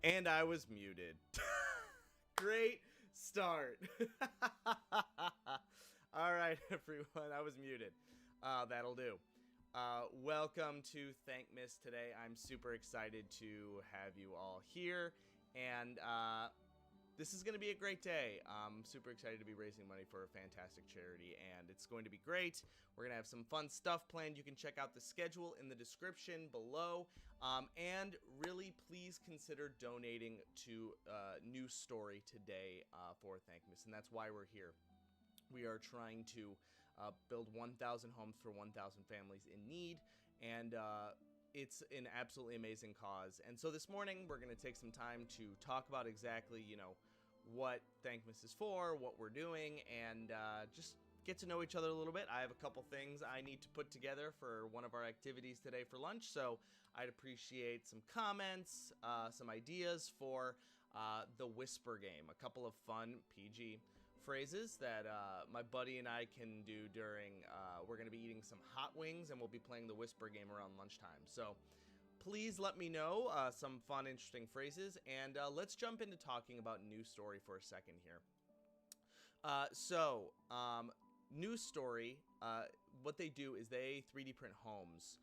And I was muted. Great start. All right, everyone. I was muted. That'll do. Welcome to Thankmas today. I'm super excited to have you all here. And this is going to be a great day. I'm super excited to be raising money for a fantastic charity, and it's going to be great. We're going to have some fun stuff planned. You can check out the schedule in the description below. And really, please consider donating to News Story today for Thankmas, and that's why we're here. We are trying to build 1,000 homes for 1,000 families in need, and it's an absolutely amazing cause. And so this morning, we're going to take some time to talk about exactly, what Thankmas is for, what we're doing, and just get to know each other a little bit. I have a couple things I need to put together for one of our activities today for lunch, so I'd appreciate some comments, some ideas for the Whisper game, a couple of fun PG phrases that my buddy and I can do during, we're going to be eating some hot wings, and we'll be playing the Whisper game around lunchtime. So please let me know some fun, interesting phrases, and let's jump into talking about News Story for a second here. News Story, what they do is they 3D print homes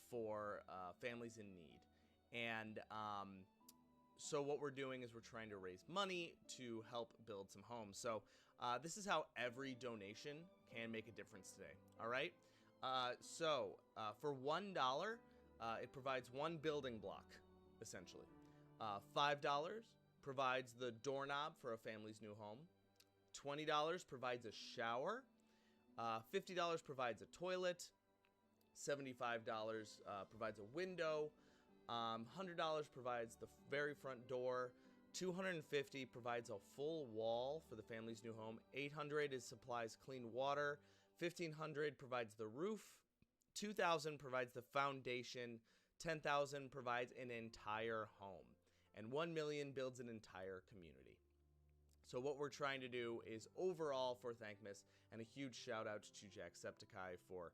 for families in need, and so what we're doing is we're trying to raise money to help build some homes. So this is how every donation can make a difference today. All right. For $1, it provides one building block, essentially. $5 provides the doorknob for a family's new home. $20 provides a shower. $50 provides a toilet. $75 provides a window. $100 provides the very front door. $250 provides a full wall for the family's new home. $800 is supplies clean water. $1,500 provides the roof. $2,000 provides the foundation. $10,000 provides an entire home, and $1 million builds an entire community. So what we're trying to do is overall for Thankmas, and a huge shout out to Jacksepticeye for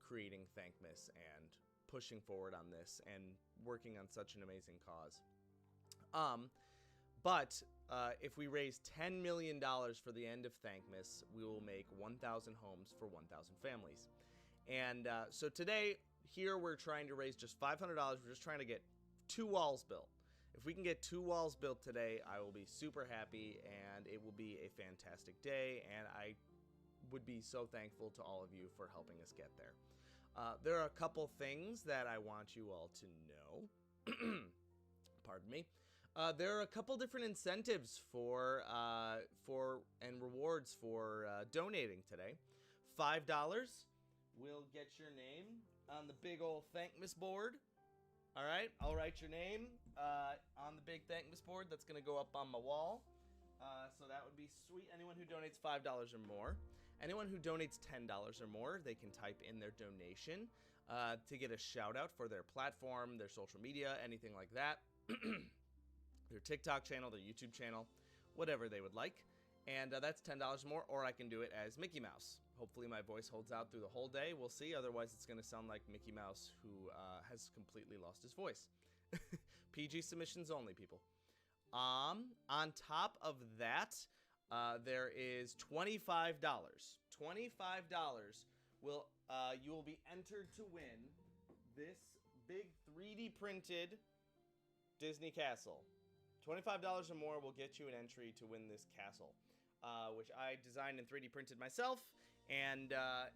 creating Thankmas and pushing forward on this and working on such an amazing cause. But if we raise $10 million for the end of Thankmas, we will make 1,000 homes for 1,000 families. And so today, here we're trying to raise just $500. We're just trying to get 2 walls built. If we can get 2 walls built today, I will be super happy, and it will be a fantastic day, and I would be so thankful to all of you for helping us get there. There are a couple things that I want you all to know. Pardon me. There are a couple different incentives for and rewards for donating today. $5 will get your name on the big old Thankmas board. All right, I'll write your name on the big Thankmas board that's going to go up on my wall. So that would be sweet. Anyone who donates $5 or more. Anyone who donates $10 or more, they can type in their donation to get a shout out for their platform, their social media, anything like that. Their TikTok channel, their YouTube channel, whatever they would like. And that's $10 more, or I can do it as Mickey Mouse. Hopefully my voice holds out through the whole day. We'll see. Otherwise, it's going to sound like Mickey Mouse, who has completely lost his voice. PG submissions only, people. On top of that, there is $25. $25 will you will be entered to win this big 3D printed Disney castle. $25 or more will get you an entry to win this castle, which I designed and 3D printed myself, and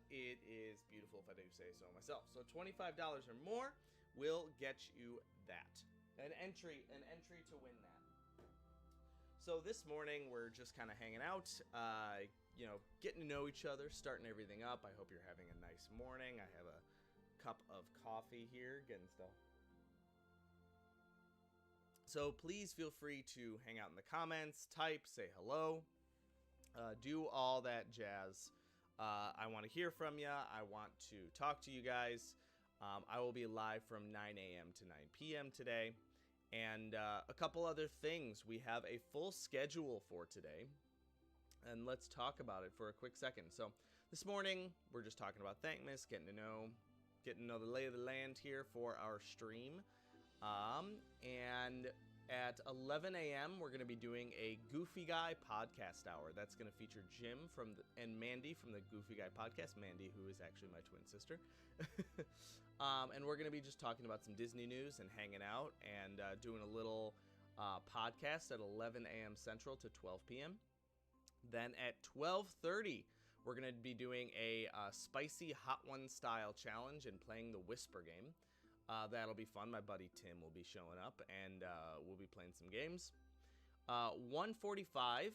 it is beautiful, if I do say so myself. So $25 or more will get you that, an entry to win that. So this morning, we're just kind of hanging out, getting to know each other, starting everything up. I hope you're having a nice morning. I have a cup of coffee here, getting stuff. So please feel free to hang out in the comments, type, say hello, do all that jazz. I want to hear from you. I want to talk to you guys. I will be live from 9 a.m. to 9 p.m. today. And a couple other things. We have a full schedule for today, and let's talk about it for a quick second. So this morning, we're just talking about Thankmas, getting to know the lay of the land here for our stream. And At 11 a.m., we're going to be doing a Goofy Guy podcast hour. That's going to feature Jim and Mandi from the Goofy Guy podcast. Mandi, who is actually my twin sister. And we're going to be just talking about some Disney news and hanging out and doing a little podcast at 11 a.m. Central to 12 p.m. Then at 12:30, we're going to be doing a spicy Hot One style challenge and playing the Whisper game. That'll be fun. My buddy Tim will be showing up, and we'll be playing some games. 1:45,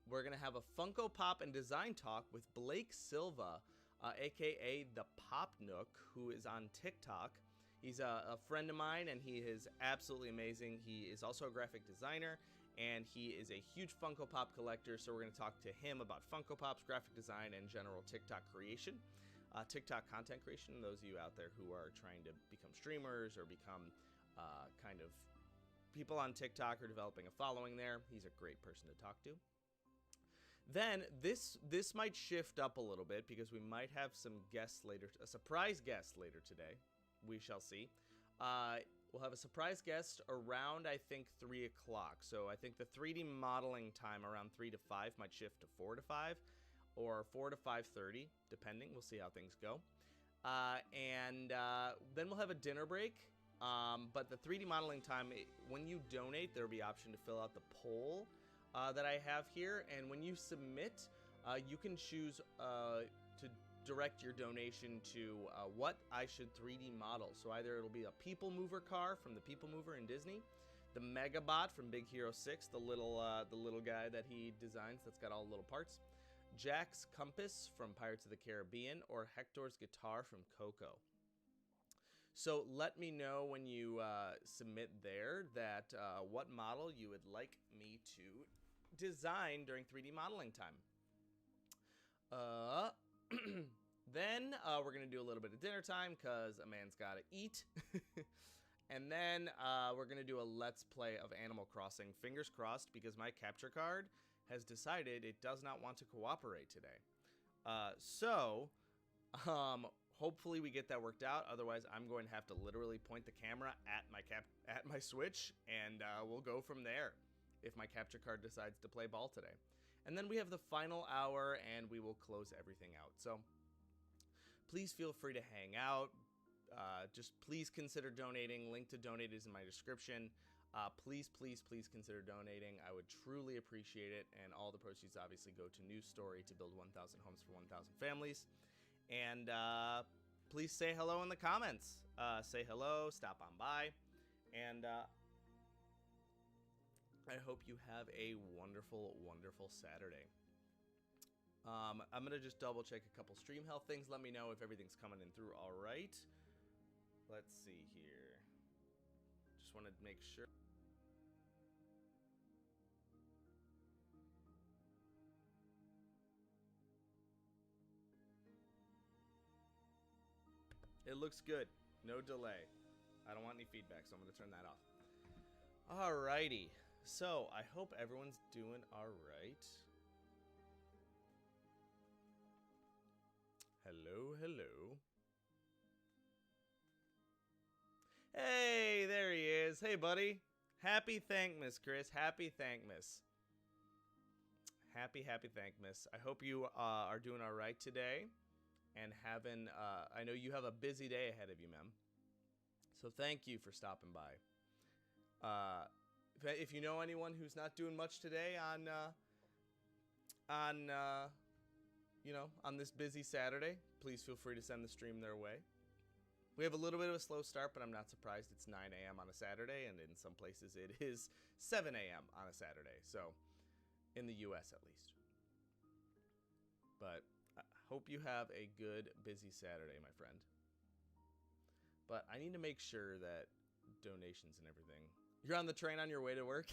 we're going to have a Funko Pop and Design Talk with Blake Silva, a.k.a. the Pop Nook, who is on TikTok. He's a friend of mine, and he is absolutely amazing. He is also a graphic designer, and he is a huge Funko Pop collector, so we're going to talk to him about Funko Pops, graphic design, and general TikTok creation. TikTok content creation, those of you out there who are trying to become streamers or become kind of people on TikTok or developing a following there, he's a great person to talk to. Then this might shift up a little bit because we might have some guests later, a surprise guest later today. We shall see. We'll have a surprise guest around, I think, 3 o'clock. So I think the 3D modeling time around 3 to 5 might shift to 4 to 5. Or 4 to 5:30, depending. We'll see how things go. And then we'll have a dinner break. But the 3D modeling time, when you donate, there will be an option to fill out the poll that I have here. And when you submit, you can choose to direct your donation to what I should 3D model. So either it'll be a People Mover car from the People Mover in Disney, the Megabot from Big Hero 6, the little guy that he designs that's got all the little parts, Jack's Compass from Pirates of the Caribbean, or Hector's guitar from Coco. So let me know when you submit there that what model you would like me to design during 3D modeling time. Then we're going to do a little bit of dinner time because a man's got to eat. And then we're going to do a Let's Play of Animal Crossing. Fingers crossed, because my capture card has decided it does not want to cooperate today. So hopefully we get that worked out. Otherwise, I'm going to have to literally point the camera at my Switch, and we'll go from there if my capture card decides to play ball today. And then we have the final hour, and we will close everything out. So please feel free to hang out. Just please consider donating. Link to donate is in my description. Please consider donating. I would truly appreciate it. And all the proceeds obviously go to News Story to build 1,000 homes for 1,000 families. And please say hello in the comments. Say hello, stop on by. And I hope you have a wonderful, wonderful Saturday. I'm going to just double check a couple stream health things. Let me know if everything's coming in through all right. Let's see here. Just want to make sure. It looks good. No delay. I don't want any feedback, so I'm going to turn that off. Alrighty. So, I hope everyone's doing alright. Hello, hello. Hey, there he is. Hey, buddy. Happy Thankmas, Chris. Happy Thankmas. Happy Thankmas. I hope you are doing all right today and having, I know you have a busy day ahead of you, ma'am. So thank you for stopping by. If you know anyone who's not doing much today on this busy Saturday, please feel free to send the stream their way. We have a little bit of a slow start, but I'm not surprised. It's 9 a.m. on a Saturday, and in some places it is 7 a.m. on a Saturday. So, in the U.S. at least. But I hope you have a good, busy Saturday, my friend. But I need to make sure that donations and everything. You're on the train on your way to work?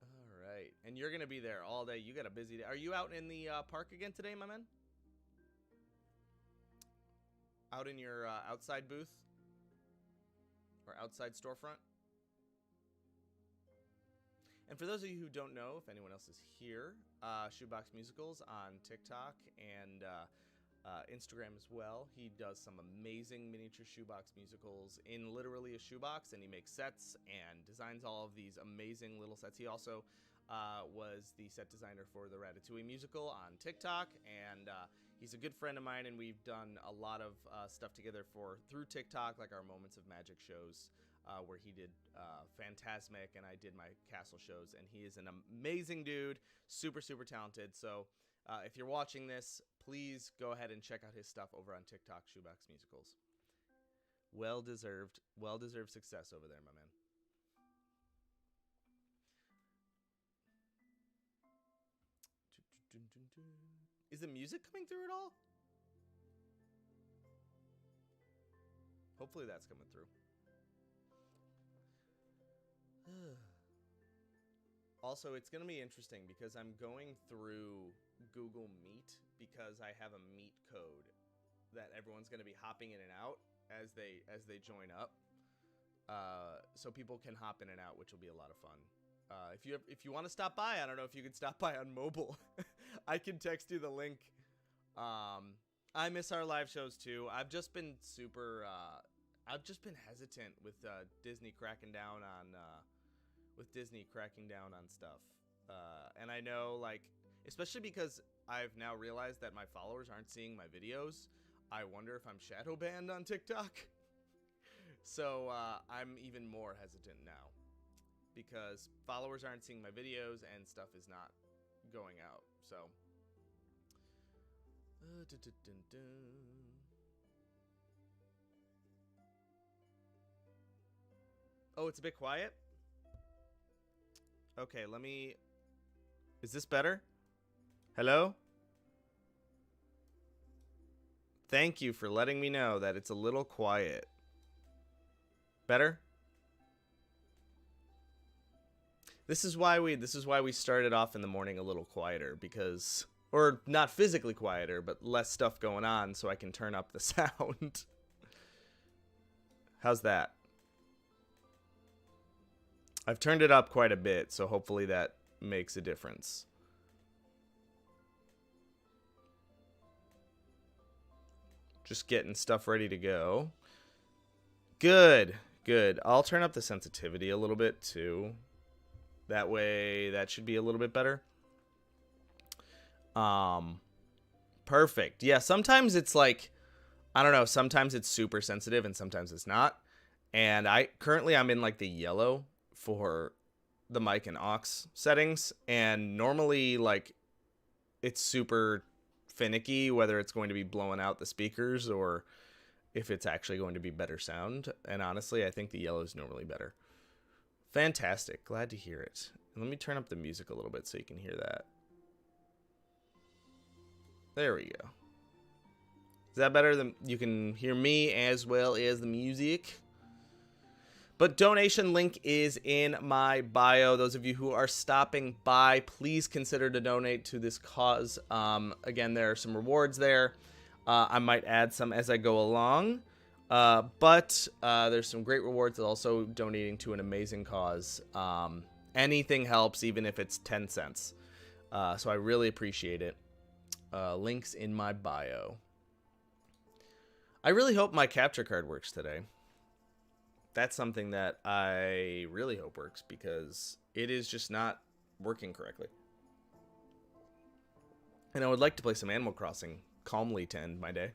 All right. And you're going to be there all day. You got a busy day. Are you out in the park again today, my man? Out in your outside booth? Or outside storefront? And for those of you who don't know, if anyone else is here, Shoebox Musicals on TikTok and Instagram as well. He does some amazing miniature shoebox musicals in literally a shoebox, and he makes sets and designs all of these amazing little sets. He also was the set designer for the Ratatouille musical on TikTok, and he's a good friend of mine, and we've done a lot of stuff together through TikTok, like our Moments of Magic shows, where he did Phantasmic, and I did my castle shows, and he is an amazing dude, super, super talented. So if you're watching this, please go ahead and check out his stuff over on TikTok, Shoebox Musicals. Well-deserved success over there, my man. Is the music coming through at all? Hopefully that's coming through. Also, it's going to be interesting because I'm going through Google Meet because I have a Meet code that everyone's going to be hopping in and out as they join up. So people can hop in and out, which will be a lot of fun. If you want to stop by, I don't know if you could stop by on mobile. I can text you the link. I miss our live shows too. I've just been hesitant with Disney cracking down on stuff. And I know, like, especially because I've now realized that my followers aren't seeing my videos. I wonder if I'm shadow banned on TikTok. So I'm even more hesitant now because followers aren't seeing my videos and stuff is not going out. So oh, it's a bit quiet. Okay, is this better? Hello? Thank you for letting me know that it's a little quiet. Better? This is why we started off in the morning a little quieter, because, or not physically quieter, but less stuff going on so I can turn up the sound. How's that? I've turned it up quite a bit, so hopefully that makes a difference. Just getting stuff ready to go. Good. I'll turn up the sensitivity a little bit too. That way, that should be a little bit better. Perfect. Yeah, sometimes it's like, I don't know, sometimes it's super sensitive and sometimes it's not. And currently I'm in like the yellow for the mic and aux settings, and normally like it's super finicky whether it's going to be blowing out the speakers or if it's actually going to be better sound. And honestly, I think the yellow is normally better. Fantastic. Glad to hear it. And let me turn up the music a little bit so you can hear that. There we go. Is that better? You can hear me as well as the music. But donation link is in my bio. Those of you who are stopping by, please consider to donate to this cause. Again, there are some rewards there. I might add some as I go along. But there's some great rewards, also donating to an amazing cause. Anything helps, even if it's 10 cents. So I really appreciate it. Links in my bio. I really hope my capture card works today. That's something that I really hope works because it is just not working correctly. And I would like to play some Animal Crossing calmly to end my day.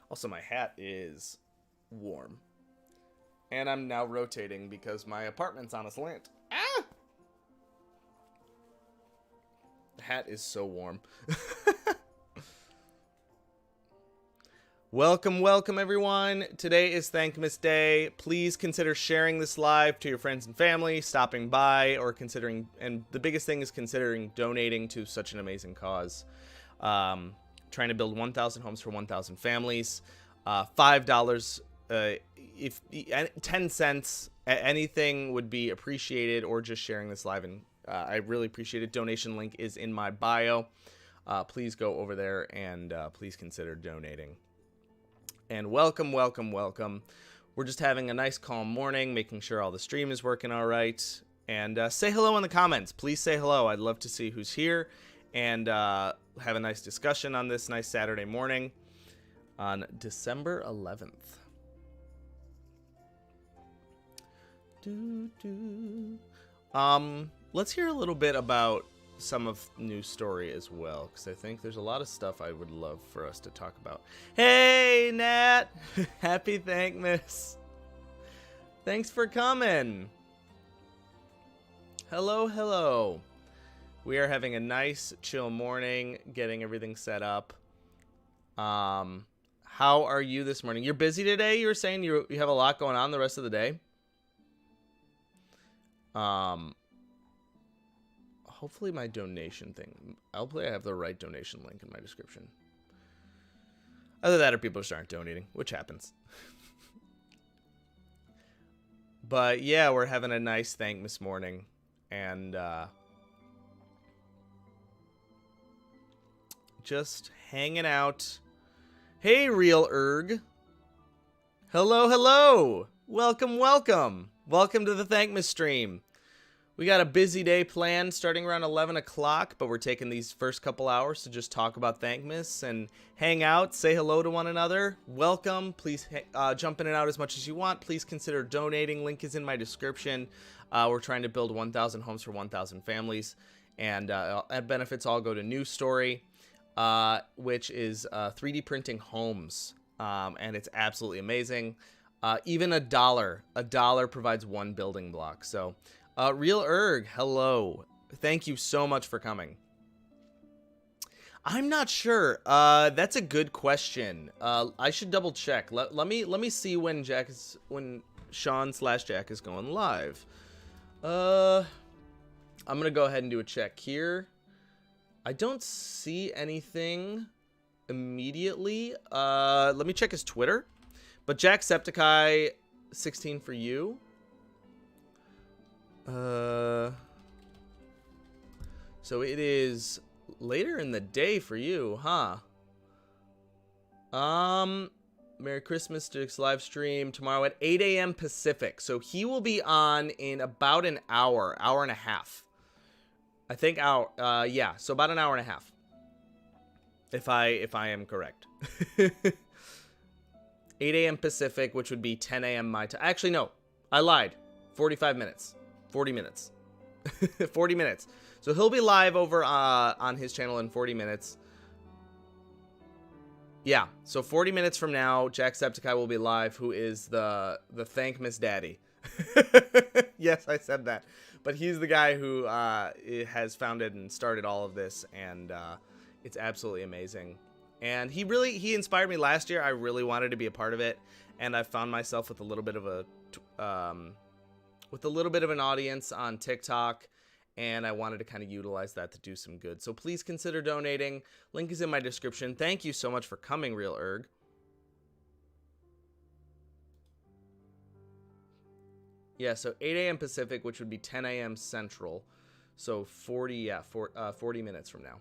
Also, my hat is warm. And I'm now rotating because my apartment's on a slant. Ah! The hat is so warm. Welcome everyone. Today is Thankmas Day. Please consider sharing this live to your friends and family, stopping by, or considering, and the biggest thing is considering donating to such an amazing cause. Trying to build 1,000 homes for 1,000 families. $5, if 10 cents, anything would be appreciated, or just sharing this live. And I really appreciate it. Donation link is in my bio. Please go over there and please consider donating. And welcome. We're just having a nice calm morning, making sure all the stream is working all right. And say hello in the comments. Please say hello. I'd love to see who's here. And have a nice discussion on this nice Saturday morning on December 11th. Let's hear a little bit about some of news story as well, because I think there's a lot of stuff I would love for us to talk about. Hey, Nat! Happy Thankmas! Thanks for coming! Hello, hello. We are having a nice, chill morning, getting everything set up. How are you this morning? You're busy today? You were saying you have a lot going on the rest of the day? Hopefully my donation thing. Hopefully I have the right donation link in my description. Either that or people just aren't donating, which happens. But yeah, we're having a nice Thankmas morning. And just hanging out. Hey, Real Erg. Hello, hello. Welcome, welcome. Welcome to the Thankmas stream. We got a busy day planned starting around 11 o'clock, but we're taking these first couple hours to just talk about Thankmas and hang out, say hello to one another. Welcome. Please jump in and out as much as you want. Please consider donating. Link is in my description. We're trying to build 1,000 homes for 1,000 families, and benefits all go to News Story, which is 3D printing homes, and it's absolutely amazing. Even a dollar provides one building block. So, Real Erg, hello. Thank you so much for coming. I'm not sure. That's a good question. I should double check. Let me see when Sean/Jack is going live. I'm gonna go ahead and do a check here. I don't see anything immediately. Let me check his Twitter. But Jacksepticeye 16 for you. So it is later in the day for you, huh? Merry Christmas, Dick's live stream tomorrow at 8 a.m. Pacific. So he will be on in about an hour and a half. I think yeah, so about an hour and a half. If I am correct. 8 a.m. Pacific, which would be 10 a.m. my time. Actually, no, I lied. 45 minutes. 40 minutes. 40 minutes. So he'll be live over on his channel in 40 minutes. Yeah, so 40 minutes from now, Jacksepticeye will be live, who is the Thankmas daddy. Yes, I said that. But he's the guy who has founded and started all of this, and it's absolutely amazing. And he inspired me last year. I really wanted to be a part of it, and I found myself with a little bit of an audience on TikTok, and I wanted to kind of utilize that to do some good. So please consider donating. Link is in my description. Thank you so much for coming, Real Erg. Yeah, so 8 a.m. Pacific, which would be 10 a.m. Central. So 40 minutes from now.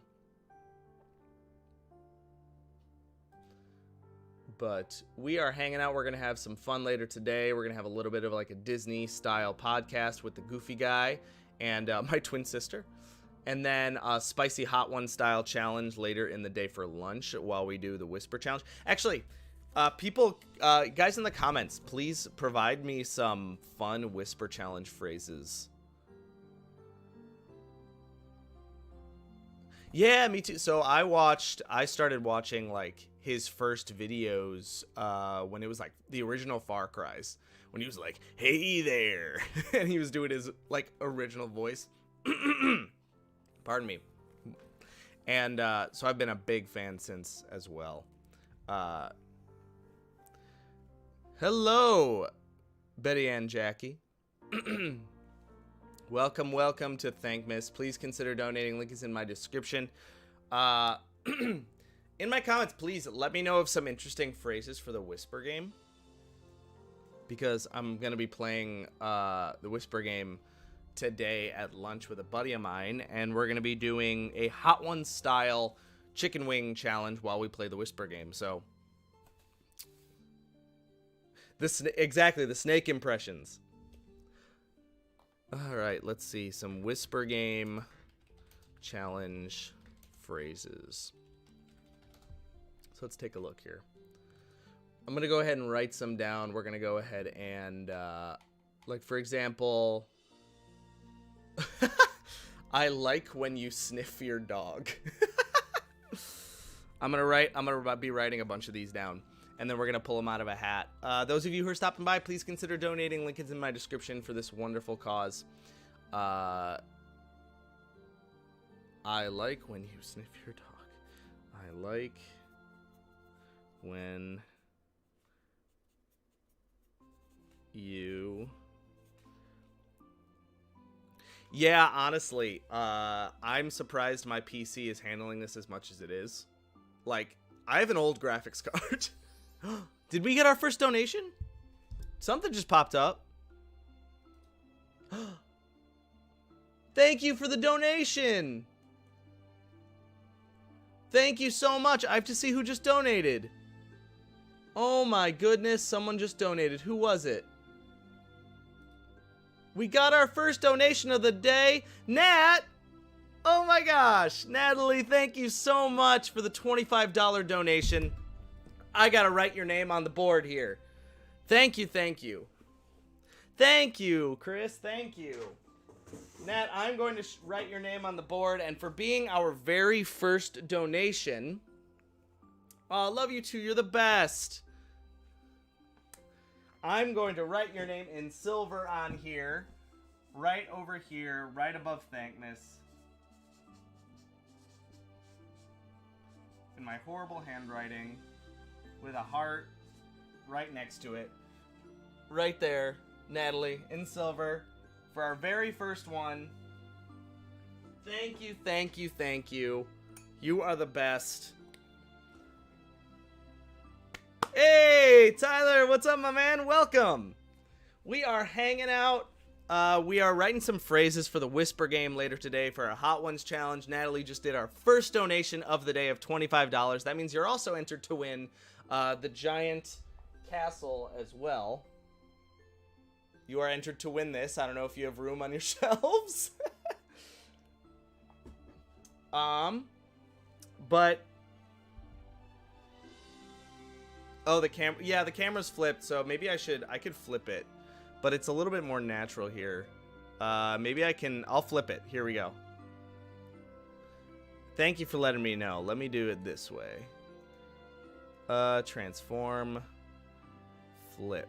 But we are hanging out. We're going to have some fun later today. We're going to have a little bit of like a Disney-style podcast with the Goofy guy and my twin sister. And then a Spicy Hot One style challenge later in the day for lunch while we do the Whisper Challenge. Actually, guys in the comments, please provide me some fun Whisper Challenge phrases. Yeah, me too. So I started watching like his first videos when it was like the original Far Cry's, when he was like, "Hey there," and he was doing his like original voice. Pardon me. And so I've been a big fan since as well. Hello, Betty Ann Jackie. Welcome to Thankmas. Please consider donating. Link is in my description. In my comments, please let me know of some interesting phrases for the Whisper game, because I'm going to be playing the Whisper game today at lunch with a buddy of mine, and we're going to be doing a Hot One style chicken wing challenge while we play the Whisper game. So exactly, the snake impressions. All right, let's see some Whisper game challenge phrases. So let's take a look here. I'm going to go ahead and write some down. We're going to go ahead and, like, for example, I like when you sniff your dog. I'm going to be writing a bunch of these down, and then we're going to pull them out of a hat. Those of you who are stopping by, please consider donating. Link is in my description for this wonderful cause. I like when you sniff your dog. I like when you... Yeah, honestly, I'm surprised my PC is handling this as much as it is. Like, I have an old graphics card. Did we get our first donation? Something just popped up. Thank you for the donation. Thank you so much. I have to see who just donated. Oh my goodness, someone just donated. Who was it? We got our first donation of the day. Nat! Oh my gosh. Natalie, thank you so much for the $25 donation. I gotta write your name on the board here. Thank you, thank you. Thank you, Chris. Thank you. Nat, I'm going to write your name on the board, and for being our very first donation, oh, love you too, you're the best. I'm going to write your name in silver on here, right over here, right above Thankmas, in my horrible handwriting, with a heart right next to it. Right there, Natalie, in silver. For our very first one. Thank you, thank you, thank you. You are the best. Hey, Tyler, what's up, my man? Welcome. We are hanging out. We are writing some phrases for the Whisper game later today for our Hot Ones challenge. Natalie just did our first donation of the day of $25. That means you're also entered to win the giant castle as well. You are entered to win this. I don't know if you have room on your shelves. But... Oh, the camera... Yeah, the camera's flipped, so maybe I could flip it. But it's a little bit more natural here. Maybe I'll flip it. Here we go. Thank you for letting me know. Let me do it this way. Transform. Flip.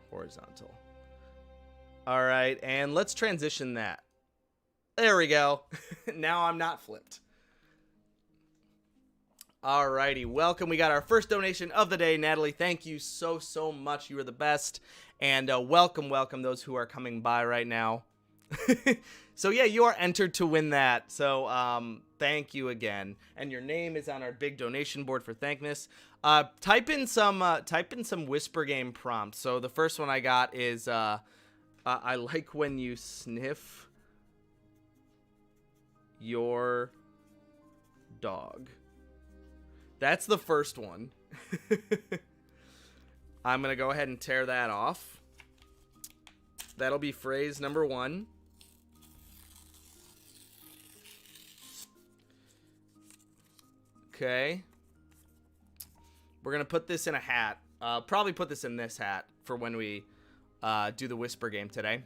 Horizontal. All right, and let's transition that. There we go. Now I'm not flipped. All righty, welcome. We got our first donation of the day. Natalie, thank you so much. You are the best. And welcome those who are coming by right now. So yeah, you are entered to win that. So thank you again. And your name is on our big donation board for Thankmas. Type in some Whisper game prompts. So the first one I got is I like when you sniff your dog. That's the first one. I'm gonna go ahead and tear that off. That'll be phrase number 1. Okay. We're going to put this in a hat. Probably put this in this hat for when we do the Whisper game today.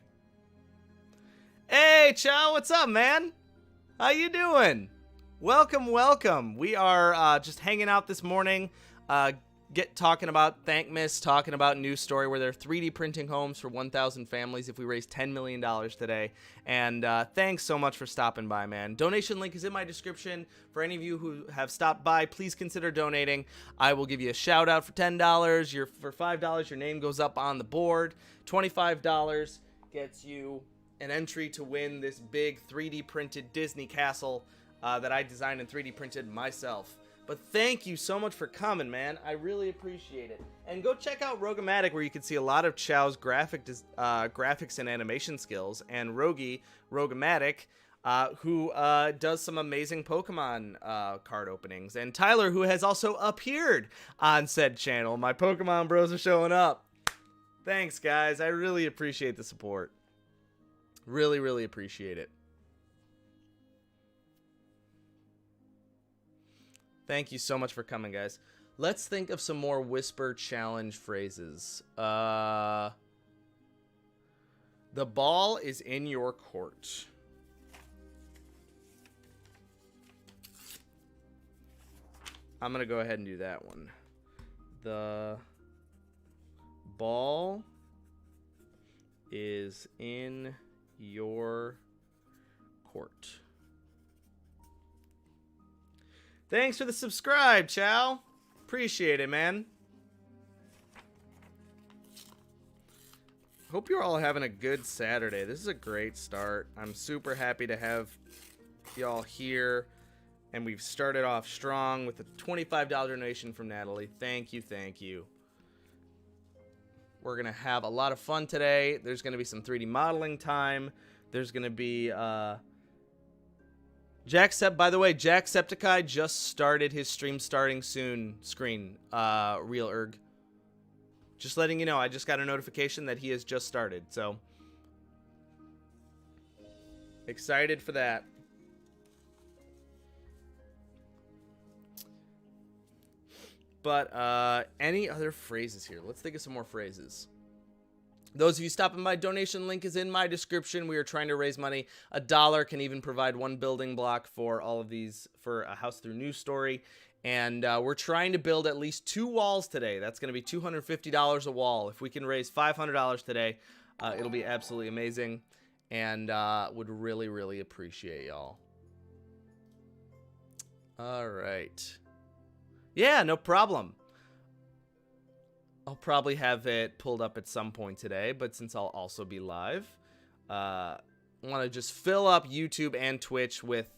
Hey, Chow, what's up, man? How you doing? Welcome. We are just hanging out this morning, talking about Thankmas, talking about news story where they're 3D printing homes for 1,000 families if we raise $10 million today. And thanks so much for stopping by, man. Donation link is in my description. For any of you who have stopped by, please consider donating. I will give you a shout out for $10. For $5, your name goes up on the board. $25 gets you an entry to win this big 3D printed Disney castle that I designed and 3D printed myself. But thank you so much for coming, man. I really appreciate it. And go check out Rogomatic, where you can see a lot of Chow's graphics and animation skills. And Rogomatic, who does some amazing Pokemon card openings. And Tyler, who has also appeared on said channel. My Pokemon bros are showing up. Thanks, guys. I really appreciate the support. Really appreciate it. Thank you so much for coming, guys. Let's think of some more whisper challenge phrases. The ball is in your court. I'm going to go ahead and do that one. The ball is in your court. Thanks for the subscribe, Chow. Appreciate it, man. Hope you're all having a good Saturday. This is a great start. I'm super happy to have y'all here. And we've started off strong with a $25 donation from Natalie. Thank you, thank you. We're going to have a lot of fun today. There's going to be some 3D modeling time. There's going to be... by the way, Jacksepticeye just started his stream starting soon screen. Real Erg. Just letting you know, I just got a notification that he has just started. So, excited for that. But any other phrases here? Let's think of some more phrases. Those of you stopping by, donation link is in my description. We are trying to raise money. $1 can even provide one building block for all of these, for a house through news story. And we're trying to build at least 2 walls today. That's going to be $250 a wall. If we can raise $500 today, it'll be absolutely amazing. And would really, really appreciate y'all. All right. Yeah, no problem. I'll probably have it pulled up at some point today, but since I'll also be live, I want to just fill up YouTube and Twitch with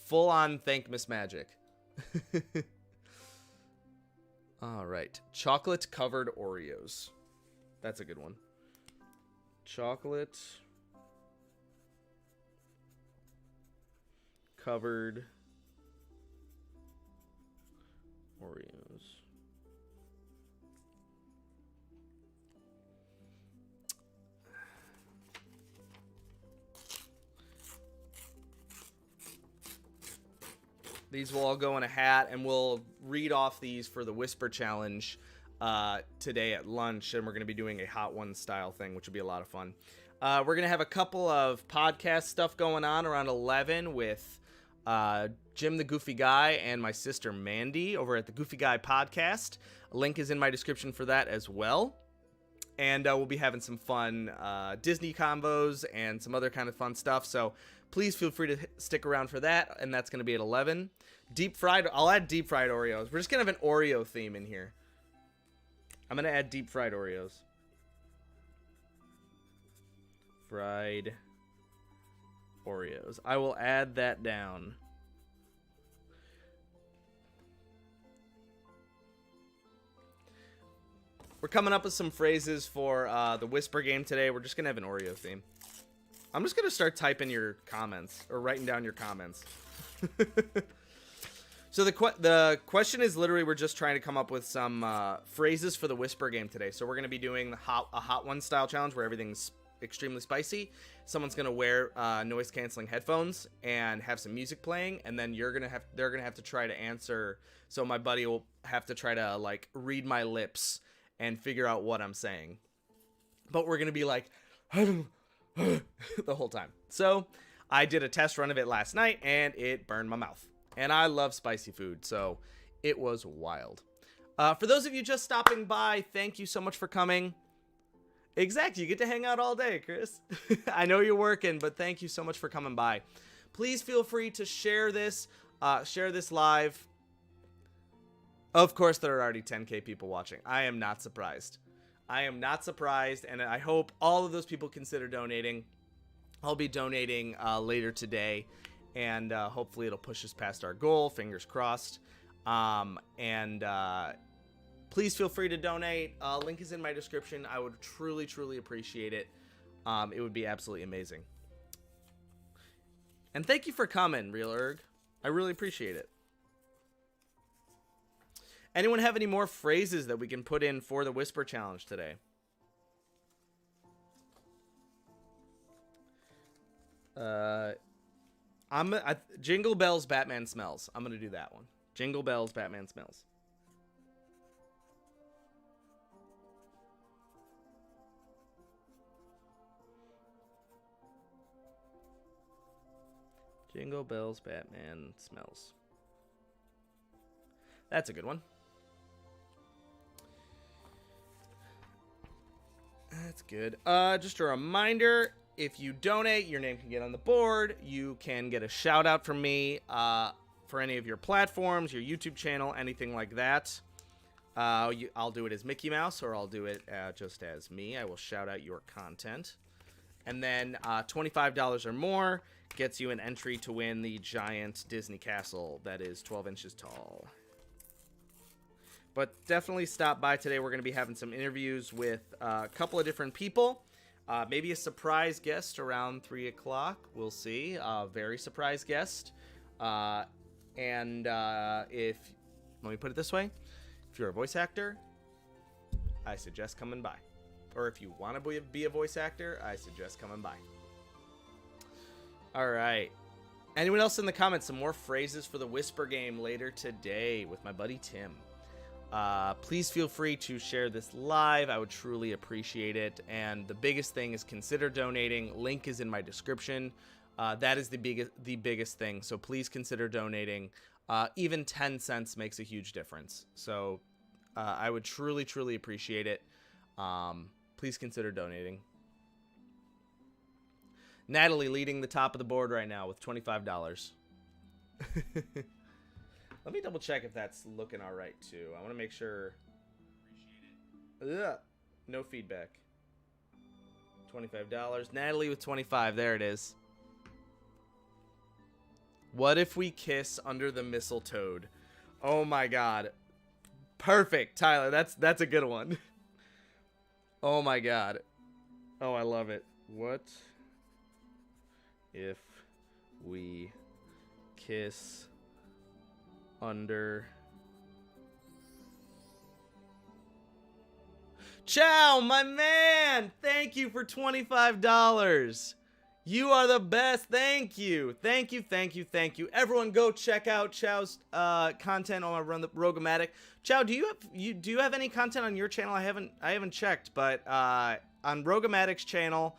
full-on Thankmas magic. All right. Chocolate-covered Oreos. That's a good one. Chocolate-covered Oreos. These will all go in a hat, and we'll read off these for the Whisper Challenge today at lunch, and we're going to be doing a Hot Ones style thing, which will be a lot of fun. We're going to have a couple of podcast stuff going on around 11 with Jim the Goofy Guy and my sister Mandi over at the Goofy Guy podcast. A link is in my description for that as well. And we'll be having some fun Disney combos and some other kind of fun stuff. So please feel free to stick around for that. And that's going to be at 11. Deep fried. I'll add deep fried Oreos. We're just going to have an Oreo theme in here. I'm going to add deep fried Oreos. Fried Oreos. I will add that down. We're coming up with some phrases for the Whisper game today. We're just going to have an Oreo theme. I'm just going to start typing your comments, or writing down your comments. So the question is literally, we're just trying to come up with some phrases for the Whisper game today. So we're going to be doing a Hot One style challenge where everything's extremely spicy. Someone's going to wear noise canceling headphones and have some music playing, and then they're going to have to try to answer. So my buddy will have to try to like read my lips and figure out what I'm saying. But we're going to be like the whole time. So I did a test run of it last night and it burned my mouth. And I love spicy food, so it was wild. For those of you just stopping by, thank you so much for coming. Exactly, you get to hang out all day, Chris. I know you're working, but thank you so much for coming by. Please feel free to share this live. Of course, there are already 10K people watching. I am not surprised. I am not surprised, and I hope all of those people consider donating. I'll be donating later today, and hopefully it'll push us past our goal. Fingers crossed. Please feel free to donate. Link is in my description. I would truly, truly appreciate it. It would be absolutely amazing. And thank you for coming, Real Erg. I really appreciate it. Anyone have any more phrases that we can put in for the Whisper Challenge today? Jingle Bells, Batman Smells. I'm going to do that one. Jingle bells, Batman smells. Jingle bells, Batman smells. That's a good one. That's good. Just a reminder, if you donate, your name can get on the board. You can get a shout out from me for any of your platforms, your YouTube channel, anything like that. I'll do it as Mickey Mouse, or I'll do it just as me. I will shout out your content. And then $25 or more gets you an entry to win the giant Disney castle that is 12 inches tall. But definitely stop by today. We're going to be having some interviews with a couple of different people. Maybe a surprise guest around 3 o'clock. We'll see. Very surprise guest. Let me put it this way. If you're a voice actor, I suggest coming by. Or if you want to be a voice actor, I suggest coming by. All right. Anyone else in the comments? Some more phrases for the Whisper game later today with my buddy Tim. Please feel free to share this live. I would truly appreciate it. And the biggest thing is consider donating. Link is in my description. That is the biggest thing. So please consider donating. Even 10 cents makes a huge difference. So I would truly, truly appreciate it. Please consider donating. Natalie leading the top of the board right now with $25. Let me double check if that's looking all right too. I want to make sure. Ugh, no feedback. $25. Natalie with 25. There it is. What if we kiss under the mistletoe? Oh my God. Perfect, Tyler. That's a good one. Oh my God. Oh, I love it. What if we kiss under... Chow, my man! Thank you for $25. You are the best. Thank you. Thank you, thank you, thank you. Everyone go check out Chow's content on Rogomatic. Chow, do you have any content on your channel? I haven't checked, but on Rogomatic's channel,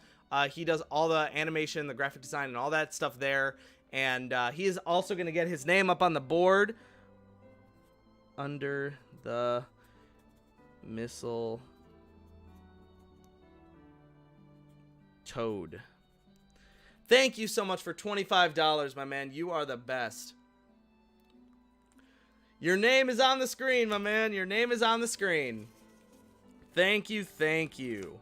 he does all the animation, the graphic design, and all that stuff there. And he is also going to get his name up on the board under the mistletoe. Thank you so much for $25, my man. You are the best. Your name is on the screen, my man. Your name is on the screen. Thank you, thank you.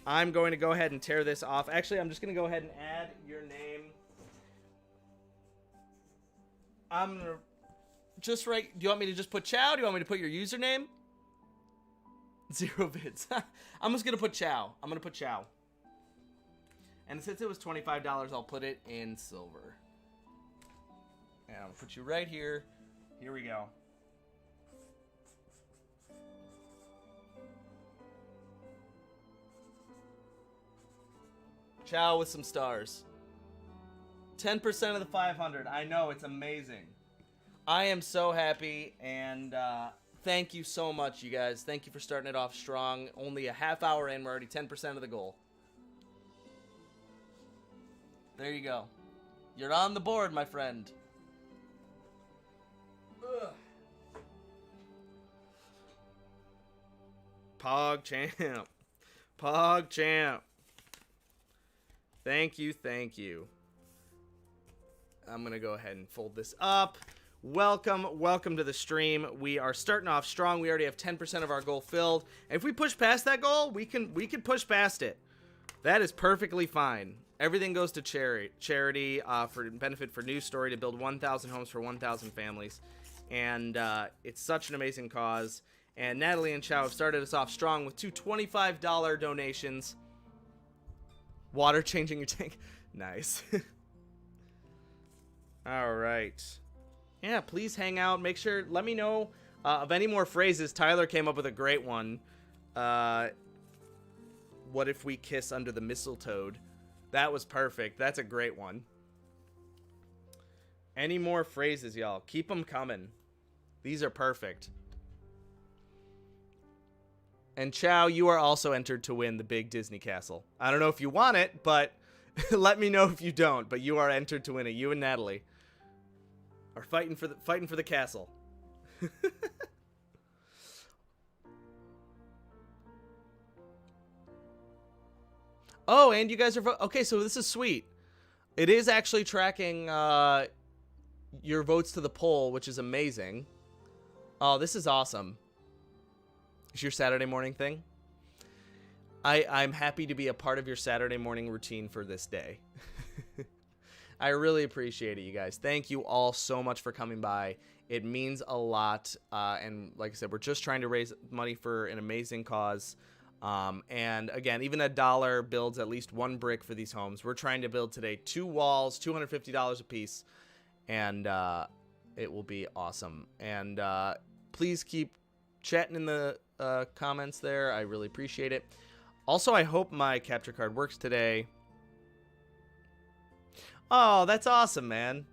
I'm going to go ahead and tear this off. Actually, I'm just going to go ahead and add your name. I'm going to just write... Do you want me to just put Chow? Do you want me to put your username? 0 bits. I'm just going to put Chow. I'm going to put Chow. And since it was $25, I'll put it in silver. And I'll put you right here. Here we go. Chow with some stars. 10% of the 500. I know, it's amazing. I am so happy, and thank you so much, you guys. Thank you for starting it off strong. Only a half hour in, we're already 10% of the goal. There you go. You're on the board, my friend. Ugh. Pog champ. Pog champ. Thank you, thank you. I'm going to go ahead and fold this up. Welcome to the stream. We are starting off strong. We already have 10% of our goal filled. And if we push past that goal, we can push past it. That is perfectly fine. Everything goes to charity for benefit for News Story to build 1,000 homes for 1,000 families. And it's such an amazing cause. And Natalie and Chow have started us off strong with 2 $25 donations. Water changing your tank. Nice. All right. Yeah, please hang out. Make sure, let me know of any more phrases. Tyler came up with a great one. What if we kiss under the mistletoe? That was perfect. That's a great one. Any more phrases, y'all? Keep them coming. These are perfect. And Chow, you are also entered to win the big Disney castle. I don't know if you want it, but let me know if you don't. But you are entered to win it. You and Natalie are fighting for the castle. Oh, and you guys are okay. So this is sweet. It is actually tracking your votes to the poll, which is amazing. Oh, this is awesome. It's your Saturday morning thing. I'm happy to be a part of your Saturday morning routine for this day. I really appreciate it, you guys. Thank you all so much for coming by. It means a lot. And like I said, we're just trying to raise money for an amazing cause. And again, even $1 builds at least 1 brick for these homes. We're trying to build today 2 walls, $250 a piece, and it will be awesome. And please keep chatting in the comments there. I really appreciate it. Also, I hope my capture card works today. Oh, that's awesome, man.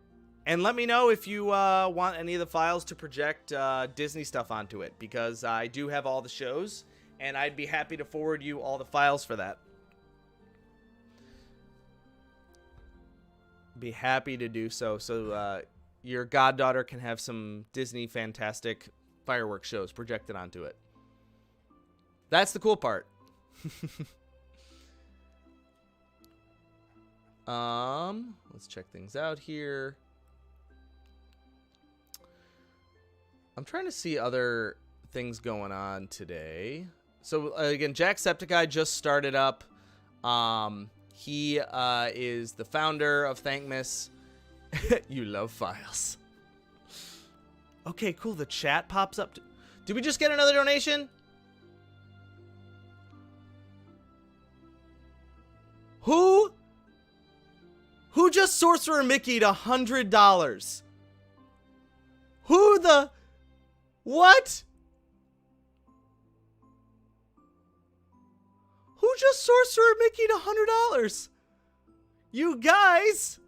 And let me know if you want any of the files to project Disney stuff onto it, because I do have all the shows. And I'd be happy to forward you all the files for that. Be happy to do so. So your goddaughter can have some Disney fantastic fireworks shows projected onto it. That's the cool part. Let's check things out here. I'm trying to see other things going on today. So again, Jacksepticeye just started up. He is the founder of Thankmas. You love files. Okay, cool. The chat pops up. Did we just get another donation? Who just Sorcerer Mickey'd $100? Who the... What? Who just Sorcerer Mickey'd $100? You guys,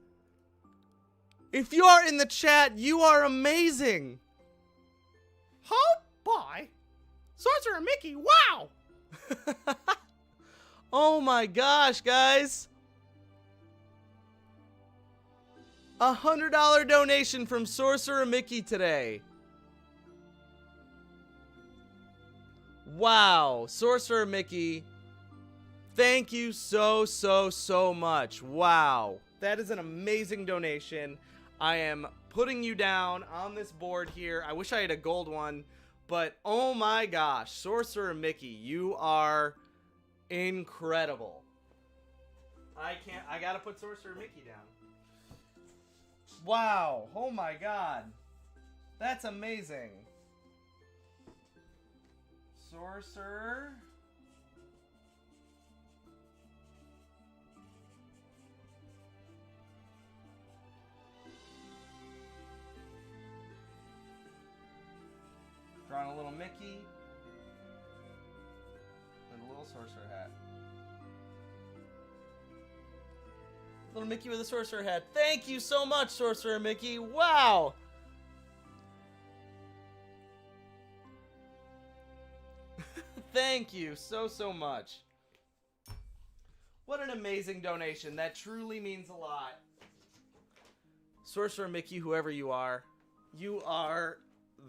if you are in the chat, you are amazing. Oh boy, Sorcerer Mickey! Wow. Oh my gosh, guys! $100 donation from Sorcerer Mickey today. Wow, Sorcerer Mickey. Thank you so much. Wow. That is an amazing donation. I am putting you down on this board here. I wish I had a gold one, but oh my gosh. Sorcerer Mickey, you are incredible. I gotta put Sorcerer Mickey down. Wow. Oh my god. That's amazing. Sorcerer... Drawing a little Mickey with a little sorcerer hat. Little Mickey with a sorcerer hat. Thank you so much, Sorcerer Mickey. Wow. Thank you so much. What an amazing donation. That truly means a lot. Sorcerer Mickey, whoever you are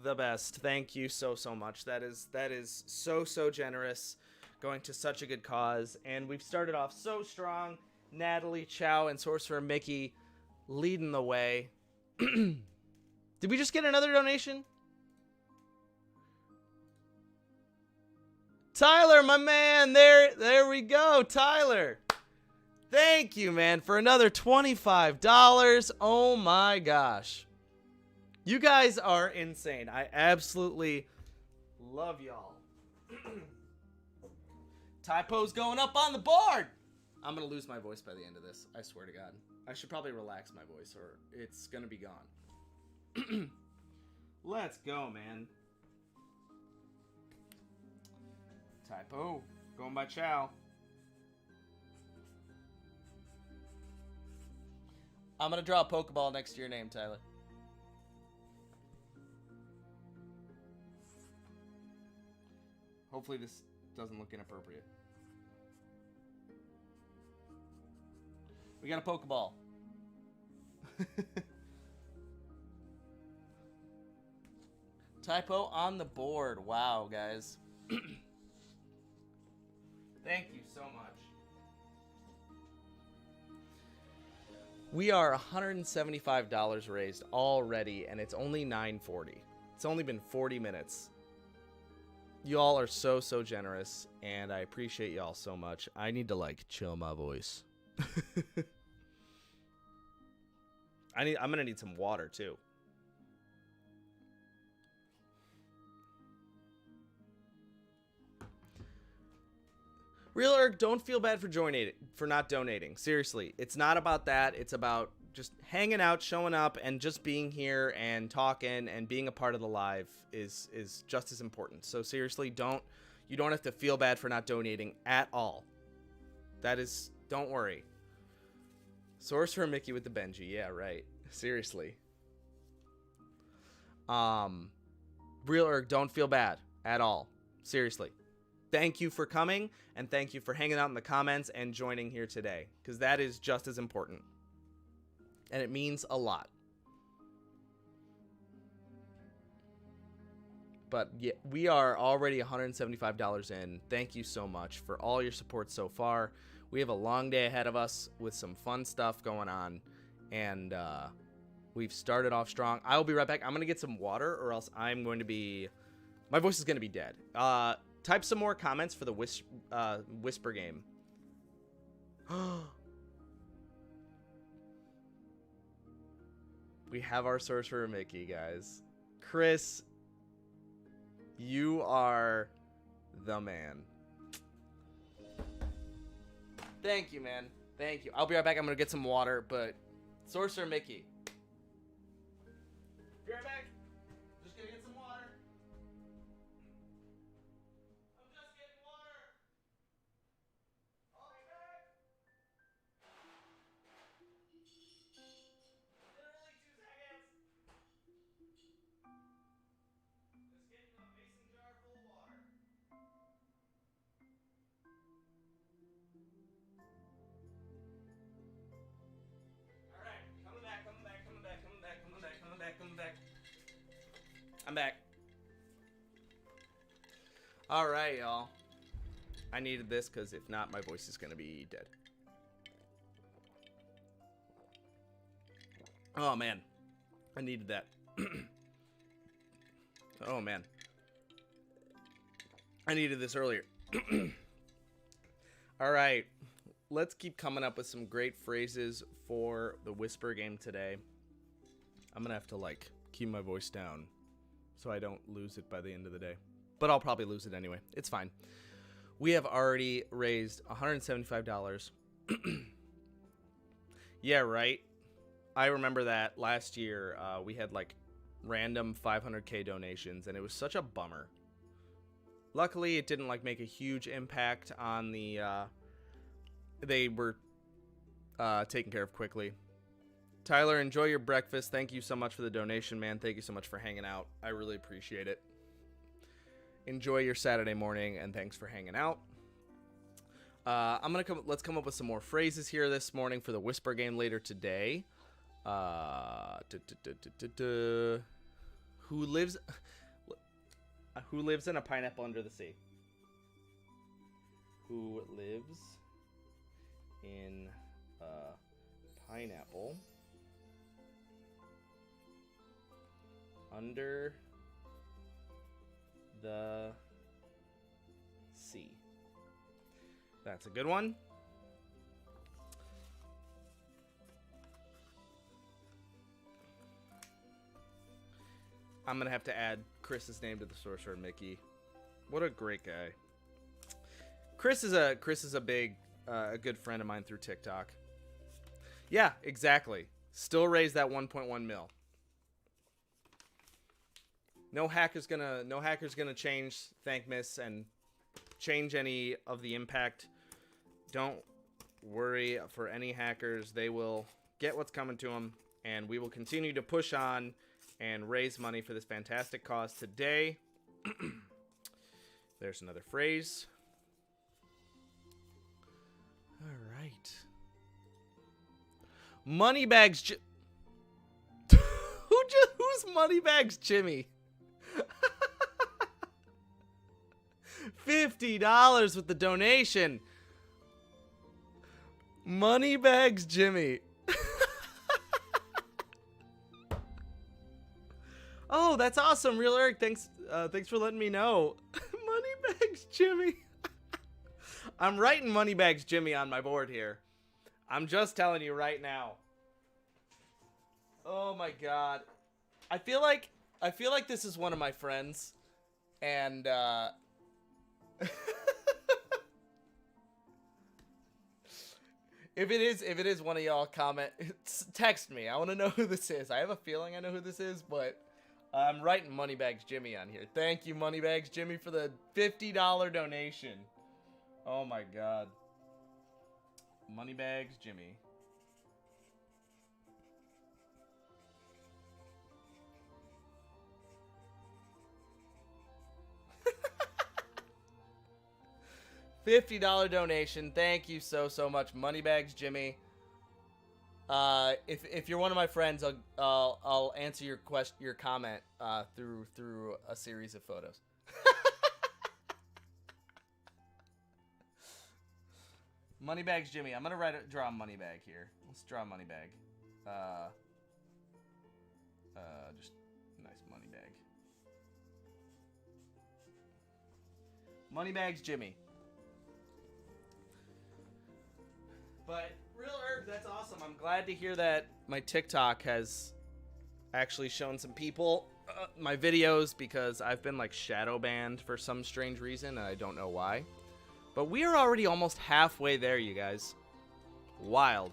the best. Thank you so much. That is so generous, going to such a good cause, and we've started off so strong. Natalie, Chow, and Sorcerer Mickey leading the way. Did we just get another donation? Tyler, my man, there we go. Tyler, thank you, man, for another $25. Oh my gosh. You guys are insane. I absolutely love y'all. Typo's going up on the board. I'm going to lose my voice by the end of this. I swear to God. I should probably relax my voice or it's going to be gone. Let's go, man. Typo. Going by Chow. I'm going to draw a Pokeball next to your name, Tyler. Hopefully this doesn't look inappropriate. We got a Pokeball. Typo on the board. Wow, guys. Thank you so much. We are $175 raised already, and it's only 9:40. It's only been 40 minutes. Y'all are so generous, and I appreciate y'all so much. I need to, like, chill my voice. I'm gonna need some water, too. Real Erg, don't feel bad for not donating. Seriously, it's not about that. It's about just hanging out, showing up, and just being here and talking and being a part of the live is just as important. So seriously, you don't have to feel bad for not donating at all. Don't worry. Source for Mickey with the Benji. Yeah, right. Seriously. Real Erg, don't feel bad at all. Seriously. Thank you for coming, and thank you for hanging out in the comments and joining here today, because that is just as important. And it means a lot. But yeah, we are already $175 in. Thank you so much for all your support so far. We have a long day ahead of us with some fun stuff going on, and we've started off strong. I'll be right back. I'm going to get some water, or else I'm going to be... My voice is going to be dead. Type some more comments for the whisper game. We have our Sorcerer Mickey, guys. Chris, you are the man. Thank you, man. Thank you. I'll be right back. I'm going to get some water, but Sorcerer Mickey. Be right back. Just going to get some water. I'm just getting water. I'll be back. Literally 2 seconds. Just getting a mason jar full of water. Alright, coming back. I'm back. Alright, y'all. I needed this because if not, my voice is going to be dead. Oh, man. I needed that. Oh, man. I needed this earlier. Alright. Let's keep coming up with some great phrases for the whisper game today. I'm going to have to, like, keep my voice down so I don't lose it by the end of the day. But I'll probably lose it anyway. It's fine. We have already raised $175. Yeah, right. I remember that last year we had, like, random 500K donations, and it was such a bummer. Luckily, it didn't, like, make a huge impact on the... They were taken care of quickly. Tyler, enjoy your breakfast. Thank you so much for the donation, man. Thank you so much for hanging out. I really appreciate it. Enjoy your Saturday morning, and thanks for hanging out. Let's come up with some more phrases here this morning for the whisper game later today. Who lives in a pineapple under the sea? Who lives in a pineapple under the sea? That's a good one. I'm gonna have to add Chris's name to the Sorcerer Mickey. What a great guy. Chris is a big a good friend of mine through TikTok. Yeah, exactly. Still raise that 1.1 mil. No hacker's gonna change Thankmas and change any of the impact. Don't worry for any hackers. They will get what's coming to them, and we will continue to push on and raise money for this fantastic cause today. There's another phrase. All right. Moneybags. Who's Moneybags Jimmy? $50 with the donation. Moneybags Jimmy. Oh, that's awesome, Real Eric. Thanks for letting me know. Moneybags Jimmy. I'm writing Moneybags Jimmy on my board here. I'm just telling you right now. Oh my god. I feel like this is one of my friends, and if it is one of y'all, text me. I want to know who this is. I have a feeling I know who this is, but I'm writing Moneybags Jimmy on here. Thank you, Moneybags Jimmy, for the $50 donation. Oh my god. Moneybags Jimmy. $50 donation. Thank you so much, Moneybags Jimmy. If you're one of my friends, I'll answer your comment through a series of photos. Moneybags Jimmy. I'm gonna draw a Moneybag here. Let's draw a Moneybag. Just nice Moneybag. Moneybags Jimmy. But Real Herb, that's awesome. I'm glad to hear that my TikTok has actually shown some people my videos, because I've been like shadow banned for some strange reason, and I don't know why. But we are already almost halfway there, you guys. Wild.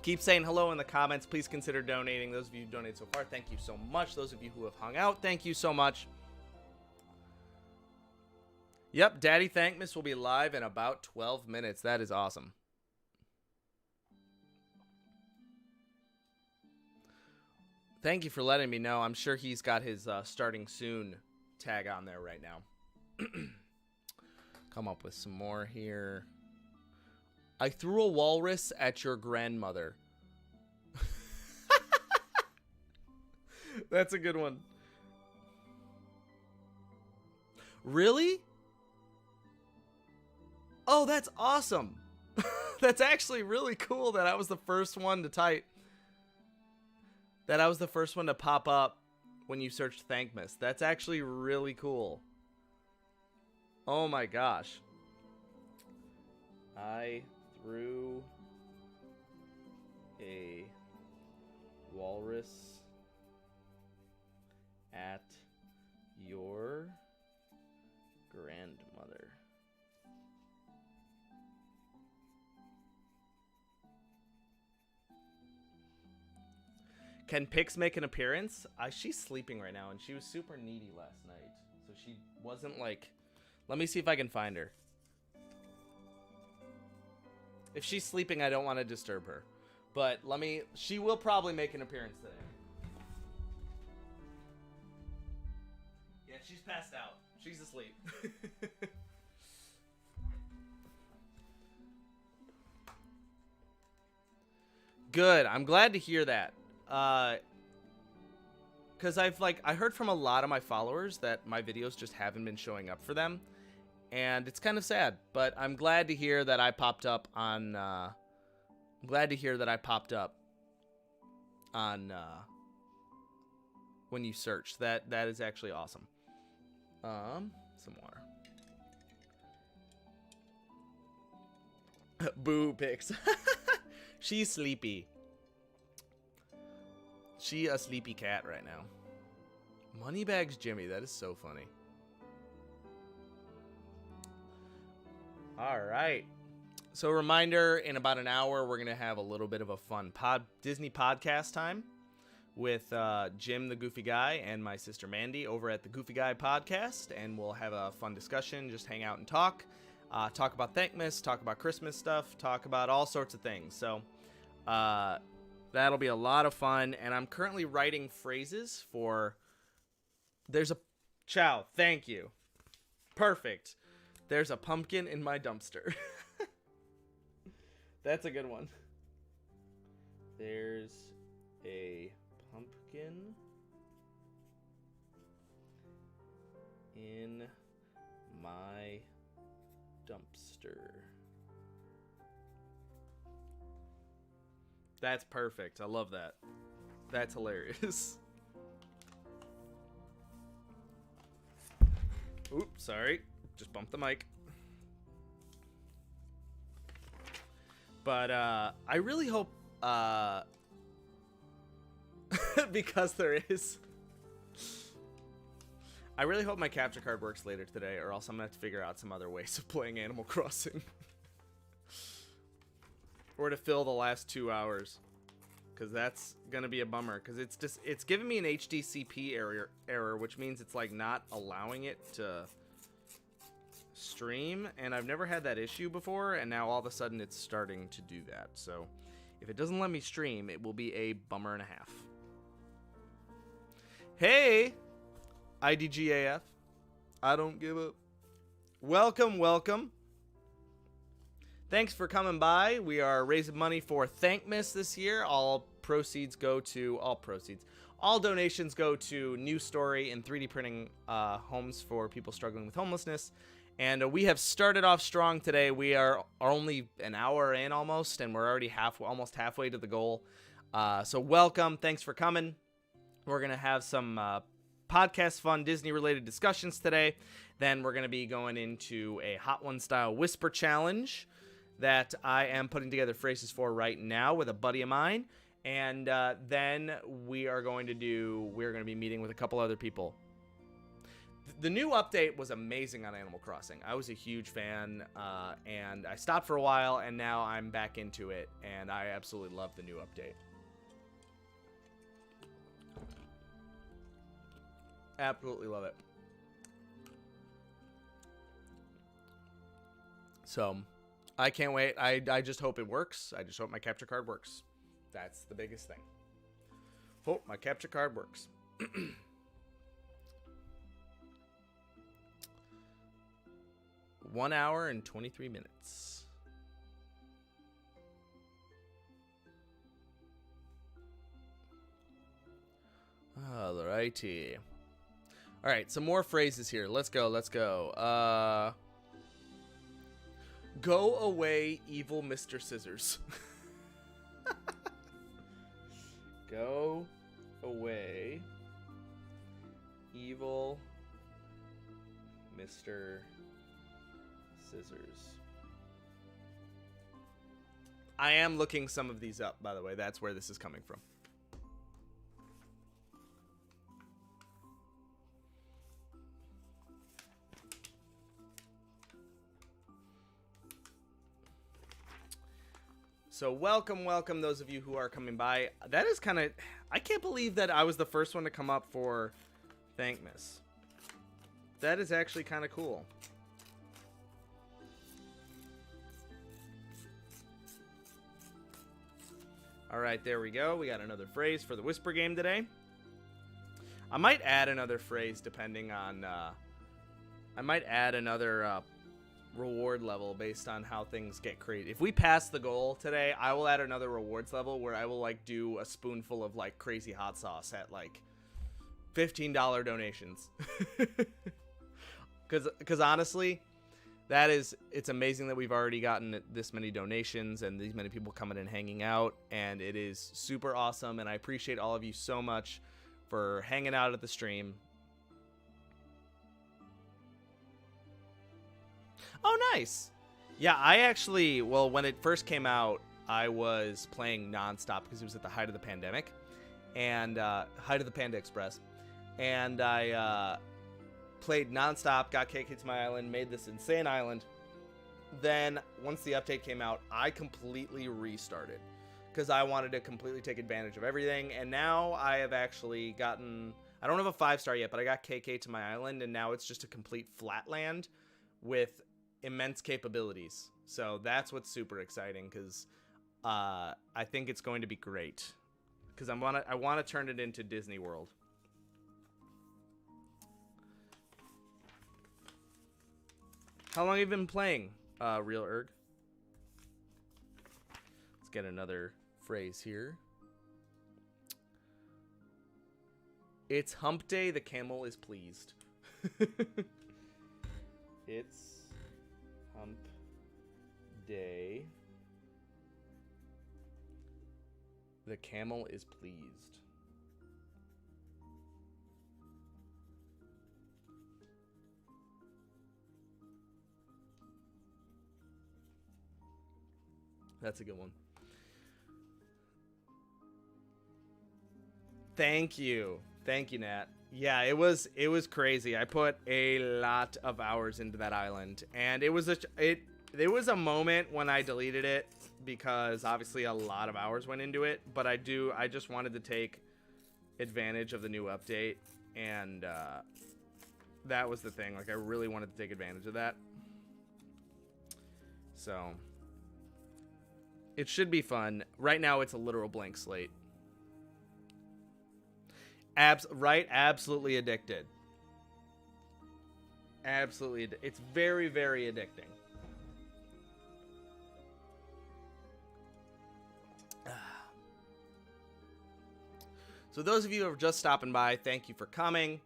Keep saying hello in the comments. Please consider donating. Those of you who donated so far, thank you so much. Those of you who have hung out, thank you so much. Yep, Daddy Thankmas will be live in about 12 minutes. That is awesome. Thank you for letting me know. I'm sure he's got his starting soon tag on there right now. Come up with some more here. I threw a walrus at your grandmother. That's a good one. Really? Oh, that's awesome. That's actually really cool that I was the first one to type. That I was the first one to pop up when you searched Thankmas. That's actually really cool. Oh my gosh. I threw a walrus at your grandmother. Can Pix make an appearance? She's sleeping right now, and she was super needy last night. So she wasn't like... Let me see if I can find her. If she's sleeping, I don't want to disturb her. But she will probably make an appearance today. Yeah, she's passed out. She's asleep. Good. I'm glad to hear that. Because I heard from a lot of my followers that my videos just haven't been showing up for them, and it's kind of sad. But I'm glad to hear that I popped up on. When you searched. That is actually awesome. Some more. Boo pics. She's sleepy. She a sleepy cat right now. Moneybags Jimmy, that is so funny. All right. So reminder, in about an hour, we're going to have a little bit of a fun Disney podcast time with Jim, the Goofy Guy, and my sister Mandi over at the Goofy Guy podcast. And we'll have a fun discussion, just hang out and talk. Talk about Thankmas, talk about Christmas stuff, talk about all sorts of things. So, that'll be a lot of fun, and I'm currently writing phrases for There's a... Chow, thank you. Perfect. There's a pumpkin in my dumpster. That's a good one. There's a pumpkin in my dumpster. That's perfect. I love that. That's hilarious. Oops, sorry. Just bumped the mic. But I really hope because there is, I really hope my capture card works later today, or else I'm gonna have to figure out some other ways of playing Animal Crossing. Or to fill the last 2 hours, because that's gonna be a bummer, because it's giving me an HDCP error, which means it's like not allowing it to stream, and I've never had that issue before, and now all of a sudden it's starting to do that. So if it doesn't let me stream, it will be a bummer and a half. Hey, IDGAF, I don't give up. Welcome, welcome. Thanks for coming by. We are raising money for Thankmas this year. All donations go to New Story and 3D printing homes for people struggling with homelessness. And we have started off strong today. We are only an hour in almost, and we're already almost halfway to the goal. So welcome. Thanks for coming. We're going to have some podcast fun Disney-related discussions today. Then we're going to be going into a Hot One style whisper challenge that I am putting together phrases for right now with a buddy of mine. And then we're going to be meeting with a couple other people. The new update was amazing on Animal Crossing. I was a huge fan, and I stopped for a while, and now I'm back into it, and I absolutely love the new update. Absolutely love it. So, I can't wait. I just hope it works. I just hope my capture card works. That's the biggest thing. Hope my capture card works. 1 hour and 23 minutes. Alrighty. Alright, some more phrases here. Let's go, let's go. Go away, evil Mr. Scissors. Go away, evil Mr. Scissors. I am looking some of these up, by the way. That's where this is coming from. So welcome, welcome those of you who are coming by. That is kind of... I can't believe that I was the first one to come up for Thankmas. That is actually kind of cool. Alright, there we go. We got another phrase for the Whisper game today. I might add another phrase depending on... I might add another reward level based on how things get crazy. If we pass the goal today, I will add another rewards level where I will like do a spoonful of like crazy hot sauce at like $15 donations. Because honestly, it's amazing that we've already gotten this many donations and these many people coming and hanging out, and it is super awesome, and I appreciate all of you so much for hanging out at the stream. Oh, nice. Yeah, I actually, well, when it first came out, I was playing nonstop because it was at the height of the pandemic, and height of the Panda Express, and I played nonstop, got KK to my island, made this insane island. Then, once the update came out, I completely restarted because I wanted to completely take advantage of everything, and now I have actually gotten, I don't have a 5-star yet, but I got KK to my island, and now it's just a complete flatland with immense capabilities. So that's what's super exciting, because I think it's going to be great, because I want to turn it into Disney World. How long have you been playing, Real Erg? Let's get another phrase here. It's hump day, the camel is pleased. It's hump day. The camel is pleased. That's a good one. Thank you. Thank you, Nat. Yeah, it was crazy. I put a lot of hours into that island, and there was a moment when I deleted it because obviously a lot of hours went into it, but I just wanted to take advantage of the new update, and that was the thing. Like, I really wanted to take advantage of that. So it should be fun. Right now it's a literal blank slate. Absolutely addicted. Absolutely. It's very, very addicting. So those of you who are just stopping by, thank you for coming.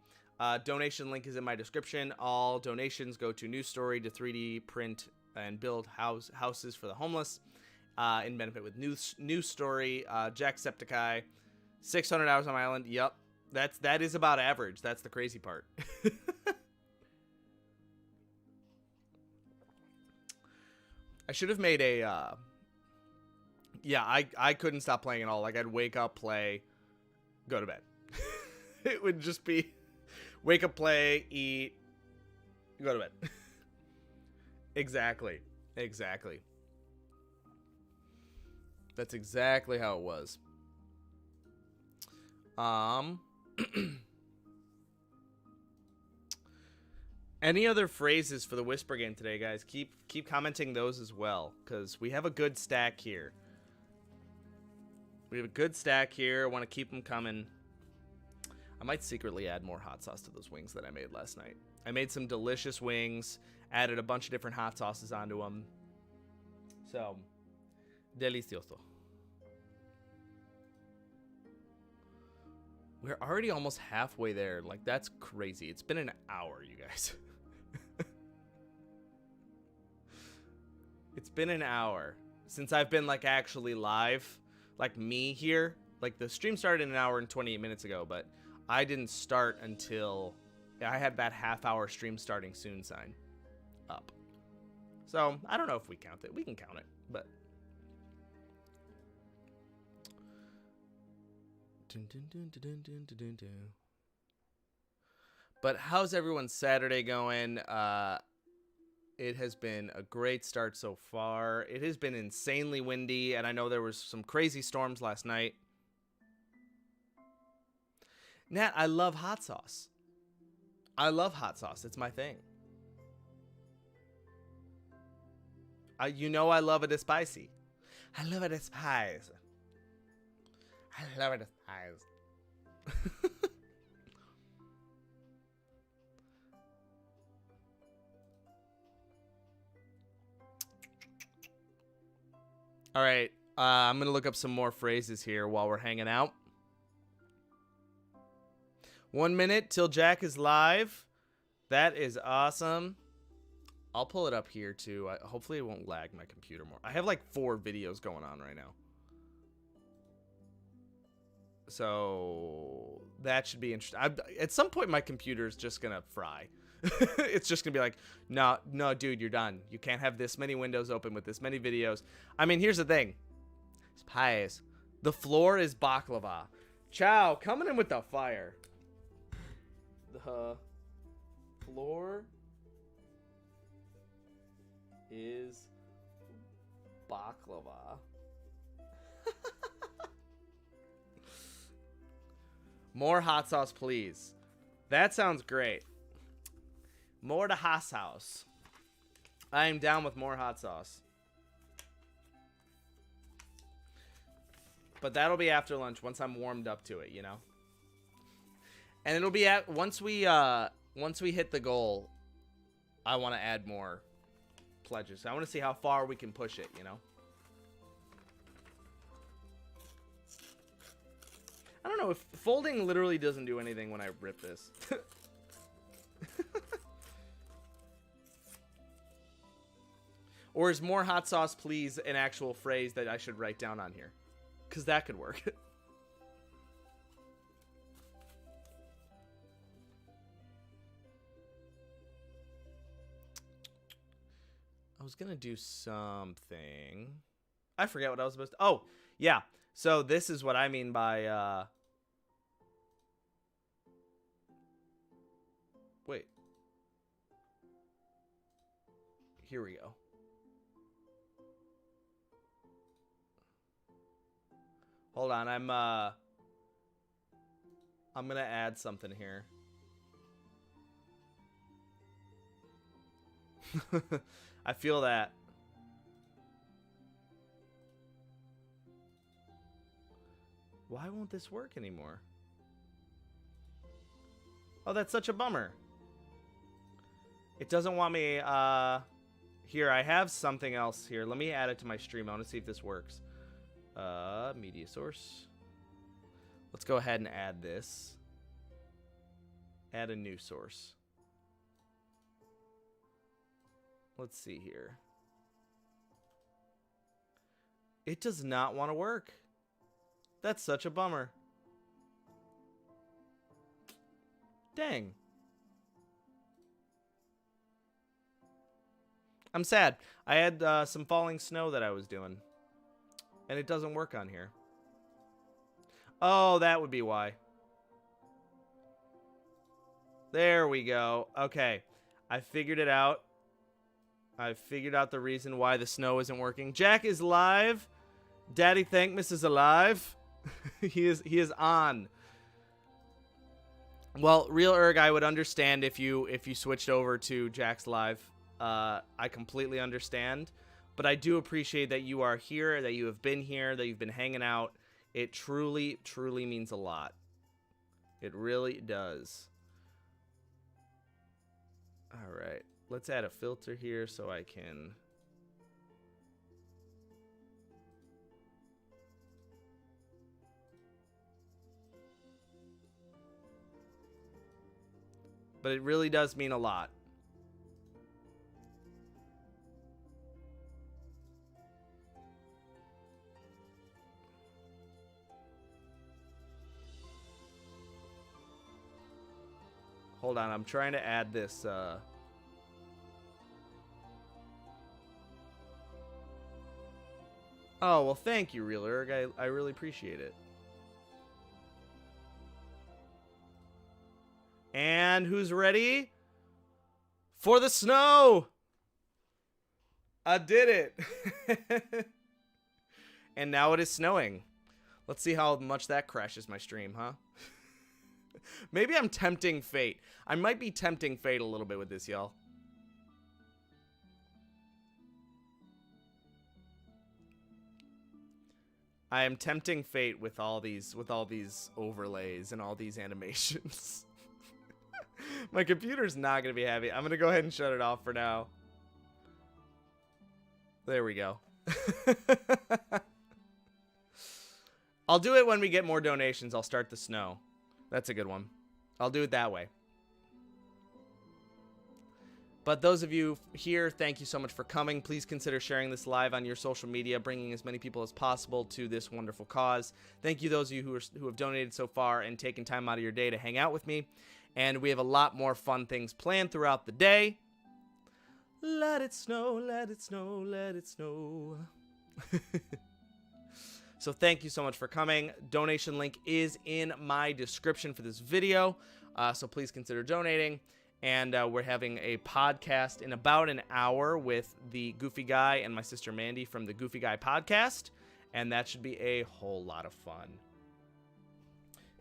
Donation link is in my description. All donations go to News Story to 3D print and build houses for the homeless. In benefit with News Story, Jacksepticeye, 600 hours on my island. Yep. That is about average. That's the crazy part. I should have made a yeah, I couldn't stop playing at all. Like, I'd wake up, play, go to bed. It would just be wake up, play, eat, go to bed. Exactly. That's exactly how it was. Any other phrases for the Whisper game today, guys? Keep commenting those as well, because we have a good stack here. I want to keep them coming. I might secretly add more hot sauce to those wings that I made last night. I made some delicious wings, added a bunch of different hot sauces onto them. So, delicioso. We're already almost halfway there. Like, that's crazy. It's been an hour, you guys. It's been an hour since I've been, like, actually live. Like, me here. Like, the stream started an hour and 28 minutes ago, but I didn't start until I had that half-hour stream starting soon sign up. So, I don't know if we count it. We can count it, but... But how's everyone's Saturday going? It has been a great start so far. It has been insanely windy, and I know there was some crazy storms last night. Nat, I love hot sauce. It's my thing. You know I love it spicy. I love it spicy. All right, I'm going to look up some more phrases here while we're hanging out. 1 minute till Jack is live. That is awesome. I'll pull it up here too. Hopefully it won't lag my computer more. I have like 4 videos going on right now. So that should be interesting. At some point, my computer is just going to fry. It's just going to be like, no, dude, you're done. You can't have this many windows open with this many videos. I mean, here's the thing. It's pies. The floor is baklava. Chow, coming in with the fire. The floor is baklava. More hot sauce, please. That sounds great. More to hot sauce. I am down with more hot sauce. But that'll be after lunch once I'm warmed up to it, you know? And it'll be once we hit the goal, I want to add more pledges. I want to see how far we can push it, you know? I don't know if folding literally doesn't do anything when I rip this. Or is more hot sauce, please, an actual phrase that I should write down on here? Because that could work. I was going to do something. I forget what I was supposed to... Oh, yeah. So this is what I mean by... Wait. Here we go. Hold on, I'm gonna add something here. I feel that. Why won't this work anymore? Oh, that's such a bummer. It doesn't want me, here, I have something else here. Let me add it to my stream. I want to see if this works. Media source. Let's go ahead and add this. Add a new source. Let's see here. It does not want to work. That's such a bummer. Dang. I'm sad. I had some falling snow that I was doing. And it doesn't work on here. Oh, that would be why. There we go. Okay. I figured it out. I figured out the reason why the snow isn't working. Jack is live. Daddy Thankmas is alive. he is on. Well, Real Erg, I would understand if you switched over to Jack's live. I completely understand. But I do appreciate that you are here, that you have been here, that you've been hanging out. It truly, truly means a lot. It really does. All right. Let's add a filter here so I can... But it really does mean a lot. Hold on, I'm trying to add this, Oh, well, thank you, Real Erg. I really appreciate it. And who's ready for the snow? I did it. And now it is snowing. Let's see how much that crashes my stream, huh? Maybe I'm tempting fate. I might be tempting fate a little bit with this, y'all. I am tempting fate with all these overlays and all these animations. My computer's not going to be happy. I'm going to go ahead and shut it off for now. There we go. I'll do it when we get more donations. I'll start the snow. That's a good one. I'll do it that way. But those of you here, thank you so much for coming. Please consider sharing this live on your social media, bringing as many people as possible to this wonderful cause. Thank you those of you who have donated so far and taken time out of your day to hang out with me. And we have a lot more fun things planned throughout the day. Let it snow, let it snow, let it snow. So thank you so much for coming. Donation link is in my description for this video. So please consider donating. And we're having a podcast in about an hour with the Goofy Guy and my sister Mandy from the Goofy Guy podcast. And that should be a whole lot of fun.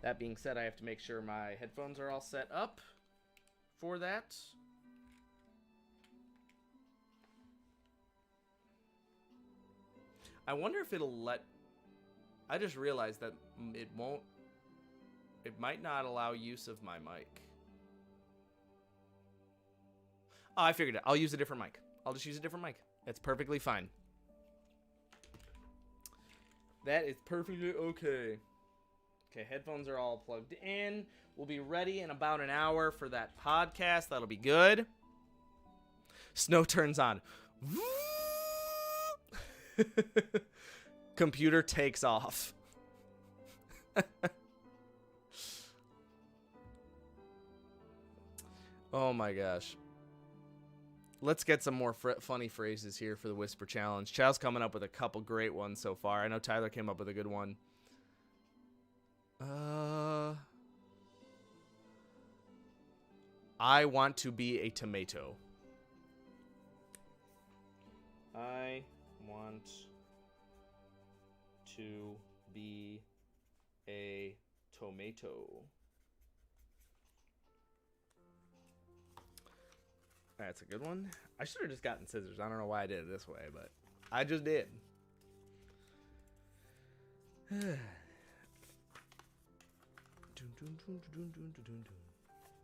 That being said, I have to make sure my headphones are all set up for that. I wonder if it'll let... I just realized that it won't... It might not allow use of my mic. Oh, I figured it. I'll use a different mic. I'll just use a different mic. It's perfectly fine. That is perfectly okay. Okay, headphones are all plugged in. We'll be ready in about an hour for that podcast. That'll be good. Snow turns on. Computer takes off. Oh my gosh. Let's get some more funny phrases here for the Whisper Challenge. Chow's coming up with a couple great ones so far. I know Tyler came up with a good one. I want to be a tomato. I want to be a tomato. That's a good one. I should have just gotten scissors. I don't know why I did it this way, but I just did.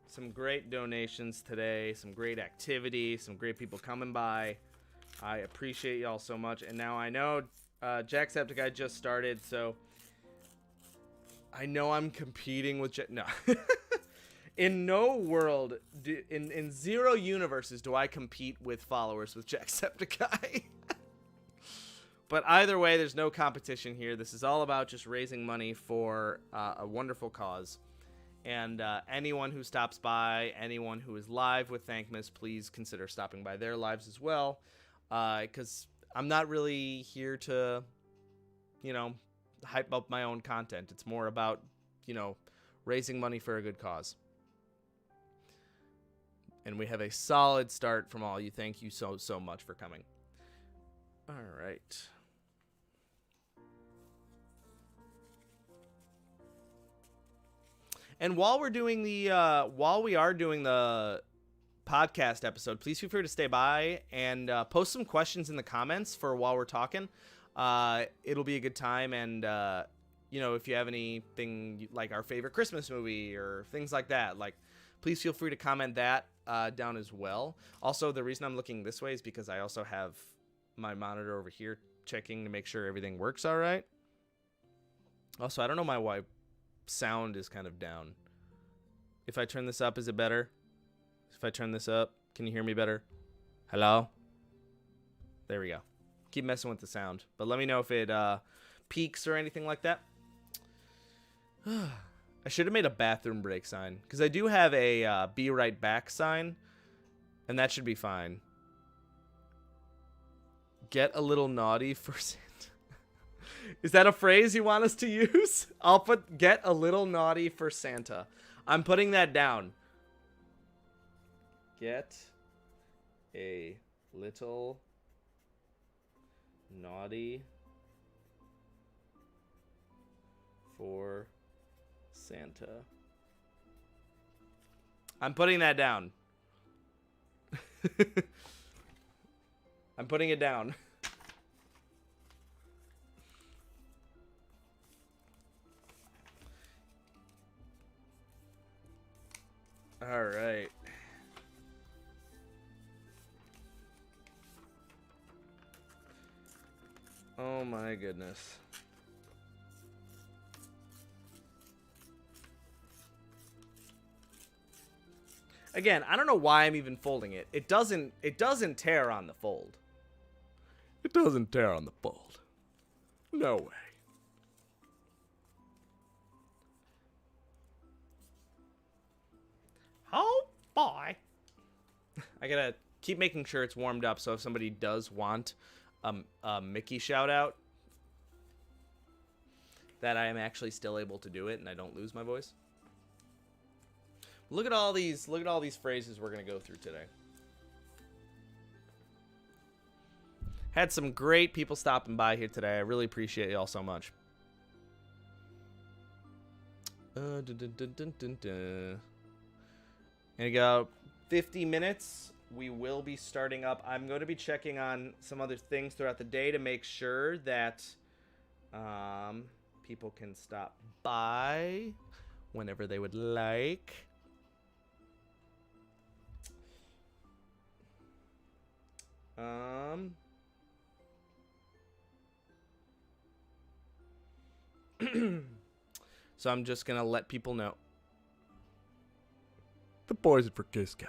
Some great donations today. Some great activity. Some great people coming by. I appreciate y'all so much. And now I know Jacksepticeye just started, so I know I'm competing with no. In no world, in zero universes do I compete with followers with Jacksepticeye. But either way, there's no competition here. This is all about just raising money for a wonderful cause. And anyone who stops by, anyone who is live with Thankmas, please consider stopping by their lives as well. Because I'm not really here to, hype up my own content. It's more about, raising money for a good cause. And we have a solid start from all you. Thank you so much for coming. All right. And while we are doing the podcast episode, please feel free to stay by and post some questions in the comments for while we're talking. It'll be a good time. And, if you have anything like our favorite Christmas movie or things like that, please feel free to comment that down as well. Also, the reason I'm looking this way is because I also have my monitor over here checking to make sure everything works all right. Also, I don't know why sound is kind of down. If I turn this up, is it better? If I turn this up, can you hear me better? Hello? There we go. Keep messing with the sound, but let me know if it peaks or anything like that. I should have made a bathroom break sign, because I do have a be right back sign, and that should be fine. Get a little naughty for Santa. Is that a phrase you want us to use? I'll put get a little naughty for Santa. I'm putting that down. Get a little naughty for Santa. I'm putting that down. I'm putting it down. All right. Oh my goodness. Again, I don't know why I'm even folding it. It doesn't tear on the fold. It doesn't tear on the fold. No way. Oh boy. I gotta keep making sure it's warmed up so if somebody does want a Mickey shout out, that I am actually still able to do it and I don't lose my voice. Look at all these phrases we're gonna go through today. Had some great people stopping by here today. I really appreciate y'all so much. And we got 50 minutes. We will be starting up. I'm going to be checking on some other things throughout the day to make sure that people can stop by whenever they would like. So I'm just going to let people know. The poison for Cusco.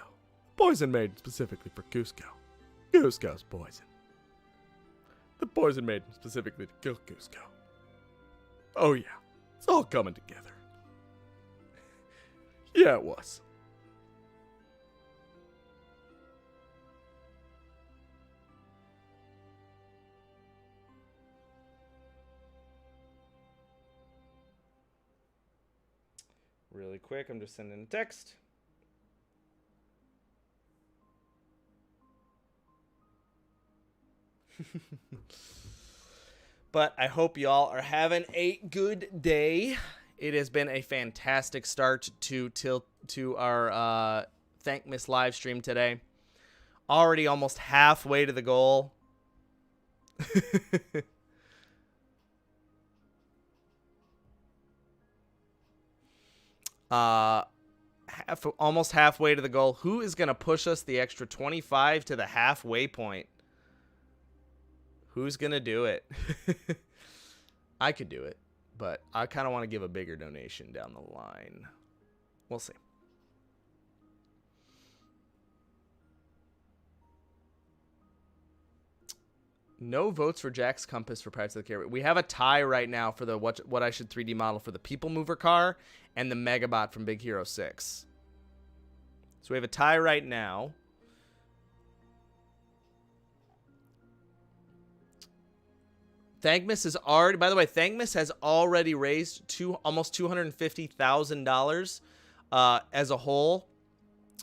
Poison made specifically for Cusco. Cusco's poison. The poison made specifically to kill Cusco. Oh yeah, it's all coming together. Yeah, it was. Really quick, I'm just sending a text. But I hope y'all are having a good day. It has been a fantastic start to our Thankmas live stream today. Already almost halfway to the goal. Almost halfway to the goal. Who is going to push us the extra 25 to the halfway point? Who's going to do it? I could do it, but I kind of want to give a bigger donation down the line. We'll see. No votes for Jack's Compass for Pirates of the Caribbean. We have a tie right now for the what I should 3D model for the People Mover car and the Megabot from Big Hero 6. So we have a tie right now. Thankmas is already, by the way, Thankmas has already raised almost $250,000 as a whole.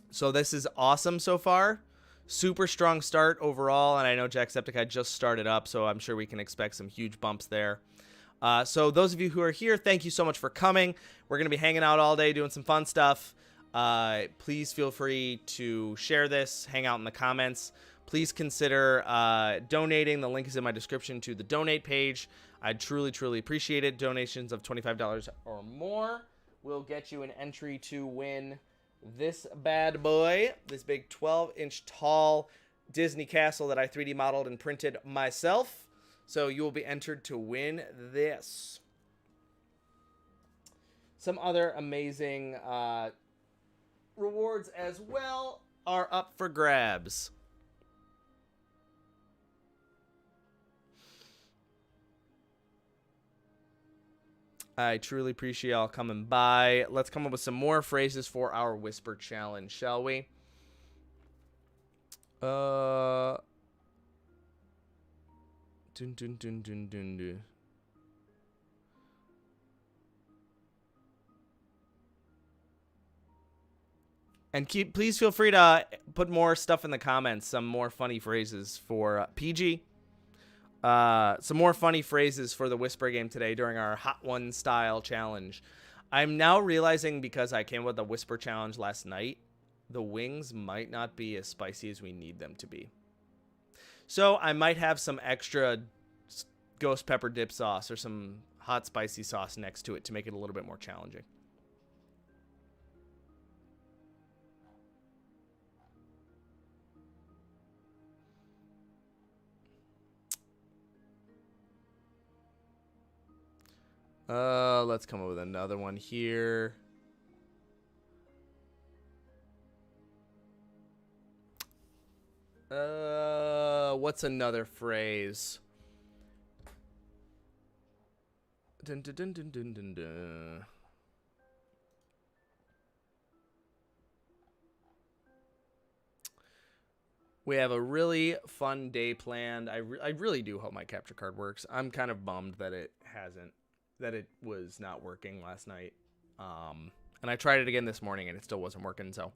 So this is awesome so far. Super strong start overall, and I know Jacksepticeye just started up, so I'm sure we can expect some huge bumps there. So those of you who are here, thank you so much for coming. We're going to be hanging out all day doing some fun stuff. Please feel free to share this, hang out in the comments. Please consider donating. The link is in my description to the donate page. I'd truly, truly appreciate it. Donations of $25 or more will get you an entry to win this bad boy, this big 12-inch tall Disney castle that I 3D modeled and printed myself. So you will be entered to win this. Some other amazing rewards as well are up for grabs. I truly appreciate y'all coming by. Let's come up with some more phrases for our Whisper Challenge, shall we? Dun, dun, dun, dun, dun, dun. And please feel free to put more stuff in the comments, some more funny phrases for PG. Some more funny phrases for the Whisper game today during our Hot One style challenge. I'm now realizing, because I came with the Whisper challenge last night, the wings might not be as spicy as we need them to be. So I might have some extra ghost pepper dip sauce or some hot spicy sauce next to it to make it a little bit more challenging. Let's come up with another one here. What's another phrase? Dun, dun, dun, dun, dun, dun, dun. We have a really fun day planned. I really do hope my capture card works. I'm kind of bummed that it hasn't. That it was not working last night. And I tried it again this morning and it still wasn't working, so.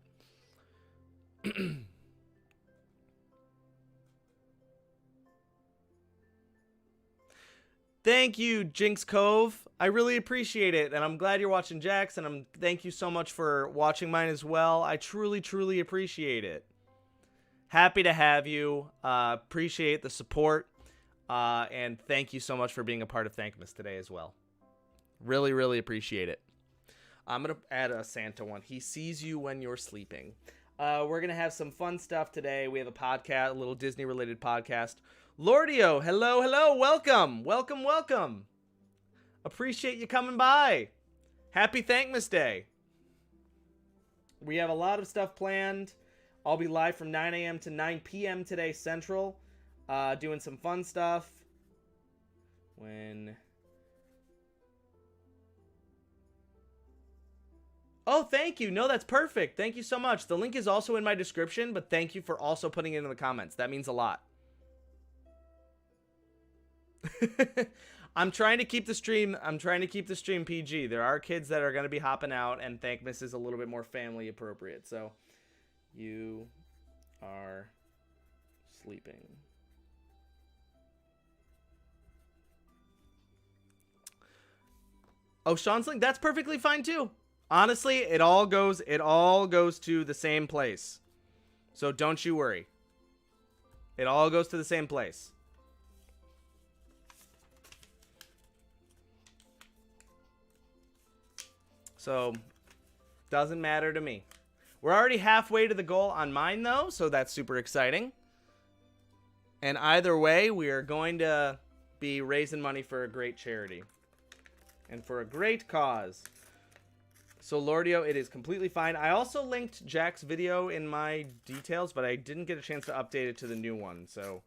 Thank you, Jinx Cove. I really appreciate it, and I'm glad you're watching Jax, and thank you so much for watching mine as well. I truly, truly appreciate it. Happy to have you. Appreciate the support, and thank you so much for being a part of Thankmas today as well. Really, really appreciate it. I'm going to add a Santa one. He sees you when you're sleeping. We're going to have some fun stuff today. We have a podcast, a little Disney-related podcast. Lordio, hello, hello, welcome, welcome, welcome. Appreciate you coming by. Happy Thankmas Day. We have a lot of stuff planned. I'll be live from 9 a.m. to 9 p.m. today Central, doing some fun stuff. Oh, thank you. No, that's perfect. Thank you so much. The link is also in my description, but thank you for also putting it in the comments. That means a lot. I'm trying to keep the stream PG. There are kids that are going to be hopping out, and Thankmas is a little bit more family appropriate. So, you are sleeping. Oh, Sean's link, that's perfectly fine too. Honestly, it all goes to the same place. So don't you worry. It all goes to the same place. So, doesn't matter to me. We're already halfway to the goal on mine, though, so that's super exciting. And either way, we are going to be raising money for a great charity. And for a great cause. So, Lordio, it is completely fine. I also linked Jack's video in my details, but I didn't get a chance to update it to the new one. So,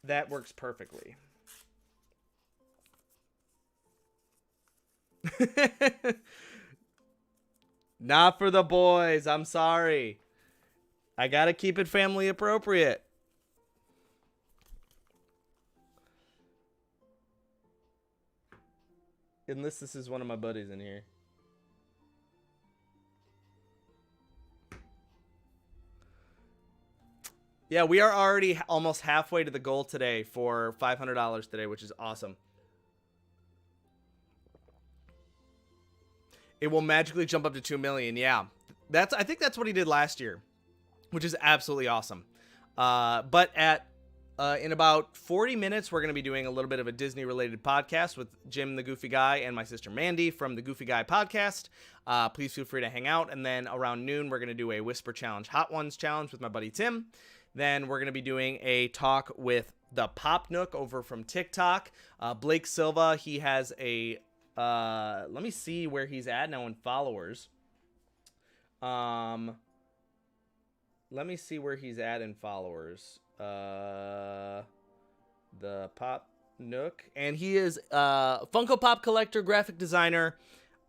that works perfectly. Not for the boys. I'm sorry. I gotta keep it family appropriate. Unless this is one of my buddies in here. Yeah, we are already almost halfway to the goal today for $500 today, which is awesome. It will magically jump up to 2 million. Yeah, I think that's what he did last year, which is absolutely awesome. But in about 40 minutes, we're going to be doing a little bit of a Disney-related podcast with Jim, the Goofy Guy, and my sister Mandy from the Goofy Guy podcast. Please feel free to hang out. And then around noon, we're going to do a Whisper Challenge, Hot Ones Challenge with my buddy Tim. Then we're going to be doing a talk with the Pop Nook over from TikTok. Blake Silva, he has a... let me see where he's at now in followers. Let me see where he's at in followers. The Pop Nook, and he is Funko Pop collector, graphic designer,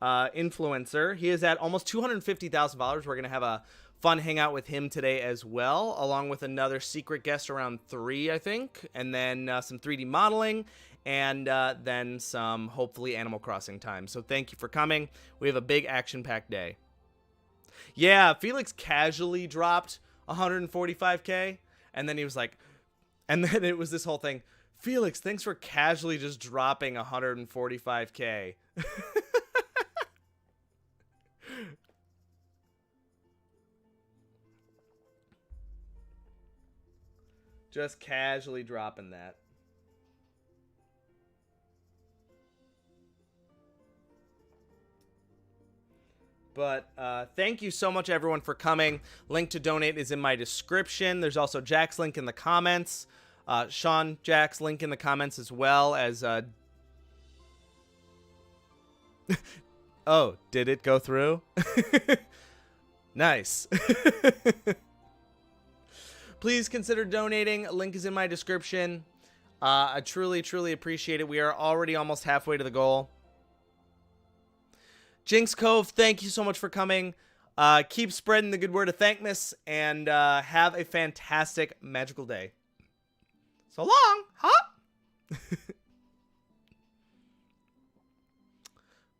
influencer. He is at almost 250,000 followers. We're gonna have a fun hangout with him today as well, along with another secret guest around 3, I think, and then some 3D modeling. And then some, hopefully, Animal Crossing time. So thank you for coming. We have a big action-packed day. Yeah, Felix casually dropped 145K. And then he was like... And then it was this whole thing. Felix, thanks for casually just dropping 145K. Just casually dropping that. But thank you so much, everyone, for coming. Link to donate is in my description. There's also Jack's link in the comments. Sean, Jack's link in the comments as well as... Oh, did it go through? Nice. Please consider donating. Link is in my description. I truly, truly appreciate it. We are already almost halfway to the goal. Jinx Cove, thank you so much for coming. Keep spreading the good word of Thankmas, and have a fantastic magical day. So long, huh?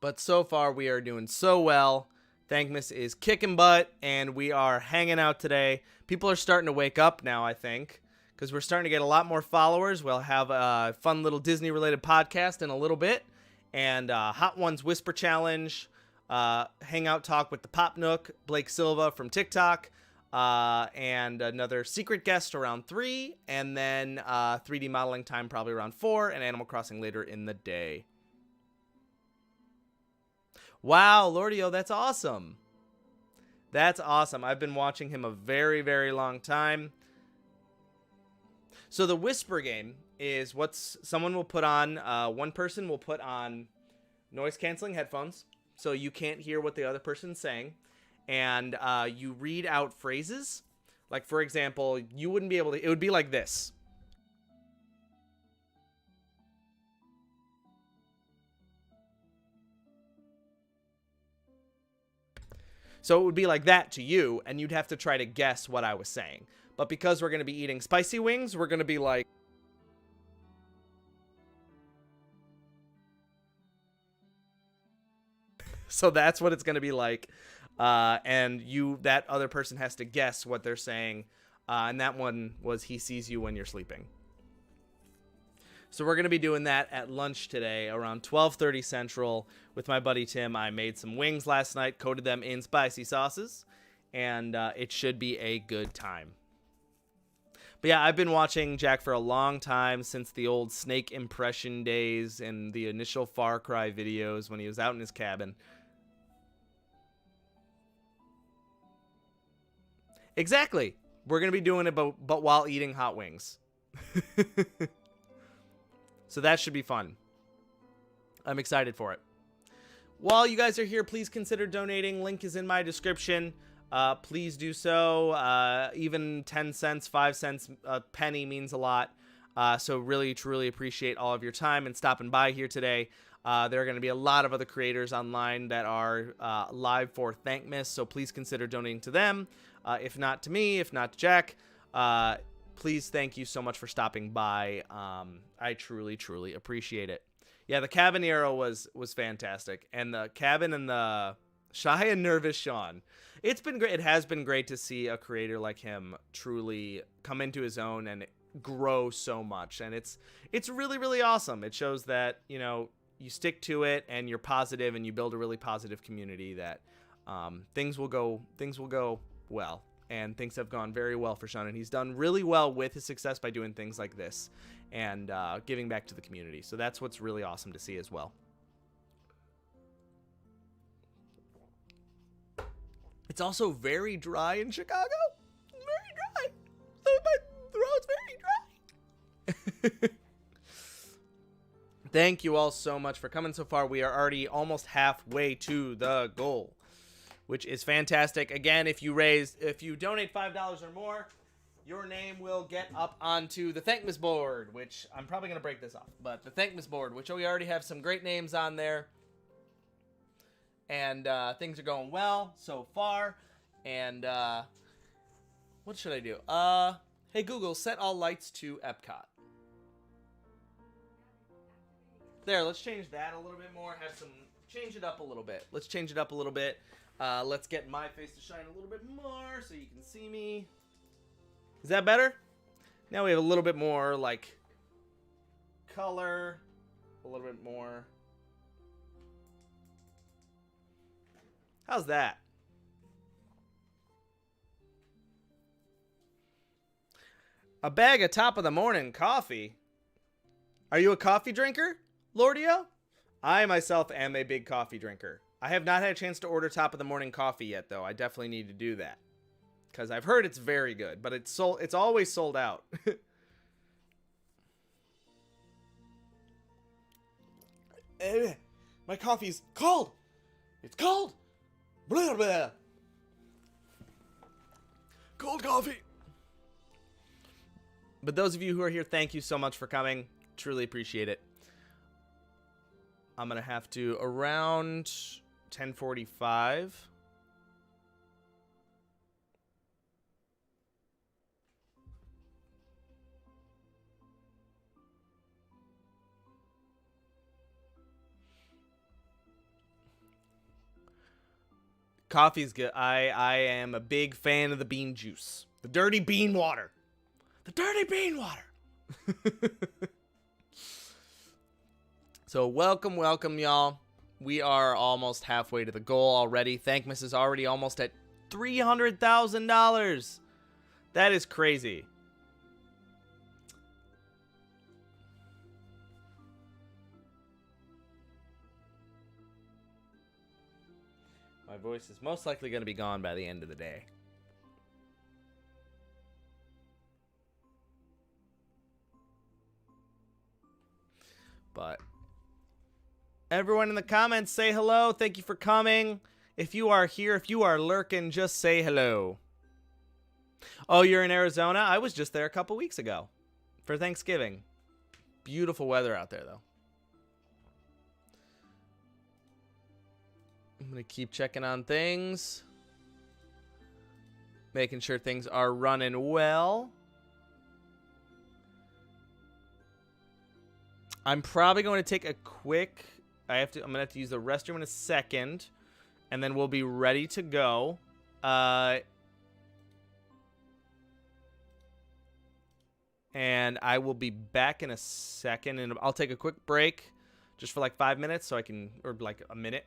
But so far, we are doing so well. Thankmas is kicking butt, and we are hanging out today. People are starting to wake up now, I think, because we're starting to get a lot more followers. We'll have a fun little Disney-related podcast in a little bit, and Hot Ones Whisper Challenge, Hangout Talk with the Pop Nook, Blake Silva from TikTok, and another secret guest around 3, and then 3D modeling time probably around 4, and Animal Crossing later in the day. Wow, Lordio, that's awesome. That's awesome. I've been watching him a very, very long time. So the Whisper game is what someone will put on, one person will put on noise canceling headphones, so you can't hear what the other person's saying, and you read out phrases. Like, for example, you wouldn't be able to, it would be like this. So it would be like that to you, and you'd have to try to guess what I was saying. But because we're going to be eating spicy wings, we're going to be like... So that's what it's going to be like. And that other person has to guess what they're saying. And that one was he sees you when you're sleeping. So we're going to be doing that at lunch today around 12:30 Central with my buddy Tim. I made some wings last night, coated them in spicy sauces, and it should be a good time. But yeah, I've been watching Jack for a long time, since the old Snake impression days and the initial Far Cry videos when he was out in his cabin. Exactly. We're going to be doing it, but while eating hot wings. So that should be fun. I'm excited for it. While you guys are here, please consider donating. Link is in my description. Please do so. Even 10 cents, 5 cents, a penny means a lot. So really, truly appreciate all of your time and stopping by here today. There are going to be a lot of other creators online that are live for Thankmas, so please consider donating to them. If not to me, if not to Jack, please thank you so much for stopping by. I truly, truly appreciate it. Yeah, the Cabanero was fantastic, and the cabin and the shy and nervous Sean. It's been great. It has been great to see a creator like him truly come into his own and grow so much, and it's really, really awesome. It shows that, you know, you stick to it and you're positive and you build a really positive community that things will go well. And things have gone very well for Sean, and he's done really well with his success by doing things like this and giving back to the community. So that's what's really awesome to see as well. It's also very dry in Chicago. Very dry. My throat's very dry. Thank you all so much for coming so far. We are already almost halfway to the goal, which is fantastic. Again, if you donate $5 or more, your name will get up onto the Thankmas board, which I'm probably going to break this off. But the Thankmas board, which we already have some great names on there. And things are going well so far. And what should I do? Hey, Google, set all lights to Epcot. There, let's change that a little bit more. Change it up a little bit. Let's change it up a little bit. Let's get my face to shine a little bit more so you can see me. Is that better? Now we have a little bit more, like, color. A little bit more. How's that? A bag of top of the morning coffee. Are you a coffee drinker, Lordio? I myself am a big coffee drinker. I have not had a chance to order top of the morning coffee yet, though. I definitely need to do that, because I've heard it's very good, but it's always sold out. My coffee's cold. It's cold. Blah, blah. Cold coffee. But those of you who are here, thank you so much for coming. Truly appreciate it. I'm going to have to, around 10:45. Coffee's good. I am a big fan of the bean juice. The dirty bean water. The dirty bean water. So welcome, y'all. We are almost halfway to the goal already. Thankmas is already almost at $300,000. That is crazy. My voice is most likely going to be gone by the end of the day. But Everyone in the comments, say hello. Thank you for coming. If you are here, if you are lurking, just say hello. Oh, you're in Arizona? I was just there a couple weeks ago for Thanksgiving. Beautiful weather out there, though. I'm going to keep checking on things. Making sure things are running well. I'm probably going to take a quick... I'm going to have to use the restroom in a second. And then we'll be ready to go. And I will be back in a second. And I'll take a quick break. Just for like 5 minutes so I can... Or like a minute.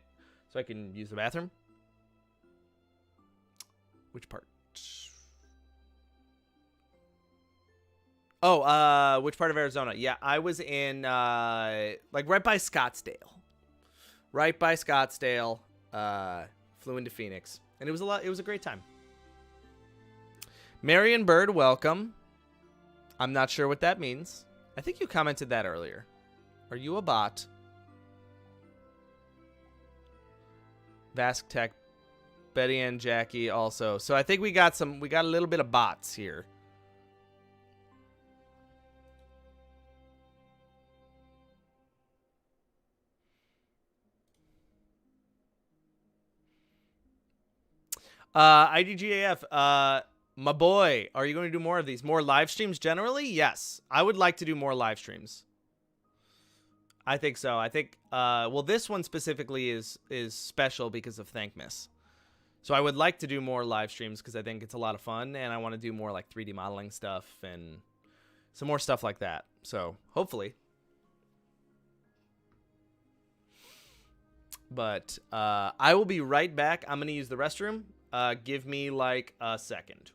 So I can use the bathroom. Which part? Oh, which part of Arizona? Yeah, I was in, like, right by Scottsdale. Right by Scottsdale. Flew into Phoenix. And it was a great time. Marion Bird, welcome. I'm not sure what that means. I think you commented that earlier. Are you a bot? Vask Tech, Betty and Jackie also. So I think we got a little bit of bots here. IDGAF, my boy, are you going to do more of these? More live streams generally? Yes. I would like to do more live streams. I think so. I think, well, this one specifically is special because of Thankmas. So I would like to do more live streams because I think it's a lot of fun, and I want to do more like 3D modeling stuff and some more stuff like that. So hopefully. But I will be right back. I'm going to use the restroom. Give me like a second.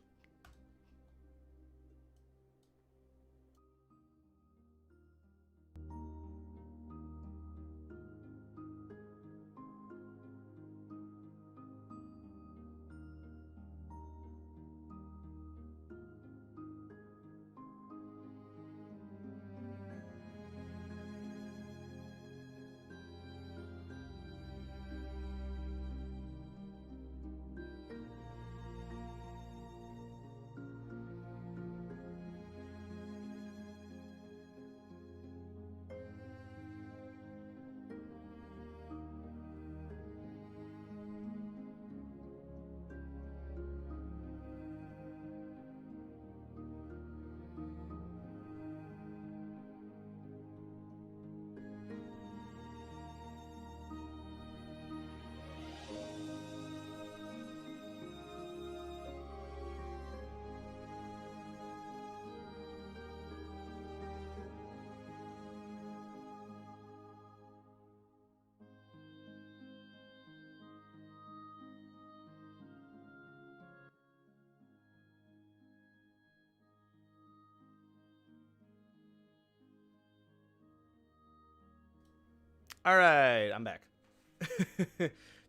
All right, I'm back.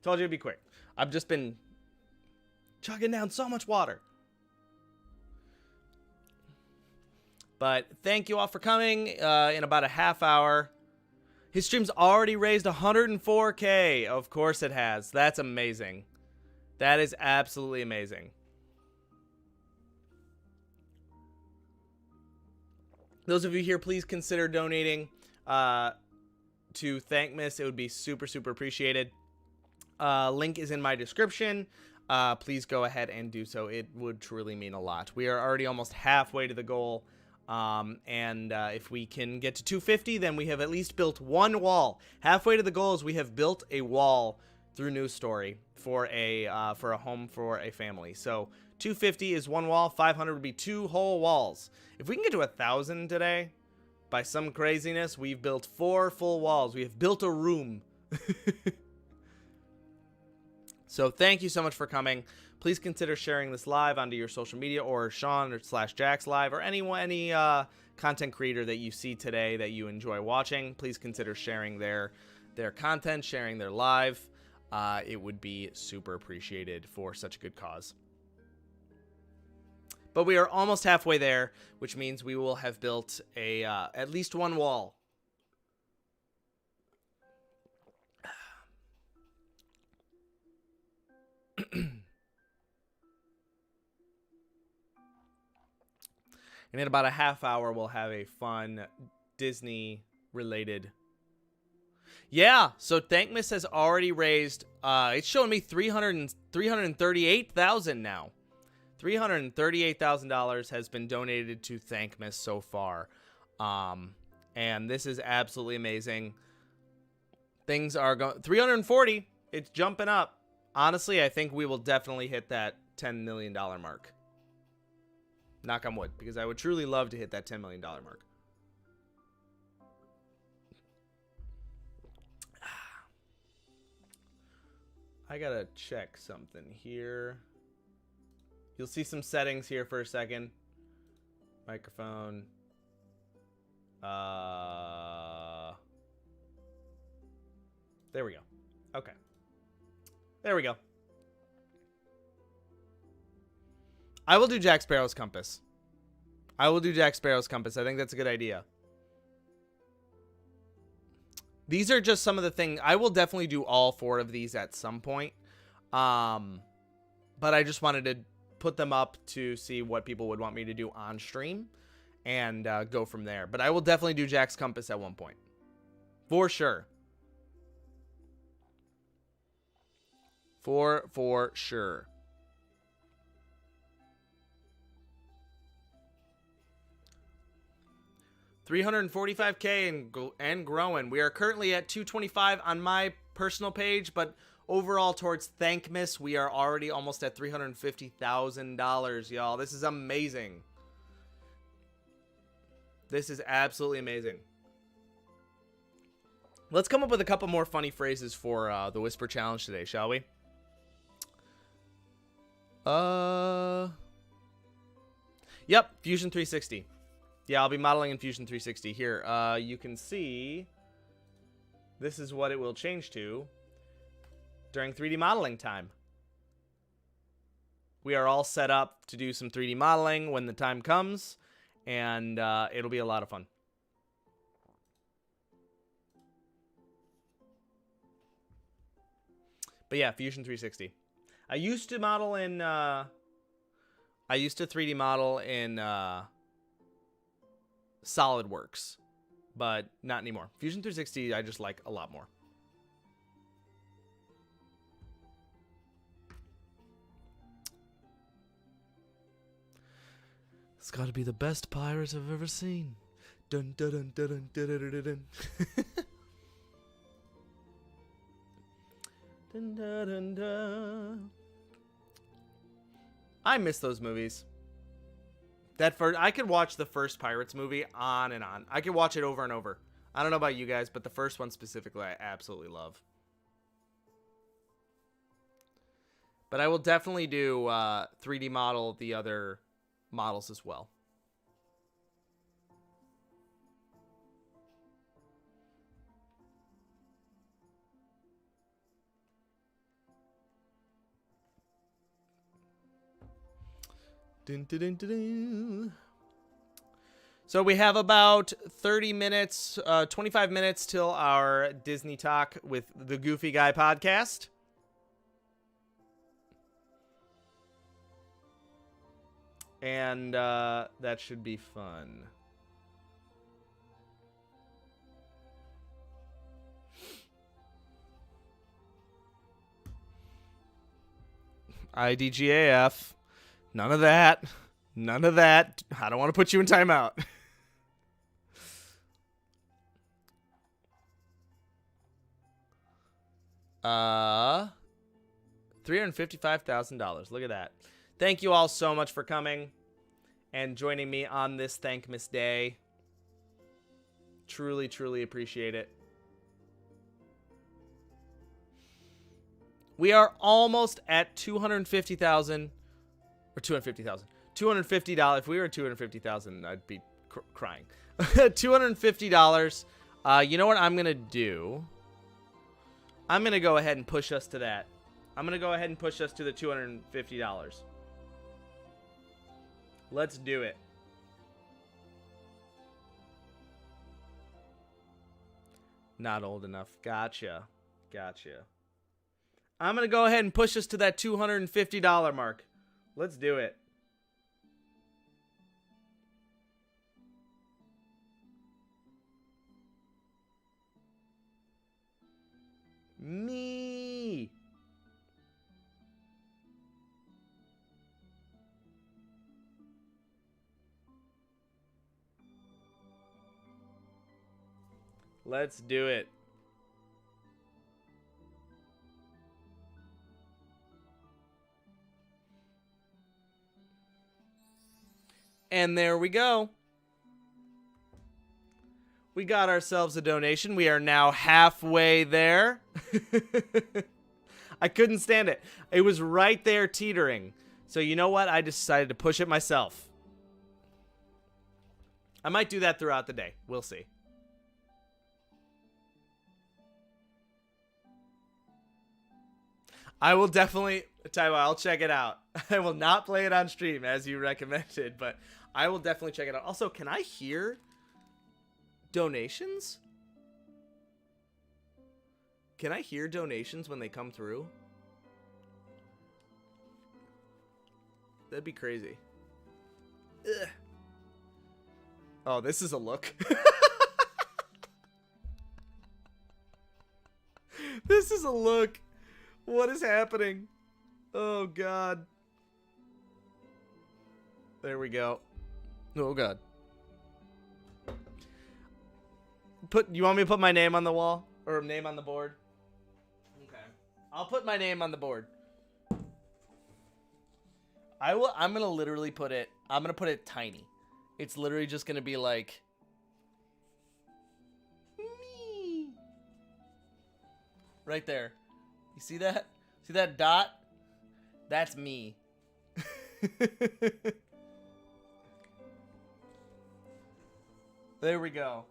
Told you it'd be quick. I've just been chugging down so much water. But thank you all for coming in about a half hour. His stream's already raised 104K. Of course it has. That's amazing. That is absolutely amazing. Those of you here, please consider donating to Thankmas. It would be super, super appreciated. Link is in my description. Please go ahead and do so. It would truly mean a lot. We are already almost halfway to the goal. If we can get to 250, then we have at least built one wall. Halfway to the goal is we have built a wall through News Story for a home for a family. So 250 is one wall. 500 would be 2 whole walls. If we can get to 1,000 today, by some craziness, we've built 4 full walls. We have built a room. So thank you so much for coming. Please consider sharing this live onto your social media, or Sean or /Jack's live, or any content creator that you see today that you enjoy watching. Please consider sharing their content, sharing their live. It would be super appreciated for such a good cause. But we are almost halfway there, which means we will have built at least one wall. And in about a half hour, we'll have a fun Disney-related. Yeah, so Thankmas has already raised, it's showing me $338,000 now. $338,000 has been donated to Thankmas so far. And this is absolutely amazing. Things are going, 340, it's jumping up. Honestly, I think we will definitely hit that $10 million mark. Knock on wood, because I would truly love to hit that $10 million mark. I gotta check something here. You'll see some settings here for a second. Microphone. There we go. Okay. There we go. I will do Jack Sparrow's compass. I will do Jack Sparrow's compass. I think that's a good idea. These are just some of the things. I will definitely do all 4 of these at some point. But I just wanted to put them up to see what people would want me to do on stream and go from there. But I will definitely do Jack's compass at one point. For sure. For sure. $345K and growing. We are currently at 225 on my personal page, but overall towards Thankmas, we are already almost at $350,000, y'all. This is amazing. This is absolutely amazing. Let's come up with a couple more funny phrases for the Whisper Challenge today, shall we? Yep, Fusion 360. Yeah, I'll be modeling in Fusion 360. Here, you can see this is what it will change to during 3D modeling time. We are all set up to do some 3D modeling when the time comes, and it'll be a lot of fun. But yeah, Fusion 360. I used to model in, I used to 3D model in, SolidWorks, but not anymore. Fusion 360 I just like a lot more. It's got to be the best pirates I've ever seen. Dun dun dun dun dun dun dun dun. Dun, dun, dun, dun. I miss those movies. I could watch the first Pirates movie on and on. I could watch it over and over. I don't know about you guys, but the first one specifically I absolutely love. But I will definitely do 3D model the other models as well. Dun, dun, dun, dun, dun. So we have about 30 minutes, 25 minutes till our Disney talk with the Goofy Guy podcast. And that should be fun. IDGAF. None of that. None of that. I don't want to put you in timeout. $355,000. Look at that. Thank you all so much for coming and joining me on this Thankmas Day. Truly, truly appreciate it. We are almost at 250,000 or 250,000. $250. If we were at 250,000, I'd be crying. $250. You know what I'm going to do? I'm going to go ahead and push us to that. I'm going to go ahead and push us to the $250. Let's do it. Not old enough. Gotcha. Gotcha. I'm going to go ahead and push us to that $250 mark. Let's do it. Let's do it. And there we go. We got ourselves a donation. We are now halfway there. I couldn't stand it. It was right there teetering. So you know what? I decided to push it myself. I might do that throughout the day. We'll see. I will definitely, Taiwan, I'll check it out. I will not play it on stream as you recommended, but I will definitely check it out. Also, can I hear donations? Can I hear donations when they come through? That'd be crazy. Ugh. Oh, this is a look. This is a look. What is happening? Oh, God. There we go. Oh, God. You want me to put my name on the wall? Or name on the board? Okay. I'll put my name on the board. I'm going to literally put it... I'm going to put it tiny. It's literally just going to be like... me. Right there. You see that? See that dot? That's me. There we go.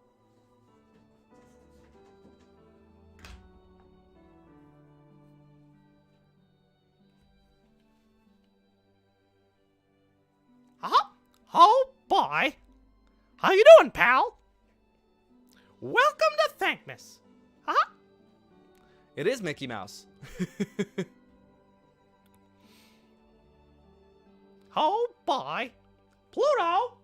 Huh? Oh, boy. How you doing, pal? Welcome to Thankmas. Huh? It is Mickey Mouse. Oh, boy. Pluto.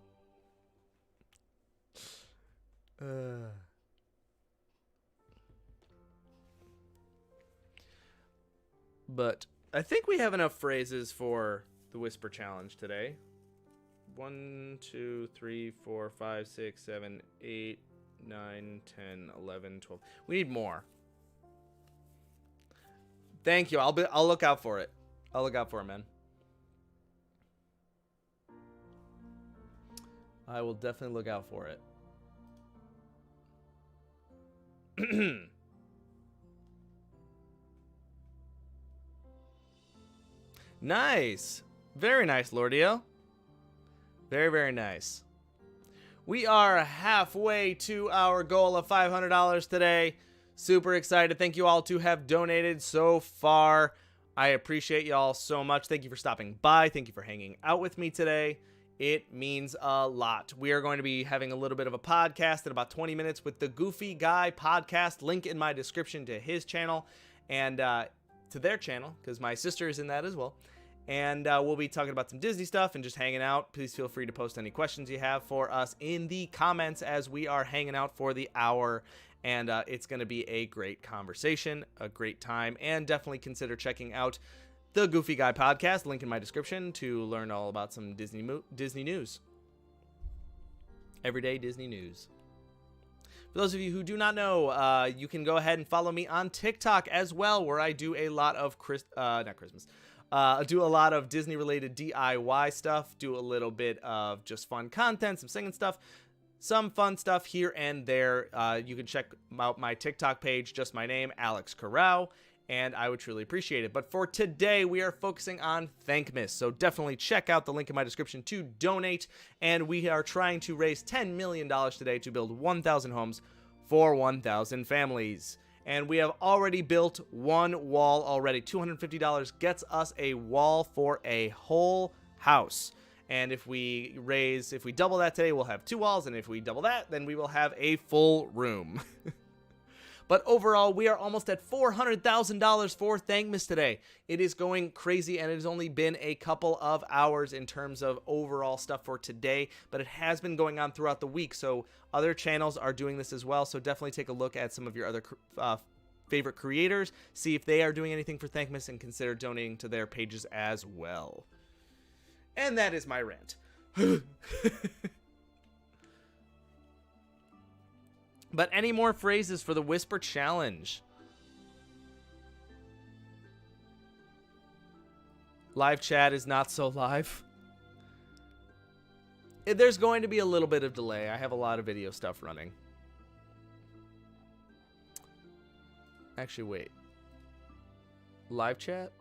But I think we have enough phrases for the Whisper Challenge today. 1, 2, 3, 4, 5, 6, 7, 8, 9, 10, 11, 12. We need more. Thank you. I'll look out for it. I'll look out for it, man. I will definitely look out for it. Nice. Very nice, Lordio. Very, very nice. We are halfway to our goal of $500 today. Super excited. Thank you all to have donated so far. I appreciate y'all so much. Thank you for stopping by. Thank you for hanging out with me today. It means a lot. We are going to be having a little bit of a podcast in about 20 minutes with the Goofy Guy podcast. Link in my description to his channel and to their channel, because my sister is in that as well. And we'll be talking about some Disney stuff and just hanging out. Please feel free to post any questions you have for us in the comments as we are hanging out for the hour. And it's going to be a great conversation, a great time, and definitely consider checking out the Goofy Guy podcast, link in my description, to learn all about some Disney news. Everyday Disney news. For those of you who do not know, you can go ahead and follow me on TikTok as well, where I do a lot of do a lot of Disney-related DIY stuff, do a little bit of just fun content, some singing stuff, some fun stuff here and there. You can check out my TikTok page, just my name, Alex Corral, and I would truly appreciate it. But for today, we are focusing on Thankmas, so definitely check out the link in my description to donate, and we are trying to raise $10 million today to build 1,000 homes for 1,000 families. And we have already built one wall already. $250 gets us a wall for a whole house. And if we double that today, we'll have 2 walls. And if we double that, then we will have a full room. But overall, we are almost at $400,000 for Thankmas today. It is going crazy, and it has only been a couple of hours in terms of overall stuff for today, but it has been going on throughout the week, so other channels are doing this as well, so definitely take a look at some of your other favorite creators, see if they are doing anything for Thankmas, and consider donating to their pages as well. And that is my rant. But any more phrases for the Whisper Challenge? Live chat is not so live. There's going to be a little bit of delay. I have a lot of video stuff running. Actually, wait. Live chat?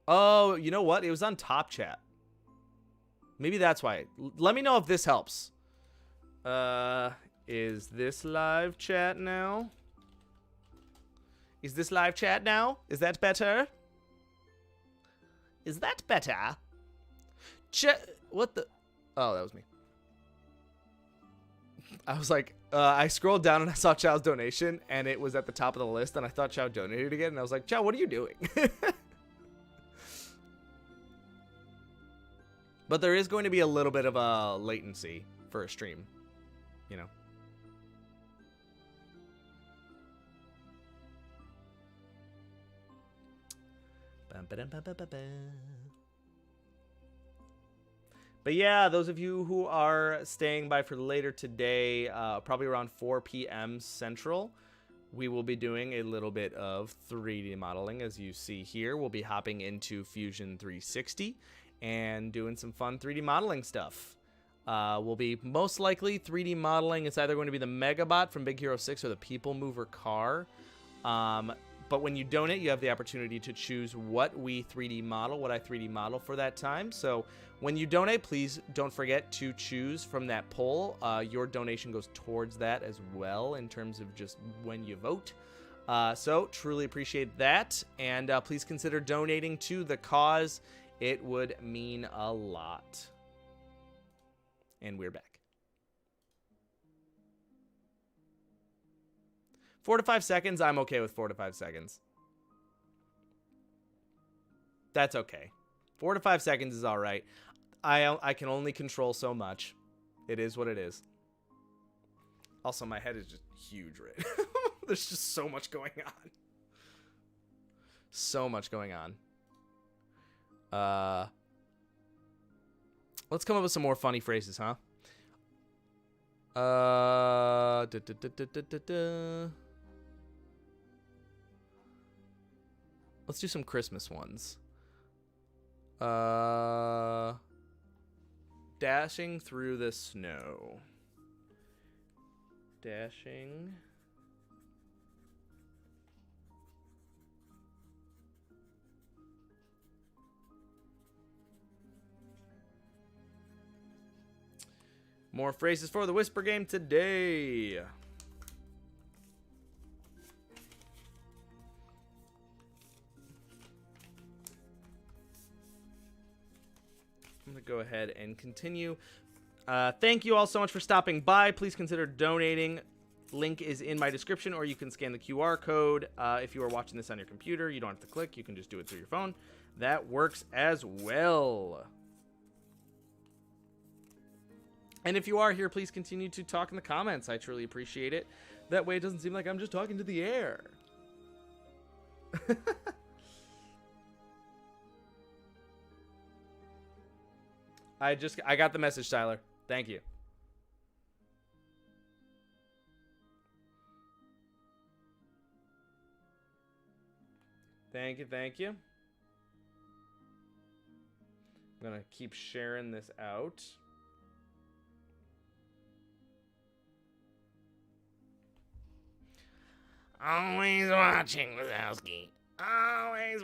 Oh, you know what? It was on top chat. Maybe that's why. Let me know if this helps. Is this live chat now? Is this live chat now? Is that better? Is that better? What the? Oh, that was me. I was like, I scrolled down and I saw Chow's donation, and it was at the top of the list, and I thought Chow donated again, and I was like, Chow, what are you doing? But there is going to be a little bit of a latency for a stream, you know. But yeah, those of you who are staying by for later today, probably around 4 p.m. Central, we will be doing a little bit of 3D modeling. As you see here, we'll be hopping into Fusion 360 and doing some fun 3D modeling stuff. We'll be most likely 3D modeling. It's either going to be the Megabot from Big Hero 6 or the People Mover car. But when you donate, you have the opportunity to choose what we 3D model, what I 3D model for that time. So when you donate, please don't forget to choose from that poll. Your donation goes towards that as well in terms of just when you vote. So truly appreciate that. And please consider donating to the cause. It would mean a lot. And we're back. 4 to 5 seconds, I'm okay with 4 to 5 seconds. That's okay. 4 to 5 seconds is all right. I can only control so much. It is what it is. Also, my head is just huge right now. There's just so much going on. So much going on. Let's come up with some more funny phrases, huh? Let's do some Christmas ones. Dashing through the snow. Dashing. More phrases for the Whisper game today. I'm going to go ahead and continue. Thank you all so much for stopping by. Please consider donating. Link is in my description, or you can scan the QR code. If you are watching this on your computer, you don't have to click. You can just do it through your phone. That works as well. And if you are here, please continue to talk in the comments. I truly appreciate it. That way it doesn't seem like I'm just talking to the air. I got the message, Tyler. Thank you. Thank you, thank you. I'm going to keep sharing this out. Always watching, Wazowski. Always.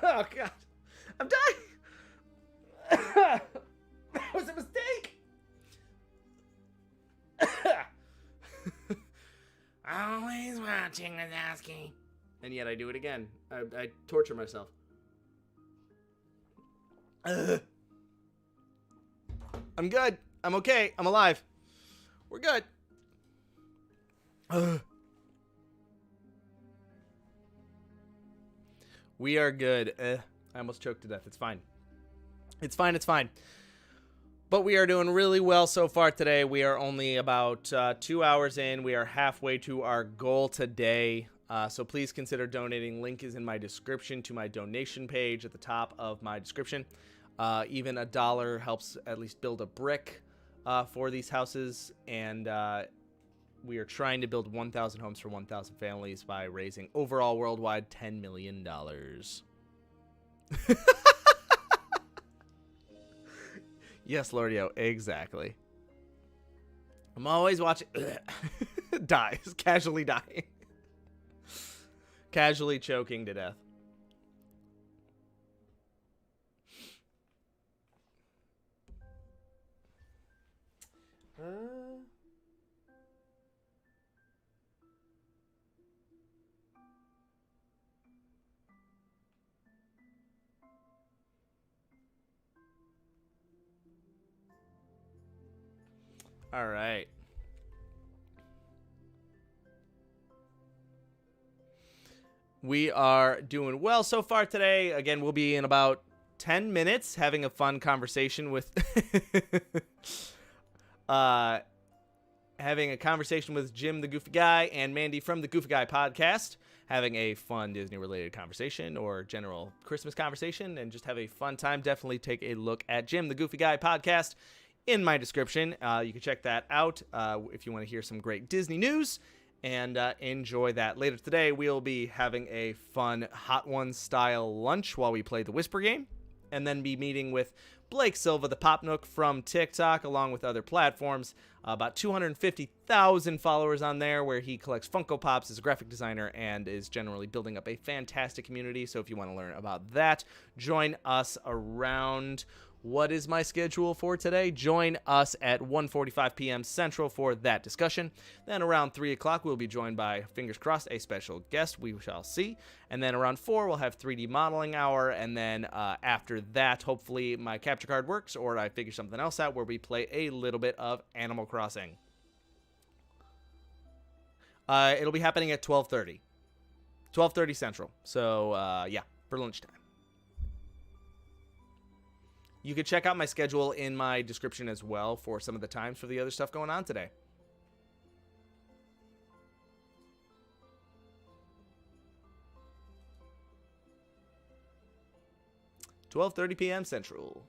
Oh, God. I'm dying. That was a mistake. Always watching, Wazowski. And yet I do it again. I torture myself. I'm good. I'm okay. I'm alive. We're good. We are good. I almost choked to death. It's fine. It's fine. It's fine. But we are doing really well so far today. We are only about 2 hours in. We are halfway to our goal today. So please consider donating. Link is in my description to my donation page at the top of my description. Even $1 helps at least build a brick for these houses. And we are trying to build 1,000 homes for 1,000 families by raising overall worldwide $10 million. Yes, Lordio, exactly. I'm always watching. Dies. Casually dying. Casually choking to death. All right. We are doing well so far today. Again, we'll be in about 10 minutes having a fun conversation with having a conversation with Jim the Goofy Guy and Mandi from the Goofy Guy podcast, having a fun Disney related conversation or general Christmas conversation, and just have a fun time. Definitely take a look at Jim the Goofy Guy podcast in my description. You can check that out if you want to hear some great Disney news. And enjoy that. Later today, we'll be having a fun Hot Ones style lunch while we play the Whisper game, and then be meeting with Blake Silva, the Pop Nook from TikTok, along with other platforms. About 250,000 followers on there, where he collects Funko Pops, is a graphic designer, and is generally building up a fantastic community. So if you want to learn about that, join us around... What is my schedule for today? Join us at 1:45 p.m. Central for that discussion. Then around 3 o'clock, we'll be joined by, fingers crossed, a special guest. We shall see. And then around 4, we'll have 3D modeling hour. And then after that, hopefully my capture card works, or I figure something else out where we play a little bit of Animal Crossing. It'll be happening at 12:30. 12:30 Central. So, yeah, for lunchtime. You can check out my schedule in my description as well for some of the times for the other stuff going on today. (12:30 p.m. Central).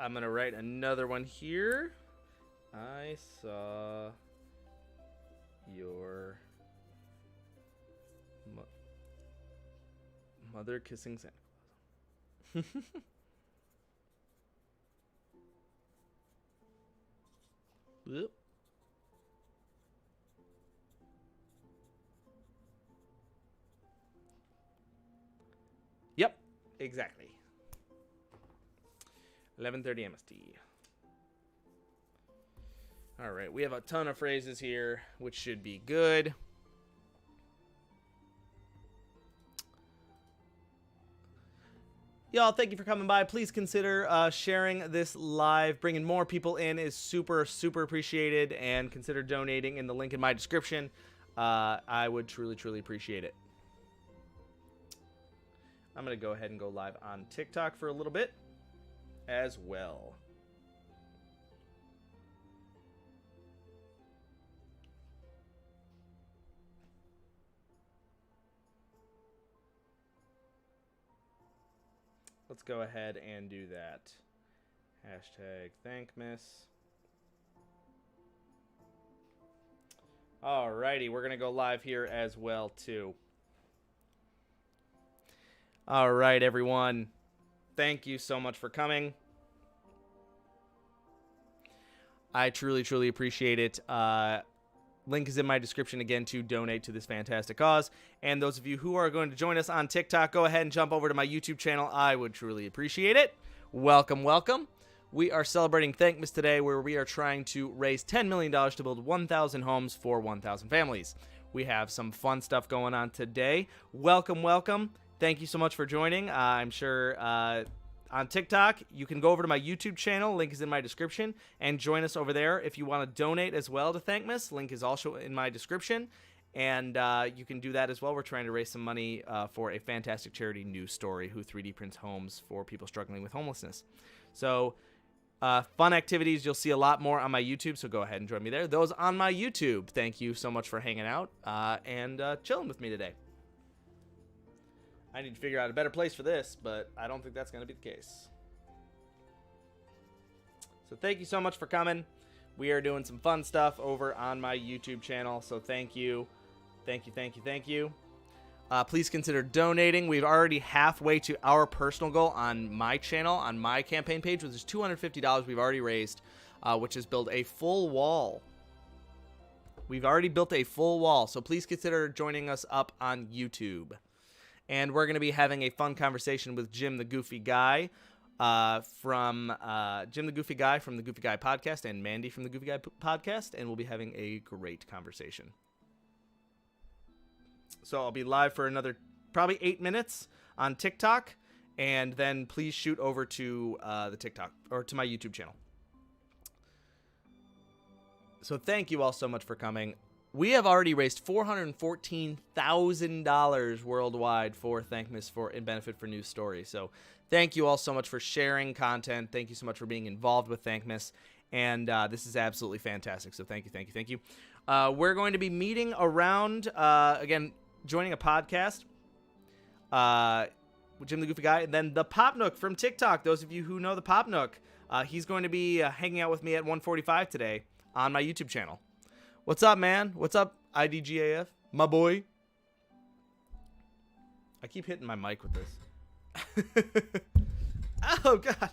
I'm going to write another one here. I saw... your mother kissing Santa Claus. Whoop. Yep, exactly. 11:30 MST. All right, we have a ton of phrases here, which should be good. Y'all, thank you for coming by. Please consider sharing this live. Bringing more people in is super, super appreciated. And consider donating in the link in my description. I would truly, truly appreciate it. I'm going to go ahead and go live on TikTok for a little bit as well. Let's go ahead and do that. Hashtag Thankmas. Alrighty, we're going to go live here as well, too. Alright, everyone. Thank you so much for coming. I truly, truly appreciate it. Link is in my description again to donate to this fantastic cause. And those of you who are going to join us on TikTok, go ahead and jump over to my YouTube channel. I would truly appreciate it. Welcome, welcome. We are celebrating Thankmas today, where we are trying to raise $10 million to build 1,000 homes for 1,000 families. We have some fun stuff going on today. Welcome, welcome. Thank you so much for joining. I'm sure on TikTok, you can go over to my YouTube channel. Link is in my description. And join us over there. If you want to donate as well to Thankmas, link is also in my description. And you can do that as well. We're trying to raise some money for a fantastic charity, New Story, who 3D prints homes for people struggling with homelessness. So Fun activities, you'll see a lot more on my YouTube, so go ahead and join me there. Those on my YouTube, thank you so much for hanging out and chilling with me today. I need to figure out a better place for this, but I don't think that's going to be the case. So thank you so much for coming. We are doing some fun stuff over on my YouTube channel, so thank you. Thank you, thank you, thank you. Please consider donating. We've already halfway to our personal goal on my channel, on my campaign page, which is $250 we've already raised, which is build a full wall. We've already built a full wall, so please consider joining us up on YouTube. And we're going to be having a fun conversation with Jim the Goofy Guy from Jim the Goofy Guy from the Goofy Guy podcast and Mandi from the Goofy Guy podcast, and we'll be having a great conversation. So I'll be live for another probably 8 minutes on TikTok, and then please shoot over to the TikTok or to my YouTube channel. So thank you all so much for coming. We have already raised $414,000 worldwide for Thankmas for in benefit for News Story. So thank you all so much for sharing content. Thank you so much for being involved with Thankmas. And this is absolutely fantastic. So thank you, thank you, thank you. We're going to be meeting around, again, joining a podcast with Jim the Goofy Guy. And then the Pop Nook from TikTok. Those of you who know the Pop Nook, he's going to be hanging out with me at 1:45 today on my YouTube channel. What's up, man? What's up, IDGAF? My boy. I keep hitting my mic with this. Oh, God.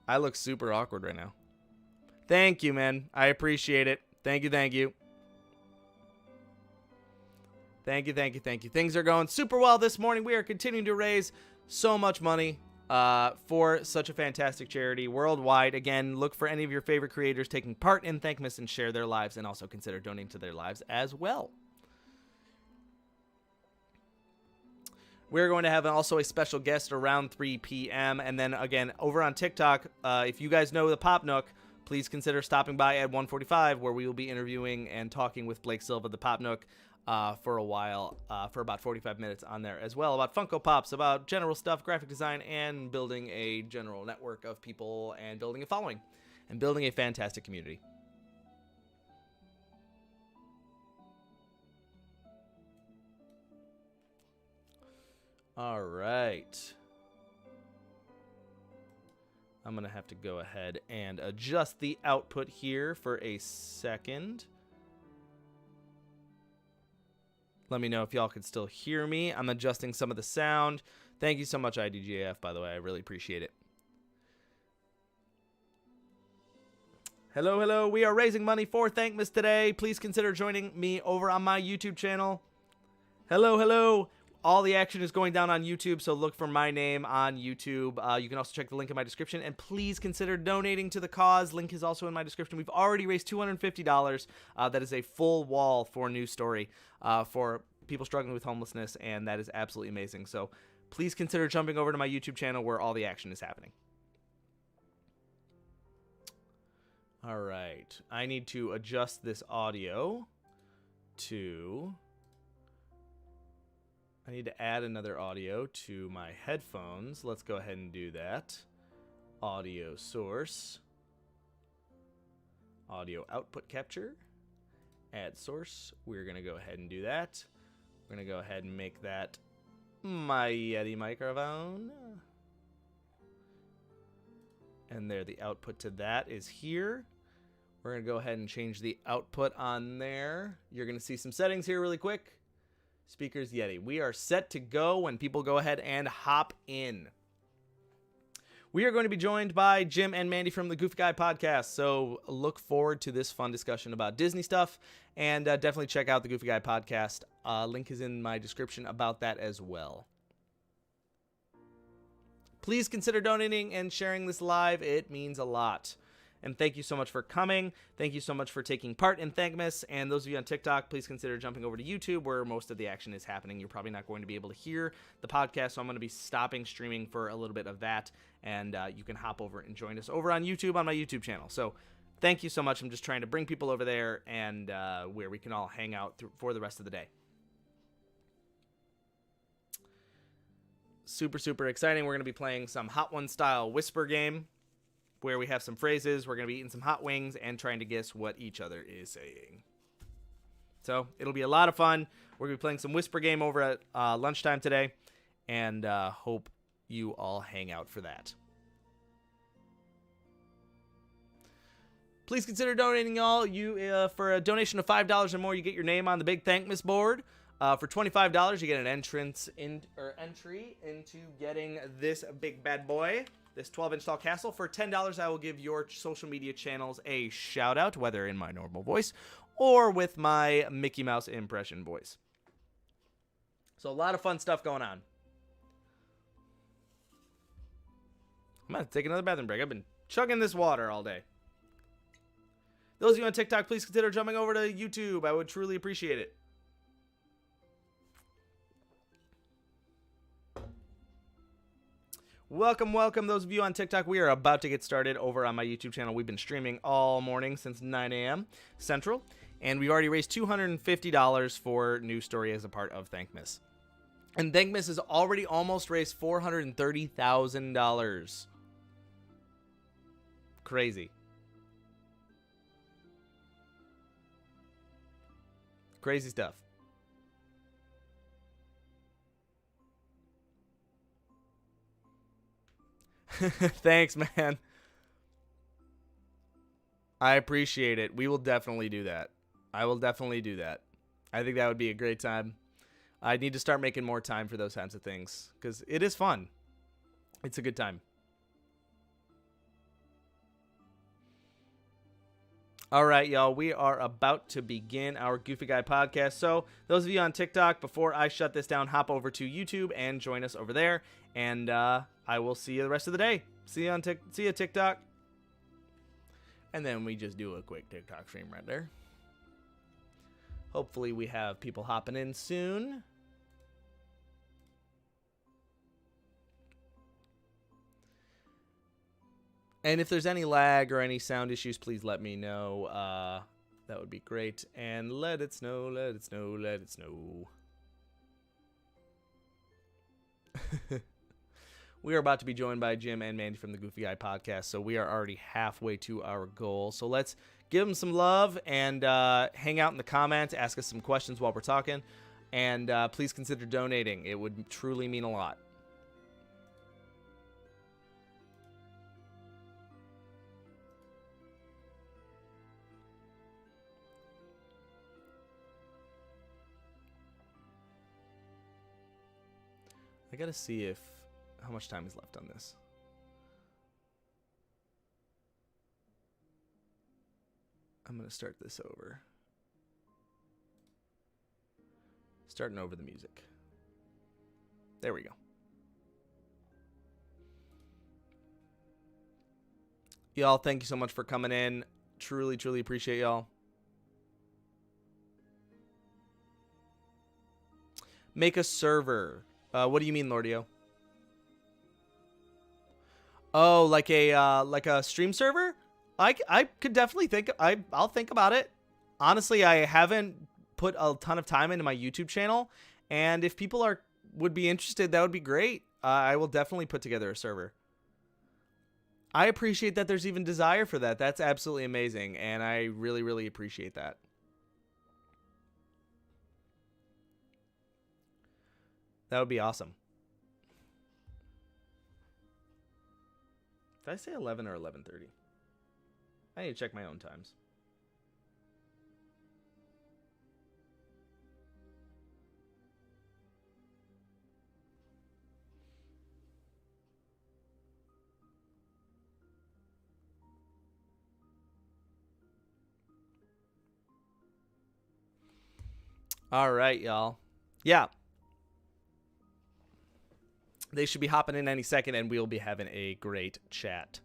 I look super awkward right now. Thank you, man. I appreciate it. Thank you, thank you. Thank you, thank you, thank you. Things are going super well this morning. We are continuing to raise so much money for such a fantastic charity worldwide. Again, look for any of your favorite creators taking part in Thankmas and share their lives, and also consider donating to their lives as well. We're going to have also a special guest around 3 p.m. And then again, over on TikTok, if you guys know the Pop Nook, please consider stopping by at 1:45, where we will be interviewing and talking with Blake Silva, the Pop Nook, for a while, for about 45 minutes on there as well, about Funko Pops, about general stuff, graphic design, and building a general network of people, and building a following, and building a fantastic community. All right. I'm going to have to go ahead and adjust the output here for a second. Let me know if y'all can still hear me. I'm adjusting some of the sound. Thank you so much, IDGAF, by the way. I really appreciate it. Hello, hello. We are raising money for Thankmas today. Please consider joining me over on my YouTube channel. Hello, hello. All the action is going down on YouTube, so look for my name on YouTube. You can also check the link in my description, and please consider donating to the cause. Link is also in my description. We've already raised $250. That is a full wall for News Story for people struggling with homelessness, and that is absolutely amazing. So please consider jumping over to my YouTube channel where all the action is happening. All right. I need to adjust this audio to... I need to add another audio to my headphones. Let's go ahead and do that. Audio source. Audio output capture. Add source. We're going to go ahead and do that. We're going to go ahead and make that my Yeti microphone. And there, the output to that is here. We're going to go ahead and change the output on there. You're going to see some settings here really quick. Speakers Yeti. We are set to go when people go ahead and hop in. We are going to be joined by Jim and Mandi from the Goofy Guy podcast, so look forward to this fun discussion about Disney stuff, and definitely check out the Goofy Guy podcast. Link is in my description about that as well. Please consider donating and sharing this live. It means a lot. And thank you so much for coming. Thank you so much for taking part in Thankmas. And those of you on TikTok, please consider jumping over to YouTube where most of the action is happening. You're probably not going to be able to hear the podcast, so I'm going to be stopping streaming for a little bit of that. And you can hop over and join us over on YouTube on my YouTube channel. So thank you so much. I'm just trying to bring people over there and where we can all hang out for the rest of the day. super, super exciting. We're going to be playing some Hot One style whisper game where we have some phrases. We're going to be eating some hot wings and trying to guess what each other is saying. So it'll be a lot of fun. We're going to be playing some whisper game over at lunchtime today, and hope you all hang out for that. Please consider donating, y'all. For a donation of $5 or more, you get your name on the big Thankmas board. For $25, you get an entry into getting this big bad boy, this 12-inch tall castle. For $10, I will give your social media channels a shout out, whether in my normal voice or with my Mickey Mouse impression voice. So a lot of fun stuff going on. I'm going to take another bathroom break. I've been chugging this water all day. Those of you on TikTok, please consider jumping over to YouTube. I would truly appreciate it. Welcome, welcome. Those of you on TikTok, we are about to get started over on my YouTube channel. We've been streaming all morning since 9 a.m. Central, and we already raised $250 for News Story as a part of Thankmas. And Thankmas has already almost raised $430,000. Crazy. Crazy stuff. Thanks, man. I appreciate it. We will definitely do that. I will definitely do that. I think that would be a great time. I need to start making more time for those kinds of things because it is fun. It's a good time. All right, y'all, we are about to begin our Goofy Guy podcast. So those of you on TikTok, before I shut this down, hop over to YouTube and join us over there. And I will see you the rest of the day. See you TikTok. And then we just do a quick TikTok stream right there. Hopefully we have people hopping in soon. And if there's any lag or any sound issues, please let me know. That would be great. And let it snow, let it snow, let it snow. We are about to be joined by Jim and Mandi from the Goofy Guy podcast, so we are already halfway to our goal. So let's give them some love and hang out in the comments, ask us some questions while we're talking, and please consider donating. It would truly mean a lot. I gotta see how much time is left on this. I'm gonna start this over. Starting over the music. There we go. Y'all, thank you so much for coming in. Truly, truly appreciate y'all. Make a server. What do you mean, Lordio? Oh, like a stream server? I could definitely think. I'll think about it. Honestly, I haven't put a ton of time into my YouTube channel, and if people would be interested, that would be great. I will definitely put together a server. I appreciate that there's even desire for that. That's absolutely amazing, and I really, really appreciate that. That would be awesome. Did I say 11 or 11:30? I need to check my own times. All right, y'all. Yeah. They should be hopping in any second, and we'll be having a great chat.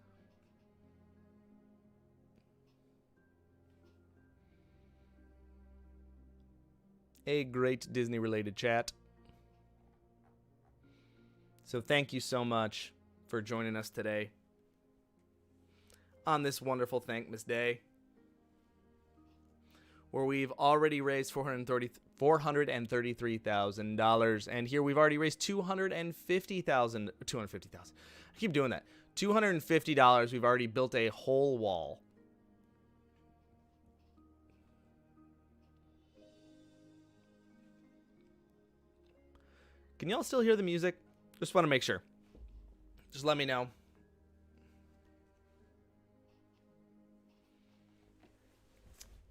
A great Disney-related chat. So thank you so much for joining us today on this wonderful Thankmas Day. where we've already raised $433,000. And here we've already raised $250,000. I keep doing that. $250. We've already built a whole wall. Can y'all still hear the music? Just want to make sure. Just let me know.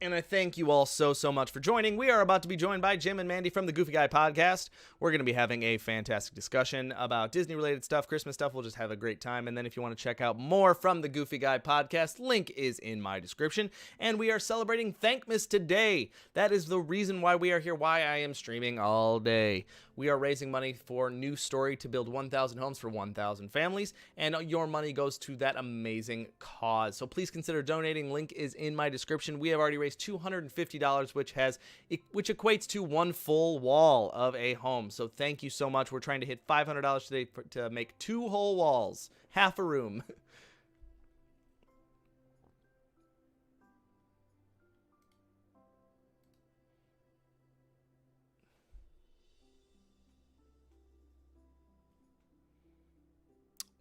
And I thank you all so much for joining. We are about to be joined by Jim and Mandi from the Goofy Guy podcast. We're going to be having a fantastic discussion about Disney-related stuff, Christmas stuff. We'll just have a great time. And then if you want to check out more from the Goofy Guy podcast, link is in my description. And we are celebrating Thankmas today. That is the reason why we are here, why I am streaming all day. We are raising money for New Story to build 1,000 homes for 1,000 families, and your money goes to that amazing cause. So please consider donating. Link is in my description. We have already raised $250, which equates to one full wall of a home. So thank you so much. We're trying to hit $500 today to make 2 whole walls, half a room.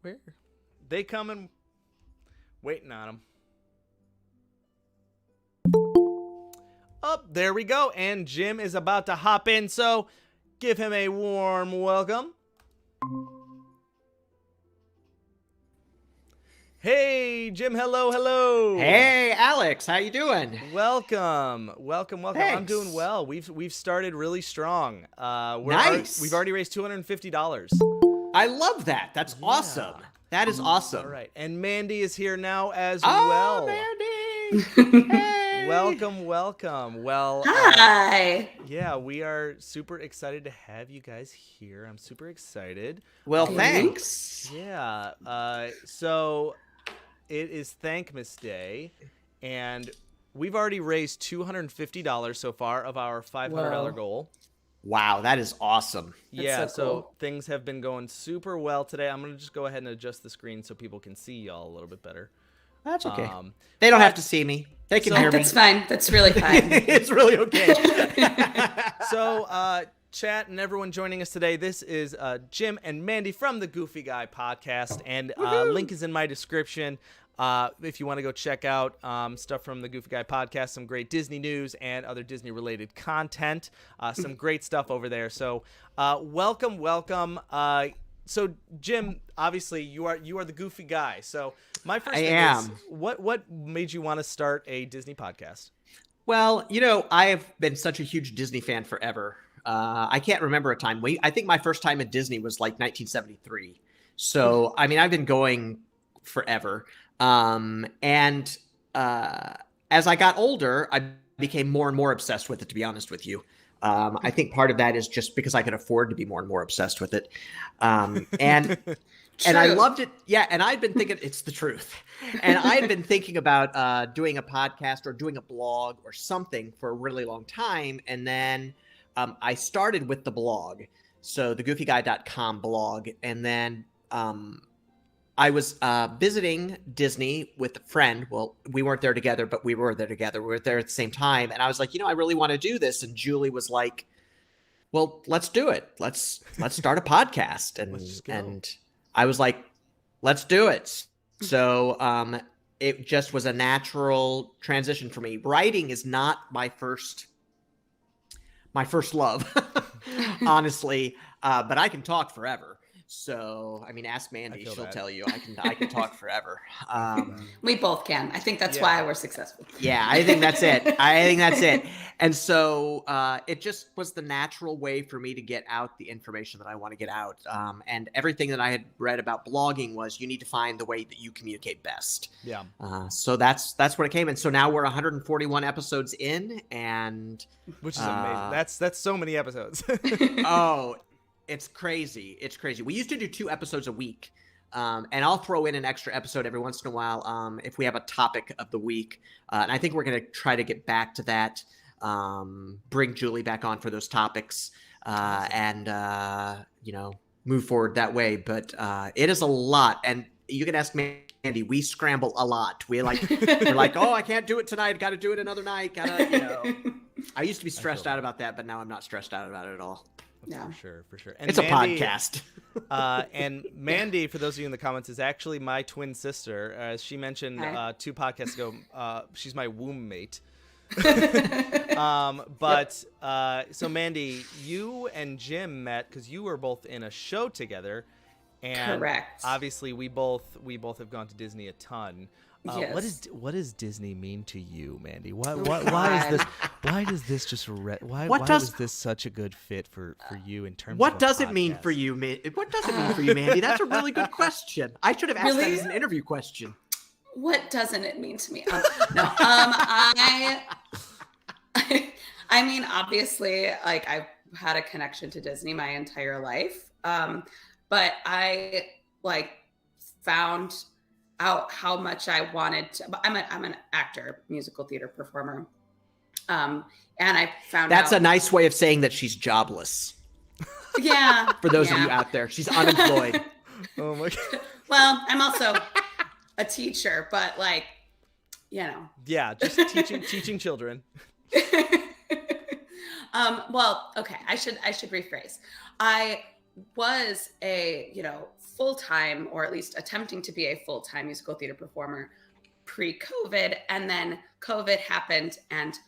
Where? They coming. Waiting on them. Oh, there we go. And Jim is about to hop in, so give him a warm welcome. Hey, Jim. Hello. Hey, Alex. How you doing? Welcome. Thanks. I'm doing well. We've started really strong. Nice. We've already raised $250. I love that. That's awesome. That is awesome. All right. And Mandi is here now as well. Mandi. Hey. Welcome. Well, Hi. yeah, we are super excited to have you guys here. I'm super excited. Well, thanks. Yeah. So it is Thankmas Day, and we've already raised $250 so far of our $500 goal. Wow, that is awesome. Yeah, so so cool. things have been going super well today. I'm going to just go ahead and adjust the screen so people can see y'all a little bit better. That's okay. They don't have to see me. They can hear me. That's fine. That's really fine. It's really okay. So, chat and everyone joining us today, this is Jim and Mandi from the Goofy Guy podcast, and link is in my description. If you want to go check out stuff from the Goofy Guy podcast, some great Disney news and other Disney-related content, some great stuff over there. So, welcome. So, Jim, obviously you are the Goofy Guy. So, my first thing is, what made you want to start a Disney podcast? Well, I have been such a huge Disney fan forever. I can't remember a time. I think my first time at Disney was like 1973. So, I mean, I've been going forever. As I got older, I became more and more obsessed with it, to be honest with you. I think part of that is just because I could afford to be more and more obsessed with it. And I loved it. Yeah. And I'd been thinking it's the truth. And I had been thinking about doing a podcast or doing a blog or something for a really long time. And then I started with the blog. So the goofyguy.com blog. And then I was visiting Disney with a friend. Well, we weren't there together, but we were there together. We were there at the same time. And I was like, I really want to do this. And Julie was like, well, let's do it. Let's start a podcast. And I was like, let's do it. So it just was a natural transition for me. Writing is not my first love, honestly. But I can talk forever. So, I mean, ask Mandi. She'll tell you. I can talk forever. We both can. I think that's why we're successful. Yeah, I think that's it. And so it just was the natural way for me to get out the information that I want to get out. And everything that I had read about blogging was you need to find the way that you communicate best. Yeah. So that's what it came. And so now we're 141 episodes in, and which is amazing. That's so many episodes. Oh. It's crazy. We used to do 2 episodes a week. And I'll throw in an extra episode every once in a while if we have a topic of the week. And I think we're going to try to get back to that, bring Julie back on for those topics, and move forward that way. But it is a lot. And you can ask Mandi, we scramble a lot. We're like, oh, I can't do it tonight. Got to do it another night. I used to be stressed out about that, but now I'm not stressed out about it at all. Yeah. For sure. And It's a podcast. And Mandi, for those of you in the comments, is actually my twin sister. As she mentioned 2 podcasts ago, she's my womb mate. So Mandi, you and Jim met because you were both in a show together. And correct. Obviously, we both have gone to Disney a ton. Yes. What does Disney mean to you, Mandi? Why does this just why was this such a good fit for you in terms what of does it mean for you? What does it mean for you, Mandi? That's a really good question. I should have asked that as an interview question. What doesn't it mean to me? I mean, obviously, like I've had a connection to Disney my entire life. But I found out how much I wanted to. I'm an actor, musical theater performer, and I found that's out, a nice way of saying that she's jobless. Yeah. For those of you out there, she's unemployed. Oh my God. Well, I'm also a teacher, but Yeah, just teaching children. Well, okay, I should rephrase. I was a, full-time, or at least attempting to be a full-time musical theater performer pre-COVID, and then COVID happened and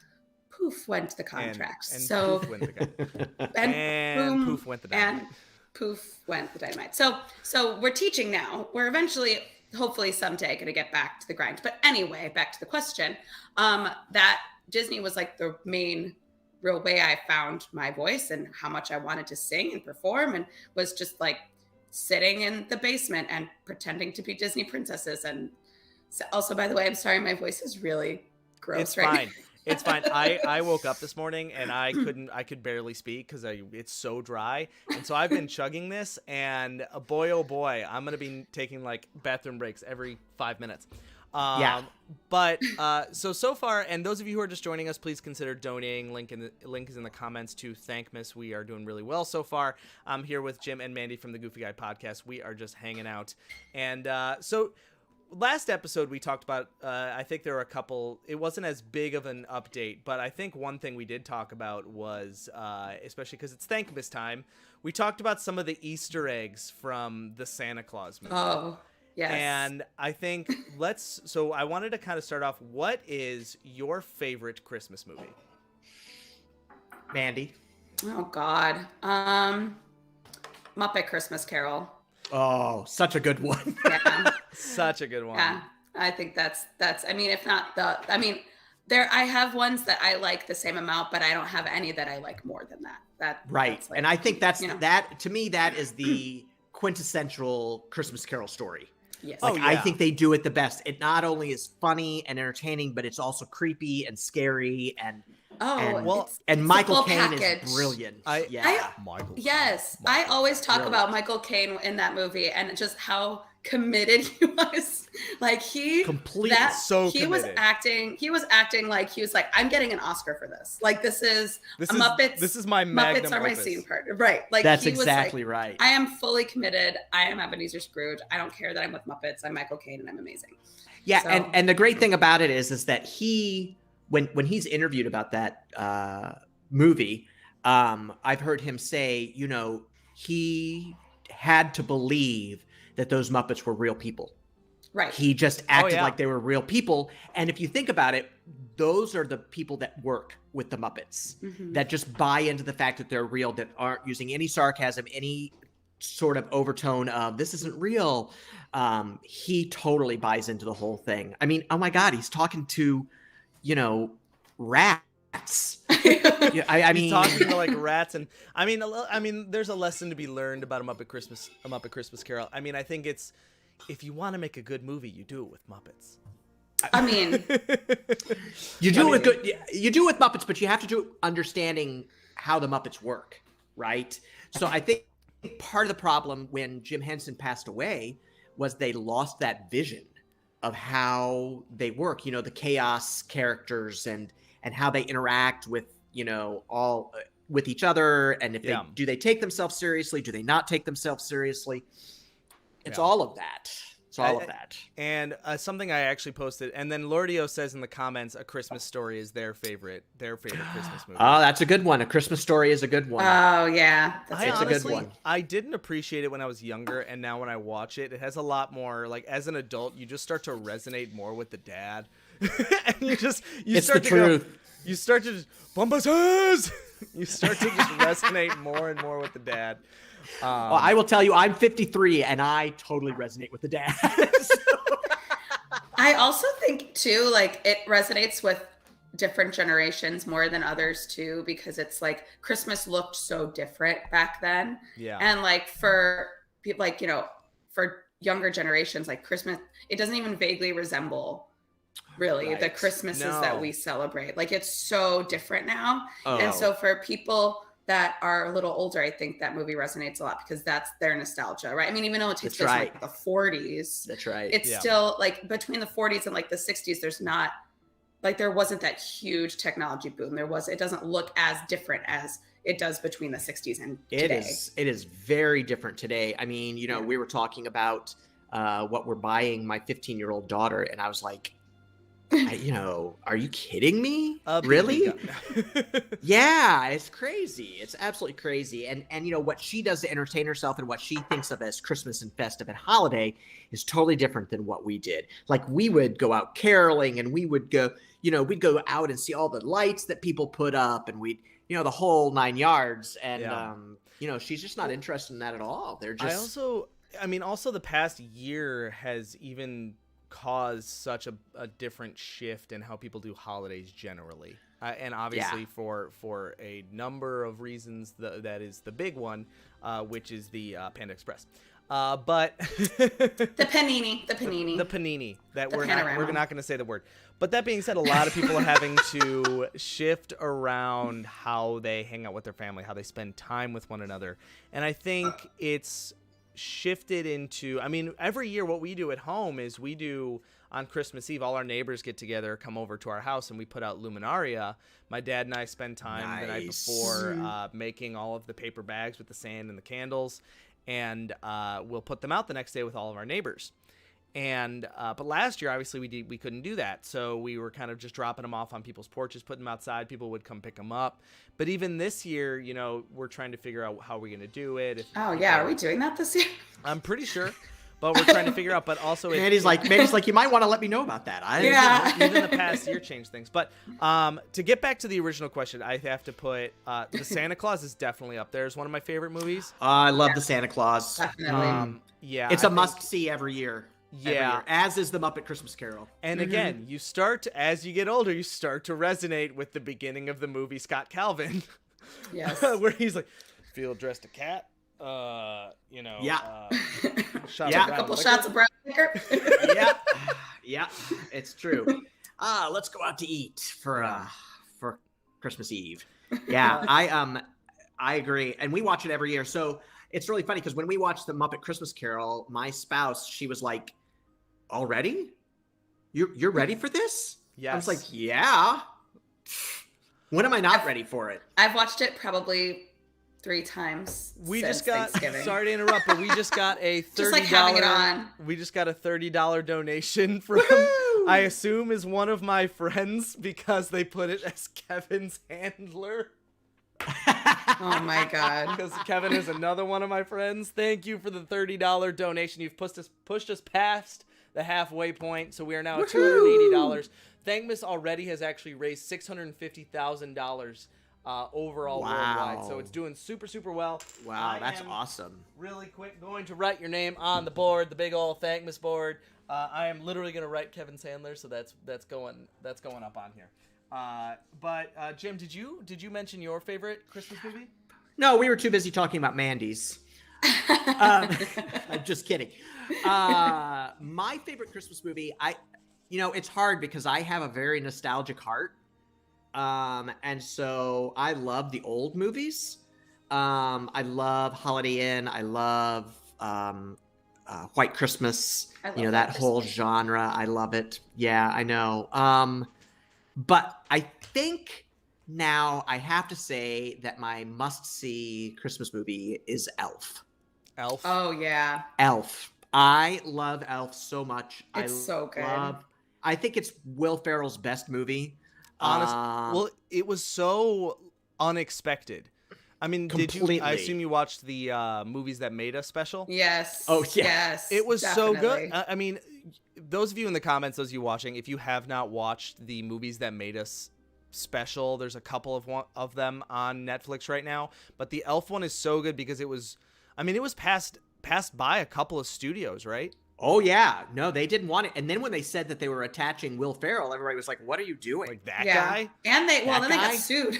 poof went the contract. And so poof went the and poof went the dynamite. And poof went the dynamite. So we're teaching now. We're eventually, hopefully someday, going to get back to the grind. But anyway, back to the question. That Disney was like the main real way I found my voice and how much I wanted to sing and perform, and was just like sitting in the basement and pretending to be Disney princesses. And so, also, by the way, I'm sorry, my voice is really gross. It's right fine. It's fine. I woke up this morning and I could barely speak because it's so dry. And so I've been chugging this, and boy, oh boy, I'm going to be taking like bathroom breaks every 5 minutes. But so far, and those of you who are just joining us, please consider donating. Link is in the comments to Thankmas. We are doing really well so far. I'm here with Jim and Mandi from the Goofy Guy podcast. We are just hanging out. And so last episode we talked about, I think there were a couple, it wasn't as big of an update, but I think one thing we did talk about was, especially because it's Thankmas time, we talked about some of the Easter eggs from the Santa Claus movie. Oh, yes. And I think so I wanted to kind of start off, what is your favorite Christmas movie? Mandi? Oh, God. Muppet Christmas Carol. Oh, such a good one. Yeah. Such a good one. Yeah, I think that's. I mean, if not I have ones that I like the same amount, but I don't have any that I like more than that. Right, that's like, and I think that's that. To me, that is the quintessential Christmas Carol story. Yes. I think they do it the best. It not only is funny and entertaining, but it's also creepy and scary and Michael Caine is brilliant. Michael. Yes, I always talk about Michael Caine in that movie and just how committed he was. Like he was acting. He was acting like he was like, I'm getting an Oscar for this. Like this is Muppets. This is my magnum Muppets are my opus. scene part. Right. Like that's he exactly was like, right. I am fully committed. I am Ebenezer Scrooge. I don't care that I'm with Muppets. I'm Michael Caine and I'm amazing. Yeah, so, and the great thing about it is that he when he's interviewed about that movie, I've heard him say, he had to believe that those Muppets were real people. Right. He just acted like they were real people. And if you think about it, those are the people that work with the Muppets, that just buy into the fact that they're real, that aren't using any sarcasm, any sort of overtone of this isn't real. He totally buys into the whole thing. I mean, oh my God, he's talking to, rats. I mean, he's talking to like rats, and I mean, there's a lesson to be learned about a Muppet Christmas Carol. I mean, I think it's, if you want to make a good movie, you do it with Muppets. I mean, you do it with Muppets, but you have to do it understanding how the Muppets work, right? So I think part of the problem when Jim Henson passed away was they lost that vision of how they work, the chaos characters and how they interact with, all with each other. And if do they take themselves seriously? Do they not take themselves seriously? It's all of that. So all of that. And something I actually posted, and then Lordio says in the comments, A Christmas Story is their favorite Christmas movie. Oh, that's a good one. A Christmas Story is a good one. Oh yeah, It's a good one. I didn't appreciate it when I was younger, and now when I watch it, it has a lot more, like, as an adult, you just start to resonate more with the dad. And you It's start the to truth. you start to just, Bombasses! You start to just resonate more and more with the dad. Well, I will tell you, I'm 53, and I totally resonate with the dad. I also think too, like it resonates with different generations more than others too, because it's like Christmas looked so different back then. Yeah. And like for people, like, for younger generations, like Christmas, it doesn't even vaguely resemble really the Christmases that we celebrate. Like it's so different now. And so for people that are a little older, I think that movie resonates a lot because that's their nostalgia, right? I mean, even though it takes place in like the 40s, That's right. it's still like between the 40s and like the 60s, there's not like there wasn't that huge technology boom. It doesn't look as different as it does between the 60s and today. It is very different today. I mean, we were talking about what we're buying my 15-year-old daughter, and I was like, are you kidding me? Really? Yeah, it's crazy. It's absolutely crazy. And what she does to entertain herself and what she thinks of as Christmas and festive and holiday is totally different than what we did. Like we would go out caroling, and we would go, we'd go out and see all the lights that people put up, and we'd, the whole 9 yards. And she's just not interested in that at all. They're just. Also the past year has even caused such a different shift in how people do holidays generally, and obviously for a number of reasons, that is the big one, which is the Panda Express, but the panini that we're not going to say the word. But that being said, a lot of people are having to shift around how they hang out with their family, how they spend time with one another, and I think it's shifted into, every year what we do at home is we do on Christmas Eve, all our neighbors get together, come over to our house, and we put out luminaria. My dad and I spend time the night before making all of the paper bags with the sand and the candles, and we'll put them out the next day with all of our neighbors. And but last year, obviously, we couldn't do that, so we were kind of just dropping them off on people's porches, putting them outside. People would come pick them up. But even this year, we're trying to figure out how we're going to do it. Are we doing that this year? I'm pretty sure, but we're trying to figure out. But also, Mandy's like, you might want to let me know about that. Even the past year changed things. But to get back to the original question, I have to put the Santa Claus is definitely up there as one of my favorite movies. I love the Santa Claus. Definitely. It's a must-see every year. Yeah, as is the Muppet Christmas Carol. And again, as you get older, you start to resonate with the beginning of the movie Scott Calvin. Yes. Where he's like, Field dressed a cat. A Shot couple shots of brown liquor. Yeah, it's true. Let's go out to eat for Christmas Eve. Yeah, I agree, and we watch it every year. So it's really funny because when we watched the Muppet Christmas Carol, my spouse, she was like, "Already? You're ready for this?" Yes. I was like, "Yeah." When am I not ready for it? I've watched it probably 3 times. We since just got. Thanksgiving. Sorry to interrupt, but we just got a $30. Just like having it on. We just got a $30 donation from. I assume is one of my friends because they put it as Kevin's handler. Oh my god! Because Kevin is another one of my friends. Thank you for the $30 donation. You've pushed us past the halfway point, so we are now at $280. Thankmas already has actually raised $650,000 overall worldwide, so it's doing super, super well. Wow, that's awesome. Really quick, going to write your name on the board, the big old Thankmas board. I am literally going to write Kevin's handler, so that's going up on here. But Jim, did you mention your favorite Christmas movie? No, we were too busy talking about Mandy's. I'm just kidding. My favorite Christmas movie, it's hard because I have a very nostalgic heart. And so I love the old movies. I love Holiday Inn. I love White Christmas. That whole genre. I love it. Yeah, I know. But I think now I have to say that my must-see Christmas movie is Elf. Elf? Oh, yeah. Elf. I love Elf so much. It's so good. I think it's Will Ferrell's best movie. Honestly, well, it was so unexpected. I mean, Completely. I assume you watched the Movies That Made Us special? Yes. Oh, yeah. Yes. It was definitely. so good. I mean, those of you in the comments, those of you watching, if you have not watched the Movies That Made Us special, there's a couple of them on Netflix right now. But the Elf one is so good because it was passed by a couple of studios, right? Oh, yeah. No, they didn't want it. And then when they said that they were attaching Will Ferrell, everybody was like, what are you doing? Like that Yeah. guy? And they That got guy? sued.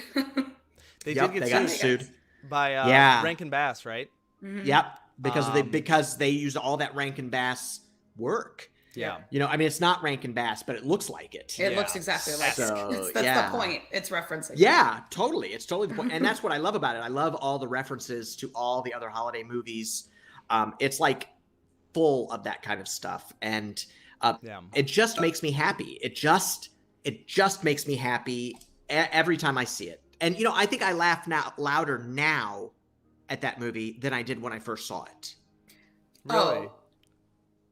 They Yep, did they get got sued sued. by Yeah. Rankin Bass, right? Mhm. Yep. Because Um, they used all that Rankin Bass work. Yeah. You know, I mean, it's not Rankin Bass, but it looks like it. It Yeah. looks exactly like So, it. That's yeah. the point. It's referencing. Yeah, totally. It's totally the point. And that's what I love about it. I love all the references to all the other holiday movies. It's like full of that kind of stuff. And Yeah. it just makes me happy. It just makes me happy every time I see it. And, you know, I think I laugh louder now at that movie than I did when I first saw it. Really? Oh,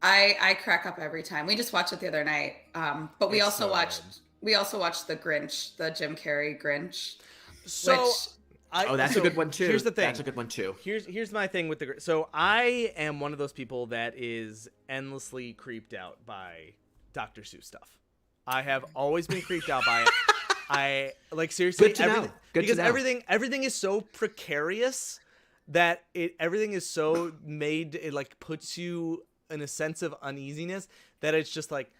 I crack up every time. We just watched it the other night. But we It's also so watched good. The Grinch, the Jim Carrey Grinch. So, which That's a good one too. Here's the thing. That's a good one too. Here's my thing with so I am one of those people that is endlessly creeped out by Dr. Seuss stuff. I have always been creeped out by it. I like seriously Good to know. Good to because know. everything is so precarious that everything is so made it like puts you in a sense of uneasiness that it's just like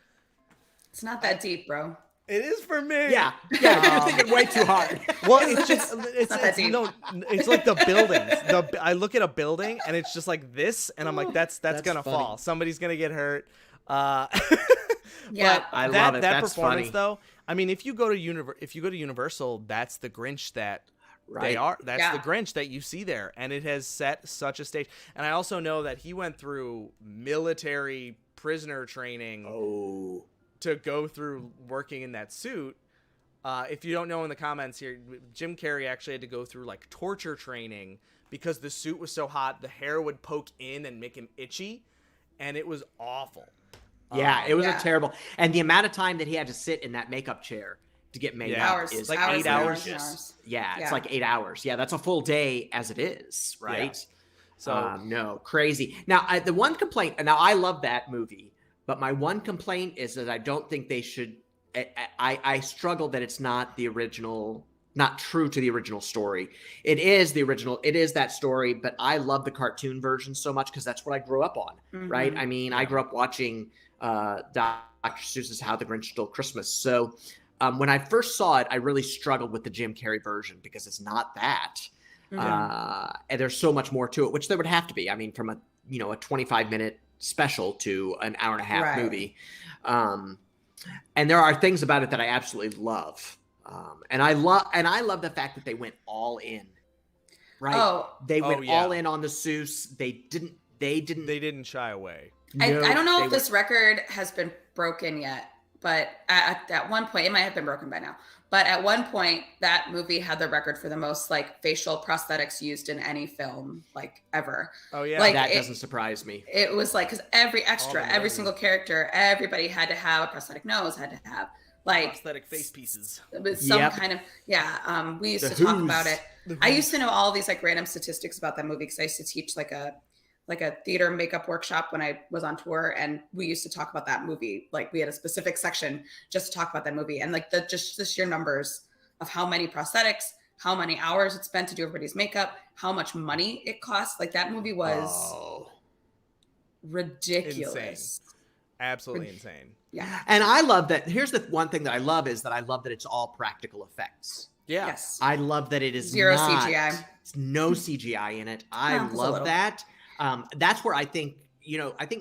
it's not that deep, bro. it is for me. Yeah. You're thinking way too hard. Well, it's just it's not that deep. no, it's like the buildings. I look at a building and it's just like this, and I'm like, that's gonna funny. fall. Somebody's gonna get hurt. Yeah. But I that, love it. That That's performance, funny. though. I mean, if you go to Universal, that's the Grinch that Right. they are. That's Yeah. the Grinch that you see there, and it has set such a stage. And I also know that he went through military prisoner training Oh. to go through working in that suit. If you don't know in the comments here, Jim Carrey actually had to go through like torture training because the suit was so hot, the hair would poke in and make him itchy, and it was awful. Yeah, it was Yeah. a terrible. And the amount of time that he had to sit in that makeup chair to get made Yeah. up Hours. is like hours 8 and hours. and hours. Yeah, it's Yeah. like 8 hours. Yeah, that's a full day as it is, right? So No, crazy. Now, the one complaint, now I love that movie, but my one complaint is that I don't think they should, I struggle that it's not the original, not true to the original story. It is the original, it is that story, but I love the cartoon version so much because that's what I grew up on, right? Mhm. I mean, I grew up watching Dr. Seuss's How the Grinch Stole Christmas. So when I first saw it, I really struggled with the Jim Carrey version because it's not that. And there's so much more to it, which there would have to be. I mean, from a 25-minute special to an hour and a half Right. movie. And there are things about it that I absolutely love. And I love the fact that they went all in. Right? Oh, They went yeah. all in on the Seuss. They didn't shy away. I don't know they if this record has been broken yet, but at one point, it might have been broken by now. But at one point, that movie had the record for the most like facial prosthetics used in any film like ever. Oh yeah. Like, that it- doesn't surprise me. It was like because every extra, the every noses. single character, everybody had to have a prosthetic nose, had to have like Prosthetic face pieces. some Yep. kind of we used The to talk Who's. about it. I used to know all these like random statistics about that movie because I used to teach like a theater makeup workshop when I was on tour, and we used to talk about that movie. Like we had a specific section just to talk about that movie and like the sheer numbers of how many prosthetics, how many hours it spent to do everybody's makeup, how much money it cost. Like that movie was Oh. ridiculous. Absolutely insane. Yeah. And I love that. Here's the one thing that I love is that I love that it's all practical effects. Yeah. Yes. I love that it is Zero not- CGI. It's no CGI in it. I No, just a love little. that. That's where I think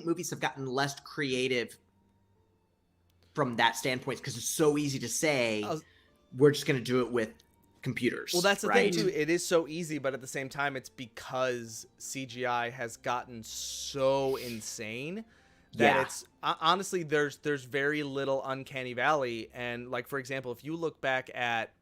movies have gotten less creative from that standpoint because it's so easy to say we're just going to do it with computers. Well, that's the right? thing too. It is so easy, but at the same time, it's because CGI has gotten so insane that Yeah. it's honestly there's very little uncanny valley. And like for example, if you look back at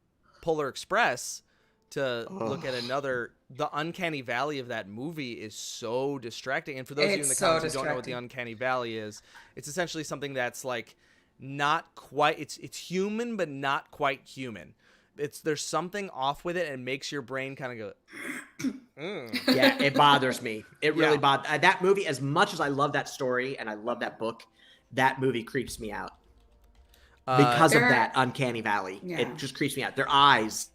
Polar Express, to look at another. The uncanny valley of that movie is so distracting. And for those of you in the comments who don't know what the uncanny valley is, it's essentially something that's like not quite. It's human, but not quite human. There's something off with it and makes your brain kind of go. Yeah, it bothers me. It really bothers that movie. As much as I love that story and I love that book, that movie creeps me out because of that uncanny valley. Yeah. It just creeps me out. Their eyes.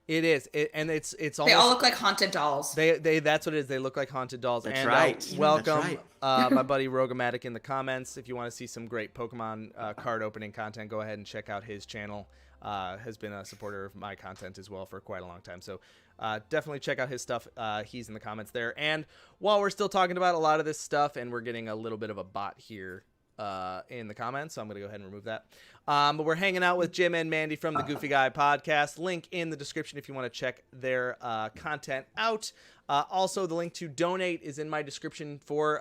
It is, and it's almost. They all look like haunted dolls. They that's what it is. They look like haunted dolls. That's and, right. Welcome, That's right. my buddy Rogomatic in the comments. If you want to see some great Pokemon card opening content, go ahead and check out his channel. Has been a supporter of my content as well for quite a long time. So definitely check out his stuff. He's in the comments there. And while we're still talking about a lot of this stuff, and we're getting a little bit of a bot here in the comments, so I'm going to go ahead and remove that. But we're hanging out with Jim and Mandi from the Goofy Guy podcast. Link in the description if you want to check their content out. Also, the link to donate is in my description for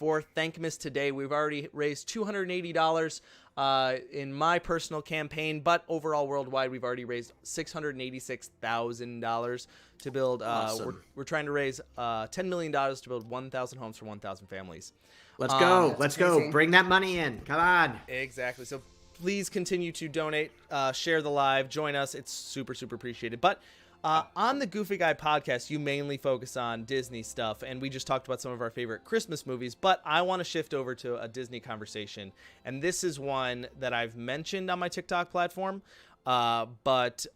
Thankmas today. We've already raised $280 in my personal campaign, but overall worldwide, we've already raised $686,000 to build. Awesome. We're trying to raise $10 million to build 1,000 homes for 1,000 families. Let's go. Let's crazy. go. Bring that money in. Come on. Exactly. So please continue to donate, share the live, join us. It's super, super appreciated. But on the Goofy Guy podcast, you mainly focus on Disney stuff, and we just talked about some of our favorite Christmas movies, but I want to shift over to a Disney conversation, and this is one that I've mentioned on my TikTok platform, but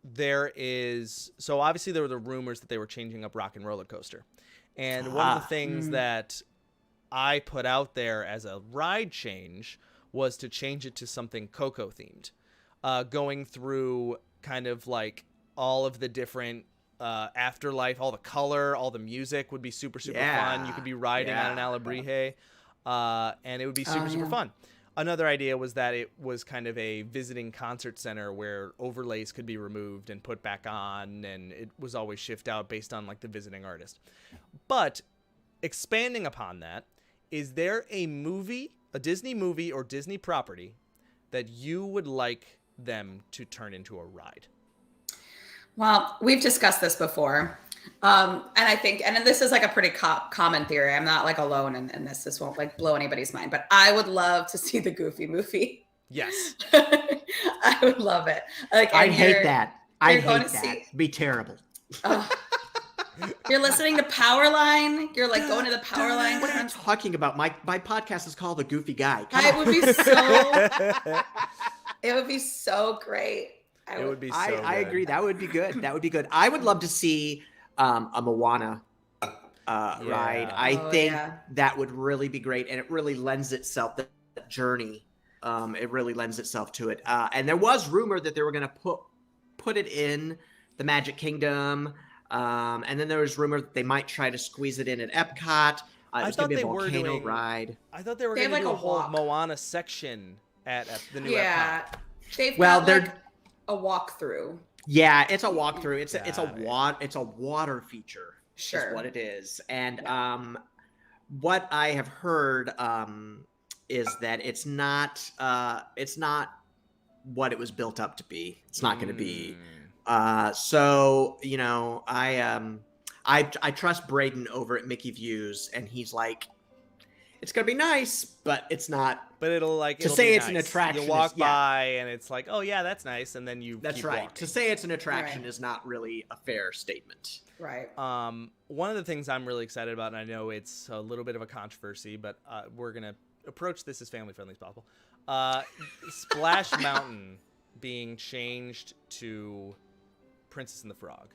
there is, so obviously there were the rumors that they were changing up Rock and Roller Coaster, and one of the things that I put out there as a ride change was to change it to something Coco themed, going through kind of like all of the different afterlife, all the color, all the music would be super, super fun. You could be riding on an Alebrije, and it would be super, super fun. Another idea was that it was kind of a visiting concert center where overlays could be removed and put back on, and it was always shift out based on like the visiting artist. But expanding upon that, is there a movie, a Disney movie or Disney property that you would like them to turn into a ride? Well, we've discussed this before. And I think, and this is like a pretty common theory. I'm not like alone in this. This won't like blow anybody's mind, but I would love to see the Goofy movie. Yes. I would love it. Like, I hate that. I hate that. See, be terrible. You're listening to Powerline. You're like going to the Powerline. What are you talking about? My podcast is called The Goofy Guy. It would be so. It would be so great. It would be so good. I agree. That would be good. That would be good. I would love to see a Moana ride. I think that would really be great, and it really lends itself, that journey. It really lends itself to it. And there was rumor that they were going to put it in the Magic Kingdom. And then there was rumor that they might try to squeeze it in at Epcot. It was going to be a volcano ride. I thought they were going to do a whole Moana section at the new Epcot. Yeah, they've got like a walkthrough. Yeah, it's a walkthrough. It's a water feature. Sure, is what it is. And what I have heard is that it's not what it was built up to be. It's not going to be. So you know, I trust Braden over at Mickey Views, and he's like, it's gonna be nice, but it's not. But it'll say it's nice. An attraction. You walk by and it's like, oh yeah, that's nice, and then you. That's keep right. walking. To say it's an attraction is not really a fair statement. Right. One of the things I'm really excited about, and I know it's a little bit of a controversy, but we're gonna approach this as family friendly as possible. Splash Mountain being changed to Princess and the Frog,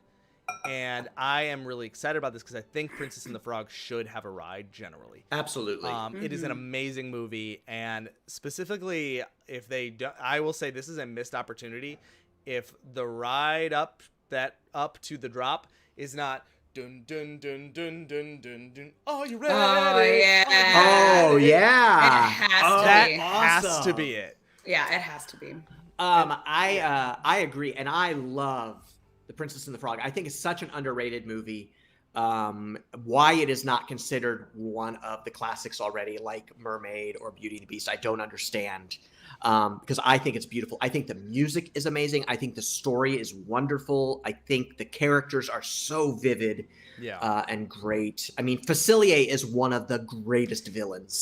and I am really excited about this because I think Princess and the Frog should have a ride generally. Absolutely. It is an amazing movie, and specifically if they do, I will say this is a missed opportunity if the ride up to the drop is not dun dun dun dun dun dun dun. Are you ready? Oh yeah. Oh yeah. It has to be it. Yeah, it has to be. I agree, and I love The Princess and the Frog. I think it's such an underrated movie. Why it is not considered one of the classics already, like Mermaid or Beauty and the Beast, I don't understand. Because I think it's beautiful. I think the music is amazing. I think the story is wonderful. I think the characters are so vivid and great. I mean, Facilier is one of the greatest villains.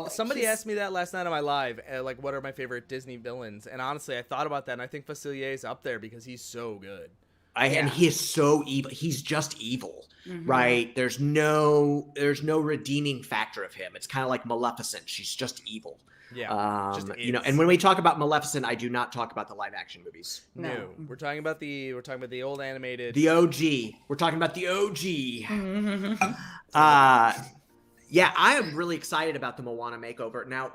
Somebody asked me that last night on my live, like, what are my favorite Disney villains? And honestly, I thought about that, and I think Facilier is up there because he's so good. And he is so evil. He's just evil, right? There's no redeeming factor of him. It's kind of like Maleficent. She's just evil. Yeah, and when we talk about Maleficent, I do not talk about the live action movies. No, we're talking about the old animated, the OG. We're talking about the OG. Yeah, I am really excited about the Moana makeover. Now,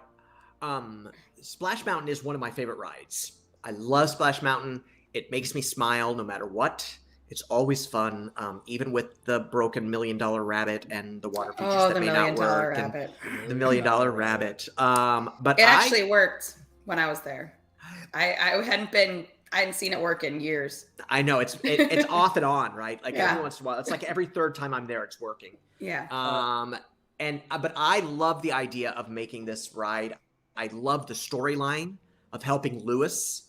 Splash Mountain is one of my favorite rides. I love Splash Mountain. It makes me smile no matter what. It's always fun, even with the broken $1 Million Rabbit and the water features that may not work. The $1 Million Rabbit. But it actually worked when I was there. I hadn't seen it work in years. I know it's off and on, right? Like every once in a while, it's like every third time I'm there, it's working. Yeah. But I love the idea of making this ride. I love the storyline of helping Lewis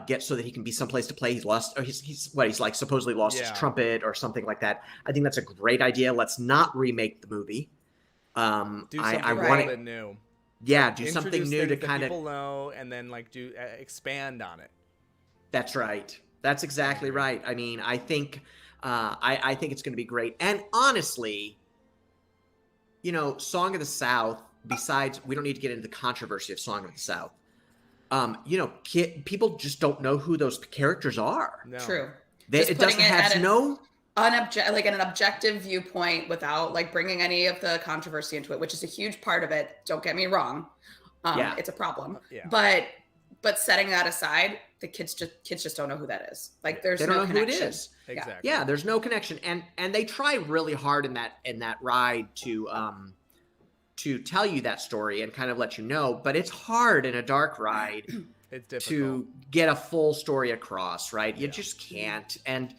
get so that he can be someplace to play. He's like supposedly lost his trumpet or something like that. I think that's a great idea. Let's not remake the movie. Do something a little bit new. Yeah, do something new to kind of people know, and then like expand on it. That's right. That's exactly right. I mean, I think I think it's going to be great. And honestly, Song of the South. Besides, we don't need to get into the controversy of Song of the South. People just don't know who those characters are. No. True. It doesn't have an objective viewpoint without like bringing any of the controversy into it, which is a huge part of it. Don't get me wrong. It's a problem. But setting that aside, the kids just don't know who that is. Like there's no connection. They don't know who it is. Exactly. Yeah, there's no connection. And they try really hard in that ride to tell you that story and kind of let you know, but it's hard in a dark ride it's difficult to get a full story across, right? You just can't. And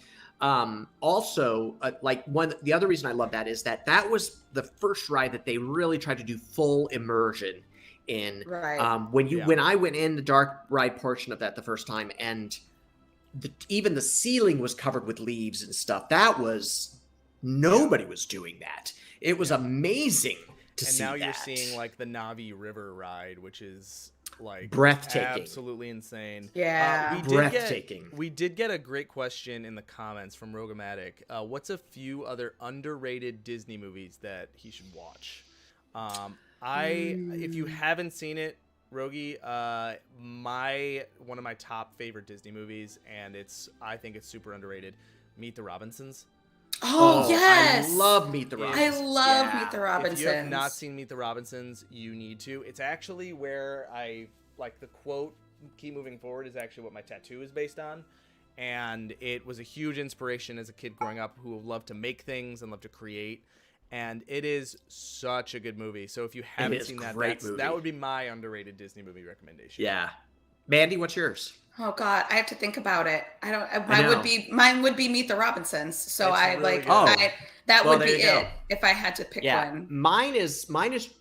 also, the other reason I love that is that was the first ride that they really tried to do full immersion in. Right. When I went in the dark ride portion of that the first time, and even the ceiling was covered with leaves and stuff. Nobody was doing that. It was amazing. And now you're seeing like the Navi River ride, which is like breathtaking, absolutely insane. Yeah, breathtaking. We did get a great question in the comments from Rogomatic. What's a few other underrated Disney movies that he should watch? If you haven't seen it, Rogi, one of my top favorite Disney movies, and I think it's super underrated. Meet the Robinsons. Oh yes, I love Meet the Robinsons. I love Meet the Robinsons. If you have not seen Meet the Robinsons, you need to. It's actually where I like the quote "Keep moving forward" is actually what my tattoo is based on, and it was a huge inspiration as a kid growing up who loved to make things and loved to create. And it is such a good movie. So if you haven't seen that, that would be my underrated Disney movie recommendation. Yeah, Mandy, what's yours? Oh God, I have to think about it. Mine would be Meet the Robinsons. So that would be it if I had to pick one. Mine is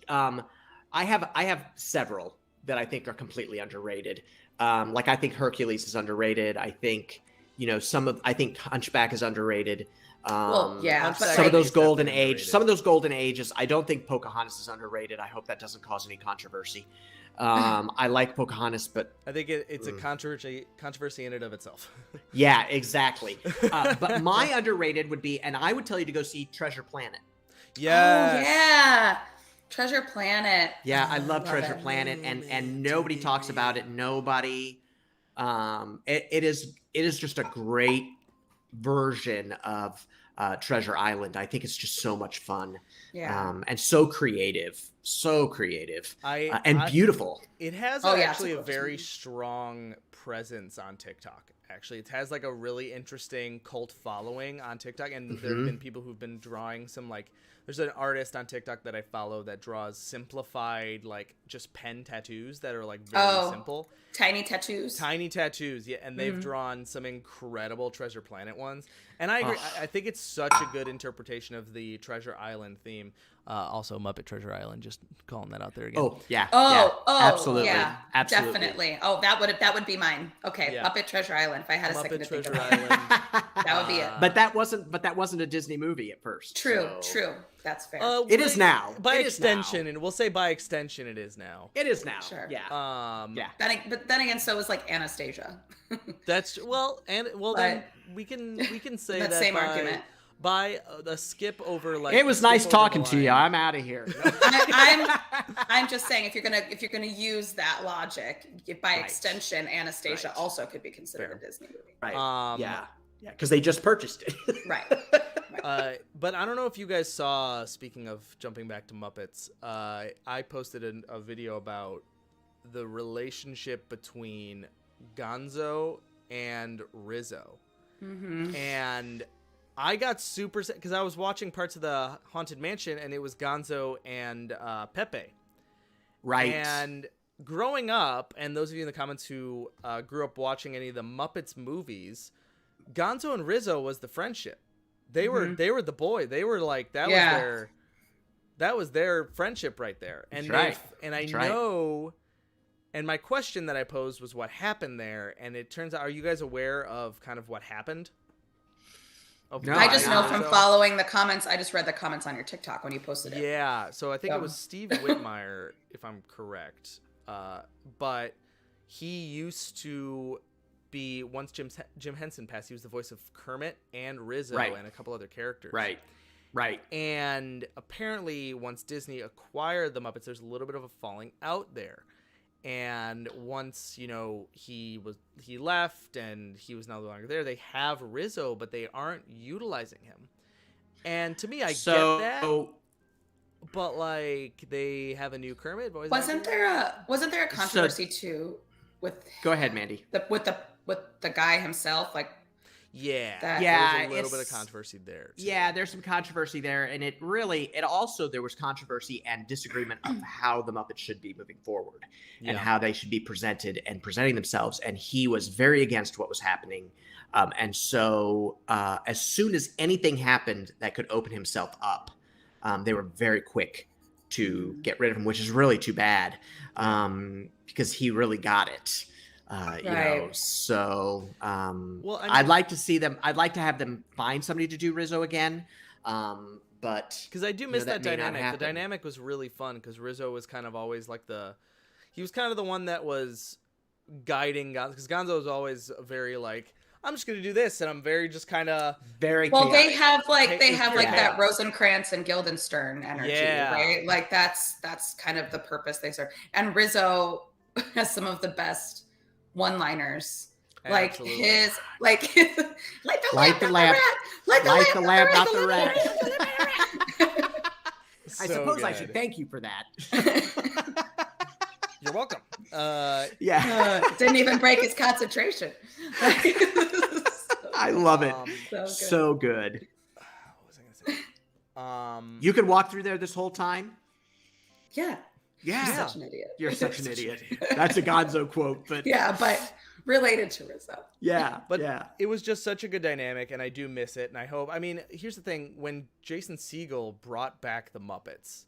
I have several that I think are completely underrated. I think Hercules is underrated. I think I think Hunchback is underrated. Some of those golden ages. I don't think Pocahontas is underrated. I hope that doesn't cause any controversy. I like Pocahontas, but I think it's a controversy in and of itself. Yeah, exactly. But my underrated would be, and I would tell you to go see Treasure Planet. Yeah. Oh, yeah. Treasure Planet. Yeah, I love Treasure Planet, and nobody talks about it. Nobody. It is just a great version of Treasure Island. I think it's just so much fun. Yeah. And so creative, and beautiful. It has actually a very strong presence on TikTok. actually. It has like a really interesting cult following on TikTok, and there have been people who've been drawing some like. There's an artist on TikTok that I follow that draws simplified, like just pen tattoos that are like very simple. Tiny tattoos. Yeah, and they've drawn some incredible Treasure Planet ones. And I agree. I think it's such a good interpretation of the Treasure Island theme. Also, Muppet Treasure Island, just calling that out there again. Absolutely. Yeah, absolutely. Definitely. Oh, that would be mine. Okay, yeah. Muppet Treasure Island. If I had a second to think about it, that would be it. But that wasn't a Disney movie at first. True. That's fair. It is now. By extension, and we'll say by extension, it is now. It is now. Sure. Yeah. But then again, so was like Anastasia. That's then we can say that same argument. By the skip over like it was nice talking to you. I'm out of here. I'm just saying if you're gonna use that logic, by extension, Anastasia also could be considered a Disney movie. Right. Yeah, because they just purchased it. Right. But I don't know if you guys saw. Speaking of jumping back to Muppets, I posted a video about the relationship between Gonzo and Rizzo, and I got super sad because I was watching parts of the Haunted Mansion and it was Gonzo and Pepe. Right. And growing up, and those of you in the comments who grew up watching any of the Muppets movies, Gonzo and Rizzo was the friendship. They were the boy. They were like that was their friendship right there. And and my question that I posed was what happened there, and it turns out, are you guys aware of kind of what happened? No, I just know from following the comments. I just read the comments on your TikTok when you posted it. Yeah, so I think it was Steve Whitmire, if I'm correct. But he used to be, once Jim Henson passed, he was the voice of Kermit and Rizzo and a couple other characters. Right. And apparently, once Disney acquired the Muppets, there's a little bit of a falling out there. And once, he left and he was no longer there, they have Rizzo, but they aren't utilizing him. And to me, I get that. But like, they have a new Kermit. Wasn't there a controversy too with? Go ahead, Mandy. With the guy himself, like. There's a little bit of controversy there too. Yeah, there's some controversy there, and there was controversy and disagreement of how the Muppets should be moving forward and how they should be presented and presenting themselves, and he was very against what was happening. And so as soon as anything happened that could open himself up, they were very quick to get rid of him, which is really too bad because he really got it. So I'd like to see them. I'd like to have them find somebody to do Rizzo again. But because I do miss that dynamic. The dynamic was really fun because Rizzo was kind of always like he was kind of the one that was guiding Gonzo, because Gonzo was always very like, I'm just going to do this. And I'm very just kind of very, well, chaotic. they have that Rosencrantz and Guildenstern energy, right? Like that's kind of the purpose they serve. And Rizzo has some of the best one-liners, like his light the lamp, not the rat. I suppose I should thank you for that. You're welcome. Didn't even break his concentration. I love it. So good. What was I gonna say? You could walk through there this whole time. Yeah. You're such an idiot. You're such an idiot. That's a Gonzo quote, but but related to Rizzo. It was just such a good dynamic, and I do miss it. And I hope. I mean, here's the thing: when Jason Segel brought back the Muppets,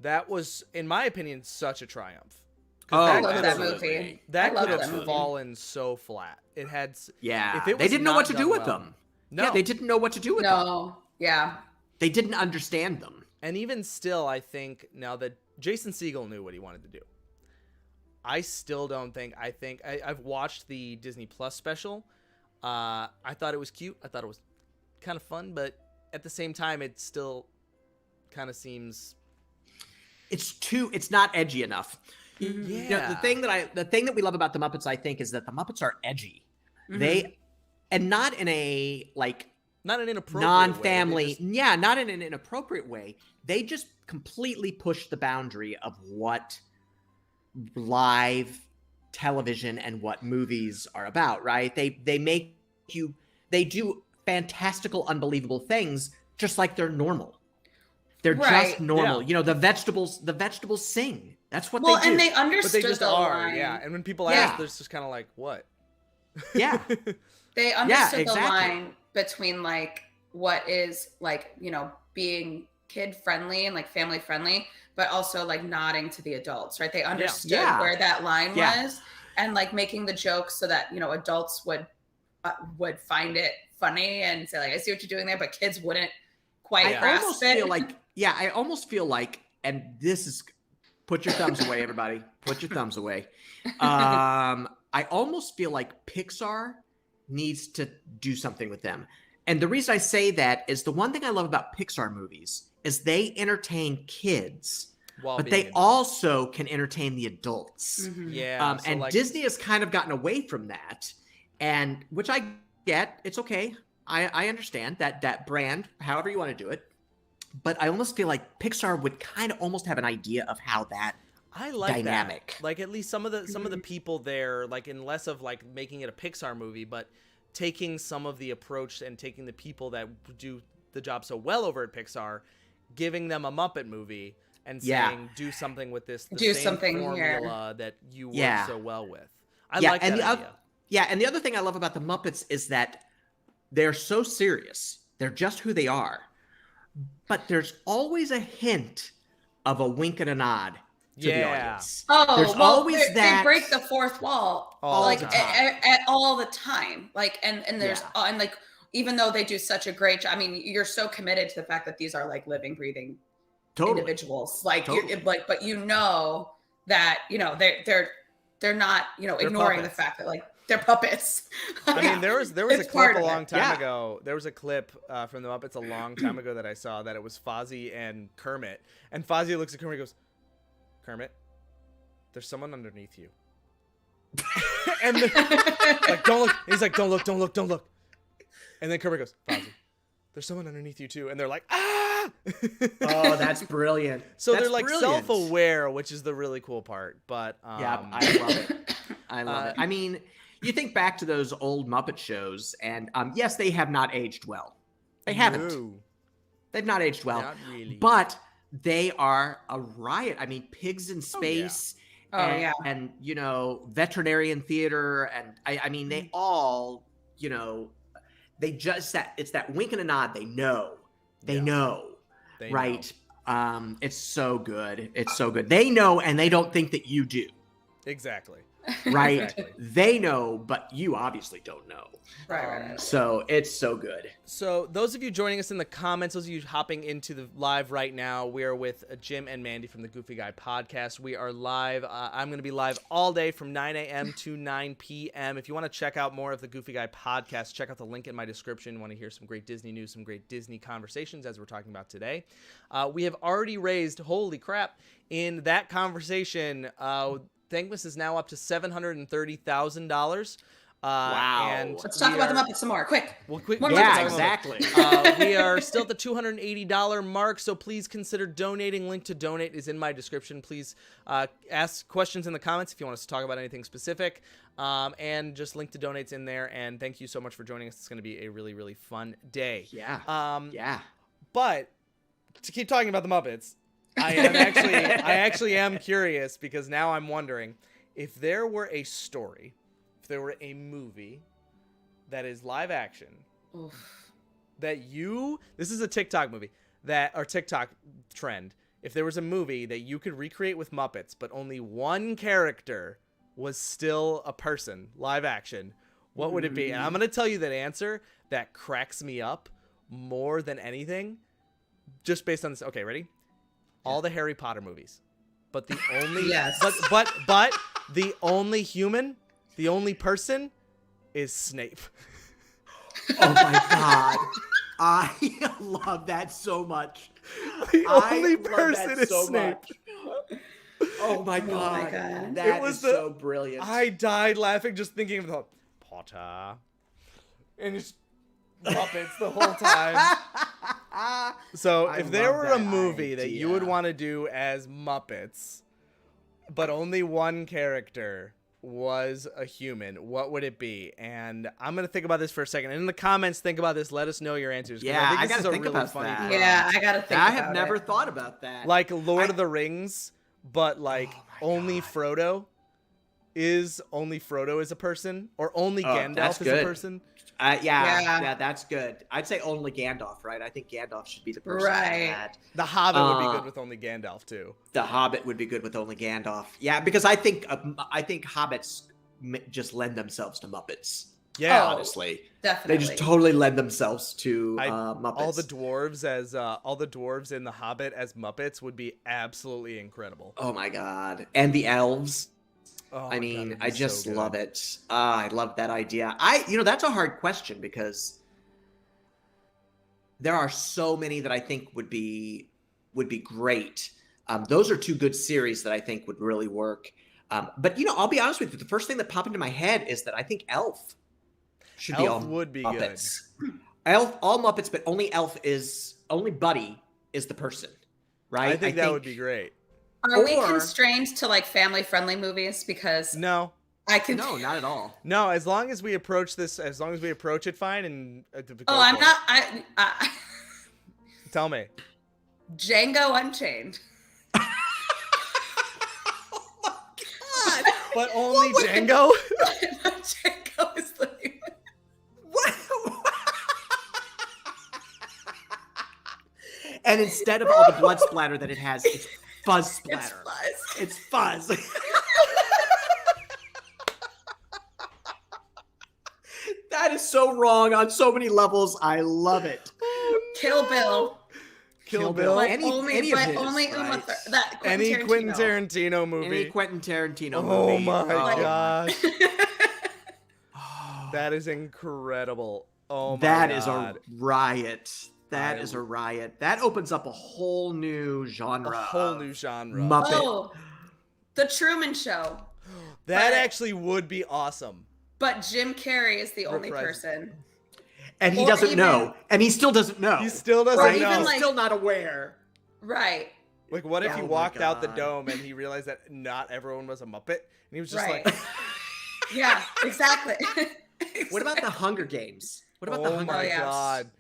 that was, in my opinion, such a triumph. I love that movie. That could have fallen so flat. It had. Yeah. If it was they didn't know what to do with well, them. No. Yeah, they didn't know what to do with them. No. Yeah. They didn't understand them. And even still, I think now that Jason Segel knew what he wanted to do, I still don't think. I've watched the Disney Plus special. I thought it was cute. I thought it was kind of fun, but at the same time, it still kind of seems. It's not edgy enough. Yeah. You know, the thing that we love about the Muppets, I think, is that the Muppets are edgy. And not in a not an inappropriate non-family, way. Not in an inappropriate way. They just completely push the boundary of what live television and what movies are about, right? They do fantastical, unbelievable things just like they're normal. They're just normal. Yeah. You know, the vegetables sing. That's what Well, they do. and they But understood they just the are, line. yeah. And when people Yeah. ask, they're just kind of like, what? Yeah. They understood the exactly. line between like what is like, you know, being kid friendly and like family friendly, but also like nodding to the adults, right? They understood Yeah. where that line Yeah. was, and like making the jokes so that, you know, adults would find it funny and say like, I see what you're doing there, but kids wouldn't quite I grasp almost it. feel like, I almost feel like, and this is, put your thumbs away, everybody. Put your thumbs away. I almost feel like Pixar needs to do something with them. And the reason I say that is the one thing I love about Pixar movies is they entertain kids, While but being they adults. also can entertain the adults. Mhm. Yeah. so And like, Disney has kind of gotten away from that, and which I get. It's okay. I understand that brand, however you want to do it. But I almost feel like Pixar would kind of almost have an idea of how that I like dynamic. that. Like at least some of the people there, like in less of like making it a Pixar movie, but taking some of the approach and taking the people that do the job so well over at Pixar, giving them a Muppet movie and saying, do something with this, the Do same something here. formula that you work Yeah. so well with. I Yeah, like that and the idea. And the other thing I love about the Muppets is that they're so serious. They're just who they are. But there's always a hint of a wink and a nod to the audience. Oh, There's well, always they that break the fourth wall All like the time. all the time. Like and there's and like even though they do such a great job, I mean, you're so committed to the fact that these are like living, breathing individuals. Like but you know that, you know, they're not, you know, They're ignoring puppets. the fact that like they're puppets. I mean, there was a It's part clip a of it. long time Yeah. ago. There was a clip from the Muppets a long time ago that I saw that it was Fozzie and Kermit, and Fozzie looks at Kermit and goes, "Kermit, there's someone underneath you." And like, don't look. He's like, don't look. And then Kermit goes, "Fozzie, there's someone underneath you too." And they're like, "Ah!" Oh, that's brilliant. So That's they're like brilliant. self-aware, which is the really cool part. But Yeah, I love it. I love it. I mean, you think back to those old Muppet shows, and yes, they have not aged well. They haven't. No, They've not aged well. not really. But they are a riot. I mean, Pigs in Space. Oh, and, yeah. and you know, veterinarian theater, and I mean, they all, you know, they just it's that wink and a nod. They know, Yeah. know, They right? It's so good. It's so good. They know, and they don't think that you do, Exactly. right? Exactly. They know, but you obviously don't know. Right. So it's so good. So those of you joining us in the comments, those of you hopping into the live right now, we are with Jim and Mandi from the Goofy Guy podcast. We are live. I'm going to be live all day from 9 a.m. to 9 p.m. If you want to check out more of the Goofy Guy podcast, check out the link in my description. Want to hear some great Disney news, some great Disney conversations as we're talking about today. We have already raised, holy crap, in that conversation, Thankmas is now up to $730,000. Wow. And Let's talk about the Muppets some more. Quick. Well, quick. More Yeah, Muppets. exactly. We are still at the $280 mark, so please consider donating. Link to donate is in my description. Please ask questions in the comments if you want us to talk about anything specific, and just link to donates in there. And thank you so much for joining us. It's going to be a really, really fun day. Yeah. Yeah. But to keep talking about the Muppets, I actually am curious, because now I'm wondering if there were a story, if there were a movie that is live action, Oof. that this is a TikTok movie or TikTok trend. If there was a movie that you could recreate with Muppets, but only one character was still a person, live action, what would it be? And I'm going to tell you that answer that cracks me up more than anything, just based on this. Okay, ready? All the Harry Potter movies. But the only Yes. but the only human, the only person is Snape. Oh my God. I love that so much. The I only love person that is so Snape. much. Oh my God. God. That It was is the- so brilliant. I died laughing just thinking of the Potter. And just Muppets the whole time. So I if there love were that a movie that you would idea. want to do as Muppets, but only one character, was a human, what would it be? And I'm gonna think about this for a second. And in the comments, think about this. Let us know your answers. 'Cause Yeah, I think I this gotta is a think really about funny that. prompt. Yeah, I gotta think. I about have never it. thought about that. Like Lord of the Rings, but like Oh my only God. Frodo is a person, or only Gandalf that's is a good. person. Yeah, that's good. I'd say only Gandalf, right? I think Gandalf should be the person for Right. that. The Hobbit would be Uh, good with only Gandalf too. The Hobbit would be good with only Gandalf. Yeah, because I think hobbits just lend themselves to Muppets. Yeah, Oh, Honestly, Definitely. they just totally lend themselves to I- Muppets. all the dwarves in the Hobbit as Muppets would be absolutely incredible. Oh my god, and the elves. Oh I my mean, God, it'd be I just so good. love it. I love that idea. That's a hard question because there are so many that I think would be great. Those are two good series that I think would really work. But I'll be honest with you. The first thing that popped into my head is that I think Elf should be all Elf would be Muppets. Elf, all Muppets, but only Buddy is the person, right? I think that would be great. Are we or- constrained to like family-friendly movies? Because No, I can. No, not at all. no. As long as we approach it fine, and go Oh, I'm for it. not. Tell me. Django Unchained. But only Django. Django is the. And instead of all the blood splatter that it has, it's fuzz splatter. It's fuzz. It's fuzz. That is so wrong on so many levels. I love it. Kill Bill. Kill Bill. But Any only, of but his, only right? Uma that Any Quentin Tarantino. Tarantino movie. Any Quentin Tarantino Oh movie. my Like- gosh, Oh, that is incredible. Oh my that god. is a riot. That I- is a riot. That opens up a whole new genre. A whole of new genre. Muppet. Oh, The Truman Show. That but- actually would be awesome. But Jim Carrey is the only Reprise. person. And he or doesn't even- know. And he still doesn't know. He still doesn't right? know. even He's like- still not aware. Right. Like, what if Oh he my walked out the God. dome and he realized that not everyone was a Muppet? And he was just Right. like, Yeah, exactly. What about the Hunger Games? What about the oh Hunger my Oh, yeah. god.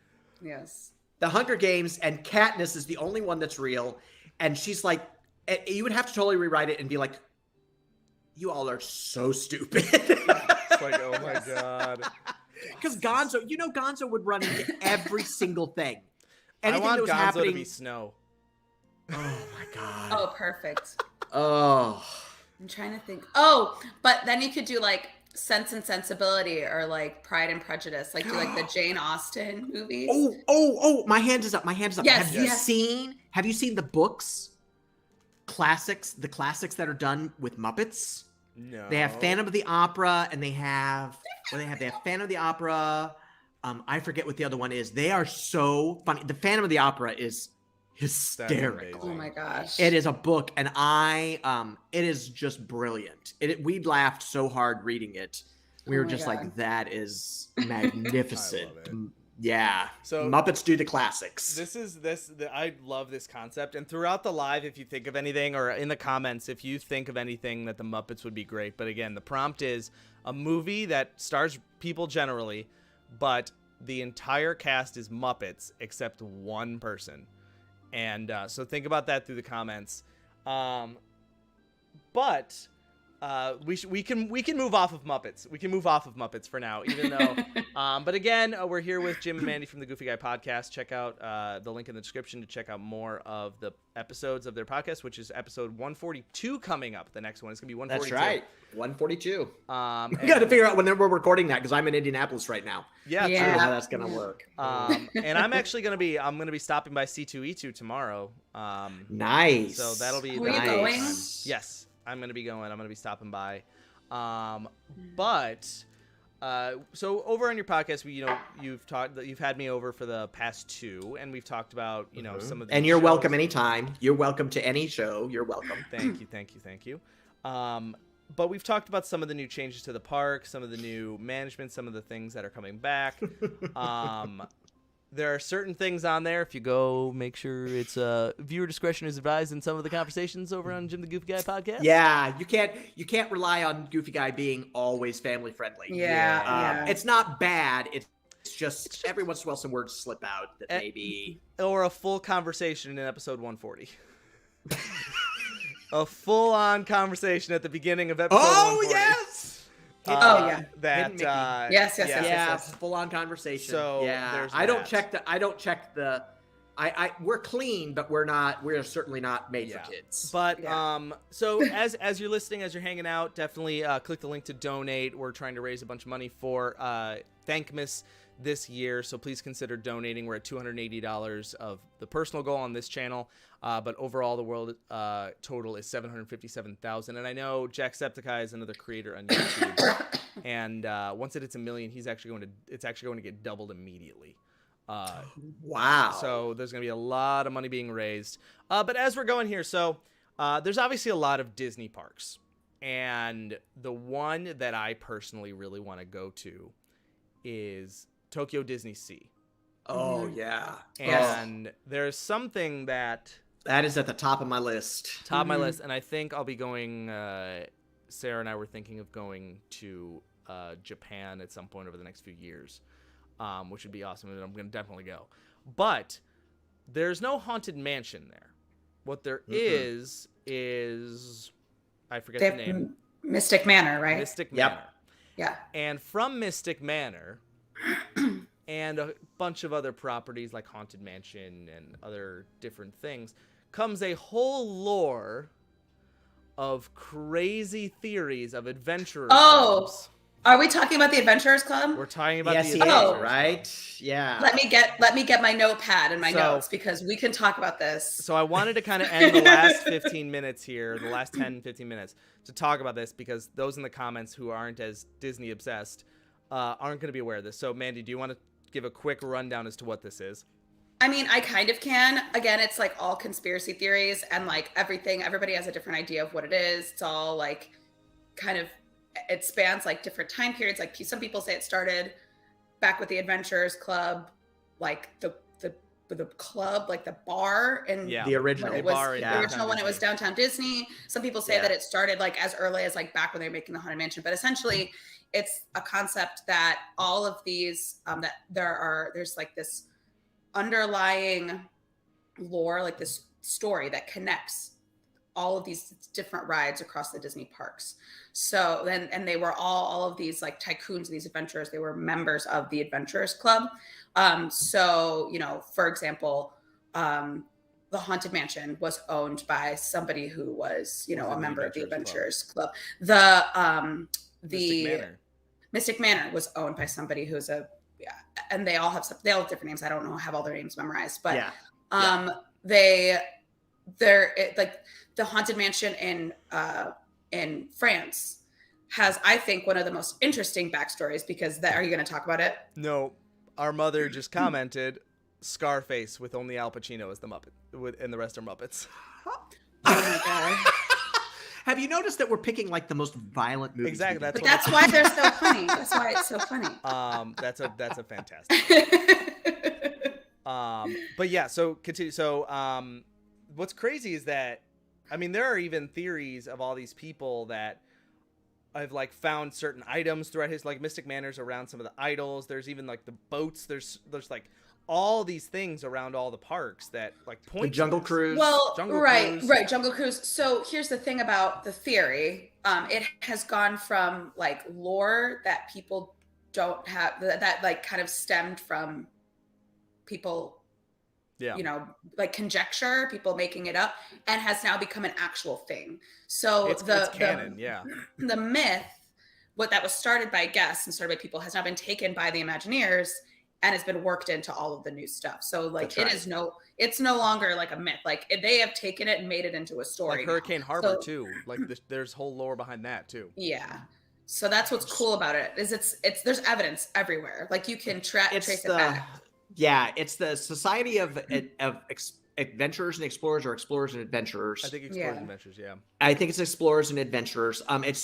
Yes. The Hunger Games, and Katniss is the only one that's real. And she's like, you would have to totally rewrite it and be like, you all are so stupid. It's like, oh my god. Because Gonzo would run into every single thing. I Anything want that was Gonzo happening. to be Snow. Oh my god. Oh, perfect. Oh. I'm trying to think. Oh, but then you could do like Sense and Sensibility or like Pride and Prejudice, like do like the Jane Austen movies. Oh, my hand is up. My hand is up. Yes, Have you yes. seen the books? The classics that are done with Muppets? No. They have Phantom of the Opera and they have Phantom of the Opera. I forget what the other one is. They are so funny. The Phantom of the Opera is hysterical. Oh my gosh. It is a book, and it is just brilliant. We laughed so hard reading it. We Oh were my just God. like, that is magnificent. I love it. Yeah. So Muppets do the classics. I love this concept. And throughout the live, if you think of anything, or in the comments, if you think of anything that the Muppets would be great. But again, the prompt is a movie that stars people generally, but the entire cast is Muppets except one person. And so think about that through the comments. But we can move off of Muppets. We can move off of Muppets for now, even though. But again, we're here with Jim and Mandi from the Goofy Guy Podcast. Check out the link in the description to check out more of the episodes of their podcast, which is episode 142 coming up. The next one is gonna be 142. That's right. 142. We And- got to figure out when we're recording that because I'm in Indianapolis right now. Yeah, Yeah. I don't know true. how that's gonna work. And I'm actually gonna be stopping by C2E2 tomorrow. Nice. So that'll be Were you the going? time. Yes, I'm gonna be going. I'm gonna be stopping by. But so over on your podcast, you've had me over for the past two, and we've talked about some of the And you're shows. welcome anytime. You're welcome to any show. You're welcome. Thank you. But we've talked about some of the new changes to the park, some of the new management, some of the things that are coming back. there are certain things on there. If you go, make sure it's viewer discretion is advised in some of the conversations over on Jim the Goofy Guy podcast. Yeah, you can't rely on Goofy Guy being always family friendly. Yeah. It's not bad. It's just every once in a while some words slip out that maybe. Or a full conversation in episode 140. A full-on conversation at the beginning of episode 140. Yes. That Yes. Full on conversation. So yeah, there's I don't that. check the. We're clean, but we're certainly not made for kids. But so as you're listening, as you're hanging out, definitely click the link to donate. We're trying to raise a bunch of money for Thankmas this year, so please consider donating. We're at $280 of the personal goal on this channel, but overall the world total is $757,000. And I know Jacksepticeye is another creator on YouTube, and once it hits 1 million, it's actually going to get doubled immediately. Wow. So there's going to be a lot of money being raised. But as we're going here, so there's obviously a lot of Disney parks, and the one that I personally really want to go to is Tokyo Disney Sea. Oh yeah. And there's something that is at the top of my list. And I think I'll be going. Sarah and I were thinking of going to Japan at some point over the next few years, which would be awesome, and I'm going to definitely go. But there's no Haunted Mansion there. What there is I forget the name. Mystic Manor, right? Mystic Manor. Yeah. And from Mystic Manor and a bunch of other properties like Haunted Mansion and other different things comes a whole lore of crazy theories of adventurers. Oh, are we talking about the Adventurers Club? We're talking about Yes, the he Adventurers is, right? Yeah. Let me get my notepad and my notes because we can talk about this. So I wanted to kind of end the last 15 minutes here, the last 10, 15 minutes, to talk about this because those in the comments who aren't as Disney obsessed aren't going to be aware of this. So Mandy, do you want to give a quick rundown as to what this is? I mean, I kind of can. Again, it's like all conspiracy theories and like everybody has a different idea of what it is. It's all like kind of, it spans like different time periods. Like some people say it started back with the Adventurers Club, like the club, like the bar, and the original bar, the original when it was downtown Disney. Some people say that it started like as early as like back when they were making the Haunted Mansion, but essentially it's a concept that all of these that there's like this underlying lore, like this story that connects all of these different rides across the Disney parks. So then, and they were all of these like tycoons and these adventurers, they were members of the Adventurers Club. So, you know, for example, the Haunted Mansion was owned by somebody who was, you know, a member of the Adventurers Club. The Mystic Manor was owned by somebody who's and they all have different names. I don't know, have all their names memorized, but they're like the Haunted Mansion in France has, I think, one of the most interesting backstories because are you going to talk about it? No, our mother just commented Scarface with only Al Pacino as the Muppet, and the rest are Muppets. Oh my God. Have you noticed that we're picking like the most violent movies? Exactly. That's why they're so funny. That's why it's so funny. That's a fantastic. But yeah, so continue. So what's crazy is that, I mean, there are even theories of all these people that I've like found certain items throughout his like Mystic Manors around some of the idols. There's even like the boats. There's like all these things around all the parks that like point the Jungle Cruise. Well, right, Cruise. Jungle Cruise. So here's the thing about the theory. It has gone from like lore that people don't have that like kind of stemmed from people, you know, like conjecture, people making it up, and has now become an actual thing. So it's canon, the myth, what that was started by guests and started by people, has now been taken by the Imagineers and has been worked into all of the new stuff. So like it's no longer like a myth. Like they have taken it and made it into a story. Like Hurricane Harbor too. Like there's whole lore behind that too. Yeah. So that's what's cool about it is it's there's evidence everywhere. Like you can trace it back. Yeah, it's the Society of Adventurers and Explorers, or Explorers and Adventurers. I think Explorers and Adventurers. Yeah. I think it's Explorers and Adventurers. My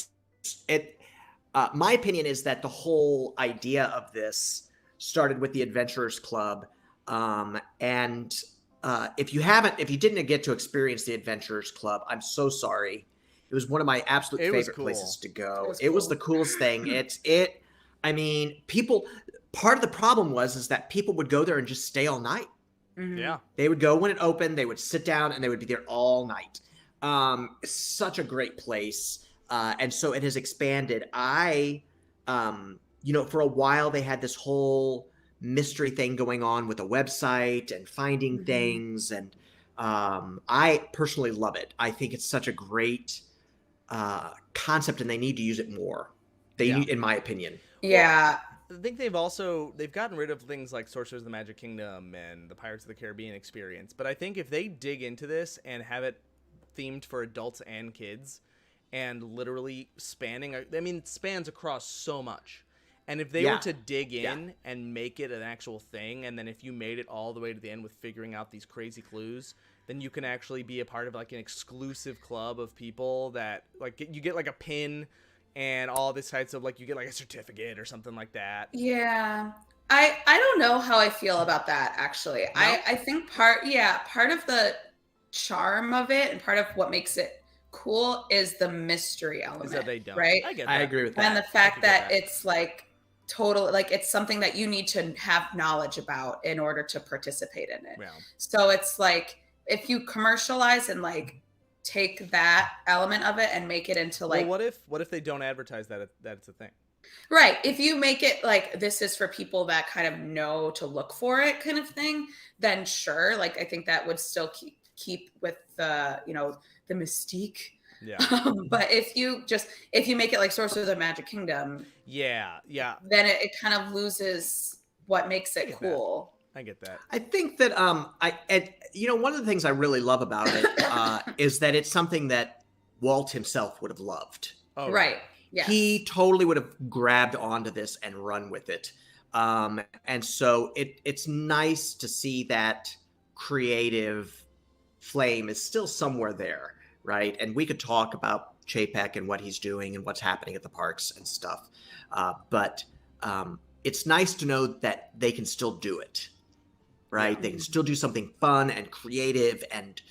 opinion is that the whole idea of this started with the Adventurers Club, And if you didn't get to experience the Adventurers Club, I'm so sorry. It was one of my absolute favorite places to go. It was the coolest thing. I mean, part of the problem is that people would go there and just stay all night. Mm-hmm. Yeah. They would go when it opened, they would sit down and they would be there all night. Such a great place. And so it has expanded. For a while they had this whole mystery thing going on with a website and finding things. And I personally love it. I think it's such a great concept and they need to use it more. In my opinion. Yeah. I think they've gotten rid of things like Sorcerers of the Magic Kingdom and the Pirates of the Caribbean experience. But I think if they dig into this and have it themed for adults and kids and literally it spans across so much. And if they were to dig in and make it an actual thing, and then if you made it all the way to the end with figuring out these crazy clues, then you can actually be a part of like an exclusive club of people that like you get like a pin and all this types of like you get like a certificate or something like that. Yeah. I don't know how I feel about that actually. No? I think part of the charm of it and part of what makes it cool is the mystery element. Is that they don't. Right? I agree with that. And the fact that it's like total, like it's something that you need to have knowledge about in order to participate in it. Yeah. So it's like if you commercialize and like take that element of it and make it into like, well, what if they don't advertise that it's a thing? Right. If you make it like this is for people that kind of know to look for it kind of thing, then sure. Like I think that would still keep with the, the mystique. Yeah. But if you make it like Sorcerers of the Magic Kingdom, yeah, then it kind of loses what makes it cool. I get that. I think that one of the things I really love about it is that it's something that Walt himself would have loved. Oh, right. Yeah. He totally would have grabbed onto this and run with it. And so it's nice to see that creative flame is still somewhere there, right? And we could talk about Chapek and what he's doing and what's happening at the parks and stuff. But it's nice to know that they can still do it, right? Yeah. They can still do something fun and creative and,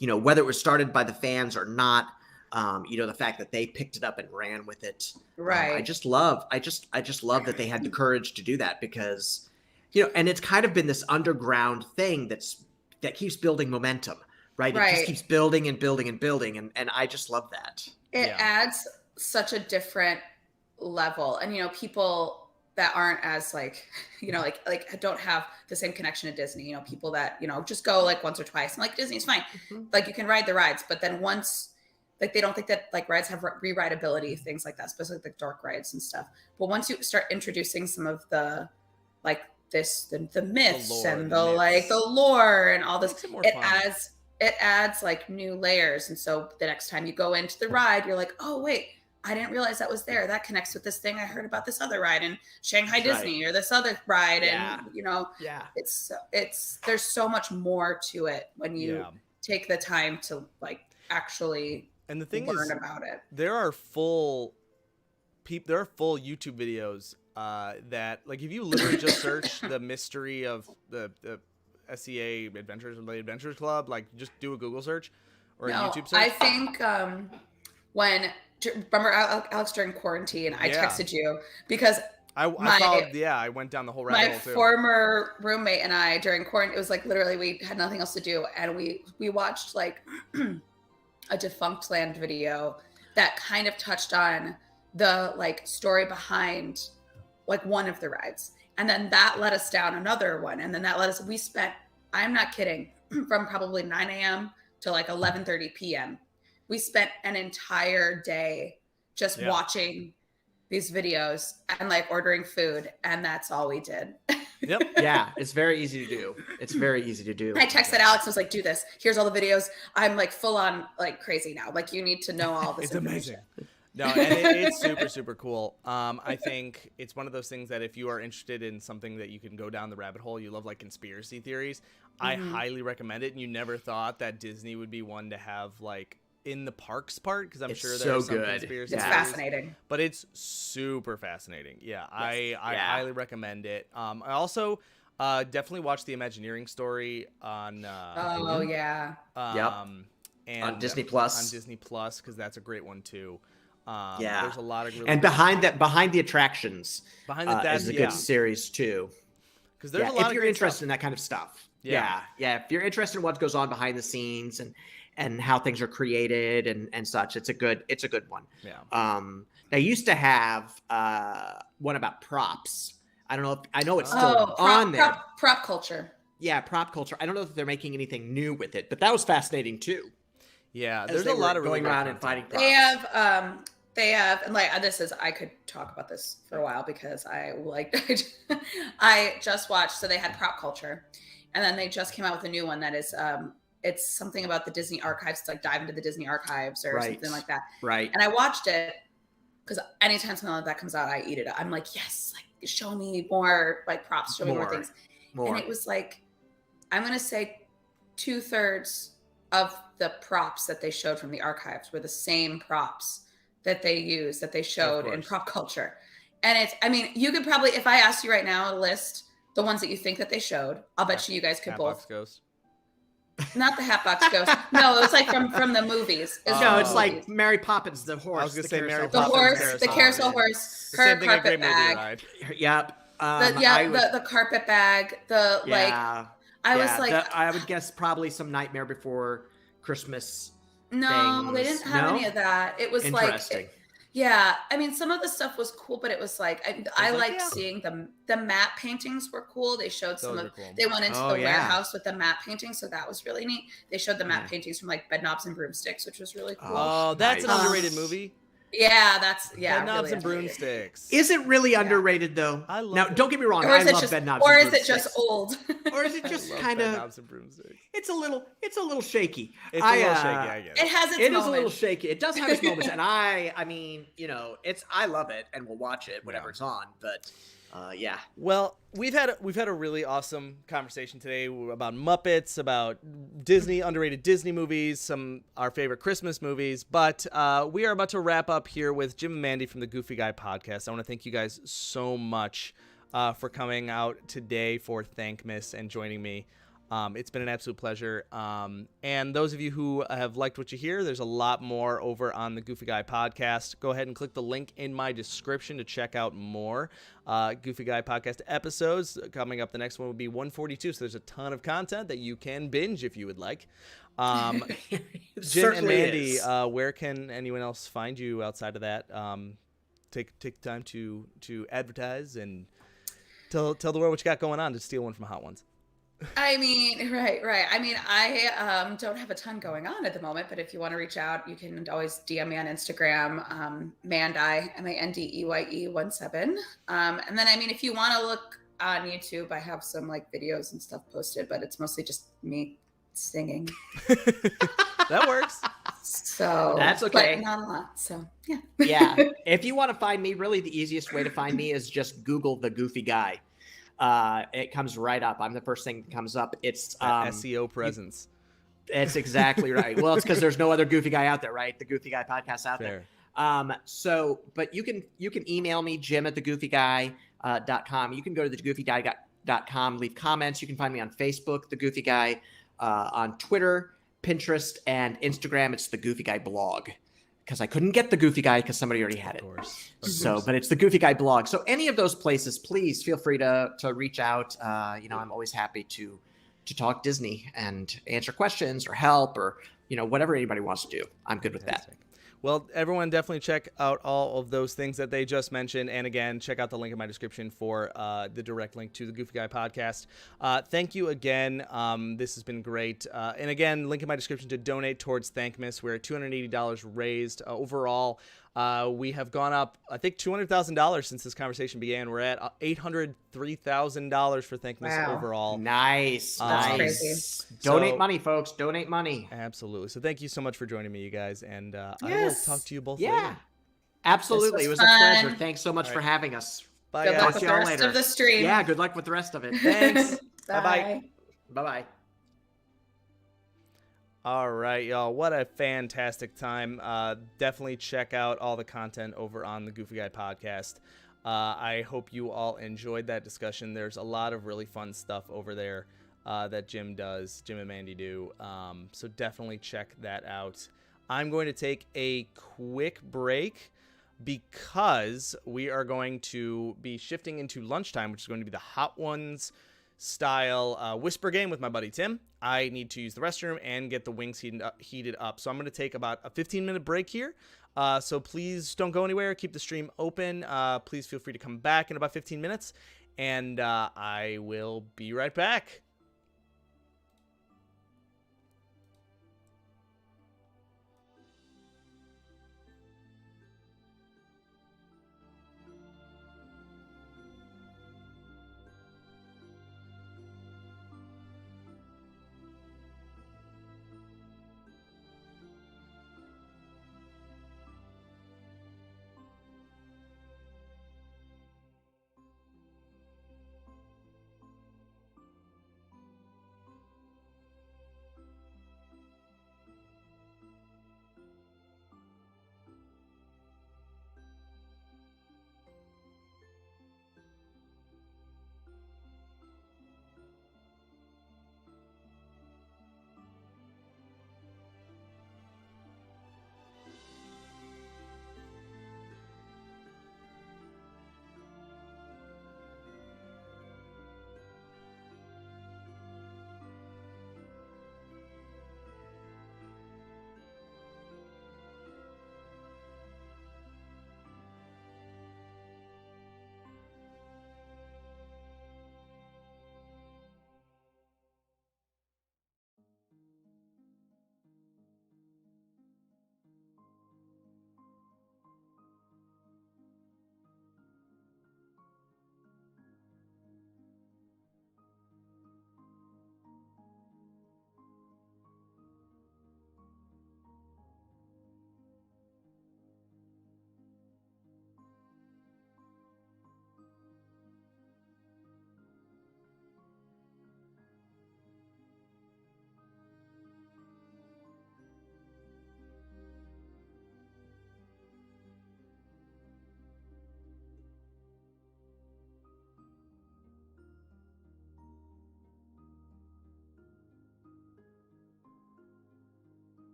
whether it was started by the fans or not, the fact that they picked it up and ran with it. Right. I just love that they had the courage to do that because, and it's kind of been this underground thing that keeps building momentum, right? It just keeps building and building and building. And I just love that. It adds such a different level. And, people that aren't as like, like don't have the same connection to Disney, people that, just go like once or twice and like Disney's fine. Mm-hmm. Like you can ride the rides, but then once like they don't think that like rides have rewritability, things like that, especially like dark rides and stuff. But once you start introducing some of the like the myths and the lore and all this, it adds like new layers. And so the next time you go into the ride, you're like, oh wait, I didn't realize that was there. That connects with this thing I heard about this other ride in Shanghai Disney or this other ride. And it's there's so much more to it when you take the time to like actually and the thing learn about it. There are full YouTube videos that like if you literally just search the mystery of the SEA Adventures and the Adventures Club, like just do a Google search or a YouTube search. I think remember Alex during quarantine, I texted you because I went down the whole rabbit hole too. My former roommate and I during quarantine, it was like literally we had nothing else to do and we watched like a Defunct Land video that kind of touched on the like story behind like one of the rides. And then that led us down another one. And then we spent, I'm not kidding, from probably 9 a.m. to like 11:30 p.m. We spent an entire day just watching these videos and like ordering food. And that's all we did. Yep. Yeah. It's very easy to do. I texted Alex and was like, do this. Here's all the videos. I'm like full on like crazy now. Like you need to know all this. It's amazing. No, and it's super, super cool. I think it's one of those things that if you are interested in something that you can go down the rabbit hole, you love like conspiracy theories, I highly recommend it. And you never thought that Disney would be one to have like in the parks part because I'm sure there's some conspiracy theories. It's fascinating. But it's super fascinating. Yeah, I highly recommend it. Definitely watch the Imagineering story on. Oh yeah. And On Disney Plus. On Disney Plus, because that's a great one too. Yeah. There's a lot of really and good behind the attractions. Behind the is a good series too. Because there's a lot if of you're great interested stuff. in that kind of stuff. Yeah. If you're interested in what goes on behind the scenes and how things are created and such, it's a good one. Yeah. They used to have one about props. I don't know. I know it's still on there. Prop culture. Yeah, prop culture. I don't know if they're making anything new with it, but that was fascinating too. Yeah, there's a lot of really going around and fighting props. They have, and like I could talk about this for a while because I just watched. So they had prop culture, and then they just came out with a new one that is, it's something about the Disney archives. It's like dive into the Disney archives or something like that. Right. And I watched it because anytime something like that comes out, I eat it. I'm like, yes, like show me more like props, show me more things. And it was like, I'm going to say 2/3 of the props that they showed from the archives were the same props that they showed in prop culture. And it's, I mean, you could probably, if I asked you right now to list the ones that you think that they showed, I'll bet you guys could Hatbox both. Ghost. Not the Hatbox Ghost. No, it was like from the movies. It's like Mary Poppins, the horse. I was going to say Mary the Poppins. horse, the carousel horse, The her same thing a carpet great movie bag. ride. Yep. The carpet bag, I was like, I would guess probably some Nightmare Before Christmas. No, they things. didn't have any of that. It was like, yeah. I mean, some of the stuff was cool, but it was like I liked seeing the matte paintings were cool. They showed some of. Cool. They went into the warehouse with the matte paintings, so that was really neat. They showed the matte paintings from like Bed Knobs and Broomsticks, which was really cool. Oh, that's an underrated movie. Yeah, that's Bed Knobs and Broomsticks. Is it really underrated though? I love now, it. Don't get me wrong. I love Bed Knobs. Or is it just old? Or is it just kind of? It's a little shaky. It's a little shaky. I get it. It has its moments. It is a little shaky. It does have its moments, and I mean, I love it, and we'll watch it whenever it's on. But yeah. Well, we've had a really awesome conversation today about Muppets, about Disney, underrated Disney movies, our favorite Christmas movies. But we are about to wrap up here with Jim and Mandi from the Goofy Guy podcast. I want to thank you guys so much for coming out today for Thankmas and joining me. It's been an absolute pleasure. And those of you who have liked what you hear, there's a lot more over on the Goofy Guy podcast. Go ahead and click the link in my description to check out more Goofy Guy podcast episodes. Coming up, the next one will be 142. So there's a ton of content that you can binge if you would like. Jim and Mandi, where can anyone else find you outside of that? Take time to advertise and tell the world what you got going on to steal one from Hot Ones. I mean, right. I mean, I don't have a ton going on at the moment, but if you want to reach out, you can always DM me on Instagram, Mandi, MANDEYE 17. And then, I mean, if you want to look on YouTube, I have some like videos and stuff posted, but it's mostly just me singing. That works. So that's okay. But not a lot. So yeah. Yeah. If you want to find me, really the easiest way to find me is just Google the Goofy Guy. It comes right up. I'm the first thing that comes up. It's SEO presence. It's exactly right. Well, it's because there's no other Goofy Guy out there, right? The Goofy Guy podcast out there. But you can email me, jim@thegoofyguy.com. You can go to thegoofyguy.com, leave comments. You can find me on Facebook, The Goofy Guy, on Twitter, Pinterest, and Instagram. It's The Goofy Guy blog. Because I couldn't get the Goofy Guy because somebody already had it. Of course. But it's the Goofy Guy blog. So any of those places, please feel free to reach out. I'm always happy to talk Disney and answer questions or help or whatever anybody wants to do. I'm good with that. Well, everyone definitely check out all of those things that they just mentioned. And again, check out the link in my description for the direct link to the Goofy Guy podcast. Thank you again. This has been great. And again, link in my description to donate towards Thankmas. We're at $280 raised overall. We have gone up, I think, $200,000 since this conversation began. We're at $803,000 for Thankmas overall. Nice. That's crazy. Donate money, folks. Donate money. Absolutely. So thank you so much for joining me, you guys. And I will talk to you both later. Yeah, absolutely. It was a pleasure. Thanks so much for having us. Bye, good guys. luck with the rest of the stream. Yeah, good luck with the rest of it. Thanks. Bye-bye. Bye-bye. All right, y'all. What a fantastic time. Definitely check out all the content over on the Goofy Guy podcast. I hope you all enjoyed that discussion. There's a lot of really fun stuff over there that Jim and Mandi do. So definitely check that out. I'm going to take a quick break because we are going to be shifting into lunchtime, which is going to be the Hot Ones style whisper game with my buddy Tim. I need to use the restroom and get the wings heated up. So I'm going to take about a 15-minute break here. So please don't go anywhere. Keep the stream open. Please feel free to come back in about 15 minutes. And I will be right back.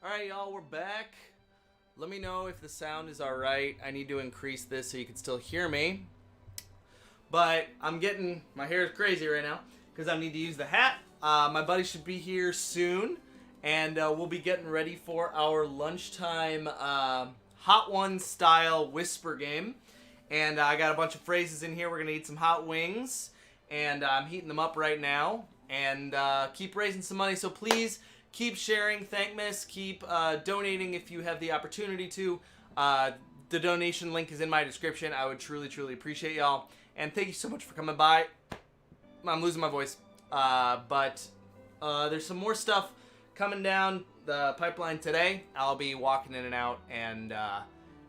Alright, y'all, we're back. Let me know if the sound is alright. I need to increase this so you can still hear me. But my hair is crazy right now because I need to use the hat. My buddy should be here soon. And we'll be getting ready for our lunchtime Hot Ones style whisper game. And I got a bunch of phrases in here. We're going to eat some hot wings. And I'm heating them up right now. And keep raising some money. So please keep sharing Thankmas. Keep donating if you have the opportunity to. The donation link is in my description. I would truly, truly appreciate y'all. And thank you so much for coming by. I'm losing my voice. But there's some more stuff coming down the pipeline today. I'll be walking in and out and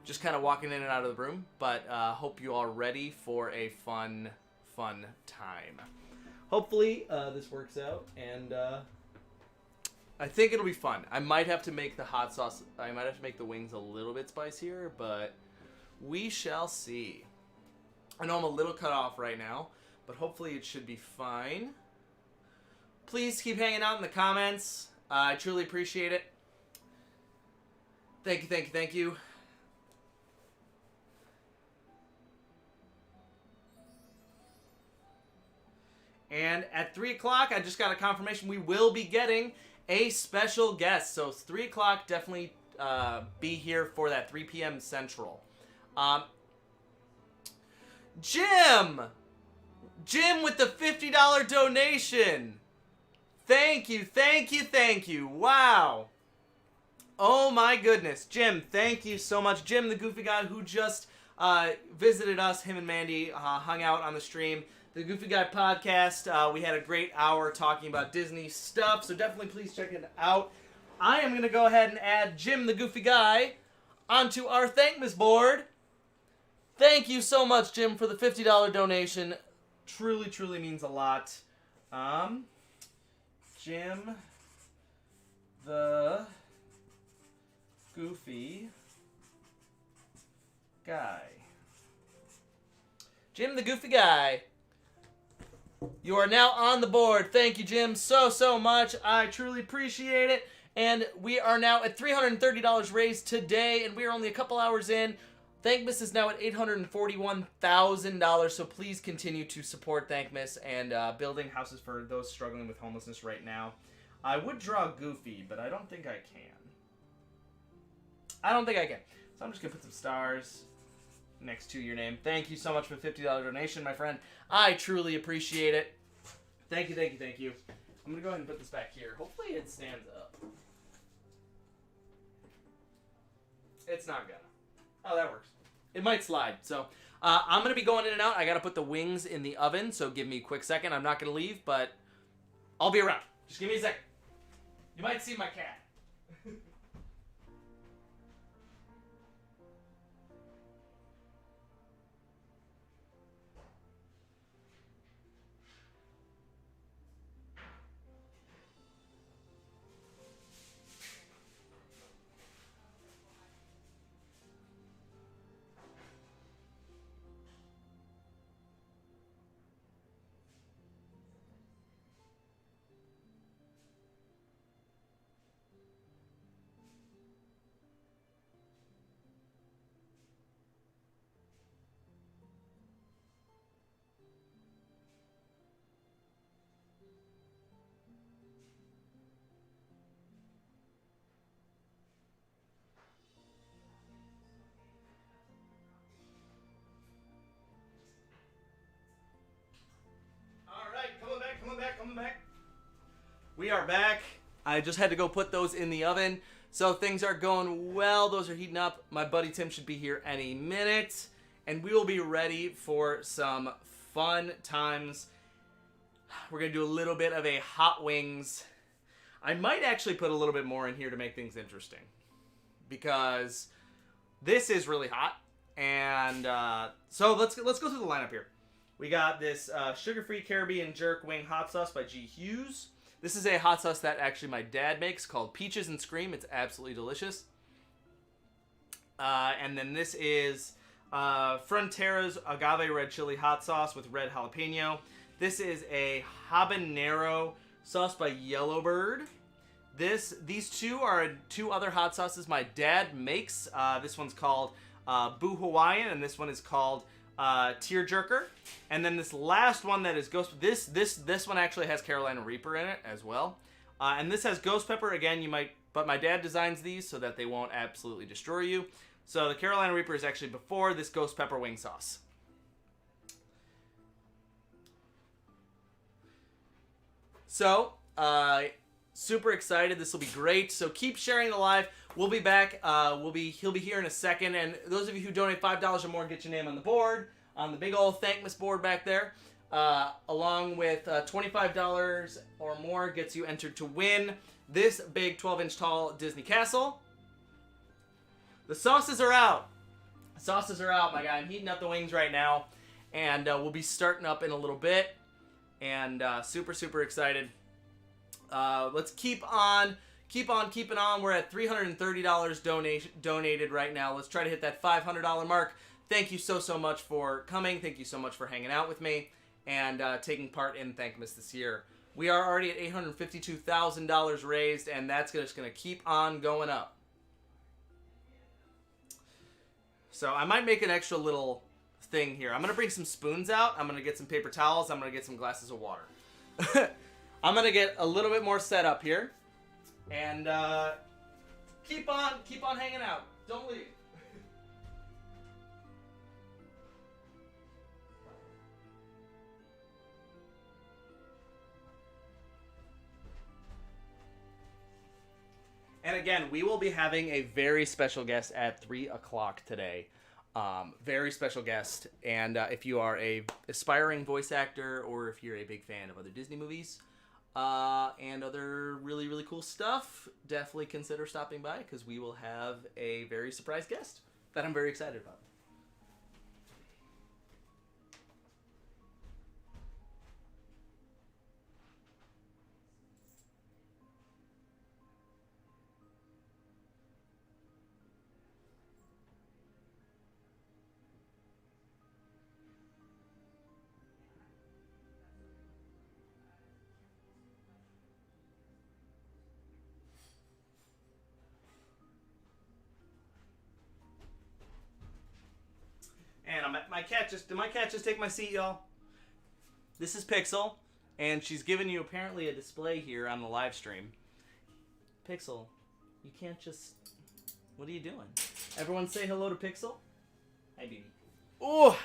just kind of walking in and out of the room. But hope you all are ready for a fun time. Hopefully this works out, and I think it'll be fun. I might have to make the hot sauce. I might have to make the wings a little bit spicier, but we shall see. I know I'm a little cut off right now, but hopefully it should be fine. Please keep hanging out in the comments. I truly appreciate it. Thank you, thank you, thank you. And at 3 o'clock, I just got a confirmation we will be getting a special guest. So it's 3 o'clock, definitely be here for that 3 p.m. Central. Jim with the $50 donation. Thank you, thank you, thank you. Wow. Oh my goodness. Jim, thank you so much. Jim, the goofy guy who just visited us, him and Mandi, hung out on the stream. The Goofy Guy podcast. We had a great hour talking about Disney stuff, so definitely please check it out. I am going to go ahead and add Jim, the Goofy Guy, onto our Thankmas board. Thank you so much, Jim, for the $50 donation. Truly, truly means a lot. Jim, the Goofy Guy. Jim, the Goofy Guy. You are now on the board. Thank you, Jim, so much. I truly appreciate it. And we are now at $330 raised today, and we are only a couple hours in. Thankmas is now at $841,000, so please continue to support Thankmas and building houses for those struggling with homelessness right now. I would draw Goofy, but I don't think I can. So I'm just going to put some stars next to your name. Thank you so much for the $50 donation, my friend. I truly appreciate it. Thank you, thank you, thank you. I'm going to go ahead and put this back here. Hopefully it stands up. It's not gonna. Oh, that works. It might slide. So I'm going to be going in and out. I got to put the wings in the oven, so give me a quick second. I'm not going to leave, but I'll be around. Just give me a second. You might see my cat. Coming back. We are back. I just had to go put those in the oven. So things are going well. Those are heating up. My buddy Tim should be here any minute. And we will be ready for some fun times. We're going to do a little bit of a hot wings. I might actually put a little bit more in here to make things interesting. Because this is really hot. And so let's go through the lineup here. We got this sugar-free Caribbean jerk wing hot sauce by G. Hughes. This is a hot sauce that actually my dad makes called Peaches and Scream. It's absolutely delicious. And then this is Frontera's agave red chili hot sauce with red jalapeno. This is a habanero sauce by Yellowbird. These two are two other hot sauces my dad makes. This one's called Boo Hawaiian, and this one is called Tearjerker. And then this last one that is Ghost. This one actually has Carolina Reaper in it as well. And this has Ghost Pepper. Again, you might, but my dad designs these so that they won't absolutely destroy you. So the Carolina Reaper is actually before this Ghost Pepper wing sauce. So, super excited. This will be great. So keep sharing the live. We'll be back. He'll be here in a second. And those of you who donate $5 or more, get your name on the board, on the big old Thankmas board back there. Along with $25 or more gets you entered to win this big 12-inch tall Disney castle. The sauces are out. The sauces are out, my guy. I'm heating up the wings right now. And we'll be starting up in a little bit. And super, super excited. Let's keep on keeping on. We're at $330 donated right now. Let's try to hit that $500 mark. Thank you so much for coming. Thank you so much for hanging out with me and taking part in Thankmas this year. We are already at $852,000 raised, and that's just going to keep on going up. So I might make an extra little thing here. I'm going to bring some spoons out. I'm going to get some paper towels. I'm going to get some glasses of water. I'm going to get a little bit more set up here. And keep on hanging out. Don't leave. And again, we will be having a very special guest at 3 o'clock today. Very special guest. And if you are a aspiring voice actor or if you're a big fan of other Disney movies and other really, really cool stuff, definitely consider stopping by because we will have a very surprise guest that I'm very excited about. And did my cat just take my seat, y'all? This is Pixel, and she's giving you apparently a display here on the live stream. Pixel, you can't just... What are you doing? Everyone say hello to Pixel. Hi, baby. Oh,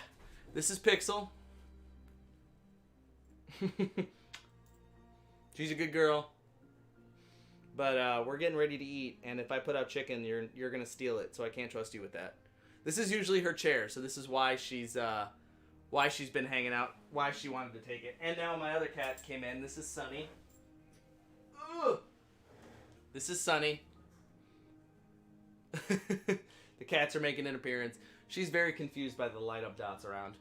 this is Pixel. She's a good girl. But we're getting ready to eat, and if I put out chicken, you're gonna steal it, so I can't trust you with that. This is usually her chair, so this is why she's been hanging out, why she wanted to take it. And now my other cat came in. This is Sunny. Ugh. This is Sunny. The cats are making an appearance. She's very confused by the light up dots around.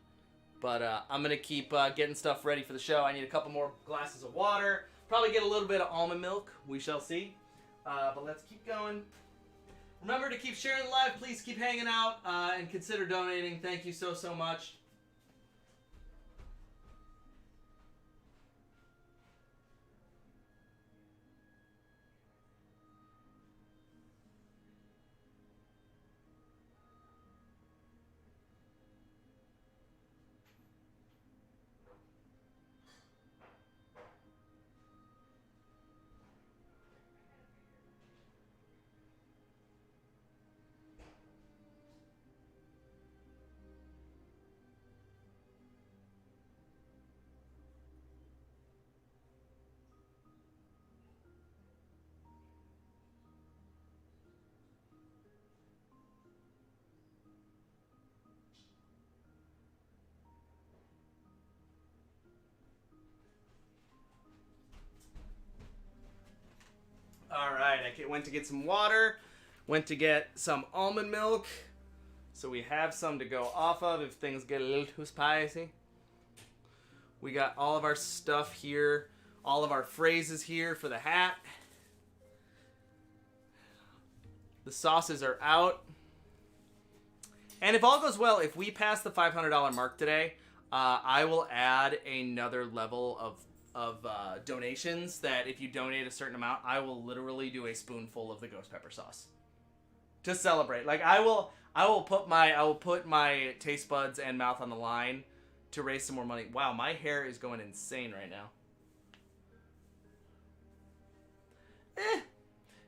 But I'm gonna keep getting stuff ready for the show. I need a couple more glasses of water. Probably get a little bit of almond milk. We shall see. But let's keep going. Remember to keep sharing the live. Please keep hanging out and consider donating. Thank you so much. Alright, I went to get some water, went to get some almond milk, so we have some to go off of if things get a little too spicy. We got all of our stuff here, all of our phrases here for the hat. The sauces are out. And if all goes well, if we pass the $500 mark today, I will add another level of donations that if you donate a certain amount, I will literally do a spoonful of the ghost pepper sauce to celebrate. Like I will put my taste buds and mouth on the line to raise some more money. Wow, my hair is going insane right now.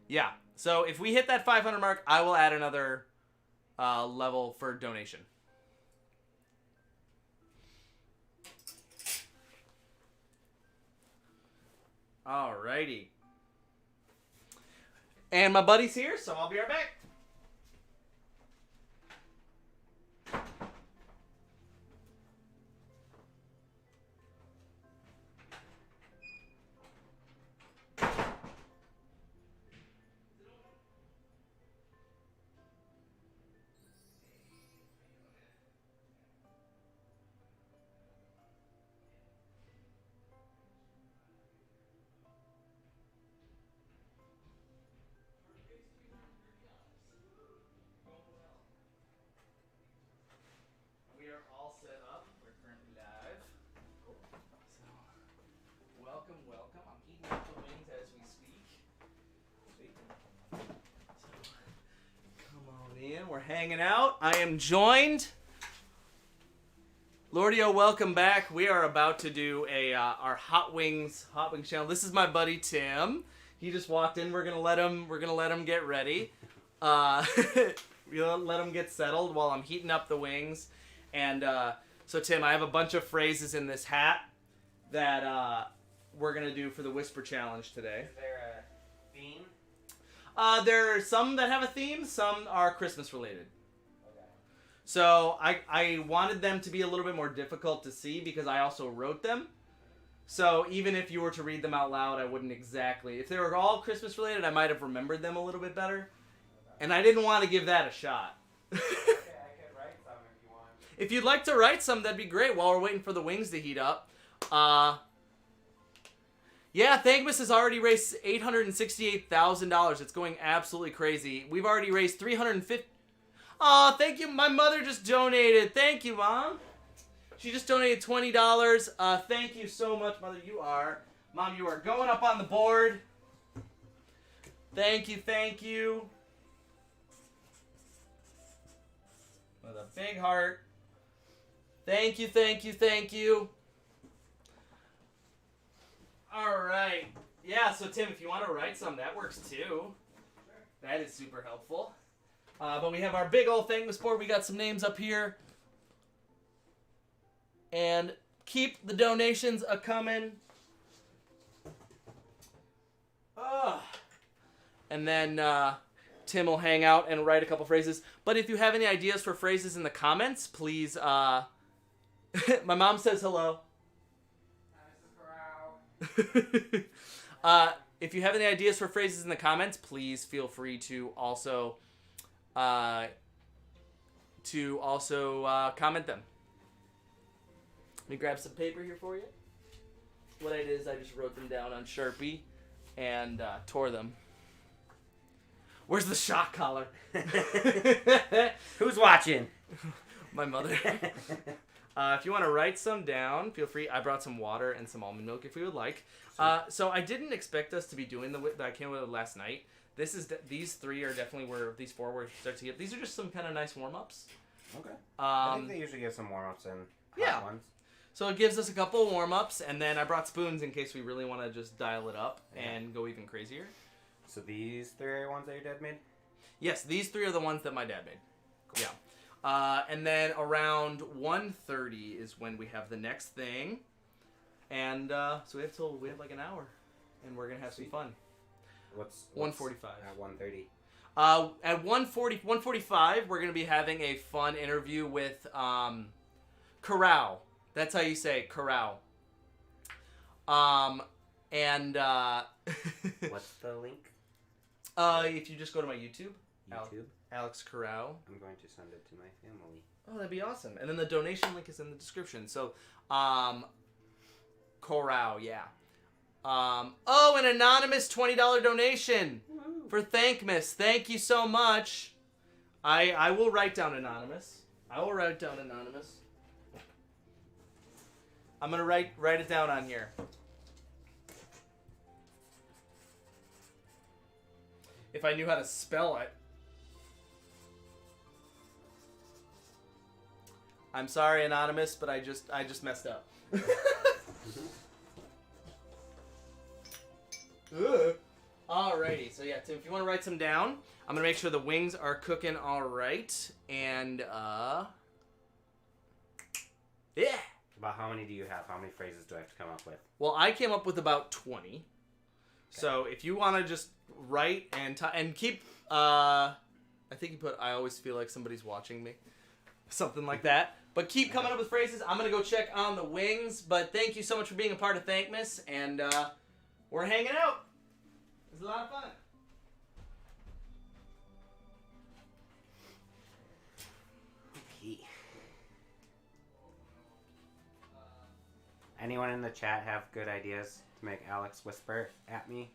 Yeah. So if we hit that 500 mark, I will add another level for donation. Alrighty. And my buddy's here, so I'll be right back. Welcome. I'm heating up the wings as we speak. So, come on in. We're hanging out. I am joined. Lordio, welcome back. We are about to do our Hot Wings channel. This is my buddy Tim. He just walked in. We're gonna let him get ready. We'll let him get settled while I'm heating up the wings. And so Tim, I have a bunch of phrases in this hat that we're going to do for the Whisper Challenge today. Is there a theme? There are some that have a theme, some are Christmas related. Okay. So I wanted them to be a little bit more difficult to see because I also wrote them. So even if you were to read them out loud, I wouldn't exactly. If they were all Christmas related, I might have remembered them a little bit better. And I didn't want to give that a shot. Okay, I could write some if you want. If you'd like to write some, that'd be great while we're waiting for the wings to heat up. Yeah, Thankmas has already raised $868,000. It's going absolutely crazy. We've already raised $350. Oh, thank you. My mother just donated. Thank you, Mom. She just donated $20. Thank you so much, Mother. Mom, you are going up on the board. Thank you. With a big heart. Thank you. All right. Yeah, so Tim, if you want to write some, that works too. That is super helpful. But we have our big old Thankmas board. We got some names up here. And keep the donations a-coming. And then Tim will hang out and write a couple phrases. But if you have any ideas for phrases in the comments, please... my mom says hello. If you have any ideas for phrases in the comments, please feel free to also comment them. Let me grab some paper here for you. What I did is I just wrote them down on Sharpie and tore them. Where's the shock collar? Who's watching? My mother. If you want to write some down, feel free. I brought some water and some almond milk if you would like. So I didn't expect us to be doing that I came with last night. These three are definitely these four where it starts to get. These are just some kind of nice warm-ups. Okay. I think they usually give some warm-ups and hot ones. So it gives us a couple warm-ups, and then I brought spoons in case we really want to just dial it up and go even crazier. So these three are ones that your dad made? Yes, these three are the ones that my dad made. Cool. Yeah. And then around 1:30 is when we have the next thing. And so we have like an hour, and we're going to have some fun. What's 1:45. At 1:30. At 1:45, we're going to be having a fun interview with Corral. That's how you say Corral. And What's the link? if you just go to my YouTube. YouTube? Alex Corral. I'm going to send it to my family. Oh, that'd be awesome. And then the donation link is in the description. So, Corral, yeah. An anonymous $20 donation for Thankmas. Thank you so much. I will write down anonymous. I'm gonna write it down on here. if I knew how to spell it. I'm sorry, Anonymous, but I just messed up. Ugh. Alrighty, so yeah, Tim, if you want to write some down, I'm gonna make sure the wings are cooking all right, and yeah. About how many do you have? How many phrases do I have to come up with? Well, I came up with about 20. Okay. So if you want to just write and keep, I think you put, I always feel like somebody's watching me, something like that. But keep coming up with phrases. I'm gonna go check on the wings. But thank you so much for being a part of Thankmas, and we're hanging out. It was a lot of fun. Okay. Anyone in the chat have good ideas to make Alex whisper at me?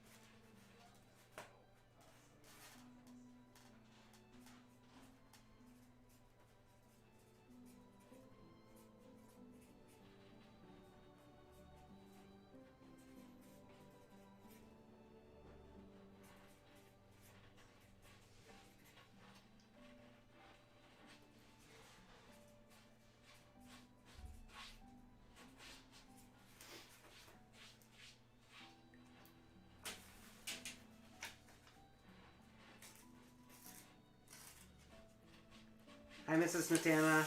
Hi, Mrs. Natana.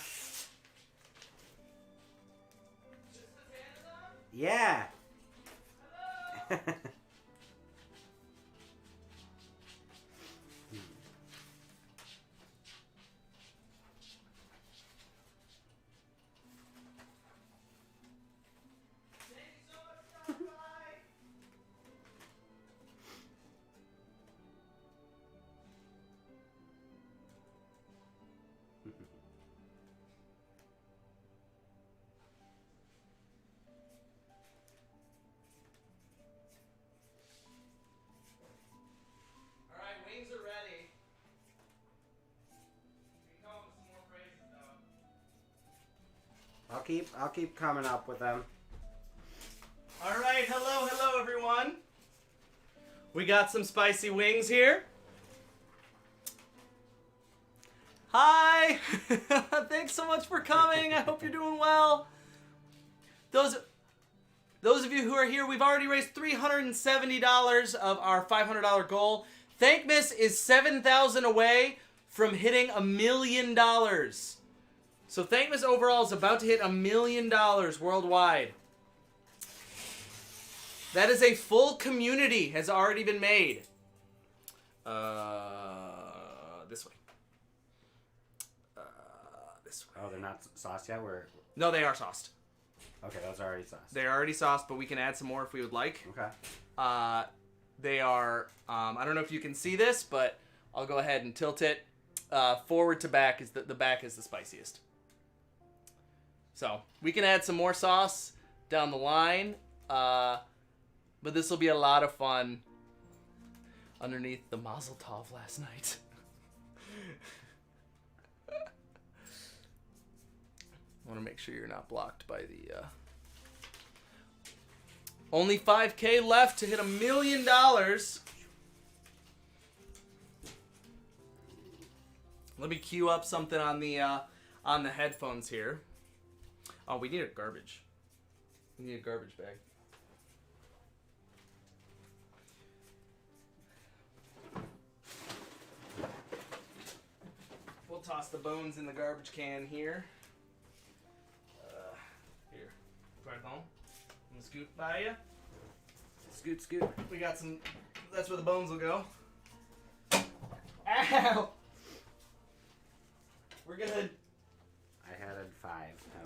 Yeah. Wings are ready. We can come up with some more phrases though. I'll keep coming up with them. All right, hello everyone. We got some spicy wings here. Hi. Thanks so much for coming. I hope you're doing well. Those of you who are here, we've already raised $370 of our $500 goal. Thankmas is 7,000 away from hitting $1 million. So Thankmas overall is about to hit $1 million worldwide. That is a full community has already been made. This way. This way. Oh, they're not sauced yet? No, they are sauced. Okay, those are already sauced. They are already sauced, but we can add some more if we would like. Okay. They are, I don't know if you can see this, but I'll go ahead and tilt it. Forward to back is the back is the spiciest. So we can add some more sauce down the line, but this will be a lot of fun underneath the Mazel Tov last night. I want to make sure you're not blocked by the... Only 5K left to hit $1 million. Let me queue up something on the headphones here. Oh, we need a garbage. We need a garbage bag. We'll toss the bones in the garbage can here. Here, right home. Scoot by you. Scoot, scoot. We got some. That's where the bones will go. Ow! We're good. I added 5.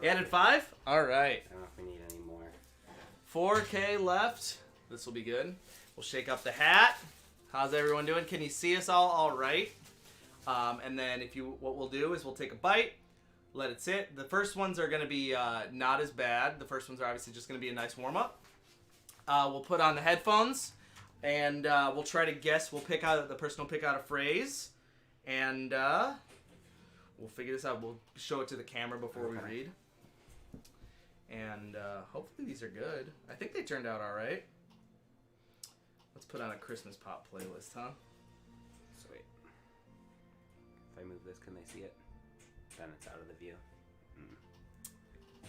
You added 5? Alright. I don't know if we need any more. 4K left. This will be good. We'll shake up the hat. How's everyone doing? Can you see us all right? And then what we'll do is we'll take a bite. Let it sit. The first ones are going to be not as bad. The first ones are obviously just going to be a nice warm-up. We'll put on the headphones, and we'll try to guess. The person will pick out a phrase, and we'll figure this out. We'll show it to the camera before we read. And hopefully these are good. I think they turned out all right. Let's put on a Christmas pop playlist, huh? If I move this, can they see it? Then it's out of the view.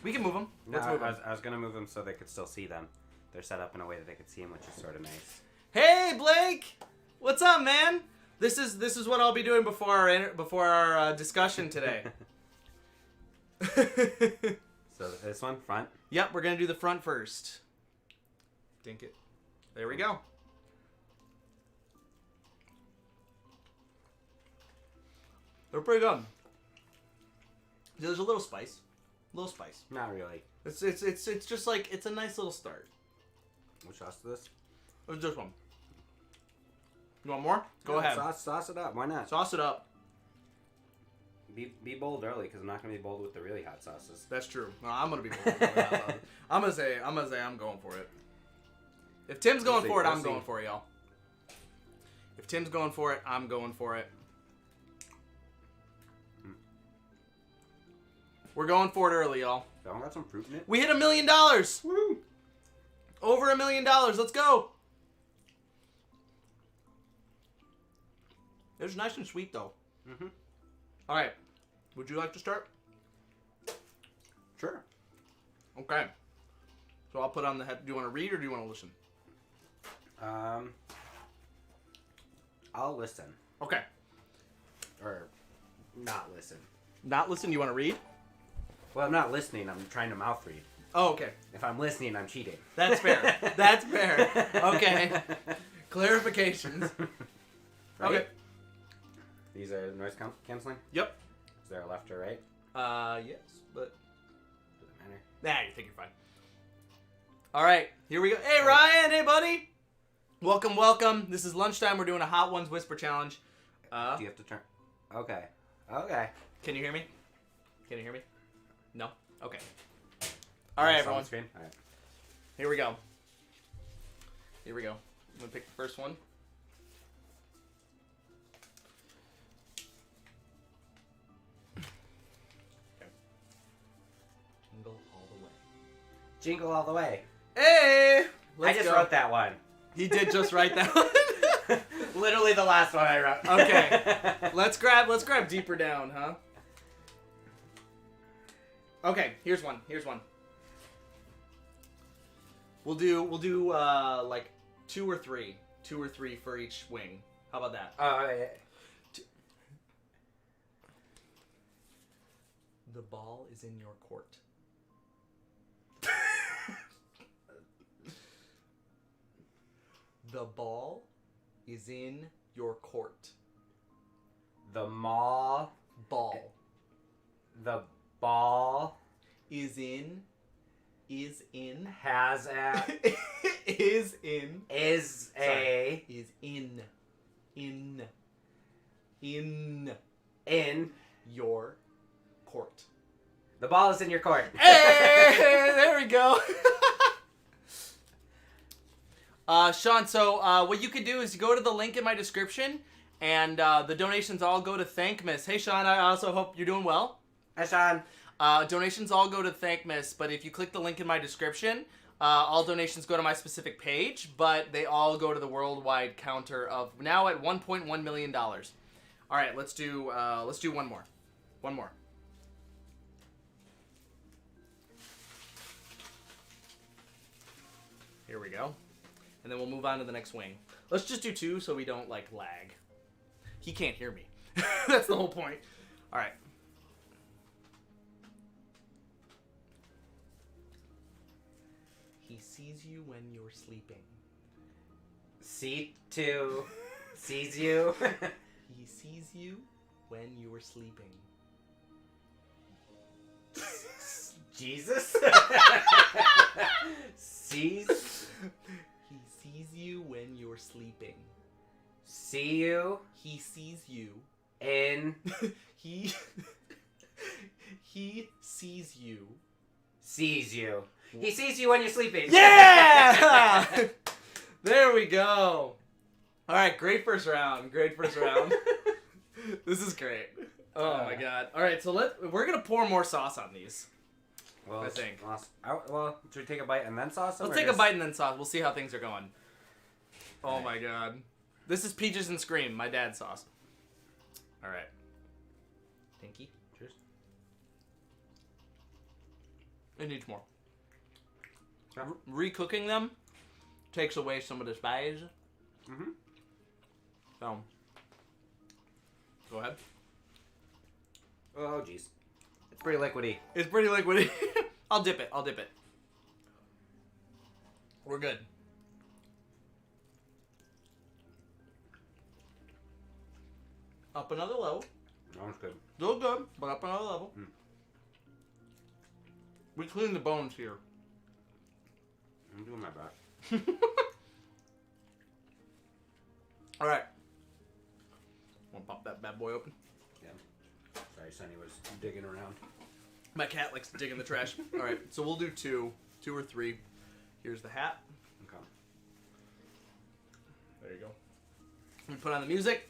We can move them. No, Let's move them. I was gonna move them so they could still see them. They're set up in a way that they could see them, which is sort of nice. Hey, Blake! What's up, man? This is what I'll be doing before our discussion today. So this one, front. Yep, we're gonna do the front first. Dink it. There we go. They're pretty good. There's a little spice. Not really. It's just like it's a nice little start. Which sauce is this? It's this one. You want more? Go Yeah, ahead. Sauce it up. Why not? Sauce it up. Be bold early, because I'm not gonna be bold with the really hot sauces. That's true. No, I'm gonna be bold. I'm gonna say I'm going for it. If Tim's going for it, I'm going for it, y'all. If Tim's going for it, I'm going for it. We're going for it early, y'all. That one got some fruit in it. We hit $1 million. Woo! Over $1 million. Let's go. It was nice and sweet, though. Mm-hmm. All right. Would you like to start? Sure. Okay. So I'll put on the head. Do you want to read or do you want to listen? I'll listen. Okay. Or not listen. Not listen. You want to read? Well, I'm not listening. I'm trying to mouth read. Oh, okay. If I'm listening, I'm cheating. That's fair. That's fair. Okay. Clarifications. Right? Okay. These are noise canceling? Yep. Is there a left or right? Yes, but Doesn't matter. nah, you think you're fine. All right, here we go. Hey, Ryan. Hey, buddy. Welcome. This is lunchtime. We're doing a Hot Ones Whisper Challenge. Do you have to turn? Okay. Can you hear me? No? Okay. All right, everyone. Screen? All right. Here we go. I'm going to pick the first one. Okay. Jingle all the way. Jingle all the way. Hey! I just wrote that one. He did just write that one. Literally the last one I wrote. Okay. Let's grab deeper down, huh? Okay, here's one. We'll do like two or three for each wing. How about that? Yeah. The ball is in your court. The ball is in your court. The mall. Ball The ball is in. Has a. Is in. Is a. Sorry. Is in. In. Your court. The ball is in your court. Hey, there we go. Sean, so what you could do is you go to the link in my description, and the donations all go to Thankmas. Hey, Sean, I also hope you're doing well. Hi, Sean. Donations all go to Thankmas, but if you click the link in my description, all donations go to my specific page, but they all go to the worldwide counter of now at $1.1 million. All right, let's do one more. Here we go. And then we'll move on to the next wing. Let's just do two so we don't, like, lag. He can't hear me. That's the whole point. All right. He sees you when you're sleeping. C2 sees you. He sees you when you're sleeping. Jesus? Sees? He sees you when you're sleeping. See you? He sees you. In? He sees you. Sees you. He sees you when you're sleeping. Yeah! There we go. All right, great first round. This is great. Oh my god. All right, so we're going to pour more sauce on these. Well, I think. Well, should we take a bite and then sauce them? Let's take a bite and then sauce. We'll see how things are going. Oh my god. This is Peaches and Scream, my dad's sauce. All right. Tinky. Cheers. It needs more. Yeah. Recooking them takes away some of the spice. Mm-hmm. So, go ahead. Oh, jeez. It's pretty liquidy. It's pretty liquidy. I'll dip it. We're good. Up another level. That one's good. Still good, but up another level. Mm. We clean the bones here. I'm doing my best. All right. Want to pop that bad boy open? Yeah. Sorry, Sonny was digging around. My cat likes to dig in the trash. All right, so we'll do two or three. Here's the hat. Okay. There you go. We put on the music.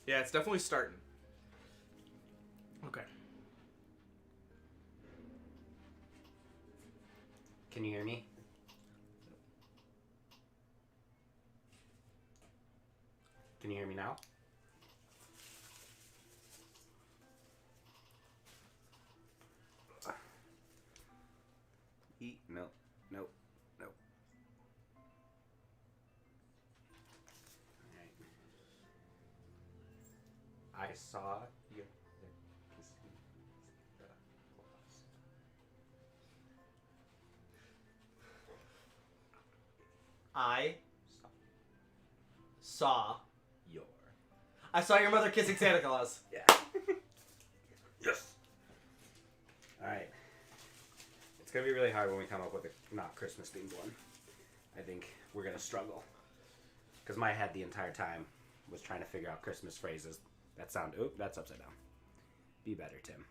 Yeah, it's definitely starting. Okay. Can you hear me? Can you hear me now? No. Nope. Nope. Alright. I saw you. I saw your mother kissing Santa Claus. Yeah. Yes. Alright. It's gonna be really hard when we come up with a not Christmas themed one. I think we're gonna struggle. Because my head the entire time was trying to figure out Christmas phrases that sound, oop, that's upside down. Be better, Tim.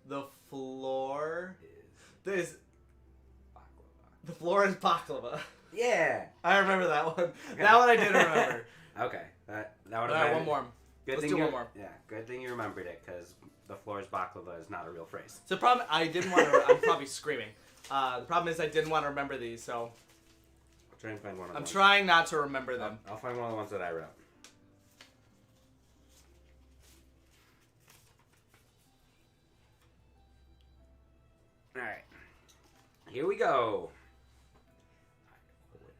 The floor Is baklava. the floor is baklava. Yeah. I remember that one. Okay. That one I did remember. Okay. That would All have right, been one more. Good Let's thing do you- one more. Yeah, good thing you remembered it, because the floor is baklava is not a real phrase. So the problem, I didn't want to. I'm probably screaming. The problem is I didn't want to remember these, so I'll try and find one of them. I'm trying not to remember them. I'll find one of the ones that I wrote. Alright. Here we go. I always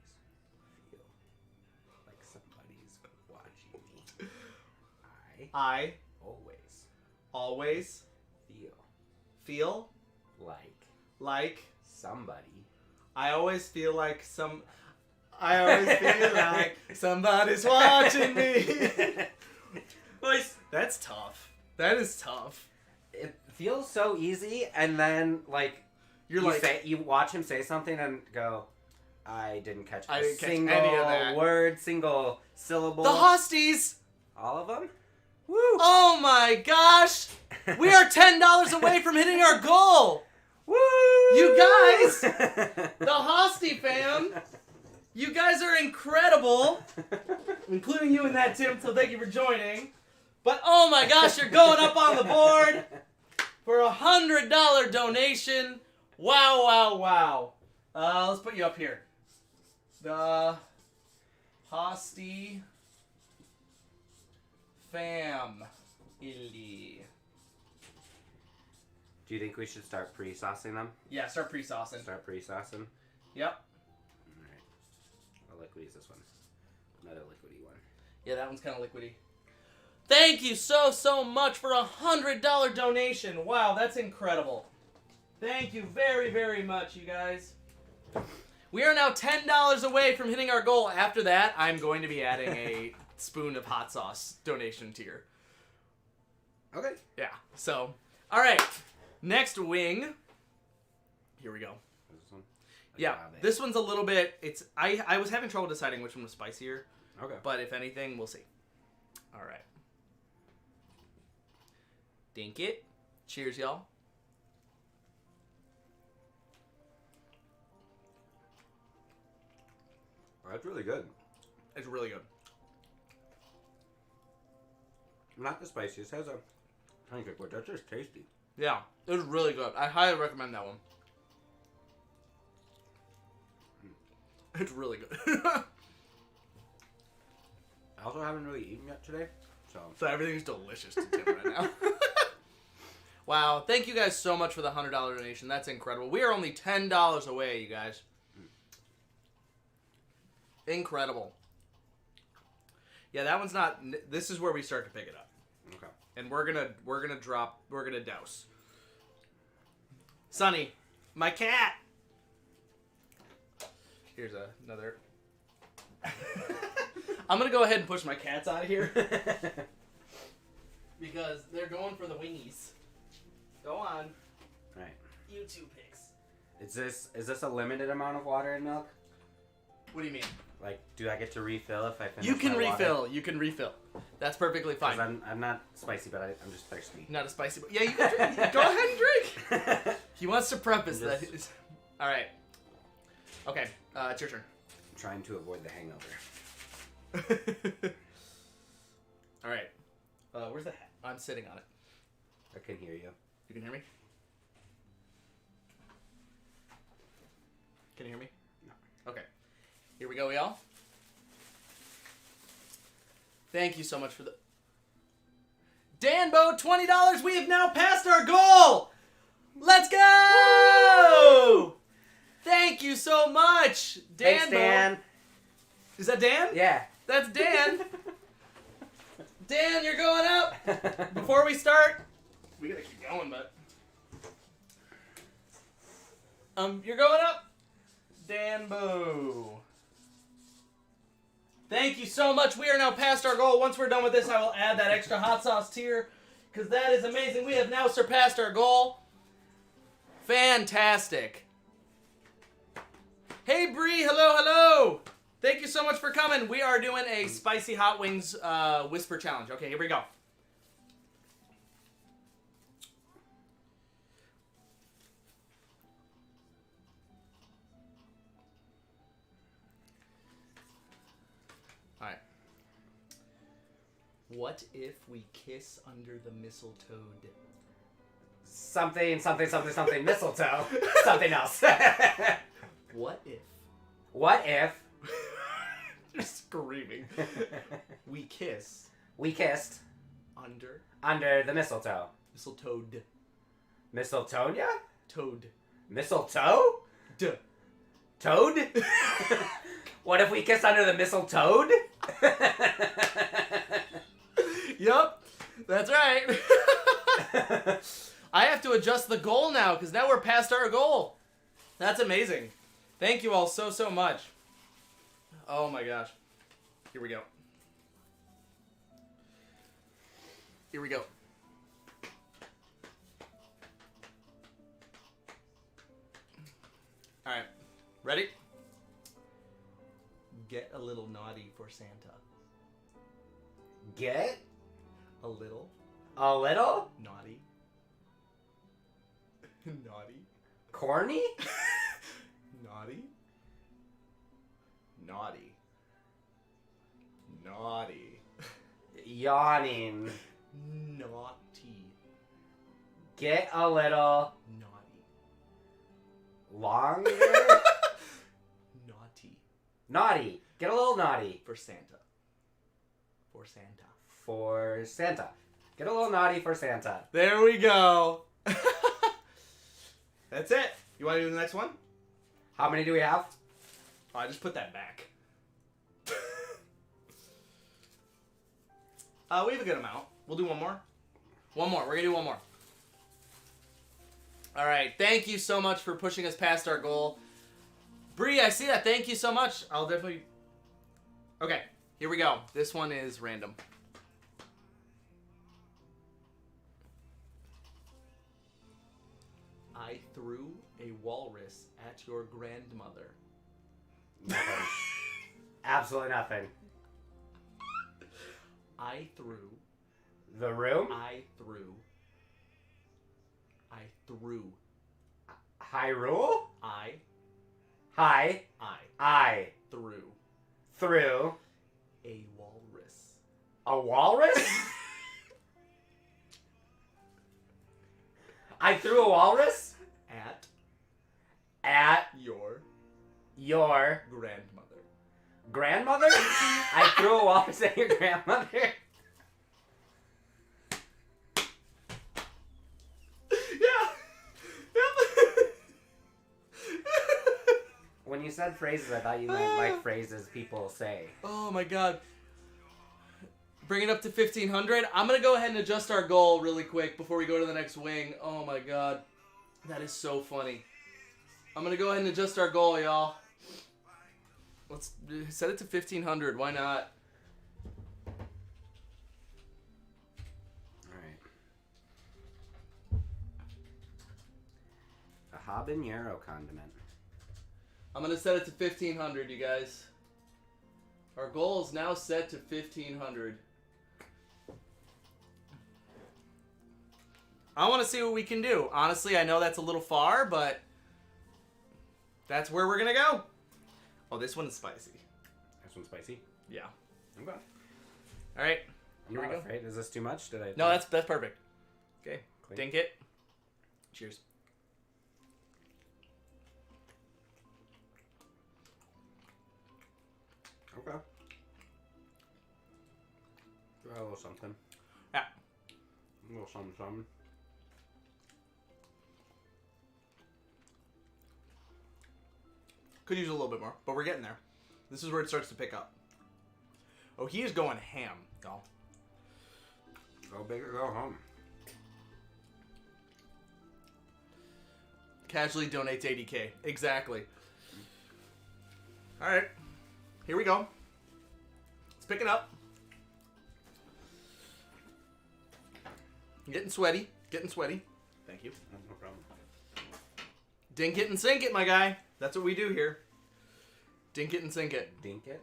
feel like somebody's watching me. I Always always feel feel like like somebody. I always feel like somebody's watching me. Boys, That's tough. That is tough. it feels so easy, and then you watch him say something and go, I didn't catch I a didn't catch single any of that. word, single syllable. The Hosties. All of them? Woo. Oh my gosh. We are $10 away from hitting our goal. Woo! You guys, the Hostie fam, you guys are incredible, including you and that, Tim, so thank you for joining. But oh my gosh, you're going up on the board for a $100 donation. Wow, wow, wow. Let's put you up here. The Hostie fam. Do you think we should start pre-saucing them? Yeah, start pre-saucing. Start pre-saucing? Yep. Alright. What liquidy is this one? Another liquidy one. Yeah, that one's kind of liquidy. Thank you so much for a $100 donation. Wow, that's incredible. Thank you very, very much, you guys. We are now $10 away from hitting our goal. After that, I'm going to be adding a spoon of hot sauce donation tier. Okay. Yeah, so, all right. Next wing. Here we go. Is this one? Yeah, Agave. this one's a little bit, I was having trouble deciding which one was spicier, Okay. but if anything, we'll see. All right. Dink it. Cheers, y'all. That's really good. It's really good. Not the spiciest. It has a honey kick, but that's just tasty. Yeah, it was really good. I highly recommend that one. It's really good. I also haven't really eaten yet today, So everything's delicious to Tim right now. Wow, thank you guys so much for the $100 donation. That's incredible. We are only $10 away, you guys. Incredible. Yeah, that one's not. This is where we start to pick it up. Okay. And we're gonna douse. Sonny, my cat. Here's another. I'm gonna go ahead and push my cats out of here because they're going for the wingies. Go on. Right. You two picks. Is this a limited amount of water and milk? What do you mean? Like, do I get to refill if I finish You can my refill. water? You can refill. That's perfectly 'Cause fine. I'm not spicy, but I'm just thirsty. Not a spicy. Yeah, you can drink. Go ahead and drink. He wants to preface that. All right. Okay, it's your turn. I'm trying to avoid the hangover. All right. Where's the hat? I'm sitting on it. I can hear you. You can hear me? Can you hear me? No. Okay. Here we go, y'all. Thank you so much for the... Danbo, $20. We have now passed our goal. Let's go! Thank you so much, Danbo. Thanks, Dan. Is that Dan? Yeah. That's Dan. Dan, you're going up. Before we start, we gotta keep going, but you're going up. Danbo. Thank you so much. We are now past our goal. Once we're done with this, I will add that extra hot sauce tier because that is amazing. We have now surpassed our goal. Fantastic. Hey, Bree. Hello, hello. Thank you so much for coming. We are doing a spicy hot wings whisper challenge. Okay, here we go. All right. What if we kiss under the mistletoe? Something, mistletoe. Something else. What if? What if You're screaming. We kiss we kissed under the mistletoe? mistletoe. Mistletoe? Toad. Mistletoe? Duh. Toad? What if we kiss under the mistletoe? Yup, that's right. I have to adjust the goal now because now we're past our goal. That's amazing. Thank you all so much. Oh my gosh. Here we go. Here we go. All right. Ready? Get a little naughty for Santa. Get A little a little naughty. Naughty. corny? Naughty. Naughty. Naughty. Yawning. Naughty. Get a little Naughty. longer? Naughty. Naughty. Get a little naughty. For Santa. For Santa. For Santa. Get a little naughty for Santa. There we go. That's it. You want to do the next one? How many do we have? Oh, I just put that back. We have a good amount. We'll do one more. One more. We're going to do one more. All right. Thank you so much for pushing us past our goal. Bree, I see that. Thank you so much. I'll definitely... Okay. Here we go. This one is random. I threw a walrus at your grandmother. Nothing. Absolutely nothing. I threw. The room? I threw. Hyrule? I threw a walrus. a walrus? I threw a walrus at at your grandmother. grandmother. I threw a walrus at your grandmother. Yeah. When you said phrases, I thought you meant like phrases people say. Oh my god. Bring it up to 1,500. I'm going to go ahead and adjust our goal really quick before we go to the next wing. Oh my god. That is so funny. I'm going to go ahead and adjust our goal, y'all. Let's set it to 1,500. Why not? Alright. A habanero condiment. I'm going to set it to 1,500, you guys. Our goal is now set to 1,500. I want to see what we can do. Honestly, I know that's a little far, but that's where we're going to go. Oh, this one's spicy. This one's spicy? Yeah. Okay. All right. I'm Here we not go. afraid. Is this too much? Did I? No, that's perfect. Okay. Clean. Dink it. Cheers. Okay. Try a little something. Yeah. A little something, something. Could use a little bit more, but we're getting there. This is where it starts to pick up. Oh, he is going ham, y'all. Go big or go home. Casually donates 80K. Exactly. All right. Here we go. It's picking up. Getting sweaty. Getting sweaty. Thank you. No problem. Dink it and sink it, my guy. That's what we do here. Dink it and sink it. Dink it.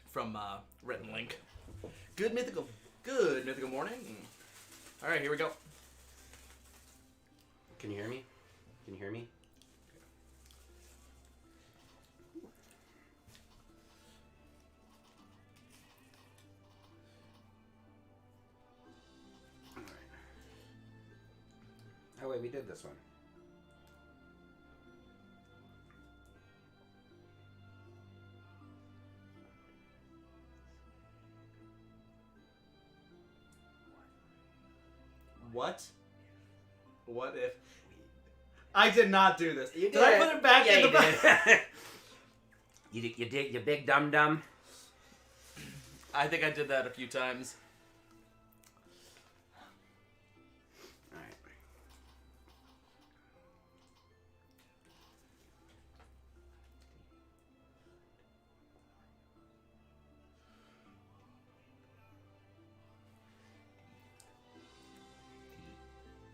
From Rhett and Link. Good mythical morning. All right, here we go. Can you hear me? Can you hear me? All right. Oh wait, we did this one. What? What if? I did not do this. You did I put it back in the back? You did, you big dum dum. I think I did that a few times. All right.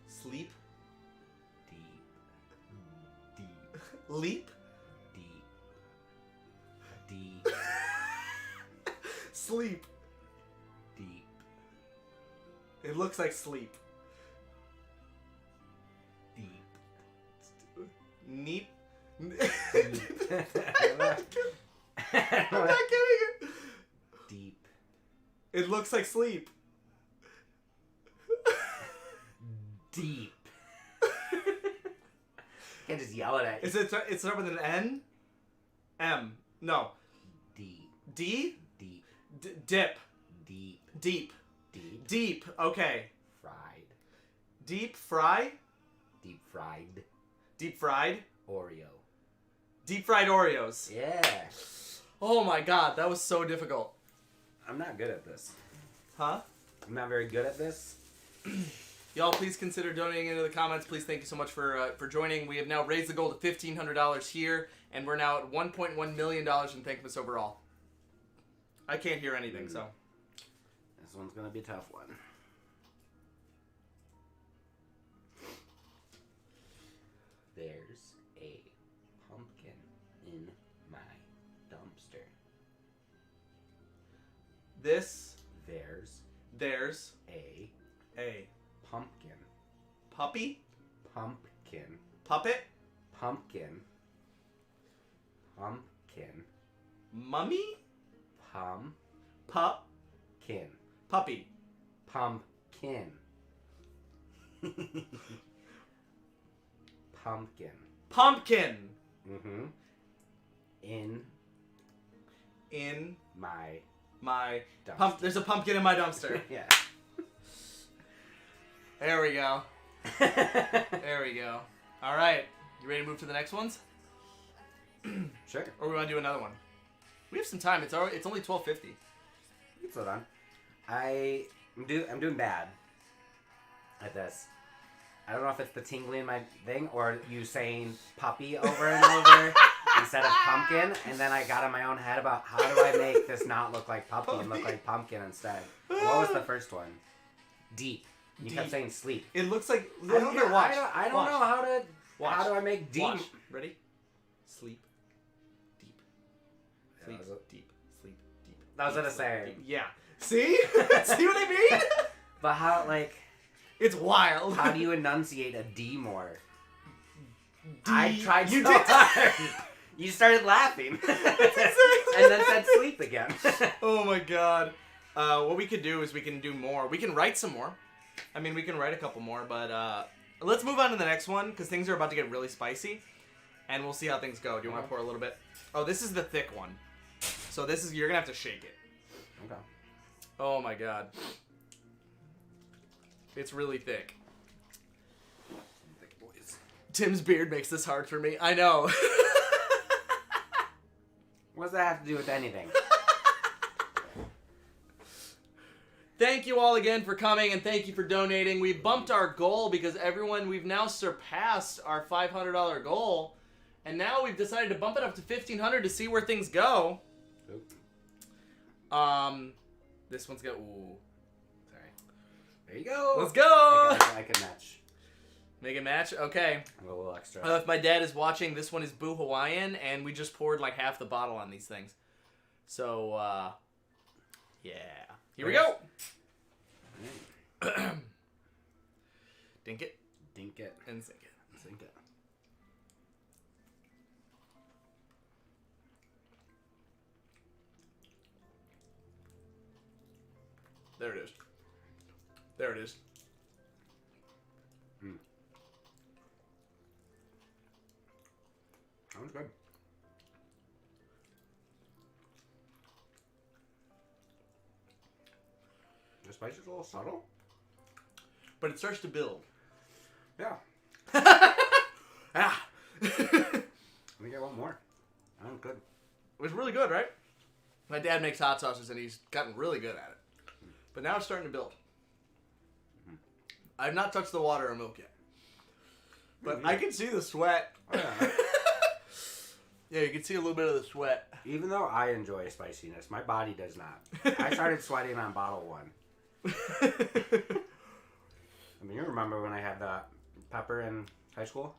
Sleep. Deep. Leap. Deep. Deep. Sleep. Deep. It looks like sleep. Deep. Neat. Deep. I'm not kidding it. Deep. It looks like sleep. Deep. Can't just yell it at you. Is it? It's start with an N. M. No. Deep. D. Deep. Dip. Deep. Deep. Deep. Deep. Okay. Fried. Deep fry. Deep fried. Deep fried. Oreo. Deep fried Oreos. Yeah. Oh my god, that was so difficult. I'm not good at this. Huh? I'm not very good at this. Y'all, please consider donating into the comments. Please, thank you so much for joining. We have now raised the goal to $1,500 here, and we're now at $1.1 million in Thankmas overall. I can't hear anything, so. This one's gonna be a tough one. There's a pumpkin in my dumpster. This, There's a pumpkin. puppy, Pumpkin. puppet, Pumpkin. Pumpkin. mummy, Pumpkin. puppy, Pumpkin. pumpkin. Pumpkin. Mm-hmm. In my my dumpster. There's a pumpkin in my dumpster. Yeah. There we go. There we go. All right. You ready to move to the next ones? Sure. Or we want to do another one? We have some time. It's only 12:50. It's so done. I'm doing bad at this. I don't know if it's the tingling in my thing or you saying puppy over and over instead of pumpkin, and then I got in my own head about how do I make this not look like puppy and look like pumpkin instead. What was the first one? Deep. You kept saying sleep. It looks like. I don't know how to. Watch. How do I make deep? Watch. Ready? Sleep. Deep. Sleep. Yeah, Deep. Sleep. Deep. That was deep, what I sleep, said. deep. Yeah. See? See what I mean? But how, like... It's wild. How do you enunciate a D more? D. I tried You so did. hard. You started laughing. And then said sleep again. Oh my god. What we could do is we can do more. We can write some more. I mean, we can write a couple more, but let's move on to the next one because things are about to get really spicy, and we'll see how things go. Do you want to pour a little bit? Oh, this is the thick one. So this is, you're gonna have to shake it. Okay. Oh my god. It's really thick. Thick boys. Tim's beard makes this hard for me. I know. What does that have to do with anything? Thank you all again for coming, and thank you for donating. We bumped our goal because we've now surpassed our $500 goal, and now we've decided to bump it up to $1,500 to see where things go. Oop. This one's got, ooh. Sorry. There you go. Let's go! I can match. Make it match? Okay. A little extra. If my dad is watching, this one is Boo Hawaiian, and we just poured like half the bottle on these things. So, yeah. Here we go! Dink it. Dink it. And sink it. Sink it. There it is. There it is. That was good. The spice is a little subtle. But it starts to build. Yeah. Ah! Let me get one more. That was good. It was really good, right? My dad makes hot sauces, and he's gotten really good at it. But now it's starting to build. I've not touched the water or milk yet. But I can see the sweat. Oh, yeah. Yeah, you can see a little bit of the sweat. Even though I enjoy spiciness, my body does not. I started sweating on bottle 1. I mean, you remember when I had the pepper in high school?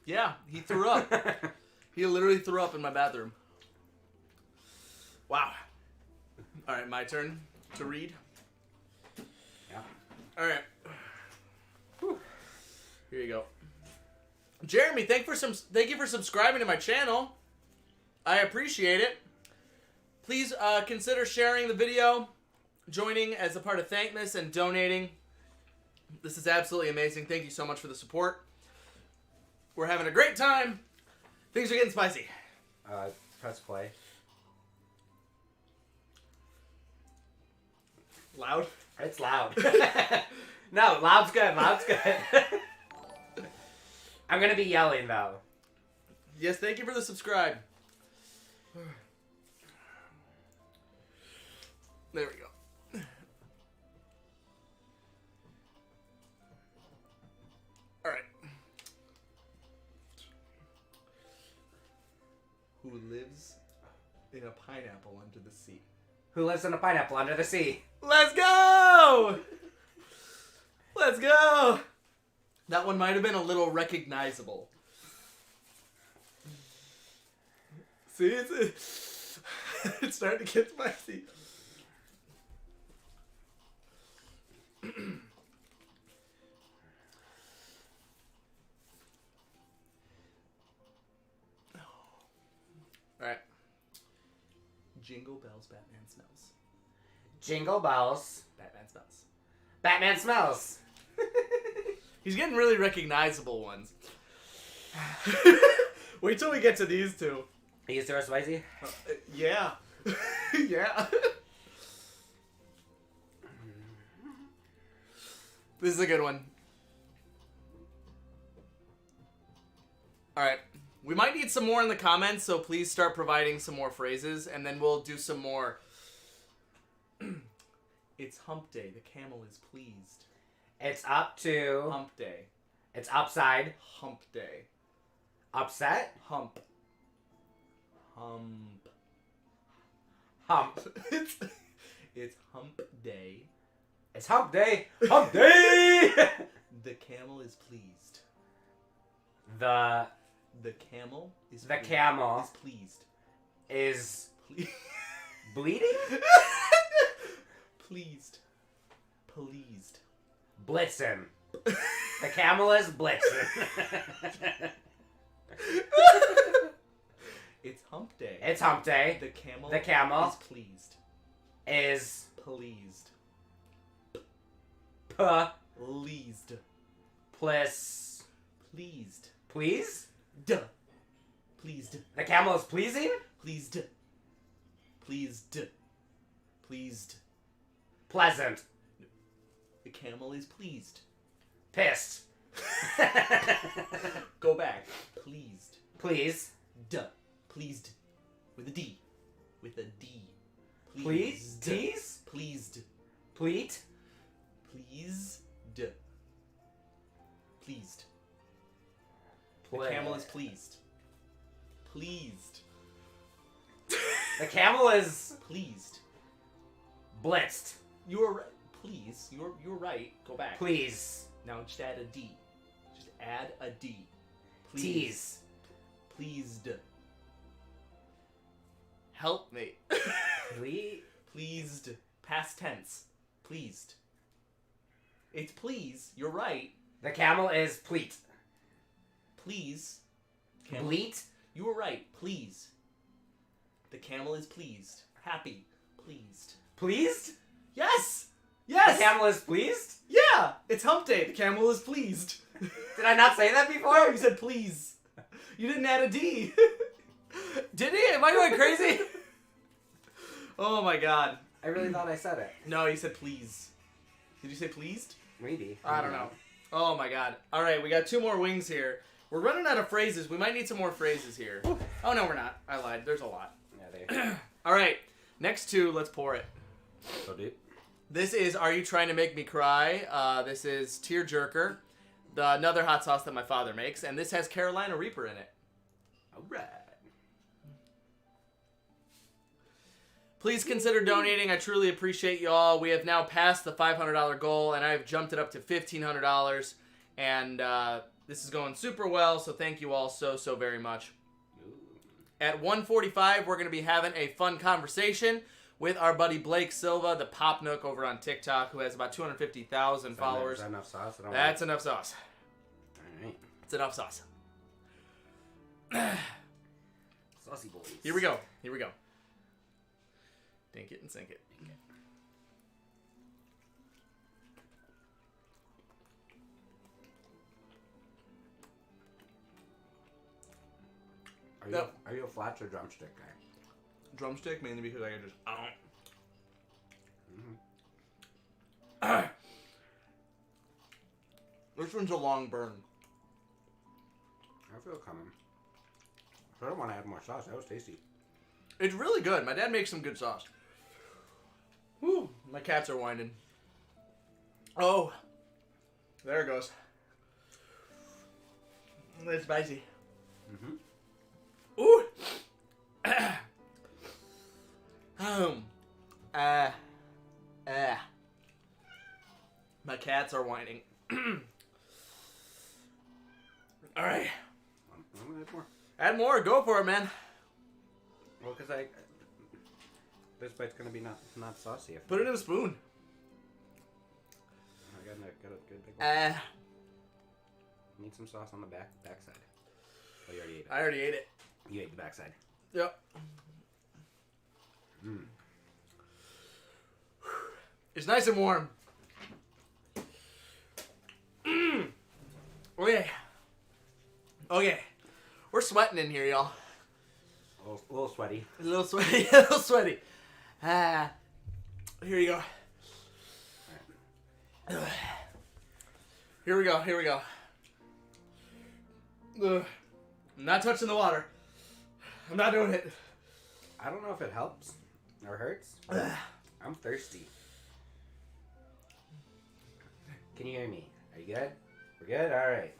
Yeah, he threw up. He literally threw up in my bathroom. Wow. All right, my turn to read. Yeah. All right. Whew. Here you go. Jeremy, thank you for subscribing to my channel. I appreciate it. Please consider sharing the video, joining as a part of Thankmas, and donating. This is absolutely amazing. Thank you so much for the support. We're having a great time. Things are getting spicy. Press play. Loud? It's loud. No, loud's good. Loud's good. I'm going to be yelling, though. Yes, thank you for the subscribe. There we go. All right. Who lives in a pineapple under the sea? Who lives in a pineapple under the sea? Let's go! Let's go! That one might have been a little recognizable. See, it's starting to get spicy. Alright. Jingle bells, Batman smells. Jingle bells. Batman smells. Batman smells. He's getting really recognizable ones. Wait till we get to these two. These two are spicy? Yeah. Yeah. This is a good one. Alright. We might need some more in the comments, so please start providing some more phrases, and then we'll do some more. It's hump day. The camel is pleased. It's up to... Hump day. It's upside. Hump day. Upset? Hump. Hump. Hump. It's hump day. It's hump day. Hump day! The camel is pleased. The camel is The pleased. camel is pleased. is Pleased. bleeding? Pleased. Pleased. Blitzen. The camel is blitzen. It's hump day. It's hump day. The camel is pleased. Is Pleased. pleased. Pleased. Please? Duh. Pleased. The camel is pleasing? Pleased. Pleased. Pleased. Pleasant. The camel is pleased. Pissed. Go back. Pleased. Please. Duh. Pleased. With a D. With a D. Please? Tease? Pleased. Pleat? Pleased. Pleased. The Ple- camel is pleased. Pleased. The camel is Pleased. blitzed. You're right. Please. You're right. Go back. Please. Now just add a D. Just add a D. Tease. Pleased. Help me. Pleased. Past tense. Pleased. It's please. You're right. The camel is pleat. Please. Camel. Bleat? You were right. Please. The camel is pleased. Happy. Pleased. Pleased? Yes! Yes! The camel is pleased? Yeah! It's hump day. The camel is pleased. Did I not say that before? No, you said please. You didn't add a D. Did he? Am I going crazy? Oh my god. I really thought I said it. No, you said please. Did you say pleased? Maybe. I don't know. Oh my god. Alright, we got 2 more wings here. We're running out of phrases. We might need some more phrases here. Oh no, we're not. I lied. There's a lot. Yeah, Alright, next 2, let's pour it. so deep. This is Are You Trying to Make Me Cry? This is Tear Jerker, another hot sauce that my father makes, and this has Carolina Reaper in it. Alright. Please consider donating. I truly appreciate you all. We have now passed the $500 goal, and I've jumped it up to $1,500, and this is going super well, so thank you all so very much. At 1:45, we're going to be having a fun conversation with our buddy Blake Silva, the Pop Nook over on TikTok, who has about 250,000 followers. Is that enough sauce? That's enough sauce. Alright. It's enough sauce. Saucy boys. Here we go. Dink it and sink it. Are you a flats or drumstick guy? Drumstick, mainly because I can just... This one's a long burn. I feel it coming. I don't want to add more sauce. That was tasty. It's really good. My dad makes some good sauce. Woo, my cats are whining. Oh, there it goes. It's spicy. Mm-hmm. Ooh. My cats are whining. All right. I'm gonna add more. Add more. Go for it, man. Well, because this bite's gonna be not saucy. If Put it in a spoon. I got a good big one. Need some sauce on the backside. Oh, you already ate it. I already ate it. You ate the backside. Yep. Mm. It's nice and warm. Okay. Okay. We're sweating in here, y'all. A little sweaty. A little sweaty. A little sweaty. Here you go. Here we go. Here we go. Ugh. I'm not touching the water. I'm not doing it. I don't know if it helps or hurts. I'm thirsty. Can you hear me? Are you good? We're good? All right.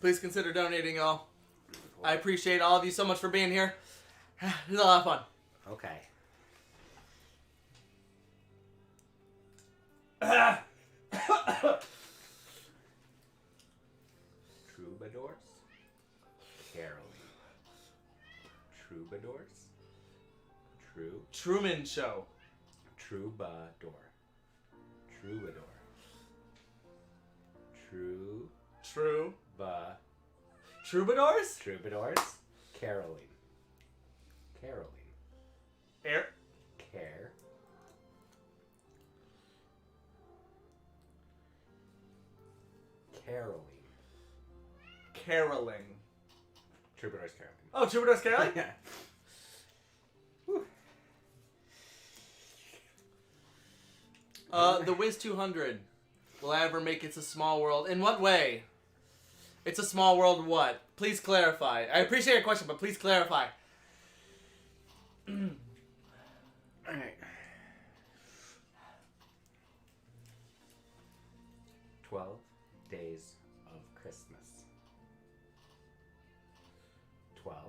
Please consider donating, y'all. I appreciate all of you so much for being here. It was a lot of fun. Okay. Troubadours? Caroling. Troubadours? Truman Show. Troubadour. Troubadour. Troubadours? Troubadours? Caroling. Air. Care. Caroling. Troubadours caroling. Oh, Troubadours caroling? Yeah. The Wiz 200. Will I ever make It's a Small World? In what way? It's a small world what? Please clarify. I appreciate your question, but please clarify. Alright. 12 days of Christmas. 12.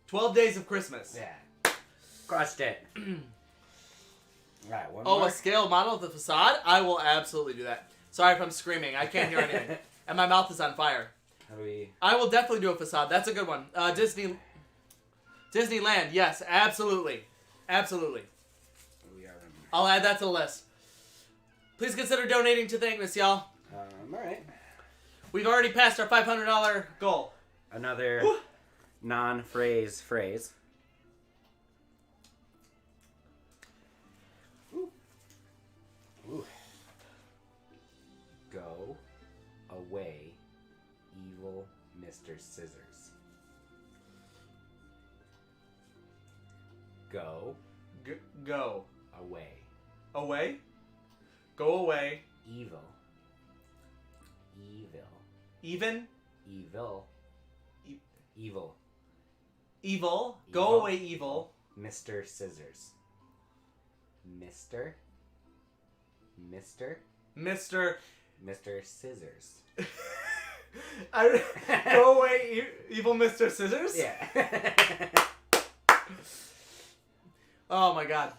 12 days of Christmas. Yeah. Crushed it. Alright, one Oh, more. a scale model of the facade? I will absolutely do that. Sorry if I'm screaming. I can't hear anything. And my mouth is on fire. How do we... I will definitely do a facade. That's a good one. Disneyland. Yes, absolutely. Absolutely. We are... I'll add that to the list. Please consider donating to Thankmas, y'all. Alright. We've already passed our $500 goal. Another non-phrase phrase. Ooh. Ooh. Go away, evil Mr. Scissors. Go Go. away. Away? Go away. Evil. Even? Evil. E- Evil. Evil. Go Evil. away, evil. Mr. Scissors. Mr. Mr. Scissors. Go away, evil Mr. Scissors? Yeah. Oh my god.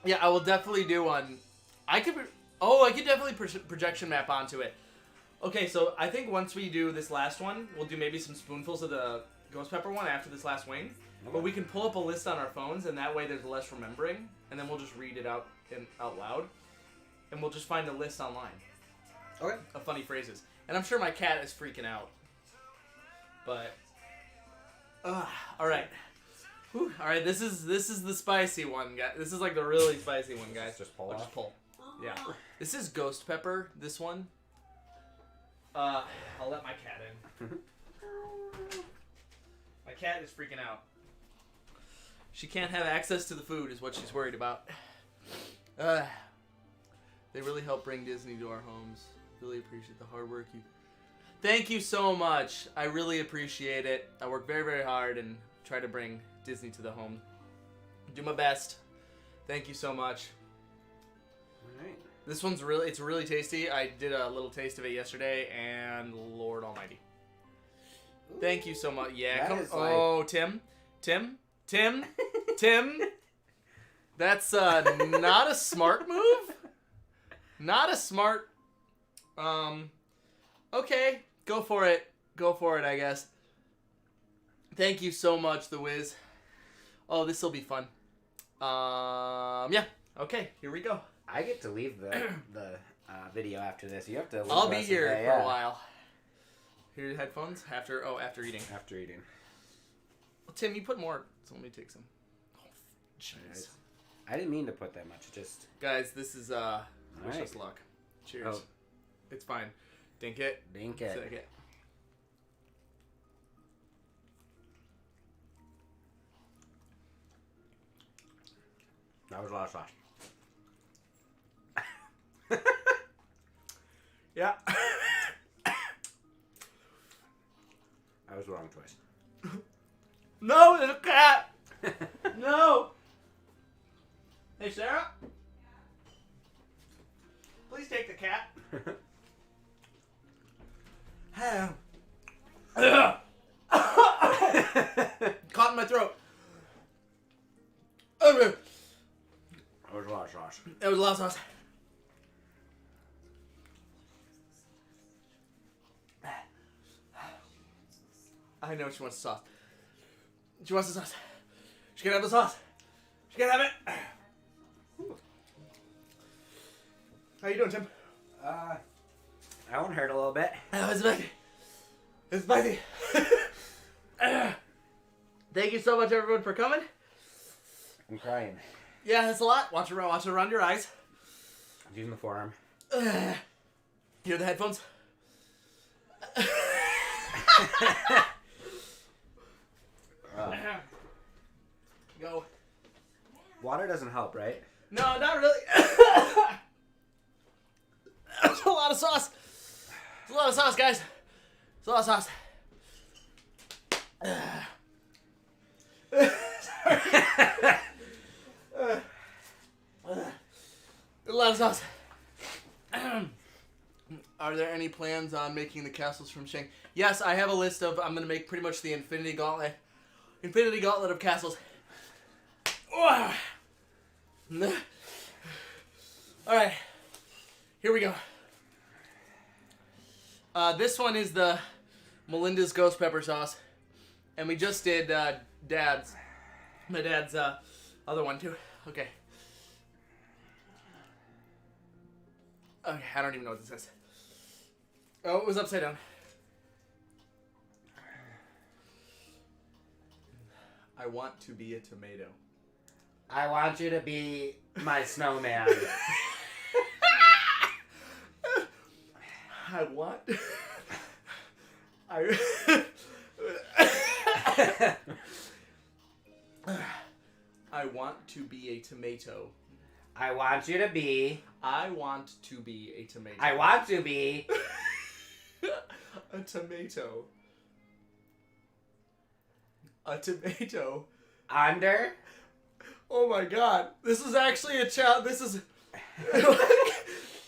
Yeah, I will definitely do one. I could definitely projection map onto it. Okay, so I think once we do this last one, we'll do maybe some spoonfuls of the ghost pepper one after this last wing. But we can pull up a list on our phones, and that way there's less remembering, and then we'll just read it out loud, and we'll just find a list online Okay. of funny phrases. And I'm sure my cat is freaking out. But all right. Whew, all right, this is the spicy one, guys. This is like the really spicy one, guys. Just pull I'll off? just pull. Yeah. This is ghost pepper, this one. I'll let my cat in. My cat is freaking out. She can't have access to the food is what she's worried about. They really help bring Disney to our homes. Really appreciate the hard work you... Thank you so much. I really appreciate it. I work very, very hard and try to bring Disney to the home. Do my best. Thank you so much. Alright. This one's it's really tasty. I did a little taste of it yesterday, and Lord Almighty. Thank you so much. Yeah, That come. is like- Oh, Tim. That's not a smart move. Not a smart. Okay, go for it. Go for it, I guess. Thank you so much, The Wiz. Oh, this will be fun. Yeah. Okay, here we go. I get to leave the video after this. You have to leave I'll the be rest of here the day, for a yeah. while. Here are your headphones after eating. After eating. Tim, you put more, so let me take some. Oh, jeez. I didn't mean to put that much. Just Guys, this is wish us luck. Cheers. Oh. It's fine. Dink it. dink it. Sick it. That was a lot of sauce. Yeah. That was the wrong choice. No, there's a cat. No. Hey, Sarah. Please take the cat. Caught in my throat. Okay. That was a lot of sauce. That was a lot of sauce. I know she wants the sauce. She wants the sauce. She can have the sauce. She can have it. How you doing, Tim? That one hurt a little bit. Oh, it's spicy. It's spicy. Thank you so much, everyone, for coming. I'm crying. Yeah, that's a lot. Watch it around your eyes. I'm using the forearm. Hear the headphones? Go. Water doesn't help, right? No, not really. That's a lot of sauce. It's a lot of sauce, guys. It's a lot of sauce. A lot of sauce. Are there any plans on making the castles from Shang? Yes, I have a list of. I'm gonna make pretty much the Infinity Gauntlet of castles. All right, here we go. This one is the Melinda's Ghost Pepper Sauce, and we just did my dad's other one too. Okay. Okay, I don't even know what this is. Oh, it was upside down. I want to be a tomato. I want you to be my snowman. I want. I want to be a tomato. I want you to be. I want to be a tomato. I want to be. A tomato. A tomato. Under. Oh my god. This is actually a challenge. This is...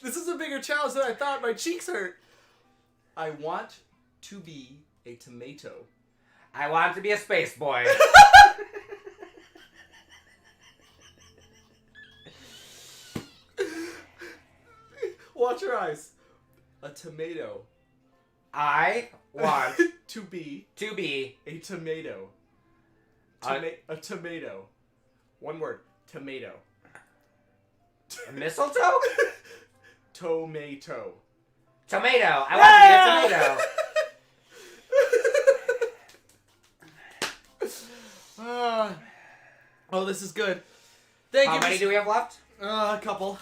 This is a bigger challenge than I thought. My cheeks hurt. I want to be a tomato. I want to be a space boy. Watch your eyes. A tomato. I want to be a tomato. A tomato. One word. Tomato. mistletoe? Tomato. Tomato. I want to be a tomato. Oh, this is good. Thank you. How many do we have left? A couple.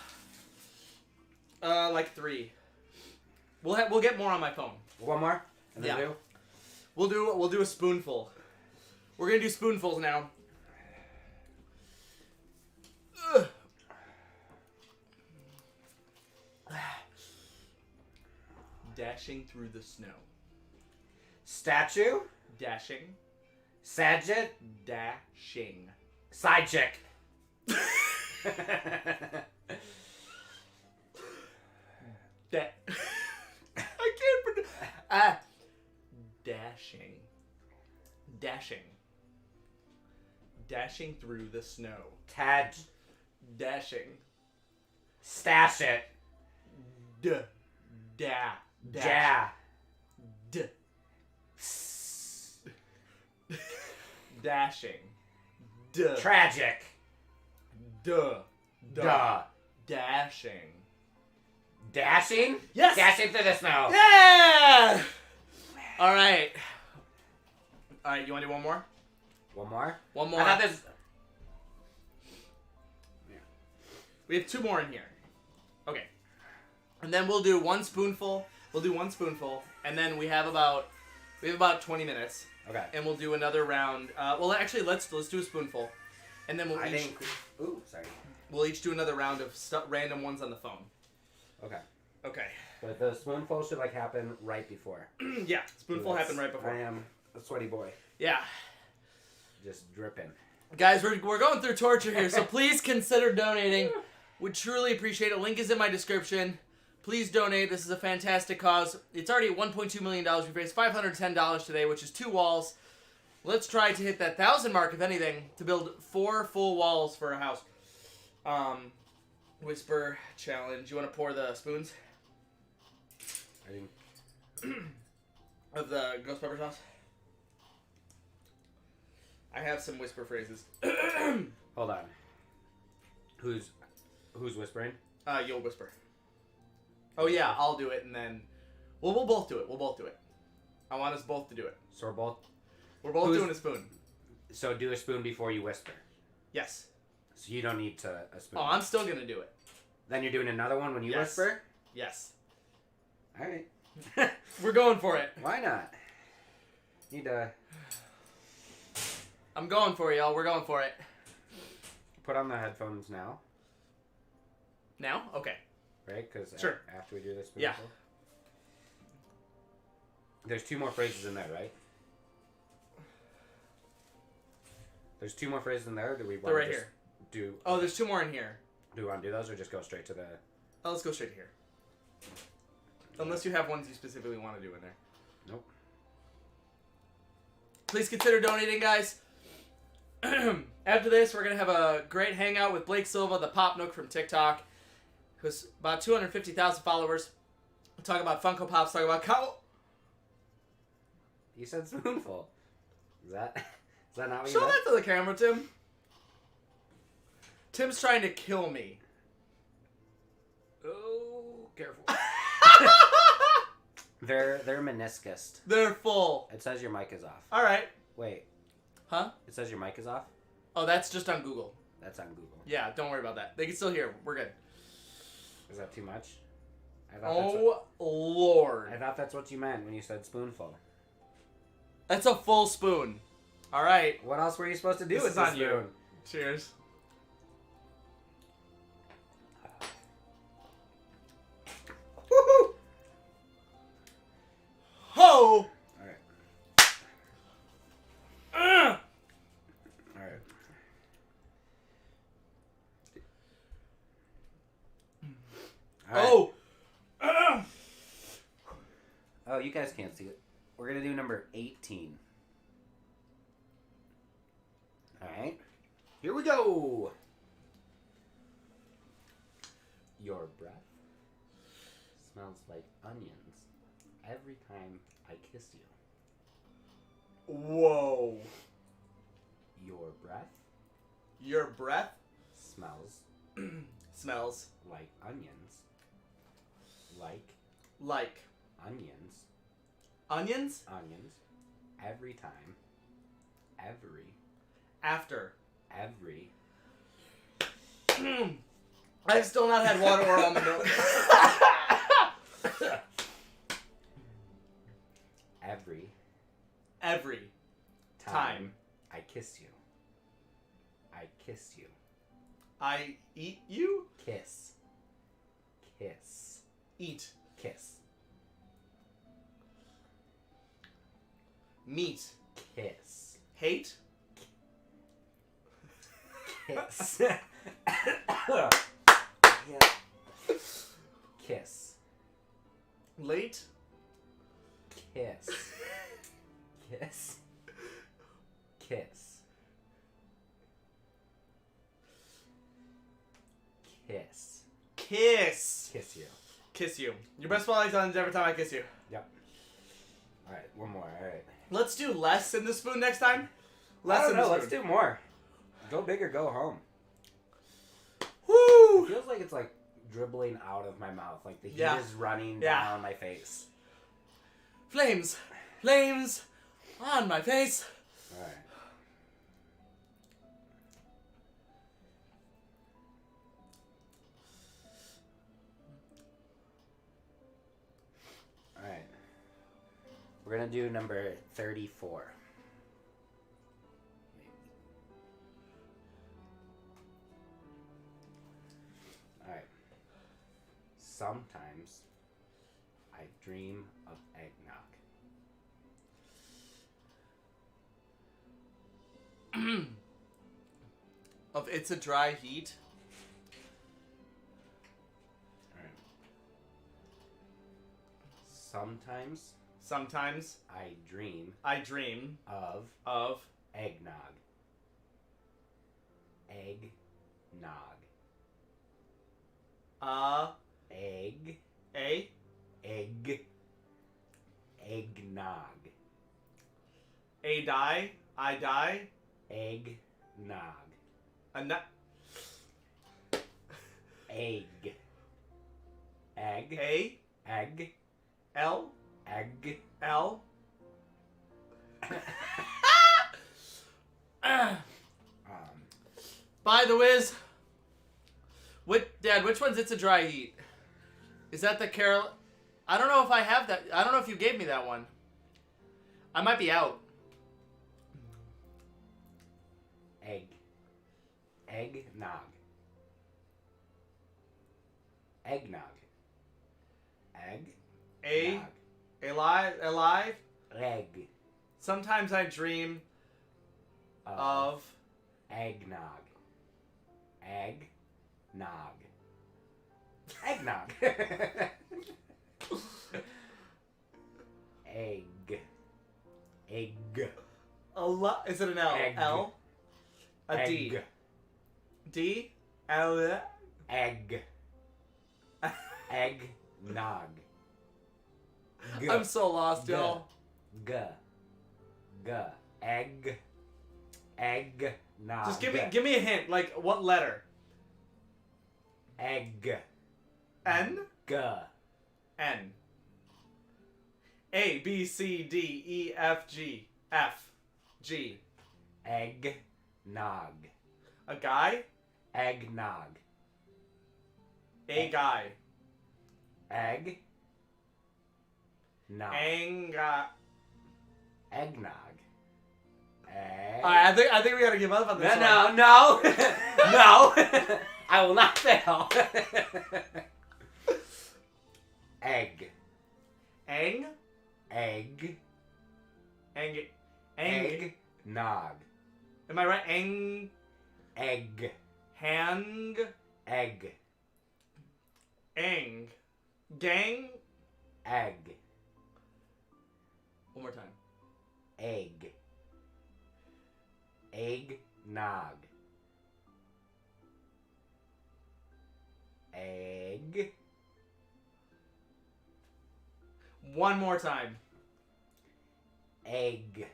Like 3. We'll get more on my phone. One more? And then Yeah. two? We'll do a spoonful. We're gonna do spoonfuls now. Ugh. Dashing through the snow. Statue? Dashing. Sadget? Dashing. Side chick. I can't pronounce. Dashing. Dashing. Dashing through the snow. Tad. Dashing. Stash it. Da. Da. Ja. D. Dashing. Duh. Tragic. Duh. Duh. Dashing. Dashing? Yes! Dashing through the snow. Yeah! Alright. Alright, you want to do one more? One more? One more. I thought this... We have 2 more in here. Okay. And then we'll do 1 spoonful. We'll do 1 spoonful, and then we have about 20 minutes. Okay. And we'll do another round. Well, actually, let's do a spoonful, and then we'll each do another round of random ones on the phone. Okay. Okay. But the spoonful should like happen right before. Yeah, spoonful happened right before. I am a sweaty boy. Yeah. Just dripping. Guys, we're going through torture here, so please consider donating. Would truly appreciate it. Link is in my description. Please donate. This is a fantastic cause. It's already at $1.2 million. We've raised $510 today, which is 2 walls. Let's try to hit that 1,000 mark, if anything, to build 4 full walls for a house. Whisper challenge. You want to pour the spoons? I think... Of the ghost pepper sauce? I have some whisper phrases. Hold on. Who's whispering? You'll whisper. Oh yeah, I'll do it, and then we'll both do it. We'll both do it. I want us both to do it. So we're both doing a spoon. So do a spoon before you whisper. Yes. So you don't need a spoon. Oh, I'm still gonna do it. Then you're doing another one when you whisper? Yes. All right. We're going for it. Why not? Need to I'm going for it, y'all. We're going for it. put on the headphones now, Now? Okay. right? Because Sure. after we do this spoonful. Yeah. There's 2 more phrases in there, right? There's 2 more phrases in there. Do we want They're right to just here. do? Oh, there's 2 more in here. Do we want to do those or just go straight to the? Oh, let's go straight to here. Unless you have ones you specifically want to do in there. Nope. Please consider donating, guys. After this, we're going to have a great hangout with Blake Silva, the Pop Nook from TikTok, who's about 250,000 followers. We'll talk about Funko Pops, talk about You said spoonful. Is that not what Show you meant? that to the camera, Tim. Tim's trying to kill me. Oh, careful. They're meniscus. They're full. It says your mic is off. All right. Wait. Huh? It says your mic is off? Oh, that's just on Google. That's on Google. Yeah, don't worry about that. They can still hear. We're good. Is that too much? Lord. I thought that's what you meant when you said spoonful. That's a full spoon. All right. What else were you supposed to do This with is this on you. spoon? Cheers. Woohoo! Ho! Alright. Alright. Oh! Oh, you guys can't see it. We're gonna do number 18. Alright. Here we go! Your breath smells like onions every time I kiss you. Whoa. Your breath Your breath smells smells like onions. like Onions. onions Onions. Every time. after. Every. I've still not had water or almond milk. Every time I kiss you. I kiss you. I eat you? Kiss. Kiss. Eat. Kiss. Meat. Kiss. Hate? Kiss. Kiss. Late? Kiss. Kiss. Kiss. Kiss. Kiss. Kiss you. Kiss you. Your best spotlight on every time I kiss you. Yep. Alright, one more. Alright. Let's do less in the spoon next time. I Less don't in know. the spoon. Let's do more. Go big or go home. Woo! It feels like it's like dribbling out of my mouth. Like the heat Yeah. is running Yeah. down my face. Flames. Flames on my face. Alright. We're gonna do number 34. All right. Sometimes I dream of eggnog. Of It's a Dry Heat. All right. Sometimes Sometimes I dream I dream of of eggnog. Eggnog. Egg. a Egg. Eggnog. a die I die Eggnog. a nut Egg. Egg. a Egg. l Egg. l By the whiz. Dad, which one's It's a Dry Heat? Is that the Carol? I don't know if I have that. I don't know if you gave me that one. I might be out. Egg. Eggnog. Eggnog. Egg. A Nog. alive. Egg. Sometimes I dream of Eggnog. Eggnog. Eggnog. Egg. Egg. Is it an L? Egg. L. A D. Egg. D. L. Egg. Eggnog. G. I'm so lost, y'all. G. G. Egg. Eggnog. Just give me a hint. Like what letter? Egg. N. G. N. A B C D E F G F G. Eggnog. A guy. Eggnog. A guy. Egg. Nog. Eggnog. Egg. Alright, I think we gotta give up on this one. No. No. I will not fail. Egg. Ang. Egg. Ang. Egg. Nog. Am I right? Ang. Egg. Hang. Egg. Ang. Gang. Egg. One more time. Egg. Eggnog. Egg. One more time. Eggnog.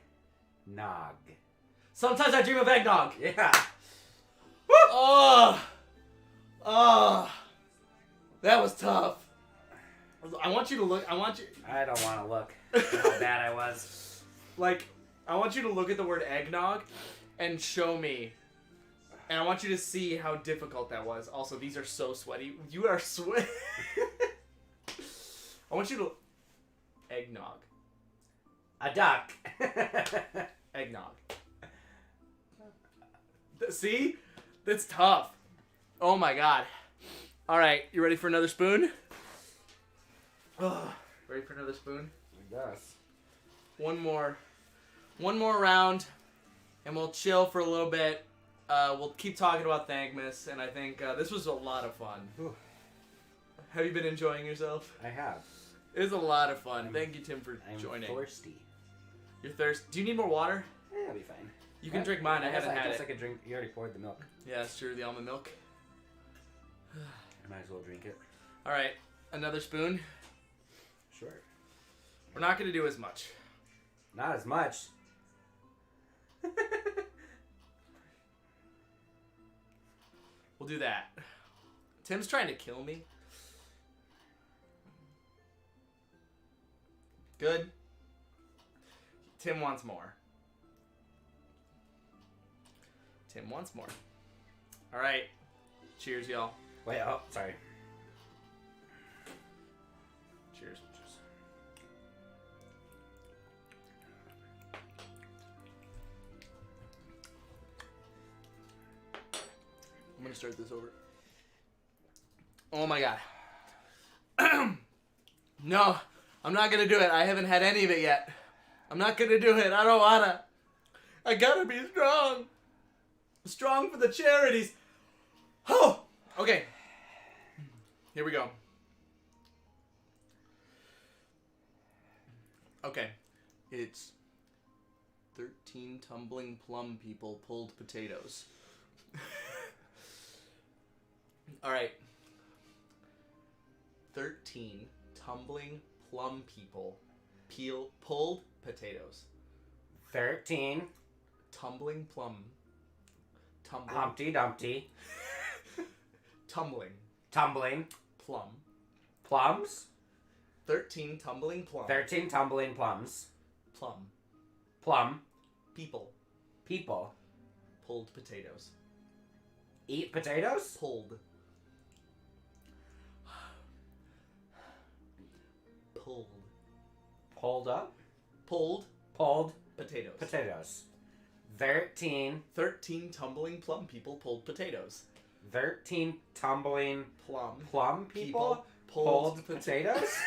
Sometimes I dream of eggnog. Yeah. Oh. That was tough. I want you to look. I don't want to look at how bad I was. Like, I want you to look at the word eggnog and show me. And I want you to see how difficult that was. Also, these are so sweaty. You are sweaty. I want you to... Eggnog. A duck. Eggnog. See? That's tough. Oh my god. Alright, you ready for another spoon? Ready for another spoon? I guess. One more round, and we'll chill for a little bit. We'll keep talking about Thankmas, and I think this was a lot of fun. Ooh. Have you been enjoying yourself? I have. It was a lot of fun. Thank you, Tim, for joining. I'm thirsty. You're thirsty. Do you need more water? Yeah, I'll be fine. You can drink mine. I haven't had guess it. I could drink. You already poured the milk. Yeah, it's true. The almond milk. I might as well drink it. All right, another spoon. Sure. We're not gonna do as much. Not as much. We'll do that. Tim's trying to kill me. Good. Tim wants more. Tim wants more. All right. Cheers, y'all. Wait. Oh, sorry. Cheers. I'm gonna start this over. Oh my god. No, I'm not gonna do it. I haven't had any of it yet. I'm not gonna do it. I don't wanna. I gotta be strong. Strong for the charities. Oh, okay. Here we go. Okay. It's 13 tumbling plum people pulled potatoes. All right. 13 tumbling plum people pulled potatoes. 13. Tumbling plum. Tumbling. Humpty Dumpty. Tumbling. Tumbling. Plum. Plums. 13 tumbling plum. 13 tumbling plums. Plum. Plum. People. People. Pulled potatoes. Eat potatoes? Pulled. Pulled. Pulled up? Pulled. Pulled. Potatoes. Potatoes. 13. 13 tumbling plum people pulled potatoes. 13 tumbling Plum people pulled potatoes?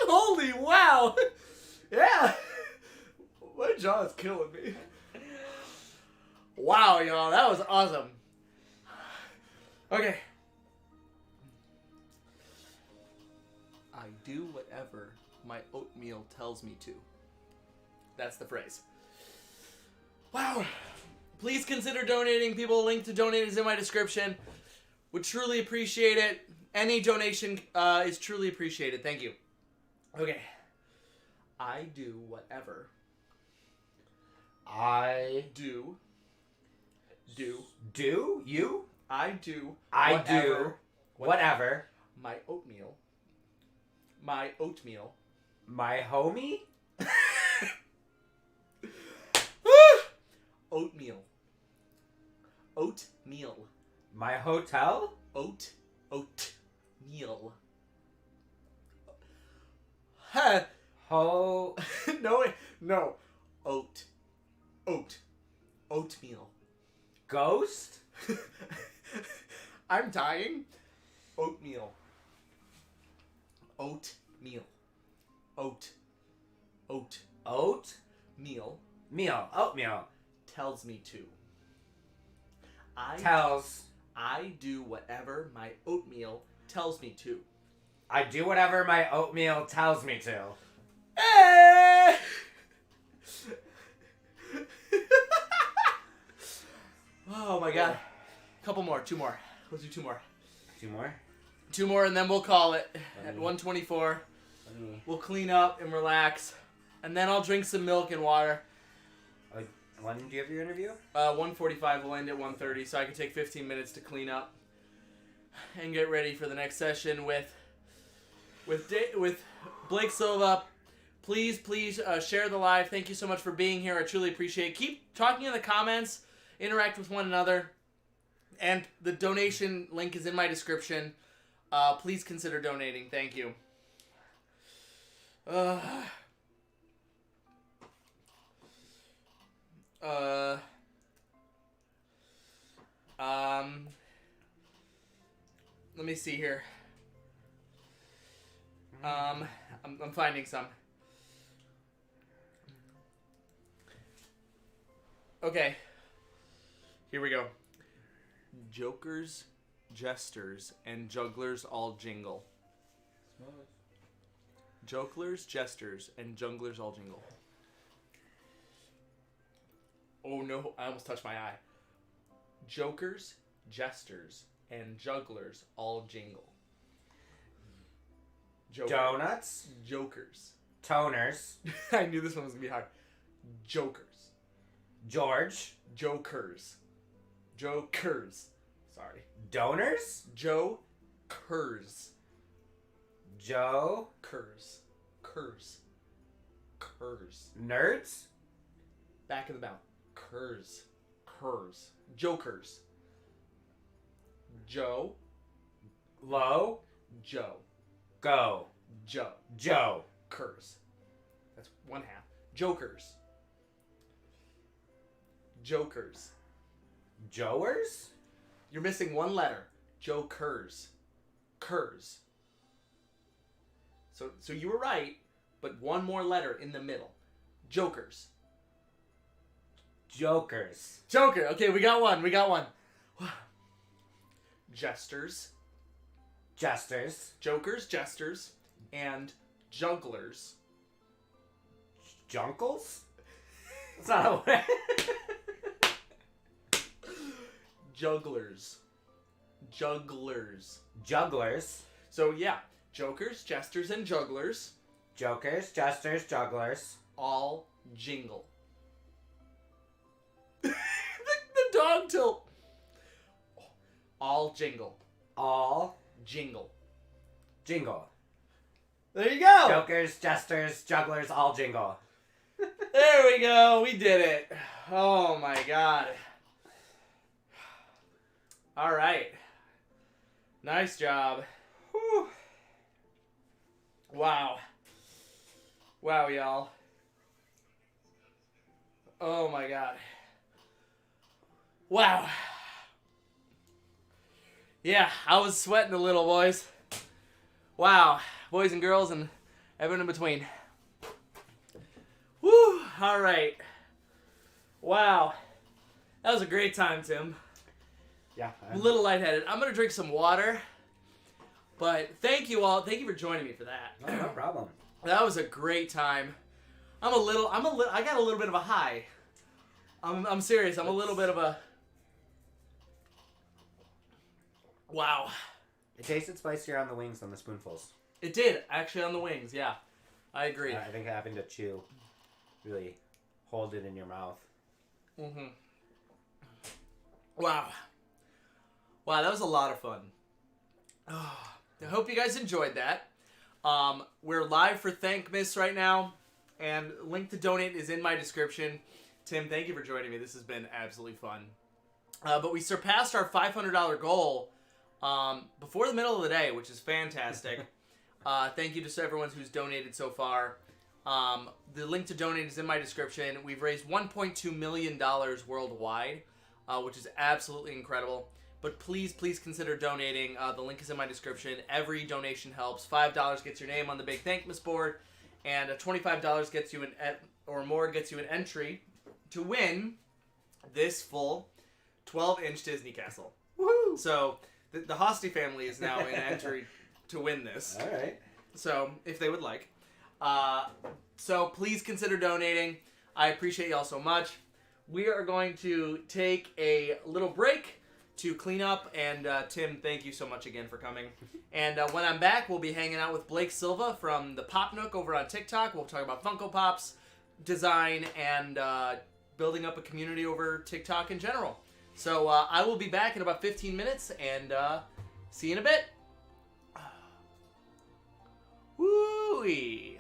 Holy wow! Yeah! My jaw is killing me. Wow, y'all, that was awesome. Okay. I do whatever my oatmeal tells me to. That's the phrase. Wow. Please consider donating. People, link to donate is in my description. Would truly appreciate it. Any donation is truly appreciated. Thank you. Okay. I do whatever. I Do. do you? I do. I do whatever. My oatmeal. My oatmeal. My homie? Oatmeal. Oatmeal. My hotel? Oatmeal. Ha. Ho. No, wait. No. Oatmeal. Ghost? I'm dying. Oatmeal. Oatmeal. Oat. Oatmeal. Oatmeal. Tells me to. I do whatever my oatmeal tells me to. I do whatever my oatmeal tells me to. Hey! Oh my god. Couple more, 2 more. Let's do 2 more. 2 more? 2 more and then we'll call it at me- 124. We'll clean up and relax. And then I'll drink some milk and water. When do you have your interview? 1:45 will end at 1:30, so I can take 15 minutes to clean up and get ready for the next session with Blake Silva. Please share the live. Thank you so much for being here. I truly appreciate it. Keep talking in the comments. Interact with one another. And the donation link is in my description. Please consider donating. Thank you. Let me see here. I'm finding some. Okay. Here we go. Jokers, jesters, and jugglers all jingle. Jokers, jesters, and jugglers all jingle. Oh no, I almost touched my eye. Jokers, jesters, and jugglers all jingle. Donuts. Jokers. Toners. I knew this one was going to be hard. Jokers. George. Jokers. Jokers. Sorry. Donors. Jokers. Joe. Kers. Kers. Kers. Nerds. Back of the mouth. Kers. Kers. Jokers. Joe. Low. Joe. Go. Joe. Joe. Kers. That's 1/2. Jokers. Jokers. Joers. You're missing one letter. Jokers. Kers. So you were right, but one more letter in the middle. Jokers. Jokers. Joker. Okay, we got one. Jesters. Jesters. Jokers, jesters, and jugglers. Junkles? That's not a way. Jugglers. Jugglers. Jugglers. So yeah, jokers, jesters, and jugglers Jokers, jesters, jugglers. all jingle. the dog tilt. All jingle. All Jingle. jingle. There you go. Jokers, jesters, jugglers, all jingle. There we go. We did it. Oh my god. All right. Nice job. Whew. Wow. Wow, y'all. Oh my god. Wow. Yeah, I was sweating a little, boys. Wow. Boys and girls and everyone in between. Woo! All right. Wow. That was a great time, Tim. Yeah. I'm a little lightheaded. I'm going to drink some water. But thank you all. Thank you for joining me for that. No problem. That was a great time. I got a little bit of a high. I'm serious. I'm a little bit of a... Wow. It tasted spicier on the wings than the spoonfuls. It did, actually, on the wings, yeah. I agree. I think having to chew, really hold it in your mouth. Mm-hmm. Wow. Wow, that was a lot of fun. Oh, I hope you guys enjoyed that. We're live for Thankmas right now, and link to donate is in my description. Tim, thank you for joining me. This has been absolutely fun. But we surpassed our $500 goal before the middle of the day, which is fantastic. Thank you to everyone who's donated so far. The link to donate is in my description. We've raised $1.2 million worldwide, which is absolutely incredible. But please consider donating. The link is in my description. Every donation helps. $5 gets your name on the big Thankmas board, and $25 gets you gets you an entry to win this full 12-inch Disney castle. Woohoo! So the Hosty family is now in entry to win this. All right. So if they would like. So please consider donating. I appreciate y'all so much. We are going to take a little break to clean up. And Tim, thank you so much again for coming. And when I'm back, we'll be hanging out with Blake Silva from the Pop Nook over on TikTok. We'll talk about Funko Pops, design, and building up a community over TikTok in general. So I will be back in about 15 minutes, and see you in a bit. Woo-wee.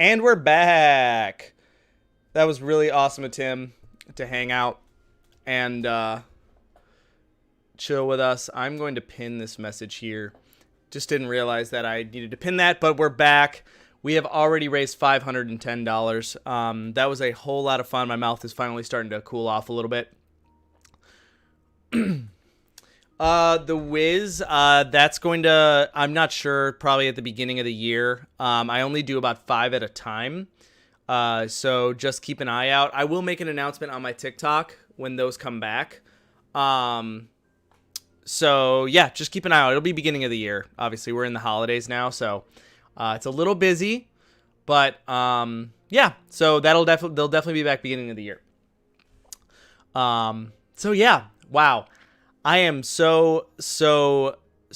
And we're back. That was really awesome of Tim to hang out and chill with us. I'm going to pin this message here. Just didn't realize that I needed to pin that, but we're back. We have already raised $510. That was a whole lot of fun. My mouth is finally starting to cool off a little bit. The Wiz, that's going to, I'm not sure, probably at the beginning of the year. I only do about 5 at a time. So just keep an eye out. I will make an announcement on my TikTok when those come back. So yeah, just keep an eye out. It'll be beginning of the year. Obviously, we're in the holidays now, so it's a little busy, but yeah. So they'll definitely be back beginning of the year. So yeah, wow. I am so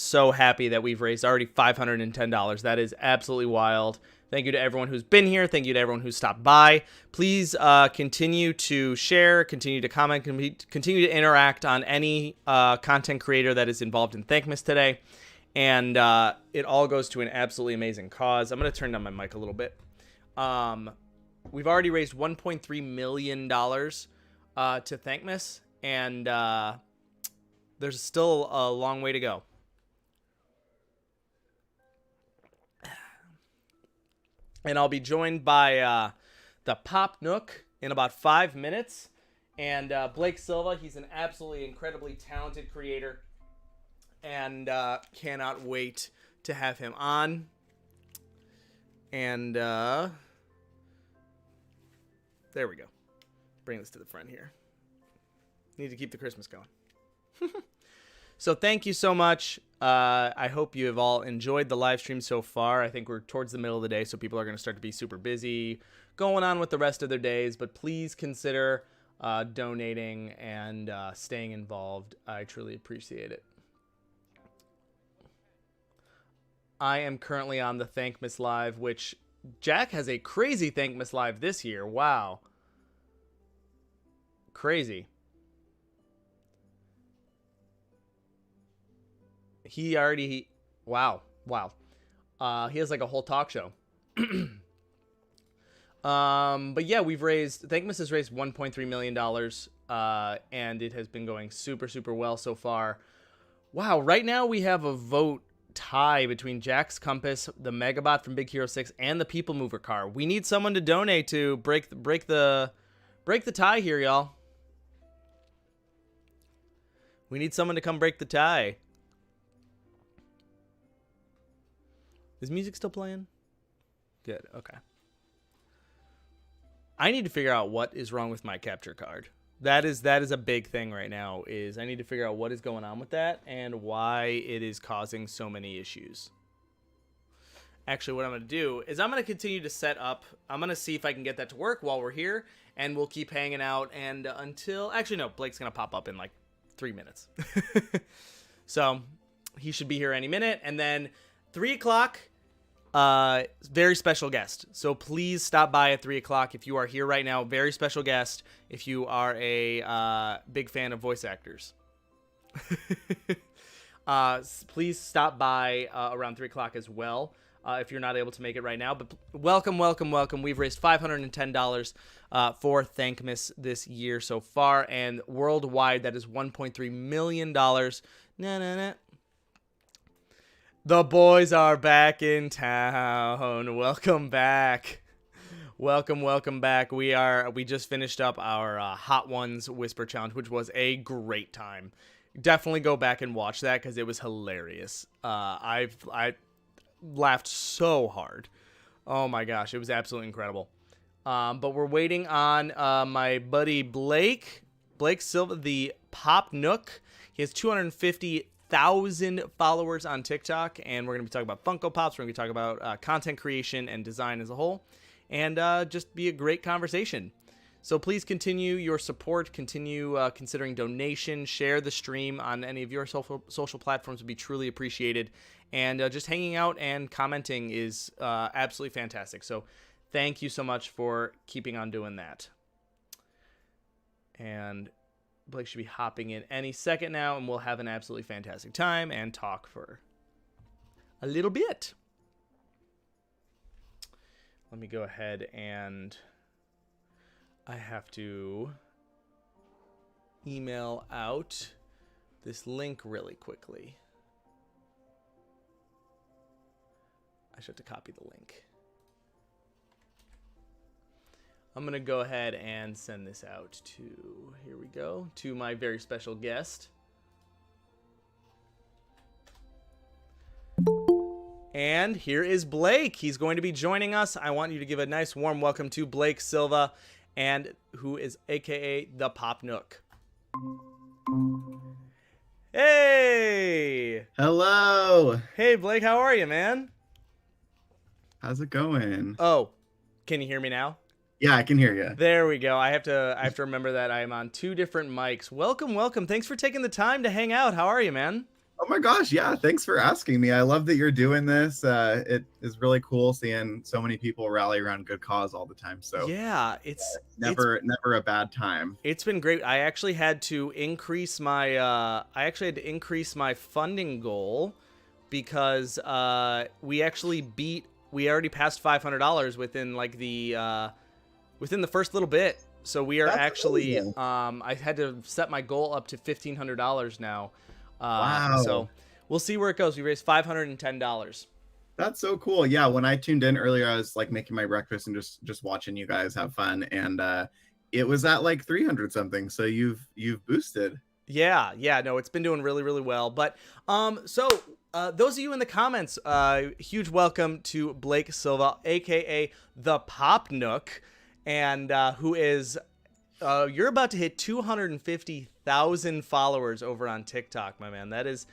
happy that we've raised already $510. That is absolutely wild. Thank you to everyone who's been here. Thank you to everyone who's stopped by. Please continue to share, continue to comment, continue to interact on any content creator that is involved in Thankmas today. And it all goes to an absolutely amazing cause. I'm going to turn down my mic a little bit. We've already raised $1.3 million to Thankmas. And there's still a long way to go. And I'll be joined by the Pop Nook in about 5 minutes. And Blake Silva, he's an absolutely incredibly talented creator. And cannot wait to have him on. And there we go. Bring this to the front here. Need to keep the Christmas going. So thank you so much. I hope you have all enjoyed the live stream so far. I think we're towards the middle of the day, so people are going to start to be super busy going on with the rest of their days. But please consider donating and staying involved. I truly appreciate it. I am currently on the Thankmas Live, which Jack has a crazy Thankmas Live this year. Wow. Crazy. Wow. He has like a whole talk show. But yeah, Thankmas has raised $1.3 million, and it has been going super, super well so far. Wow, right now we have a vote tie between Jack's Compass, the Megabot from Big Hero 6, and the People Mover car. We need someone to donate to break the tie here, y'all. We need someone to come break the tie. Is music still playing? Good, okay. I need to figure out what is wrong with my capture card. That is a big thing right now, is I need to figure out what is going on with that and why it is causing so many issues. Actually, what I'm going to do is I'm going to continue to set up. I'm going to see if I can get that to work while we're here, and we'll keep hanging out and until... Actually, no, Blake's going to pop up in like 3 minutes. So he should be here any minute, and then 3 o'clock... very special guest. So please stop by at 3 o'clock if you are here right now. Very special guest if you are a big fan of voice actors. Please stop by around 3 o'clock as well if you're not able to make it right now. But welcome. We've raised $510 for Thankmas this year so far. And worldwide, that is $1.3 million. Nah. The boys are back in town. Welcome back. Welcome back. We just finished up our Hot Ones Whisper Challenge, which was a great time. Definitely go back and watch that because it was hilarious. I laughed so hard. Oh my gosh, it was absolutely incredible. But we're waiting on my buddy Blake Silva, the Pop Nook. He has 250,000 followers on TikTok, and we're going to be talking about Funko Pops. We're going to be talking about content creation and design as a whole, and just be a great conversation. So please continue your support, continue considering donation, share the stream on any of your social platforms would be truly appreciated, and just hanging out and commenting is absolutely fantastic. So thank you so much for keeping on doing that. And Blake should be hopping in any second now, and we'll have an absolutely fantastic time and talk for a little bit. let me go ahead and I have to email out this link really quickly. I should have to copy the link. I'm going to go ahead and send this out to, here we go, to my very special guest. And here is Blake. He's going to be joining us. I want you to give a nice warm welcome to Blake Silva, and who is AKA the Pop Nook. Hey! Hello. Hey, Blake, how are you, man? How's it going? Oh, can you hear me now? Yeah, I can hear you. There we go. I have to remember that I'm on two different mics. Welcome. Thanks for taking the time to hang out. How are you, man? Oh my gosh, yeah, thanks for asking me. I love that you're doing this. It is really cool seeing so many people rally around good cause all the time. So yeah, it's never a bad time. It's been great. I actually had to increase my funding goal because we already passed $500 within like within the first little bit. So we are That's actually amazing. I had to set my goal up to $1,500 now. Wow. So we'll see where it goes. We raised $510. That's so cool. Yeah, when I tuned in earlier, I was like making my breakfast and just watching you guys have fun, and it was at like 300 something. So you've boosted. Yeah, no, it's been doing really, really well. But so those of you in the comments, huge welcome to Blake Silva, aka the Pop Nook, and who is you're about to hit 250,000 followers over on TikTok, my man. That is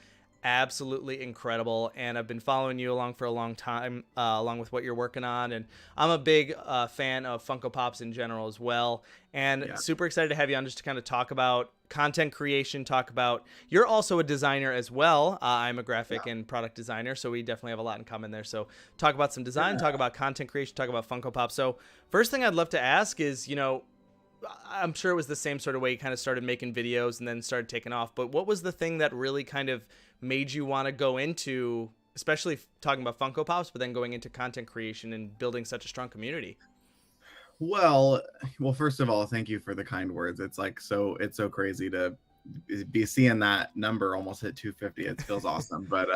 absolutely incredible, and I've been following you along for a long time, along with what you're working on, and I'm a big fan of Funko Pops in general as well, and super excited to have you on just to kind of talk about content creation, talk about, you're also a designer as well. I'm a graphic and product designer, so we definitely have a lot in common there. So talk about some design, talk about content creation, talk about Funko Pop. So first thing I'd love to ask is, I'm sure it was the same sort of way you kind of started making videos and then started taking off, but what was the thing that really kind of made you want to go into, especially talking about Funko Pops, but then going into content creation and building such a strong community? Well, first of all, thank you for the kind words. It's so crazy to be seeing that number almost hit 250. It feels awesome. But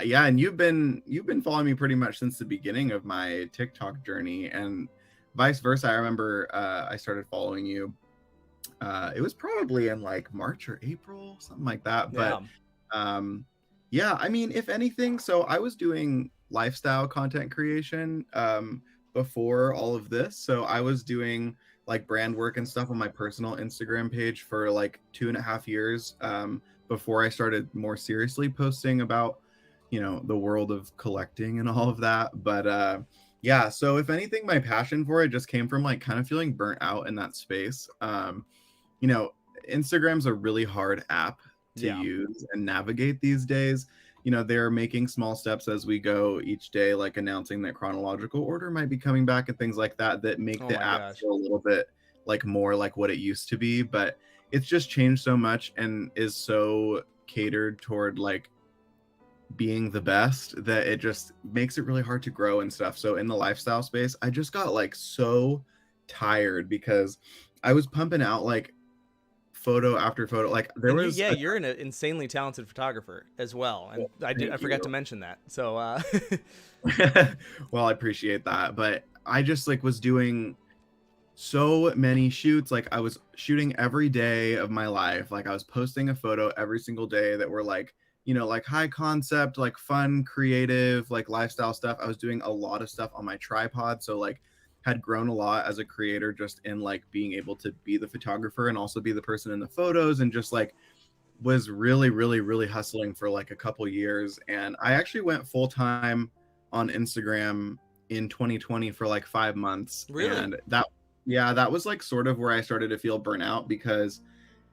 yeah, and you've been following me pretty much since the beginning of my TikTok journey, and vice versa. I remember I started following you. It was probably in like March or April, something like that. But yeah, I mean, if anything, so I was doing lifestyle content creation before all of this. So I was doing like brand work and stuff on my personal Instagram page for like 2.5 years before I started more seriously posting about, the world of collecting and all of that. But yeah, so if anything, my passion for it just came from like kind of feeling burnt out in that space. Instagram's a really hard app to use and navigate these days. They're making small steps as we go each day, like announcing that chronological order might be coming back and things like that make the app feel a little bit like more like what it used to be. But it's just changed so much and is so catered toward like being the best that it just makes it really hard to grow and stuff. So in the lifestyle space, I just got like so tired because I was pumping out like photo after photo. Like there was you're an insanely talented photographer as well, and I forgot to mention that. So well, I appreciate that, but I just like was doing so many shoots. Like I was shooting every day of my life. Like I was posting a photo every single day that were like, like high concept, like fun, creative, like lifestyle stuff. I was doing a lot of stuff on my tripod, so like had grown a lot as a creator just in like being able to be the photographer and also be the person in the photos, and just like was really, really, really hustling for like a couple years. And I actually went full time on Instagram in 2020 for like 5 months. Really? And that was like sort of where I started to feel burnout, because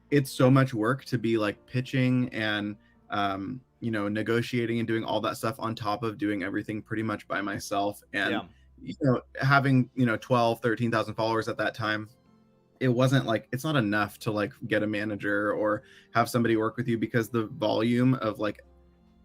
it's so much work to be like pitching and negotiating and doing all that stuff on top of doing everything pretty much by myself. And having 13,000 followers at that time, it wasn't like, it's not enough to like get a manager or have somebody work with you, because the volume of like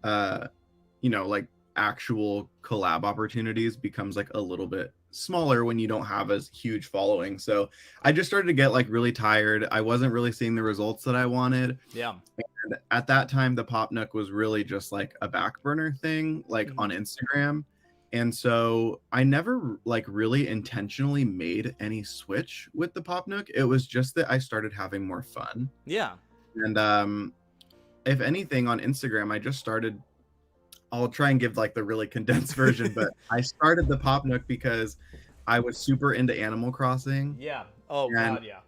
like actual collab opportunities becomes like a little bit smaller when you don't have as huge following. So I just started to get like really tired. I wasn't really seeing the results that I wanted. Yeah. And at that time, the Pop Nook was really just like a back burner thing, like on Instagram. And so I never like really intentionally made any switch with the Pop Nook. It was just that I started having more fun. Yeah. And if anything, on Instagram, I just started. I'll try and give like the really condensed version, but I started the Pop Nook because I was super into Animal Crossing. Yeah. Oh And- God, yeah.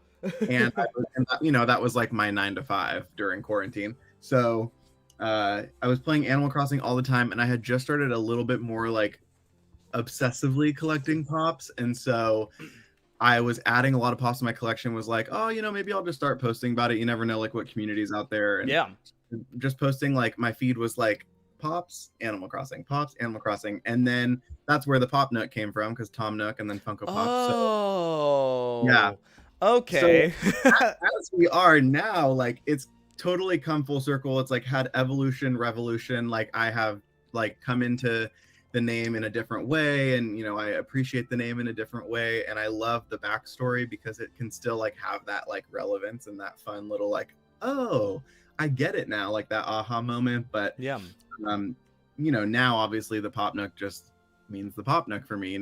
and, that was like my 9 to 5 during quarantine. So I was playing Animal Crossing all the time, and I had just started a little bit more like obsessively collecting pops, and so I was adding a lot of pops to my collection. Was like, oh, maybe I'll just start posting about it. You never know like what community's out there, and Yeah. just posting like my feed was like pops, Animal Crossing, pops, Animal Crossing, and then that's where the Pop Nook came from, because Tom Nook and then Funko Pop. Oh. Yeah. Okay. As we are now, like it's totally come full circle. It's like had evolution, revolution. Like I have like come into the name in a different way, and I appreciate the name in a different way, and I love the backstory because it can still like have that like relevance and that fun little like, oh, I get it now, like that aha moment. But Yeah. now obviously the Pop Nook just means the Pop Nook for me.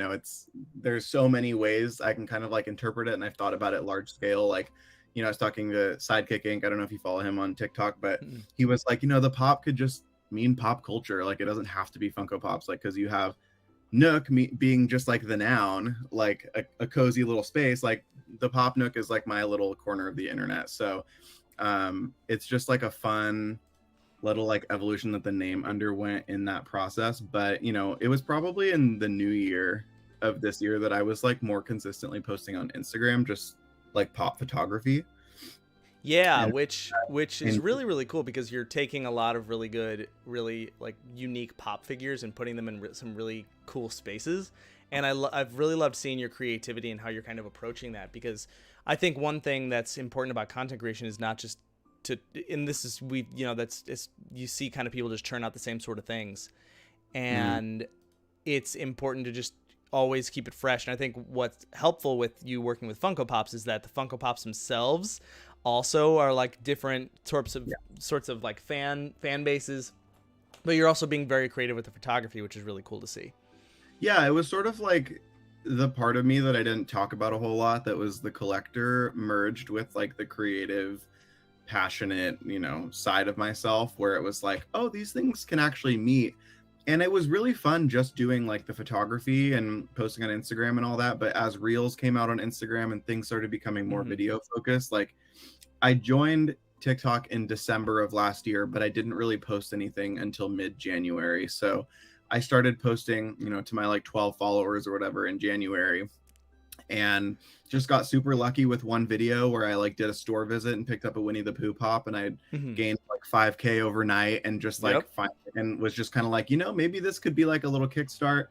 There's so many ways I can kind of like interpret it, and I've thought about it large scale. Like, I was talking to Sidekick Inc. I don't know if you follow him on TikTok, but he was like, the pop could just mean pop culture. Like it doesn't have to be Funko Pops, like because you have Nook being just like the noun, like a cozy little space. Like the Pop Nook is like my little corner of the internet. So it's just like a fun little like evolution that the name underwent in that process. But it was probably in the new year of this year that I was like more consistently posting on Instagram, just like pop photography. Yeah, And- which is really, really cool, because you're taking a lot of really good, really like unique pop figures and putting them in some really cool spaces. And I've really loved seeing your creativity and how you're kind of approaching that, because I think one thing that's important about content creation is not just and this is you see kind of people just churn out the same sort of things, and it's important to just always keep it fresh. And I think what's helpful with you working with Funko Pops is that the Funko Pops themselves also are like different sorts of like fan bases, but you're also being very creative with the photography, which is really cool to see. Yeah, it was sort of like the part of me that I didn't talk about a whole lot, that was the collector merged with like the creative, passionate, side of myself, where it was like, oh, these things can actually meet. And it was really fun just doing like the photography and posting on Instagram and all that. But as reels came out on Instagram and things started becoming more video focused, like I joined TikTok in December of last year, but I didn't really post anything until mid-January. So I started posting, to my like 12 followers or whatever in January, and just got super lucky with one video where I like did a store visit and picked up a Winnie the Pooh pop, and I gained like 5K overnight, and just like and was just kind of like, maybe this could be like a little kickstart.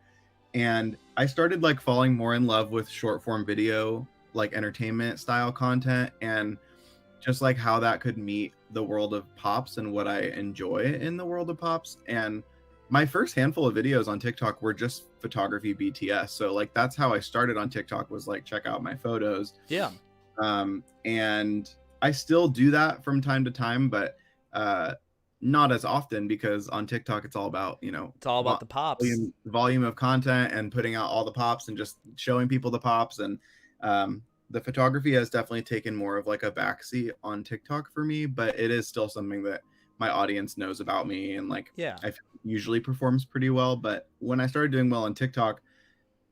And I started like falling more in love with short form video, like entertainment style content, and just like how that could meet the world of pops and what I enjoy in the world of pops. And my first handful of videos on TikTok were just photography BTS. So like that's how I started on TikTok, was like, check out my photos. Yeah. And I still do that from time to time, but not as often, because on TikTok it's all about, It's all about the pops. Volume of content and putting out all the pops and just showing people the pops. And the photography has definitely taken more of like a backseat on TikTok for me, but it is still something that my audience knows about me, and like I usually performs pretty well. But when I started doing well on TikTok,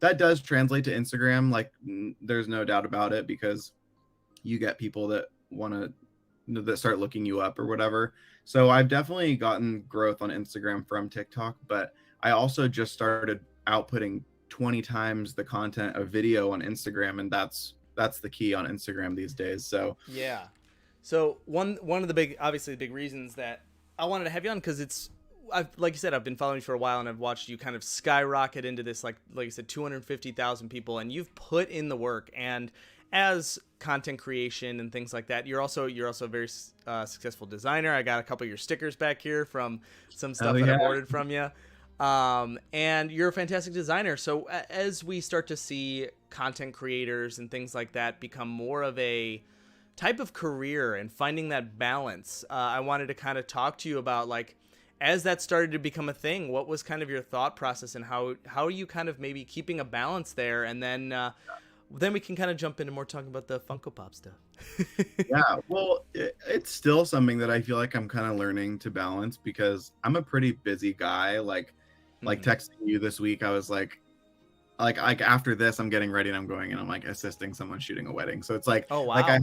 that does translate to Instagram. Like there's no doubt about it, because you get people that want to that start looking you up or whatever. So I've definitely gotten growth on Instagram from TikTok, but I also just started outputting 20 times the content of video on Instagram, and that's the key on Instagram these days. So yeah. So one of the big reasons that I wanted to have you on, because like you said, I've been following you for a while, and I've watched you kind of skyrocket into this, like you said, 250,000 people, and you've put in the work. And as content creation and things like that, you're also a very successful designer. I got a couple of your stickers back here from some stuff that I've ordered from you. And you're a fantastic designer. So as we start to see content creators and things like that become more of a type of career and finding that balance, I wanted to kind of talk to you about, like, as that started to become a thing, what was kind of your thought process and how are you kind of maybe keeping a balance there? And then we can kind of jump into more talking about the Funko Pop stuff. Yeah, well, it's still something that I feel like I'm kind of learning to balance because I'm a pretty busy guy. Like texting you this week, I was like after this, I'm getting ready and I'm going and I'm like assisting someone shooting a wedding. So it's like, oh wow, like I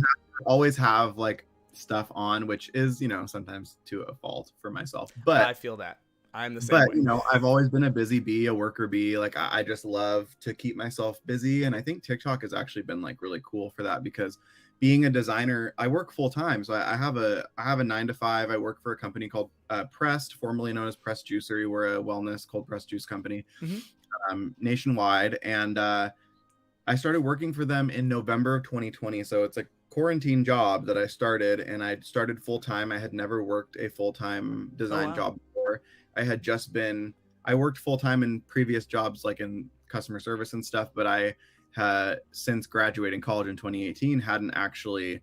always have like stuff on, which is, you know, sometimes to a fault for myself. But I feel that I'm the same way. You know, I've always been a busy bee, a worker bee. Like I just love to keep myself busy, and I think TikTok has actually been like really cool for that because being a designer, I work full time. So I have a 9 to 5. I work for a company called Pressed, formerly known as Pressed Juicery. We're a wellness cold pressed juice company nationwide, and I started working for them in November of 2020. So it's a quarantine job that I started, and I started full time. I had never worked a full time design job before. I worked full time in previous jobs, like in customer service and stuff, but I had, since graduating college in 2018, hadn't actually,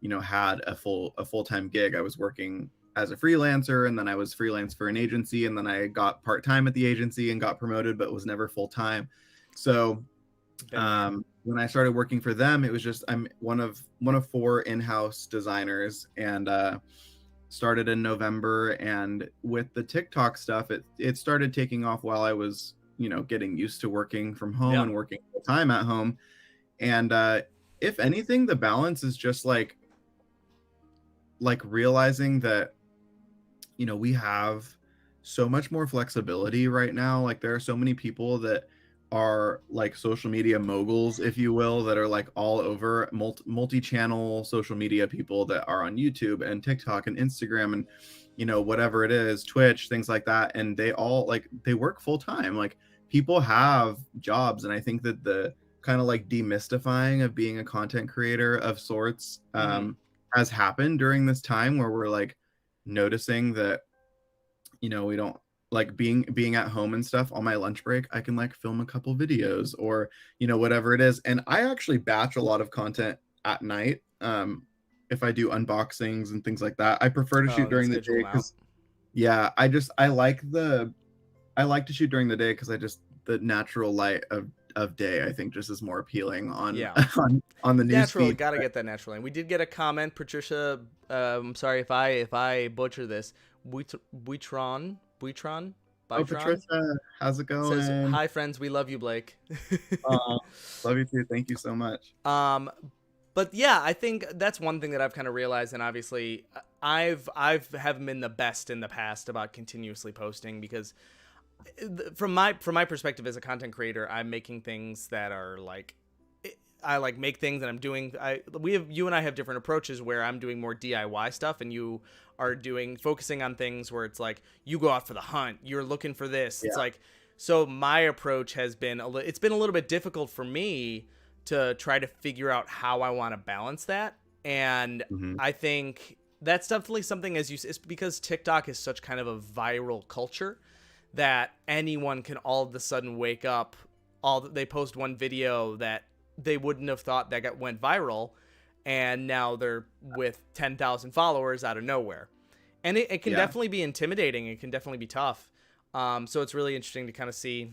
you know, had a full-time gig. I was working as a freelancer, and then I was freelance for an agency, and then I got part-time at the agency and got promoted, but was never full-time. So when I started working for them, it was just, I'm one of 4 in-house designers, and started in November. And with the TikTok stuff, it started taking off while I was, you know, getting used to working from home and working full time at home. And if anything, the balance is just like realizing that, you know, we have so much more flexibility right now. Like there are so many people that are like social media moguls, if you will, that are like all over, multi-channel social media people that are on YouTube and TikTok and Instagram and, you know, whatever it is, Twitch, things like that. And they all like, they work full time. Like people have jobs. And I think that the kind of like demystifying of being a content creator of sorts has happened during this time where we're like noticing that, you know, we don't, like being at home and stuff. On my lunch break, I can like film a couple videos or, you know, whatever it is. And I actually batch a lot of content at night. If I do unboxings and things like that, I prefer to shoot during the day because I like to shoot during the day because the natural light of day, I think, just is more appealing on on the news natural feed. Gotta get that natural light. We did get a comment, Patricia, I'm sorry if I butcher this, Buitron. Oh, Patricia, how's it going? Says, hi friends, we love you, Blake. Love you too. Thank you so much. But yeah, I think that's one thing that I've kind of realized, and obviously I haven't been the best in the past about continuously posting because from my perspective as a content creator, I'm making things that are like, I like make things and I'm doing, you and I have different approaches where I'm doing more DIY stuff and you are focusing on things where it's like, you go out for the hunt, you're looking for this. Yeah. It's like, so my approach has been, it's been a little bit difficult for me to try to figure out how I want to balance that. And I think that's definitely something, it's because TikTok is such kind of a viral culture that anyone can all of a sudden wake up, they post one video that they wouldn't have thought that went viral, and now they're with 10,000 followers out of nowhere. And it can definitely be intimidating. It can definitely be tough. So it's really interesting to kind of see,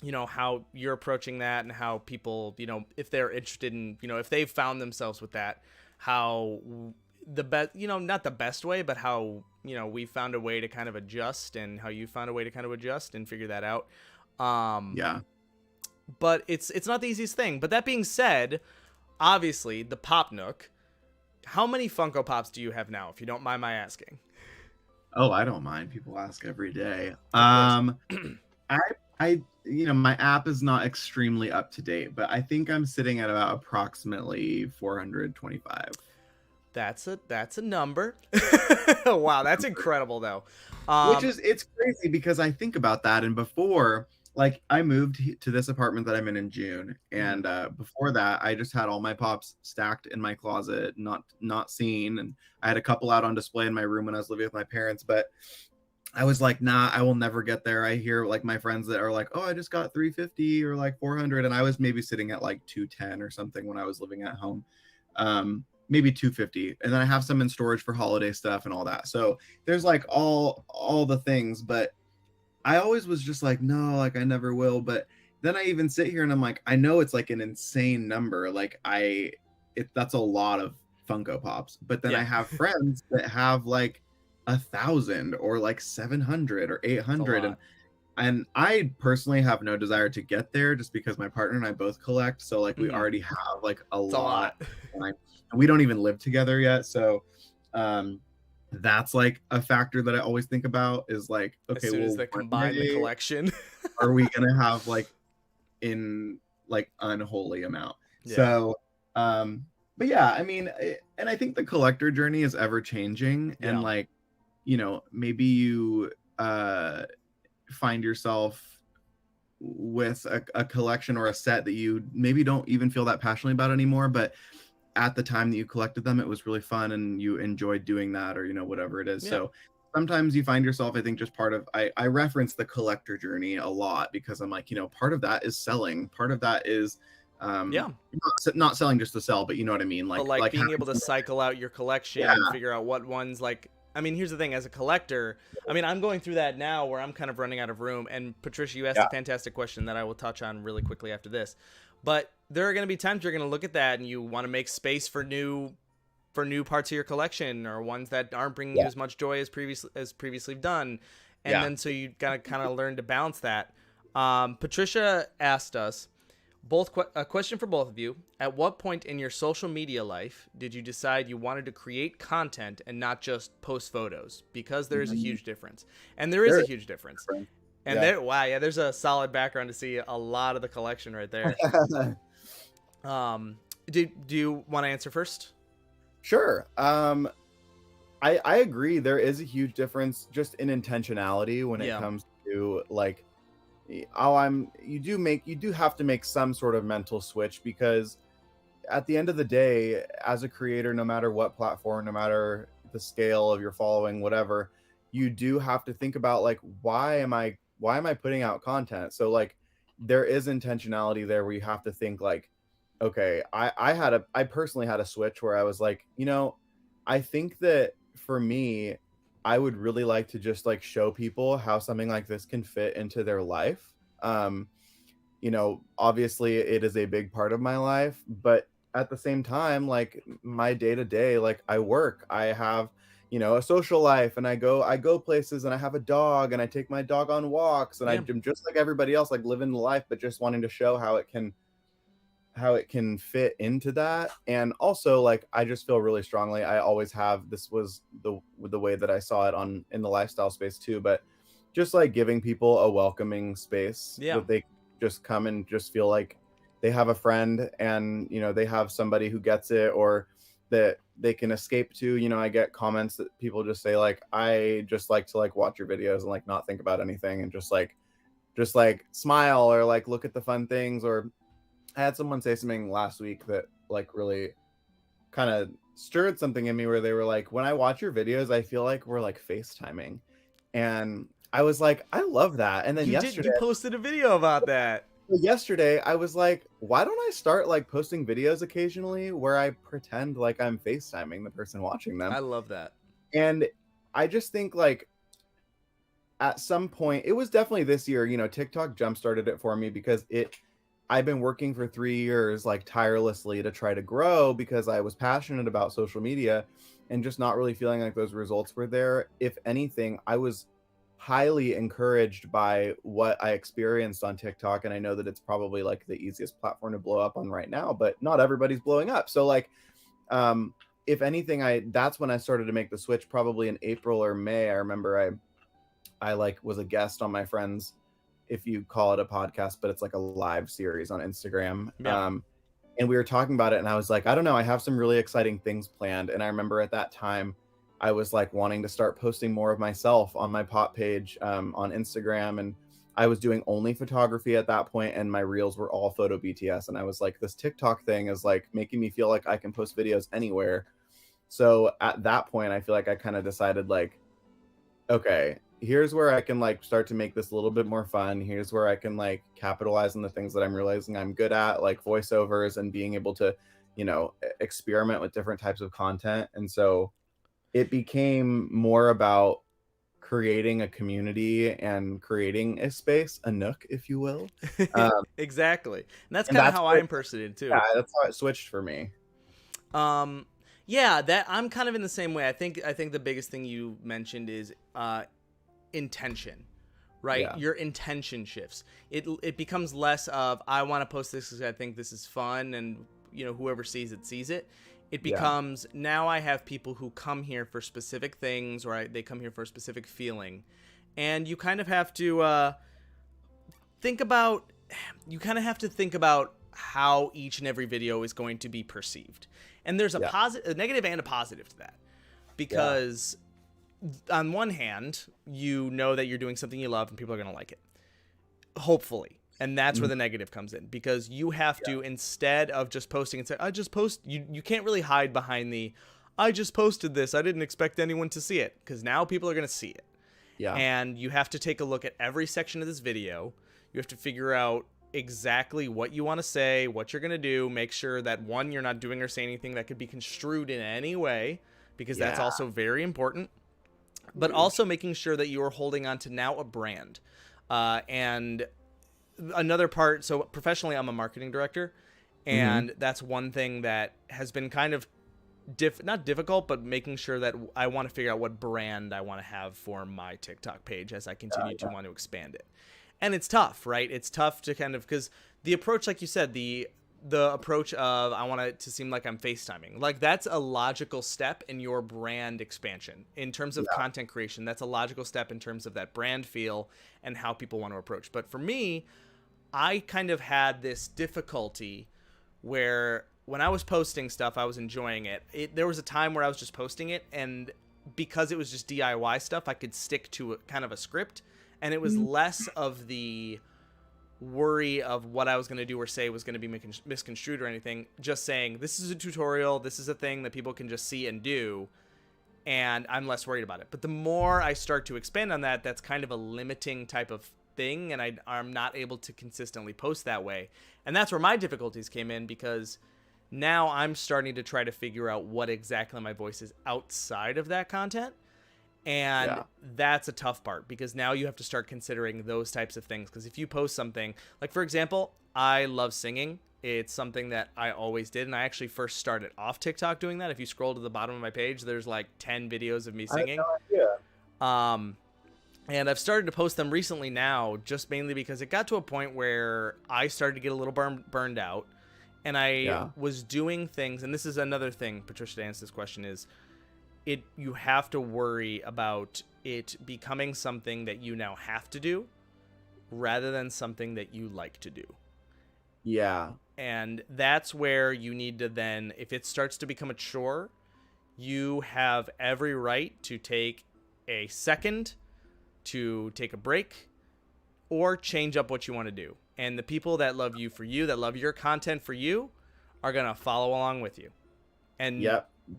you know, how you're approaching that and how people, you know, if they're interested in, you know, if they've found themselves with that, how the best, you know, not the best way, but how, you know, we found a way to kind of adjust and how you found a way to kind of adjust and figure that out. But it's not the easiest thing. But that being said, obviously the Pop Nook, how many Funko Pops do you have now, if you don't mind my asking? Oh, I don't mind. People ask every day. I you know, my app is not extremely up to date, but I think I'm sitting at about approximately 425. That's a number. Wow, that's incredible though. It's crazy because I think about that, and before, like, I moved to this apartment that I'm in June, and before that, I just had all my pops stacked in my closet, not seen, and I had a couple out on display in my room when I was living with my parents. But I was like, nah, I will never get there. I hear like my friends that are like, oh, I just got 350 or like 400. And I was maybe sitting at like 210 or something when I was living at home. Maybe 250. And then I have some in storage for holiday stuff and all that. So there's like all the things, but I always was just like, no, like I never will. But then I even sit here and I'm like, I know it's like an insane number. Like that's a lot of Funko Pops. But then I have friends that have like 1,000 or like 700 or 800, and I personally have no desire to get there just because my partner and I both collect, so like we already have like a lot. And we don't even live together yet, so that's like a factor that I always think about is like, okay, as soon as they combine the collection, are we gonna have like in like unholy amount? So but yeah, I mean, and I think the collector journey is ever changing, and like, you know, maybe you find yourself with a collection or a set that you maybe don't even feel that passionately about anymore, but at the time that you collected them, it was really fun and you enjoyed doing that, or, you know, whatever it is. So sometimes you find yourself, I think, just part of, I reference the collector journey a lot because I'm like, you know, part of that is selling. Part of that is not selling just to sell, but you know what I mean? Like being able to cycle out your collection and figure out what ones, like, I mean, here's the thing, as a collector, I mean, I'm going through that now where I'm kind of running out of room. And Patricia, you asked a fantastic question that I will touch on really quickly after this. But there are going to be times you're going to look at that and you want to make space for new parts of your collection, or ones that aren't bringing you as much joy as previously done. And then so you got to kind of learn to balance that. Patricia asked us, a question for both of you. At what point in your social media life did you decide you wanted to create content and not just post photos? Because there is a huge difference. And there is a huge difference. And there's a solid background to see a lot of the collection right there. Do you want to answer first? Sure. I agree. There is a huge difference just in intentionality when it comes to like, you do have to make some sort of mental switch, because at the end of the day, as a creator, no matter what platform, no matter the scale of your following, whatever, you do have to think about like, why am I putting out content? So like, there is intentionality there where you have to think like, okay, I personally had a switch where I was like, you know, I think that for me, I would really like to just like show people how something like this can fit into their life. You know, obviously it is a big part of my life, but at the same time, like my day to day, like I work, I have, you know, a social life, and I go places, and I have a dog, and I take my dog on walks, and I'm just like everybody else, like living the life, but just wanting to show how it can fit into that. And also, like, I just feel really strongly, I always have, this was the way that I saw it in the lifestyle space too, but just like giving people a welcoming space that they just come and just feel like they have a friend, and, you know, they have somebody who gets it, or that they can escape to. You know, I get comments that people just say like, I just like to like watch your videos and like not think about anything, and just like smile, or like look at the fun things. Or I had someone say something last week that like really kind of stirred something in me, where they were like, when I watch your videos, I feel like we're like FaceTiming. And I was like, I love that. And then yesterday you posted a video about that. Yesterday, I was like, why don't I start like posting videos occasionally where I pretend like I'm FaceTiming the person watching them? I love that. And I just think like at some point, it was definitely this year, you know, TikTok jump started it for me, because I've been working for 3 years like tirelessly to try to grow, because I was passionate about social media and just not really feeling like those results were there. If anything, I was highly encouraged by what I experienced on TikTok. And I know that it's probably like the easiest platform to blow up on right now, but not everybody's blowing up. So like, if anything, that's when I started to make the switch, probably in April or May. I remember I like was a guest on my friend's, if you call it a podcast, but it's like a live series on Instagram. And we were talking about it, and I was like, I don't know, I have some really exciting things planned. And I remember at that time, I was like wanting to start posting more of myself on my pop page on Instagram. And I was doing only photography at that point, and my reels were all photo BTS. And I was like, this TikTok thing is like making me feel like I can post videos anywhere. So at that point, I feel like I kind of decided like, okay, here's where I can like start to make this a little bit more fun. Here's where I can like capitalize on the things that I'm realizing I'm good at, like voiceovers and being able to, experiment with different types of content. And so it became more about creating a community and creating a space, a nook, if you will. Exactly. And that's and kind of that's how what- I impersonated too. Yeah, that's how it switched for me. Yeah, that I'm kind of in the same way. I think the biggest thing you mentioned is intention, right? Yeah. Your intention shifts. It becomes less of I want to post this because I think this is fun, and whoever sees it sees it. It becomes now I have people who come here for specific things, or they come here for a specific feeling, and you kind of have to think about. You kind of have to think about how each and every video is going to be perceived. And there's a negative and a positive to that, because on one hand, you know that you're doing something you love and people are going to like it, hopefully. And that's where the negative comes in, because you have to, instead of just posting and say, I just post, you can't really hide behind I just posted this. I didn't expect anyone to see it, because now people are going to see it. Yeah. And you have to take a look at every section of this video. You have to figure out exactly what you want to say, what you're going to do, make sure that one, you're not doing or saying anything that could be construed in any way, because that's also very important, but also making sure that you are holding on to now a brand. And another part, so professionally, I'm a marketing director, and that's one thing that has been kind of not difficult, but making sure that I want to figure out what brand I want to have for my TikTok page as I continue to want to expand it. And it's tough, right? It's tough to kind of, because the approach, like you said, the approach of I want it to seem like I'm FaceTiming, like that's a logical step in your brand expansion in terms of content creation. That's a logical step in terms of that brand feel and how people want to approach. But for me, I kind of had this difficulty where when I was posting stuff, I was enjoying it. There was a time where I was just posting it, and because it was just DIY stuff, I could stick to kind of a script. And it was less of the worry of what I was going to do or say was going to be misconstrued or anything. Just saying, this is a tutorial. This is a thing that people can just see and do. And I'm less worried about it. But the more I start to expand on that, that's kind of a limiting type of thing. And I'm not able to consistently post that way. And that's where my difficulties came in, because now I'm starting to try to figure out what exactly my voice is outside of that content. And that's a tough part, because now you have to start considering those types of things. Because if you post something, like, for example, I love singing. It's something that I always did. And I actually first started off TikTok doing that. If you scroll to the bottom of my page, there's like 10 videos of me singing. And I've started to post them recently now, just mainly because it got to a point where I started to get a little burned out. And I was doing things, and this is another thing, Patricia, to answer this question, is you have to worry about it becoming something that you now have to do rather than something that you like to do. Yeah. And that's where you need to then, if it starts to become a chore, you have every right to take a second, to take a break, or change up what you want to do. And the people that love you for you, that love your content for you, are going to follow along with you. And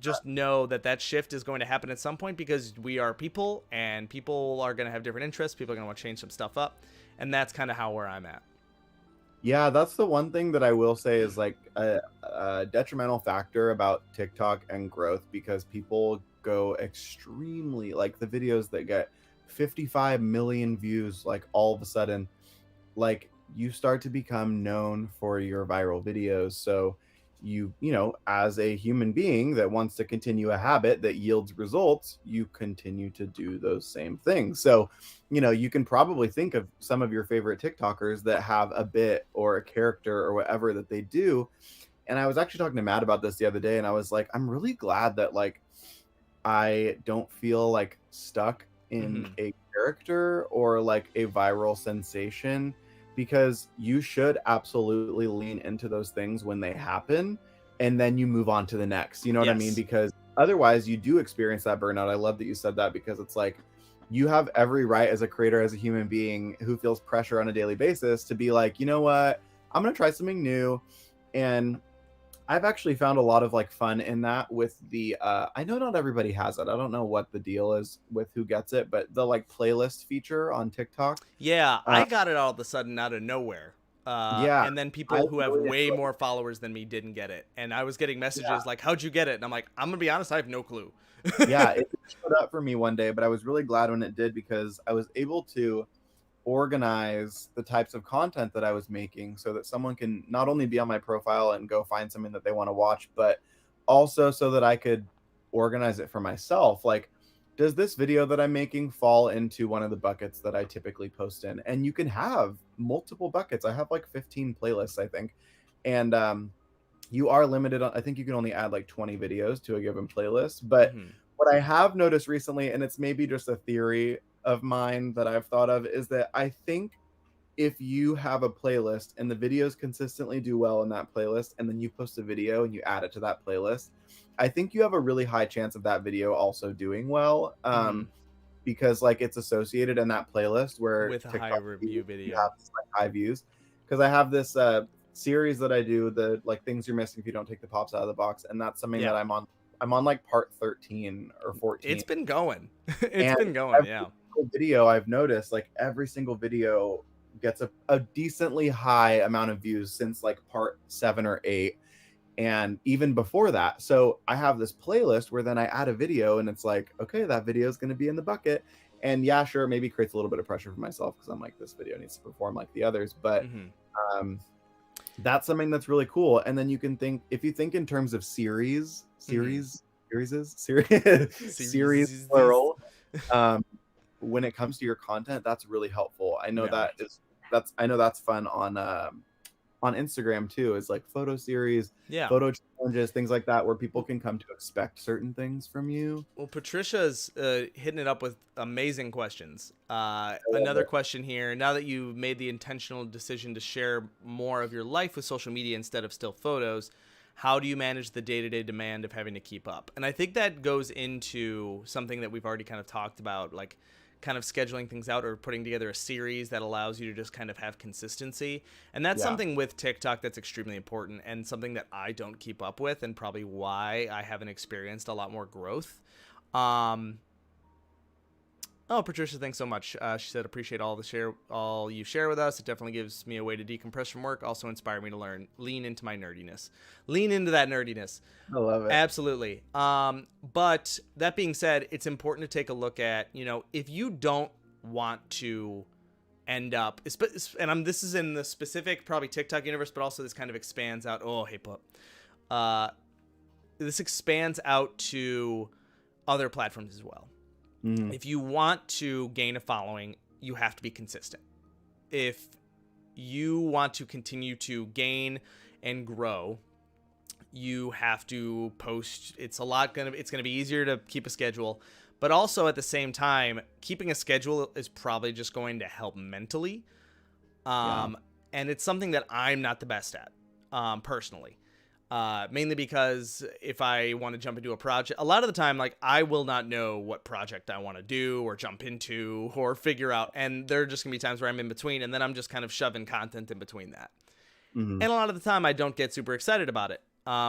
just know that shift is going to happen at some point, because we are people, and people are going to have different interests. People are going to want to change some stuff up. And that's kind of where I'm at. Yeah, that's the one thing that I will say is like a detrimental factor about TikTok and growth, because people go extremely, like the videos that get 55 million views, like all of a sudden, like you start to become known for your viral videos. So you know, as a human being that wants to continue a habit that yields results, you continue to do those same things. So, you know, you can probably think of some of your favorite TikTokers that have a bit or a character or whatever that they do. And I was actually talking to Matt about this the other day, and I was like, I'm really glad that like I don't feel like stuck in a character or like a viral sensation, because you should absolutely lean into those things when they happen, and then you move on to the next. You know what I mean? Because otherwise you do experience that burnout. I love that you said that, because it's like you have every right as a creator, as a human being who feels pressure on a daily basis, to be like, you know what, I'm going to try something new. And I've actually found a lot of like fun in that with the I know not everybody has it. I don't know what the deal is with who gets it, but the like playlist feature on TikTok. Yeah, I got it all of a sudden out of nowhere. Yeah, And then I people who have really way enjoy more followers than me didn't get it. And I was getting messages Yeah. like, how'd you get it? And I'm like, I'm going to be honest, I have no clue. Yeah, it showed up for me one day, but I was really glad when it did because I was able to organize the types of content that I was making so that someone can not only be on my profile and go find something that they want to watch, but also so that I could organize it for myself. Like, does this video that I'm making fall into one of the buckets that I typically post in? And you can have multiple buckets. I have like 15 playlists, I think. And you are limited on, I think you can only add like 20 videos to a given playlist. But what I have noticed recently, and it's maybe just a theory of mine that I've thought of, is that I think if you have a playlist and the videos consistently do well in that playlist, and then you post a video and you add it to that playlist, I think you have a really high chance of that video also doing well. Because like it's associated in that playlist where With a TikTok high review you video. have like high views. Because I have this series that I do, the like things you're missing if you don't take the pops out of the box, and that's something that I'm on like part 13 or 14. It's been going. And been going, every yeah. single video I've noticed, like every single video gets a decently high amount of views since like part 7 or 8, and even before that. So I have this playlist where then I add a video and it's like, okay, that video is going to be in the bucket. And yeah, sure, maybe creates a little bit of pressure for myself because I'm like, this video needs to perform like the others. But that's something that's really cool. And then you can think, if you think in terms of series plural, when it comes to your content, that's really helpful. I know that's fun on Instagram too, is like photo series, photo challenges, things like that, where people can come to expect certain things from you. Well, Patricia's hitting it up with amazing questions. Another question here. Now that you've made the intentional decision to share more of your life with social media instead of still photos, how do you manage the day-to-day demand of having to keep up? And I think that goes into something that we've already kind of talked about, like kind of scheduling things out or putting together a series that allows you to just kind of have consistency. And that's something with TikTok that's extremely important and something that I don't keep up with, and probably why I haven't experienced a lot more growth. Oh, Patricia, thanks so much. She said, appreciate all you share with us. It definitely gives me a way to decompress from work. Also inspire me to lean into my nerdiness. Lean into that nerdiness. I love it. Absolutely. But that being said, it's important to take a look at, if you don't want to end up, and this is in the specific probably TikTok universe, but also this kind of expands out. Oh, hey, pup. This expands out to other platforms as well. If you want to gain a following, you have to be consistent. If you want to continue to gain and grow, you have to post. It's going to be easier to keep a schedule, but also at the same time, keeping a schedule is probably just going to help mentally. And it's something that I'm not the best at, personally. Mainly because if I want to jump into a project, a lot of the time, like, I will not know what project I want to do or jump into or figure out. And there are just gonna be times where I'm in between, and then I'm just kind of shoving content in between that. And a lot of the time I don't get super excited about it,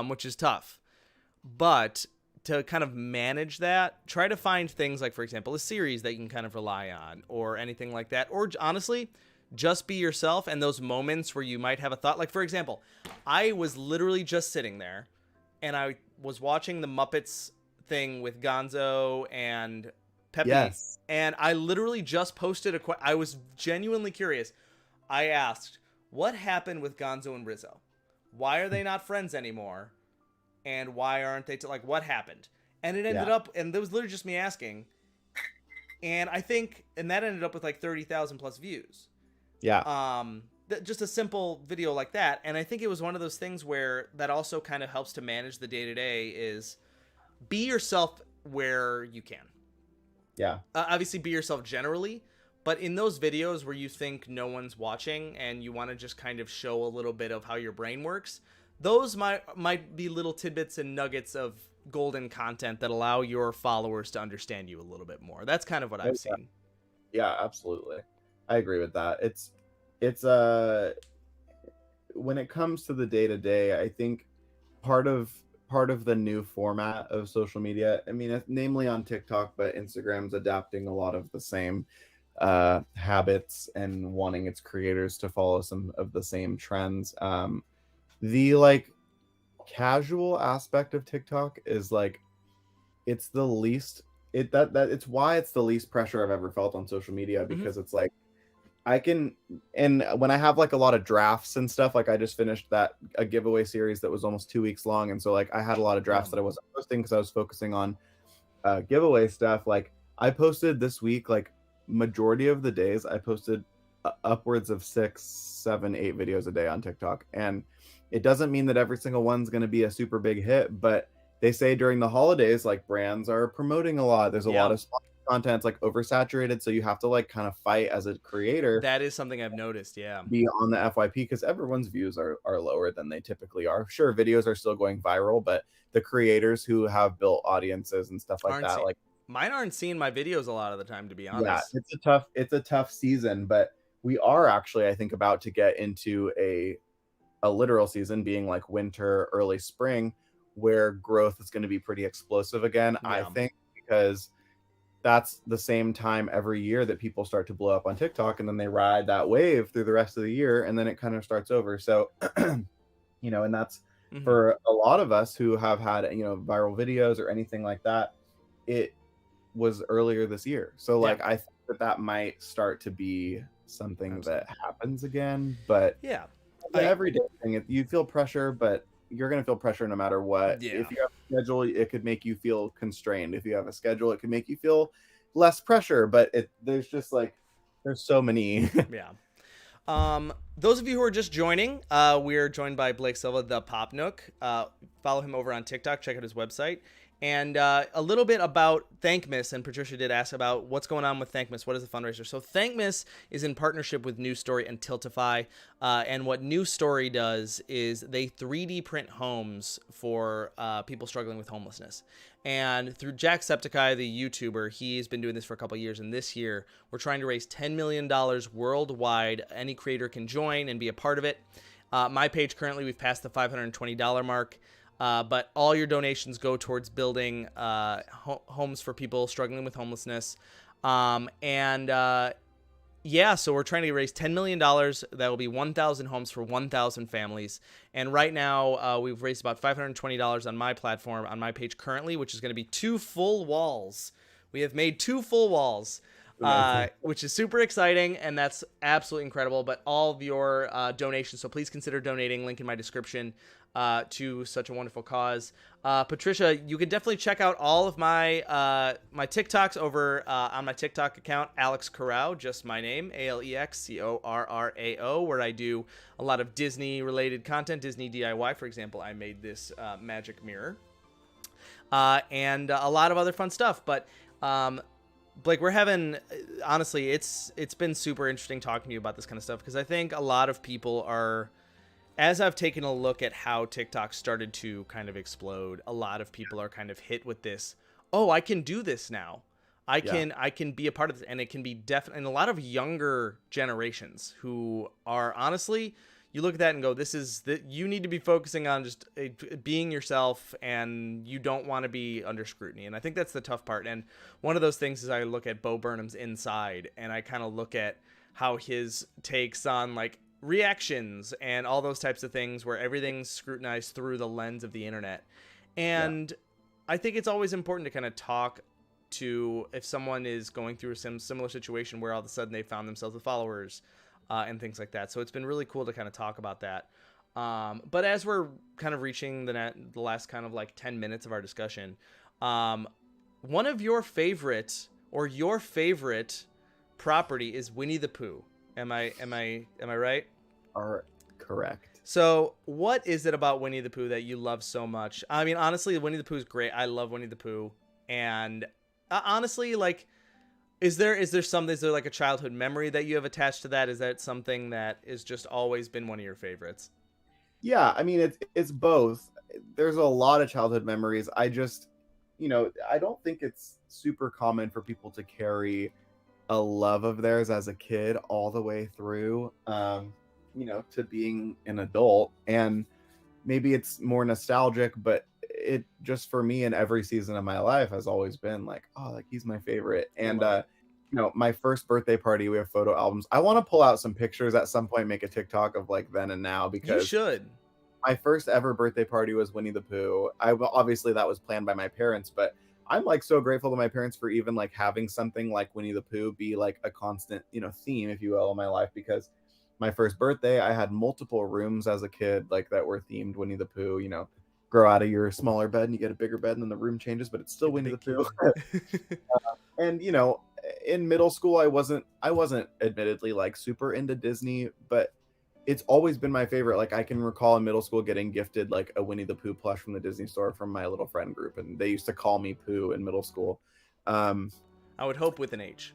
which is tough. But to kind of manage that, try to find things like, for example, a series that you can kind of rely on or anything like that. Or honestly, just be yourself, and those moments where you might have a thought, like, for example, I was literally just sitting there and I was watching the Muppets thing with Gonzo and Pepe, and I literally just posted I was genuinely curious. I asked, what happened with Gonzo and Rizzo? Why are they not friends anymore? And why aren't they what happened? And it ended up, and that was literally just me asking, and that ended up with like 30,000 plus views. Just a simple video like that. And I think it was one of those things where that also kind of helps to manage the day-to-day is be yourself where you can. Obviously be yourself generally, but in those videos where you think no one's watching and you want to just kind of show a little bit of how your brain works, those might be little tidbits and nuggets of golden content that allow your followers to understand you a little bit more. That's kind of what I've seen. Yeah, absolutely. I agree with that. It's when it comes to the day-to-day, I think part of the new format of social media. I mean, namely on TikTok, but Instagram's adapting a lot of the same habits and wanting its creators to follow some of the same trends. The like casual aspect of TikTok is like it's the least that it's why it's the least pressure I've ever felt on social media, because it's like I can, and when I have like a lot of drafts and stuff, like I just finished a giveaway series that was almost 2 weeks long, and so like I had a lot of drafts that I wasn't posting because I was focusing on giveaway stuff. Like I posted this week, like majority of the days I posted upwards of 6, 7, 8 videos a day on TikTok, and it doesn't mean that every single one's going to be a super big hit, but they say during the holidays, like brands are promoting a lot. There's a lot of content. It's like oversaturated, so you have to like kind of fight as a creator. That is something I've noticed. Yeah, be on the FYP because everyone's views are lower than they typically are. Sure, videos are still going viral, but the creators who have built audiences and stuff like that, like mine aren't seeing my videos a lot of the time, to be honest. Yeah, it's a tough season, but we are actually, I think, about to get into a literal season, being like winter, early spring, where growth is going to be pretty explosive again. Yeah. I think because that's the same time every year that people start to blow up on TikTok, and then they ride that wave through the rest of the year, and then it kind of starts over. So, you know, and that's for a lot of us who have had, you know, viral videos or anything like that. It was earlier this year. So like, I think that might start to be something that happens again, but every day thing, you feel pressure, but you're going to feel pressure no matter what. If you have a schedule, it could make you feel constrained. If you have a schedule, it could make you feel less pressure, but there's just like, there's so many. Those of you who are just joining, we're joined by Blake Silva, the Pop Nook. Follow him over on TikTok, check out his website. And a little bit about Thankmas, and Patricia did ask about what's going on with Thankmas. What is the fundraiser? So Thankmas is in partnership with New Story and Tiltify. And what New Story does is they 3D print homes for people struggling with homelessness. And through Jacksepticeye, the YouTuber, he's been doing this for a couple of years. And this year, we're trying to raise $10 million worldwide. Any creator can join and be a part of it. My page currently, we've passed the $520 mark. But all your donations go towards building homes for people struggling with homelessness. So we're trying to raise $10 million. That will be 1,000 homes for 1,000 families. And right now, we've raised about $520 on my platform, on my page currently, which is going to be 2 full walls. We have made 2 full walls, which is super exciting, and that's absolutely incredible. But all of your donations, so please consider donating, link in my description, to such a wonderful cause. Patricia, you can definitely check out all of my my TikToks over on my TikTok account, Alex Corrao, just my name, AlexCorrao, where I do a lot of Disney related content, Disney DIY. For example, I made this magic mirror, and a lot of other fun stuff. But Blake, we're having, honestly, it's been super interesting talking to you about this kind of stuff, because I think a lot of people are, as I've taken a look at how TikTok started to kind of explode, a lot of people are kind of hit with this, oh, I can do this now. I can be a part of this. And it can be definitely, and a lot of younger generations who are, honestly, you look at that and go, you need to be focusing on just being yourself, and you don't want to be under scrutiny. And I think that's the tough part. And one of those things is I look at Bo Burnham's Inside, and I kind of look at how his takes on like reactions and all those types of things, where everything's scrutinized through the lens of the internet. And I think it's always important to kind of talk to, if someone is going through some similar situation where all of a sudden they found themselves with followers and things like that. So it's been really cool to kind of talk about that. But as we're kind of reaching the last kind of like 10 minutes of our discussion, one of your favorite property is Winnie the Pooh. Am I right? Correct. So what is it about Winnie the Pooh that you love so much? I mean, honestly, Winnie the Pooh is great. I love Winnie the Pooh. And honestly, like, is there like a childhood memory that you have attached to that? Is that something that has just always been one of your favorites? Yeah, I mean, it's both. There's a lot of childhood memories. I just, I don't think it's super common for people to carry a love of theirs as a kid all the way through, to being an adult. And, maybe it's more nostalgic, but it just for me in every season of my life has always been like, oh, like he's my favorite. And my first birthday party, we have photo albums. I want to pull out some pictures at some point, make a TikTok of like then and now, because You should. my first ever birthday party was Winnie the Pooh. Obviously that was planned by my parents, but I'm like so grateful to my parents for even like having something like Winnie the Pooh be like a constant, theme, if you will, in my life, because my first birthday, I had multiple rooms as a kid like that were themed Winnie the Pooh. Grow out of your smaller bed and you get a bigger bed and then the room changes, but it's still Winnie the Pooh. And in middle school, I wasn't admittedly like super into Disney, but it's always been my favorite. Like I can recall in middle school getting gifted like a Winnie the Pooh plush from the Disney store from my little friend group, and they used to call me Pooh in middle school. I would hope with an H.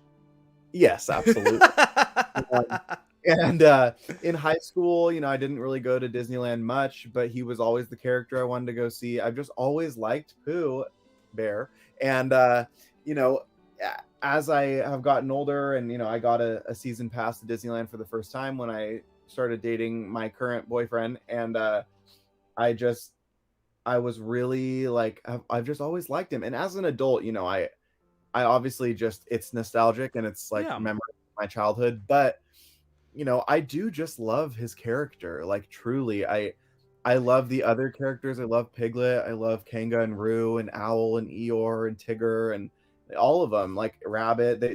Yes, absolutely. And in high school, I didn't really go to Disneyland much, but he was always the character I wanted to go see. I've just always liked Pooh Bear. And, as I have gotten older and, I got a season pass to Disneyland for the first time when I started dating my current boyfriend. And I was really like, I've just always liked him. And as an adult, I obviously just, it's nostalgic and it's like memory of my childhood, but I do just love his character. Like truly, I love the other characters. I love Piglet. I love Kanga and Roo and Owl and Eeyore and Tigger and all of them. Like Rabbit. I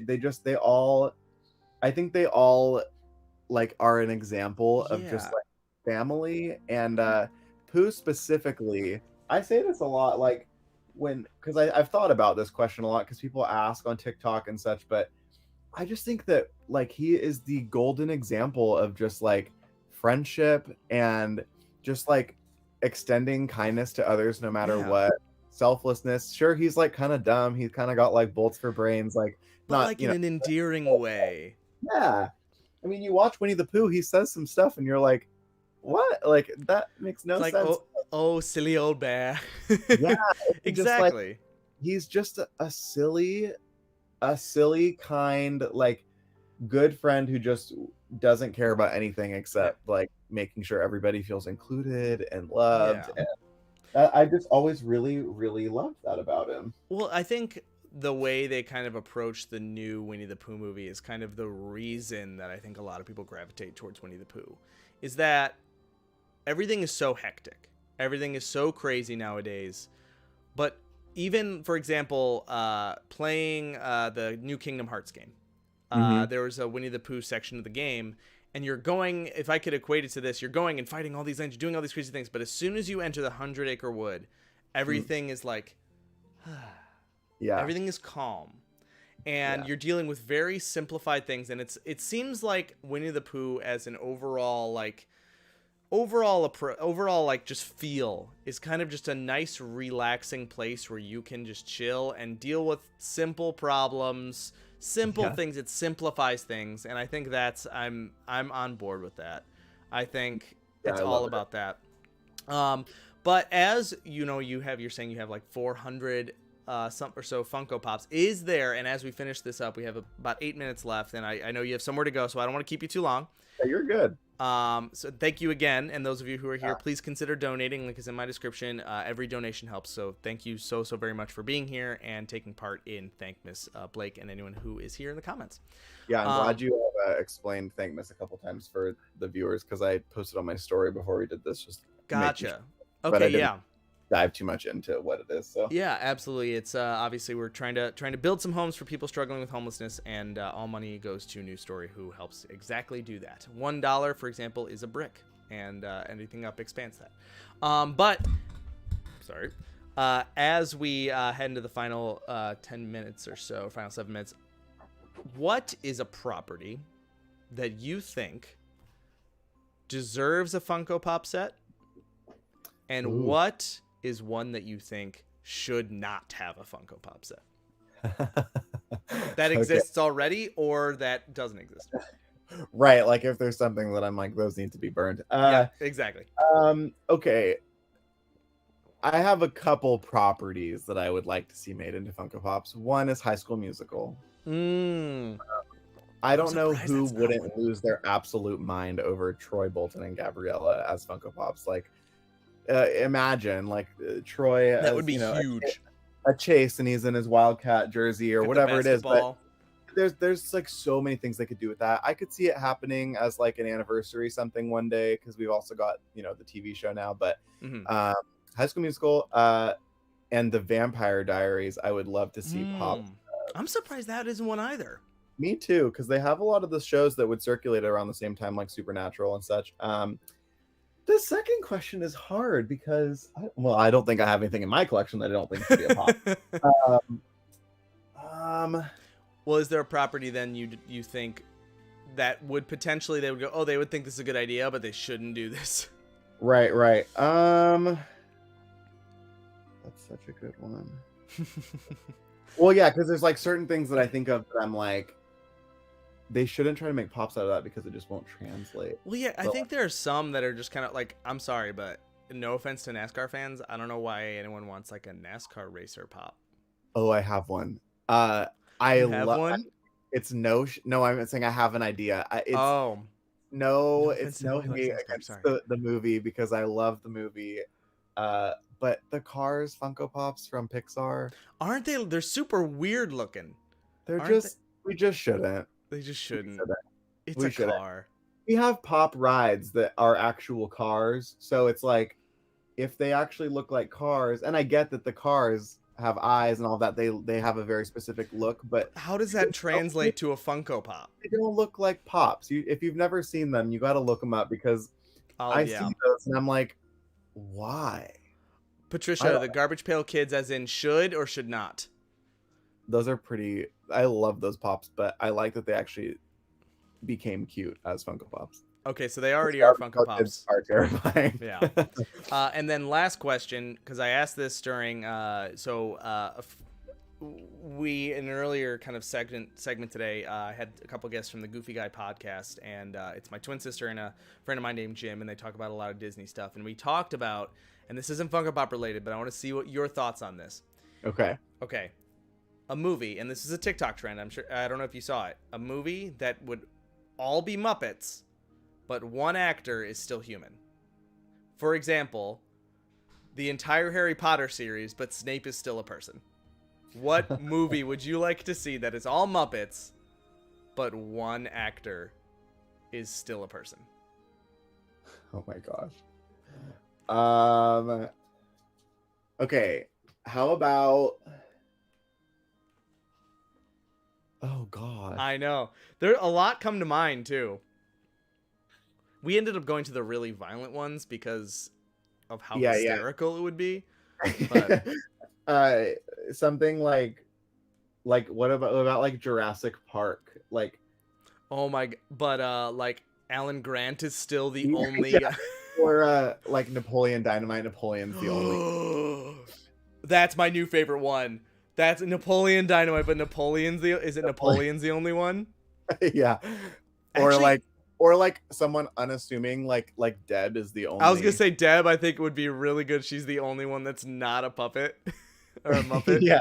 think they all like are an example of just like family. And Pooh specifically, I say this a lot. Like because I've thought about this question a lot because people ask on TikTok and such, but I just think that like he is the golden example of just like friendship and just like extending kindness to others no matter what. Selflessness. Sure, he's like kind of dumb. He's kind of got like bolts for brains, like but not like in an endearing way. Yeah. I mean, you watch Winnie the Pooh, he says some stuff and you're like, what? Like that makes no like, sense. Oh, silly old bear. Yeah, exactly. Like, he's just a silly kind like good friend who just doesn't care about anything except like making sure everybody feels included and loved. And I just always really loved that about him. Well, I think the way they kind of approach the new Winnie the Pooh movie is kind of the reason that I think a lot of people gravitate towards Winnie the Pooh, is that everything is so hectic, everything is so crazy nowadays. But even, for example, playing the new Kingdom Hearts game, there was a Winnie the Pooh section of the game, and you're going, if I could equate it to this, you're going and fighting all these lands, you're doing all these crazy things, but as soon as you enter the 100-acre wood, everything is like, everything is calm. And you're dealing with very simplified things, and it seems like Winnie the Pooh as an overall like just feel is kind of just a nice relaxing place where you can just chill and deal with simple problems, things. It simplifies things, and I think that's I'm on board with that. I think it's all about that. But as you're saying you have like 400 some or so Funko Pops. Is there, and as we finish this up, we have about 8 minutes left, and I know you have somewhere to go, so I don't want to keep you too long. Yeah, you're good. So thank you again, and those of you who are here, please consider donating. Link is in my description. Every donation helps, so thank you so very much for being here and taking part in Thankmas, Blake, and anyone who is here in the comments. Yeah, I'm glad you explained Thankmas a couple times for the viewers, because I posted on my story before we did this. Just gotcha. Sure, okay, dive too much into what it is. So yeah, absolutely. It's obviously we're trying to build some homes for people struggling with homelessness, and all money goes to New Story, who helps exactly do that. $1, for example, is a brick, and anything up expands that. But sorry, as we head into the final 10 minutes or so, final 7 minutes, what is a property that you think deserves a Funko Pop set, and what is one that you think should not have a Funko Pop set that exists already or that doesn't exist? Right, like if there's something that I'm like, those need to be burned. Yeah, exactly. Okay. I have a couple properties that I would like to see made into Funko Pops. One is High School Musical. I don't know who wouldn't lose their absolute mind over Troy Bolton and Gabriella as Funko Pops. Like, imagine like Troy That as, would be huge. a chase, and he's in his Wildcat jersey or Get the whatever it is. But basketball. there's like so many things they could do with that. I could see it happening as like an anniversary something one day, because we've also got the TV show now. But Mhm. High School Musical and the Vampire Diaries, I would love to see pop. I'm surprised that isn't one either. Me too, because they have a lot of the shows that would circulate around the same time, like Supernatural and such. The second question is hard because I don't think I have anything in my collection that I don't think should be a pop. Well, is there a property then you think that would potentially they would go, oh, they would think this is a good idea, but they shouldn't do this? Right. That's such a good one. Well, yeah, because there's like certain things that I think of that I'm like, they shouldn't try to make pops out of that because it just won't translate. Well, yeah, I think there are some that are just kind of like, I'm sorry, but no offense to NASCAR fans, I don't know why anyone wants like a NASCAR racer pop. Oh, I have one. You have one? It's no, I'm saying I have an idea. It's No it's no offense to hate NASCAR, against sorry. the movie, because I love the movie. But the Cars Funko Pops from Pixar, Aren't they? They're super weird looking. they're Aren't just we just shouldn't. They just shouldn't. shouldn't. It's We a shouldn't. car. We have pop rides that are actual cars, so it's like if they actually look like cars, and I get that the cars have eyes and all that, they have a very specific look, but How does that translate to a Funko Pop? they don't look like pops. If you've never seen them, you got to look them up, because I see those and I'm like, why? Patricia, the Garbage Pail Kids as in should or should not? Those are pretty. I love those pops, but I like that they actually became cute as Funko Pops. Okay, so they already are Funko Pops. Are terrifying. Yeah. And then last question, because I asked this during, we in an earlier kind of segment today had a couple guests from the Goofy Guy podcast, and it's my twin sister and a friend of mine named Jim, and they talk about a lot of Disney stuff, and we talked about, and this isn't Funko Pop related, but I want to see what your thoughts on this. Okay. A movie, and this is a TikTok trend, I'm sure, I don't know if you saw it, a movie that would all be Muppets, but one actor is still human. For example, the entire Harry Potter series, but Snape is still a person. What movie would you like to see that is all Muppets, but one actor is still a person? Oh my gosh. Okay. How about? Oh god. I know. There a lot come to mind too. We ended up going to the really violent ones because of how hysterical it would be. But something like what about like Jurassic Park? Like, oh my, but like Alan Grant is still the only or like Napoleon Dynamite. Napoleon's the only. That's my new favorite one. That's Napoleon Dynamite, but Napoleon's the only one? Yeah. Actually, or like someone unassuming like Deb is the only. I was gonna say Deb. I think it would be really good. She's the only one that's not a puppet or a Muppet. Yeah.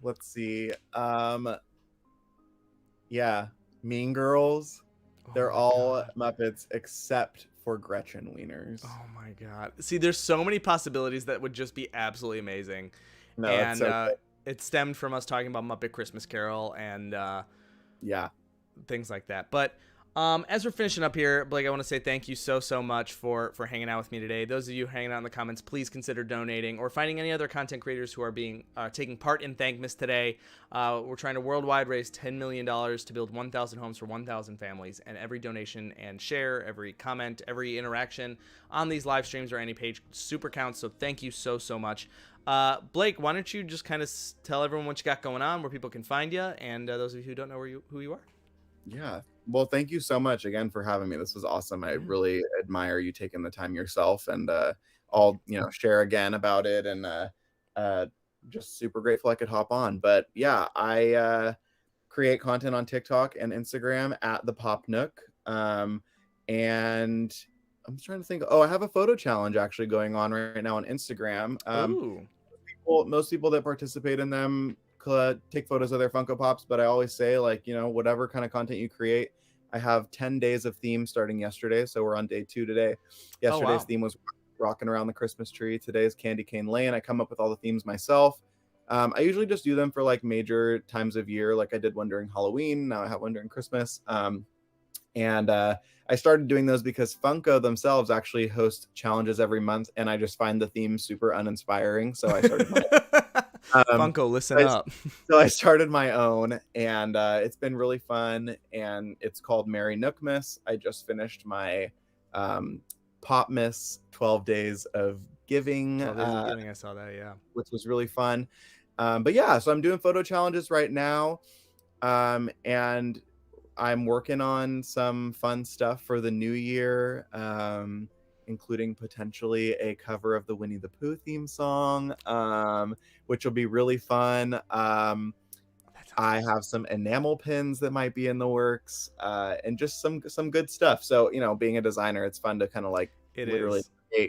Let's see. Yeah, Mean Girls. They're all Muppets except for Gretchen Wieners. Oh my god. See, there's so many possibilities that would just be absolutely amazing. No, and so it stemmed from us talking about Muppet Christmas Carol and yeah, things like that. But as we're finishing up here, Blake, I want to say thank you so much for hanging out with me today. Those of you hanging out in the comments, please consider donating or finding any other content creators who are taking part in Thankmas today. We're trying to worldwide raise $10 million to build 1,000 homes for 1,000 families, and every donation and share, every comment, every interaction on these live streams or any page super counts. So thank you so much. Blake, why don't you just kind of tell everyone what you got going on, where people can find you, and those of you who don't know who you are. Yeah. Well, thank you so much again for having me. This was awesome. I really admire you taking the time yourself, and I'll share again about it, and just super grateful I could hop on. But yeah, I create content on TikTok and Instagram at the Pop Nook, and I'm trying to think. Oh, I have a photo challenge actually going on right now on Instagram. Most people that participate in them take photos of their Funko Pops, but I always say, like, whatever kind of content you create. I have 10 days of themes starting yesterday, so we're on day 2 today. Yesterday's theme was rocking around the Christmas tree. Today's Candy Cane Lane. I come up with all the themes myself. I usually just do them for like major times of year. Like I did one during Halloween. Now I have one during Christmas. And I started doing those because Funko themselves actually host challenges every month, and I just find the theme super uninspiring. So I started Funko, listen up. So I started my own, and it's been really fun. And it's called Merry Nookmas. I just finished my Popmas 12 Days of Giving. I saw that, yeah. Which was really fun. But yeah, so I'm doing photo challenges right now. And I'm working on some fun stuff for the new year, including potentially a cover of the Winnie the Pooh theme song, which will be really fun. I have some enamel pins that might be in the works, and just some good stuff. So, you know, being a designer, it's fun to kind of like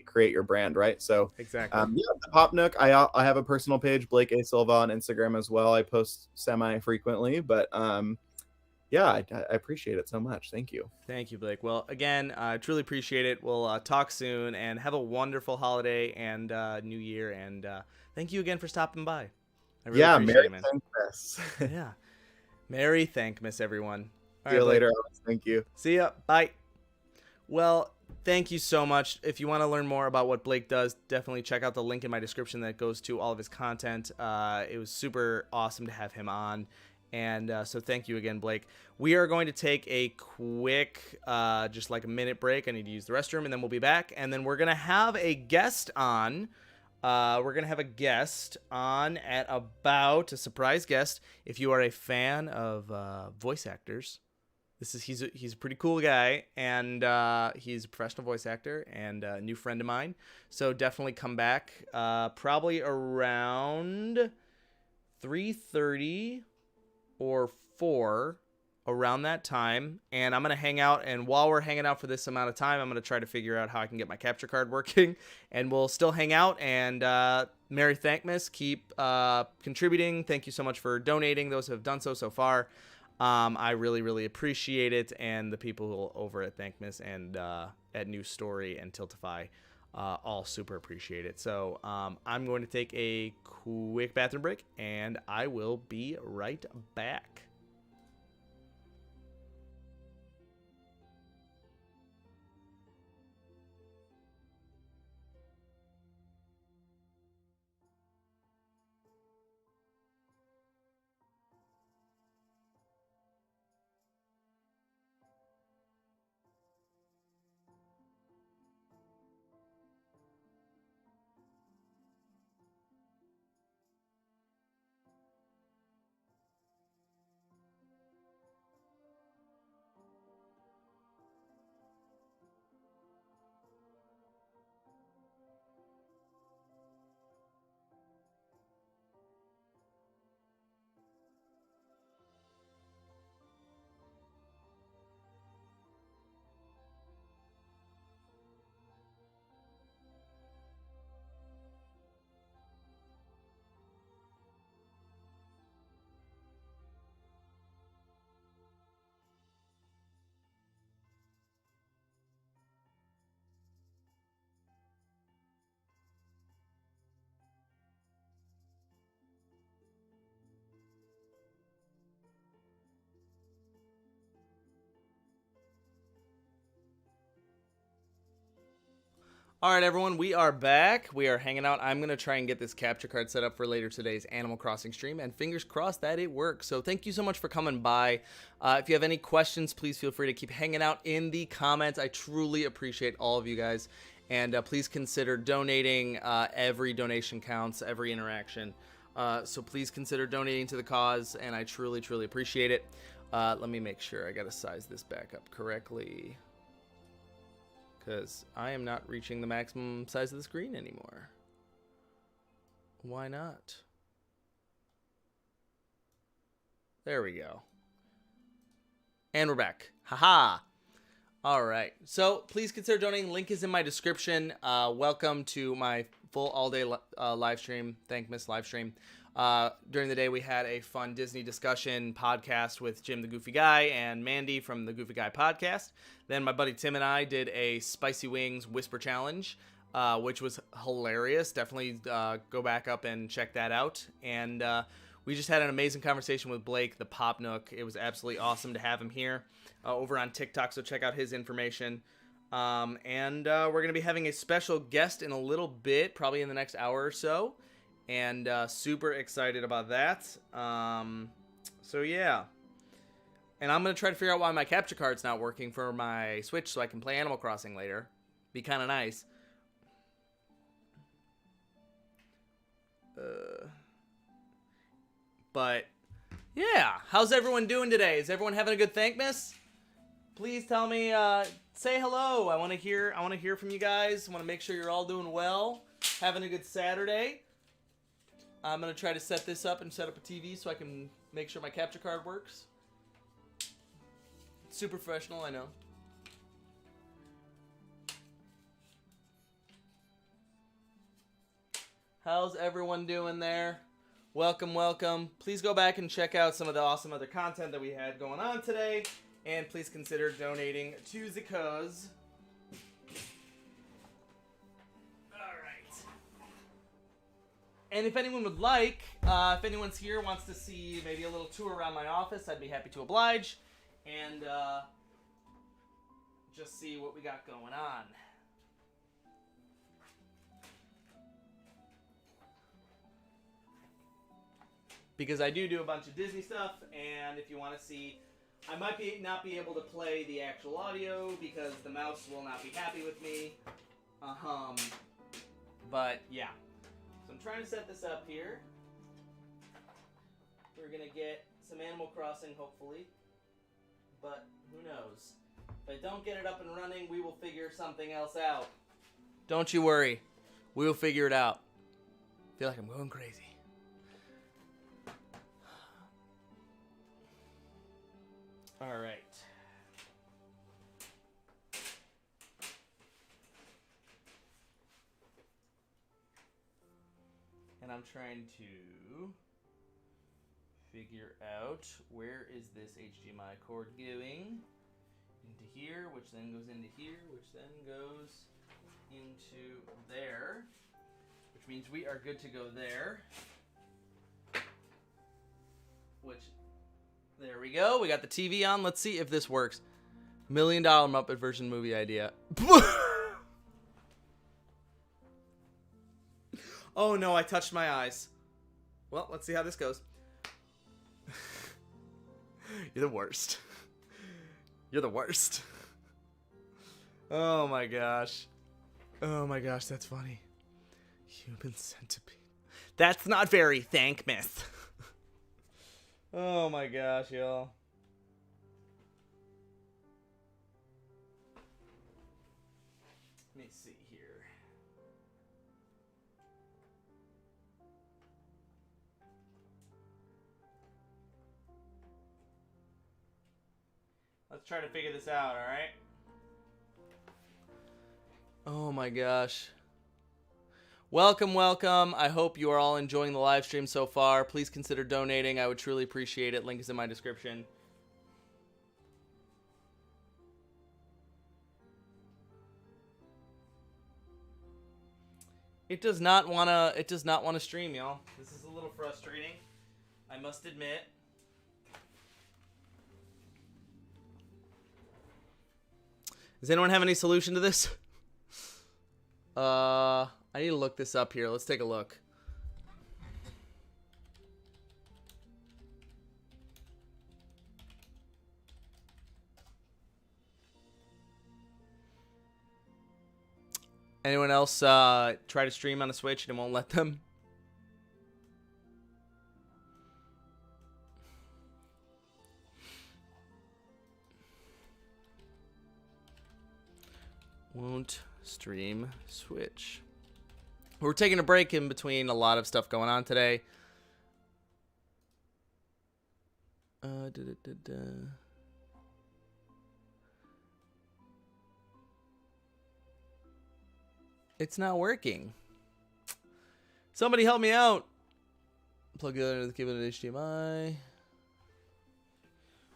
create your brand, right? So exactly. The Pop Nook. I have a personal page, Blake A. Silva, on Instagram as well. I post semi frequently, but yeah, I appreciate it so much. Thank you. Thank you, Blake. Well, again, I truly appreciate it. We'll talk soon, and have a wonderful holiday and New Year. And thank you again for stopping by. I really appreciate it, man. Thankmas. Yeah. Merry Thankmas, everyone. See you later, Alex. Thank you. See ya. Bye. Well, thank you so much. If you want to learn more about what Blake does, definitely check out the link in my description that goes to all of his content. It was super awesome to have him on. And so thank you again, Blake. We are going to take a quick, just like a minute break. I need to use the restroom, and then we'll be back. And then we're going to have a guest on. At about a surprise guest. If you are a fan of voice actors, he's a pretty cool guy, and he's a professional voice actor and a new friend of mine. So definitely come back, probably around 3:30 or 4, around that time. And I'm gonna hang out, and while we're hanging out for this amount of time, I'm gonna try to figure out how I can get my capture card working, and we'll still hang out. And Merry Thankmas. Keep contributing. Thank you so much for donating, those who have done so far. I really appreciate it, and the people over at Thankmas and at New Story and Tiltify all super appreciate it. So I'm going to take a quick bathroom break, and I will be right back. All right, everyone, we are back. We are hanging out. I'm going to try and get this capture card set up for later today's Animal Crossing stream, and fingers crossed that it works. So thank you so much for coming by. If you have any questions, please feel free to keep hanging out in the comments. I truly appreciate all of you guys, and please consider donating. Every donation counts, every interaction. So please consider donating to the cause, and I truly appreciate it. Let me make sure I got to size this back up correctly, because I am not reaching the maximum size of the screen anymore. Why not? There we go. And we're back. Haha. All right. So please consider donating. Link is in my description. Welcome to my full all-day live stream, Thankmas live stream. During the day, we had a fun Disney discussion podcast with Jim the Goofy Guy and Mandi from the Goofy Guy podcast. Then my buddy Tim and I did a Spicy Wings Whisper Challenge. which was hilarious. Definitely go back up and check that out. And we just had an amazing conversation with Blake, the Pop Nook. It was absolutely awesome to have him here over on TikTok, so check out his information. And we're going to be having a special guest in a little bit, probably in the next hour or so. And super excited about that. So yeah. And I'm going to try to figure out why my capture card's not working for my Switch so I can play Animal Crossing later. Be kind of nice. But yeah, how's everyone doing today? Is everyone having a good Thankmas? Please tell me, say hello. I want to hear from you guys. I want to make sure you're all doing well, having a good Saturday. I'm gonna try to set this up and set up a TV so I can make sure my capture card works. Super professional, I know. How's everyone doing there? Welcome, welcome. Please go back and check out some of the awesome other content that we had going on today. And please consider donating to the cause. Alright. And if anyone would like, if anyone's here wants to see maybe a little tour around my office, I'd be happy to oblige. And just see what we got going on. Because I do a bunch of Disney stuff, and if you want to see, I might not be able to play the actual audio because the mouse will not be happy with me. But yeah, so I'm trying to set this up here. We're gonna get some Animal Crossing, hopefully, but who knows? If I don't get it up and running, we will figure something else out. Don't you worry, we will figure it out. I feel like I'm going crazy. All right. And I'm trying to figure out where is this HDMI cord going? Into here, which then goes into here, which then goes into there, which means we are good to go there. Which, there we go. We got the TV on. Let's see if this works. $1 Million Muppet version movie idea. Oh no, I touched my eyes. Well, let's see how this goes. You're the worst. You're the worst. Oh my gosh. Oh my gosh, that's funny. Human centipede. That's not very Thankmas. Oh my gosh, y'all. Let me see here. Let's try to figure this out, alright? Oh my gosh. Welcome, welcome. I hope you are all enjoying the live stream so far. Please consider donating. I would truly appreciate it. Link is in my description. It does not wanna stream, y'all. This is a little frustrating, I must admit. Does anyone have any solution to this? I need to look this up here. Let's take a look. Anyone else try to stream on a Switch and it won't let them? Won't stream Switch. We're taking a break in between a lot of stuff going on today. It's not working. Somebody help me out. Plug it into the cable to HDMI.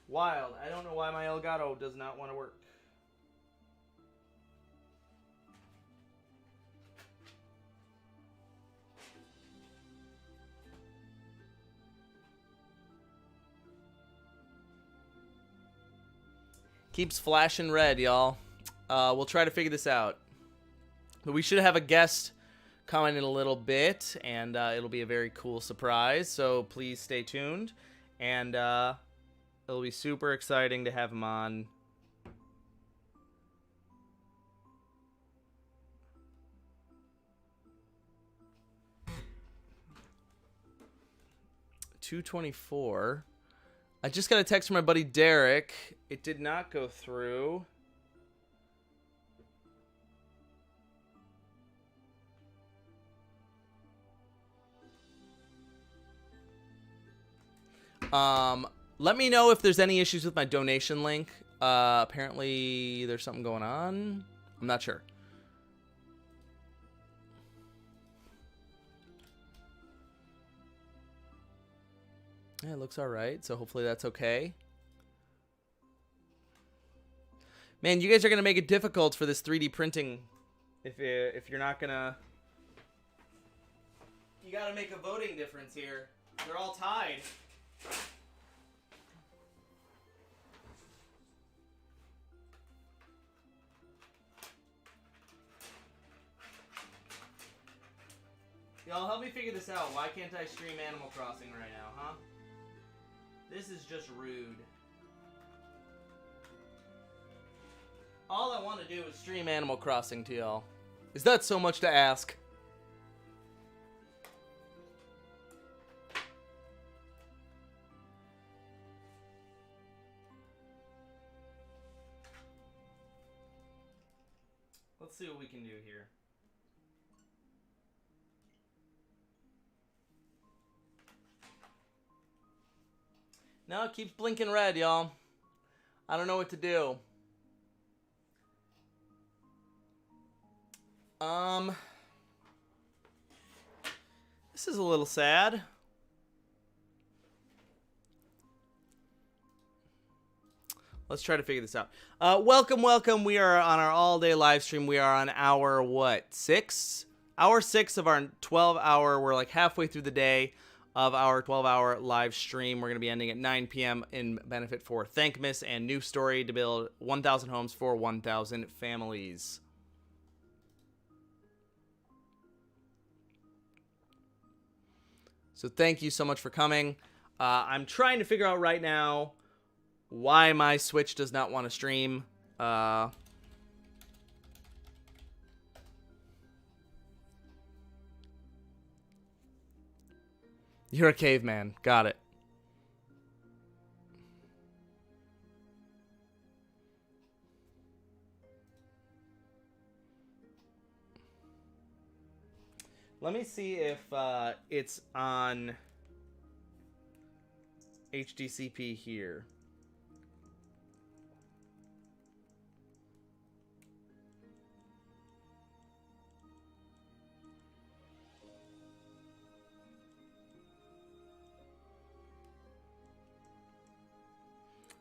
Wild. I don't know why my Elgato does not want to work. Keeps flashing red, y'all. We'll try to figure this out. But we should have a guest coming in a little bit, and it'll be a very cool surprise. So please stay tuned, and it'll be super exciting to have him on. $224. I just got a text from my buddy Derek. It did not go through. Let me know if there's any issues with my donation link. Apparently there's something going on. I'm not sure. Yeah, it looks all right. So hopefully that's okay. Man, you guys are gonna make it difficult for this 3D printing. If you're not gonna, you gotta make a voting difference here. They're all tied. Y'all help me figure this out. Why can't I stream Animal Crossing right now, huh? This is just rude. All I want to do is stream Animal Crossing to y'all. Is that so much to ask? Let's see what we can do here. No, it keeps blinking red, y'all. I don't know what to do. This is a little sad. Let's try to figure this out. Welcome. We are on our all-day live stream. We are on hour, what, 6? Hour 6 of our 12-hour. We're like halfway through the day of our 12-hour live stream. We're going to be ending at 9 p.m. in benefit for Thankmas and New Story to build 1,000 homes for 1,000 families. So thank you so much for coming. I'm trying to figure out right now why my Switch does not want to stream. You're a caveman. Got it. Let me see if it's on HDCP here.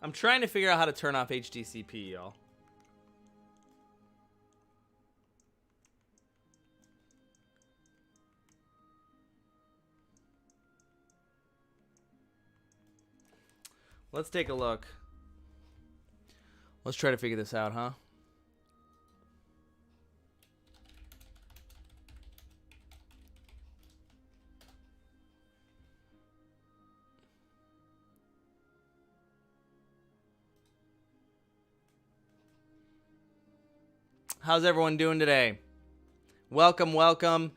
I'm trying to figure out how to turn off HDCP, y'all. Let's take a look. Let's try to figure this out, huh? How's everyone doing today? Welcome. Welcome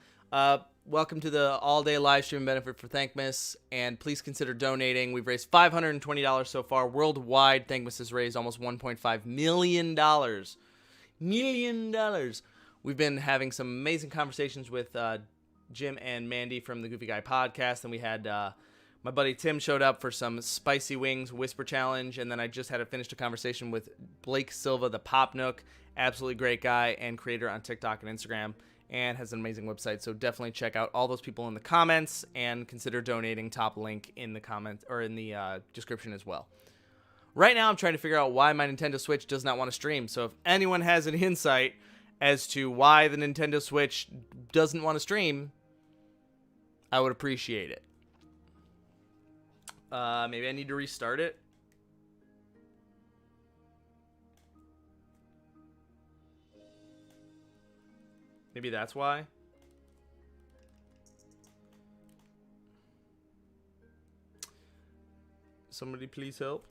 to the all-day live stream benefit for Thankmas, and please consider donating. We've raised $520 so far. Worldwide, Thankmas has raised almost $1.5 million. We've been having some amazing conversations with Jim and Mandi from the Goofy Guy podcast, and we had my buddy Tim showed up for some spicy wings whisper challenge, and then I just had finished a conversation with Blake Silva, the Pop Nook, absolutely great guy and creator on TikTok and Instagram, and has an amazing website. So definitely check out all those people in the comments and consider donating. Top link in the comments or in the description as well. Right now, I'm trying to figure out why my Nintendo Switch does not want to stream. So if anyone has an insight as to why the Nintendo Switch doesn't want to stream, I would appreciate it. Maybe I need to restart it. Maybe that's why. Somebody please help.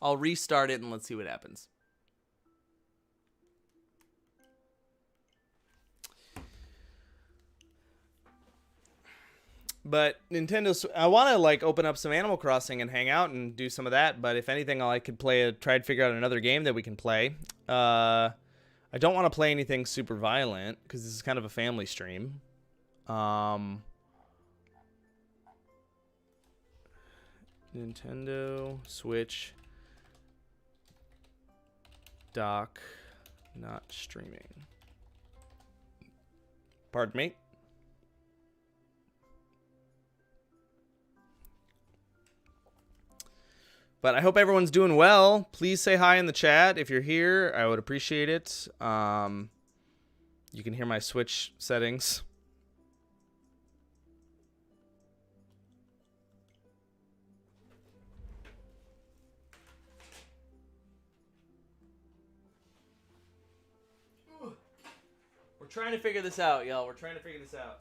I'll restart it and let's see what happens. But Nintendo's, I want to like open up some Animal Crossing and hang out and do some of that. But if anything, I could try to figure out another game that we can play. I don't want to play anything super violent because this is kind of a family stream. Nintendo Switch dock not streaming. Pardon me. But I hope everyone's doing well. Please say hi in the chat if you're here. I would appreciate it. You can hear my Switch settings. We're trying to figure this out, y'all. We're trying to figure this out.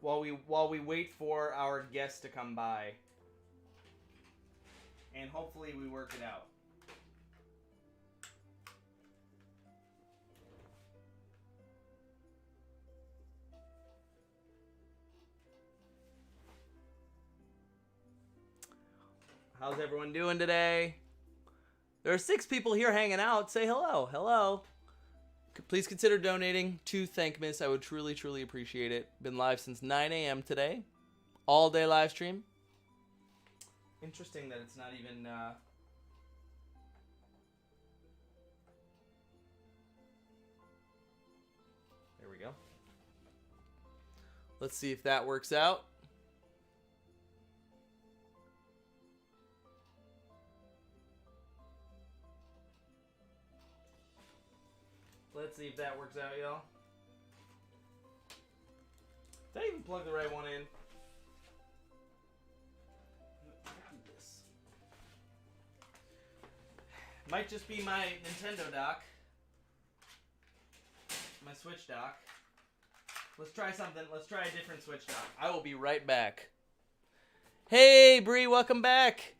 While we wait for our guest to come by. And hopefully we work it out. How's everyone doing today? There are 6 people here hanging out. Say hello. Hello. Please consider donating to Thankmas. I would truly, truly appreciate it. Been live since 9 a.m. today. All day live stream. Interesting that it's not even there we go. Let's see if that works out. Let's see if that works out, y'all. Did I even plug the right one in? Might just be my Nintendo dock. My Switch dock. Let's try something. Let's try a different Switch dock. I will be right back. Hey, Bree, welcome back.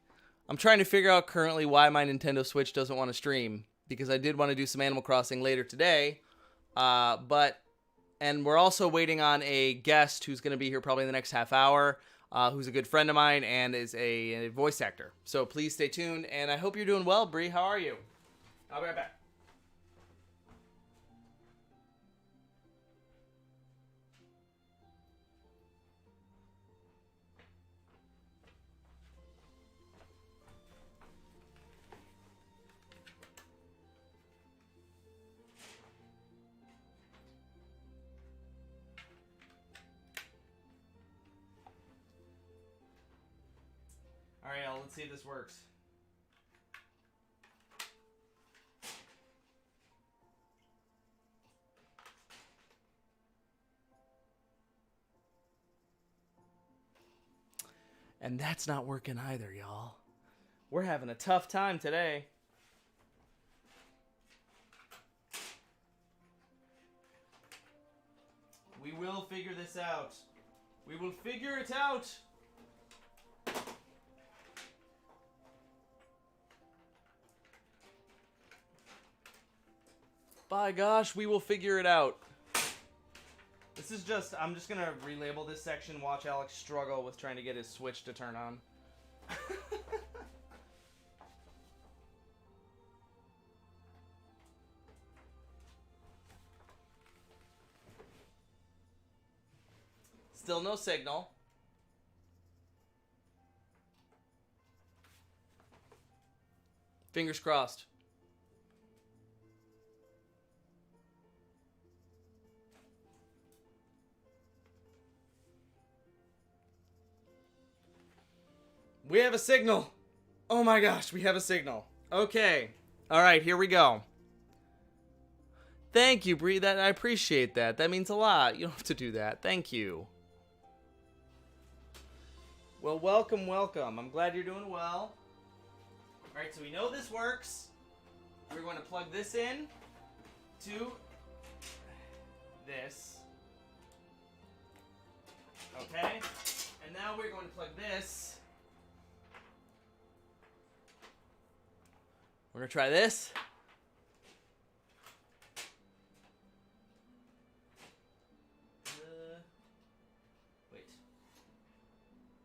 I'm trying to figure out currently why my Nintendo Switch doesn't want to stream. Because I did want to do some Animal Crossing later today. And we're also waiting on a guest who's going to be here probably in the next half hour. Who's a good friend of mine and is a voice actor. So please stay tuned, and I hope you're doing well, Bree. How are you? I'll be right back. Alright, y'all, let's see if this works. And that's not working either, y'all. We're having a tough time today. We will figure this out. We will figure it out. By gosh, we will figure it out. This is just, I'm just gonna relabel this section, watch Alex struggle with trying to get his Switch to turn on. Still no signal. Fingers crossed. We have a signal. Oh my gosh, we have a signal. Okay. All right, here we go. Thank you, Bree. I appreciate that. That means a lot. You don't have to do that. Thank you. Well, welcome, welcome. I'm glad you're doing well. Alright, so we know this works. We're going to plug this in to this. Okay? And now we're going to plug this. We're going to try this. Wait.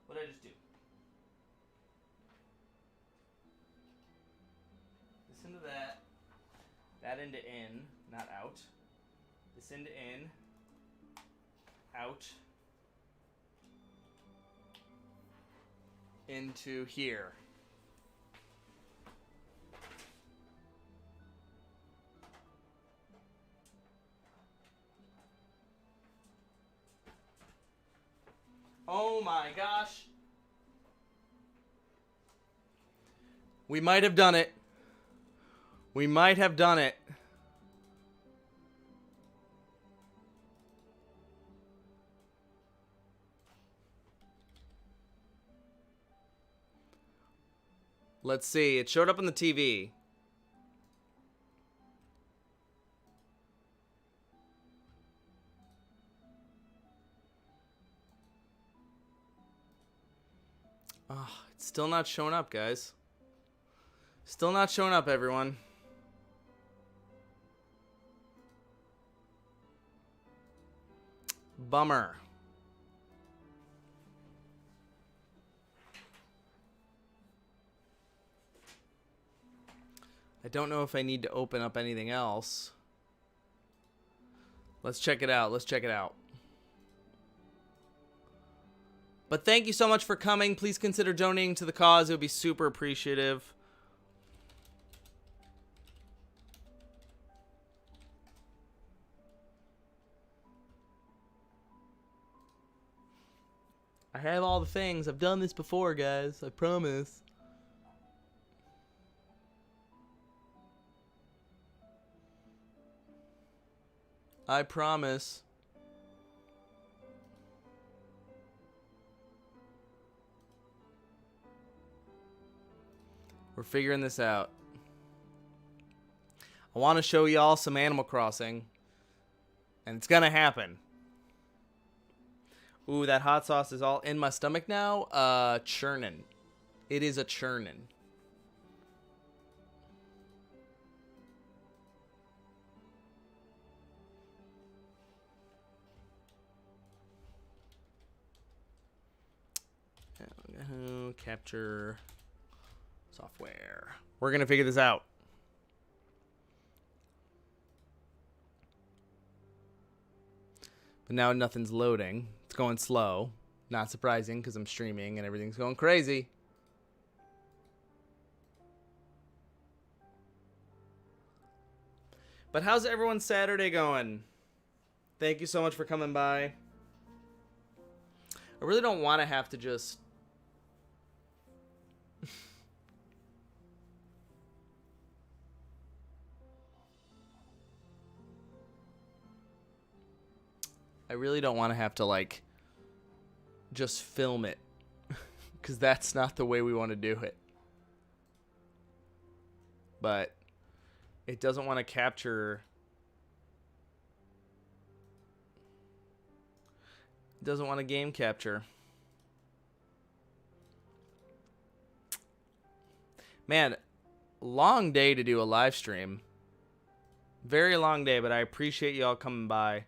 What did I just do? This into that. That into in, not out. This into in. Out. Into here. Oh my gosh. We might have done it. We might have done it. Let's see. It showed up on the TV. Oh, it's still not showing up, guys. Still not showing up, everyone. Bummer. I don't know if I need to open up anything else. Let's check it out. Let's check it out. But thank you so much for coming. Please consider donating to the cause. It would be super appreciative. I have all the things. I've done this before, guys. I promise. I promise. We're figuring this out. I want to show y'all some Animal Crossing. And it's gonna happen. Ooh, that hot sauce is all in my stomach now. Churning. It is a churning. Capture software. We're gonna figure this out. But now nothing's loading. It's going slow. Not surprising because I'm streaming and everything's going crazy. But how's everyone's Saturday going? Thank you so much for coming by. I really don't want to have to just... I really don't want to have to, like, just film it. Because that's not the way we want to do it. But it doesn't want to capture... It doesn't want to game capture. Man, long day to do a live stream. Very long day, but I appreciate y'all coming by.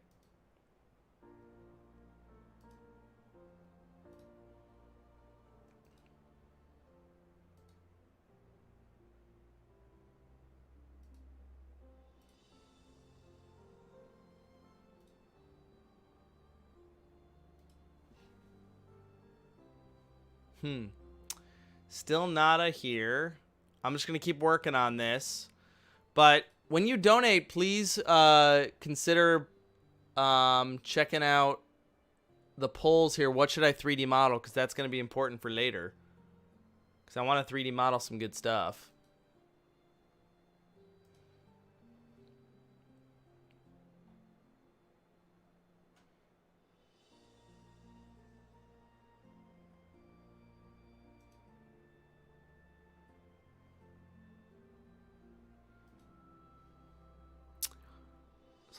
Still nada here. I'm just going to keep working on this. But when you donate, please consider checking out the polls here. What should I 3D model? Because that's going to be important for later. Because I want to 3D model some good stuff.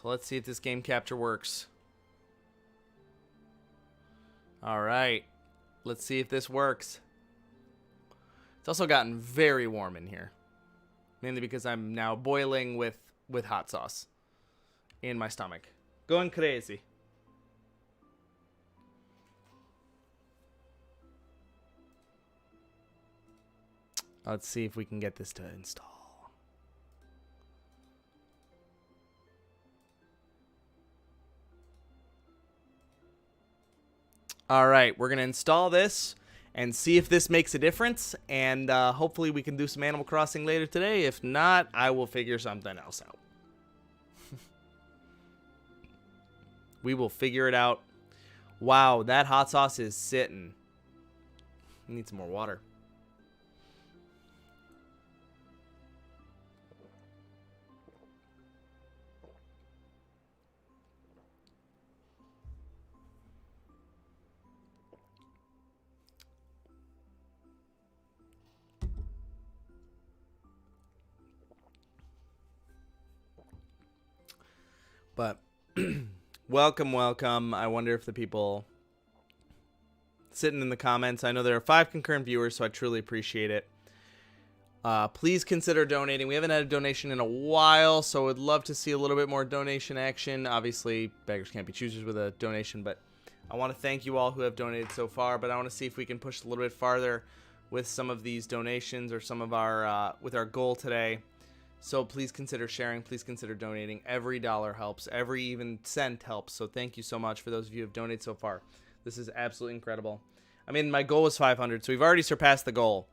So let's see if this game capture works. All right. Let's see if this works. It's also gotten very warm in here. Mainly because I'm now boiling with hot sauce in my stomach. Going crazy. Let's see if we can get this to install. All right, we're going to install this and see if this makes a difference. And hopefully we can do some Animal Crossing later today. If not, I will figure something else out. We will figure it out. Wow, that hot sauce is sitting. Need some more water. But welcome. I wonder if the people sitting in the comments, I know there are 5 concurrent viewers, so I truly appreciate it. Please consider donating. We haven't had a donation in a while, so I'd love to see a little bit more donation action. Obviously, beggars can't be choosers with a donation, but I want to thank you all who have donated so far, but I want to see if we can push a little bit farther with some of these donations or some of our with our goal today. So please consider sharing. Please consider donating. Every dollar helps. Every even cent helps. So thank you so much for those of you who have donated so far. This is absolutely incredible. I mean, my goal was 500, so we've already surpassed the goal.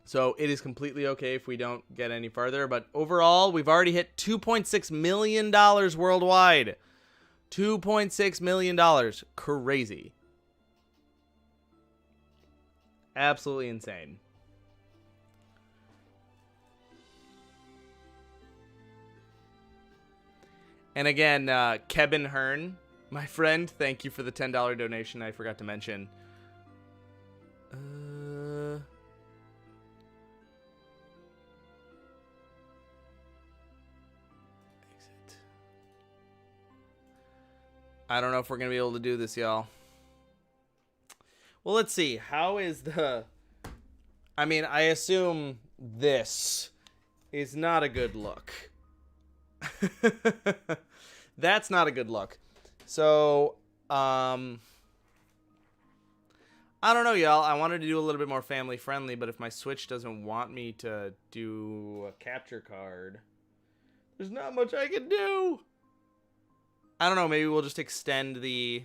So it is completely okay if we don't get any further. But overall, we've already hit $2.6 million worldwide. $2.6 million. Crazy. Absolutely insane. And again, Kevin Hearn, my friend, thank you for the $10 donation. I forgot to mention. Exit. I don't know if we're going to be able to do this, y'all. Well, let's see. How is the... I mean, I assume this is not a good look. That's not a good look. So, I don't know, y'all. I wanted to do a little bit more family friendly, but if my Switch doesn't want me to do a capture card, there's not much I can do. I don't know. Maybe we'll just extend the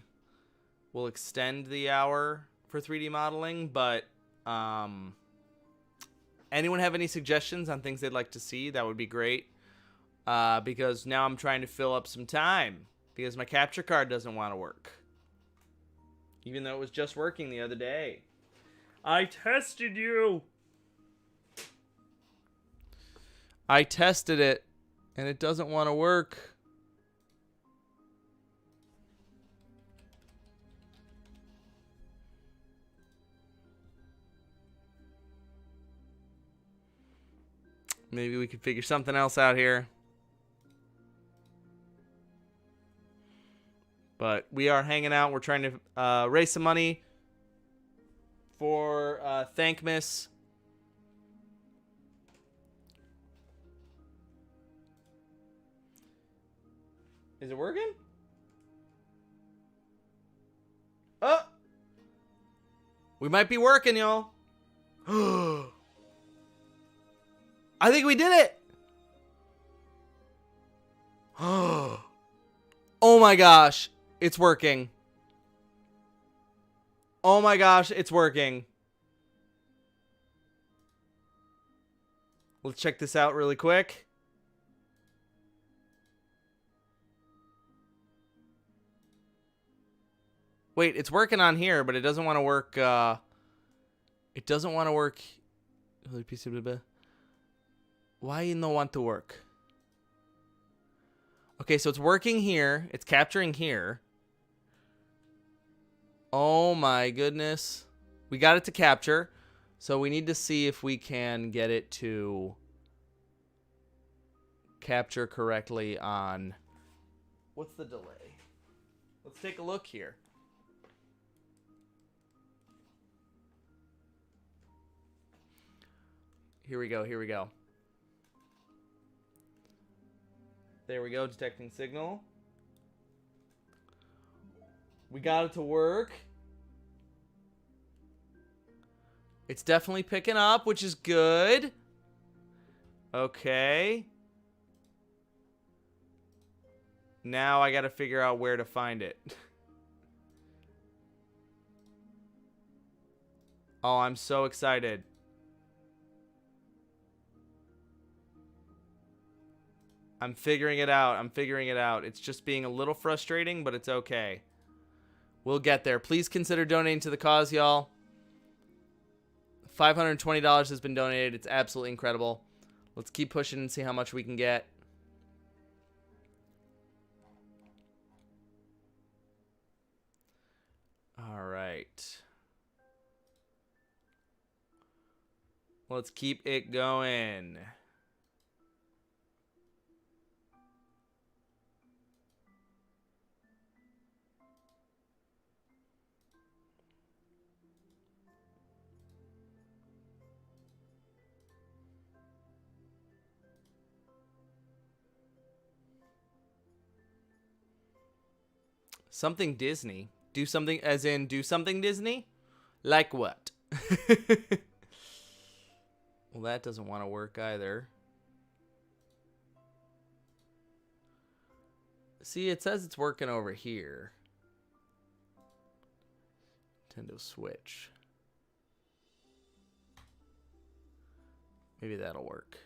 hour for 3D modeling, but anyone have any suggestions on things they'd like to see? That would be great. Because now I'm trying to fill up some time because my capture card doesn't want to work. Even though it was just working the other day. I tested you. I tested it and it doesn't want to work. Maybe we could figure something else out here. But we are hanging out. We're trying to raise some money for Thankmas. Is it working? Oh! We might be working, y'all. I think we did it. Oh my gosh. It's working. Oh my gosh, it's working. Let's check this out really quick. Wait, it's working on here, but it doesn't want to work. It doesn't want to work. Why no want to work? Okay, so it's working here. It's capturing here. Oh my goodness. We got it to capture. So we need to see if we can get it to capture correctly on What's the delay? Let's take a look here. Here we go. Here we go. There we go. Detecting signal. We got it to work. It's definitely picking up, which is good. Okay. Now I got to figure out where to find it. Oh, I'm so excited. I'm figuring it out. I'm figuring it out. It's just being a little frustrating, but it's okay. We'll get there. Please consider donating to the cause, y'all. $520 has been donated. It's absolutely incredible. Let's keep pushing and see how much we can get. All right. Let's keep it going. Something Disney. Do something as in do something Disney? Like what? Well, that doesn't want to work either. See, it says it's working over here. Nintendo Switch. Maybe that'll work.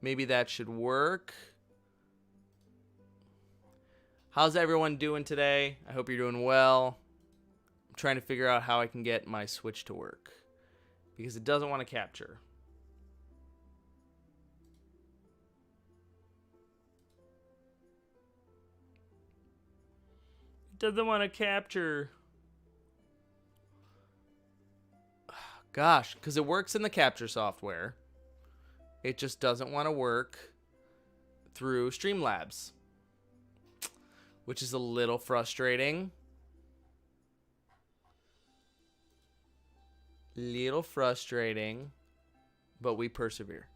Maybe that should work. How's everyone doing today? I hope you're doing well. I'm trying to figure out how I can get my Switch to work because it doesn't want to capture. It doesn't want to capture. Gosh, because it works in the capture software. It just doesn't want to work through Streamlabs, which is a little frustrating. Little frustrating, but we persevere.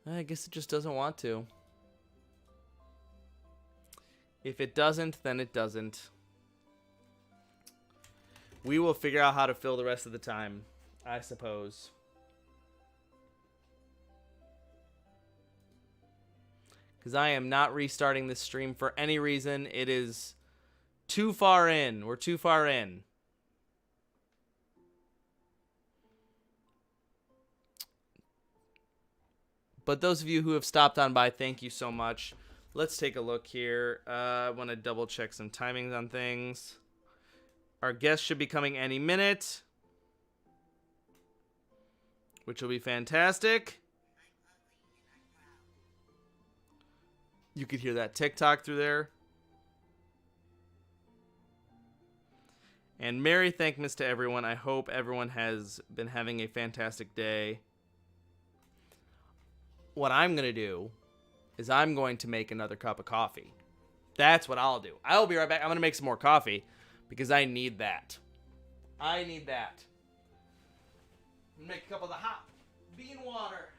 I guess it just doesn't want to. If it doesn't, then it doesn't. We will figure out how to fill the rest of the time, I suppose. Because I am not restarting this stream for any reason. It is too far in. We're too far in. But those of you who have stopped on by, thank you so much. Let's take a look here. I want to double check some timings on things. Our guest should be coming any minute, which will be fantastic. You could hear that TikTok through there. And Merry Thankmas to everyone. I hope everyone has been having a fantastic day. What I'm going to do is I'm going to make another cup of coffee. That's what I'll do. I'll be right back. I'm going to make some more coffee because I need that. I need that. I'm going to make a cup of the hot bean water.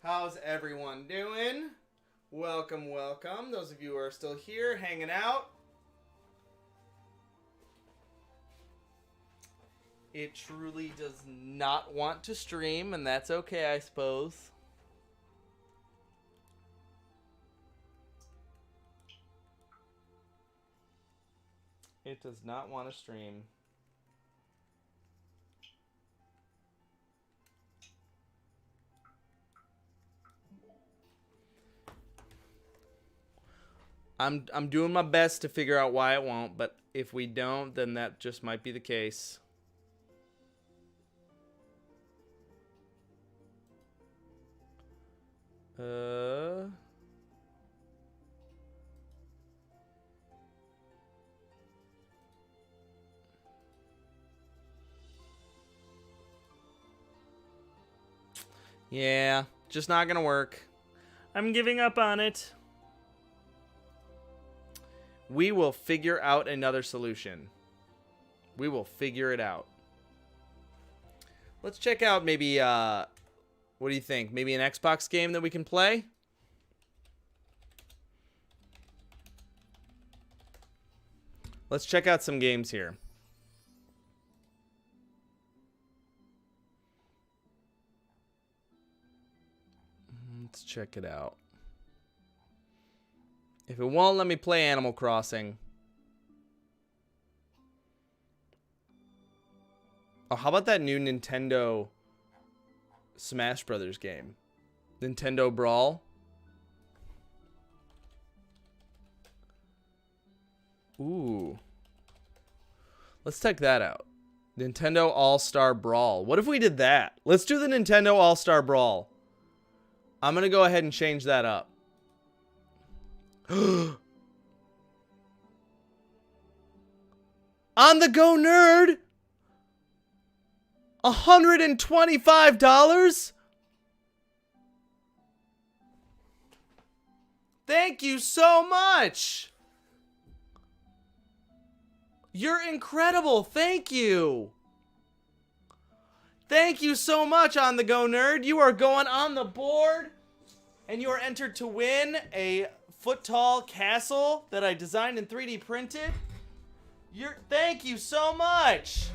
How's everyone doing? Welcome, welcome. Those of you who are still here hanging out. It truly does not want to stream, and that's okay, I suppose. It does not want to stream. I'm doing my best to figure out why it won't, but if we don't, then that just might be the case. Yeah, just not gonna work. I'm giving up on it. We will figure out another solution. We will figure it out. Let's check out maybe, what do you think? Maybe an Xbox game that we can play? Let's check out some games here. Let's check it out. If it won't let me play Animal Crossing. Oh, how about that new Nintendo Smash Brothers game? Nintendo Brawl. Ooh. Let's check that out. Nintendo All-Star Brawl. What if we did that? Let's do the Nintendo All-Star Brawl. I'm going to go ahead and change that up. On the Go Nerd. $125? Thank you so much. You're incredible. Thank you. Thank you so much, On the Go Nerd. You are going on the board, and you are entered to win a foot-tall castle that I designed and 3D printed. Thank you so much.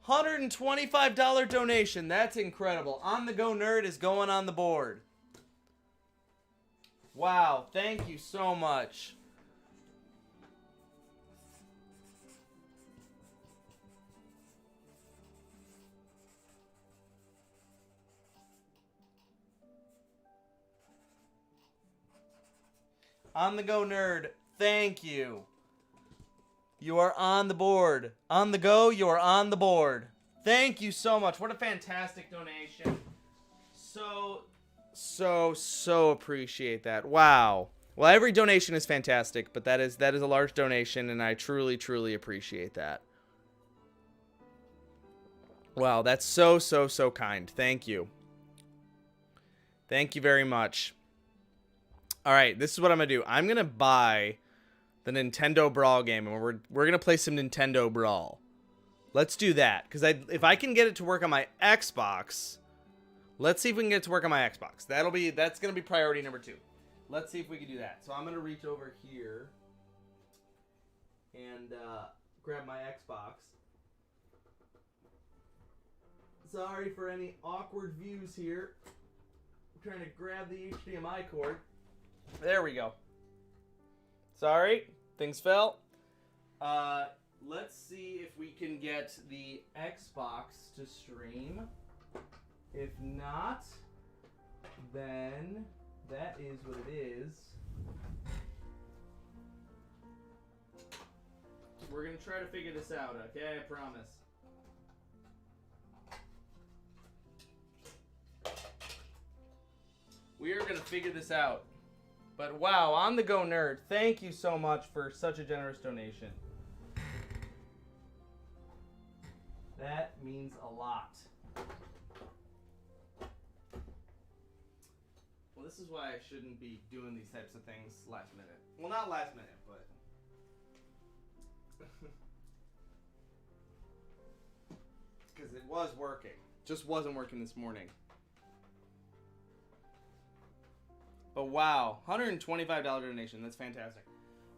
$125 donation. That's incredible. On the Go Nerd is going on the board. Wow. Thank you so much. On the Go Nerd, thank you. You are on the board. On the go, you are on the board. Thank you so much. What a fantastic donation. So appreciate that. Wow. Well, every donation is fantastic, but that is a large donation, and I truly, truly appreciate that. Wow, that's so kind. Thank you. Thank you very much. All right, this is what I'm going to do. I'm going to buy the Nintendo Brawl game, and we're going to play some Nintendo Brawl. Let's do that, because if I can get it to work on my Xbox, let's see if we can get it to work on my Xbox. That's going to be priority number 2. Let's see if we can do that. So I'm going to reach over here and grab my Xbox. Sorry for any awkward views here. I'm trying to grab the HDMI cord. There we go. Sorry, things fell. Let's see if we can get the Xbox to stream. If not, then that is what it is. We're going to try to figure this out, okay? I promise. We are going to figure this out. But wow, On the Go Nerd, thank you so much for such a generous donation. That means a lot. Well, this is why I shouldn't be doing these types of things last minute. Well, not last minute, but... because it was working. Just wasn't working this morning. But wow, $125 donation. That's fantastic.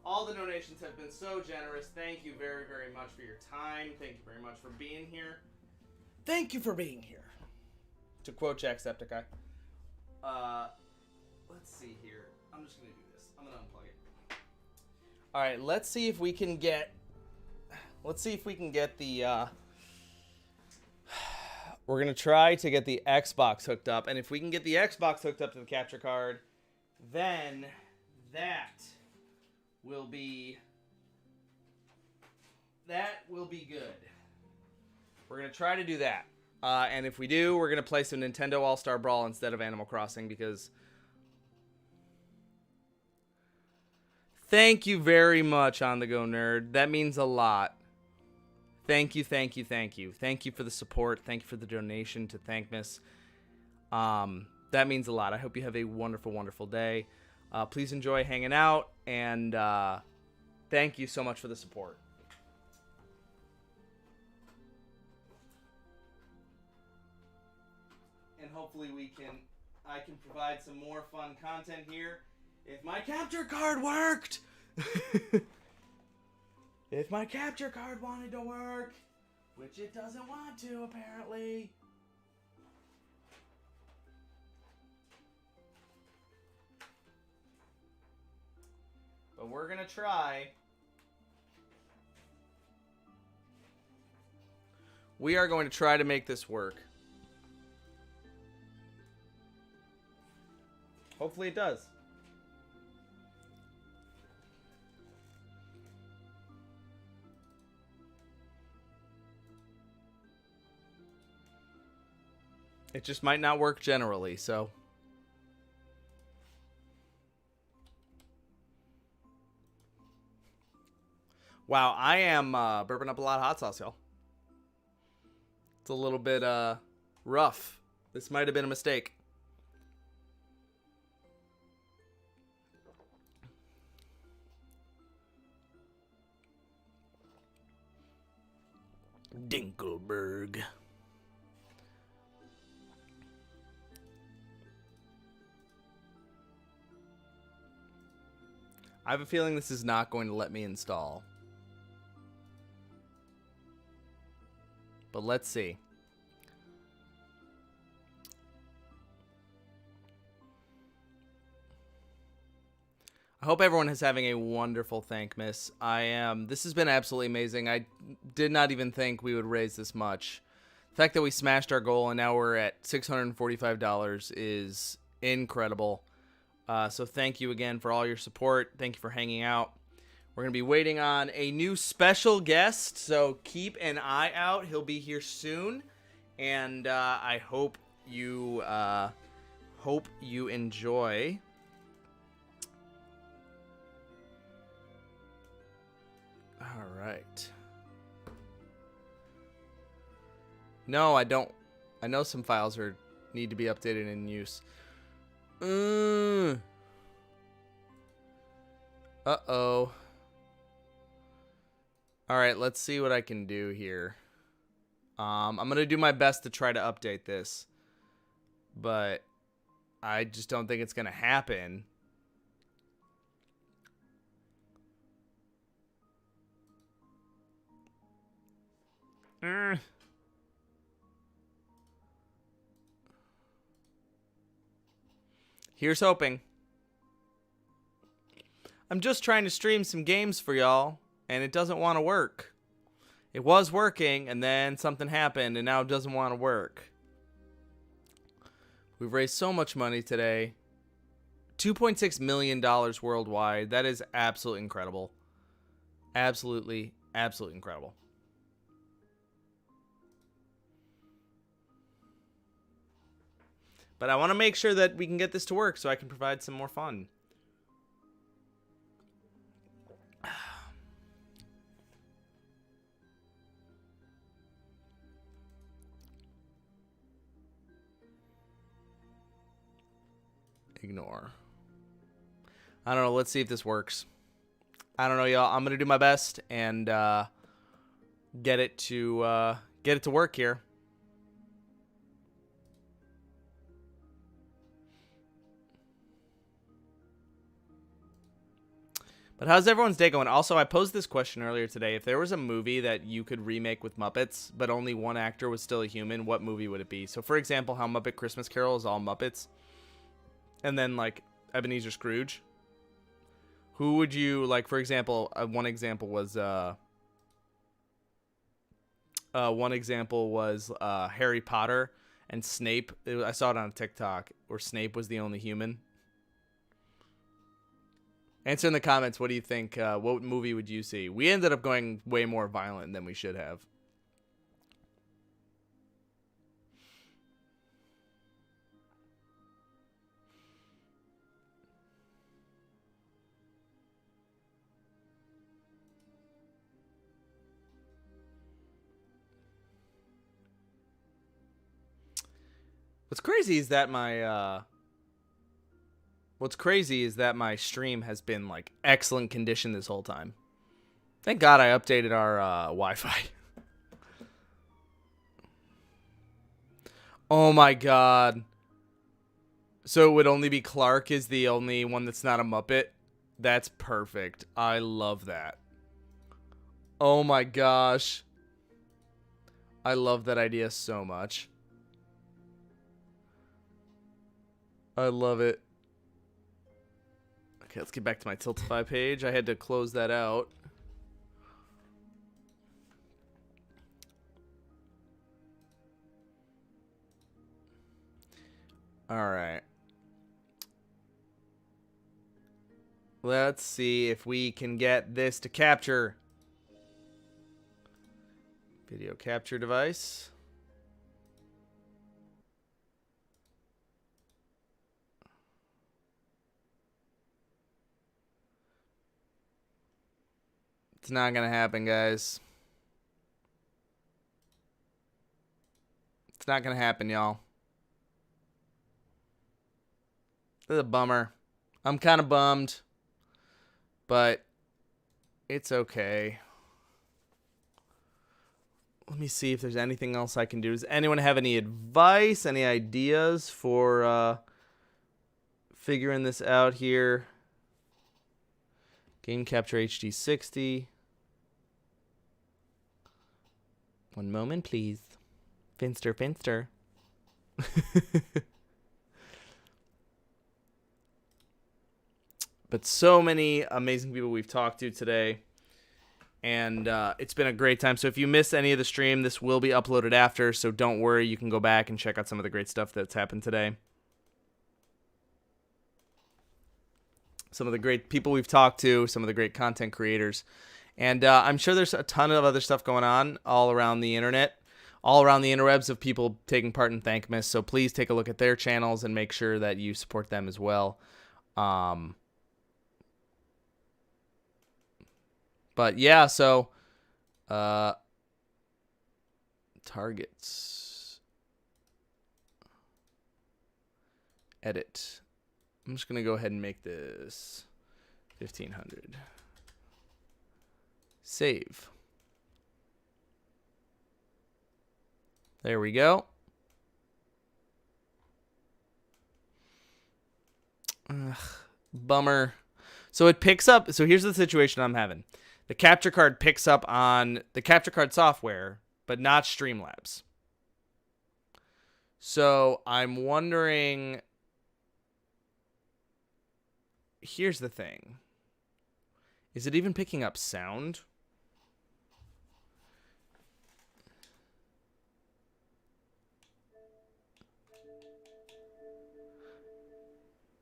All the donations have been so generous. Thank you very, very much for your time. Thank you very much for being here. Thank you for being here. To quote Jacksepticeye. Let's see here. I'm just going to do this. I'm going to unplug it. All right, let's see if we can get the we're going to try to get the Xbox hooked up, and if we can get the Xbox hooked up to the capture card, then that will be good. We're going to try to do that. And if we do, we're going to play some Nintendo All-Star Brawl instead of Animal Crossing, because thank you very much, On The Go Nerd. That means a lot. Thank you, thank you, thank you. Thank you for the support. Thank you for the donation to Thankmas. That means a lot. I hope you have a wonderful, wonderful day. Please enjoy hanging out, and thank you so much for the support. And hopefully I can provide some more fun content here. If my capture card worked! If my capture card wanted to work, which it doesn't want to, apparently. But we're gonna try. We are going to try to make this work. Hopefully it does. It just might not work generally, so. Wow, I am burping up a lot of hot sauce, y'all. It's a little bit rough. This might have been a mistake. Dinkelberg. I have a feeling this is not going to let me install. But let's see. I hope everyone is having a wonderful Thankmas. This has been absolutely amazing. I did not even think we would raise this much. The fact that we smashed our goal and now we're at $645 is incredible. So thank you again for all your support. Thank you for hanging out. We're going to be waiting on a new special guest, so keep an eye out. He'll be here soon, and I hope you enjoy. All right. No, I don't. I know some files need to be updated and in use. Uh-oh. All right, let's see what I can do here. I'm going to do my best to try to update this, but I just don't think it's going to happen. Here's hoping. I'm just trying to stream some games for y'all, and it doesn't want to work. It was working, and then something happened, and now it doesn't want to work. We've raised so much money today. $2.6 million worldwide. That is absolutely incredible. Absolutely, absolutely incredible. But I want to make sure that we can get this to work so I can provide some more fun. Ignore. I don't know. Let's see if this works. I don't know, y'all. I'm gonna do my best and get it to work here. But how's everyone's day going? Also, I posed this question earlier today. If there was a movie that you could remake with Muppets, but only one actor was still a human, what movie would it be? So, for example, how Muppet Christmas Carol is all Muppets. And then, like, Ebenezer Scrooge. Who would you, like, for example, one example was Harry Potter and Snape. I saw it on TikTok where Snape was the only human. Answer in the comments, what do you think? What movie would you see? We ended up going way more violent than we should have. What's crazy is that my stream has been like excellent condition this whole time. Thank God I updated our Wi-Fi. Oh my God. So it would only be Clark is the only one that's not a Muppet? That's perfect. I love that. Oh my gosh. I love that idea so much. I love it. Okay, let's get back to my Tiltify page. I had to close that out. All right. Let's see if we can get this to capture. Video capture device. It's not gonna happen, guys. It's not gonna happen, y'all. This is a bummer. I'm kind of bummed, but it's okay. Let me see if there's anything else I can do. Does anyone have any advice, any ideas for figuring this out here? Game Capture HD 60. One moment, please. Finster. But so many amazing people we've talked to today. And it's been a great time. So if you missed any of the stream, this will be uploaded after. So don't worry. You can go back and check out some of the great stuff that's happened today. Some of the great people we've talked to. Some of the great content creators. And I'm sure there's a ton of other stuff going on all around the internet. All around the interwebs of people taking part in Thankmas. So please take a look at their channels and make sure that you support them as well. But yeah, so targets. Edit. I'm just going to go ahead and make this 1500. Save. There we go. Ugh, bummer. So it picks up. So here's the situation I'm having. The capture card picks up on the capture card software, but not Streamlabs. So I'm wondering. Here's the thing. Is it even picking up sound?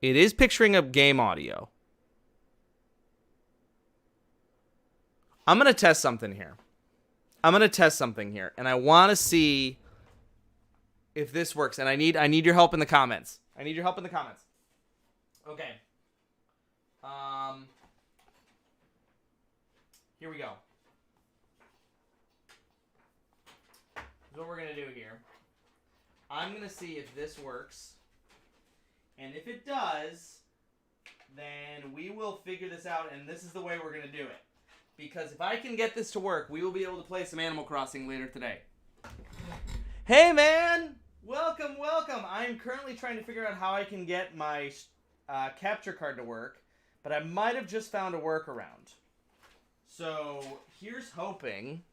It is picturing up game audio. I'm going to test something here. And I want to see if this works. And I need your help in the comments. Okay. Here we go. Here's what we're going to do here. I'm going to see if this works. And if it does, then we will figure this out, and this is the way we're going to do it. Because if I can get this to work, we will be able to play some Animal Crossing later today. Hey, man! Welcome. I'm currently trying to figure out how I can get my capture card to work. but I might have just found a workaround. So here's hoping,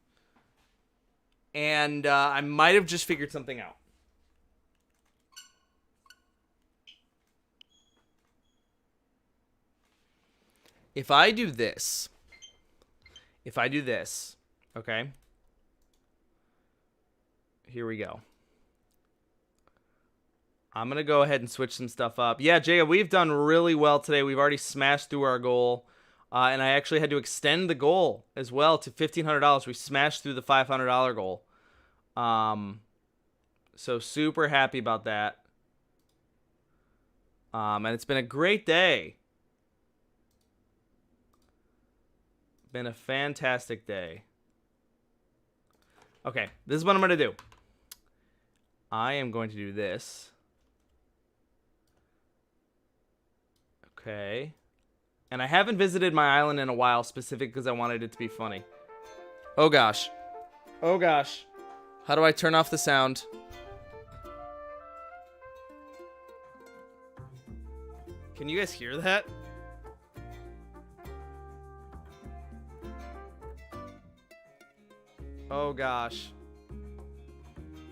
and I might have just figured something out. If I do this, okay, here we go. I'm going to go ahead and switch some stuff up. Yeah, Jaya, we've done really well today. We've already smashed through our goal, and I actually had to extend the goal as well to $1,500. We smashed through the $500 goal. So super happy about that. And it's been a great day. Been a fantastic day. Okay, this is what I'm going to do. I am going to do this. Okay. And I haven't visited my island in a while, specifically because I wanted it to be funny. Oh gosh. Oh gosh. How do I turn off the sound? Can you guys hear that? Oh gosh.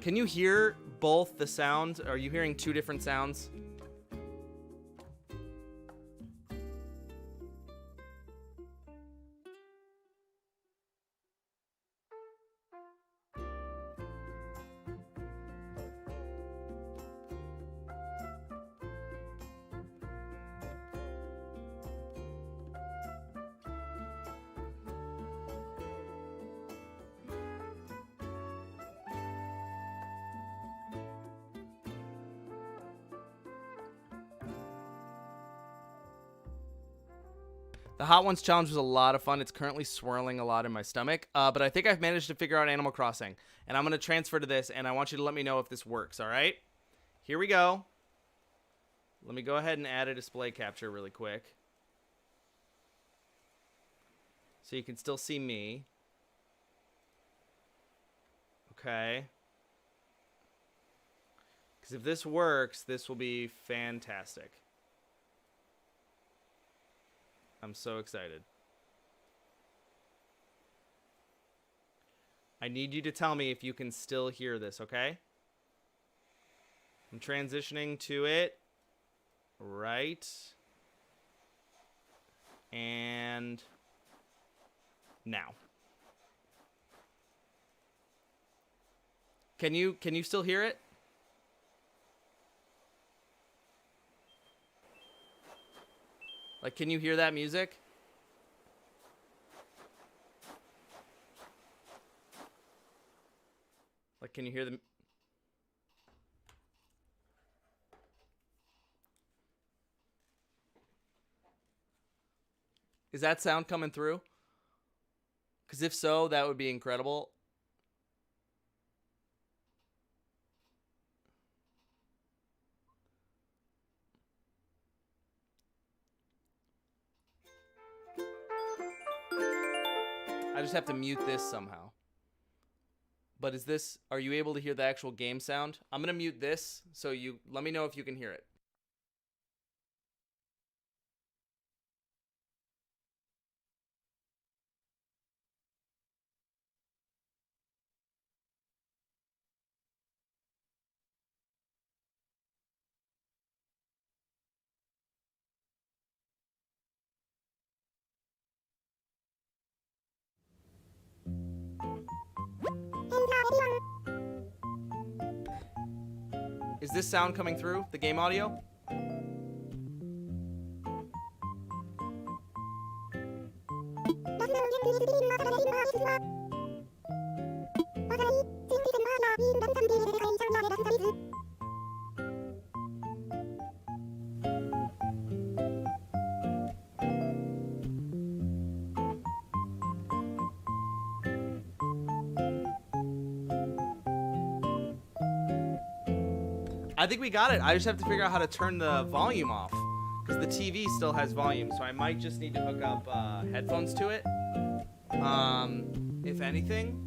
Can you hear both the sounds? Are you hearing two different sounds? The Hot Ones challenge was a lot of fun. It's currently swirling a lot in my stomach, but I think I've managed to figure out Animal Crossing, and I'm going to transfer to this, and I want you to let me know if this works, all right? Here we go. Let me go ahead and add a display capture really quick so you can still see me. Okay. Because if this works, this will be fantastic. I'm so excited. I need you to tell me if you can still hear this, okay? I'm transitioning to it. Right. And now. Can you still hear it? Like, can you hear that music? Like, can you hear the... Is that sound coming through? Because if so, that would be incredible. I just have to mute this somehow. But is this... Are you able to hear the actual game sound? I'm going to mute this, so you... Let me know if you can hear it. Is this sound coming through? The game audio? I think we got it. I just have to figure out how to turn the volume off because the TV still has volume, so I might just need to hook up headphones to it, if anything,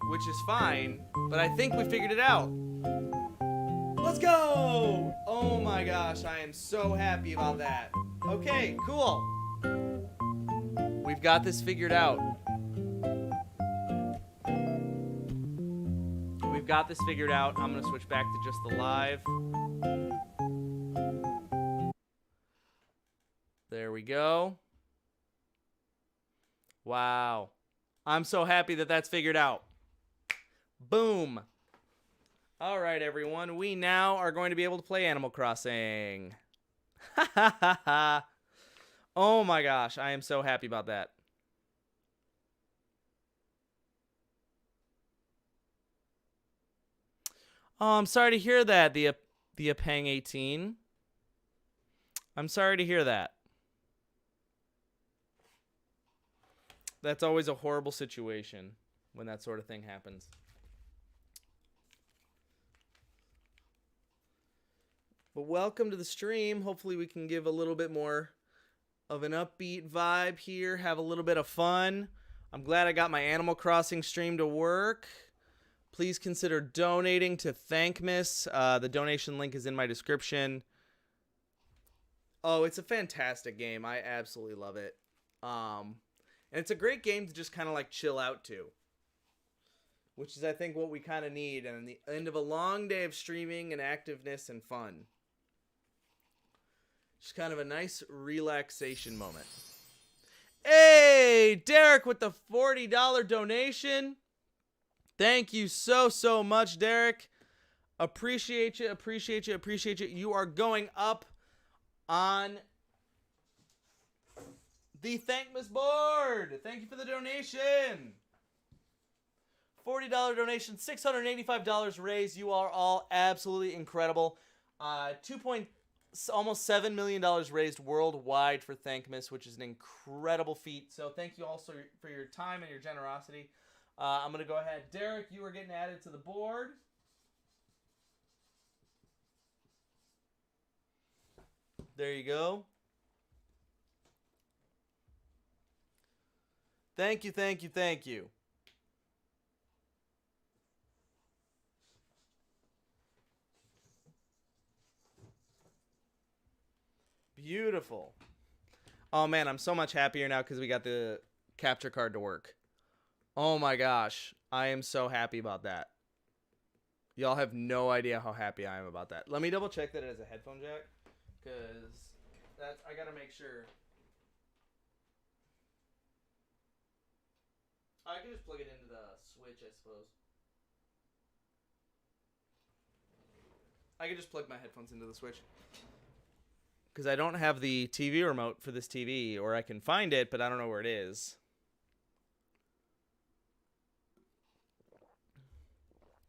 which is fine, but I think we figured it out. Let's go! Oh my gosh, I am so happy about that. Okay, cool. We've got this figured out. We've got this figured out. I'm going to switch back to just the live. There we go. Wow. I'm so happy that that's figured out. Boom. All right, everyone. We now are going to be able to play Animal Crossing. Ha ha ha ha. Oh my gosh. I am so happy about that. Oh, I'm sorry to hear that, the Apang 18. I'm sorry to hear that. That's always a horrible situation when that sort of thing happens. But welcome to the stream. Hopefully we can give a little bit more of an upbeat vibe here, have a little bit of fun. I'm glad I got my Animal Crossing stream to work. Please consider donating to Thankmas. The donation link is in my description. Oh, it's a fantastic game. I absolutely love it. And it's a great game to just kind of like chill out to, which is, I think, what we kind of need at the end of a long day of streaming and activeness and fun. Just kind of a nice relaxation moment. Hey, Derek with the $40 donation. Thank you so much, Derek. Appreciate you, appreciate you, appreciate you. You are going up on the Thankmas board. Thank you for the donation. $40 donation, $685 raised. You are all absolutely incredible. Almost $7 million raised worldwide for Thankmas, which is an incredible feat. So thank you also for your time and your generosity. I'm going to go ahead. Derek, you are getting added to the board. There you go. Thank you, thank you, thank you. Beautiful. Oh man, I'm so much happier now because we got the capture card to work. Oh my gosh, I am so happy about that. Y'all have no idea how happy I am about that. Let me double check that it has a headphone jack, because I gotta make sure. I can just plug it into the Switch, I suppose. I can just plug my headphones into the Switch. Because I don't have the TV remote for this TV, or I can find it, but I don't know where it is.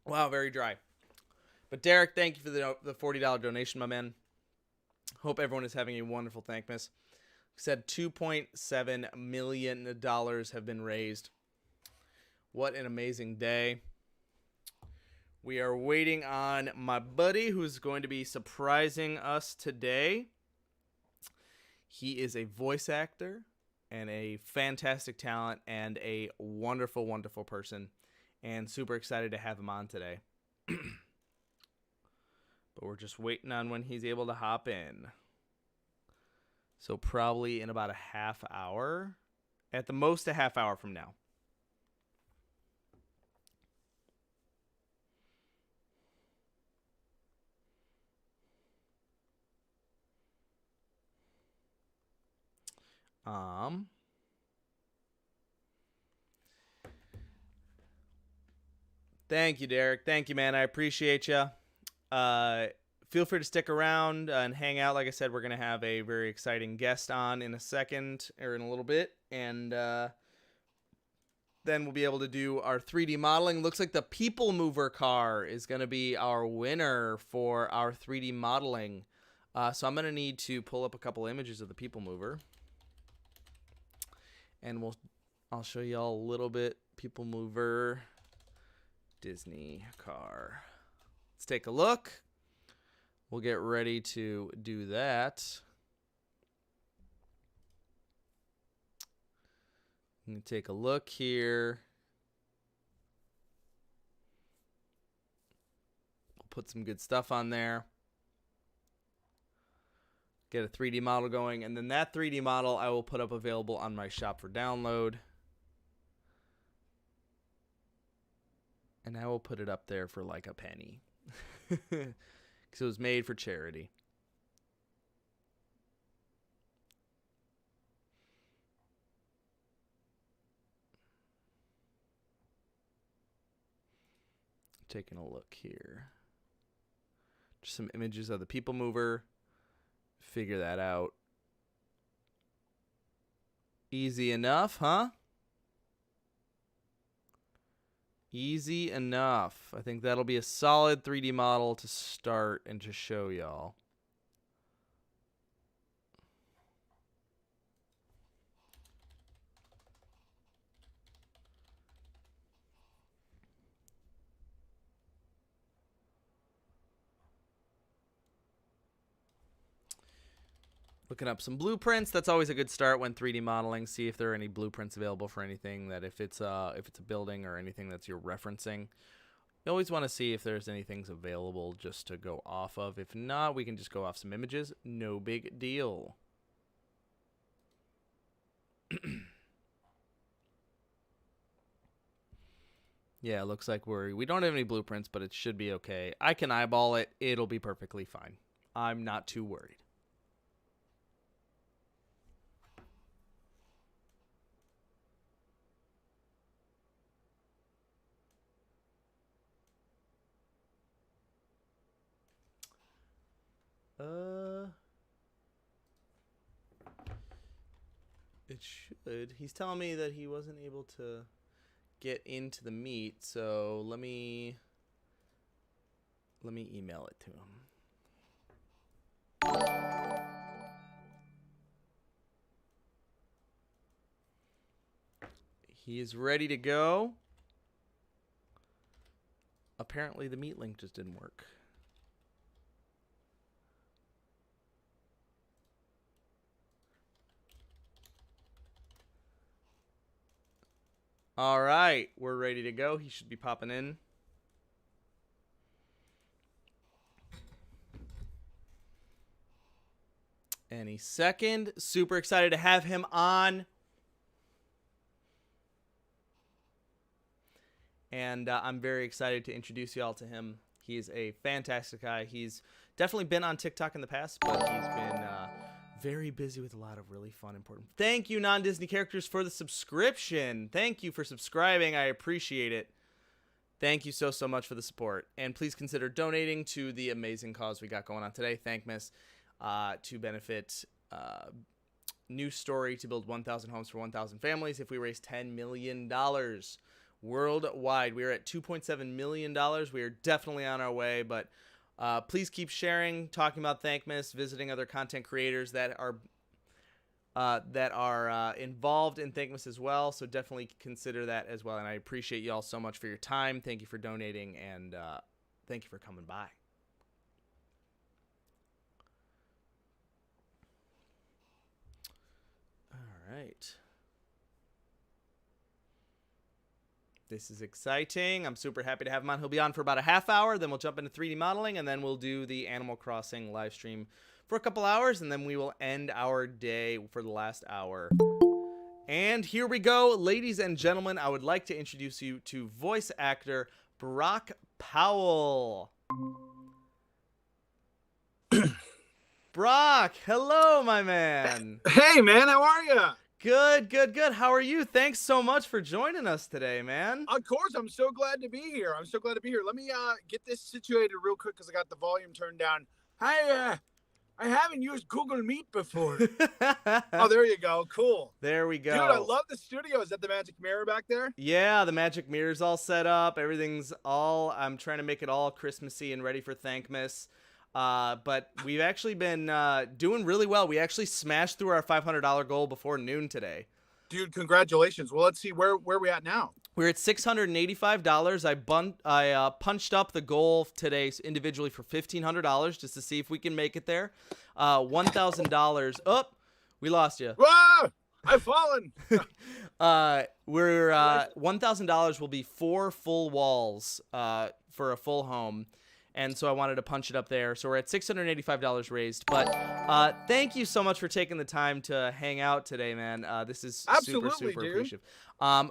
Wow, very dry. But Derek, thank you for the $40 donation, my man. Hope everyone is having a wonderful Thankmas. Said $2.7 million have been raised. What an amazing day. We are waiting on my buddy who's going to be surprising us today. He is a voice actor and a fantastic talent and a wonderful, wonderful person. And super excited to have him on today. But we're just waiting on when he's able to hop in. So probably in about a half hour. At the most, a half hour from now. Thank you, Derek. Thank you, man. I appreciate you. Feel free to stick around and hang out. Like I said, we're going to have a very exciting guest on in a second, or in a little bit. And then we'll be able to do our 3D modeling. Looks like the People Mover car is going to be our winner for our 3D modeling. So I'm going to need to pull up a couple images of the People Mover. And I'll show you all a little bit. People Mover Disney car. Let's take a look. We'll get ready to do that. Let me take a look here. We'll put some good stuff on there. get a 3D model going, and then that 3D model I will put up available on my shop for download. And I will put it up there for like a penny. Because it was made for charity. Taking a look here. Just some images of the People Mover. Figure that out. Easy enough, huh? Easy enough. I think that'll be a solid 3D model to start and to show y'all. Looking up some blueprints. That's always a good start when 3D modeling. See if there are any blueprints available for anything that if it's a building or anything that's you're referencing. You always want to see if there's anything available just to go off of. If not, we can just go off some images. No big deal. Yeah, it looks like we don't have any blueprints, but it should be okay. I can eyeball it. It'll be perfectly fine. I'm not too worried. It should. He's telling me that he wasn't able to get into the meet, so let me email it to him. He is ready to go. Apparently the meet link just didn't work. All right, we're ready to go. He should be popping in. Any second. Super excited to have him on. And I'm very excited to introduce y'all to him. He's a fantastic guy. He's definitely been on TikTok in the past, but he's been very busy with a lot of really fun, important. Thank you, non-Disney characters, for the subscription. Thank you for subscribing. I appreciate it. Thank you so much for the support. And please consider donating to the amazing cause we got going on today, Thankmas, to benefit New Story to build 1,000 homes for 1,000 families. If we raise $10 million worldwide, we are at $2.7 million. We are definitely on our way, but please keep sharing, talking about Thankmas, visiting other content creators that are involved in Thankmas as well. So definitely consider that as well. And I appreciate you all so much for your time. Thank you for donating, and thank you for coming by. All right. This is exciting. I'm super happy to have him on. He'll be on for about a half hour. Then we'll jump into 3D modeling, and then we'll do the Animal Crossing live stream for a couple hours, and then we will end our day for the last hour. And here we go. Ladies and gentlemen, I would like to introduce you to voice actor Brock Powell. Brock, hello, my man. Hey, man, how are you? Good. How are you? Thanks so much for joining us today, man. Of course, I'm so glad to be here. Let me get this situated real quick because I got the volume turned down. I haven't used Google Meet before. Oh, there you go. Cool. There we go. Dude, I love the studio. Is that the magic mirror back there? Yeah, the magic mirror's all set up. I'm trying to make it all Christmassy and ready for Thankmas. But we've actually been doing really well. We actually smashed through our $500 goal before noon today. Dude, congratulations. Well, let's see where we at now. We're at $685. I punched up the goal today individually for $1,500 just to see if we can make it there. $1,000. Oh, we lost you. Whoa! I've fallen. $1,000 will be 4 full walls for a full home. and so I wanted to punch it up there. So we're at $685 raised. But thank you so much for taking the time to hang out today, man. This is Absolutely, super dude. appreciative.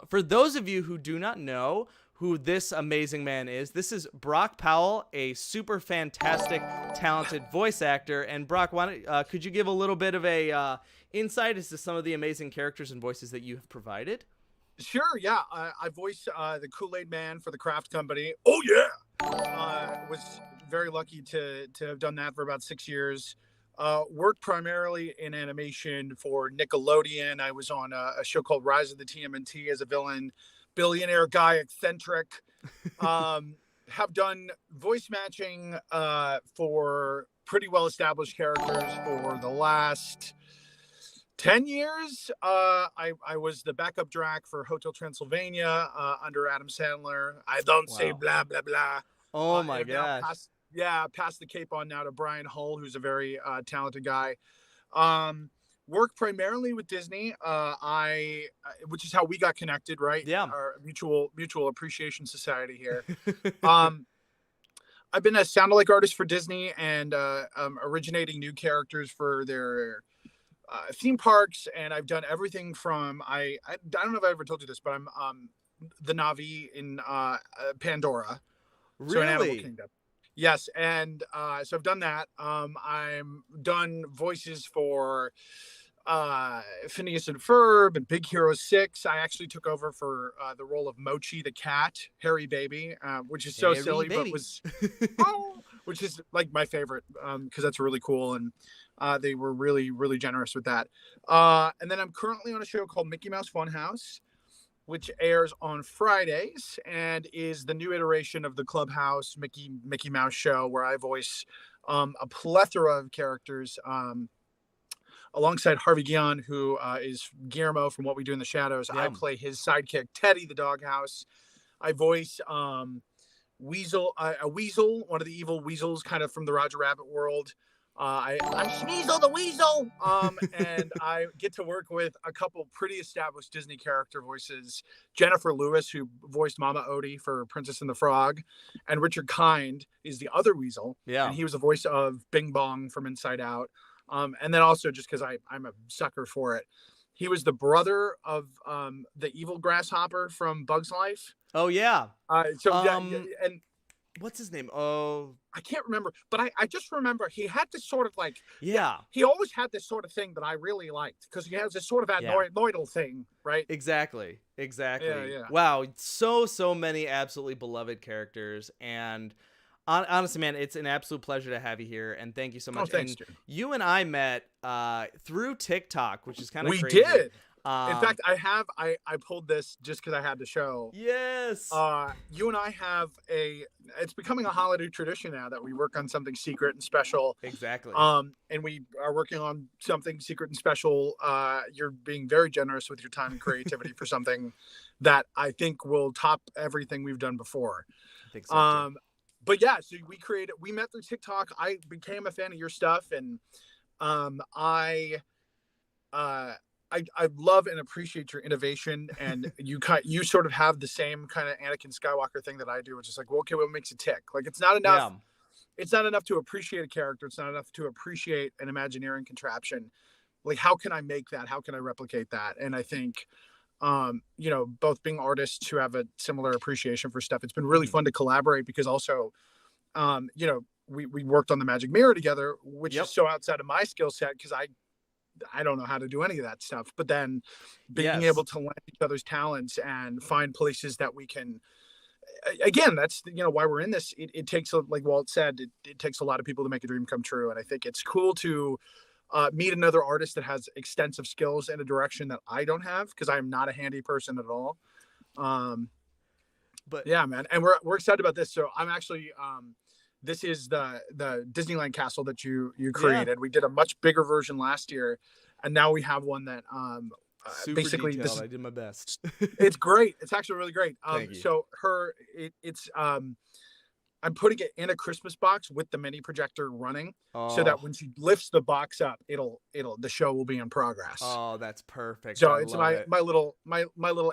For those of you who do not know who this amazing man is, this is Brock Powell, a super fantastic, talented voice actor. And Brock, could you give a little bit of a insight as to some of the amazing characters and voices that you have provided? Sure, yeah. I voice the Kool-Aid Man for the Kraft Company. Oh yeah. Was very lucky to have done that for about 6 years. Worked primarily in animation for Nickelodeon. I was on a show called Rise of the TMNT as a villain, billionaire guy, eccentric. Have done voice matching for pretty well-established characters for the last 10 years. I was the backup Drac for Hotel Transylvania under Adam Sandler. I don't say blah, blah, blah. Oh my gosh. Pass the cape on now to Brian Hull, who's a very talented guy. Work primarily with Disney, which is how we got connected, right? Yeah. Our mutual appreciation society here. I've been a sound-alike artist for Disney and originating new characters for their theme parks, and I've done everything from I don't know if I ever told you this, but I'm the Na'vi in Pandora. Really? So in Animal Kingdom. Yes, and so I've done that. I'm done voices for Phineas and Ferb and Big Hero 6. I actually took over for the role of Mochi the cat, Hairy Baby, which is so Hairy silly, Baby. but was which is like my favorite because that's really cool, and they were really, really generous with that. And then I'm currently on a show called Mickey Mouse Funhouse, which airs on Fridays and is the new iteration of the Clubhouse Mickey Mouse show, where I voice a plethora of characters alongside Harvey Guillen, who is Guillermo from What We Do in the Shadows. Yeah. I play his sidekick, Teddy the doghouse. I voice Weasel, a weasel, one of the evil weasels, kind of from the Roger Rabbit world. I'm Sneasel the Weasel, and I get to work with a couple pretty established Disney character voices. Jennifer Lewis, who voiced Mama Odie for Princess and the Frog, and Richard Kind is the other weasel. Yeah. And he was the voice of Bing Bong from Inside Out. And then also, just because I'm a sucker for it, he was the brother of the evil grasshopper from Bug's Life. Oh yeah. And what's his name? Oh, I can't remember, but I just remember he had this sort of like, yeah. he always had this sort of thing that I really liked, because he has this sort of annoying thing, right? Exactly. Yeah. Wow, so many absolutely beloved characters, and honestly, man, it's an absolute pleasure to have you here, and thank you so much. Thanks, and Jim. you and I met through TikTok, which is kind of We crazy. did. In fact, I pulled this just because I had to show. Yes. You and I have it's becoming a holiday tradition now that we work on something secret and special. Exactly. And we are working on something secret and special. You're being very generous with your time and creativity for something that I think will top everything we've done before. I think so too. But yeah, so we met through TikTok. I became a fan of your stuff, and I love and appreciate your innovation, and you sort of have the same kind of Anakin Skywalker thing that I do, which is like, well, okay, what makes it tick? Like, it's not enough. Yeah. It's not enough to appreciate a character. It's not enough to appreciate an Imagineering contraption. Like, how can I make that? How can I replicate that? And I think, both being artists who have a similar appreciation for stuff, it's been really fun to collaborate, because also, we worked on the Magic Mirror together, which is so outside of my skill set, because I don't know how to do any of that stuff. But then being able to lend each other's talents and find places that we can, again, that's, why we're in this. It takes, like Walt said, it takes a lot of people to make a dream come true. And I think it's cool to meet another artist that has extensive skills in a direction that I don't have, because I am not a handy person at all. But yeah, man. And we're excited about this. So I'm actually, this is the Disneyland castle that you created. Yeah. We did a much bigger version last year, and now we have one that super basically detailed. I did my best. It's great. It's actually really great. Thank you. So it's I'm putting it in a Christmas box with the mini projector running, so that when she lifts the box up, the show will be in progress. Oh, that's perfect. So it's my little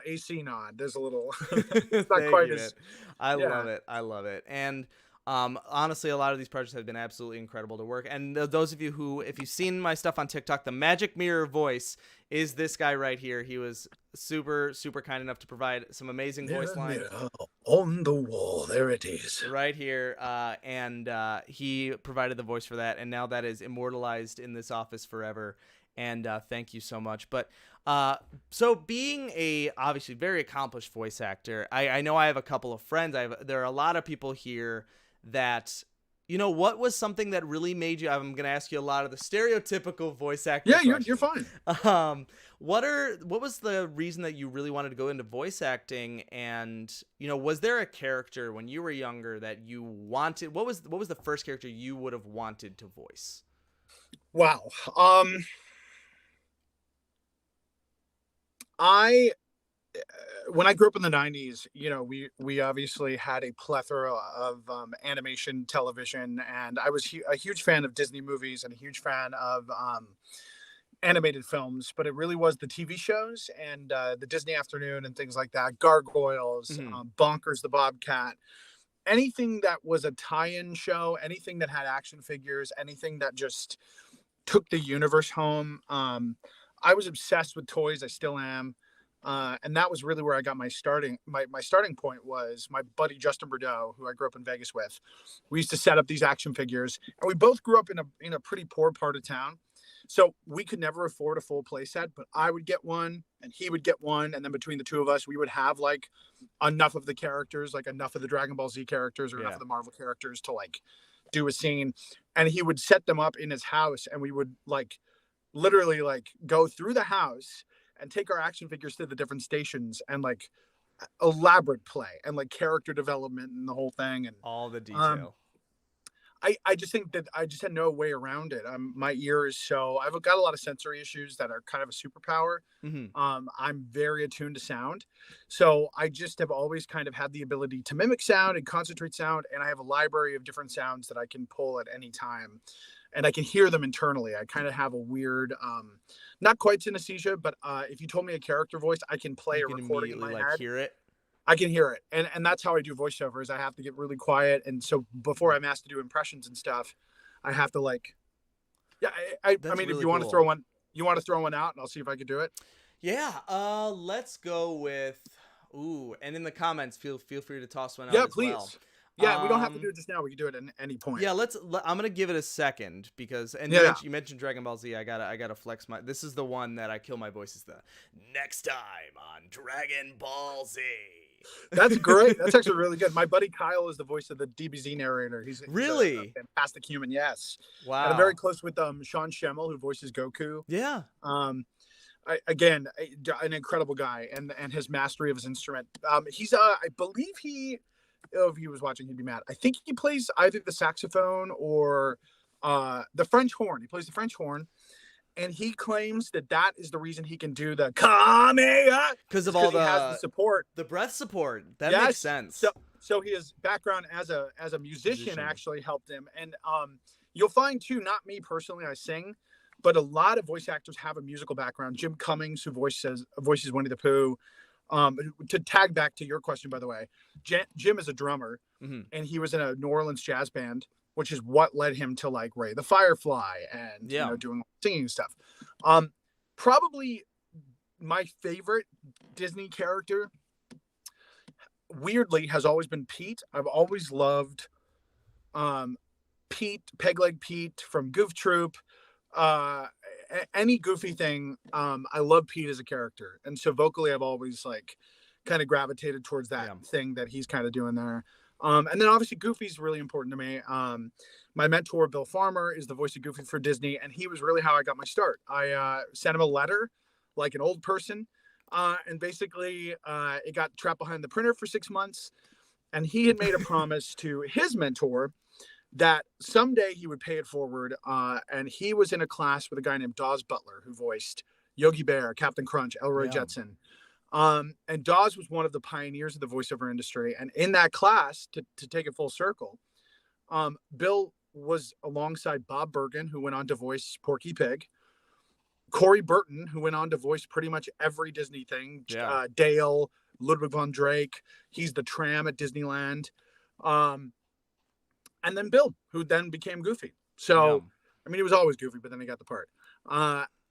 AC nod. There's a little. It's not quite as. I love it. I love it. And Honestly, a lot of these projects have been absolutely incredible to work. And those of you who, if you've seen my stuff on TikTok, the magic mirror voice is this guy right here. He was super, super kind enough to provide some amazing voice lines. On the wall, there it is. Right here. And he provided the voice for that. And now that is immortalized in this office forever. And thank you so much. But so being a obviously very accomplished voice actor, I know I have a couple of friends. There are a lot of people here that, what was something that really made you? I'm going to ask you a lot of the stereotypical voice actor. Yeah, you're fine. What was the reason that you really wanted to go into voice acting? And was there a character when you were younger that you wanted? What was the first character you would have wanted to voice? Wow. When I grew up in the 90s, we obviously had a plethora of animation television, and I was a huge fan of Disney movies and a huge fan of animated films, but it really was the TV shows and the Disney Afternoon and things like that, Gargoyles, Bonkers the Bobcat, anything that was a tie-in show, anything that had action figures, anything that just took the universe home. I was obsessed with toys. I still am. And that was really where I got my starting point was my buddy Justin Bordeaux, who I grew up in Vegas with. We used to set up these action figures, and we both grew up in a pretty poor part of town. So we could never afford a full play set, but I would get one and he would get one. And then between the two of us, we would have like enough of the characters, like enough of the Dragon Ball Z characters or enough of the Marvel characters to like do a scene. And he would set them up in his house, and we would like literally like go through the house and take our action figures to the different stations and like elaborate play and like character development and the whole thing and all the detail. I just think that I just had no way around it. My ear is I've got a lot of sensory issues that are kind of a superpower. I'm very attuned to sound. So I just have always kind of had the ability to mimic sound and concentrate sound. And I have a library of different sounds that I can pull at any time. And I can hear them internally. I kind of have a weird, not quite synesthesia, but if you told me a character voice, I can play a recording in my head. Hear it. I can hear it. And that's how I do voiceovers. I have to get really quiet. And so before I'm asked to do impressions and stuff, I have to like, I mean, really if you want to throw one, out and I'll see if I can do it. Yeah. Let's go with, and in the comments, feel free to toss one out. Yeah, as please. Well. Yeah, we don't have to do it just now. We can do it at any point. Yeah, I'm gonna give it a second because you mentioned Dragon Ball Z. I gotta flex my. This is the one that I kill my voice. Is the next time on Dragon Ball Z. That's great. That's actually really good. My buddy Kyle is the voice of the DBZ narrator. He's really a fantastic human. Yes. Wow. And I'm very close with Sean Schemmel, who voices Goku. Yeah. Again, an incredible guy, and his mastery of his instrument. He's I believe if he was watching, he'd be mad. I think he plays either the saxophone or the French horn. He plays the French horn, and he claims that is the reason he can do the Kamehameha because of all he has the support, the breath support. That makes sense. So his background as a musician actually helped him, and you'll find too. Not me personally, I sing, but a lot of voice actors have a musical background. Jim Cummings, who voices Winnie the Pooh. To tag back to your question, by the way, Jim is a drummer, and he was in a New Orleans jazz band, which is what led him to like Ray the Firefly and doing singing stuff. Probably my favorite Disney character, weirdly, has always been Pete. I've always loved Pete, Pegleg Pete from Goof Troop. Any goofy thing, I love Pete as a character, and so vocally I've always like kind of gravitated towards that thing that he's kind of doing there. And then obviously Goofy's really important to me. My mentor Bill Farmer is the voice of Goofy for Disney, and he was really how I got my start. I sent him a letter like an old person, and basically it got trapped behind the printer for 6 months, and he had made a promise to his mentor that someday he would pay it forward. And he was in a class with a guy named Dawes Butler, who voiced Yogi Bear, Captain Crunch, Elroy Jetson. And Dawes was one of the pioneers of the voiceover industry. And in that class, to take it full circle, Bill was alongside Bob Bergen, who went on to voice Porky Pig, Corey Burton, who went on to voice pretty much every Disney thing, Dale, Ludwig von Drake. He's the tram at Disneyland. and then Bill, who then became Goofy. So, I mean, he was always Goofy, but then he got the part.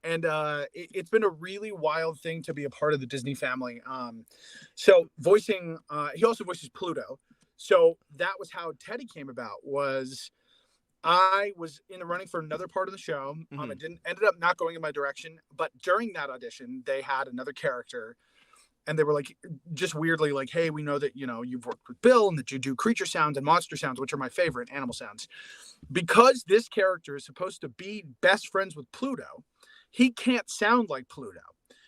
It's been a really wild thing to be a part of the Disney family. So voicing, he also voices Pluto. So that was how Teddy came about. Was I was in the running for another part of the show. It ended up not going in my direction, but during that audition, they had another character. And they were like, just weirdly like, hey, we know that, you know, you've worked with Bill and that you do creature sounds and monster sounds, which are my favorite, animal sounds. Because this character is supposed to be best friends with Pluto, he can't sound like Pluto.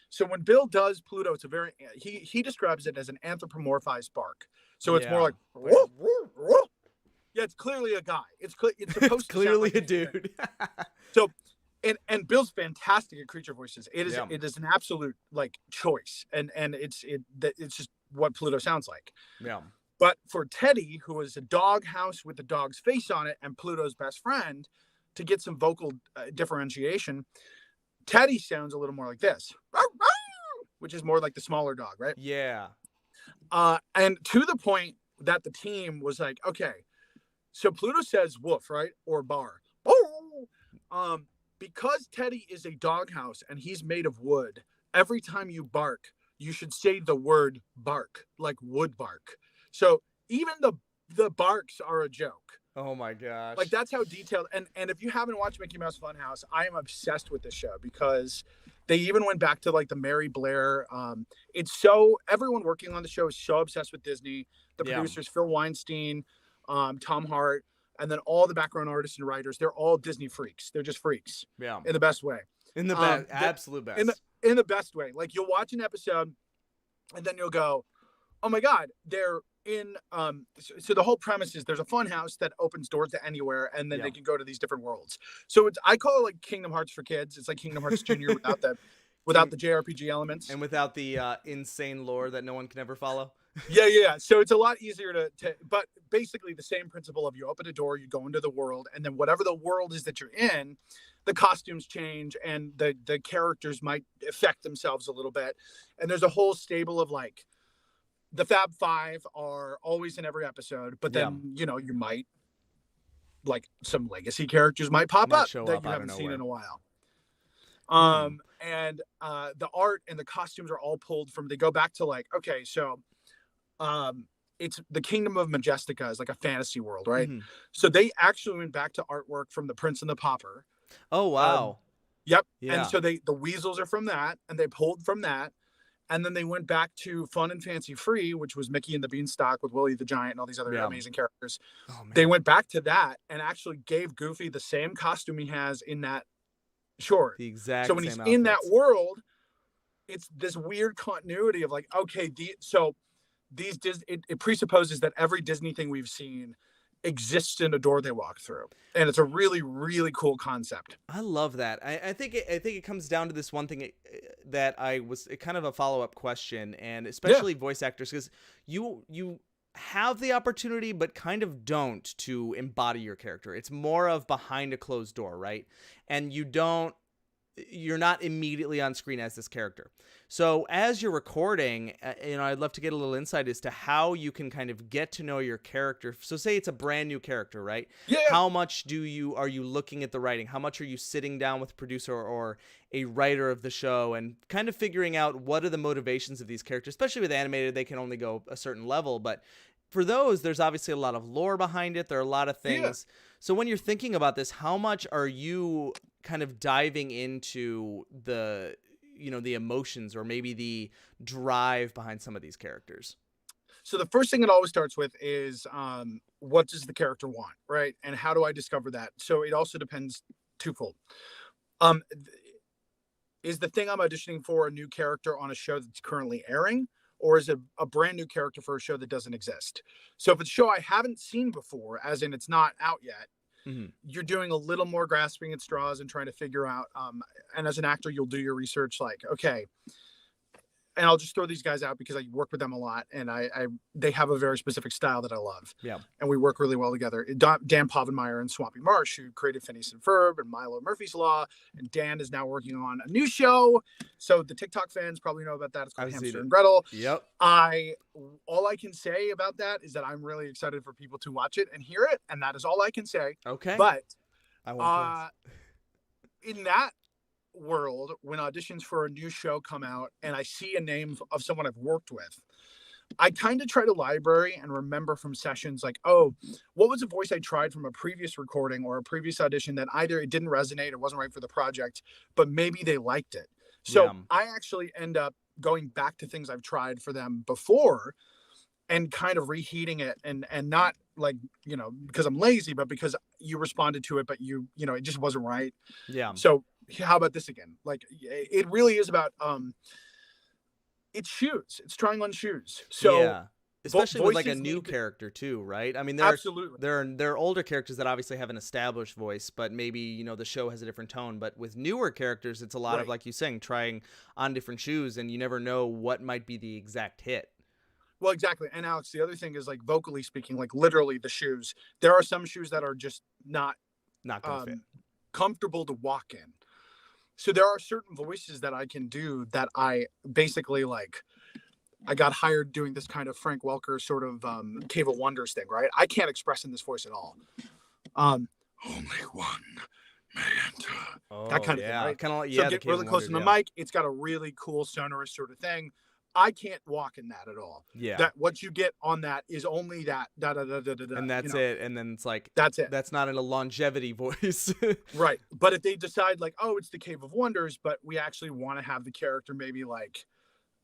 So when Bill does Pluto, it's a very, he describes it as an anthropomorphized bark. So it's more like, woof, woof, woof. Yeah, it's clearly a guy. It's supposed to clearly sound like a dude. So, and Bill's fantastic at creature voices. It is an absolute like choice, and it's just what Pluto sounds like. Yeah. But for Teddy, who is a dog house with the dog's face on it and Pluto's best friend, to get some vocal differentiation, Teddy sounds a little more like this, which is more like the smaller dog, right? Yeah. And to the point that the team was like, okay, so Pluto says woof, right? Or bar. Because Teddy is a doghouse and he's made of wood, every time you bark, you should say the word bark, like wood bark. So even the barks are a joke. Oh my gosh. Like that's how detailed. And if you haven't watched Mickey Mouse Funhouse, I am obsessed with this show because they even went back to like the Mary Blair. Everyone working on the show is so obsessed with Disney. The producers, Phil Weinstein, Tom Hart, and then all the background artists and writers, they're all Disney freaks. They're just freaks. Yeah. In the best way. In the best, absolute best. In the best way. Like you'll watch an episode and then you'll go, oh my God, they're in, so the whole premise is there's a fun house that opens doors to anywhere and then they can go to these different worlds. So I call it like Kingdom Hearts for kids. It's like Kingdom Hearts Junior without the JRPG elements. And without the insane lore that no one can ever follow. Yeah. So it's a lot easier but basically the same principle of you open a door, you go into the world, and then whatever the world is that you're in, the costumes change and the characters might affect themselves a little bit. And there's a whole stable of like, the Fab Five are always in every episode, but then, you know, you might, like some legacy characters might pop up that you haven't seen in a while. And the art and the costumes are all pulled from, they go back to like, okay, so it's the Kingdom of Majestica is like a fantasy world, right? Mm-hmm. So they actually went back to artwork from The Prince and the Pauper. Oh, wow. Yep. Yeah. And so the weasels are from that, and they pulled from that. And then they went back to Fun and Fancy Free, which was Mickey and the Beanstalk with Willie the Giant and all these other amazing characters. Oh, they went back to that and actually gave Goofy the same costume he has in that short. The exact so when he's in that world, it's this weird continuity of like, okay, it presupposes that every Disney thing we've seen exists in a door they walk through, and it's a really, really cool concept. I love that. I think it comes down to this one thing that kind of a follow-up question, and especially voice actors, because you have the opportunity but kind of don't to embody your character. It's more of behind a closed door, right? And you're not immediately on screen as this character. So as you're recording, I'd love to get a little insight as to how you can kind of get to know your character. So say it's a brand new character, right? Yeah. How much are you looking at the writing? How much are you sitting down with a producer or a writer of the show and kind of figuring out what are the motivations of these characters? Especially with animated, they can only go a certain level, but for those, there's obviously a lot of lore behind it. There are a lot of things. Yeah. So when you're thinking about this, how much are you kind of diving into the emotions or maybe the drive behind some of these characters? So the first thing it always starts with is what does the character want, right? And how do I discover that? So it also depends twofold. Is the thing I'm auditioning for a new character on a show that's currently airing? Or is it a brand new character for a show that doesn't exist? So if it's a show I haven't seen before, as in it's not out yet, you're doing a little more grasping at straws and trying to figure out, and as an actor, you'll do your research like, okay, and I'll just throw these guys out because I work with them a lot, and they have a very specific style that I love. Yeah. And we work really well together. Dan Povenmire and Swampy Marsh, who created Phineas and Ferb and Milo Murphy's Law, and Dan is now working on a new show. So the TikTok fans probably know about that. It's called Hamster and Gretel. Yep. All I can say about that is that I'm really excited for people to watch it and hear it, and that is all I can say. Okay. But I won't in that world, when auditions for a new show come out and I see a name of someone I've worked with, I kind of try to library and remember from sessions like, oh, what was a voice I tried from a previous recording or a previous audition that either it didn't resonate or wasn't right for the project, but maybe they liked it. So I actually end up going back to things I've tried for them before and kind of reheating it, and not like, you know, because I'm lazy, but because you responded to it, but you know, it just wasn't right. Yeah. So how about this again? Like, it really is about it's shoes. It's trying on shoes. So yeah. Especially with like a voices new need to- character too, right? I mean, Absolutely. there are older characters that obviously have an established voice, but maybe, you know, the show has a different tone. But with newer characters, it's a lot of, Right. like you saying, trying on different shoes, and you never know what might be the exact hit. Well, exactly. And Alex, the other thing is, like, vocally speaking, like literally the shoes. There are some shoes that are just not Gonna fit. comfortable to walk in. So there are certain voices that I can do that I basically like. I got hired doing this kind of Frank Welker sort of Cave of Wonders thing, right? I can't express in this voice at all. Only one may enter. That kind of thing, right? Kind of like, So get really close to the mic. It's got a really cool sonorous sort of thing. I can't walk in that at all. Yeah. That what you get on that is only that da da da da da. And that's it. And then it's like, that's it. That's not in a longevity voice. Right. But if they decide like, oh, it's the Cave of Wonders, but we actually want to have the character maybe like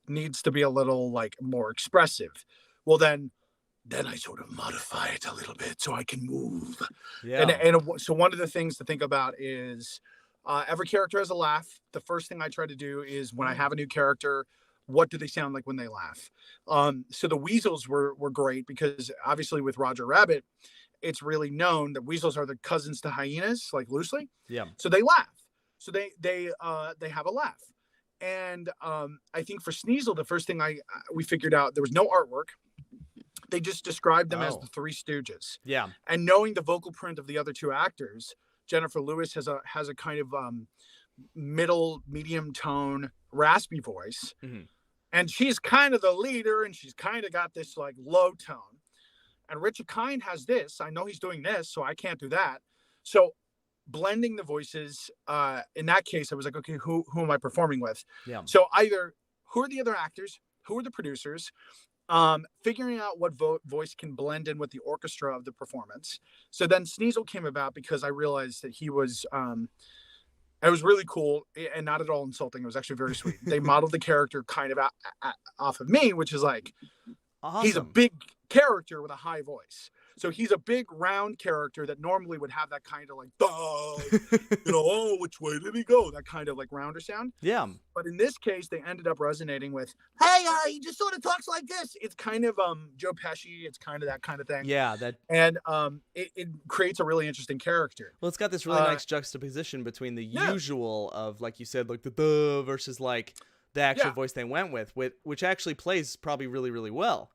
needs to be a little like more expressive, well then I sort of modify it a little bit so I can move. Yeah. And so one of the things to think about is every character has a laugh. The first thing I try to do is when I have a new character, what do they sound like when they laugh? So the weasels were great because obviously with Roger Rabbit, it's really known that weasels are the cousins to hyenas, like loosely. Yeah. So they laugh. So they have a laugh. And I think for Sneasel, the first thing we figured out, there was no artwork. They just described them as the Three Stooges. Yeah. And knowing the vocal print of the other two actors, Jennifer Lewis has a kind of medium tone, raspy voice. Mm-hmm. And she's kind of the leader, and she's kind of got this like low tone. And Richard Kind has this. I know he's doing this, so I can't do that. So blending the voices, in that case, I was like, okay, who am I performing with? Yeah. So either who are the other actors, who are the producers, figuring out what voice can blend in with the orchestra of the performance. So then Sneasel came about because I realized that he was, it was really cool and not at all insulting. It was actually very sweet. They modeled the character kind of off of me, which is like, Awesome. He's a big character with a high voice. So he's a big round character that normally would have that kind of like, oh, which way did he go? That kind of like rounder sound. Yeah. But in this case, they ended up resonating with, hey, he just sort of talks like this. It's kind of Joe Pesci. It's kind of that kind of thing. Yeah. And it creates a really interesting character. Well, it's got this really nice juxtaposition between the usual of, like you said, like the duh versus like the actual voice they went with, which actually plays probably really, really well.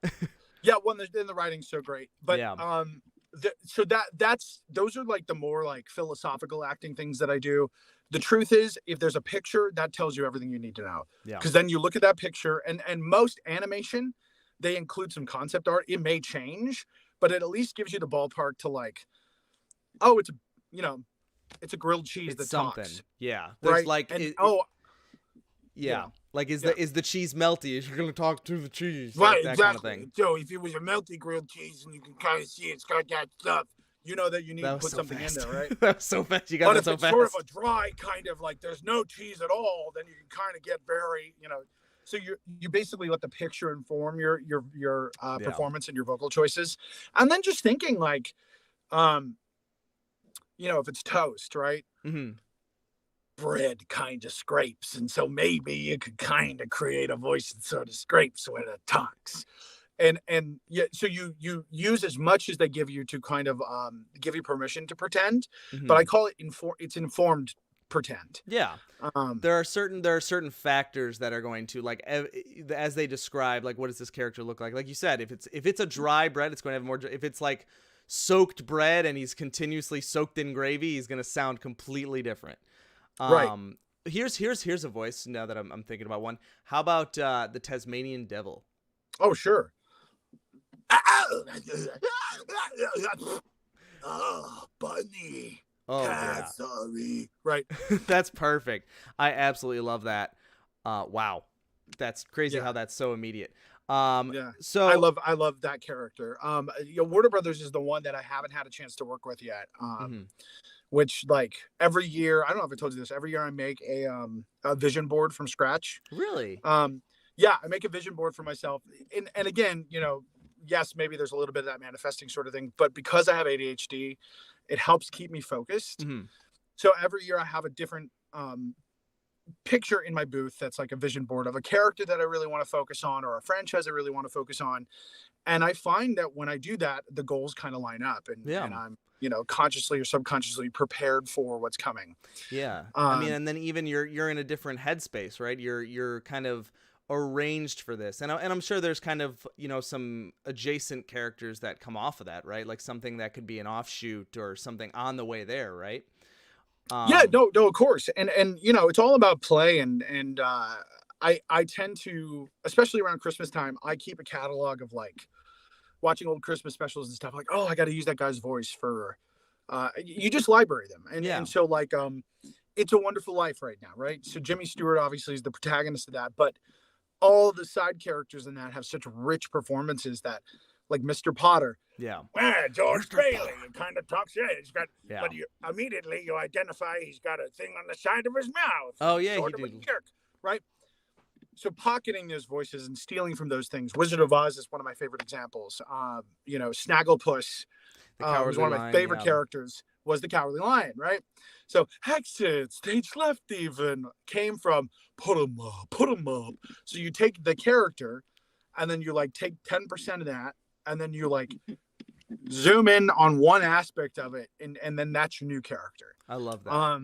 Yeah, well, and the writing's so great. But so those are like the more like philosophical acting things that I do. The truth is, if there's a picture, that tells you everything you need to know. Yeah. Because then you look at that picture, and most animation, they include some concept art. It may change, but it at least gives you the ballpark to like, oh, it's a grilled cheese it's that something. Talks. Yeah. There's right? like Yeah. Like, is the cheese melty? Is you're gonna talk to the cheese? Right, like that exactly. Kind of thing. So if it was a melty grilled cheese and you can kind of see it's got that stuff, you know that you need to put something in there, right? That was so fast. You got that so fast. But if it's sort of a dry kind of like there's no cheese at all, then you can kind of get very, So you basically let the picture inform your performance and your vocal choices, and then just thinking like, if it's toast, right? Mm-hmm. Bread kind of scrapes, and so maybe you could kind of create a voice that sort of scrapes when it talks, and so you use as much as they give you to kind of give you permission to pretend, but I call it it's informed pretend. Yeah. There are certain factors that are going to, like, as they describe, like, what does this character look like? Like you said, if it's a dry bread, it's going to have more. If it's like soaked bread and he's continuously soaked in gravy, he's going to sound completely different. Right. Here's a voice now that I'm thinking about one. How about the Tasmanian Devil? Oh, sure. Oh, bunny. Oh, yeah. Sorry. Right. That's perfect. I absolutely love that. Wow. That's crazy Yeah. how that's so immediate. Yeah. So I love that character. Warner Brothers is the one that I haven't had a chance to work with yet. Which, like, every year, I don't know if I told you this, every year I make a vision board from scratch. Really? Yeah, I make a vision board for myself. And again, yes, maybe there's a little bit of that manifesting sort of thing, but because I have ADHD, it helps keep me focused. Mm-hmm. So every year I have a different picture in my booth that's like a vision board of a character that I really want to focus on, or a franchise I really want to focus on. And I find that when I do that, the goals kind of line up, and I'm, consciously or subconsciously prepared for what's coming. Yeah. I mean, and then even you're in a different headspace, right? You're kind of arranged for this, and I'm sure there's kind of some adjacent characters that come off of that, right? Like something that could be an offshoot or something on the way there, right? No, of course, and it's all about play, and I tend to, especially around Christmas time, I keep a catalog of like watching old Christmas specials and stuff. Like, oh, I got to use that guy's voice for. You just library them, and so like It's a Wonderful Life right now, right? So Jimmy Stewart obviously is the protagonist of that, but all the side characters in that have such rich performances that, like Mr. Potter. Yeah. George Bailey kind of talks. Yeah, he's got. Yeah. But immediately you identify he's got a thing on the side of his mouth. Oh yeah, sort of a jerk, right? So pocketing those voices and stealing from those things. Wizard of Oz is one of my favorite examples. Snagglepuss was one of my favorite characters. Was the Cowardly Lion, right? So Exit, stage left even came from put 'em up. So you take the character, and then you like take 10% of that, and then you like zoom in on one aspect of it, and then that's your new character. I love that.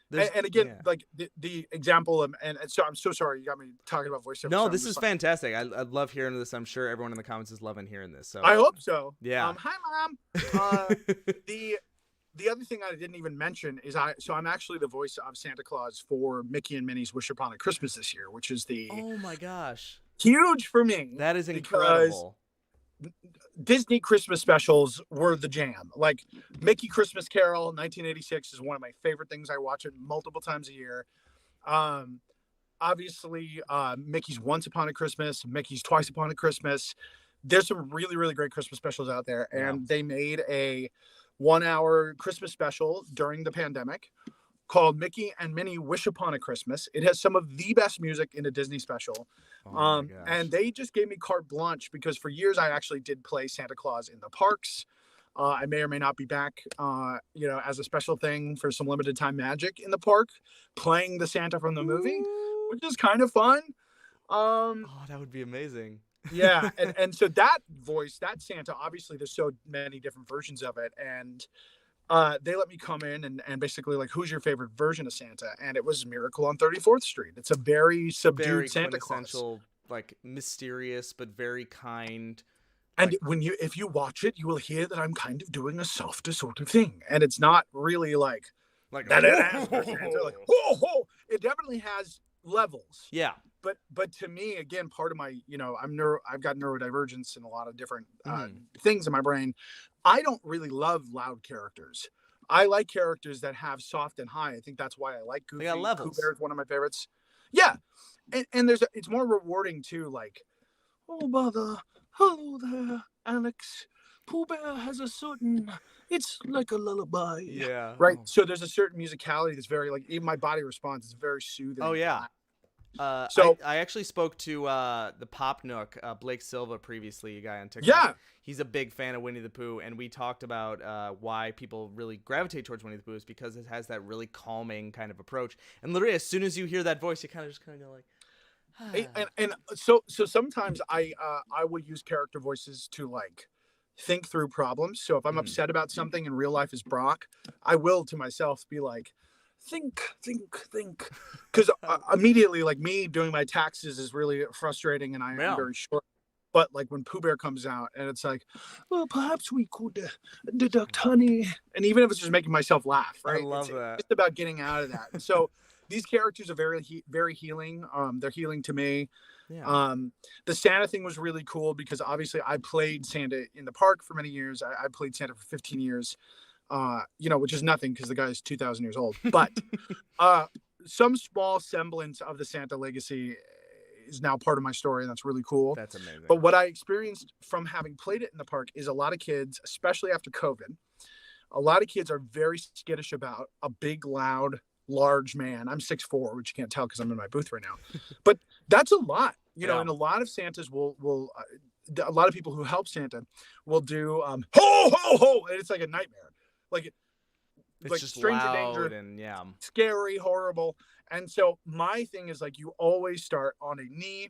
And again, like the example of, and so I'm so sorry you got me talking about voiceover. No, this is fantastic. I love hearing this. I'm sure everyone in the comments is loving hearing this. So I hope so. Yeah. Hi, Mom. The other thing I didn't even mention is I'm actually the voice of Santa Claus for Mickey and Minnie's Wish Upon a Christmas this year, which is oh my gosh, huge for me. That is incredible. Disney Christmas specials were the jam. Like Mickey Christmas Carol 1986 is one of my favorite things. I watch it multiple times a year. Obviously, Mickey's Once Upon a Christmas, Mickey's Twice Upon a Christmas. There's some really, really great Christmas specials out there, and they made a 1-hour Christmas special during the pandemic called Mickey and Minnie Wish Upon a Christmas. It has some of the best music in a Disney special. And they just gave me carte blanche because for years I actually did play Santa Claus in the parks. I may or may not be back, as a special thing for some limited time magic in the park, playing the Santa from the movie, which is kind of fun. That would be amazing. Yeah, and so that voice, that Santa, obviously there's so many different versions of it, and they let me come in and basically like, who's your favorite version of Santa? And it was Miracle on 34th Street. It's a very subdued Santa Claus, like mysterious but very kind. And if you watch it, you will hear that I'm kind of doing a softer sort of thing, and it's not really like that. It definitely has levels. Yeah. But to me, again, part of my, I've got neurodivergence and a lot of different things in my brain. I don't really love loud characters. I like characters that have soft and high. I think that's why I like Goofy. They got levels. Pooh Bear is one of my favorites. Yeah. And it's more rewarding too. Like, oh, mother, hello there, Alex. Pooh Bear has a certain, it's like a lullaby. Yeah. Right. So there's a certain musicality that's very, like, even my body response is very soothing. Oh, yeah. So I actually spoke to the Pop Nook, Blake Silva, previously, a guy on TikTok. Yeah. He's a big fan of Winnie the Pooh, and we talked about why people really gravitate towards Winnie the Pooh is because it has that really calming kind of approach. And literally, as soon as you hear that voice, you kind of go like, And so sometimes I will use character voices to like think through problems. So if I'm upset about something in real life as Brock, I will to myself be like, think. Because immediately, like, me doing my taxes is really frustrating, and I am very short. But like when Pooh Bear comes out and it's like, well, perhaps we could deduct honey. And even if it's just making myself laugh, right? I love that. It's just about getting out of that. And so these characters are very healing. They're healing to me. Yeah. The Santa thing was really cool because obviously I played Santa in the park for many years. I played Santa for 15 years, which is nothing because the guy's 2,000 years old. But some small semblance of the Santa legacy is now part of my story, and that's really cool. That's amazing. But what I experienced from having played it in the park is a lot of kids, especially after COVID, a lot of kids are very skittish about a big, loud, large man. I'm 6'4", which you can't tell because I'm in my booth right now. But that's a lot, and a lot of Santas will a lot of people who help Santa will do ho ho ho, and it's like a nightmare. It's like just stranger loud danger and scary, horrible. And so my thing is like you always start on a knee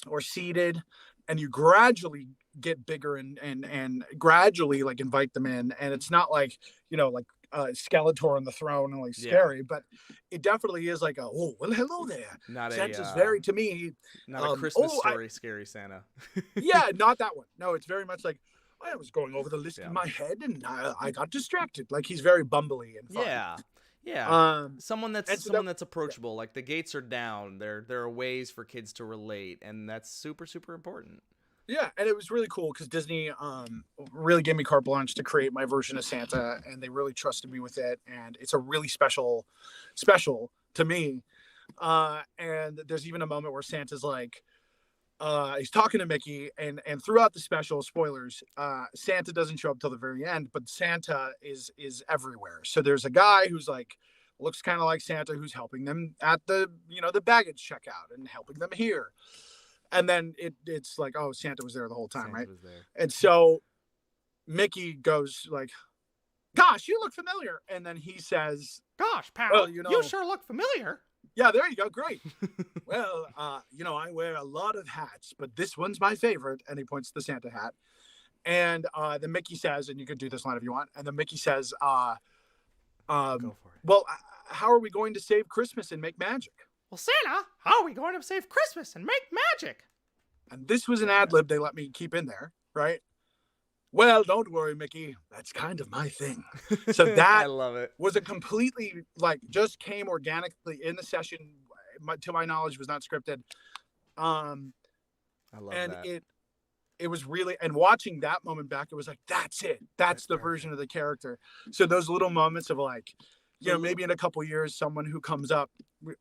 or seated, and you gradually get bigger and gradually like invite them in. And it's not like Skeletor on the throne and like scary, but it definitely is like well, hello there. Not Santa's very, to me, not a Christmas story scary Santa. Yeah, not that one. No, it's very much like, I was going over the list in my head and I got distracted. Like he's very bumbly and fun. Yeah. Someone that's approachable. Like the gates are down. There are ways for kids to relate, and that's super, super important. Yeah, and it was really cool because Disney really gave me carte blanche to create my version of Santa, and they really trusted me with it, and it's a really special to me. And there's even a moment where Santa's like, he's talking to Mickey, and throughout the special, spoilers, Santa doesn't show up till the very end, but Santa is everywhere. So there's a guy who's like looks kind of like Santa who's helping them at the the baggage checkout and helping them here. And then it's like, oh, Santa was there the whole time, Santa right? was there. And so Mickey goes like, "Gosh, you look familiar." And then he says, "Gosh, pal, well, you sure look familiar." Yeah, there you go. Great. Well, I wear a lot of hats, but this one's my favorite. And he points to the Santa hat. And then Mickey says, and you can do this line if you want. And then Mickey says, Go for it. Well, how are we going to save Christmas and make magic? Well, Santa, how are we going to save Christmas and make magic? And this was an ad lib they let me keep in there, right? Well, don't worry, Mickey. That's kind of my thing. So that I love it. was a completely just came organically in the session. To my knowledge, was not scripted. I love that. It was really, and watching that moment back, it was like, that's it. That's the version of the character. So those little moments of like, maybe in a couple years, someone who comes up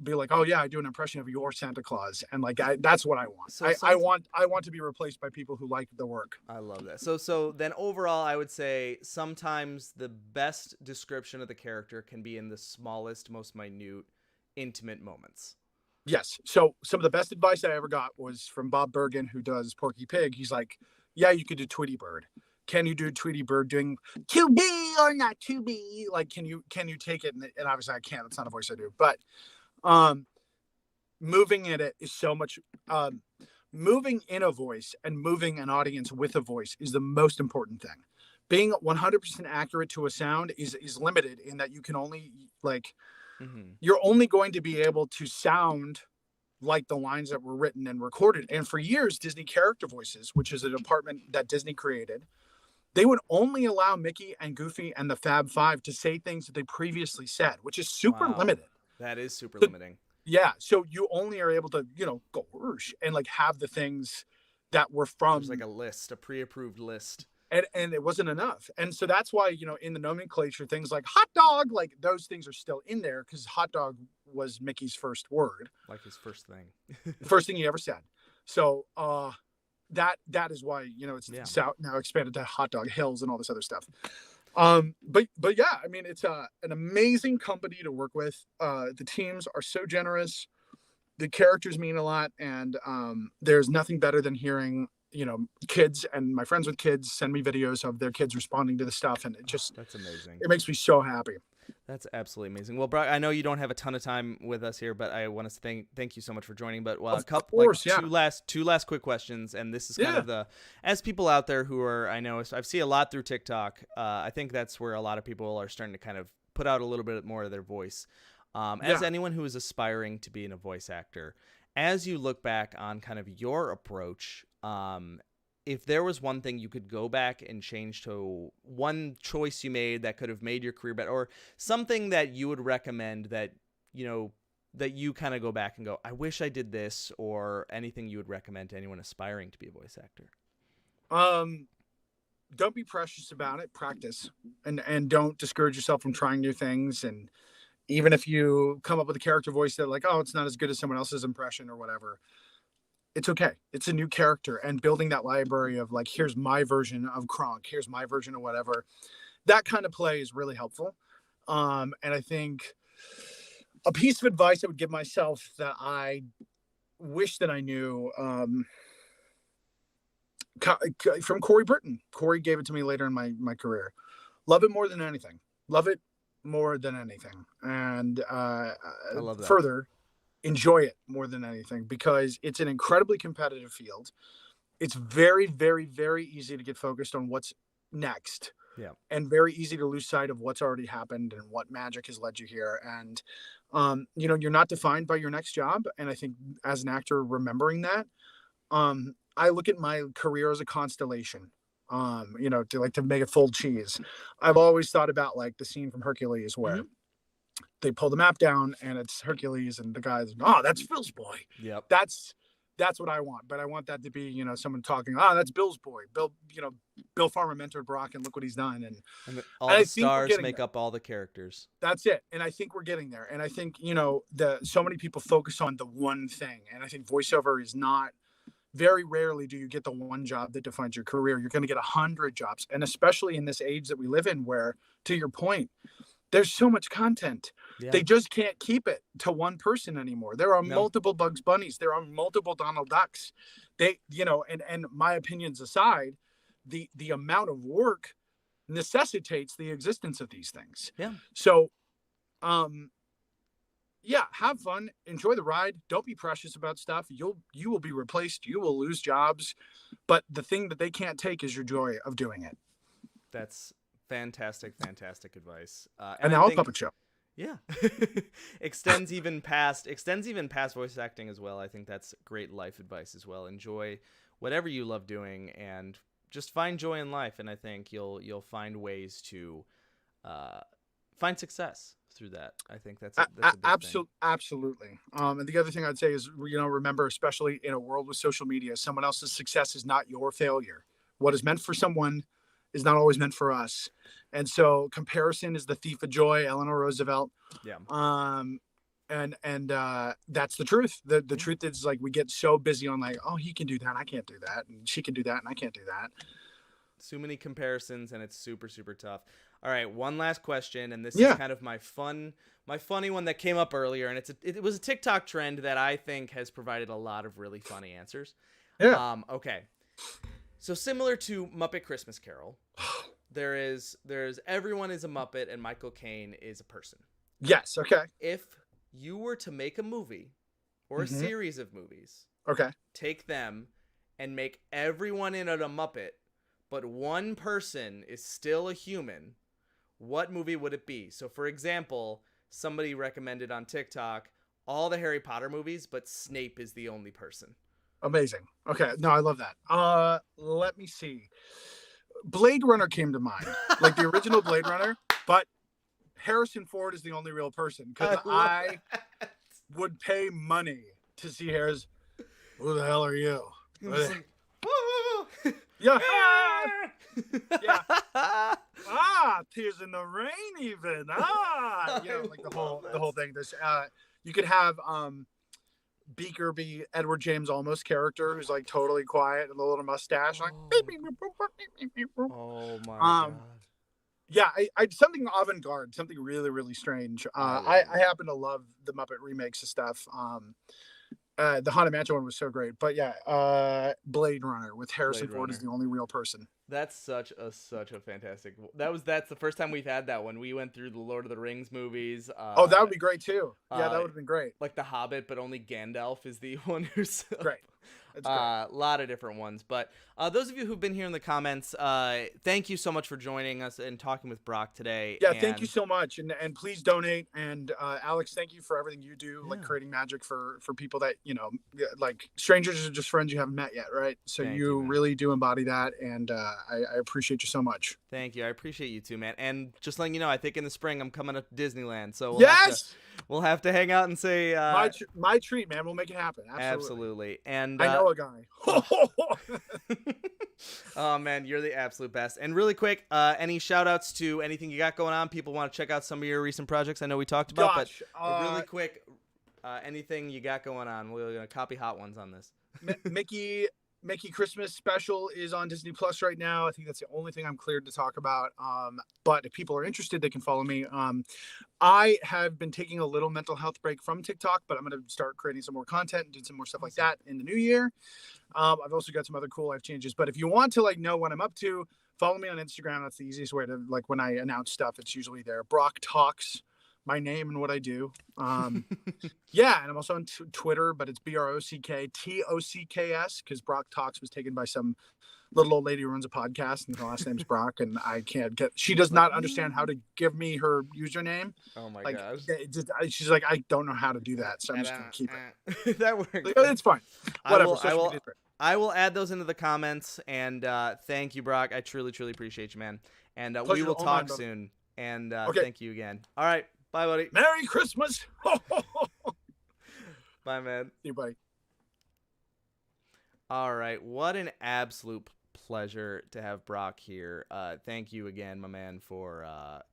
be like, oh yeah, I do an impression of your Santa Claus, and like that's what I want. So I want to be replaced by people who like the work. I love that. So then overall, I would say sometimes the best description of the character can be in the smallest, most minute, intimate moments. Yes. So some of the best advice I ever got was from Bob Bergen, who does Porky Pig. He's like, yeah, you could do Tweety Bird. Can you do Tweety Bird doing to be or not to be? Like, can you take it? And obviously I can't. It's not a voice I do. But moving in it is so much. Moving in a voice and moving an audience with a voice is the most important thing. Being 100% accurate to a sound is limited in that you can only you're only going to be able to sound like the lines that were written and recorded. And for years, Disney Character Voices, which is a department that Disney created, they would only allow Mickey and Goofy and the Fab Five to say things that they previously said, which is super limited. That is super limiting. Yeah. So you only are able to, go and like have the things that were from. There's like a list, a pre-approved list. And it wasn't enough. And so that's why, in the nomenclature, things like hot dog, like those things are still in there because hot dog was Mickey's first word. Like his first thing. First thing he ever said. So that is it's now expanded to Hot Dog Hills and all this other stuff. But yeah, I mean, it's an amazing company to work with. The teams are so generous. The characters mean a lot. And there's nothing better than hearing, kids and my friends with kids send me videos of their kids responding to the stuff. And that's amazing. It makes me so happy. That's absolutely amazing. Well, Brock, I know you don't have a ton of time with us here, but I want to thank you so much for joining. But two last quick questions, and this is kind of as people out there who are, I know I've seen a lot through TikTok. I think that's where a lot of people are starting to kind of put out a little bit more of their voice. As anyone who is aspiring to being a voice actor, as you look back on kind of your approach, if there was one thing you could go back and change to, one choice you made that could have made your career better, or something that you would recommend that, that you kind of go back and go, I wish I did this, or anything you would recommend to anyone aspiring to be a voice actor? Don't be precious about it. Practice, and don't discourage yourself from trying new things. And even if you come up with a character voice that like, oh, it's not as good as someone else's impression or whatever, it's okay. It's a new character, and building that library of like, here's my version of Kronk, here's my version of whatever, that kind of play is really helpful. And I think a piece of advice I would give myself that I wish that I knew, from Corey Britton. Corey gave it to me later in my career. Love it more than anything. Love it more than anything. And I love that. Further, enjoy it more than anything, because it's an incredibly competitive field. It's very, very, very easy to get focused on what's next. Yeah. And very easy to lose sight of what's already happened and what magic has led you here. And, you're not defined by your next job. And I think as an actor, remembering that, I look at my career as a constellation, to make a full cheese. I've always thought about like the scene from Hercules where they pull the map down and it's Hercules and the guy's, oh, that's Phil's boy. Yep. That's what I want. But I want that to be, someone talking, oh, that's Bill's boy. Bill Farmer mentored Brock and look what he's done. And all the stars make up all the characters. That's it. And I think we're getting there. And I think, so many people focus on the one thing. And I think voiceover is not, very rarely do you get the one job that defines your career. You're going to get 100 jobs. And especially in this age that we live in, where, to your point, there's so much content. Yeah. They just can't keep it to one person anymore. There are multiple Bugs Bunnies. There are multiple Donald Ducks. They, and my opinions aside, the amount of work necessitates the existence of these things. Yeah. So, have fun, enjoy the ride. Don't be precious about stuff. You will be replaced. You will lose jobs, but the thing that they can't take is your joy of doing it. That's fantastic advice. And now a puppet show. Yeah. extends even past voice acting as well. I think that's great life advice as well. Enjoy whatever you love doing and just find joy in life. And I think you'll find ways to find success through that. I think that's a big thing. Absolutely. And the other thing I'd say is, remember, especially in a world with social media, someone else's success is not your failure. What is meant for someone is not always meant for us. And so comparison is the thief of joy, Eleanor Roosevelt. Yeah. And that's the truth. The truth is, like, we get so busy on like, oh, he can do that, I can't do that, and she can do that and I can't do that. So many comparisons, and it's super, super tough. All right, one last question, and this is kind of my funny one that came up earlier, and it was a TikTok trend that I think has provided a lot of really funny answers. Yeah. Okay. So similar to Muppet Christmas Carol, there's everyone is a Muppet and Michael Caine is a person. Yes. Okay. If you were to make a movie or a series of movies, okay, take them and make everyone in it a Muppet, but one person is still a human, what movie would it be? So, for example, somebody recommended on TikTok all the Harry Potter movies, but Snape is the only person. Amazing. Okay. No, I love that. Let me see. Blade Runner came to mind, like the original Blade Runner, but Harrison Ford is the only real person, because I would pay money to see Harris. Who the hell are you? Yeah. Yeah. Tears in the rain even. Like the whole thing. This you could have Beaker be Edward James Olmos' character, who's like totally quiet and the little mustache, like oh my god. Yeah, I something avant-garde, something really, really strange. I happen to love the Muppet remakes of stuff. The Haunted Mansion one was so great. But yeah, Blade Runner with Harrison Ford as the only real person. That's such a fantastic. That's the first time we've had that one. We went through the Lord of the Rings movies. Oh, that would be great too. Yeah, that would have been great. Like the Hobbit, but only Gandalf is the one who's Great. That's great. A lot of different ones. But those of you who've been here in the comments, thank you so much for joining us and talking with Brock today. Yeah, thank you so much, and please donate. And Alex, thank you for everything you do, like creating magic for people that like strangers are just friends you haven't met yet, right? So Thank you you, really do embody that, and I appreciate you so much. Thank you. I appreciate you too, man. And just letting you know, I think in the spring I'm coming up to Disneyland, so we'll have to hang out and say my treat, man. We'll make it happen. Absolutely. And I know a guy. Oh man, you're the absolute best. And really quick, any shout outs to anything you got going on? People want to check out some of your recent projects. I know we talked about, but really quick, anything you got going on? We're gonna copy hot ones on this. Mickey Christmas special is on Disney Plus right now. I think that's the only thing I'm cleared to talk about. But if people are interested, they can follow me. I have been taking a little mental health break from TikTok, but I'm going to start creating some more content and do some more stuff like that in the new year. I've also got some other cool life changes. But if you want to know what I'm up to, follow me on Instagram. That's the easiest way to when I announce stuff. It's usually there. Brock Talks. My name and what I do. Yeah, and I'm also on Twitter, but it's BROCKTOCKS because Brock Talks was taken by some little old lady who runs a podcast, and her last name's Brock, and I can't get. She does not understand how to give me her username. Oh my gosh! She's like, I don't know how to do that, so I'm just gonna keep it. That works. It's fine. Whatever. I will add those into the comments, and thank you, Brock. I truly appreciate you, man. And we will talk soon. And thank you again. All right. Bye, buddy. Merry Christmas. Bye, man. See you, buddy. All right. What an absolute pleasure to have Brock here. Thank you again, my man, for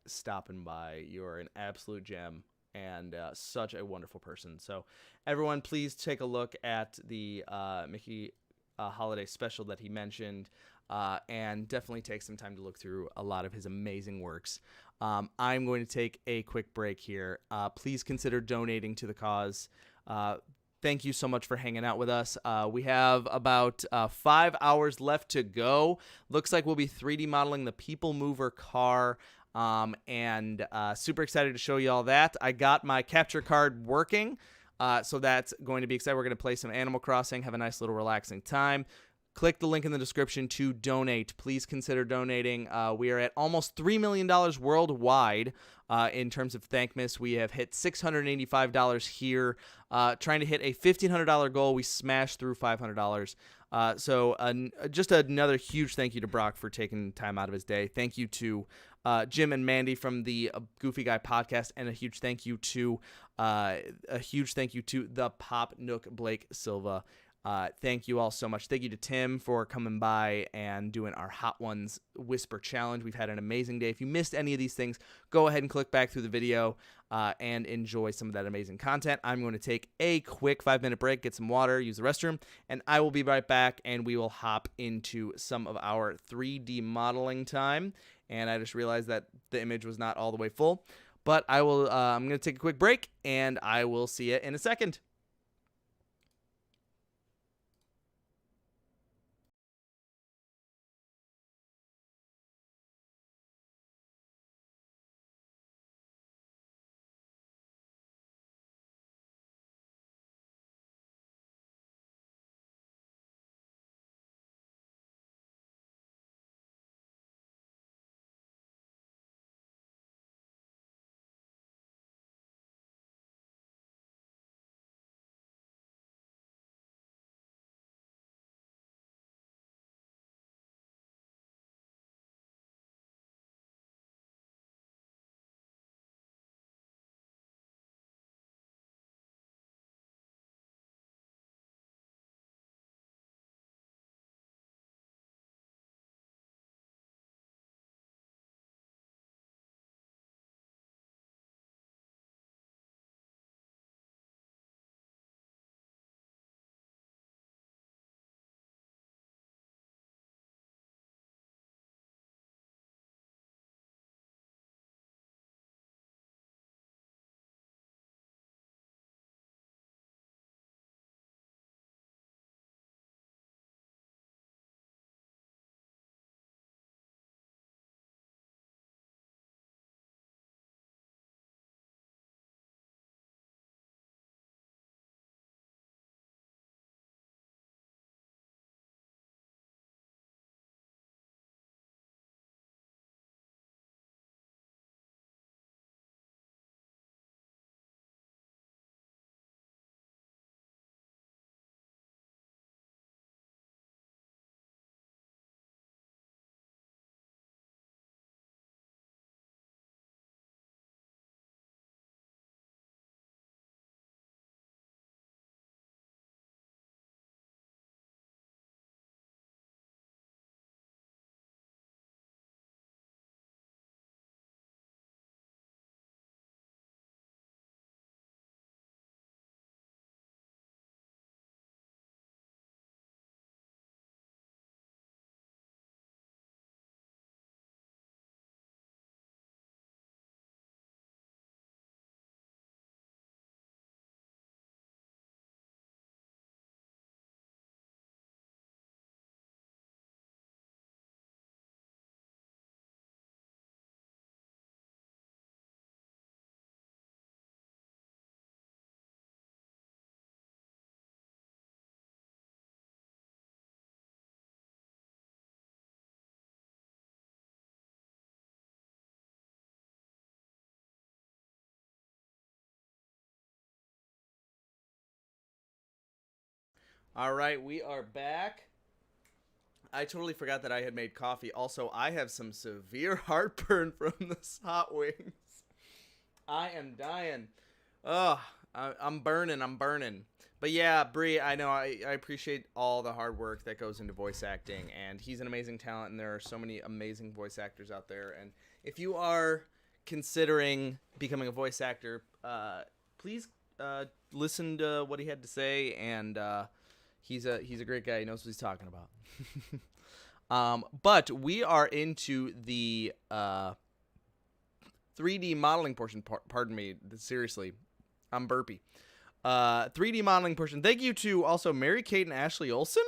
stopping by. You're an absolute gem and such a wonderful person. So, everyone, please take a look at the Mickey holiday special that he mentioned. And definitely take some time to look through a lot of his amazing works. I'm going to take a quick break here. Please consider donating to the cause. Thank you so much for hanging out with us. We have about 5 hours left to go. Looks like we'll be 3D modeling the People Mover car. And super excited to show you all that. I got my capture card working. So that's going to be exciting. We're going to play some Animal Crossing, have a nice little relaxing time. Click the link in the description to donate. Please consider donating. We are at almost $3 million worldwide in terms of Thankmas. We have hit $685 here. Trying to hit a $1,500 goal. We smashed through $500. So just another huge thank you to Brock for taking time out of his day. Thank you to Jim and Mandi from the Goofy Guy podcast, and a huge thank you to the Pop Nook Blake Silva. Thank you all so much. Thank you to Tim for coming by and doing our Hot Ones Whisper Challenge. We've had an amazing day. If you missed any of these things, go ahead and click back through the video and enjoy some of that amazing content. I'm going to take a quick 5-minute break, get some water, use the restroom, and I will be right back, and we will hop into some of our 3D modeling time. And I just realized that the image was not all the way full, but I'm going to take a quick break, and I will see you in a second. All right, we are back. I totally forgot that I had made coffee. Also, I have some severe heartburn from this hot wings. I am dying. Ugh, I'm burning. But yeah, Bree, I know I appreciate all the hard work that goes into voice acting, and he's an amazing talent, and there are so many amazing voice actors out there. And if you are considering becoming a voice actor, please listen to what he had to say, and he's a great guy. He knows what he's talking about. But we are into the 3D modeling portion. Pardon me. Seriously, I'm burpy. 3D modeling portion. Thank you to also Mary Kate and Ashley Olsen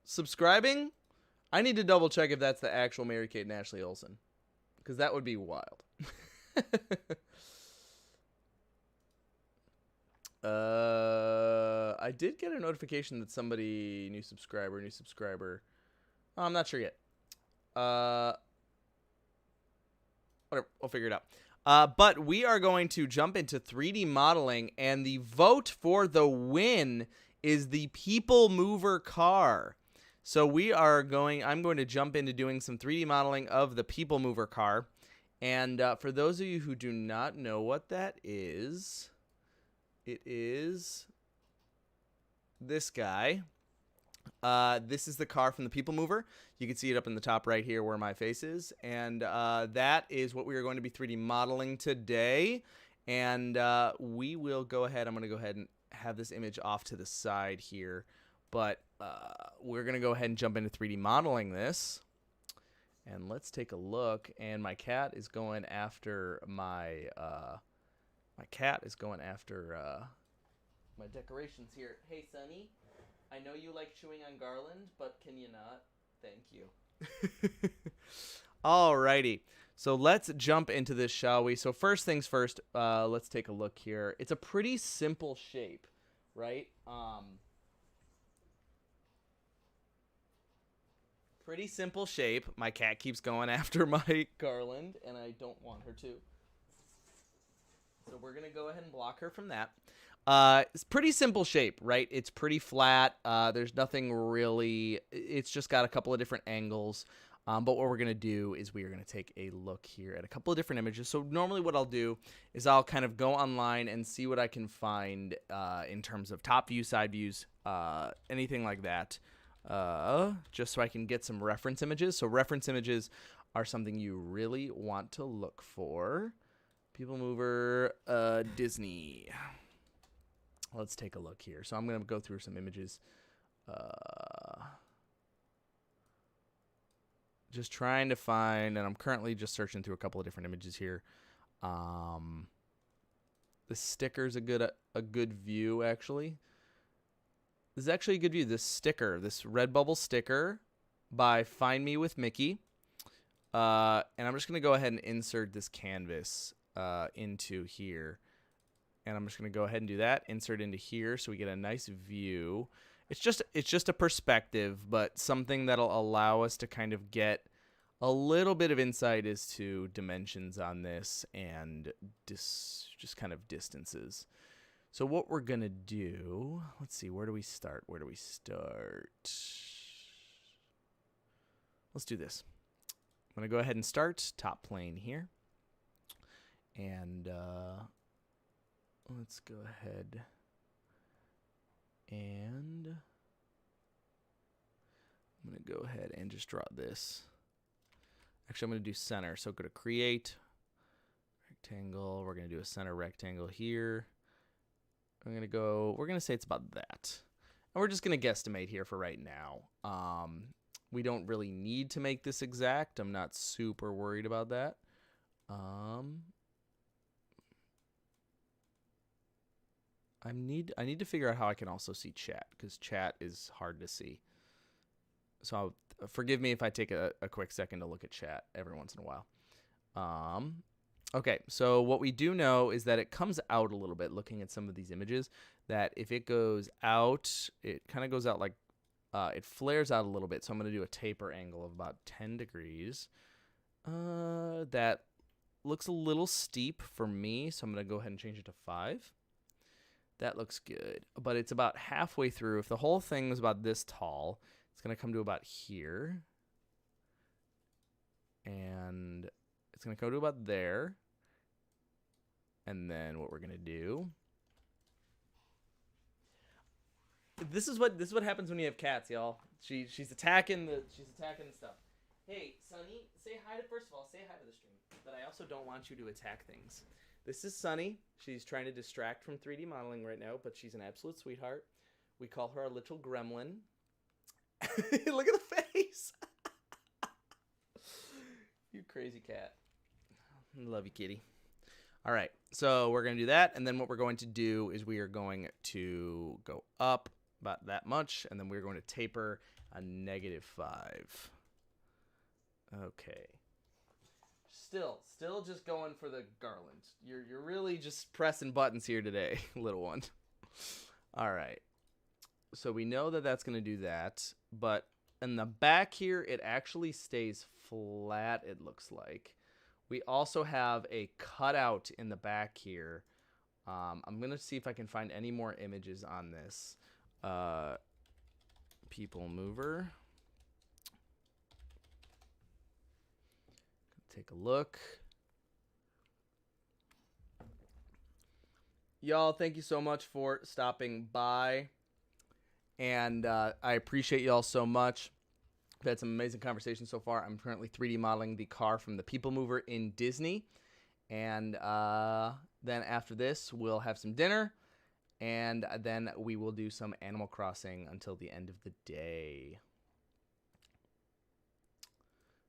subscribing. I need to double check if that's the actual Mary Kate and Ashley Olsen, because that would be wild. I did get a notification that somebody new subscriber. Oh, I'm not sure yet. Whatever, we'll figure it out. But we are going to jump into 3D modeling, and the vote for the win is the People Mover car. So I'm going to jump into doing some 3D modeling of the People Mover car. And for those of you who do not know what that is, it is this guy. This is the car from the People Mover. You can see it up in the top right here where my face is. And that is what we are going to be 3D modeling today. And we will go ahead. I'm going to go ahead and have this image off to the side here. But we're going to go ahead and jump into 3D modeling this. And let's take a look. And my cat is going after my decorations here. Hey, Sonny. I know you like chewing on garland, but can you not? Thank you. Alrighty. So let's jump into this, shall we? So first things first, let's take a look here. It's a pretty simple shape, right? Pretty simple shape. My cat keeps going after my garland, and I don't want her to. So we're going to go ahead and block her from that. It's pretty simple shape, right? It's pretty flat. There's nothing really. It's just got a couple of different angles. But what we're going to do is we are going to take a look here at a couple of different images. So normally what I'll do is I'll kind of go online and see what I can find in terms of top view, side views, anything like that, just so I can get some reference images. So reference images are something you really want to look for. People Mover, Disney. Let's take a look here. So I'm going to go through some images. Just trying to find, and I'm currently just searching through a couple of different images here. The sticker's a good view, actually. This is actually a good view. This sticker, this Redbubble sticker by Find Me with Mickey. And I'm just going to go ahead and insert this canvas into here. And I'm just going to go ahead and do that. Insert into here so we get a nice view. It's just a perspective, but something that'll allow us to kind of get a little bit of insight as to dimensions on this and just kind of distances. So what we're going to do, let's see, where do we start? Let's do this. I'm going to go ahead and start top plane here. And let's go ahead and I'm going to go ahead and just draw this. Actually, I'm going to do center. So go to create, rectangle. We're going to do a center rectangle here. we're going to say it's about that. And we're just going to guesstimate here for right now. We don't really need to make this exact. I'm not super worried about that. I need to figure out how I can also see chat, because chat is hard to see. So forgive me if I take a quick second to look at chat every once in a while. Okay, so what we do know is that it comes out a little bit, looking at some of these images, that if it goes out, it kind of goes out like, it flares out a little bit. So I'm going to do a taper angle of about 10 degrees. That looks a little steep for me, so I'm going to go ahead and change it to 5. That looks good. But it's about halfway through. If the whole thing was about this tall, it's going to come to about here. And it's going to go to about there. And then what we're going to do... This is what happens when you have cats, y'all. She's attacking the stuff. Hey, Sunny, say hi to first of all, say hi to the stream. But I also don't want you to attack things. This is Sunny. She's trying to distract from 3D modeling right now, but she's an absolute sweetheart. We call her a little gremlin. Look at the face. You crazy cat. Love you, kitty. All right, so we're going to do that, and then what we're going to do is we are going to go up about that much, and then we're going to taper a -5. Okay. Still just going for the garland. You're really just pressing buttons here today, little one. All right. So we know that that's going to do that, but in the back here, it actually stays flat, it looks like. We also have a cutout in the back here. I'm going to see if I can find any more images on this. People mover. Take a look. Y'all, thank you so much for stopping by. And I appreciate y'all so much. We've had some amazing conversations so far. I'm currently 3D modeling the car from the People Mover in Disney. And then after this, we'll have some dinner. And then we will do some Animal Crossing until the end of the day.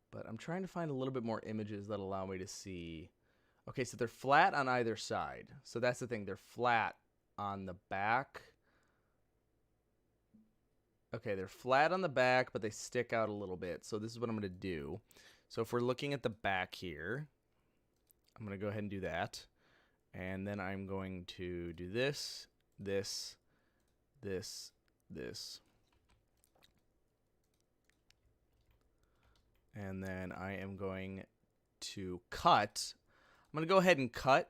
But I'm trying to find a little bit more images that allow me to see. Okay, so they're flat on either side. So that's the thing. They're flat on the back. Okay, they're flat on the back, but they stick out a little bit. So this is what I'm going to do. So if we're looking at the back here, I'm going to go ahead and do that. And then I'm going to do this, this, this, this. And then I am going to cut. I'm going to go ahead and cut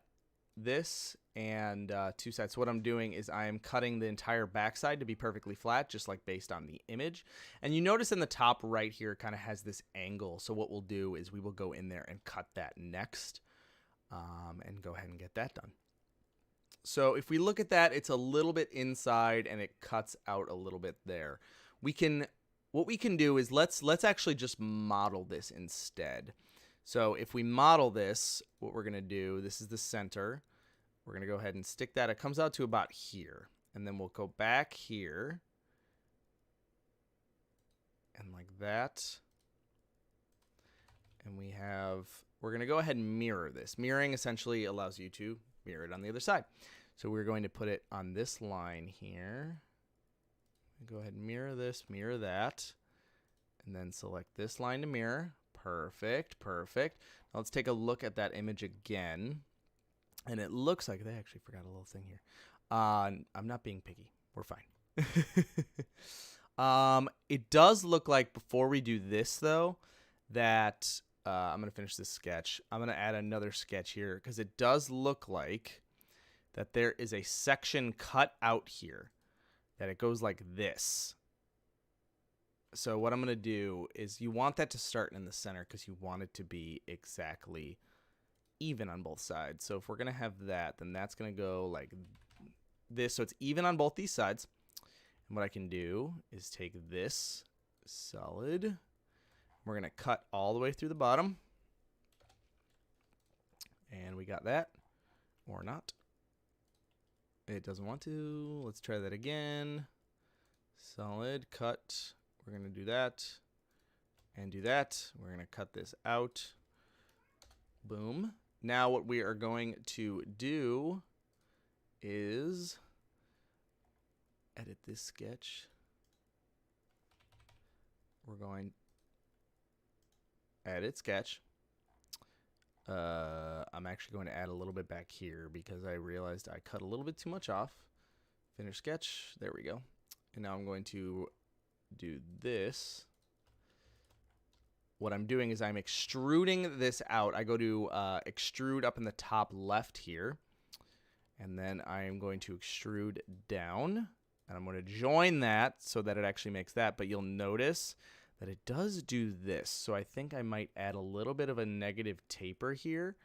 this and two sides. So what I'm doing is I am cutting the entire backside to be perfectly flat, just like based on the image. And you notice in the top right here, it kind of has this angle. So what we'll do is we will go in there and cut that next and go ahead and get that done. So if we look at that, it's a little bit inside and it cuts out a little bit there. What we can do is let's actually just model this instead. So if we model this, what we're going to do, this is the center. We're going to go ahead and stick that. It comes out to about here. And then we'll go back here. And like that. And we're going to go ahead and mirror this. Mirroring essentially allows you to mirror it on the other side. So we're going to put it on this line here. Go ahead and mirror this, mirror that. And then select this line to mirror. Perfect, perfect. Now let's take a look at that image again. And it looks like they actually forgot a little thing here. I'm not being picky. We're fine. It does look like before we do this, though, that I'm going to finish this sketch. I'm going to add another sketch here because it does look like that there is a section cut out here that it goes like this. So what I'm going to do is you want that to start in the center because you want it to be exactly even on both sides. So if we're going to have that, then that's going to go like this. So it's even on both these sides. And what I can do is take this solid. We're going to cut all the way through the bottom. And we got that. Or not. It doesn't want to. Let's try that again. Solid, cut. We're going to do that and do that. We're going to cut this out. Boom. Now what we are going to do is edit this sketch. We're going edit sketch. I'm actually going to add a little bit back here because I realized I cut a little bit too much off. Finish sketch. There we go. And now I'm going to do this. What I'm doing is I'm extruding this out. I go to extrude up in the top left here. And then I am going to extrude down, and I'm going to join that so that it actually makes that. But you'll notice that it does do this. So I think I might add a little bit of a negative taper here.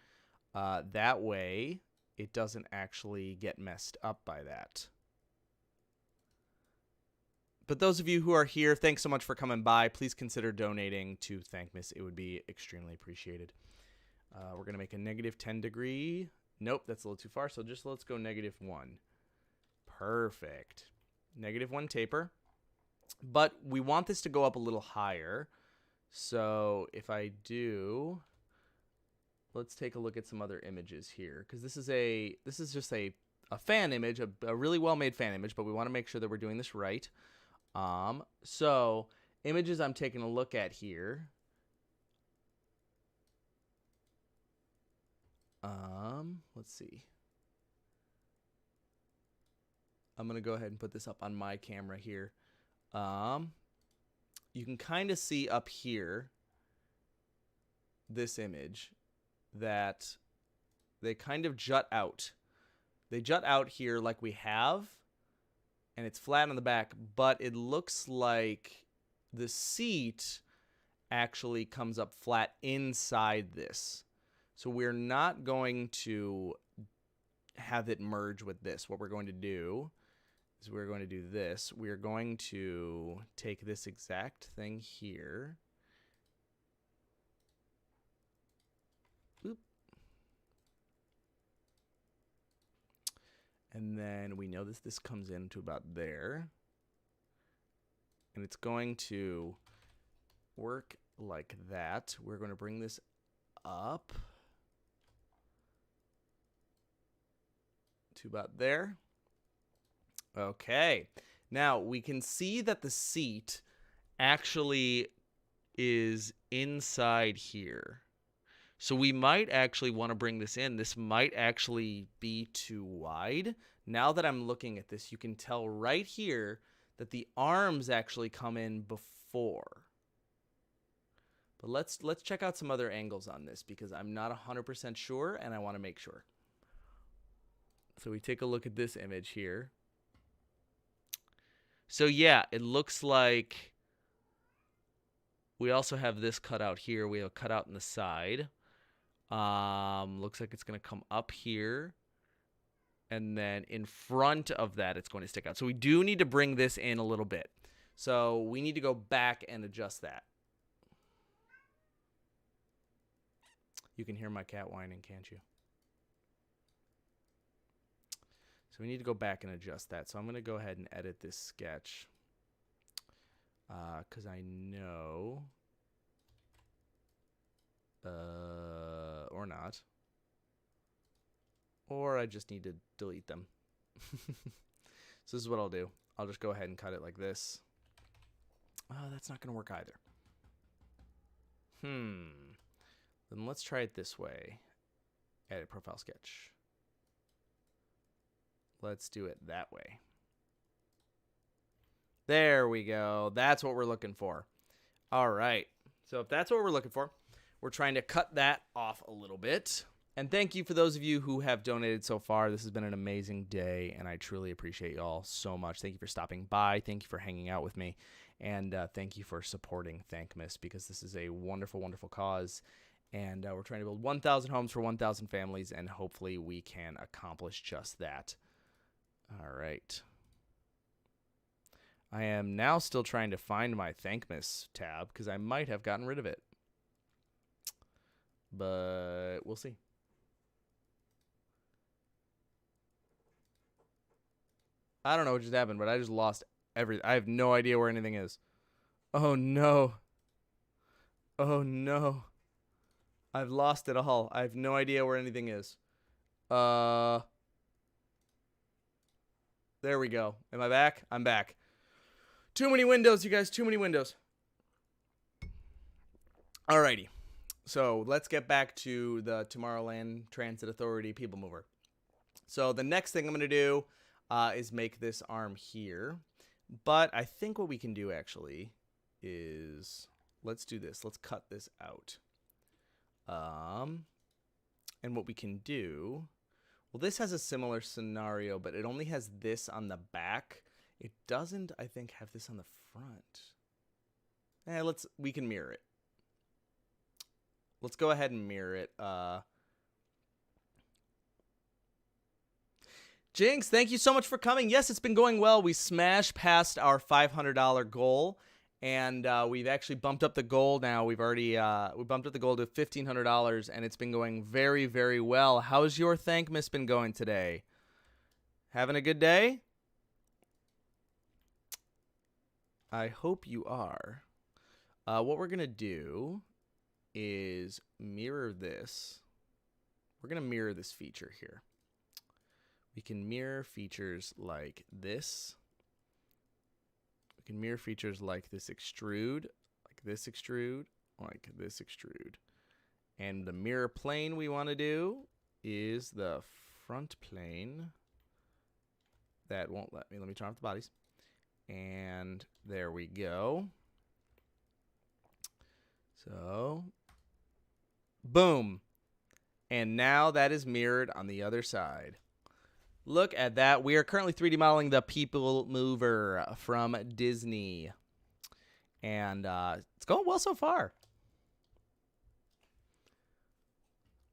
That way it doesn't actually get messed up by that. But those of you who are here, thanks so much for coming by. Please consider donating to Thankmas. It would be extremely appreciated. We're going to make a negative 10 degree. Nope, that's a little too far. So just let's go -1. Perfect. -1 taper. But we want this to go up a little higher. So if I do, let's take a look at some other images here, because this is just a fan image, a really well-made fan image, but we want to make sure that we're doing this right. So images I'm taking a look at here. Let's see. I'm going to go ahead and put this up on my camera here. You can kind of see up here, this image, that they kind of jut out. They jut out here like we have, and it's flat on the back, but it looks like the seat actually comes up flat inside this. So we're not going to have it merge with this. What we're going to do is we're going to do this. We're going to take this exact thing here. Boop. And then we know this comes into about there. And it's going to work like that. We're going to bring this up to about there. Okay. Now we can see that the seat actually is inside here. So we might actually want to bring this in. This might actually be too wide. Now that I'm looking at this, you can tell right here that the arms actually come in before. But let's check out some other angles on this, because I'm not 100% sure and I want to make sure. So we take a look at this image here. So yeah, it looks like we also have this cutout here. We have a cutout in the side. Looks like it's going to come up here. And then in front of that, it's going to stick out. So we do need to bring this in a little bit. So we need to go back and adjust that. You can hear my cat whining, can't you? So we need to go back and adjust that. So I'm going to go ahead and edit this sketch, because I know, or not, or I just need to delete them. So this is what I'll do. I'll just go ahead and cut it like this. Oh, that's not going to work either. Then let's try it this way. Edit profile sketch. Let's do it that way. There we go. That's what we're looking for. All right. So if that's what we're looking for, we're trying to cut that off a little bit. And thank you for those of you who have donated so far. This has been an amazing day, and I truly appreciate you all so much. Thank you for stopping by. Thank you for hanging out with me. And thank you for supporting Thankmas, because this is a wonderful, wonderful cause. And we're trying to build 1,000 homes for 1,000 families, and hopefully we can accomplish just that. All right. I am now still trying to find my Thankmas tab, because I might have gotten rid of it. But we'll see. I don't know what just happened, but I just lost everything. I have no idea where anything is. Oh, no. Oh, no. I've lost it all. I have no idea where anything is. There we go. Am I back? I'm back. Too many windows, you guys. Too many windows. Alrighty. So let's get back to the Tomorrowland Transit Authority People Mover. So the next thing I'm going to do is make this arm here. But I think what we can do actually is, let's do this. Let's cut this out. And what we can do, Well, this has a similar scenario, but it only has this on the back. It doesn't, I think, have this on the front. We can mirror it. Let's go ahead and mirror it. Jinx, thank you so much for coming. Yes, it's been going well. We smashed past our $500 goal, and we've actually bumped up the goal now. We've already we bumped up the goal to $1,500, and it's been going very, very well. How's your Thankmas been going today? Having a good day? I hope you are. What we're going to do is mirror this. We're going to mirror this feature here. We can mirror features like this. We can mirror features like this extrude, like this extrude, like this extrude. And the mirror plane we want to do is the front plane. That won't let me. Let me turn off the bodies. And there we go. So, boom. And now that is mirrored on the other side. Look at that. We are currently 3D modeling the People Mover from Disney. And it's going well so far.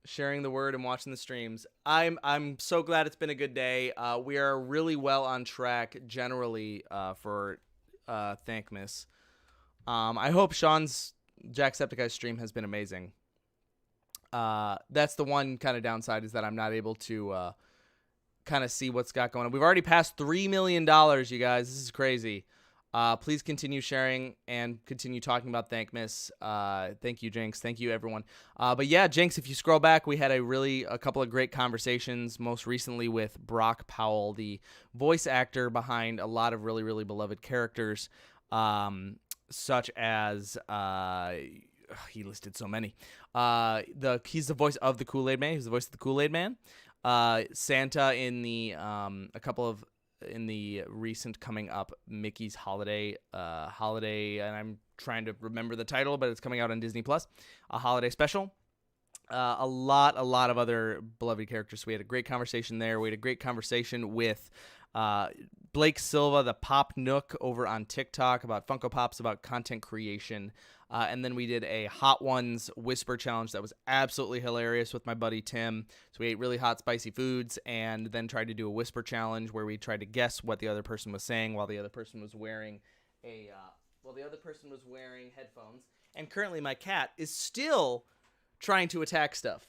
Sharing the word and watching the streams. I'm so glad it's been a good day. We are really well on track generally for Thankmas. I hope Sean's Jacksepticeye stream has been amazing. That's the one kind of downside, is that I'm not able to kind of see what's got going on. We've already passed $3 million, you guys. This is crazy. Please continue sharing and continue talking about Thankmas. Thank you, Jinx. Thank you, everyone. But yeah, Jinx, if you scroll back, we had a couple of great conversations, most recently with Brock Powell, the voice actor behind a lot of really, really beloved characters, such as he listed so many. He's the voice of the Kool-Aid Man. He's the voice of the Kool-Aid Man. Santa in the in the recent coming up Mickey's holiday, and I'm trying to remember the title, but it's coming out on Disney Plus, a holiday special. A lot of other beloved characters. So we had a great conversation there. We had a great conversation with Blake Silva, the Pop Nook over on TikTok, about Funko Pops, about content creation. And then we did a Hot Ones Whisper Challenge that was absolutely hilarious with my buddy Tim. So we ate really hot, spicy foods and then tried to do a Whisper Challenge where we tried to guess what the other person was saying while the other person was wearing headphones. And currently my cat is still trying to attack stuff.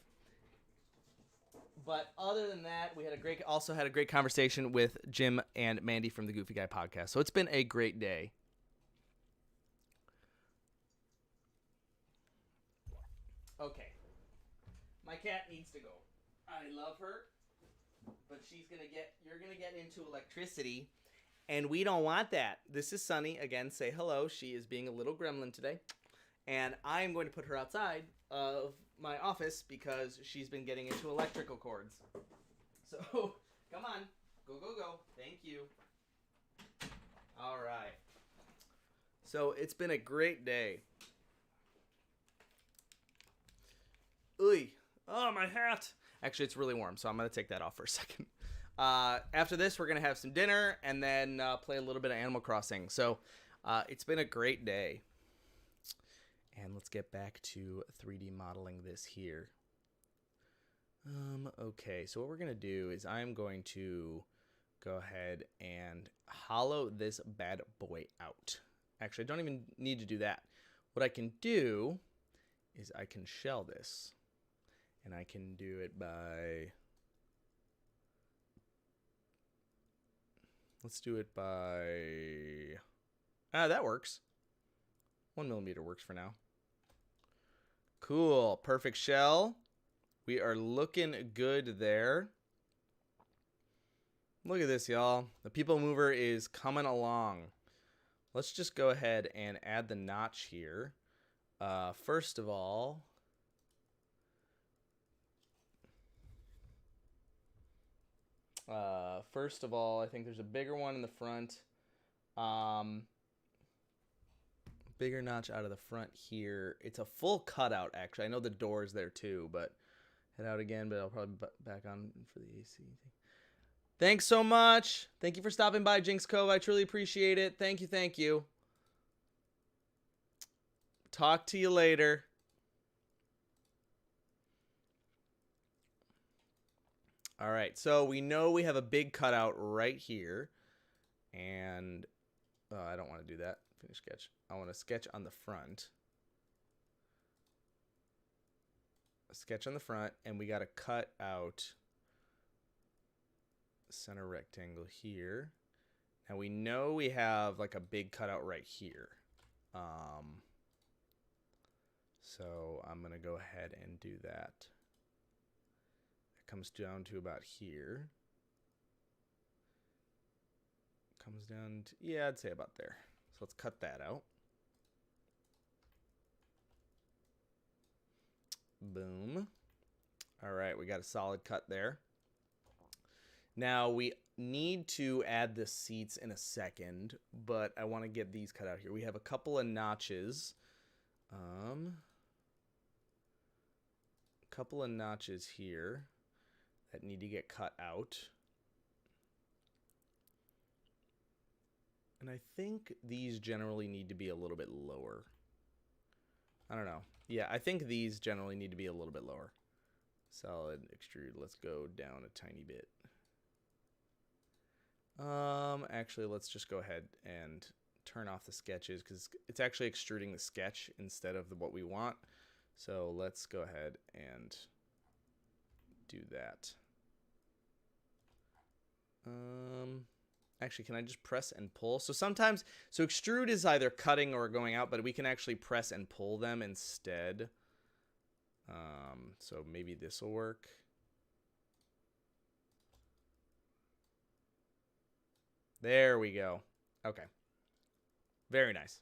But other than that, we also had a great conversation with Jim and Mandi from the Goofy Guy podcast. So it's been a great day. Okay. My cat needs to go. I love her, but you're gonna get into electricity, and we don't want that. This is Sunny. Again, say hello. She is being a little gremlin today, and I am going to put her outside of my office because she's been getting into electrical cords. So, come on. Go, go, go. Thank you. All right. So, it's been a great day. Oy. Oh, my hat. Actually, it's really warm, so I'm going to take that off for a second. After this, we're going to have some dinner and then play a little bit of Animal Crossing. So, it's been a great day. And let's get back to 3D modeling this here. Okay, so what we're going to do is I'm going to go ahead and hollow this bad boy out. Actually, I don't even need to do that. What I can do is I can shell this. And I can do it by... Let's do it by... that works. 1 millimeter works for now. Cool. Perfect shell. We are looking good there. Look at this, y'all. The People Mover is coming along. Let's just go ahead and add the notch here. First of all... I think there's a bigger one in the front. Bigger notch out of the front here. It's a full cutout, actually. I know the door's there too, but head out again, but I'll probably back on for the AC thing. Thanks so much. Thank you for stopping by, Jinx Cove. I truly appreciate it. Thank you, thank you. Talk to you later. All right, so we know we have a big cutout right here. And I don't want to do that. Finish sketch. I want to sketch on the front. A sketch on the front, and we got to cut out center rectangle here. Now we know we have like a big cutout right here. So I'm going to go ahead and do that. It comes down to about here. Comes down to, yeah, I'd say about there. So let's cut that out. Boom. All right, we got a solid cut there. Now we need to add the seats in a second, but I want to get these cut out here. We have a couple of notches. Couple of notches here that need to get cut out. And I think these generally need to be a little bit lower. I don't know. Yeah, I think these generally need to be a little bit lower. Solid extrude. Let's go down a tiny bit. Actually, let's just go ahead and turn off the sketches because it's actually extruding the sketch instead of what we want. So let's go ahead and do that. Actually, can I just press and pull? So sometimes, so extrude is either cutting or going out, but we can actually press and pull them instead. So maybe this will work. There we go. Okay. Very nice.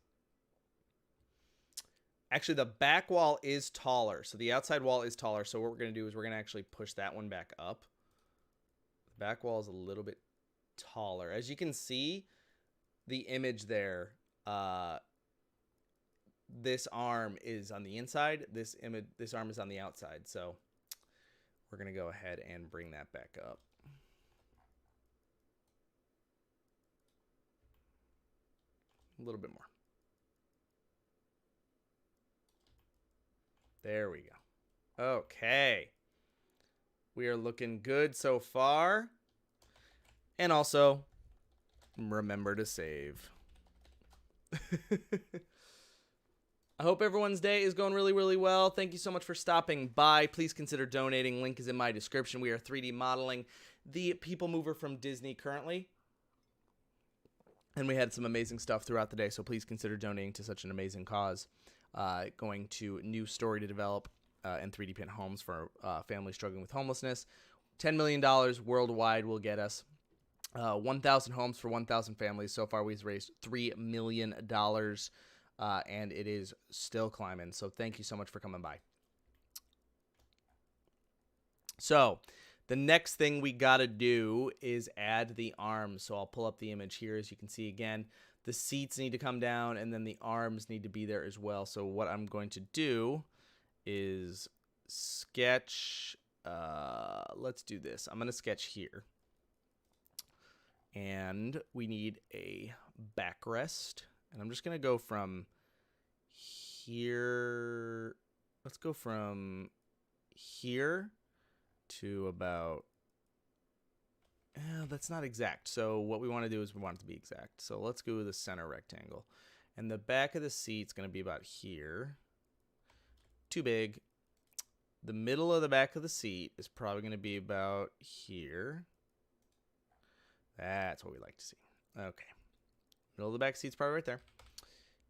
Actually, the back wall is taller. So the outside wall is taller. So what we're going to do is we're going to actually push that one back up. The back wall is a little bit taller. As you can see, the image there, this arm is on the inside. This arm is on the outside. So we're going to go ahead and bring that back up. A little bit more. There we go. Okay. We are looking good so far. And also, remember to save. I hope everyone's day is going really, really well. Thank you so much for stopping by. Please consider donating. Link is in my description. We are 3D modeling the People Mover from Disney currently. And we had some amazing stuff throughout the day, so please consider donating to such an amazing cause. Going to New Story to Develop and 3D print homes for families struggling with homelessness. $10 million worldwide will get us 1,000 homes for 1,000 families. So far, we've raised $3 million, and it is still climbing. So thank you so much for coming by. So the next thing we got to do is add the arms. So I'll pull up the image here. As you can see again, the seats need to come down and then the arms need to be there as well. So what I'm going to do is sketch. Let's do this. I'm going to sketch here. And we need a backrest. And I'm just going to go from here. Let's go from here to about, that's not exact. So what we want to do is we want it to be exact. So let's go with the center rectangle. And the back of the seat's going to be about here. Too big. The middle of the back of the seat is probably going to be about here. That's what we like to see. Okay. Middle of the back seat's probably right there.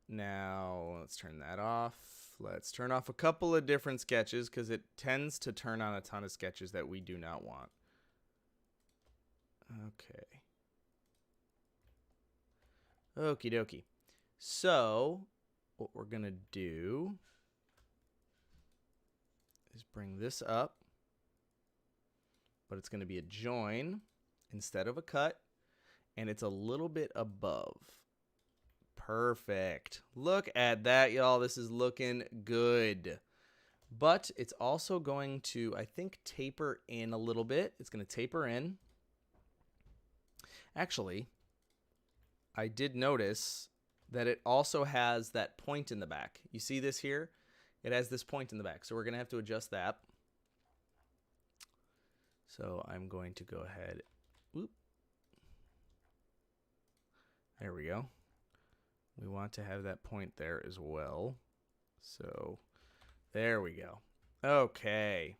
Now, let's turn that off. Let's turn off a couple of different sketches because it tends to turn on a ton of sketches that we do not want. Okay. Okie dokie. So, what we're going to do is bring this up. But it's going to be a join instead of a cut. And it's a little bit above. Perfect. Look at that, y'all. This is looking good. But it's also going to, I think, taper in a little bit. It's going to taper in. Actually, I did notice that it also has that point in the back. You see this here? It has this point in the back. So we're going to have to adjust that. So I'm going to go ahead. Whoop. There we go. We want to have that point there as well. So there we go. Okay.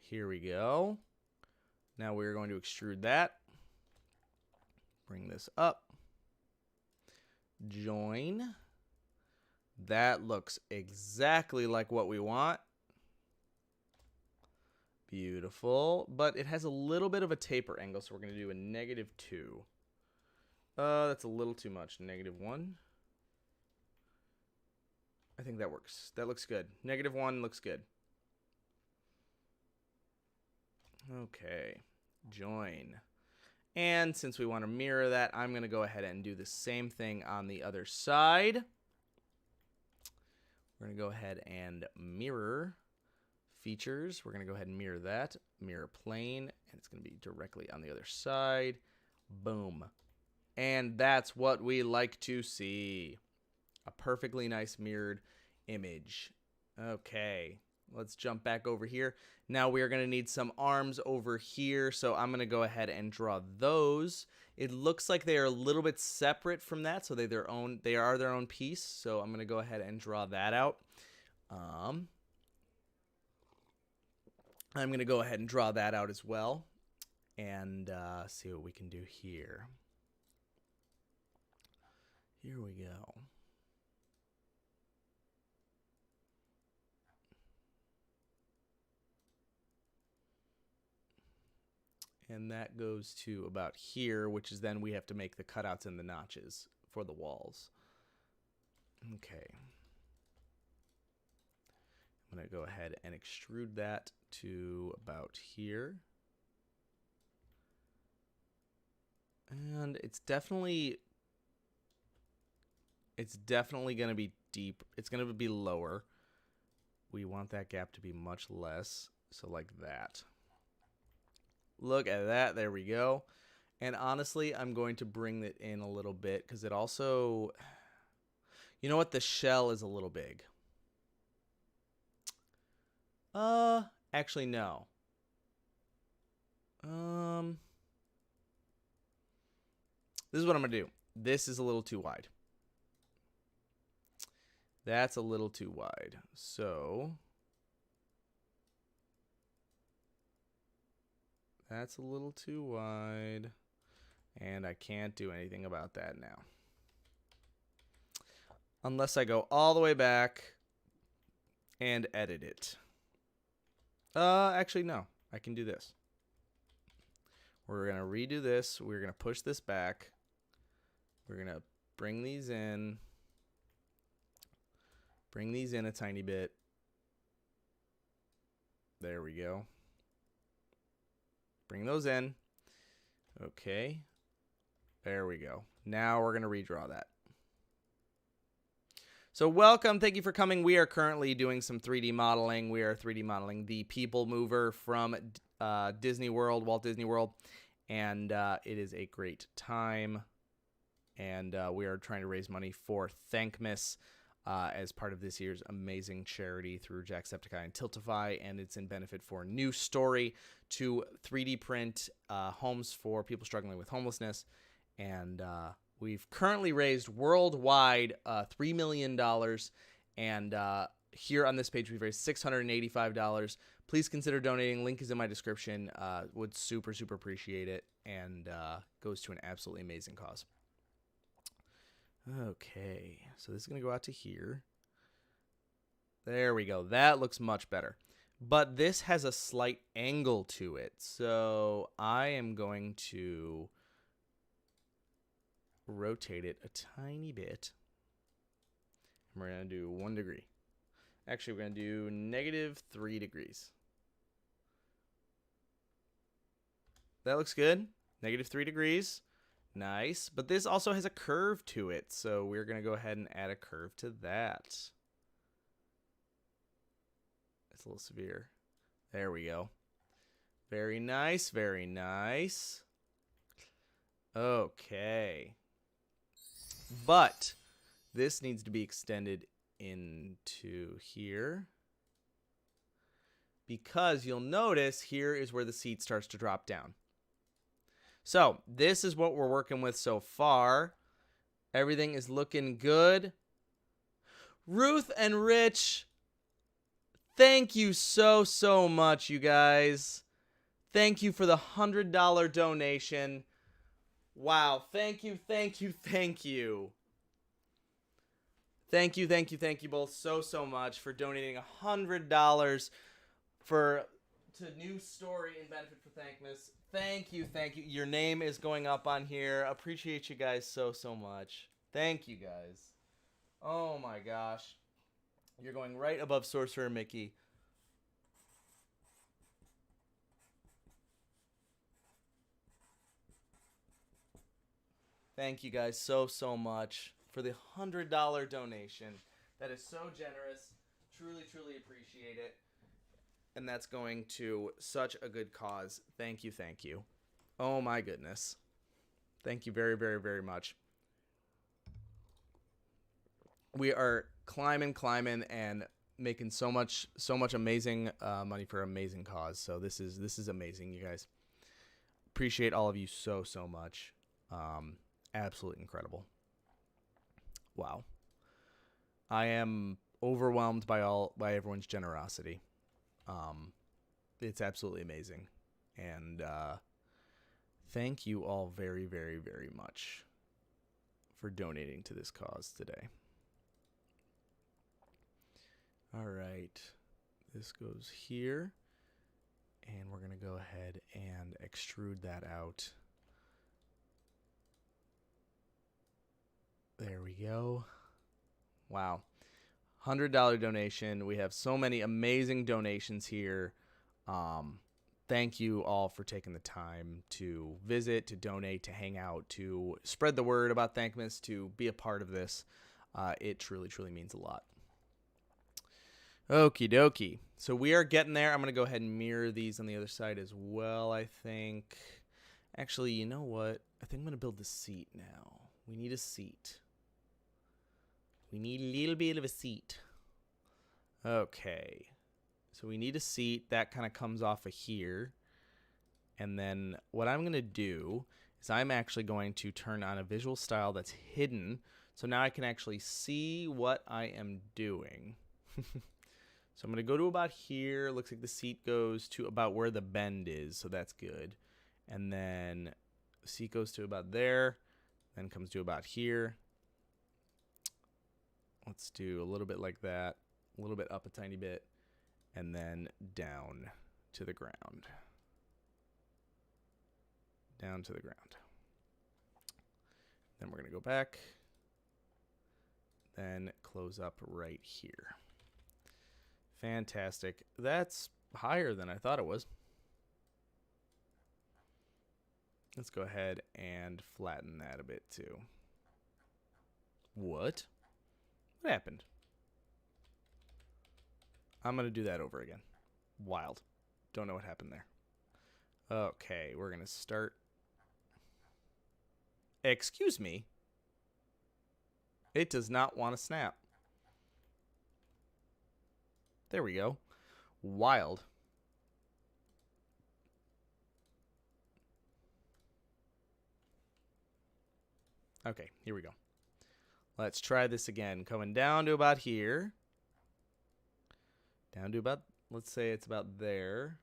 Here we go. Now we're going to extrude that. Bring this up. Join. That looks exactly like what we want. Beautiful. But it has a little bit of a taper angle, so we're going to do a -2. That's a little too much. -1. I think that works. That looks good. -1 looks good. Okay. Join. And since we want to mirror that, I'm going to go ahead and do the same thing on the other side. We're going to go ahead and mirror features. We're going to go ahead and mirror that. Mirror plane. And it's going to be directly on the other side. Boom. And that's what we like to see. A perfectly nice mirrored image. Okay. Let's jump back over here. Now we are going to need some arms over here. So I'm going to go ahead and draw those. It looks like they are a little bit separate from that. So they are their own piece. So I'm going to go ahead and draw that out. I'm going to go ahead and draw that out as well. And see what we can do here. Here we go. And that goes to about here, which is then we have to make the cutouts and the notches for the walls. Okay. I'm going to go ahead and extrude that to about here. And it's definitely going to be deep. It's going to be lower. We want that gap to be much less. So like that. Look at that. There we go. And honestly, I'm going to bring it in a little bit because it also, you know what? The shell is a little big. Actually, no. This is what I'm going to do. This is a little too wide. That's a little too wide. So that's a little too wide. And I can't do anything about that now. Unless I go all the way back and edit it. Actually, no. I can do this. We're going to redo this. We're going to push this back. We're going to bring these in. Bring these in a tiny bit. There we go. Bring those in. Okay. There we go. Now we're going to redraw that. So welcome. Thank you for coming. We are currently doing some 3D modeling. We are 3D modeling the People Mover from Disney World, Walt Disney World. And it is a great time. And we are trying to raise money for Thankmas as part of this year's amazing charity through Jacksepticeye and Tiltify. And it's in benefit for New Story to 3D print homes for people struggling with homelessness. And we've currently raised worldwide $3 million. And here on this page, we've raised $685. Please consider donating. Link is in my description. Would super, super appreciate it. And goes to an absolutely amazing cause. Okay, so this is going to go out to here. There we go. That looks much better. But this has a slight angle to it. So I am going to rotate it a tiny bit. And we're going to do 1 degree. Actually, we're going to do -3 degrees. That looks good. -3 degrees. Nice. But this also has a curve to it, so we're going to go ahead and add a curve to that. It's a little severe. There we go. Very nice, very nice. Okay. But this needs to be extended into here, because you'll notice here is where the seat starts to drop down. So this is what we're working with so far. Everything is looking good. Ruth and Rich, thank you so much, you guys. Thank you for the $100 donation. Wow, thank you. Thank you both so much for donating $100 to New Story and Benefit for Thankmas. Thank you. Your name is going up on here. Appreciate you guys so much. Thank you guys. Oh my gosh. You're going right above Sorcerer Mickey. Thank you guys so much for the $100 donation. That is so generous. Truly appreciate it. And that's going to such a good cause. Thank you. Oh my goodness. Thank you very much. We are climbing and making so much amazing money for an amazing cause. So this is amazing, you guys. Appreciate all of you so much. Absolutely incredible. Wow. I am overwhelmed by everyone's generosity. It's absolutely amazing. And thank you all very much for donating to this cause today. All right. This goes here. And we're going to go ahead and extrude that out. There we go. Wow. $100 donation. We have so many amazing donations here. Thank you all for taking the time to visit, to donate, to hang out, to spread the word about Thankmas, to be a part of this. It truly means a lot. Okie dokie. So we are getting there. I'm going to go ahead and mirror these on the other side as well, I think. Actually, you know what? I think I'm going to build the seat now. We need a seat. We need a little bit of a seat. Okay. So we need a seat that kind of comes off of here. And then what I'm going to do is I'm actually going to turn on a visual style that's hidden. So now I can actually see what I am doing. So I'm going to go to about here. Looks like the seat goes to about where the bend is. So that's good. And then the seat goes to about there. Then comes to about here. Let's do a little bit like that. A little bit up a tiny bit. And then down to the ground. Down to the ground. Then we're going to go back. Then close up right here. Fantastic. That's higher than I thought it was. Let's go ahead and flatten that a bit too. What? What happened? I'm going to do that over again. Wild. Don't know what happened there. Okay, we're going to start. Excuse me. It does not want to snap. There we go. Wild. Okay, here we go. Let's try this again. Coming down to about here. Down to about, let's say it's about there.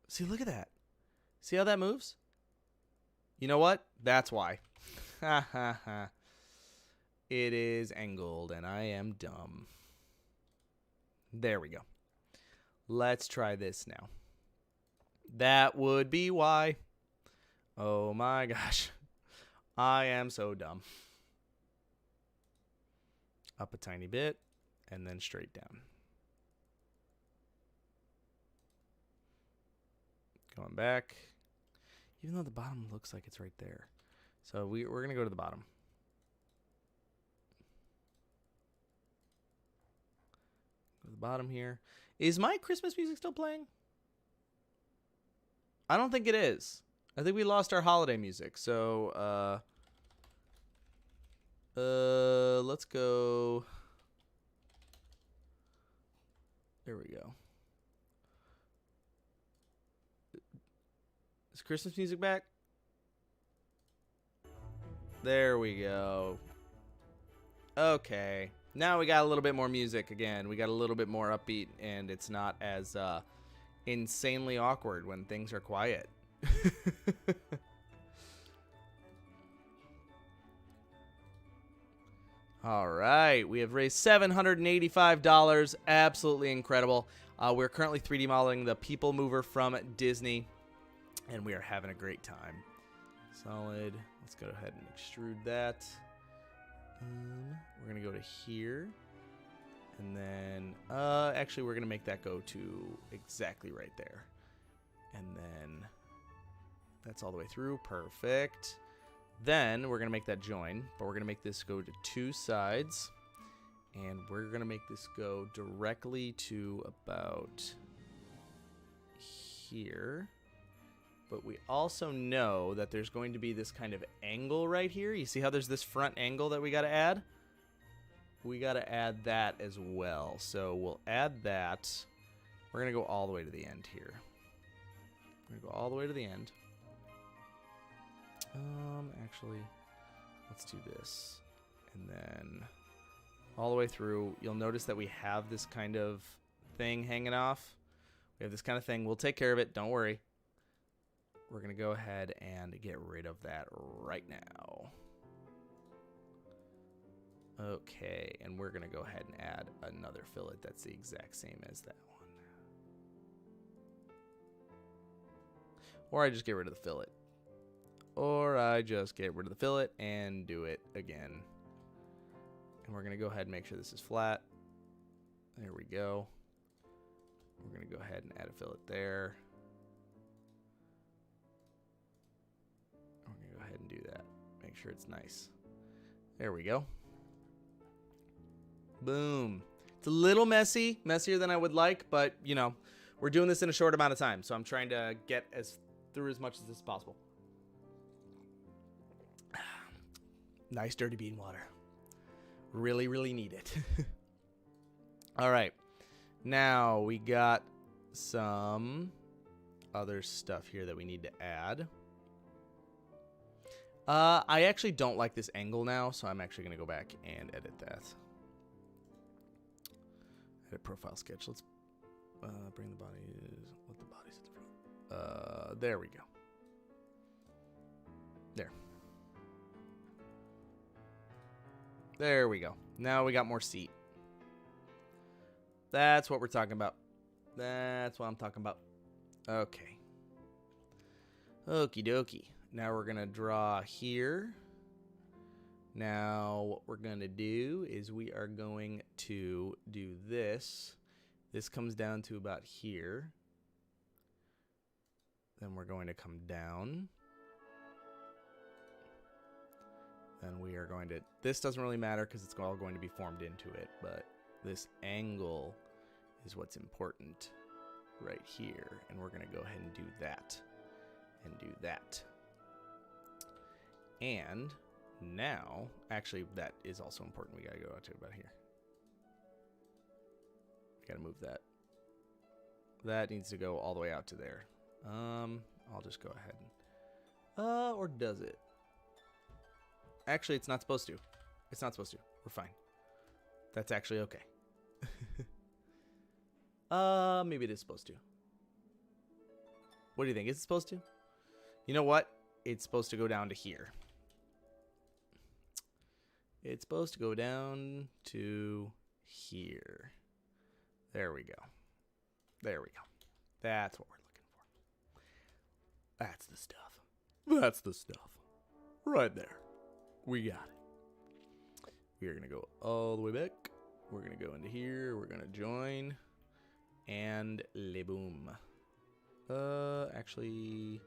See, look at that. See how that moves? You know what? That's why. Ha ha ha. It is angled and I am dumb. There we go. Let's try this now. That would be why. Oh my gosh. I am so dumb. Up a tiny bit and then straight down. Going back. Even though the bottom looks like it's right there. So we're going to go to the bottom. Go to the bottom here. Is my Christmas music still playing? I don't think it is. I think we lost our holiday music. So, let's go. There we go. Is Christmas music back? There we go. Okay. Now we got a little bit more music again. We got a little bit more upbeat, and it's not as insanely awkward when things are quiet. All right. We have raised $785. Absolutely incredible. We're currently 3D modeling the People Mover from Disney, and we are having a great time. Solid. Let's go ahead and extrude that. We're going to go to here. And then, actually, we're going to make that go to exactly right there. And then that's all the way through. Perfect. Then we're going to make that join, but we're going to make this go to two sides. And we're going to make this go directly to about here. But we also know that there's going to be this kind of angle right here. You see how there's this front angle that we got to add? We got to add that as well. So we'll add that. We're going to go all the way to the end here. We're going to go all the way to the end. Actually, let's do this. And then all the way through, you'll notice that we have this kind of thing hanging off. We have this kind of thing. We'll take care of it. Don't worry. We're going to go ahead and get rid of that right now. Okay, and we're going to go ahead and add another fillet that's the exact same as that one. Or I just get rid of the fillet. Or I just get rid of the fillet and do it again. And we're going to go ahead and make sure this is flat. There we go. We're going to go ahead and add a fillet there. We're going to go ahead and do that. Make sure it's nice. There we go. Boom. It's a little messy, messier than I would like, but, you know, we're doing this in a short amount of time, so I'm trying to get through as much as this is possible. Nice dirty bean water. Really, really need it. All right. Now we got some other stuff here that we need to add. I actually don't like this angle now, so I'm actually going to go back and edit that. Edit profile sketch. Let's bring the body. Let the body sit in front. There we go. There. There we go. Now we got more seat. That's what we're talking about. That's what I'm talking about. Okay. Okie dokie. Now we're going to draw here. Now what we're going to do is we are going to do this. This comes down to about here. Then we're going to come down. Then we are going to, this doesn't really matter because it's all going to be formed into it, but this angle is what's important right here. And we're going to go ahead and do that and do that. And now, actually, that is also important. We got to go out to about here. We got to move that. That needs to go all the way out to there. I'll just go ahead and, or does it? Actually, it's not supposed to. It's not supposed to. We're fine. That's actually okay. Maybe it is supposed to. What do you think? Is it supposed to? You know what? It's supposed to go down to here. It's supposed to go down to here. There we go. There we go. That's what we're looking for. That's the stuff. That's the stuff. Right there. We got it. We are going to go all the way back. We're going to go into here. We're going to join. And le boom. Actually,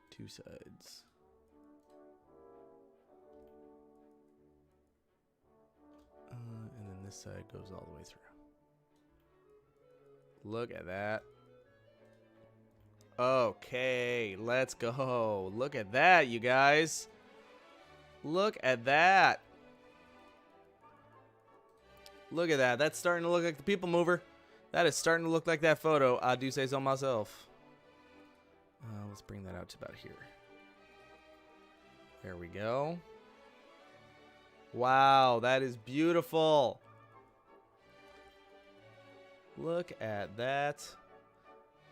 Two sides. And then this side goes all the way through. Look at that. Okay, let's go. Look at that, you guys. Look at that. Look at that. That's starting to look like the people mover. That is starting to look like that photo. I do say so myself. Let's bring that out to about here. There we go. Wow, that is beautiful. Look at that.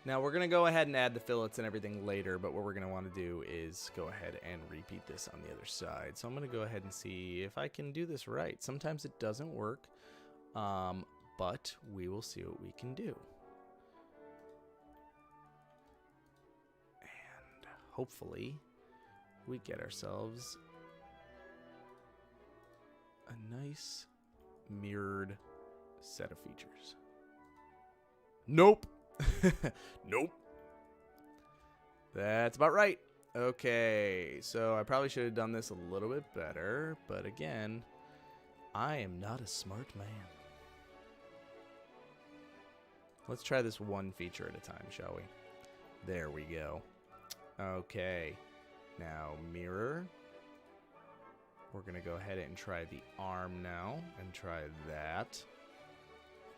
Now we're going to go ahead and add the fillets and everything later, but what we're going to want to do is go ahead and repeat this on the other side. So I'm going to go ahead and see if I can do this right. Sometimes it doesn't work, but we will see what we can do. And hopefully we get ourselves a nice mirrored set of features. Nope. Nope. That's about right. Okay, so I probably should have done this a little bit better, but again, I am not a smart man. Let's try this one feature at a time, shall we? There we go. Okay, now mirror. We're gonna go ahead and try the arm now, and try that.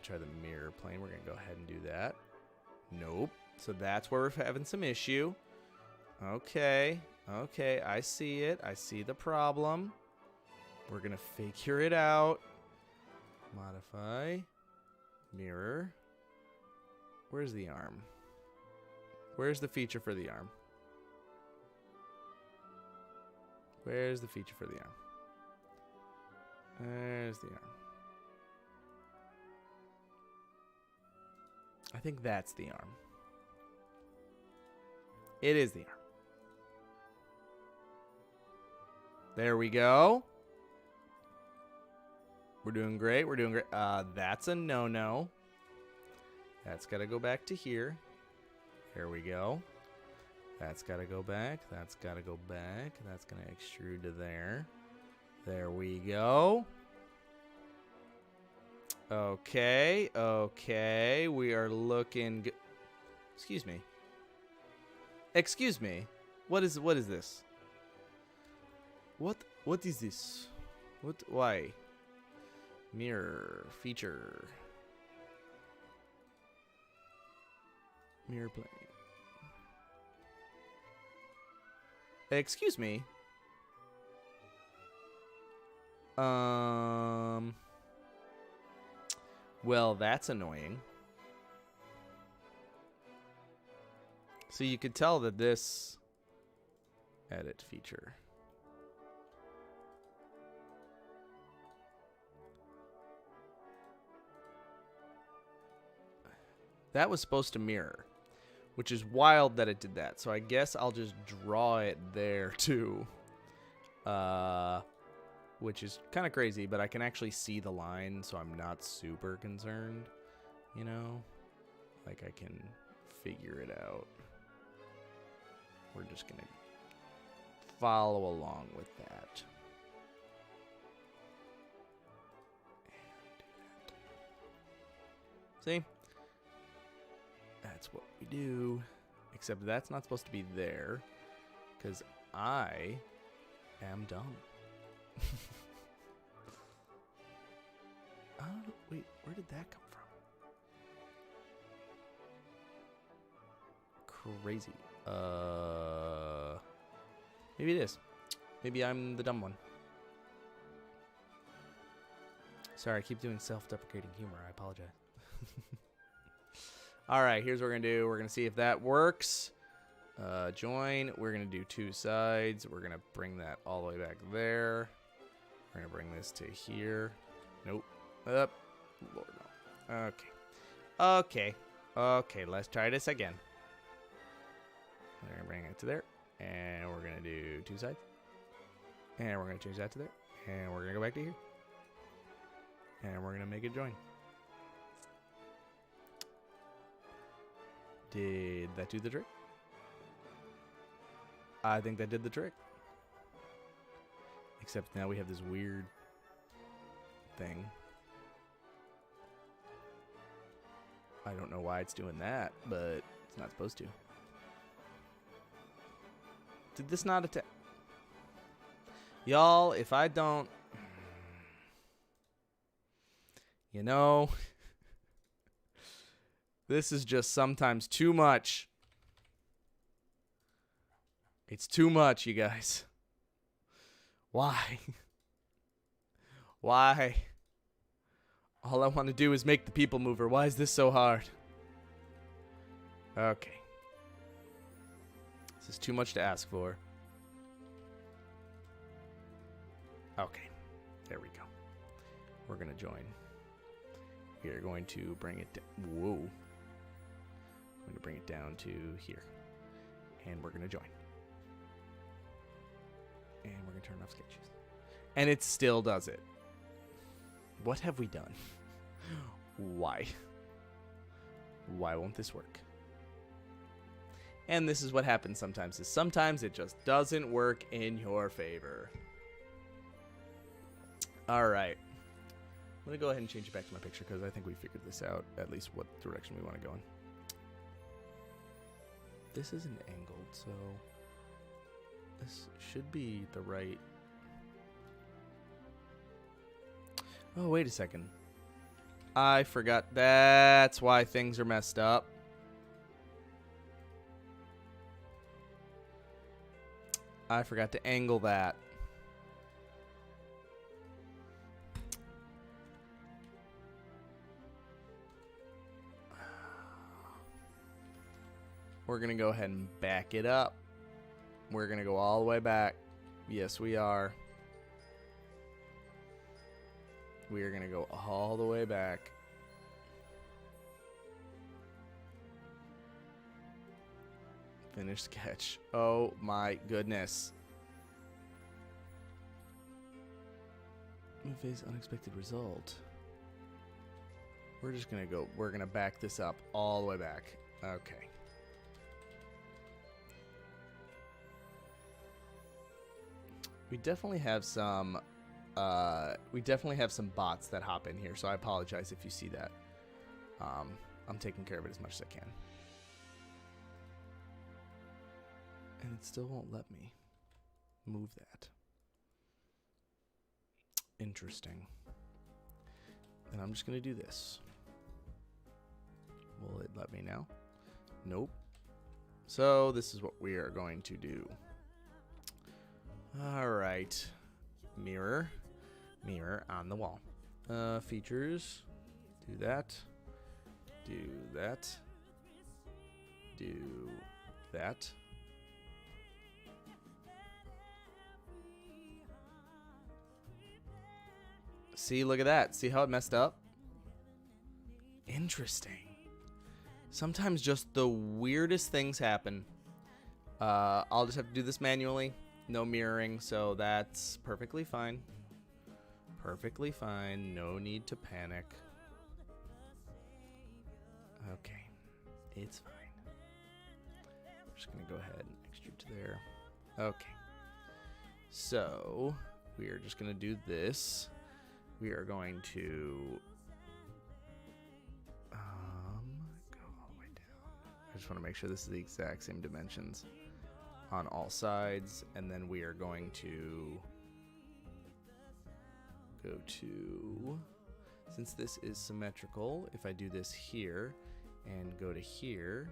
Try the mirror plane. We're gonna go ahead and do that. Nope. So that's where we're having some issue. Okay. Okay, I see it. I see the problem. We're gonna figure it out. Modify. Mirror. Where's the arm? Where's the feature for the arm? Where's the feature for the arm? There's the arm. I think that's the arm. It is the arm. There we go. We're doing great. We're doing great. That's a no-no. That's got to go back to here. There we go. That's got to go back. That's got to go back. That's going to extrude to there. There we go. Okay. Okay. We are looking good. Excuse me. Excuse me. What is this? What is this? Why? Mirror feature. Mirror plane. Excuse me. Well, that's annoying. So you could tell that this edit feature. That was supposed to mirror, which is wild that it did that. So I guess I'll just draw it there too. Which is kind of crazy, but I can actually see the line, so I'm not super concerned, you know? Like, I can figure it out. We're just going to follow along with that. See? That's what we do. Except that's not supposed to be there, because I am dumb. Wait, where did that come from? Crazy. Maybe it is. Maybe I'm the dumb one. Sorry, I keep doing self-deprecating humor. I apologize. All right, here's what we're going to do. We're going to see if that works. Join. We're going to do two sides. We're going to bring that all the way back there. We're going to bring this to here. Nope. Up. Lord, no. Okay. Okay. Okay, let's try this again. We're going to bring it to there. And we're going to do two sides. And we're going to change that to there. And we're going to go back to here. And we're going to make it join. Did that do the trick? I think that did the trick. Except now we have this weird thing. I don't know why it's doing that, but it's not supposed to. Did this not attack? Y'all, if I don't... You know... This is just sometimes too much. It's too much, you guys. Why? Why? All I want to do is make the people mover. Why is this so hard? Okay. This is too much to ask for. Okay. There we go. We're going to join. We are going to bring it down. Whoa. I'm going to bring it down to here. And we're going to join. And we're going to turn off sketches. And it still does it. What have we done? Why? Why won't this work? And this is what happens sometimes. Is sometimes it just doesn't work in your favor. All right. I'm going to go ahead and change it back to my picture because I think we figured this out, at least what direction we want to go in. This isn't angled, so this should be the right... Oh, wait a second. I forgot. That's why things are messed up. I forgot to angle that. We're going to go ahead and back it up. We're going to go all the way back. Yes, we are. We are going to go all the way back. Finish sketch. Oh my goodness. Face unexpected result. We're just going to go. We're going to back this up all the way back. Okay. We definitely have some bots that hop in here, so I apologize if you see that. I'm taking care of it as much as I can. And it still won't let me move that. Interesting. And I'm just going to do this. Will it let me now? Nope. So this is what we are going to do. All right. Mirror. Mirror on the wall. Features. Do that. Do that. Do that. See, look at that. See how it messed up? Interesting. Sometimes just the weirdest things happen. I'll just have to do this manually. No mirroring, so that's perfectly fine. Perfectly fine. No need to panic. Okay. It's fine. We're just going to go ahead and extrude to there. Okay. So, we are just going to do this. We are going to go all the way down. I just want to make sure this is the exact same dimensions on all sides, and then we are going to go to, since this is symmetrical, if I do this here and go to here,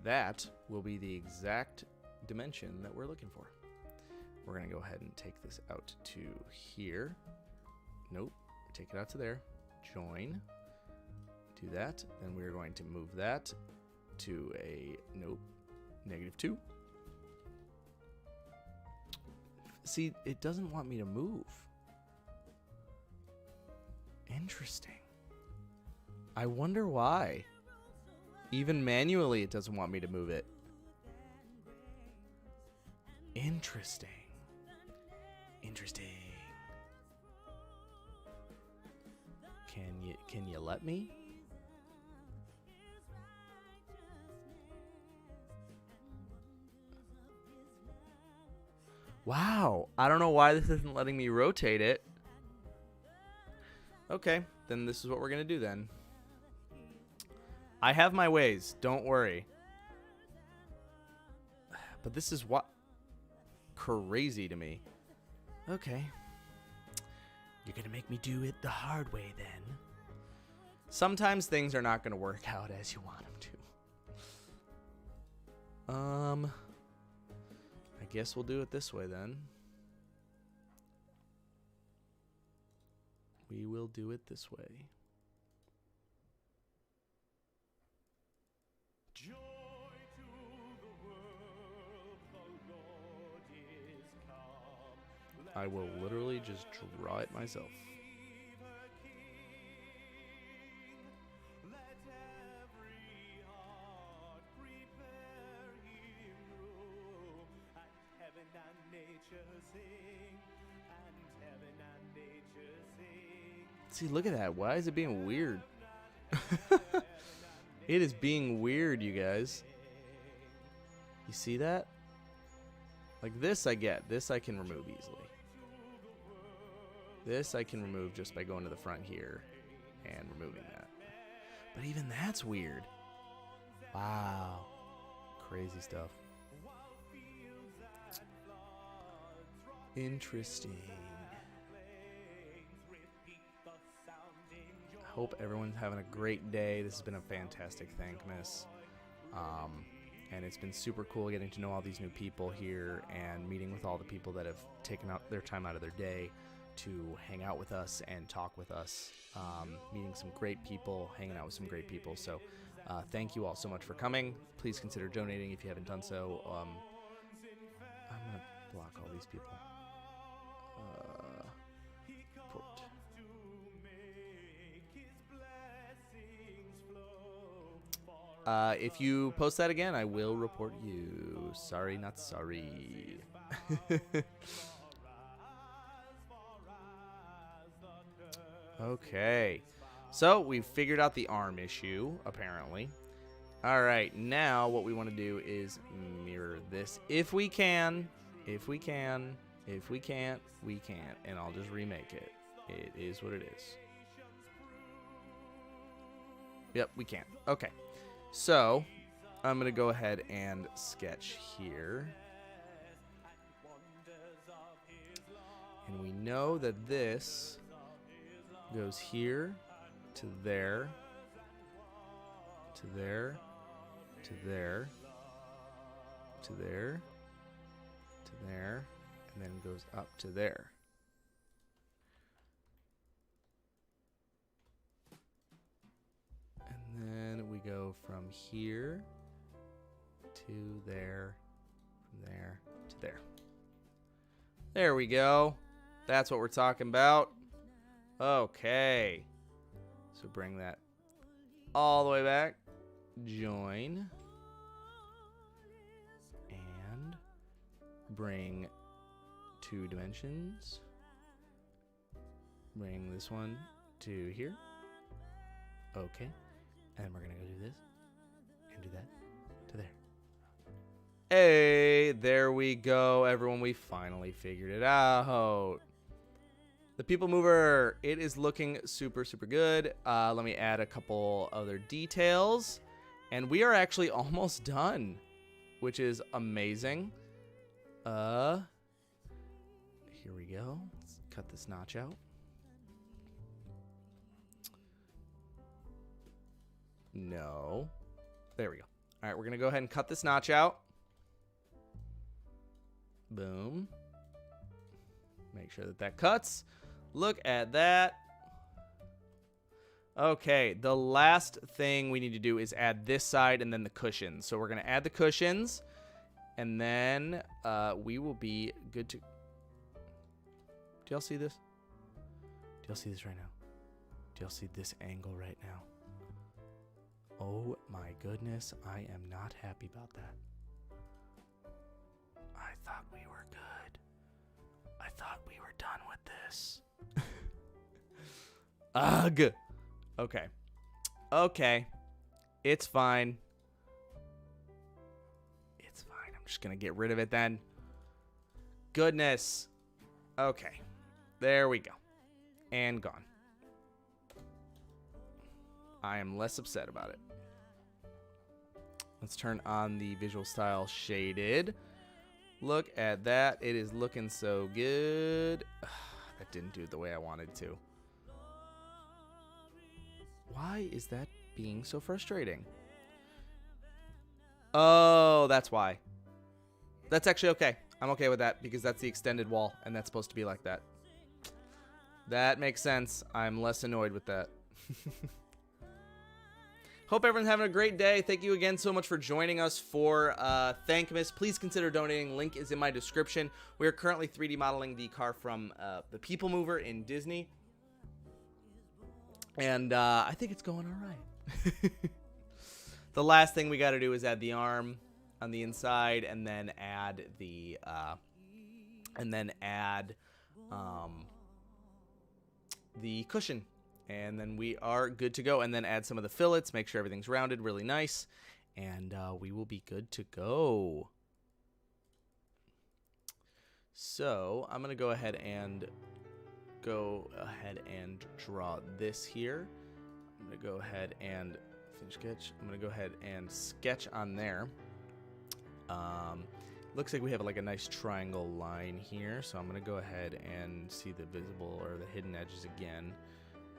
that will be the exact dimension that we're looking for. We're going to go ahead and take this out to here. Nope. Take it out to there. Join. Do that. Then we're going to move that to a, nope, -2. See, it doesn't want me to move. Interesting. I wonder why. Even manually, it doesn't want me to move it. Interesting. Interesting. Can you let me? Wow. I don't know why this isn't letting me rotate it. Okay, then this is what we're going to do then. I have my ways. Don't worry. But this is what crazy to me. Okay. You're going to make me do it the hard way then. Sometimes things are not going to work out as you want them to. I guess we'll do it this way then. We will do it this way. I will literally just draw it myself. See, look at that. Why is it being weird? It is being weird, you guys. You see that? Like this I get. This I can remove easily. This I can remove just by going to the front here and removing that. But even that's weird. Wow. Crazy stuff. Interesting. I hope everyone's having a great day. This has been a fantastic Thankmas. And it's been super cool getting to know all these new people here and meeting with all the people that have taken out their time out of their day to hang out with us and talk with us. Meeting some great people, hanging out with some great people. So thank you all so much for coming. Please consider donating if you haven't done so. I'm going to block all these people. Report. If you post that again, I will report you. Sorry, not sorry. Okay. So we've figured out the arm issue, apparently. All right, now what we want to do is mirror this if we can. If we can. If we can't, we can't. And I'll just remake it. It is what it is. Yep, we can. Okay. So, I'm going to go ahead and sketch here. And we know that this goes here to there, to there, to there, to there, to there, and then goes up to there. And then we go from here to there, from there to there. There we go. That's what we're talking about. Okay. So bring that all the way back. Join. And bring 2 dimensions. Bring this one to here. Okay. And we're going to go do this. And do that. To there. Hey, there we go. Everyone, we finally figured it out. The people mover, it is looking super, super good. Let me add a couple other details. And we are actually almost done, which is amazing. Here we go. Let's cut this notch out. No. There we go. All right, we're going to go ahead and cut this notch out. Boom. Make sure that that cuts. Look at that. Okay, the last thing we need to do is add this side and then the cushions. So we're going to add the cushions, and then we will be good to... Do y'all see this? Do y'all see this right now? Do y'all see this angle right now? Oh my goodness, I am not happy about that. I thought we were good. I thought we were done with this. Ugh. Okay. Okay. It's fine. It's fine. I'm just going to get rid of it then. goodness. Okay. There we go. And gone. I am less upset about it. Let's turn on the visual style shaded. Look at that. It is looking so good. That didn't do it the way I wanted to. Why is that being so frustrating? Oh, that's why. That's actually okay. I'm okay with that because that's the extended wall and that's supposed to be like that. That makes sense. I'm less annoyed with that. Hope everyone's having a great day. Thank you again so much for joining us for Thankmas. Please consider donating. Link is in my description. We are currently 3D modeling the car from the People Mover in Disney. And I think it's going all right. The last thing we got to do is add the arm on the inside and then add the the cushion. And then we are good to go. And then add some of the fillets. Make sure everything's rounded really nice. And we will be good to go. So I'm going to go ahead and draw this here. I'm going to go ahead and finish sketch. I'm going to go ahead and sketch on there. Looks like we have like a nice triangle line here. So I'm going to go ahead and see the visible or the hidden edges again.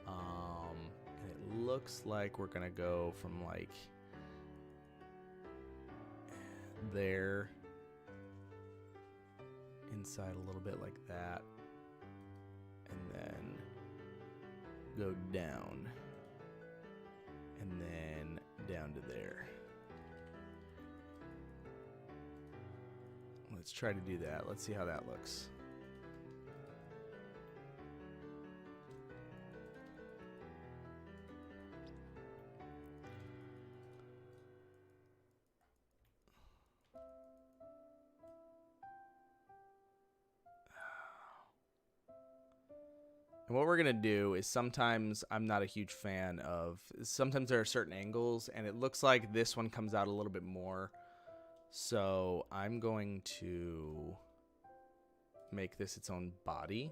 And it looks like we're gonna go from like there inside a little bit like that, and then go down, and then down to there. Let's try to do that. Let's see how that looks. And what we're going to do is sometimes I'm not a huge fan of, sometimes there are certain angles and it looks like this one comes out a little bit more. So I'm going to make this its own body.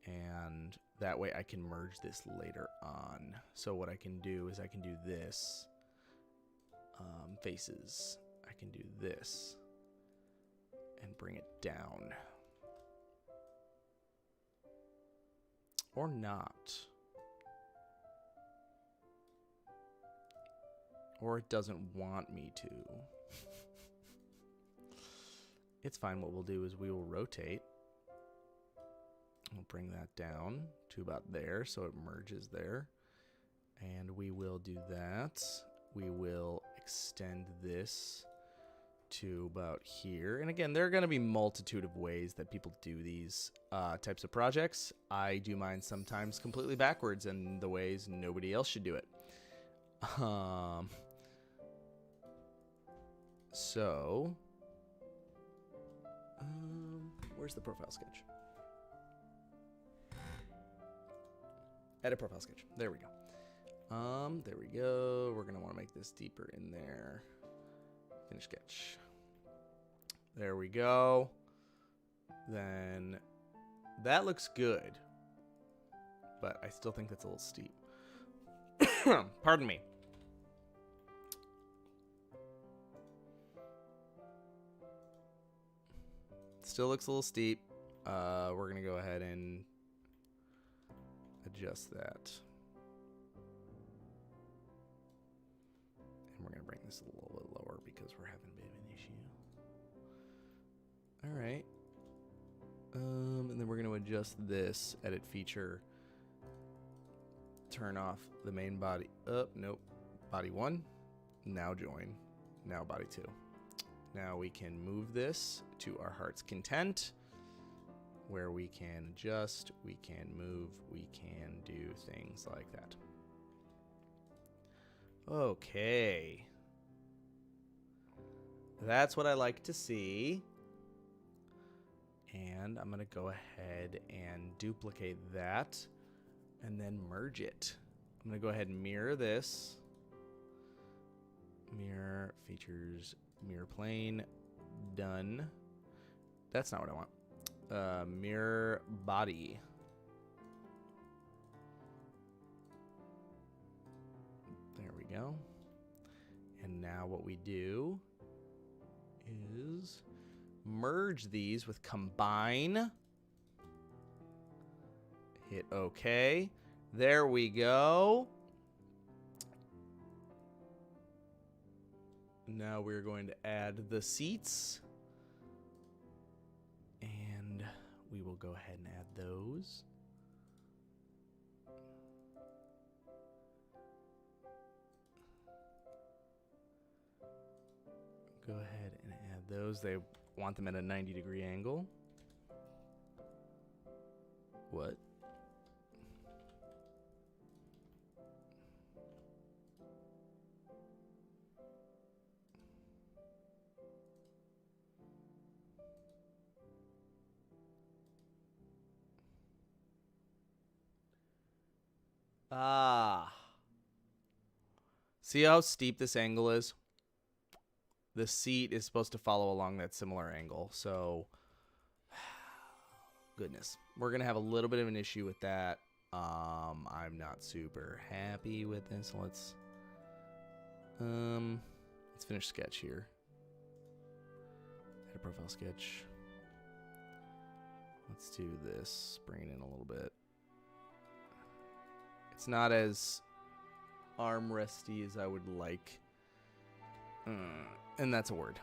And that way I can merge this later on. So what I can do is I can do this. Faces. I can do this. And bring it down. Or not. Or it doesn't want me to. It's fine. What we'll do is we will rotate. We'll bring that down to about there so it merges there. And we will do that. We will extend this to about here. And again, there are going to be multitude of ways that people do these types of projects. I do mine sometimes completely backwards and the ways nobody else should do it. Where's the profile sketch? Edit profile sketch. There we go. There we go. We're going to want to make this deeper in there. Finish sketch. There we go. Then that looks good. But I still think that's a little steep. Pardon me. Still looks a little steep. We're going to go ahead and adjust that. And we're going to bring this a little bit lower because we're having a bit of an issue. All right. And then we're going to adjust this edit feature. Turn off the main body. Nope. Body 1. Now join. Now body 2. Now we can move this to our heart's content, where we can adjust, we can move, we can do things like that. Okay. That's what I like to see. And I'm going to go ahead and duplicate that and then merge it. I'm going to go ahead and mirror this. Mirror features, mirror plane, done. That's not what I want. Mirror body. There we go. And now what we do is merge these with combine. Hit OK. There we go. Now we're going to add the seats. And we will go ahead and add those. Go ahead and add those. They want them at a 90-degree angle. What? Ah. See how steep this angle is? The seat is supposed to follow along that similar angle. So, goodness. We're going to have a little bit of an issue with that. I'm not super happy with this. Let's finish sketch here. Add a profile sketch. Let's do this. Bring it in a little bit. It's not as armresty as I would like. And that's a word.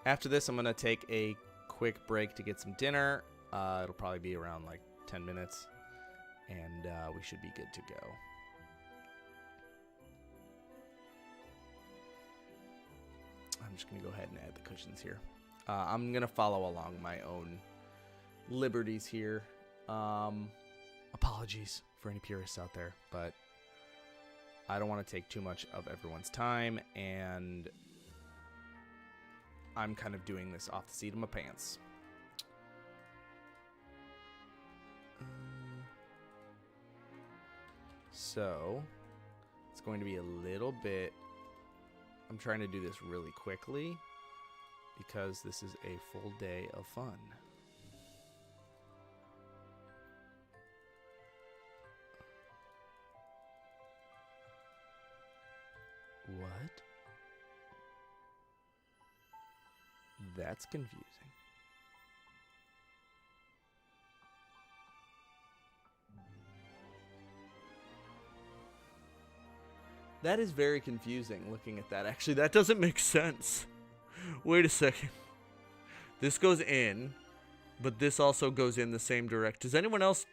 After this, I'm going to take a quick break to get some dinner. It'll probably be around like 10 minutes. And we should be good to go. I'm just going to go ahead and add the cushions here. I'm going to follow along my own liberties here. Apologies for any purists out there, but I don't want to take too much of everyone's time, and I'm kind of doing this off the seat of my pants. So it's going to be a little bit, I'm trying to do this really quickly because this is a full day of fun. What? That's confusing. That is very confusing looking at that. Actually, that doesn't make sense. Wait a second. This goes in, but this also goes in the same direct. Does anyone else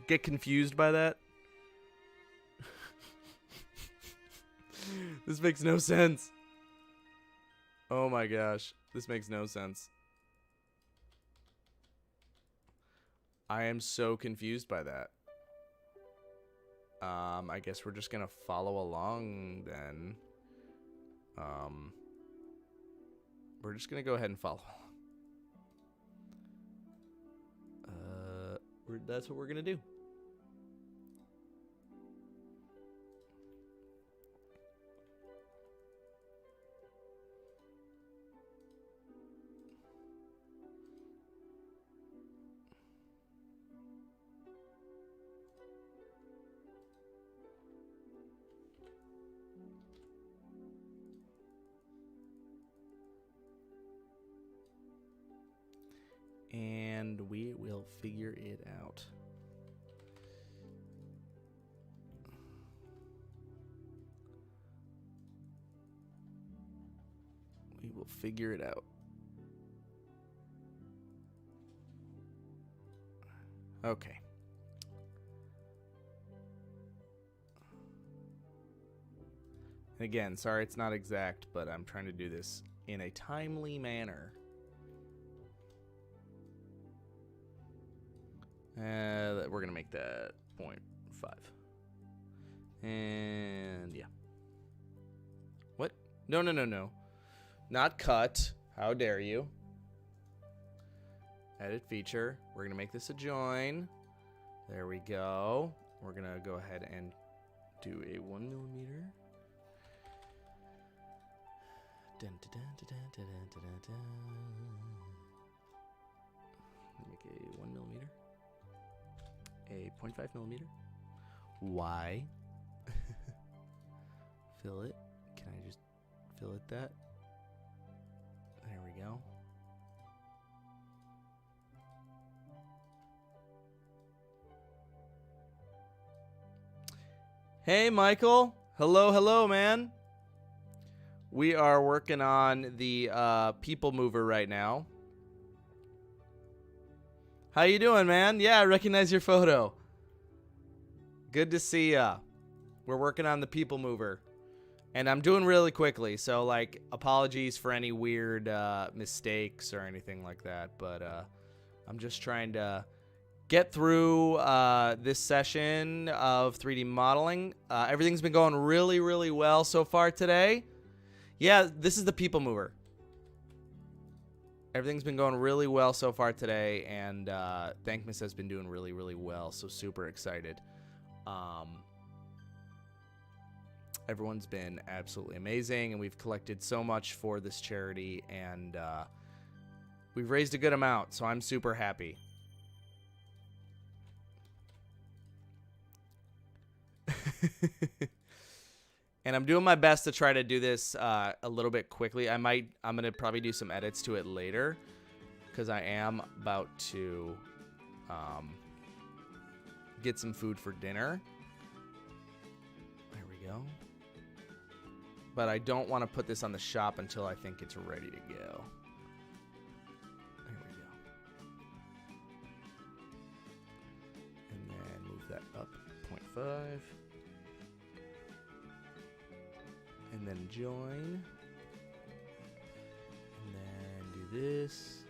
get confused by that? This makes no sense. Oh my gosh. This makes no sense. I am so confused by that. I guess we're just gonna follow along then. We're just gonna go ahead and follow along. That's what we're gonna do. And we will figure it out. We will figure it out. Okay. Again, sorry it's not exact, but I'm trying to do this in a timely manner. We're going to make that 0.5. And yeah. What? No. Not cut. How dare you? Edit feature. We're going to make this a join. There we go. We're going to go ahead and do a 1mm. Dun, dun, dun, dun, dun, dun, dun, dun. Make a 1 millimeter, a 0.5 millimeter. Y. Fill it. Can I just fill it that? There we go. Hey, Michael. Hello, hello, man. We are working on the People Mover right now. How you doing, man? Yeah, I recognize your photo. Good to see ya. We're working on the People Mover. And I'm doing really quickly, so, like, apologies for any weird mistakes or anything like that. But I'm just trying to get through this session of 3D modeling. Everything's been going really, really well so far today. Yeah, this is the People Mover. Everything's been going really well so far today, and Thankmas has been doing really, really well, so super excited. Everyone's been absolutely amazing, and we've collected so much for this charity, and we've raised a good amount, so I'm super happy. And I'm doing my best to try to do this a little bit quickly. I'm gonna probably do some edits to it later, because I am about to get some food for dinner. There we go. But I don't want to put this on the shop until I think it's ready to go. There we go. And then move that up 0.5. And then join. And then do this.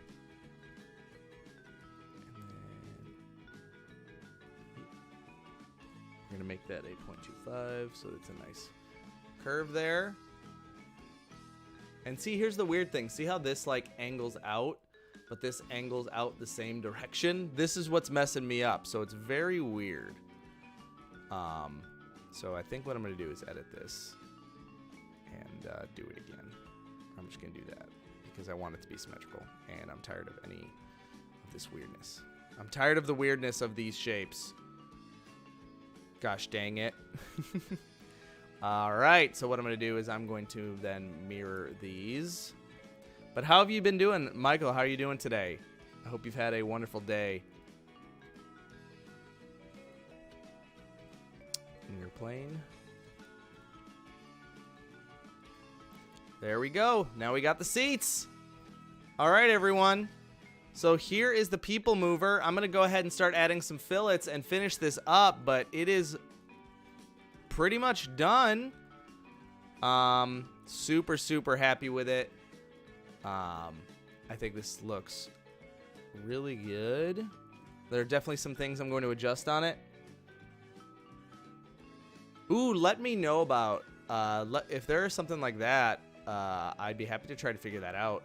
And then we're going to make that a 0.25 so it's a nice curve there. And see, here's the weird thing. See how this like angles out, but this angles out the same direction? This is what's messing me up. So it's very weird. So I think what I'm going to do is edit this and do it again. I'm just going to do that because I want it to be symmetrical, and I'm tired of any of this weirdness. I'm tired of the weirdness of these shapes. Gosh dang it. All right, so what I'm going to do is I'm going to then mirror these. But how have you been doing? Michael, how are you doing today? I hope you've had a wonderful day. In your plane. There we go. Now we got the seats. All right, everyone. So here is the People Mover. I'm going to go ahead and start adding some fillets and finish this up, but it is pretty much done. Super, super happy with it. I think this looks really good. There are definitely some things I'm going to adjust on it. Ooh, let me know about if there is something like that. I'd be happy to try to figure that out.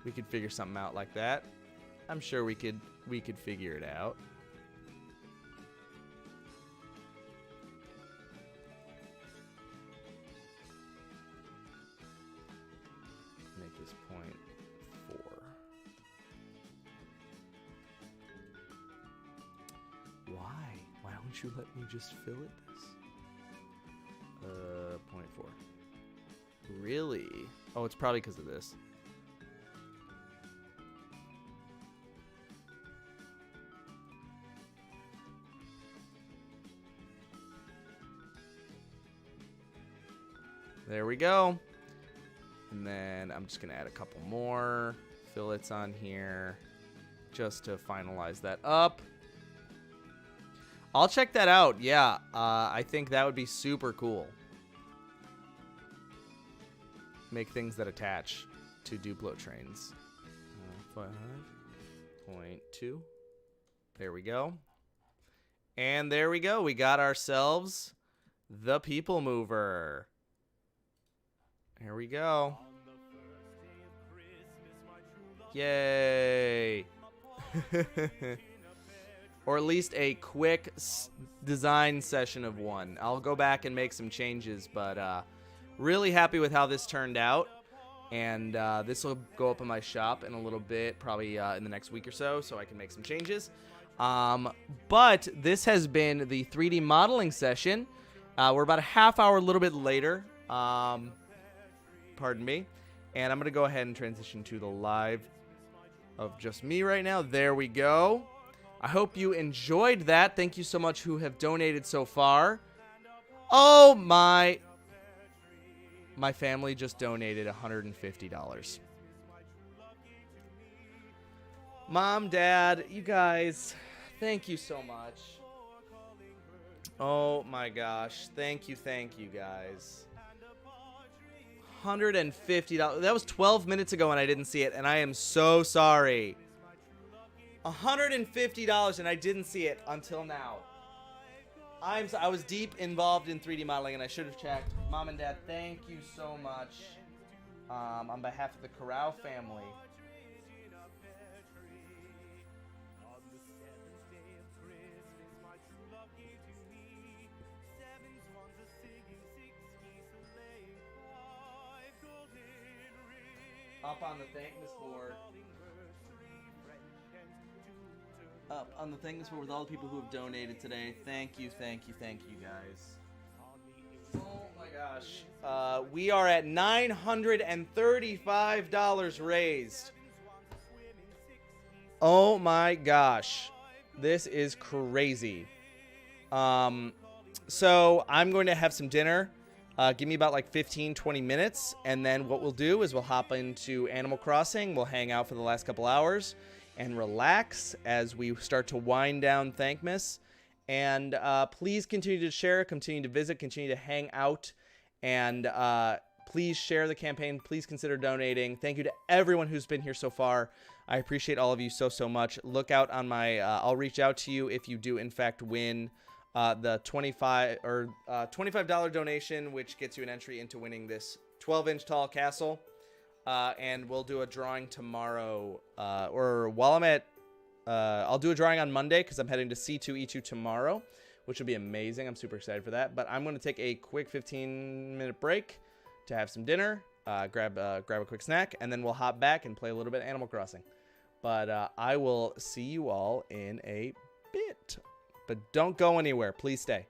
We could figure something out like that. I'm sure we could figure it out. Make this 0.4. Why? Why don't you let me just fill it this? 0.4. Really? Oh, it's probably because of this. There we go. And then I'm just going to add a couple more fillets on here just to finalize that up. I'll check that out. Yeah, I think that would be super cool. Make things that attach to Duplo trains. 5.2. There we go. And there we go. We got ourselves the People Mover. Here we go. Yay. or at least a quick design session of one. I'll go back and make some changes, but really happy with how this turned out. And this will go up in my shop in a little bit, probably in the next week or so I can make some changes. But this has been the 3D modeling session. We're about a half hour, a little bit later. Pardon me. And I'm going to go ahead and transition to the live of just me right now. There we go. I hope you enjoyed that. Thank you so much who have donated so far. Oh my family just donated $150. Mom, Dad, you guys, thank you so much. Oh my gosh. Thank you guys. $150. That was 12 minutes ago and I didn't see it, and I am so sorry. $150 and I didn't see it until now. I was deep involved in 3D modeling and I should have checked. Mom and Dad, thank you so much on behalf of the Corral family. Up on the Thankmas board. Up on the Thankmas board with all the people who have donated today. Thank you guys. Oh my gosh. We are at $935 raised. Oh my gosh. This is crazy. So I'm going to have some dinner. Give me about like 15-20 minutes, and then what we'll do is we'll hop into Animal Crossing. We'll hang out for the last couple hours and relax as we start to wind down Thankmas. And please continue to share, continue to visit, continue to hang out, and please share the campaign. Please consider donating. Thank you to everyone who's been here so far. I appreciate all of you so much. Look out on my I'll reach out to you if you do in fact win the $25 donation, which gets you an entry into winning this 12-inch tall castle. And we'll do a drawing tomorrow, or while I'm at, I'll do a drawing on Monday because I'm heading to C2E2 tomorrow, which will be amazing. I'm super excited for that. But I'm going to take a quick 15-minute break to have some dinner, grab a quick snack, and then we'll hop back and play a little bit of Animal Crossing. But I will see you all in a bit. But don't go anywhere. Please stay.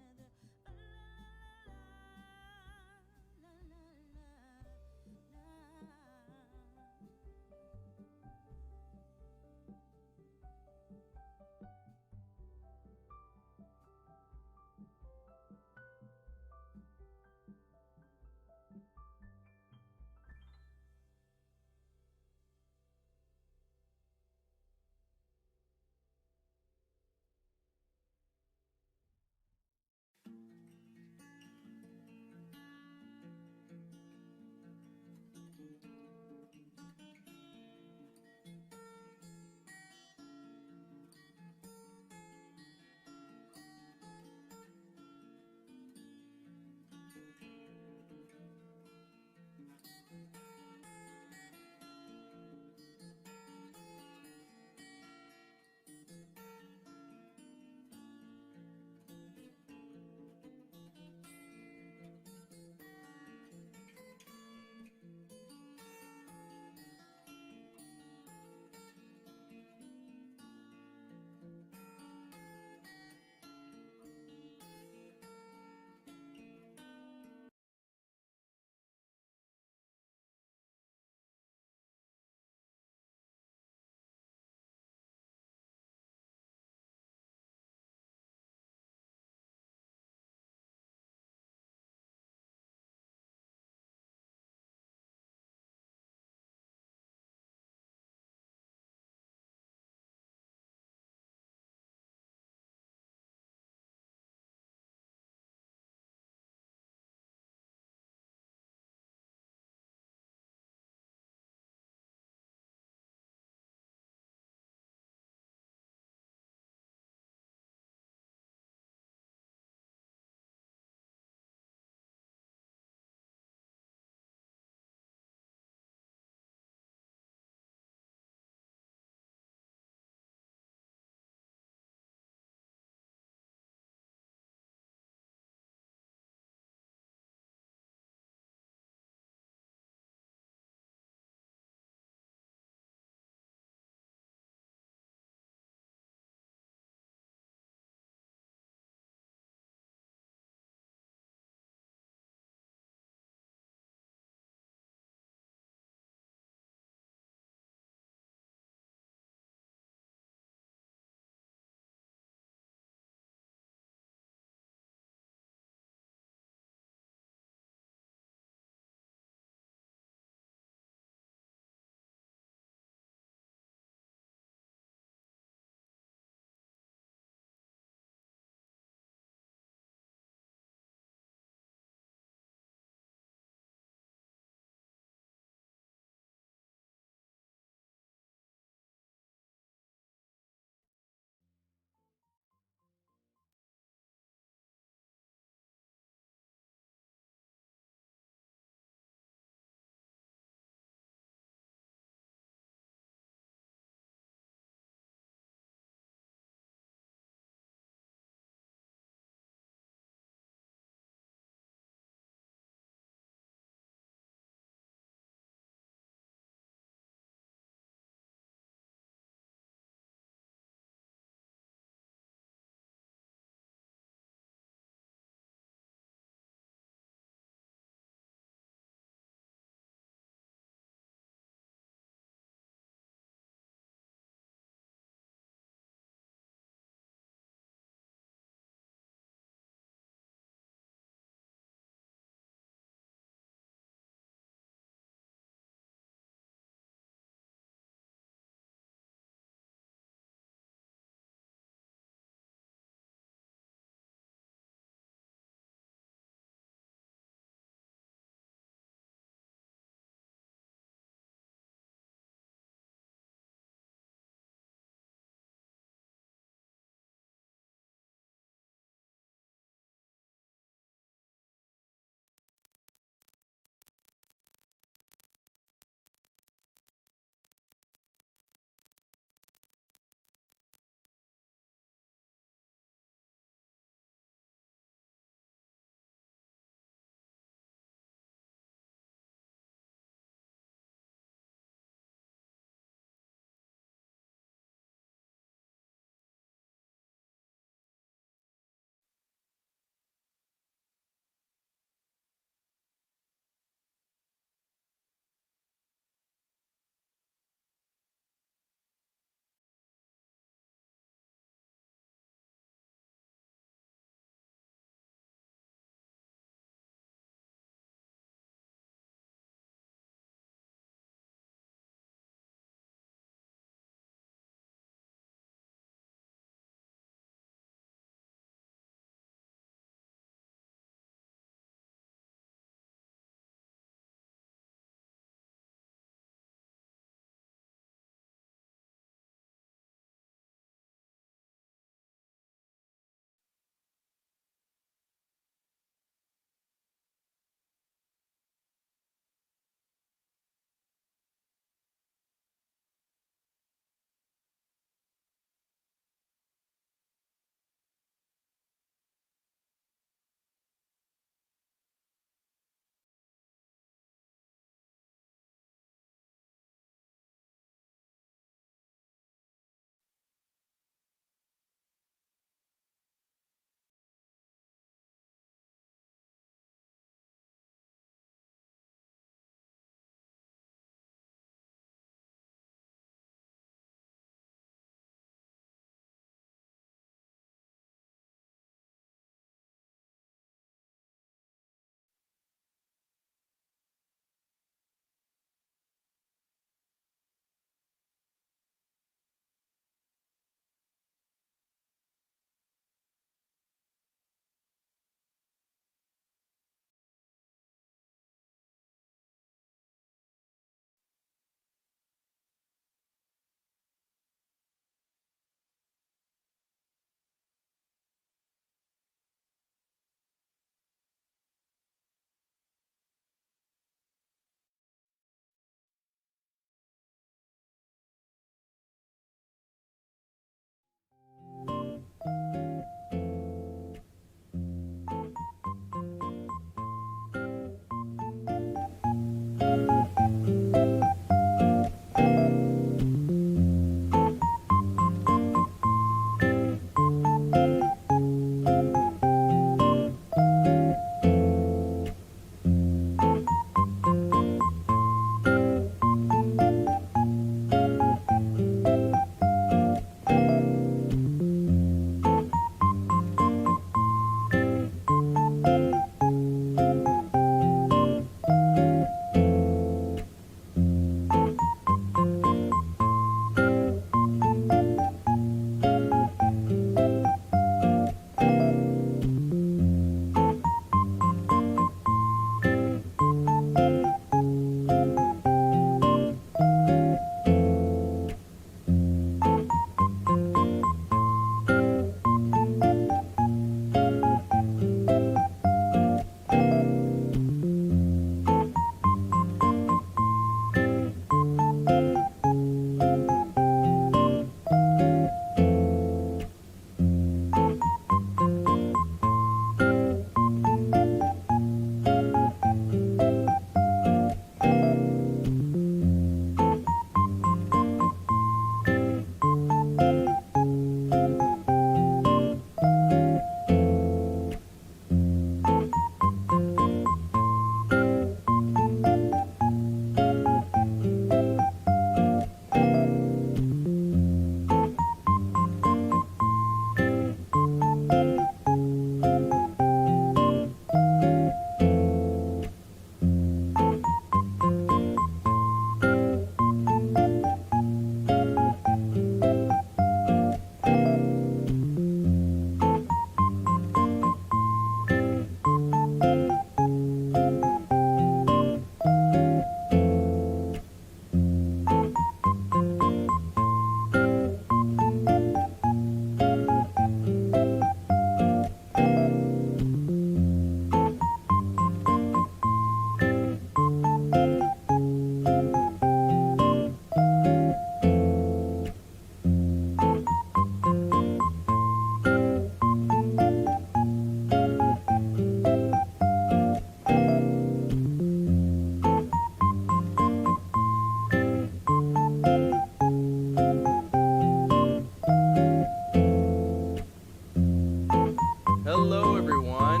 Hello, everyone.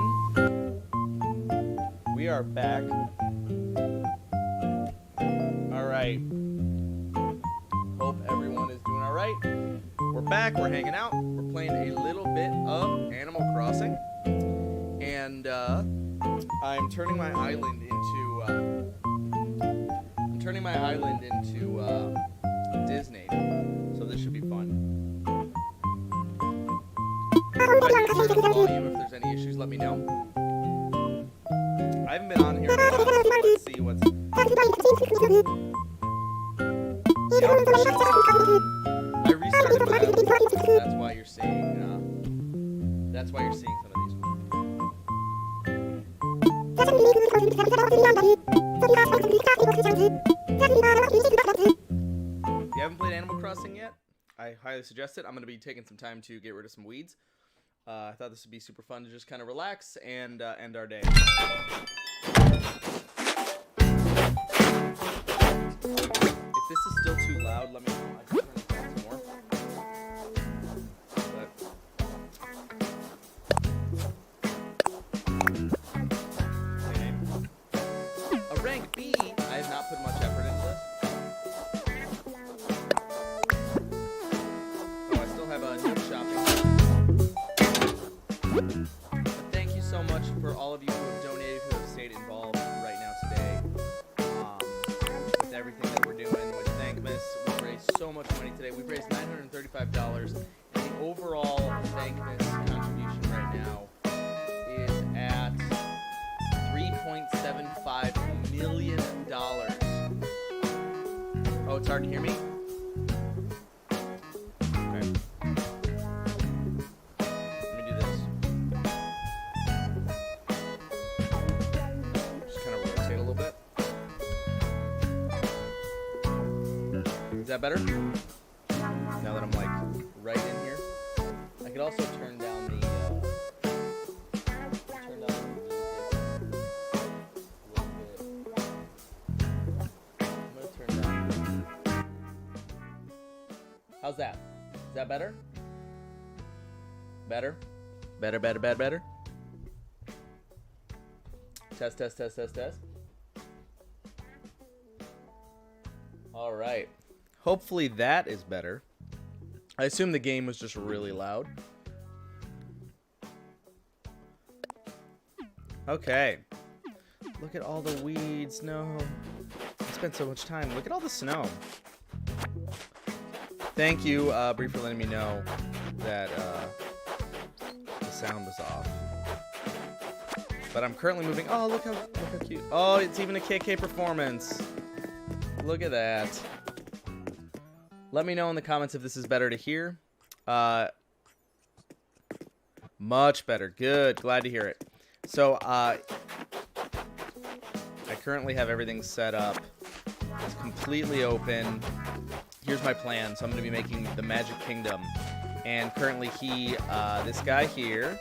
We are back. All right. Hope everyone is doing all right. We're back. We're hanging out. We're playing a little bit of Animal Crossing, and I'm turning my island into Disney. So this should be fun. If I need to turn up the volume, if there's any issues, let me know. I haven't been on here in a while, so let's see what's. I restarted my island, that's why you're seeing. That's why you're seeing some of these. If you haven't played Animal Crossing yet, I highly suggest it. I'm going to be taking some time to get rid of some weeds. I thought this would be super fun to just kind of relax and end our day. If this is still too loud, let me know. I can turn it down some more. A rank B. I have not put much effort into this. Oh, I still have a new shopping. But thank you so much for all of you who have donated, who have stayed involved right now today with everything that we're doing with Thankmas. We've raised so much money today. We've raised $935, and the overall Thankmas contribution right now is at $3.75 million. Oh, it's hard to hear me? Okay. Let me do this. Just kind of rotate a little bit. Is that better? Now that I'm like right in here. I could also turn down the how's that? Is that better? Better? Better? Test. All right. Hopefully that is better. I assume the game was just really loud. Okay. Look at all the weeds. No. I spent so much time. Look at all the snow. Thank you, Bree, for letting me know that the sound was off. But I'm currently moving. Oh, look how cute. Oh, it's even a KK performance. Look at that. Let me know in the comments if this is better to hear. Much better. Good. Glad to hear it. So, I currently have everything set up. It's completely open. Here's my plan. So I'm going to be making the Magic Kingdom. And currently this guy here,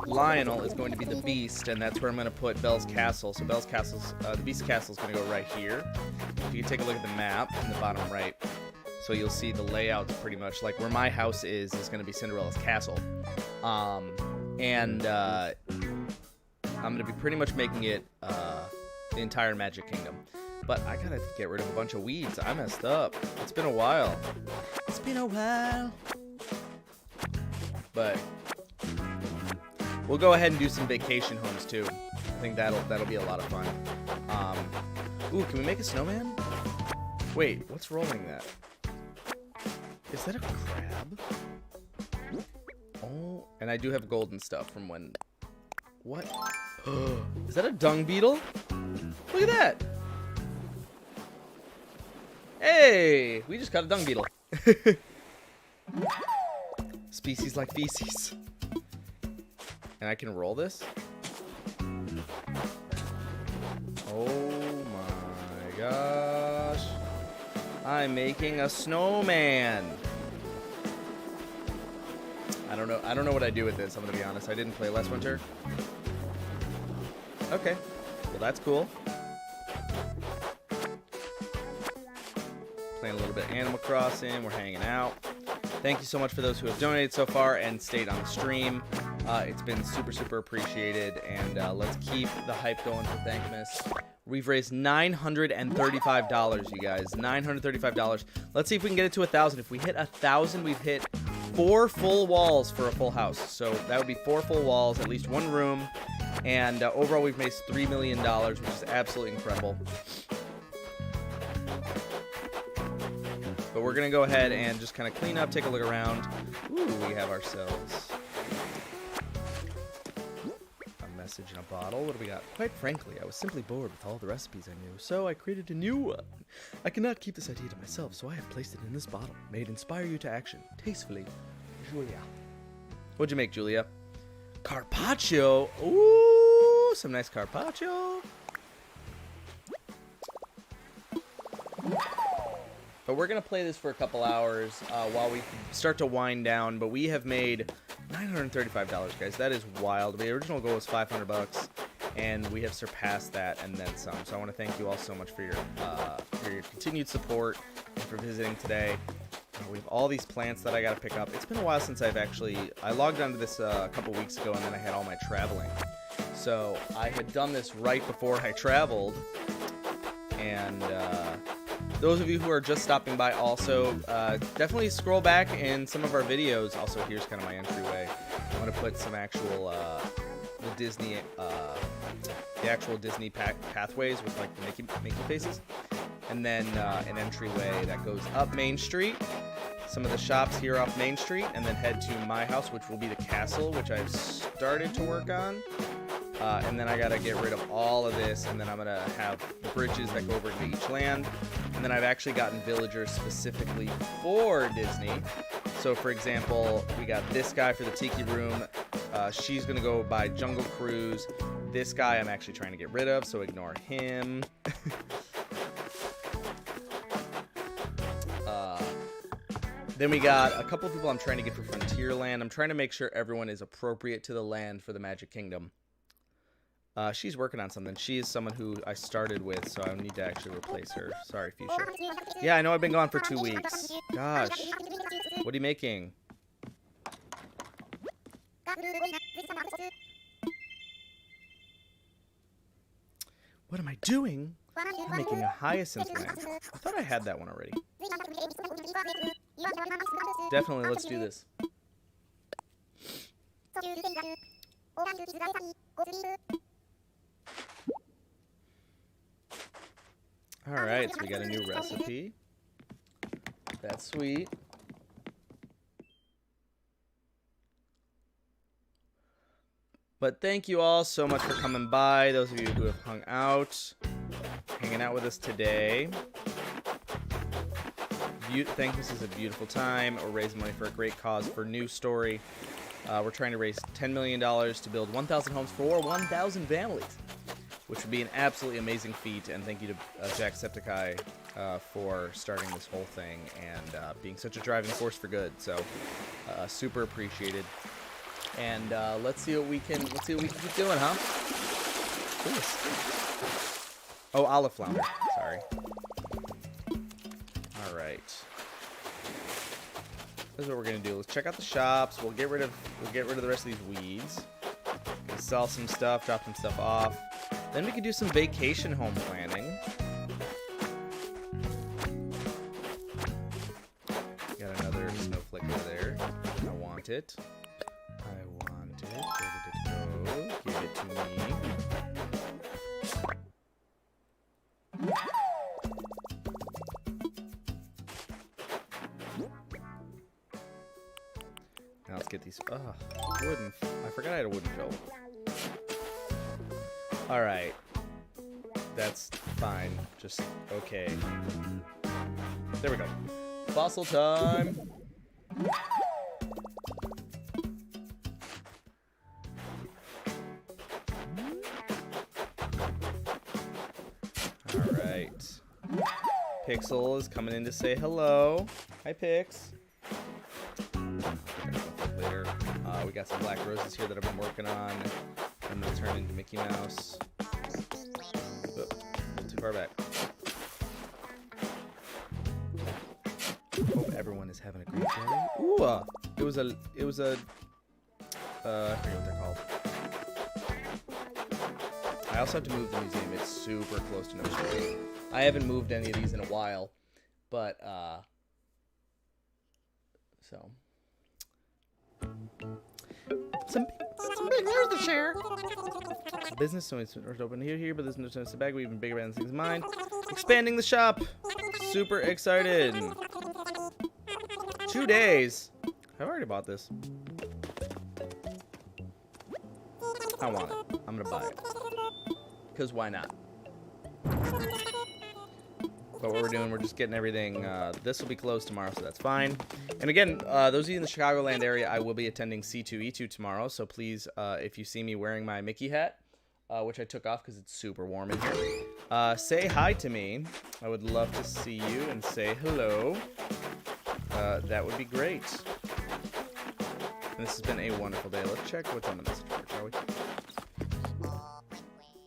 Lionel, is going to be the Beast. And that's where I'm going to put Belle's Castle. So Belle's Castle's, the Beast Castle is going to go right here. If you can take a look at the map in the bottom right. So you'll see the layout's pretty much like where my house is going to be Cinderella's castle. And I'm going to be pretty much making it the entire Magic Kingdom. But I gotta get rid of a bunch of weeds. I messed up. It's been a while. But we'll go ahead and do some vacation homes too. I think that'll be a lot of fun. Ooh, can we make a snowman? Wait, what's rolling that? Is that a crab? Oh, and I do have golden stuff from when. What? Is that a dung beetle? Look at that. Hey, we just caught a dung beetle. Species like feces. And I can roll this? Oh my gosh. I'm making a snowman. I don't know what I do with this, I'm gonna be honest. I didn't play last winter. Okay. Well, that's cool. Playing a little bit of Animal Crossing. We're hanging out. Thank you so much for those who have donated so far and stayed on the stream. It's been super, super appreciated, and let's keep the hype going for Thankmas. We've raised $935, you guys. $935. Let's see if we can get it to 1,000. If we hit 1,000, we've hit 4 full walls for a full house. So that would be 4 full walls, at least 1 room. And overall, we've raised $3 million, which is absolutely incredible. But we're going to go ahead and just kind of clean up, take a look around. Ooh, we have ourselves a message in a bottle. What do we got? Quite frankly, I was simply bored with all the recipes I knew, so I created a new one. I cannot keep this idea to myself, so I have placed it in this bottle. May it inspire you to action. Tastefully, Julia. What'd you make, Julia? Carpaccio. Ooh, some nice carpaccio. But we're going to play this for a couple hours while we start to wind down. But we have made $935, guys. That is wild. The original goal was $500, and we have surpassed that and then some. So I want to thank you all so much for your continued support and for visiting today. We have all these plants that I got to pick up. It's been a while since I logged onto this a couple weeks ago, and then I had all my traveling. So I had done this right before I traveled, and those of you who are just stopping by also, definitely scroll back in some of our videos. Also, here's kind of my entryway. I'm going to put some actual, the actual Disney pathways with like the Mickey faces. And then an entryway that goes up Main Street. Some of the shops here up Main Street. And then head to my house, which will be the castle, which I've started to work on. And then I gotta get rid of all of this, and then I'm gonna have bridges that go over to each land. And then I've actually gotten villagers specifically for Disney. So for example, we got this guy for the Tiki Room. She's gonna go by Jungle Cruise. This guy I'm actually trying to get rid of, so ignore him. Then we got a couple of people I'm trying to get for Frontierland. I'm trying to make sure everyone is appropriate to the land for the Magic Kingdom. She's working on something. She is someone who I started with, so I need to actually replace her. Sorry, Fuchsia. Yeah, I know I've been gone for 2 weeks. Gosh. What are you making? What am I doing? I'm making a hyacinth lamp. I thought I had that one already. Definitely, let's do this. Alright, so we got a new recipe. That's sweet. But thank you all so much for coming by. Those of you who have hanging out with us today. Thankmas is a beautiful time. We're raising money for a great cause for New Story. We're trying to raise $10 million to build 1,000 homes for 1,000 families, which would be an absolutely amazing feat. And thank you to Jacksepticeye for starting this whole thing and being such a driving force for good. So super appreciated. And let's see what we can keep doing, huh? Oh, olive flounder. Sorry. All right. This is what we're gonna do. Let's check out the shops. We'll get rid of the rest of these weeds. We'll sell some stuff, drop some stuff off. Then we can do some vacation home planning. Got another snowflake over there. I want it. Where did it go? Give it to me. Now let's get these. Wooden. I forgot I had a wooden shovel. Alright. That's fine. Just okay. There we go. Fossil time! Alright. Pixel is coming in to say hello. Hi, Pix. Later. We got some black roses here that I've been working on. I'm gonna turn into Mickey Mouse. Oh, a little too far back. Hope everyone is guys having a great day? Ooh, it was a, I forget what they're called. I also have to move the museum. It's super close to Nova Scotia. I haven't moved any of these in a while, but, so. Some big news to share. Business, so it's open here, but there's no sense to bag. We're even bigger than things in mind. Expanding the shop. Super excited. 2 days. I've already bought this. I want it. I'm gonna buy it. Because why not? But what we're doing, we're just getting everything. This will be closed tomorrow, so that's fine. And again, those of you in the Chicagoland area, I will be attending C2E2 tomorrow. So please, if you see me wearing my Mickey hat, which I took off because it's super warm in here, say hi to me. I would love to see you and say hello. That would be great. And this has been a wonderful day. Let's check what's on the message board, shall we?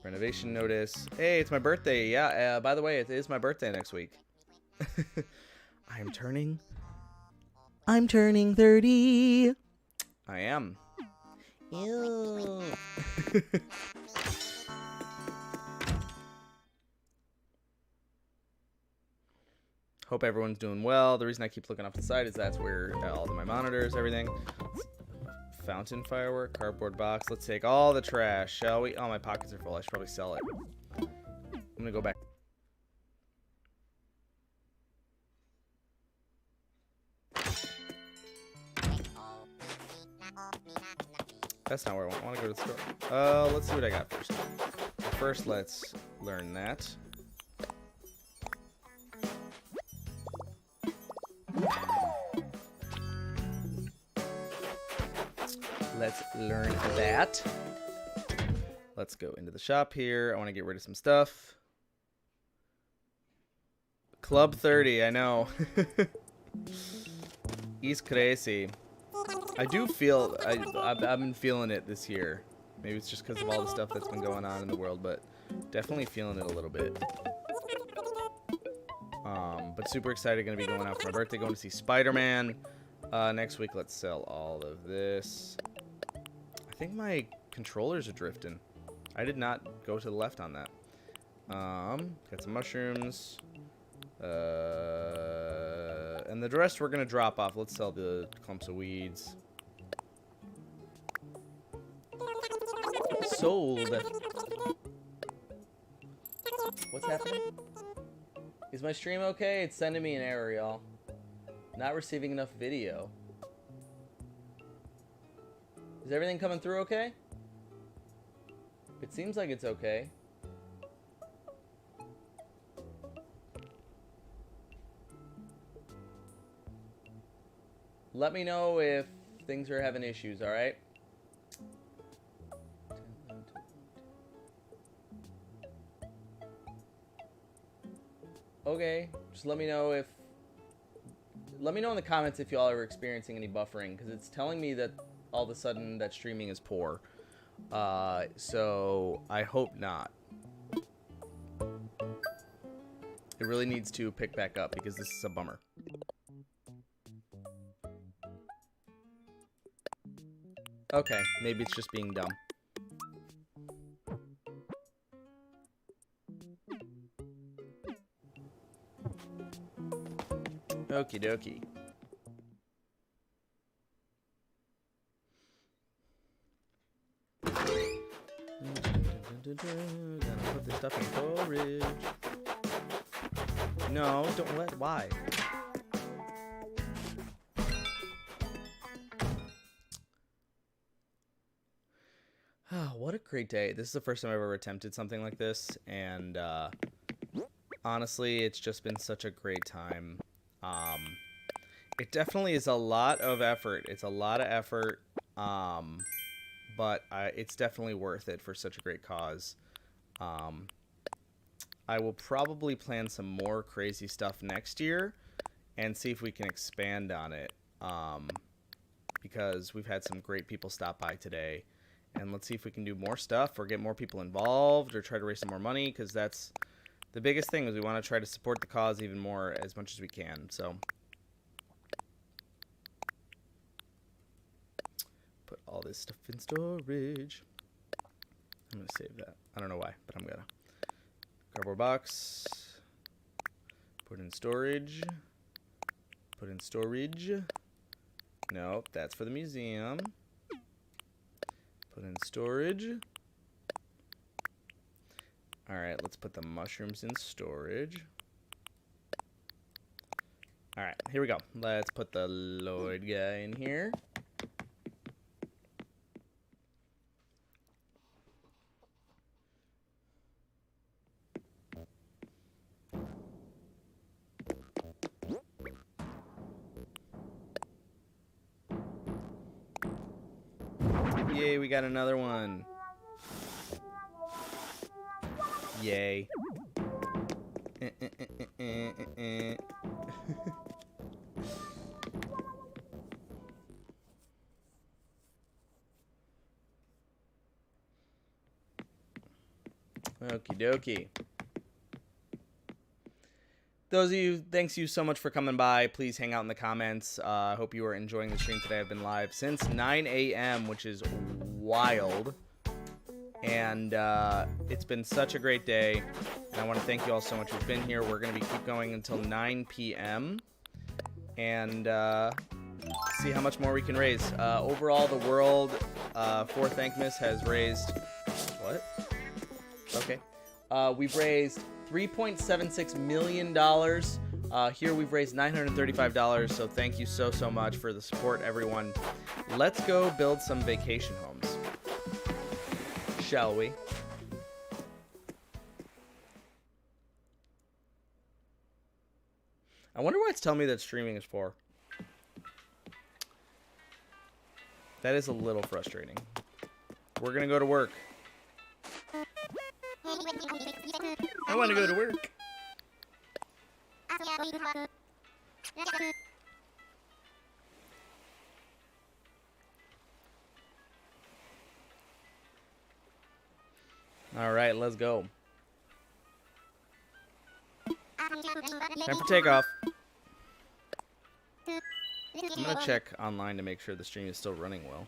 Renovation notice. Hey, it's my birthday. Yeah, by the way, it is my birthday next week. I'm turning 30. I am. Ew. Hope everyone's doing well. The reason I keep looking off the side is that's where all of my monitors, everything. Fountain firework, cardboard box. Let's take all the trash, shall we? Oh, my pockets are full. I should probably sell it. I'm gonna go back. That's not where I want to go to the store. Let's see what I got first. First, let's learn that. Let's learn that. Let's go into the shop here. I want to get rid of some stuff. Club 30, I know. He's crazy. I do feel, I've been feeling it this year. Maybe it's just because of all the stuff that's been going on in the world, but definitely feeling it a little bit. But super excited, going to be going out for my birthday, going to see Spider-Man. Next week, let's sell all of this. I think my controllers are drifting. I did not go to the left on that. Got some mushrooms. And the rest we're going to drop off. Let's sell the clumps of weeds. Sold. What's happening? Is my stream okay? It's sending me an error, y'all. Not receiving enough video. Is everything coming through okay? It seems like it's okay. Let me know if things are having issues, alright? Okay, just let me know if... Let me know in the comments if y'all are experiencing any buffering, because it's telling me that all of a sudden that streaming is poor. So I hope not. It really needs to pick back up because this is a bummer. Okay, maybe it's just being dumb. Okie dokie. Gotta put this stuff in storage. No, don't let. Why? Oh, what a great day. This is the first time I've ever attempted something like this, and honestly, it's just been such a great time. It definitely is a lot of effort. It's a lot of effort, but it's definitely worth it for such a great cause. I will probably plan some more crazy stuff next year and see if we can expand on it, because we've had some great people stop by today. And let's see if we can do more stuff or get more people involved or try to raise some more money, because that's the biggest thing is we want to try to support the cause even more as much as we can. So all this stuff in storage. I'm going to save that. I don't know why, but I'm going to. Cardboard box. Put in storage. Put in storage. Nope, that's for the museum. Put in storage. Alright, let's put the mushrooms in storage. Alright, here we go. Let's put the Lloyd guy in here. Yay, we got another one. Yay. Okie dokie. Those of you, thanks you so much for coming by. Please hang out in the comments. I hope you are enjoying the stream today. I've been live since 9 a.m., which is wild. And it's been such a great day. And I want to thank you all so much for being here. We're going to be keep going until 9 p.m. And see how much more we can raise. Overall, the world for Thankmas has raised... What? Okay. We've raised $3.76 million. Here we've raised $935, so thank you so much for the support, everyone. Let's go build some vacation homes. Shall we? I wonder why it's telling me that streaming is for. That is a little frustrating. We're gonna go to work. I want to go to work. All right, let's go. Time for takeoff. I'm gonna check online to make sure the stream is still running well.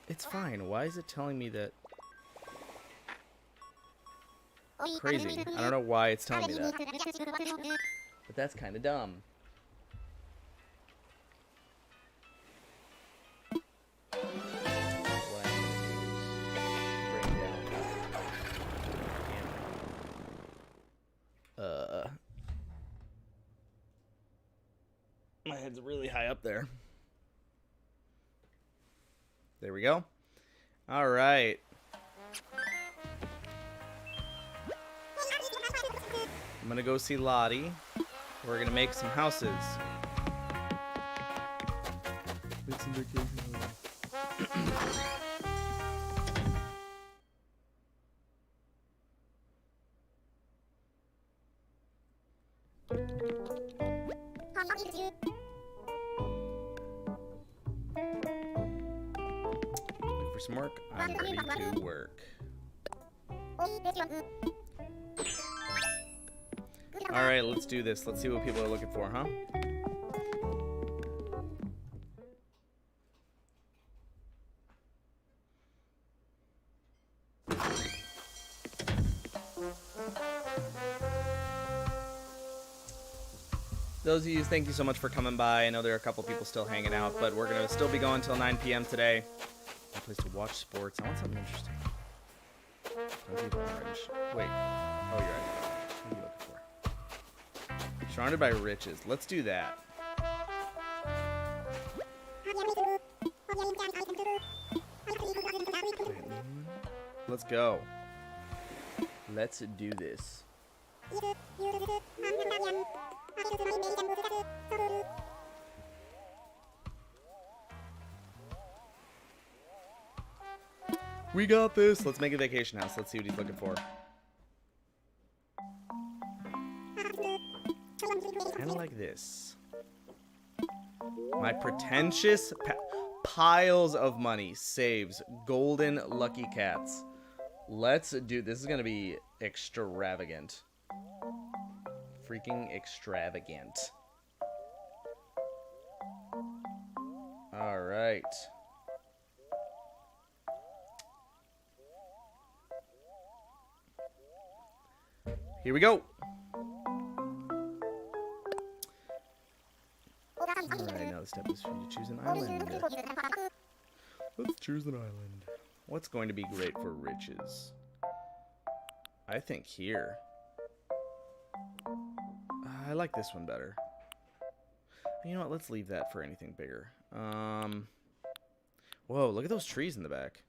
It's fine. Why is it telling me that? Crazy. I don't know why it's telling me that. But that's kind of dumb. My head's really high up there. There we go. All right. I'm gonna go see Lottie. We're gonna make some houses. Make some vacation homes. Looking for some work. I'm ready to work. Alright, let's do this. Let's see what people are looking for, huh? Those of you, thank you so much for coming by. I know there are a couple people still hanging out, but we're going to still be going until 9 p.m. today. A place to watch sports. I want something interesting. Don't be orange. Wait. Oh, you're right. What are you looking for? Surrounded by riches. Let's do that. Let's go. Let's do this. We got this. Let's make a vacation house. Let's see what he's looking for. Kind of like this. My pretentious piles of money saves golden lucky cats. Let's do this. Is going to be extravagant. Freaking extravagant. right. Here we go. Alright, now the step is for you to choose an island. Let's choose an island. What's going to be great for riches? I think here. I like this one better. You know what? Let's leave that for anything bigger. Whoa, look at those trees in the back.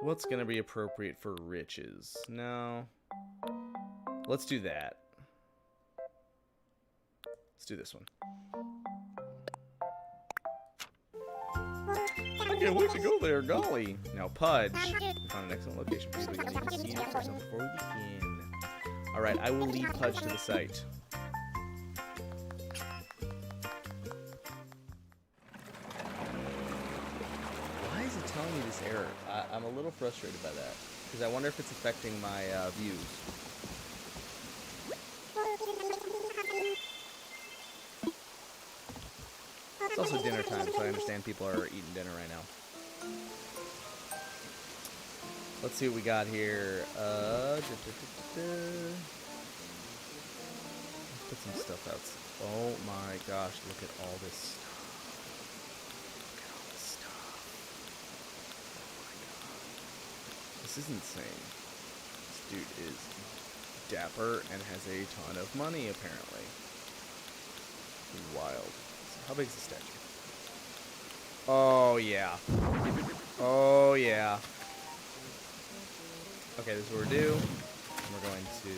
What's going to be appropriate for riches? No. Let's do that. Let's do this one. I can't wait to go there, golly. Now, Pudge. We found an excellent location for you to get to see it for yourself before we begin. Alright, I will lead Pudge to the site. Why is it telling me this error? I'm a little frustrated by that. Because I wonder if it's affecting my views. It's also dinner time, so I understand people are eating dinner right now. Let's see what we got here. Let's put some stuff out. Oh my gosh, look at all this stuff. Look at all this stuff. Oh my god. This is insane. This dude is dapper and has a ton of money, apparently. Wild. How big is the statue? Oh, yeah. Oh, yeah. Okay, this is what we're doing. We're going to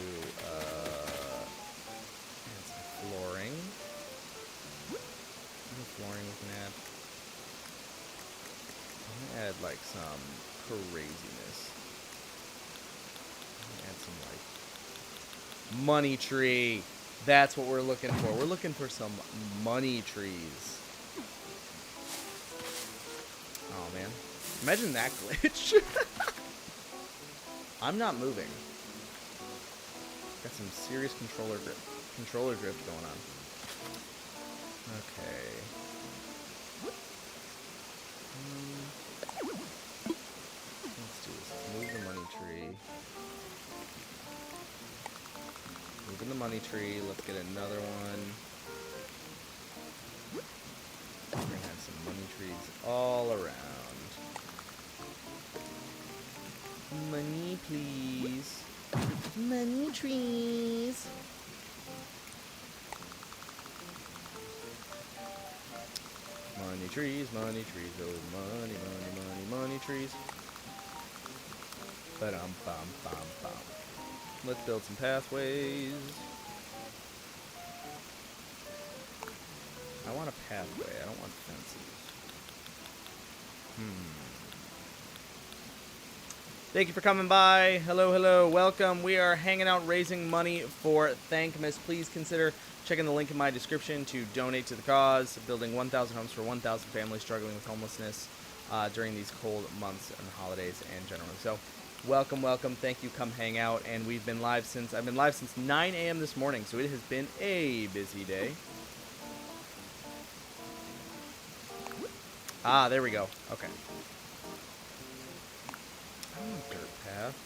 add some flooring. What flooring we can add? I'm going to add, like, some craziness. I'm going to add some, like, money tree. That's what we're looking for. We're looking for some money trees. Oh, man. Imagine that glitch. I'm not moving. Got some serious controller drift going on. Okay. Let's do this. Let's move the money tree. Moving the money tree. Let's get another one. We're gonna have some money trees all around. Money, please. Money trees. Money trees, oh, money, money trees. Ba-dum-bum-bum-bum. Let's build some pathways. I want a pathway. I don't want fences. Thank you for coming by. Hello, hello. Welcome. We are hanging out raising money for Thankmas. Please consider checking the link in my description to donate to the cause, building 1,000 homes for 1,000 families struggling with homelessness during these cold months and holidays and generally. So, welcome, welcome. Thank you. Come hang out. And I've been live since 9 a.m. this morning, so it has been a busy day. Ah, there we go. Okay. Dirt path.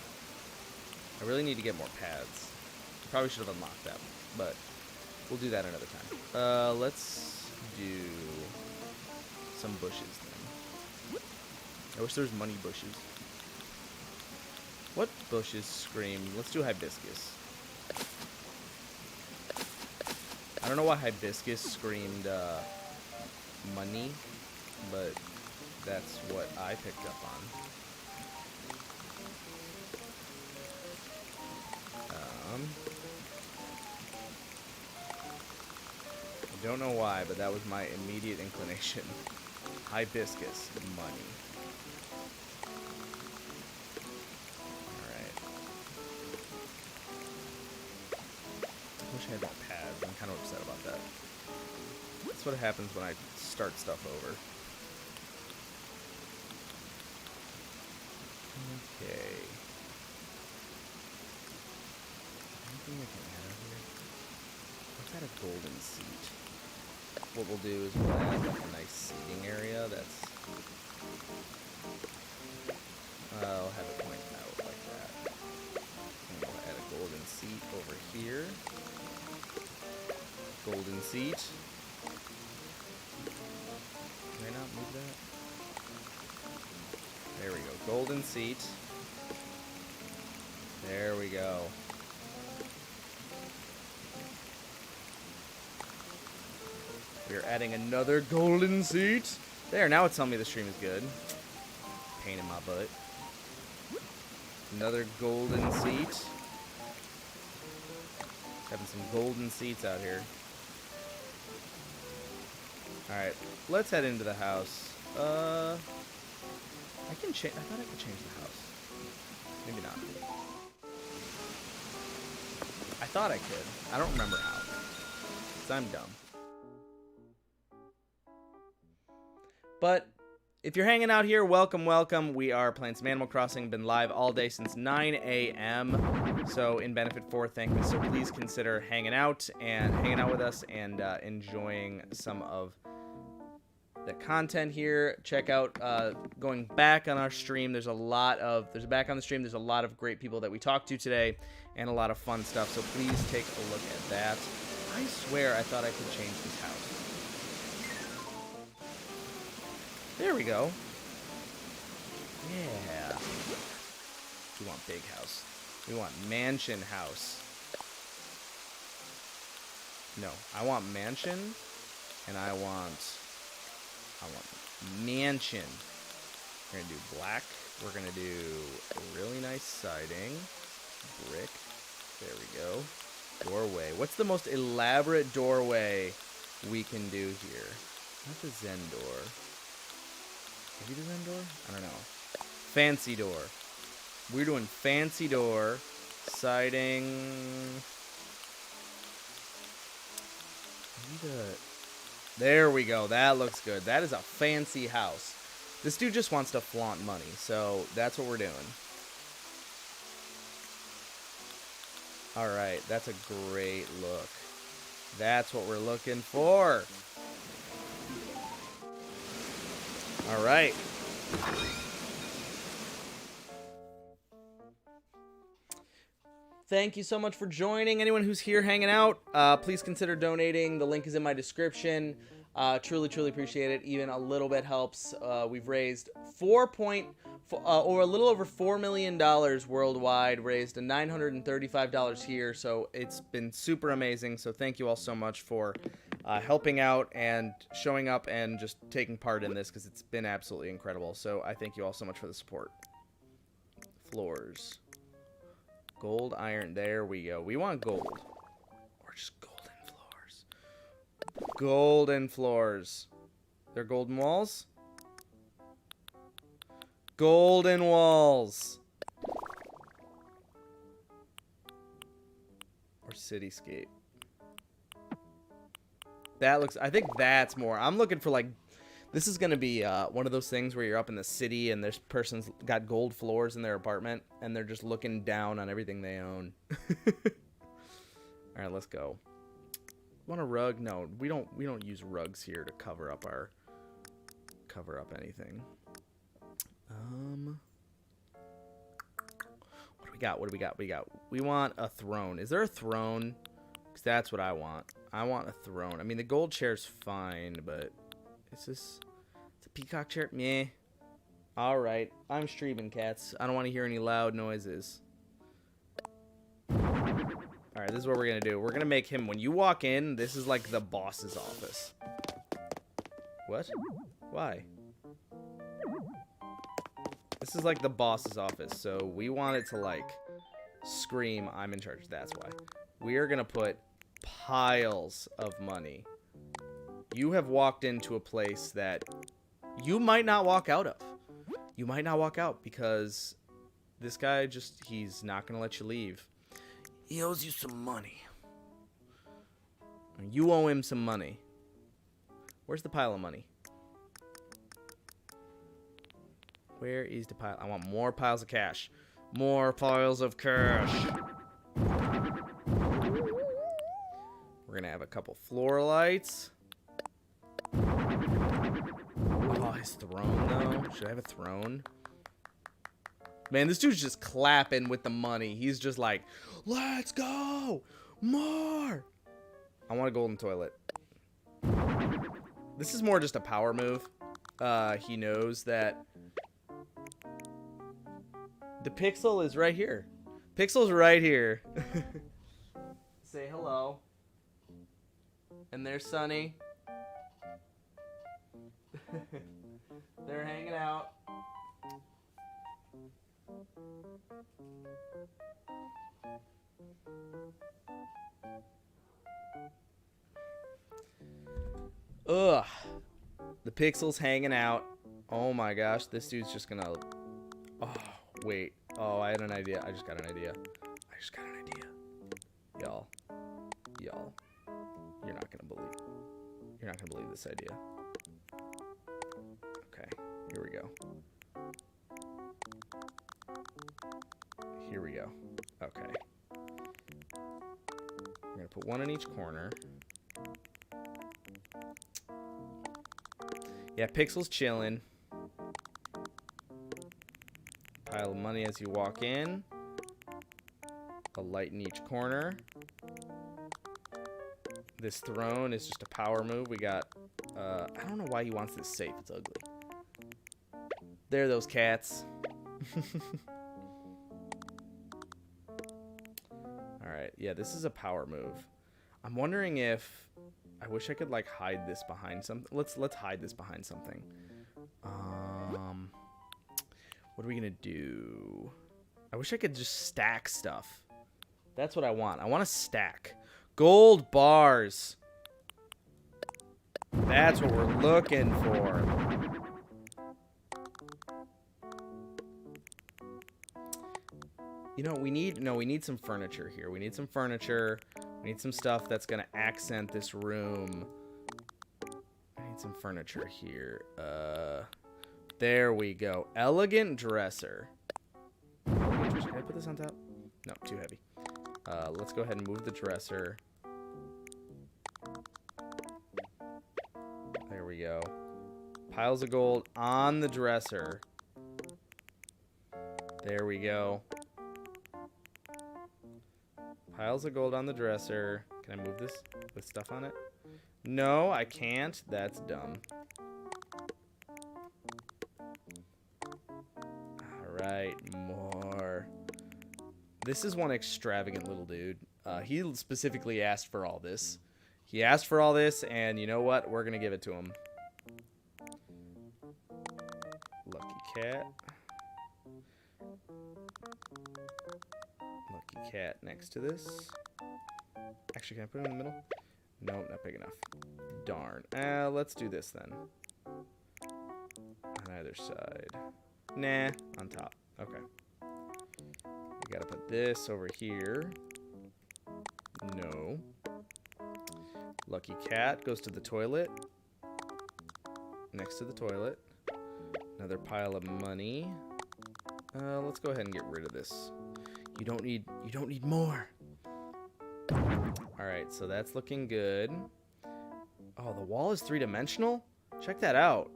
I really need to get more paths. Probably should have unlocked that, but we'll do that another time. Let's do some bushes then. I wish there was money bushes. What bushes scream? Let's do hibiscus. I don't know why hibiscus screamed money, but that's what I picked up on. I don't know why, but that was my immediate inclination. Hibiscus, money. Alright. I wish I had more pads. I'm kind of upset about that. That's what happens when I start stuff over. Okay. Anything I can add here? What's that, a golden seat? what we'll do is we'll add like a nice seating area that's... I'll have it point out like that. And we'll add a golden seat over here. Golden seat. Can I not move that? There we go. Golden seat. There we go. We're adding another golden seat. There, now it's telling me the stream is good. Pain in my butt. Another golden seat. Having some golden seats out here. Alright, let's head into the house. I can change. I thought I could change the house. Maybe not. I thought I could. I don't remember how. Because I'm dumb. But if you're hanging out here, welcome, welcome. We are playing some Animal Crossing. Been live all day since 9 a.m. So in benefit for Thankmas. So please consider hanging out with us and enjoying some of the content here. Check out going back on our stream. There's back on the stream. There's a lot of great people that we talked to today and a lot of fun stuff. So please take a look at that. I swear I thought I could change this house. There we go. Yeah. We want big house. We want mansion house. No, I want mansion, and I want mansion. We're gonna do black. We're gonna do a really nice siding. Brick. There we go. Doorway. What's the most elaborate doorway we can do here? Not the Zen door. Maybe the Zen door? I don't know. Fancy door. We're doing fancy door. Siding. There we go. That looks good. That is a fancy house. This dude just wants to flaunt money, so that's what we're doing. Alright, that's a great look. That's what we're looking for. Alright. Thank you so much for joining. Anyone who's here hanging out, please consider donating. The link is in my description. Truly, truly appreciate it. Even a little bit helps. We've raised or a little over $4 million worldwide. Raised a $935 here. So it's been super amazing. So thank you all so much for helping out and showing up and just taking part in this, because it's been absolutely incredible. So I thank you all so much for the support. Floors. Gold, iron, there we go. We want gold. Or just golden floors. Golden floors. They're golden walls? Golden walls. Or cityscape. That looks, I think that's more. I'm looking for like, this is going to be one of those things where you're up in the city and this person's got gold floors in their apartment and they're just looking down on everything they own. All right, let's go. Want a rug? No, we don't use rugs here to cover up anything. What do we got? What do we got? We want a throne. Is there a throne? Because that's what I want. I want a throne. I mean, the gold chair's fine, but it's a peacock chair. Meh. All right. I'm streaming, cats. I don't want to hear any loud noises. All right, this is what we're going to do. We're going to make him, when you walk in, this is like the boss's office. What? Why? This is like the boss's office, so we want it to, like, scream, I'm in charge. That's why. We are going to put piles of money. You have walked into a place that you might not walk out of. You might not walk out because this guy he's not going to let you leave. He owes you some money. You owe him some money. Where's the pile of money? Where is the pile? I want more piles of cash. More piles of cash. We're going to have a couple floor lights. Oh, his throne, though. Should I have a throne? Man, this dude's just clapping with the money. He's just like, let's go! More! I want a golden toilet. This is more just a power move. He knows that the pixel is right here. Pixel's right here. Say hello. And there's Sunny. They're hanging out. Ugh. The pixel's hanging out. Oh my gosh, this dude's just gonna... Oh, wait. Oh, I had an idea. I just got an idea. Y'all. You're not gonna believe this idea. Okay, here we go. Okay. We're gonna put one in each corner. Yeah, Pixel's chilling. Pile of money as you walk in. A light in each corner. This throne is just a power move. We got, I don't know why he wants this safe. It's ugly. There are those cats. Alright, yeah, this is a power move. I'm wondering if... I wish I could, like, hide this behind something. Let's hide this behind something. What are we gonna do? I wish I could just stack stuff. That's what I want. I want to stack. Gold bars. That's what we're looking for. You know, we need some furniture here. We need some furniture. We need some stuff that's going to accent this room. I need some furniture here. There we go. Elegant dresser. Can I put this on top? No, too heavy. Let's go ahead and move the dresser. There we go. Piles of gold on the dresser. There we go. Piles of gold on the dresser. Can I move this with stuff on it? No, I can't. That's dumb. Alright, more. This is one extravagant little dude. He specifically asked for all this. He asked for all this, and you know what? We're going to give it to him. Lucky cat. Lucky cat next to this. Actually, can I put it in the middle? Nope, not big enough. Darn. Let's do this then. On either side. Nah, on top. Okay. We gotta put this over here. No. Lucky cat goes to the toilet. Next to the toilet. Another pile of money. Let's go ahead and get rid of this. You don't need more. Alright, so that's looking good. Oh, the wall is three-dimensional? Check that out.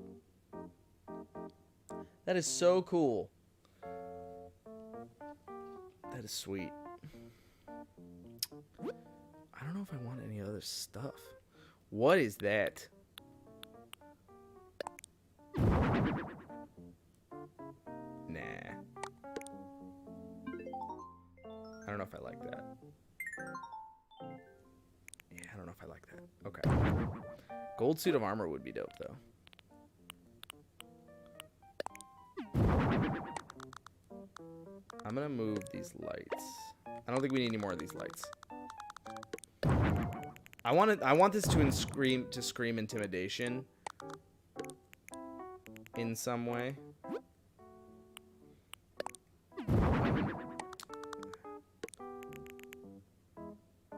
That is so cool. That is sweet. I don't know if I want any other stuff. What is that? Nah. I don't know if I like that. Yeah, I don't know if I like that. Okay. Gold suit of armor would be dope, though. I'm gonna move these lights. I don't think we need any more of these lights. I want this to scream intimidation in some way.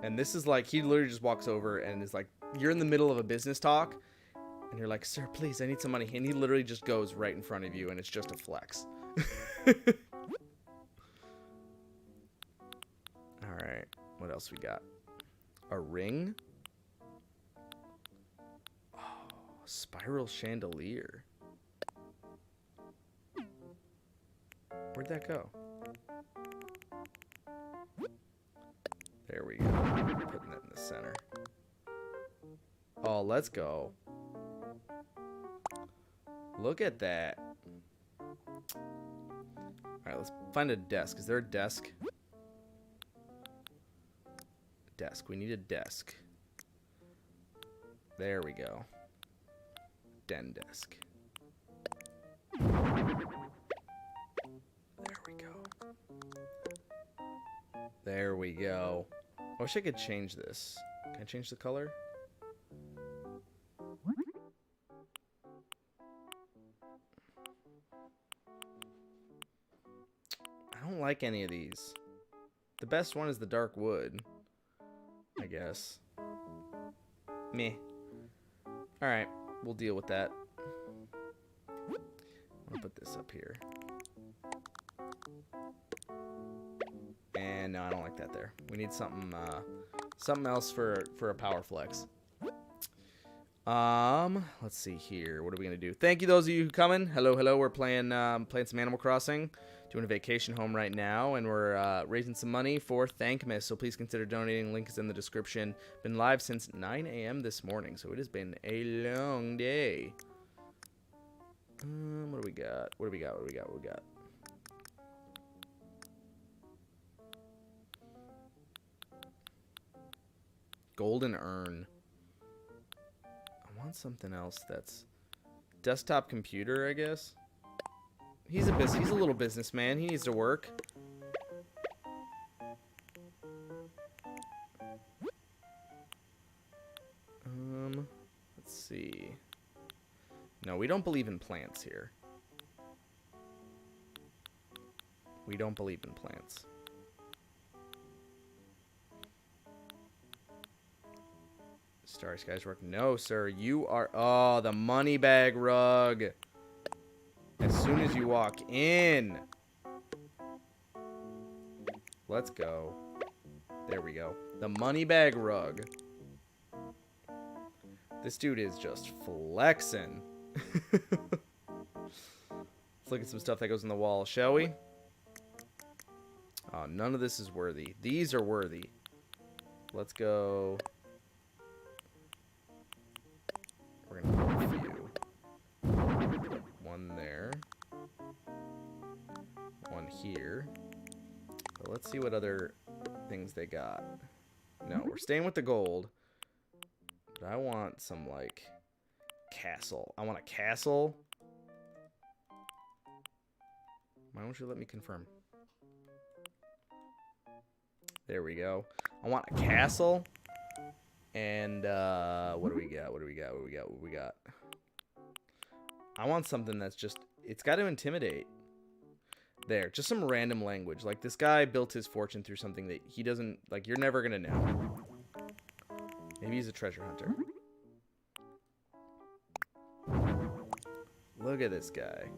And this is like, he literally just walks over and is like, you're in the middle of a business talk, and you're like, sir, please, I need some money. And he literally just goes right in front of you, and it's just a flex. Alright, what else we got? A ring? Oh, Spiral chandelier. Where'd that go? There we go. Putting that in the center. Oh, let's go. Look at that. Alright, let's find a desk. Is there a desk? Desk. We need a desk. There we go. Den desk. There we go. There we go. I wish I could change this. Can I change the color? I don't like any of these. The best one is the dark wood, I guess. Meh. Alright, we'll deal with that. I'll put this up here. And no, I don't like that there. We need something else for a power flex. Let's see here. What are we gonna do? Thank you, those of you who coming. Hello, hello. We're playing some Animal Crossing. Doing a vacation home right now, and we're raising some money for Thankmas. So please consider donating. Link is in the description. Been live since 9 a.m. this morning, so it has been a long day. What do we got? What do we got? What do we got? What do we got? Golden urn. I want something else that's desktop computer, I guess. He's a little businessman. He needs to work. Let's see. No, we don't believe in plants here. We don't believe in plants. Starry Skies work. No, sir. You are... Oh, the money bag rug. As soon as you walk in. Let's go. There we go. The money bag rug. This dude is just flexing. Let's look at some stuff that goes in the wall, shall we? Oh, none of this is worthy. These are worthy. Let's go. We're going to put a few. Put one there. One here. But let's see what other things they got. No, we're staying with the gold. But I want some, like, castle. I want a castle. Why don't you let me confirm? There we go. I want a castle. And, what do we got? What do we got? What do we got? What do we got? I want something that's just... It's got to intimidate. There. Just some random language. Like, this guy built his fortune through something that he doesn't... Like, you're never going to know. Maybe he's a treasure hunter. Look at this guy.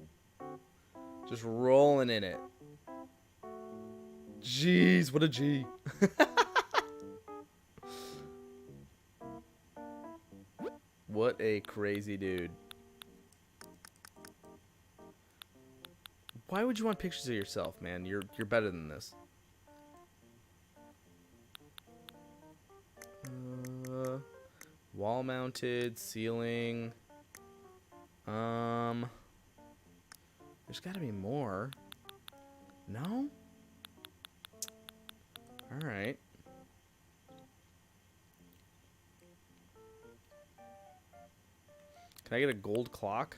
Just rolling in it. Jeez, what a G. What a crazy dude. Why would you want pictures of yourself, man? You're better than this. Wall mounted, ceiling. There's got to be more. No? All right. Can I get a gold clock?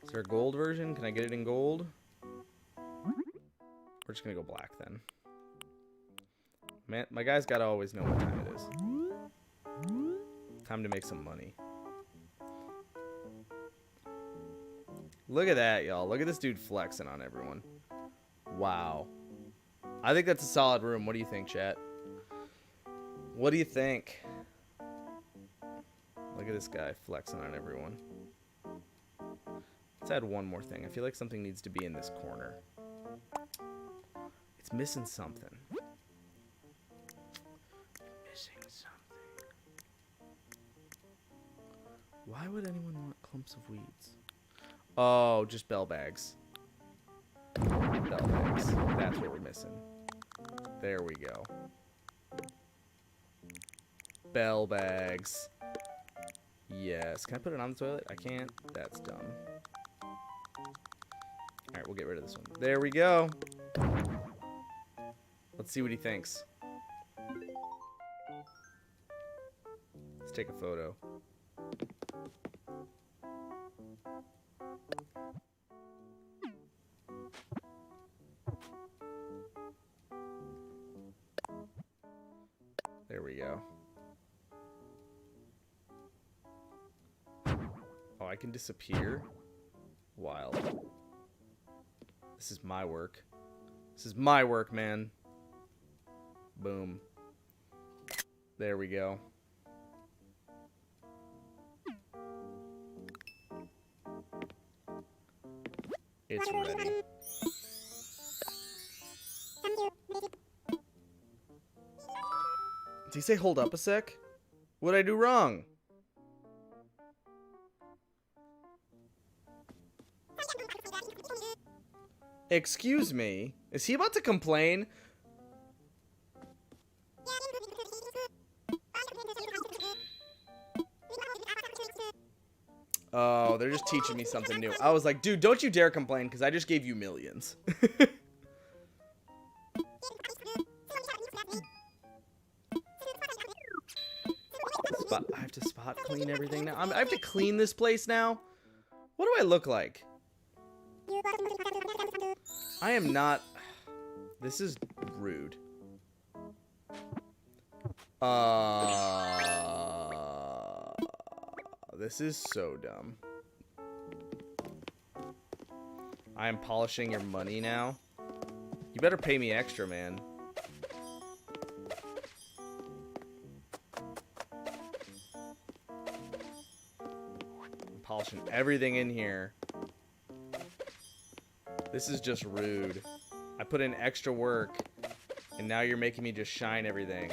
Is there a gold version? Can I get it in gold? We're just gonna go black then. Man, my guy's gotta always know what time it is. Time to make some money. Look at that, y'all. Look at this dude flexing on everyone. Wow. I think that's a solid room. What do you think, chat? What do you think? Look at this guy flexing on everyone. Let's add one more thing. I feel like something needs to be in this corner. It's missing something. Missing something. Why would anyone want clumps of weeds? Oh, just bell bags. Bell bags. That's what we're missing. There we go. Bell bags. Yes. Can I put it on the toilet? I can't. That's dumb. Alright, we'll get rid of this one. There we go. Let's see what he thinks. Let's take a photo. There we go. Oh, I can disappear? Wild. This is my work. This is my work, man. Boom. There we go. It's ready. Did he say hold up a sec? What'd I do wrong? Excuse me? Is he about to complain? Oh, they're just teaching me something new. I was like, dude, don't you dare complain, because I just gave you millions. I have to spot clean everything now. I have to clean this place now? What do I look like? I am not... This is rude. This is so dumb. I am polishing your money now. You better pay me extra, man. I'm polishing everything in here. This is just rude. I put in extra work, and now you're making me just shine everything.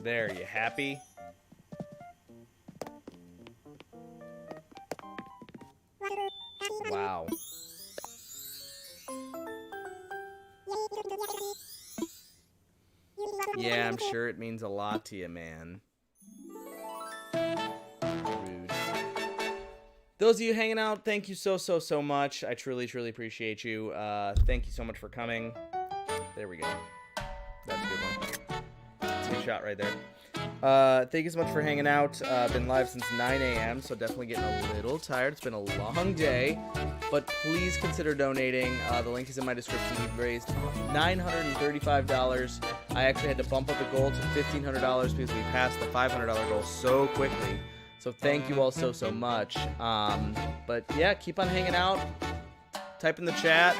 There, you happy? Wow. Yeah, I'm sure it means a lot to you, man. Rude. Those of you hanging out, thank you so much. I truly appreciate you. Thank you so much for coming. There we go. That's a good one. That's a good shot right there. Thank you so much for hanging out. Been live since 9 a.m., so definitely getting a little tired. It's been a long day, but please consider donating. The link is in my description. We've raised $935. I actually had to bump up the goal to $1,500 because we passed the $500 goal so quickly. So thank you all so much. But yeah, keep on hanging out. Type in the chat.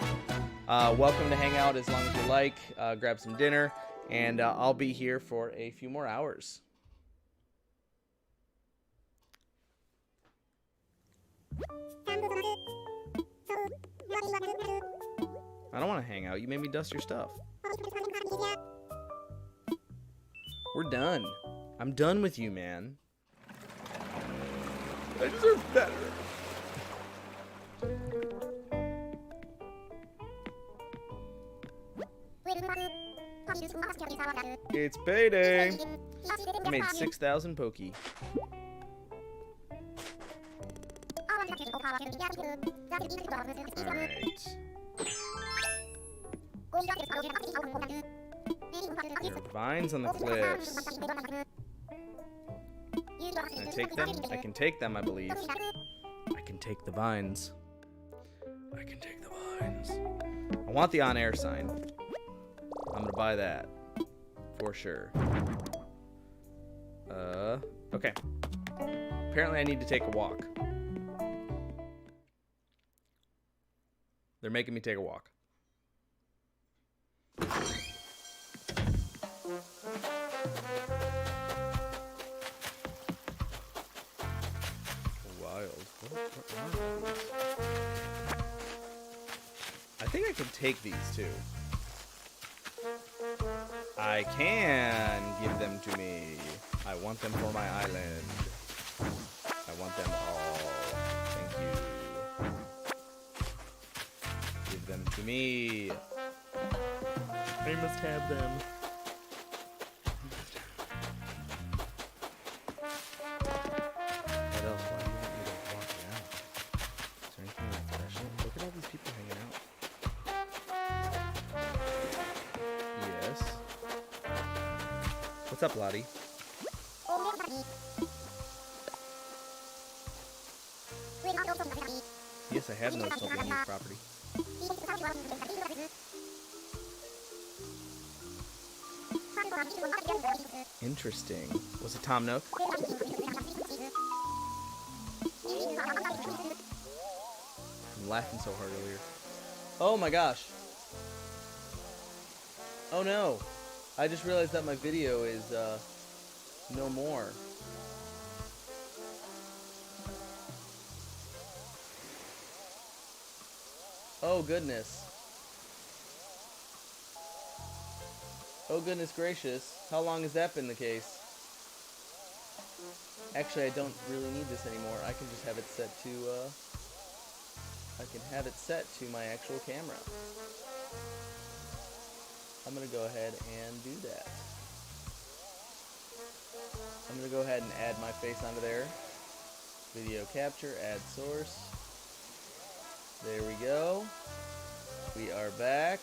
Welcome to hang out as long as you like. Grab some dinner, and I'll be here for a few more hours. I don't want to hang out. You made me dust your stuff. We're done. I'm done with you, man. I deserve better. It's payday. I made 6,000 pokey. Alright. There are vines on the cliffs. Can I take them? I can take them, I believe. I can take the vines. I can take the vines. I want the on-air sign. I'm gonna buy that. For sure. Okay. Apparently I need to take a walk. They're making me take a walk. Wild. I think I can take these too. I can give them to me. I want them for my island. I want them all. Thank you. Give them to me. I must have them. What else? Why do you want me to walk it out? Is there anything that's special? Look at all these people hanging out. Yes. What's up, Lottie? Yes, I have noticed something in this property. Interesting. Was it Tom Nook? I'm laughing so hard earlier. Oh my gosh. Oh no. I just realized that my video is no more. Oh goodness. Oh goodness gracious. How long has that been the case? Actually, I don't really need this anymore. I can just have it set to my actual camera. I'm gonna go ahead and do that. I'm gonna go ahead and add my face onto there. Video capture, add source. There we go. We are back.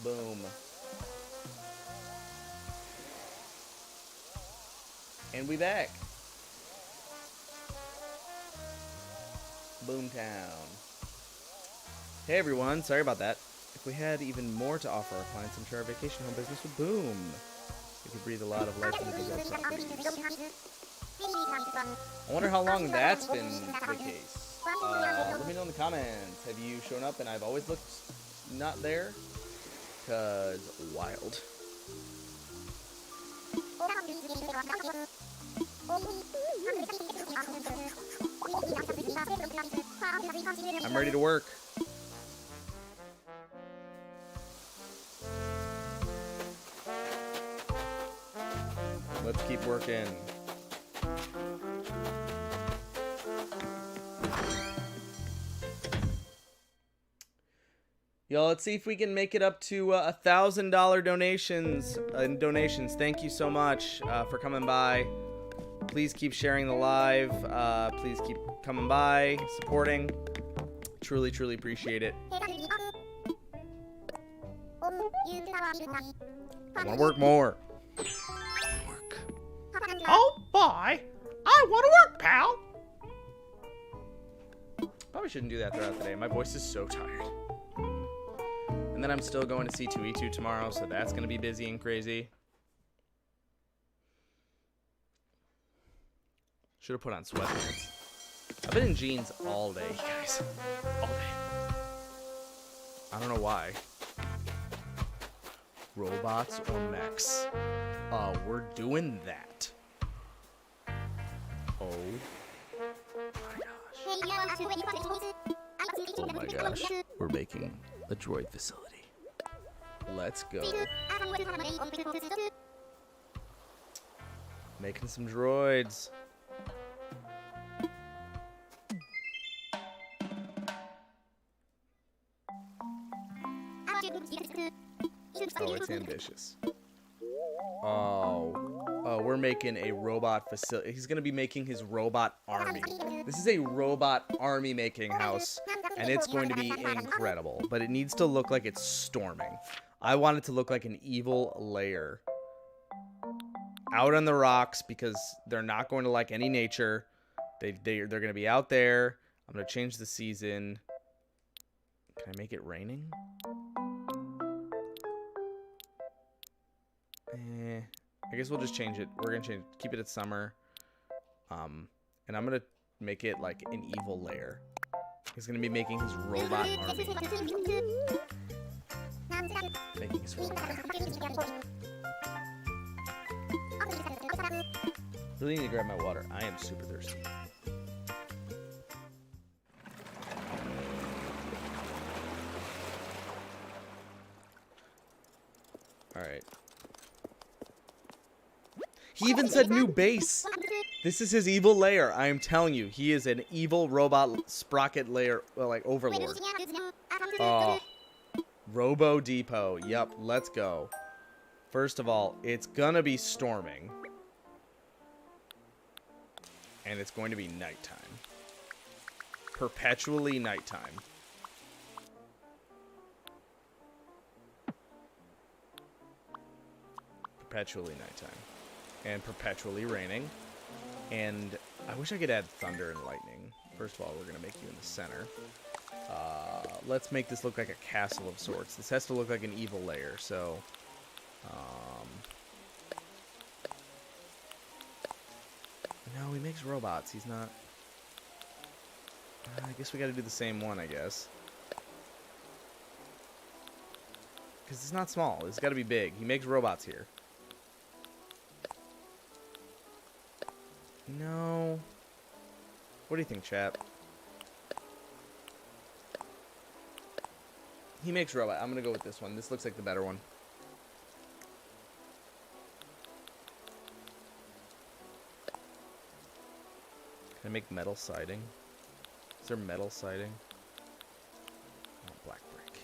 Boom. And we back. Boomtown. Hey everyone, sorry about that. If we had even more to offer our clients, I'm sure our vacation home business would boom. We could breathe a lot of life into these old properties. I wonder how long that's been the case. Let me know in the comments. Have you shown up and I've always looked not there? Cause wild. I'm ready to work. Let's keep working. Y'all, let's see if we can make it up to $1,000 donations. Thank you so much for coming by. Please keep sharing the live. Please keep coming by, supporting. Truly, truly appreciate it. I want to work more. Oh boy, I want to work, pal. Probably shouldn't do that throughout the day. My voice is so tired. And then I'm still going to C2E2 tomorrow, so that's going to be busy and crazy. Should have put on sweatpants. I've been in jeans all day, guys. All day. I don't know why. Robots or mechs? We're doing that. Oh my gosh. We're making a droid facility. Let's go. Making some droids. Oh, it's ambitious. Oh, we're making a robot facility. He's gonna be making his robot army. This is a robot army making house, and it's going to be incredible. But it needs to look like it's storming. I want it to look like an evil lair. Out on the rocks, because they're not going to like any nature. They're gonna be out there. I'm gonna change the season. Can I make it raining? I guess we'll just change it. We're gonna keep it at summer. And I'm gonna make it like an evil lair. He's gonna be making his robot army. Making his robot. Really need to grab my water. I am super thirsty. Alright. He even said new base. This is his evil lair. I am telling you, he is an evil robot sprocket lair, well, like overlord. Oh, Robo Depot. Yep, let's go. First of all, it's gonna be storming, and it's going to be nighttime. Perpetually nighttime. Perpetually nighttime. And perpetually raining. And I wish I could add thunder and lightning. First of all, we're going to make you in the center. Let's make this look like a castle of sorts. This has to look like an evil lair, so... no, he makes robots. He's not... I guess we got to do the same one, I guess. Because it's not small. It's got to be big. He makes robots here. No. What do you think, chap? He makes robot. I'm gonna go with this one. This looks like the better one. Can I make metal siding? Is there metal siding? Oh, black brick.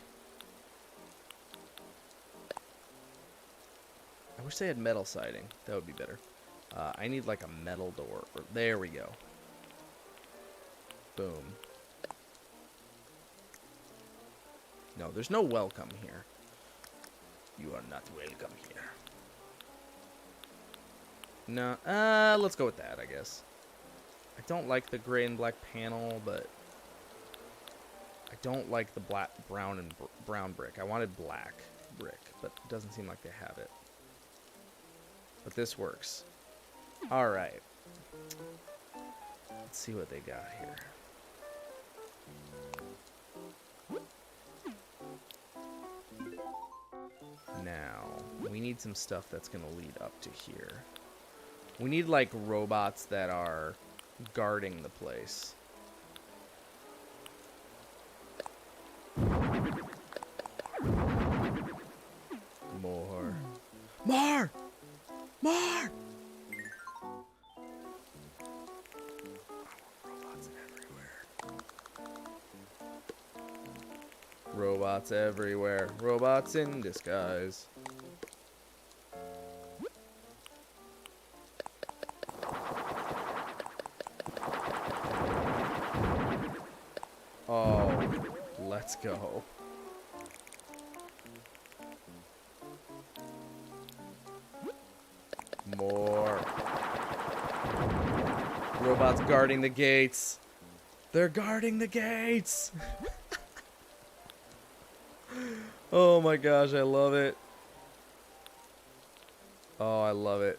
I wish they had metal siding. That would be better. I need like a metal door. There we go. Boom. No, there's no welcome here. You are not welcome here. No, let's go with that, I guess. I don't like the gray and black panel, but I don't like the brown brick. I wanted black brick, but it doesn't seem like they have it. But this works. All right. Let's see what they got here. Now, we need some stuff that's going to lead up to here. We need, like, robots that are guarding the place. More. More! More! Robots everywhere. Robots everywhere. Robots in disguise. Oh, let's go. More. Robots guarding the gates. They're guarding the gates. Oh my gosh, I love it. Oh, I love it.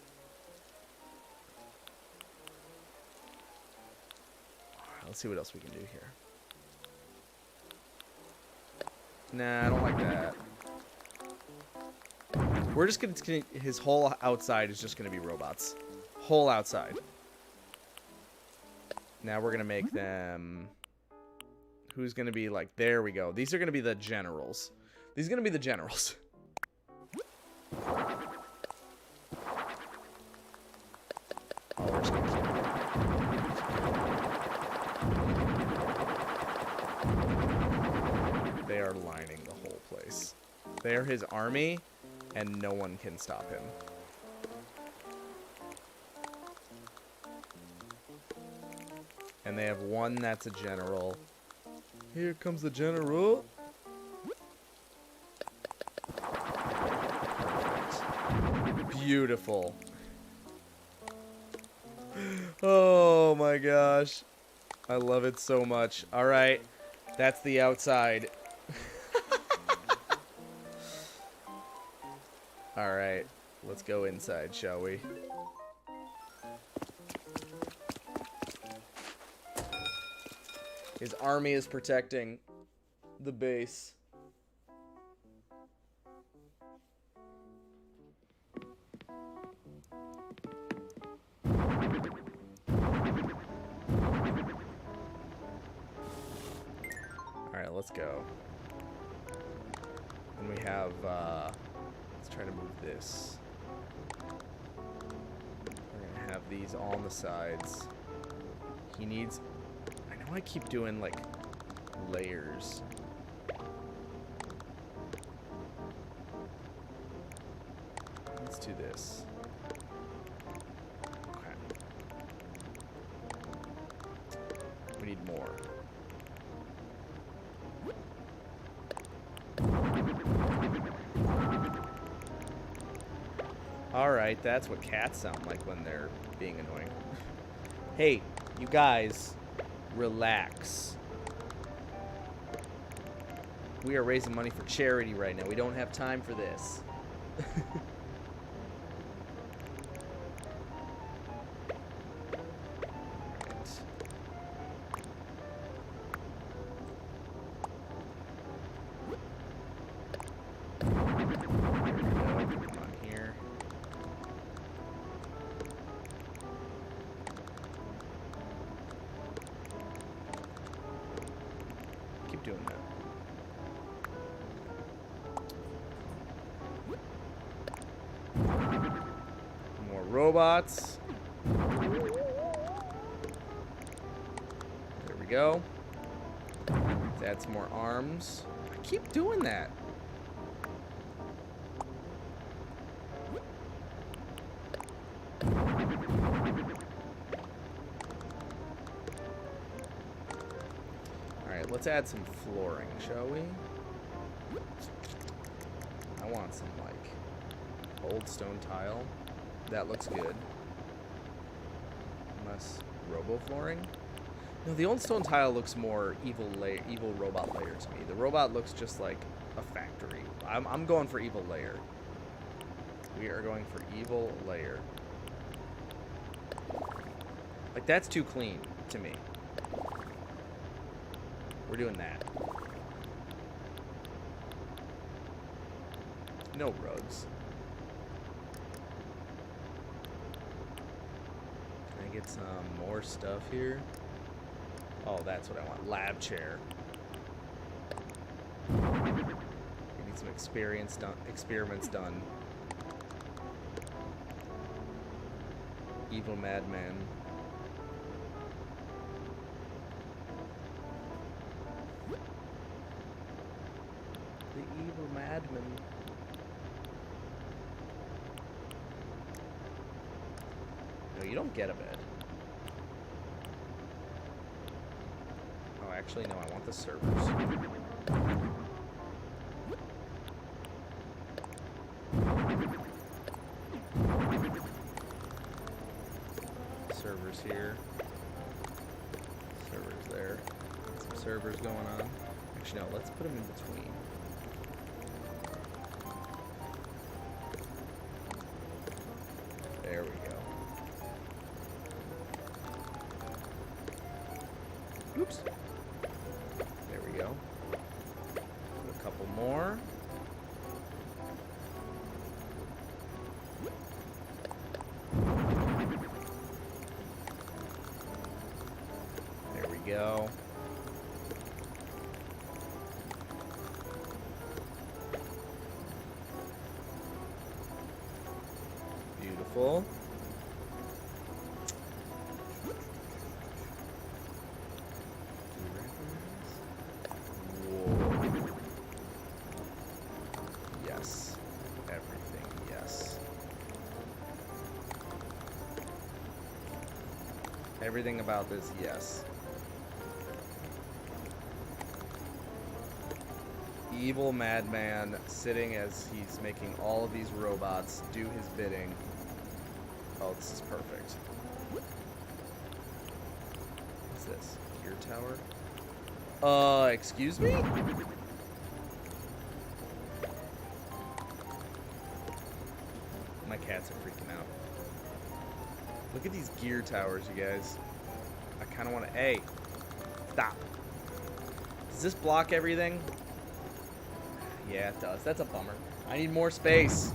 Alright, let's see what else we can do here. Nah, I don't like that. We're just gonna, his whole outside is just gonna be robots. Whole outside. Now we're gonna make them, who's gonna be like, there we go. These are gonna be the generals. These are gonna be the generals. Oh, we're just gonna keep... They are lining the whole place. They are his army, and no one can stop him. And they have one that's a general. Here comes the general. Perfect. Beautiful. Oh my gosh. I love it so much. All right. That's the outside. All right. Let's go inside, shall we? His army is protecting the base. Alright, let's go. And we have, let's try to move this. We're gonna have these all on the sides. He needs, I know I keep doing, like, layers. Let's do this. Okay. We need more. Alright, that's what cats sound like when they're being annoying. Hey, you guys, relax. We are raising money for charity right now. We don't have time for this. Doing that. More robots. There we go. Let's add some more arms. I keep doing that. Let's add some flooring, shall we? I want some, like, old stone tile. That looks good. Unless robo flooring? No, the old stone tile looks more evil robot layer to me. The robot looks just like a factory. I'm going for evil layer. We are going for evil layer. Like, that's too clean to me. We're doing that. No rugs. Can I get some more stuff here? Oh, that's what I want. Lab chair. We need some experiments done. Evil madman. Evil madman. No, you don't get a bed. Oh, actually, no, I want the servers. Servers here. Servers there. Some servers going on. Actually, no, let's put them in between. There we go. Oops. There we go. Put a couple more. There we go. Beautiful. Whoa. Yes. Everything, yes. Everything about this, yes. Evil madman sitting as he's making all of these robots do his bidding. Oh, this is perfect. What's this? Gear tower? Excuse me? My cats are freaking out. Look at these gear towers, you guys. I kind of want to... Hey! Stop. Does this block everything? Yeah, it does. That's a bummer. I need more space.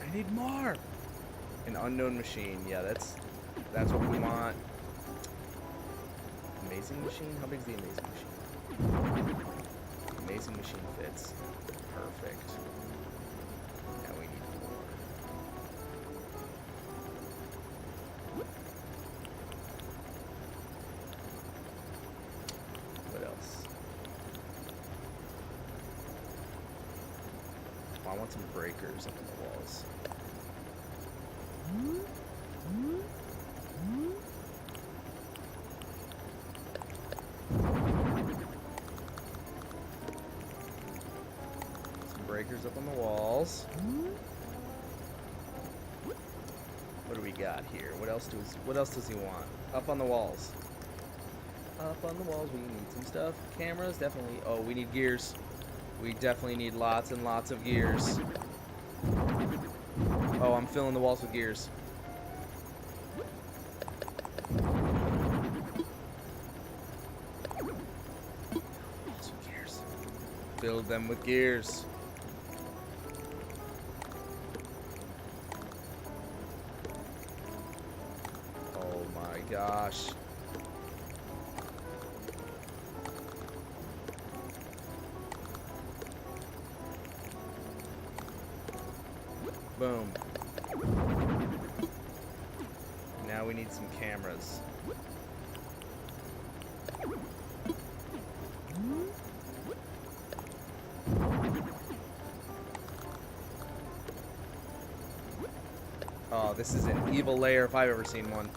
I need more. An unknown machine. Yeah, that's what we want. Amazing machine? How big is the amazing machine? Amazing machine fits. Perfect. Now we need more. What else? Oh, I want some breakers up on the walls. Some breakers up on the walls. What do we got here? What else does he want? Up on the walls. Up on the walls, we need some stuff. Cameras, definitely. Oh, we need gears. We definitely need lots and lots of gears. Oh, I'm filling the walls with gears. Fill them with gears. Oh my gosh. Boom. Now we need some cameras. Oh, this is an evil layer if I've ever seen one.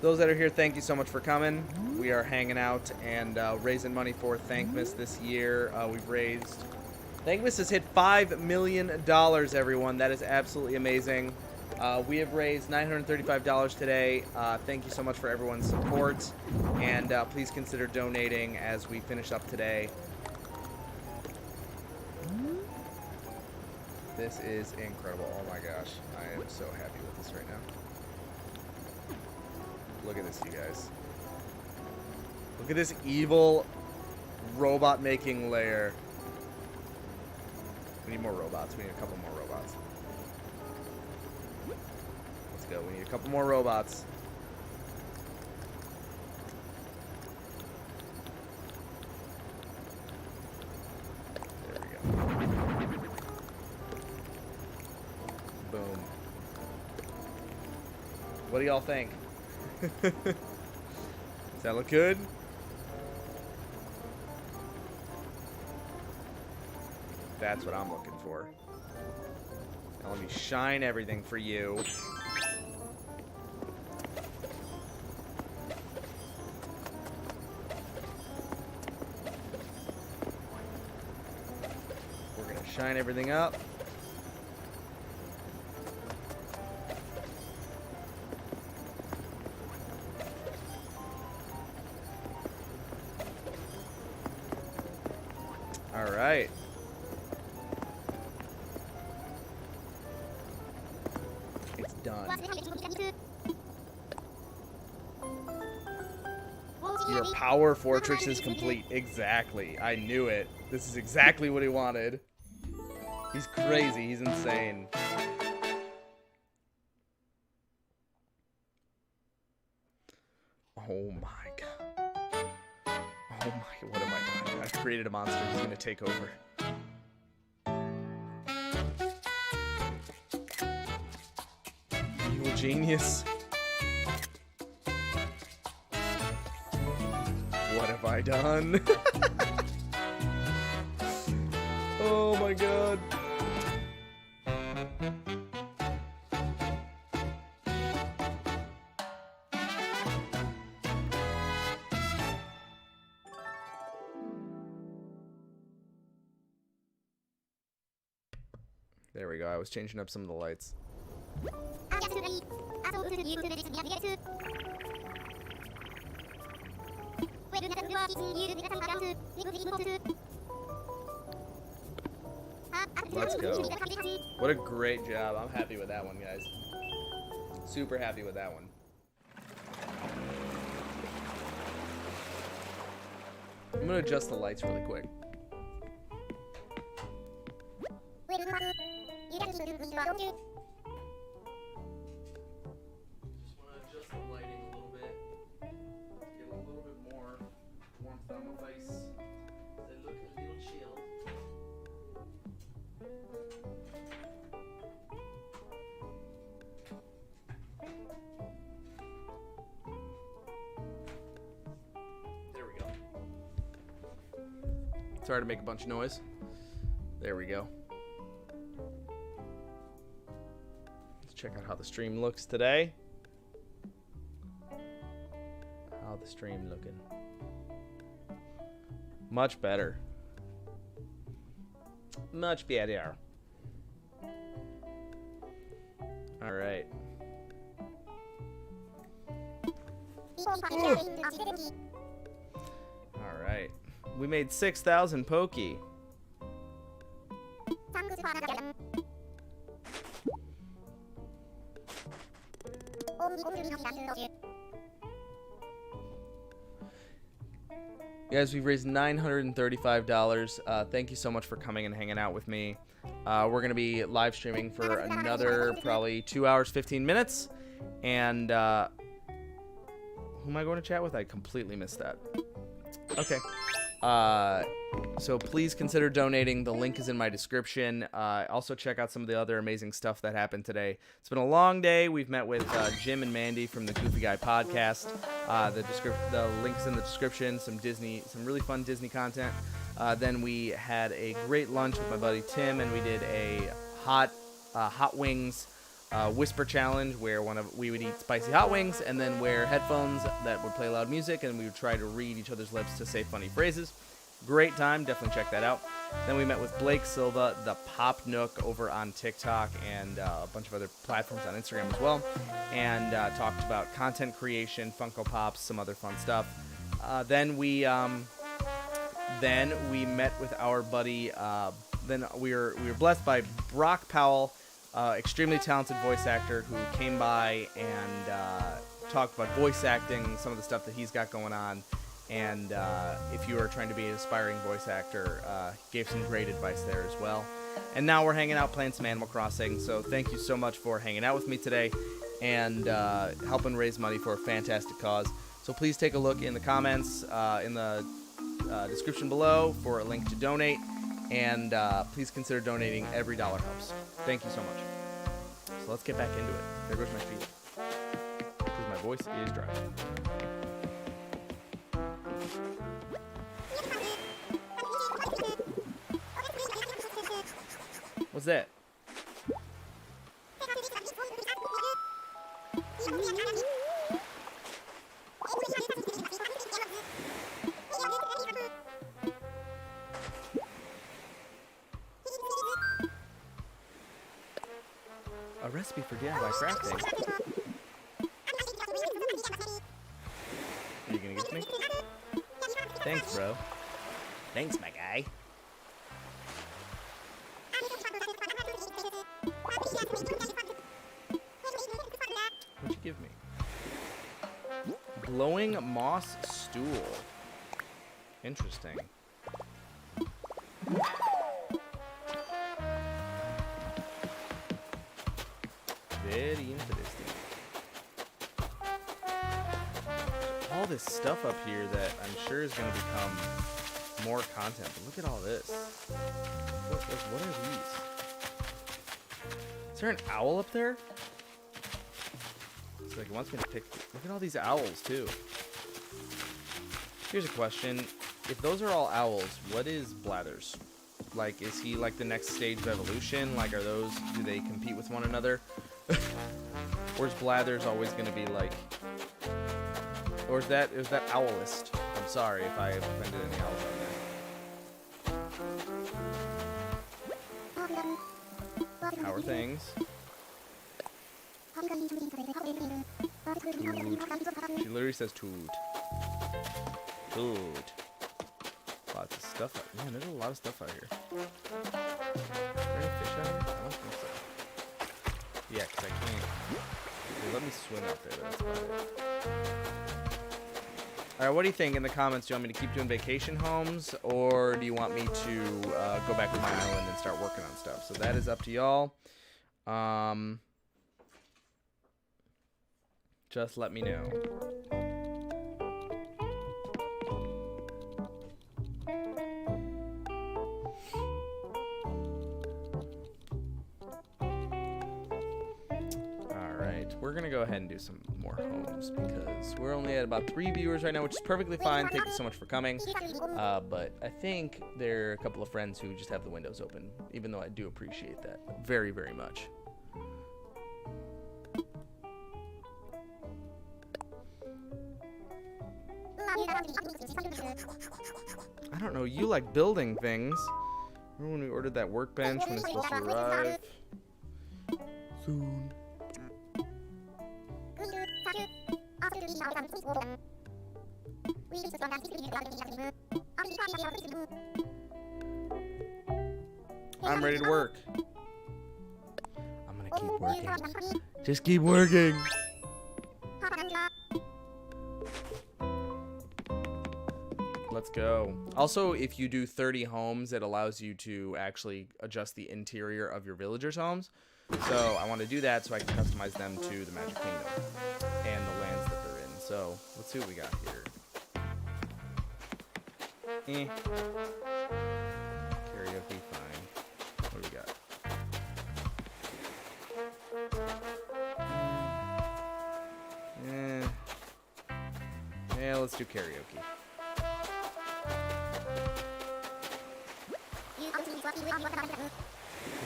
Those that are here, thank you so much for coming. We are hanging out and raising money for Thankmas this year. We've raised... Thankmas has hit $5 million, everyone. That is absolutely amazing. We have raised $935 today. Thank you so much for everyone's support. And please consider donating as we finish up today. This is incredible. Oh my gosh. I am so happy with this right now. Look at this, you guys. Look at this evil robot making layer. We need more robots. We need a couple more robots. Let's go. We need a couple more robots. There we go. Boom. What do y'all think? Does that look good? That's what I'm looking for. Now let me shine everything for you. We're gonna shine everything up. All right. It's done. Your power fortress is complete. Exactly. I knew it. This is exactly what he wanted. He's crazy. He's insane. Oh my god. Oh my, what am I doing? I've created a monster who's gonna take over. Evil genius. What have I done? Oh my god. There we go. I was changing up some of the lights. Let's go. What a great job. I'm happy with that one, guys. Super happy with that one. I'm gonna adjust the lights really quick. Just want to adjust the lighting a little bit. Get a little bit more warmth on my face. They look a little chill. There we go. Sorry to make a bunch of noise. There we go. Let's check out how the stream looks today. How the stream looking? Much better. Much better. All right. All right. We made 6,000 pokey. Guys, we've raised $935. Thank you so much for coming and hanging out with me. We're going to be live streaming for another probably 2 hours, 15 minutes. And who am I going to chat with? I completely missed that. Okay. So please consider donating. The link is in my description. Also check out some of the other amazing stuff that happened today. It's been a long day. We've met with Jim and Mandi from the Goofy Guy podcast. The link's in the description. Some really fun Disney content. Then we had a great lunch with my buddy Tim, and we did a hot wings whisper challenge where we would eat spicy hot wings and then wear headphones that would play loud music, and we would try to read each other's lips to say funny phrases. Great time. Definitely check that out. Then we met with Blake Silva, the Pop Nook, over on TikTok and a bunch of other platforms on Instagram as well, and talked about content creation, Funko Pops, some other fun stuff. Then we met with our buddy. Then we were blessed by Brock Powell, extremely talented voice actor who came by and talked about voice acting, some of the stuff that he's got going on. And if you are trying to be an aspiring voice actor, gave some great advice there as well. And now we're hanging out playing some Animal Crossing. So thank you so much for hanging out with me today and helping raise money for a fantastic cause. So please take a look in the comments, in the description below for a link to donate. And please consider donating. Every dollar helps. Thank you so much. So let's get back into it. There goes my feet. Because my voice is dry. What's that? A recipe for DIY crafting. Are you gonna give it to me? Thanks, bro. Thanks, my guy. What'd you give me? Glowing moss stool. Interesting. Very interesting. All this stuff up here that I'm sure is going to become more content. But look at all this. What are these? Is there an owl up there? It's like it wants me to pick. Look at all these owls too. Here's a question. If those are all owls, what is Blathers? Like, is he like the next stage of evolution? Like, do they compete with one another? Or is Blathers always going to be like, or is that Owlist? I'm sorry if I offended any owls out there. How are things? Toot. She literally says toot. food. Lots of stuff out. Man, there's a lot of stuff out here. Is there any fish out here? I don't think so. Yeah, because I can't. They let me swim out there, but that's about it. Alright, what do you think in the comments? Do you want me to keep doing vacation homes, or do you want me to go back to my island and start working on stuff? So that is up to y'all. Just let me know. We're going to go ahead and do some more homes because we're only at about 3 viewers right now, which is perfectly fine. Thank you so much for coming. But I think there are a couple of friends who just have the windows open, even though I do appreciate that very, very much. I don't know. You like building things. Remember when we ordered that workbench when it's supposed to arrive? Soon. I'm ready to work. I'm gonna keep working. Just keep working. Let's go. Also, if you do 30 homes, it allows you to actually adjust the interior of your villagers' homes. So I want to do that so I can customize them to the Magic Kingdom and the lands that they're in. So let's see what we got here. Karaoke, fine. What do we got? Yeah, let's do karaoke.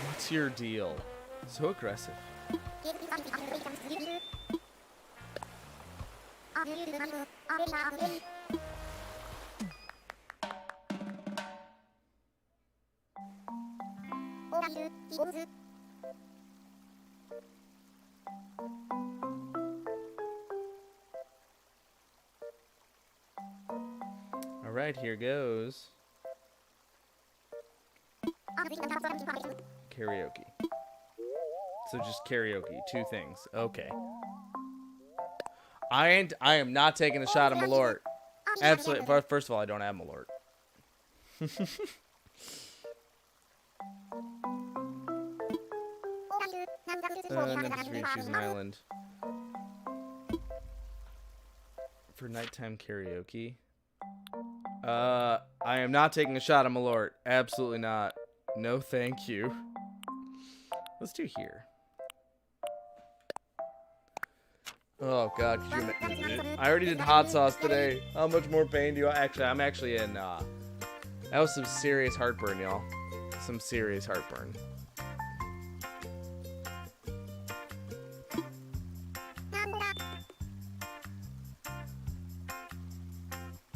What's your deal? So aggressive. All right, here goes. Karaoke. So just karaoke, 2 things. Okay. I am not taking a shot at Malort. Absolutely. First of all, I don't have Malort. Choose an island. For nighttime karaoke. I am not taking a shot at Malort. Absolutely not. No, thank you. Let's do here. Oh God, could you imagine? I already did hot sauce today. How much more pain do you actually? I'm actually in. That was some serious heartburn, y'all. Some serious heartburn.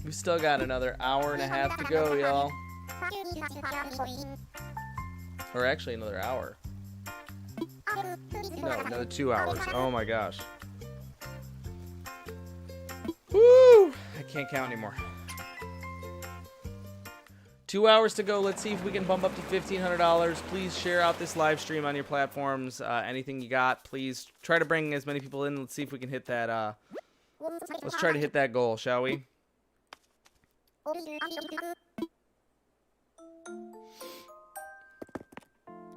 We still got another hour and a half to go, y'all. Or actually another hour. No, another 2 hours. Oh my gosh. Woo! I can't count anymore. 2 hours to go. Let's see if we can bump up to $1,500. Please share out this live stream on your platforms. Anything you got, please try to bring as many people in. Let's see if we can hit that. Let's try to hit that goal, shall we?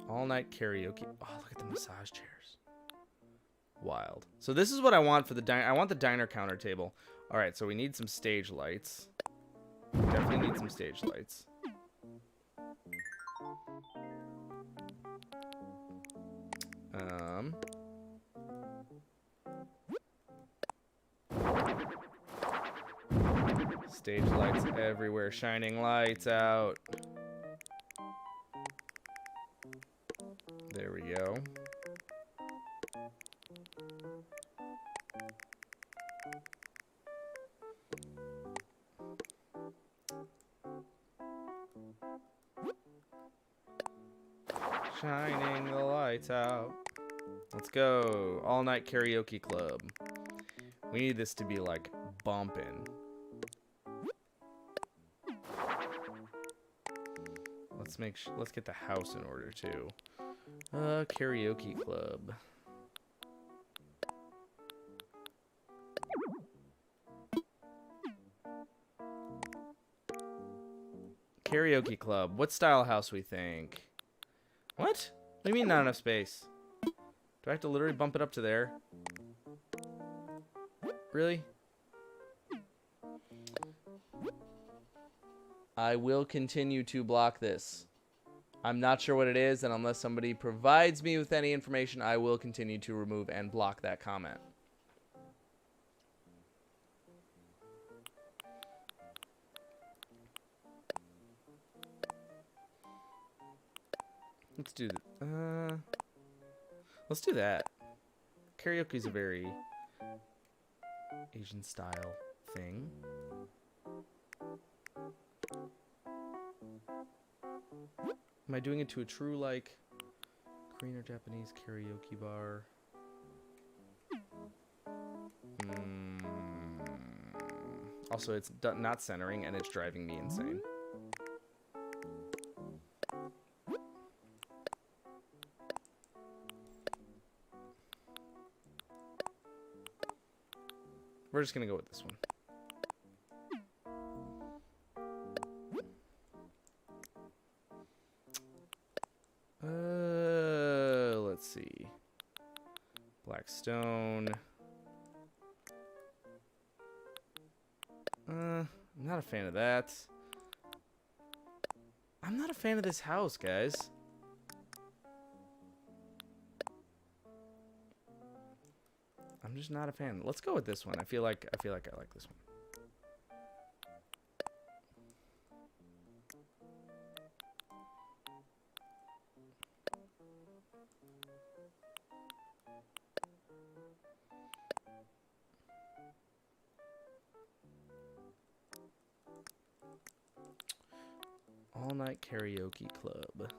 All night karaoke. Oh, look at the massage chairs. Wild. So this is what I want for the diner. I want the diner counter table. All right, so we need some stage lights. Definitely need some stage lights. Stage lights everywhere, shining lights out. There we go. Shining the lights out. Let's go. All night karaoke club. We need this to be like bumping. let's get the house in order too. Karaoke club. Karaoke club. What style house we think? What? What do you mean not enough space? Do I have to literally bump it up to there? Really? I will continue to block this. I'm not sure what it is, and unless somebody provides me with any information, I will continue to remove and block that comment. Let's do that. Karaoke is a very Asian style thing. Am I doing it to a true, like, Korean or Japanese karaoke bar? Also, it's not centering, and it's driving me insane. We're just going to go with this one. Let's see. Black stone. I'm not a fan of that. I'm not a fan of this house, guys. I'm just not a fan. Let's go with this one. I feel like I like this one. All night karaoke club.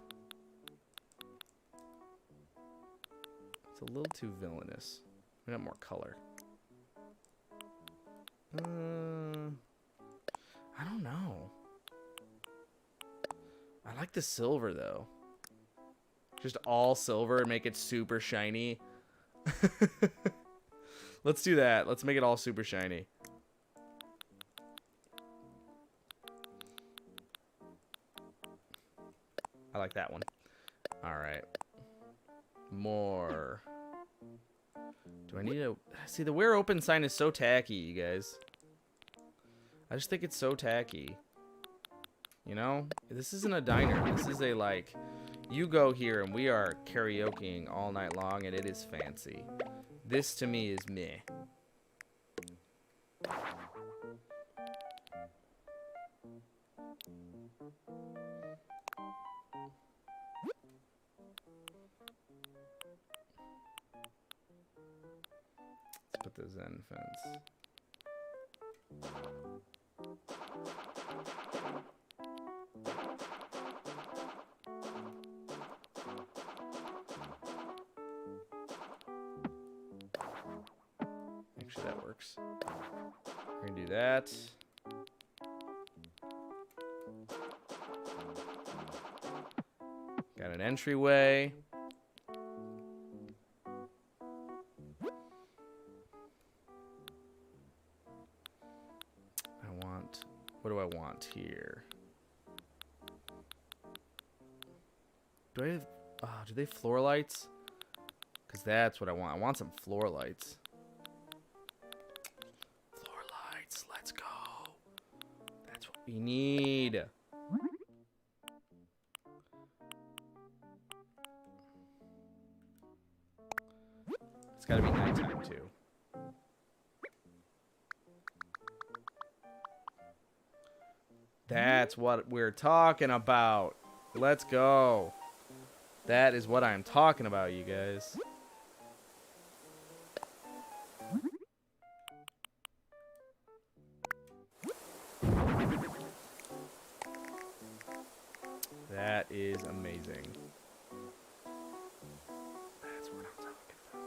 It's a little too villainous. We got more color. I don't know. I like the silver though. Just all silver and make it super shiny. Let's do that. Let's make it all super shiny. I like that one. All right. More. Do I need to... See, the where open sign is so tacky, you guys. I just think it's so tacky. You know? This isn't a diner. This is a, like... You go here and we are karaokeing all night long and it is fancy. This, to me, is meh. Let's put the Zen fence. Make sure that works. We're gonna do that. Got an entryway. What do I want here? Do I have... do they have floor lights? Because that's what I want. I want some floor lights. Floor lights. Let's go. That's what we need. It's got to be nighttime, too. That's what we're talking about. Let's go. That is what I'm talking about, you guys. That is amazing. That's what I'm talking about.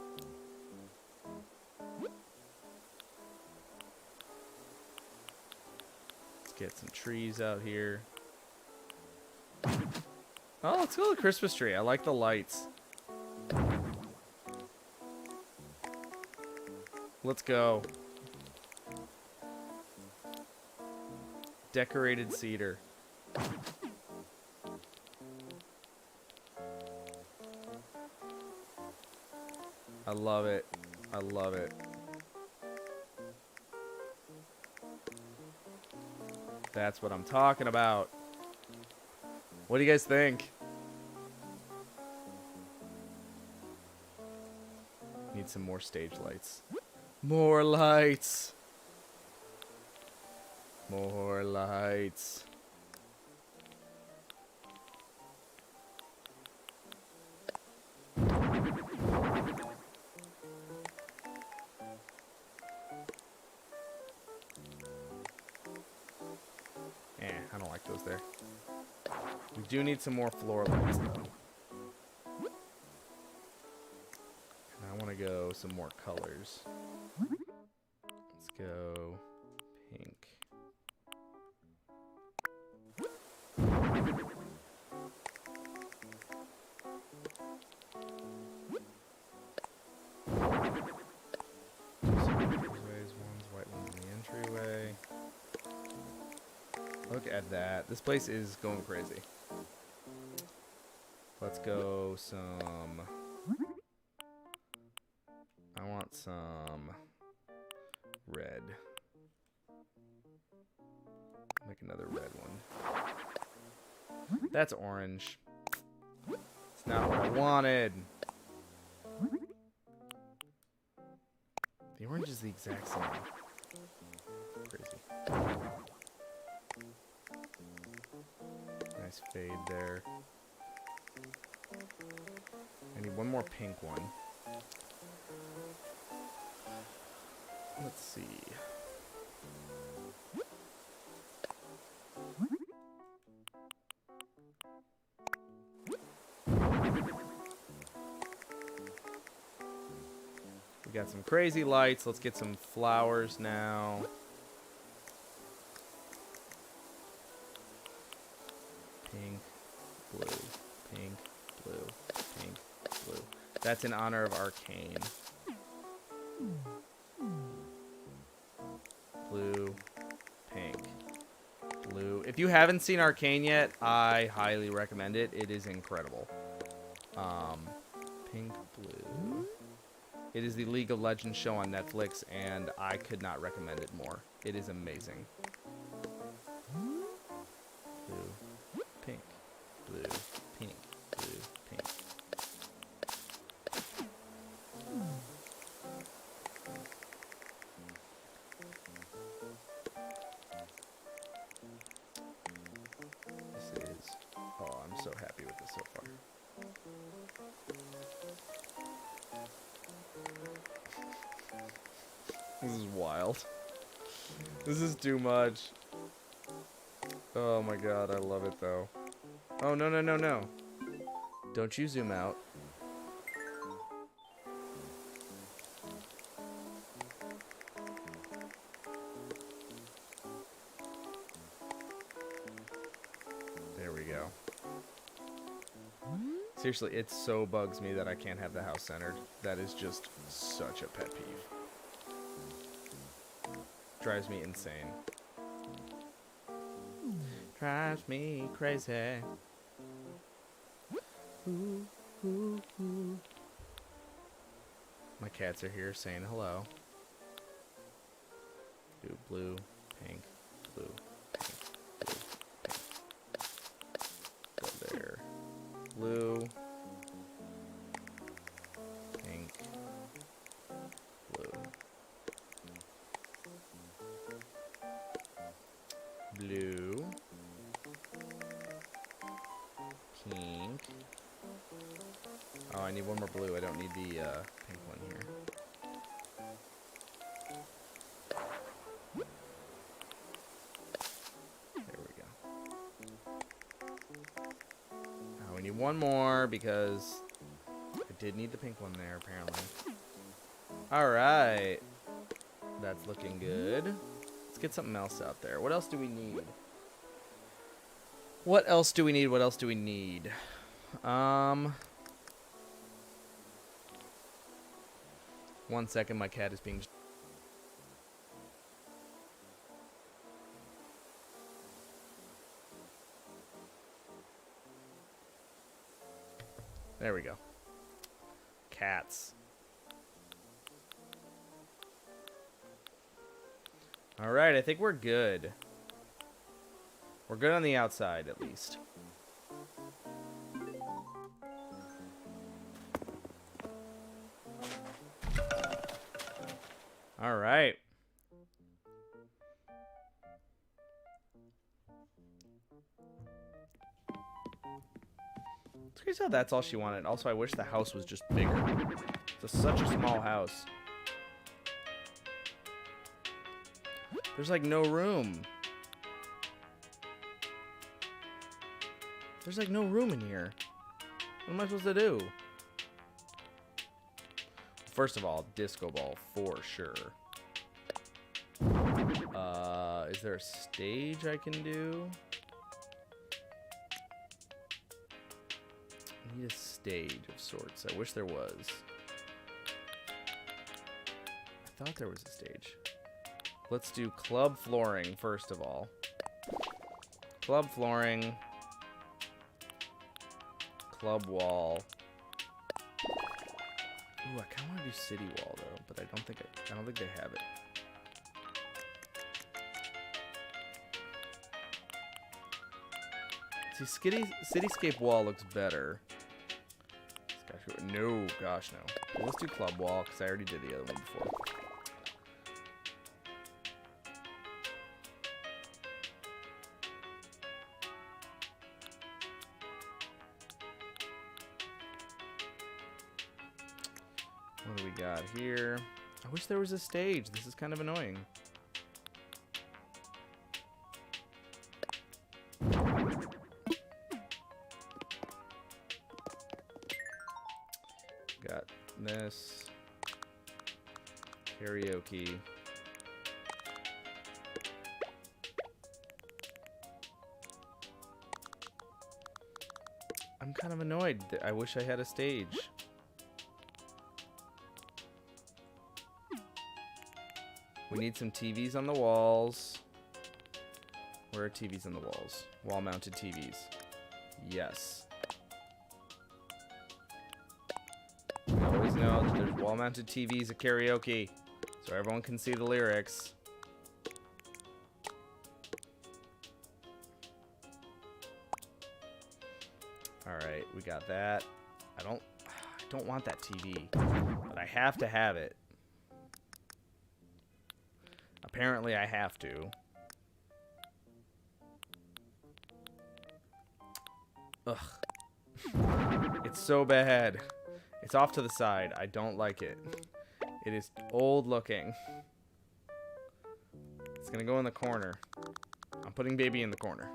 Let's get some trees out here. Oh, let's go to the Christmas tree. I like the lights. Let's go. Decorated cedar. I love it. I love it. That's what I'm talking about. What do you guys think? Need some more stage lights. More lights. More lights. I don't like those there. We do need some more floor lights, though. And I want to go some more colors. Let's go pink. White ones in the entryway. Look at that. This place is going crazy. Let's go some... I want some red. Make another red one. That's orange. It's not what I wanted. The orange is the exact same. Crazy. Nice fade there. I need one more pink one. Let's see. We got some crazy lights. Let's get some flowers now. Pink, blue, pink, blue, pink, blue. That's in honor of Arcane. Blue, pink, blue. If you haven't seen Arcane yet, I highly recommend it. It is incredible. Pink, blue. It is the League of Legends show on Netflix, and I could not recommend it more. It is amazing. Blue, pink, blue, pink, blue, pink. This is... Oh, I'm so happy with this so far. This is wild. This is too much. Oh my god, I love it though. Oh, no, no, no, no. Don't you zoom out. There we go. Seriously, it so bugs me that I can't have the house centered. That is just such a pet peeve. Drives me insane. Drives me crazy. Ooh, ooh, ooh. My cats are here saying hello. Do blue, pink, blue, pink, blue, pink. Go there. Blue, pink, blue. Blue, pink. Oh, I need one more blue. I don't need the pink one here. There we go. Now we need one more because I did need the pink one there, apparently. Alright. That's looking good. Let's get something else out there. What else do we need? What else do we need? What else do we need? One second, my cat is being... There we go. Cats. All right, I think we're good. We're good on the outside, at least. All right. It's crazy how that's all she wanted. Also, I wish the house was just bigger. It's such a small house. There's like no room. There's like no room in here. What am I supposed to do? First of all, disco ball for sure. Is there a stage I can do? I need a stage of sorts. I wish there was. I thought there was a stage. Let's do club flooring first of all. Club flooring. Club wall. Ooh, I kind of want to do city wall though, but I don't think they have it. See, cityscape wall looks better. No, gosh no. Well, let's do club wall because I already did the other one before. What do we got here? I wish there was a stage. This is kind of annoying. Got this. Karaoke. I'm kind of annoyed. I wish I had a stage. We need some TVs on the walls. Where are TVs on the walls? Wall-mounted TVs. Yes. I always know that there's wall-mounted TVs at karaoke, so everyone can see the lyrics. Alright, we got that. I don't want that TV, but I have to have it. Apparently I have to. Ugh. It's so bad. It's off to the side. I don't like it. It is old looking. It's gonna go in the corner. I'm putting baby in the corner.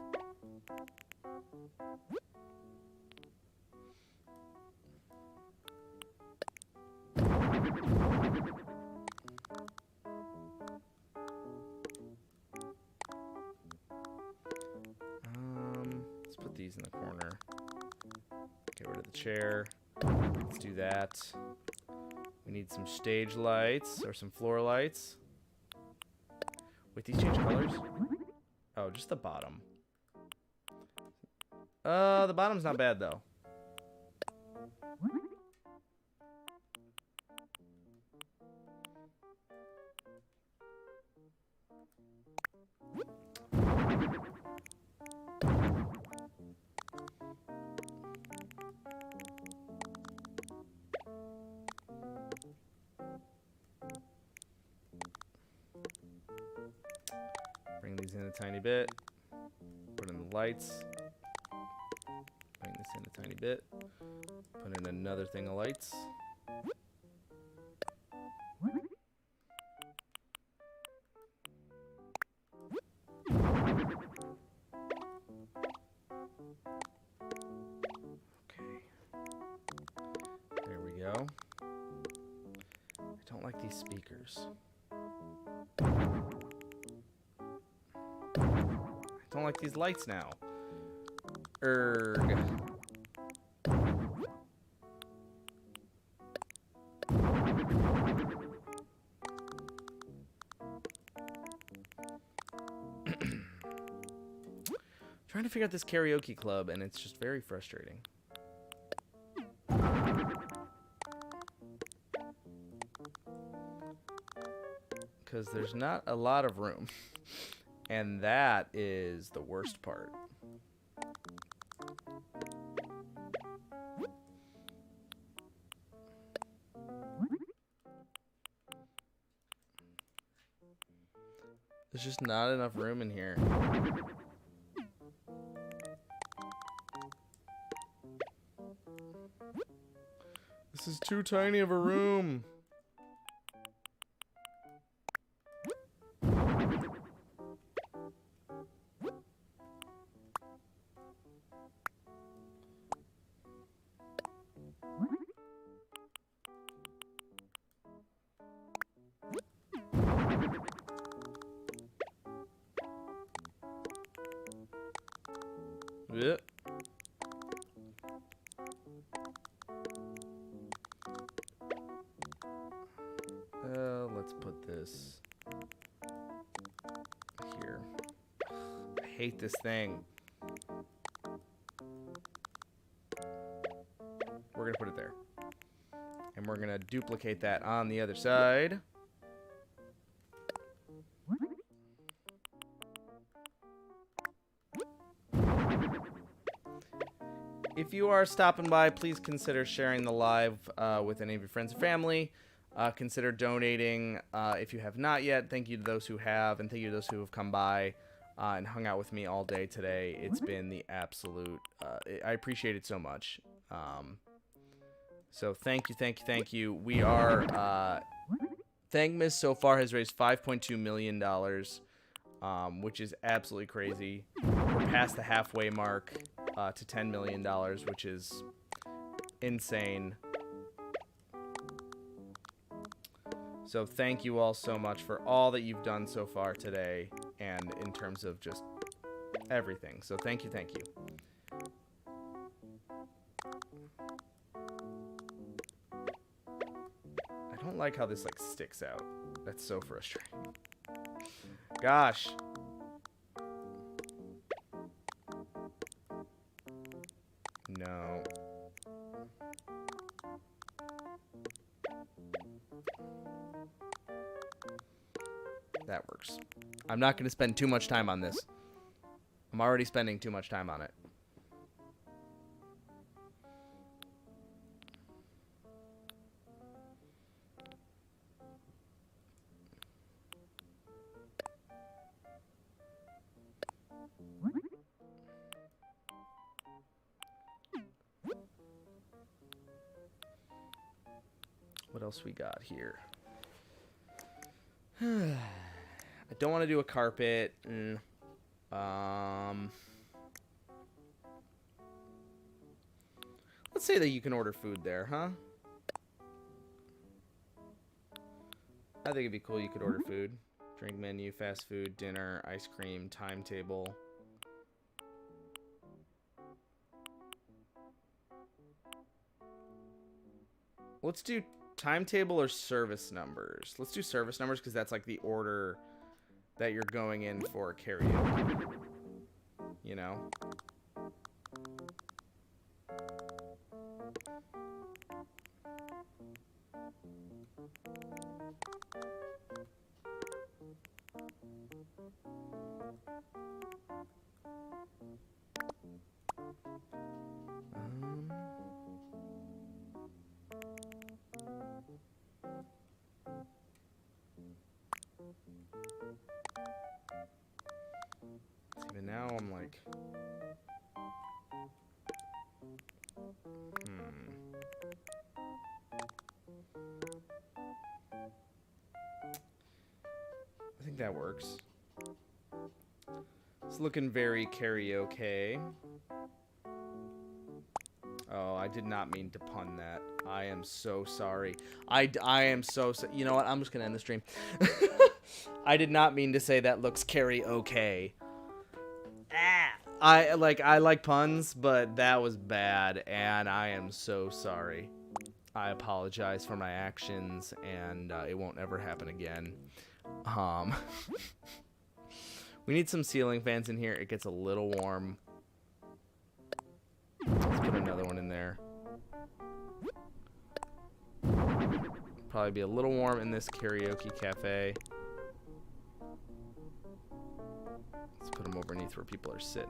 Let's put these in the corner. Get rid of the chair. Let's do that. We need some stage lights or some floor lights. Wait, these change colors? Oh, just the bottom. The bottom's not bad though. Bring these in a tiny bit. Put in the lights. Bring this in a tiny bit. Put in another thing of lights. Okay. There we go. I don't like these speakers. I don't like these lights now. Erg. Trying to figure out this karaoke club, and it's just very frustrating. Because there's not a lot of room. And that is the worst part. There's just not enough room in here. This is too tiny of a room. Yep. Let's put this here. I hate this thing. We're gonna put it there. And we're gonna duplicate that on the other side. If you are stopping by, please consider sharing the live with any of your friends or family. Consider donating if you have not yet. Thank you to those who have, and thank you to those who have come by and hung out with me all day today. It's been the absolute... I appreciate it so much. So thank you, thank you, thank you. We are... Thankmas so far has raised $5.2 million, which is absolutely crazy. We're past the halfway mark to $10 million, which is insane. So thank you all so much for all that you've done so far today, and in terms of just everything. So thank you, thank you. I don't like how this like sticks out. That's so frustrating. Gosh. No. That works. I'm not going to spend too much time on this. I'm already spending too much time on it. What else we got here? I don't want to do a carpet. Let's say that you can order food there, huh? I think it'd be cool you could order food. Drink menu, fast food, dinner, ice cream, timetable. Let's do timetable or service numbers. Let's do service numbers because that's like the order that you're going in for karaoke. You know? Even now I'm like, I think that works. It's looking very karaoke. Oh, I did not mean to pun that. I am so sorry. I am so... You know what? I'm just going to end the stream. I did not mean to say that looks karaoke. I like puns, but that was bad, and I am so sorry. I apologize for my actions, and it won't ever happen again. We need some ceiling fans in here. It gets a little warm. Let's put another one in there. Probably be a little warm in this karaoke cafe. Let's put them underneath where people are sitting.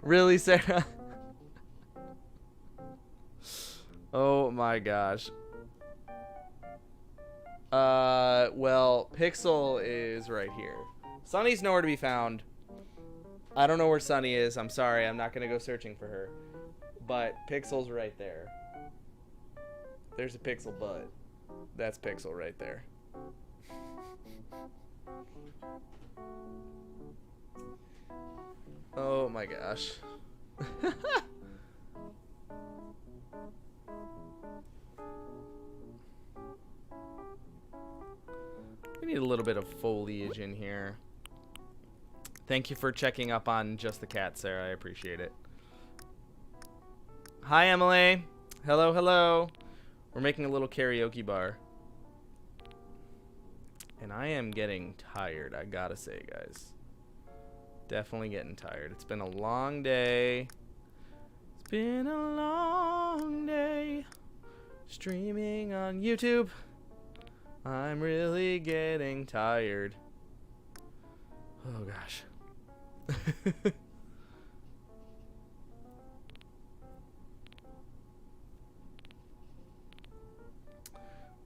Really, Sarah? Oh my gosh. Well, Pixel is right here. Sunny's nowhere to be found. I don't know where Sunny is. I'm sorry. I'm not going to go searching for her. But Pixel's right there. There's a Pixel butt. That's Pixel right there. Oh my gosh. We need a little bit of foliage in here. Thank you for checking up on just the cat, Sarah. I appreciate it. Hi, Emily. Hello, hello. We're making a little karaoke bar. And I am getting tired, I gotta say, guys. Definitely getting tired. It's been a long day. It's been a long day. Streaming on YouTube. I'm really getting tired. Oh, gosh.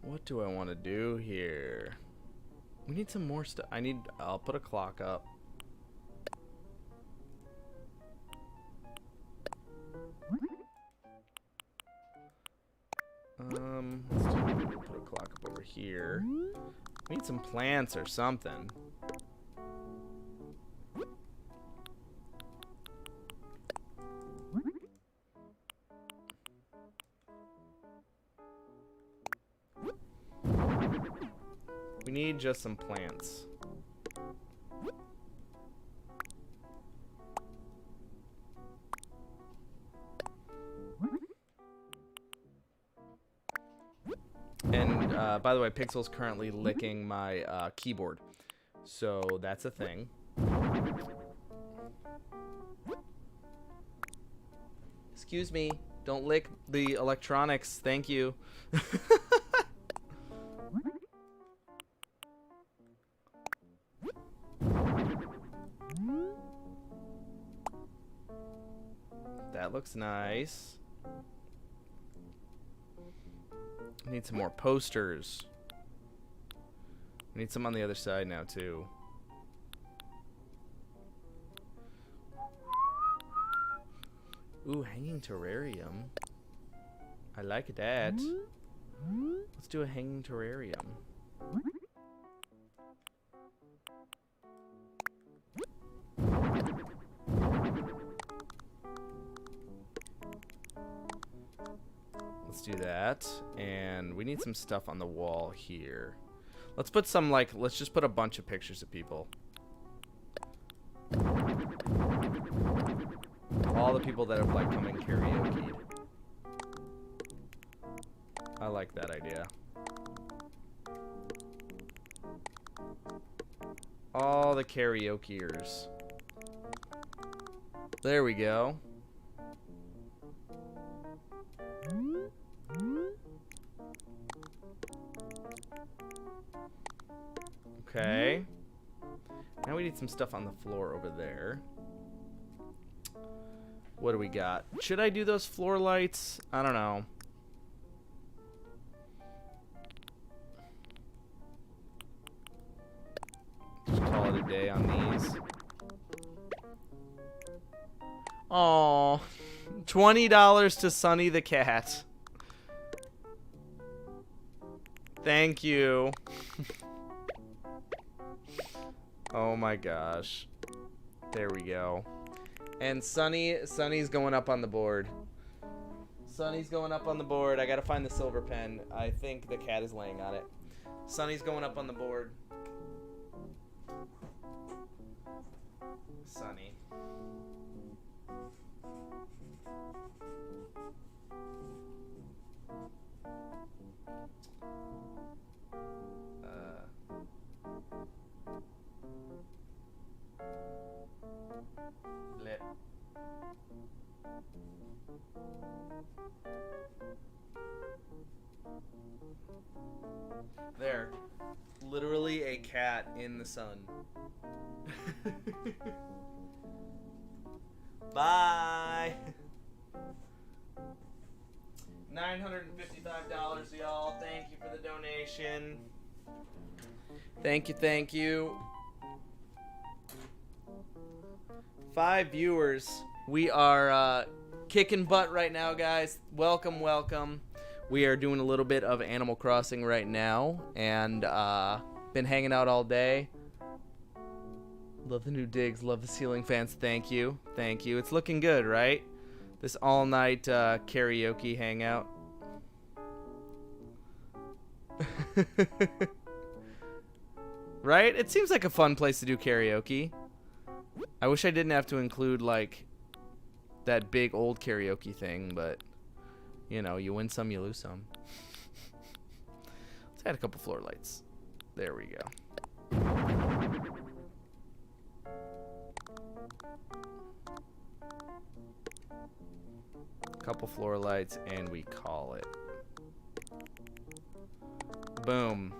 What do I want to do here? We need some more stuff. I'll put a clock up. Let's put a clock up over here. We need some plants or something. We need just some plants. And by the way, Pixel's currently licking my keyboard. So that's a thing. Excuse me. Don't lick the electronics. Thank you. That looks nice. Need some more posters. We need some on the other side now too. Ooh, hanging terrarium. I like that. Let's do a hanging terrarium. Let's do that. And we need some stuff on the wall here. Let's put some, let's just put a bunch of pictures of people. All the people that have, come and karaoke'd. I like that idea. All the karaokeers. There we go. Okay. Now we need some stuff on the floor over there. What do we got? Should I do those floor lights? I don't know. Just call it a day on these. Aww. $20 to Sunny the cat. Thank you. Oh my gosh. There we go. And Sunny's going up on the board. Sunny's going up on the board. I gotta find the silver pen. I think the cat is laying on it. Sunny's going up on the board. Sunny. Lit. There. Literally a cat in the sun. Bye. $955, y'all. Thank you for the donation. Thank you, thank you. 5 viewers. We are kicking butt right now, guys. Welcome, welcome. We are doing a little bit of Animal Crossing right now, and been hanging out all day. Love the new digs, love the ceiling fans. Thank you, thank you. It's looking good, right? This all-night karaoke hangout. Right? It seems like a fun place to do karaoke. I wish I didn't have to include, like, that big old karaoke thing, but, you know, you win some, you lose some. Let's add a couple floor lights. There we go. Couple floor lights, and we call it. Boom.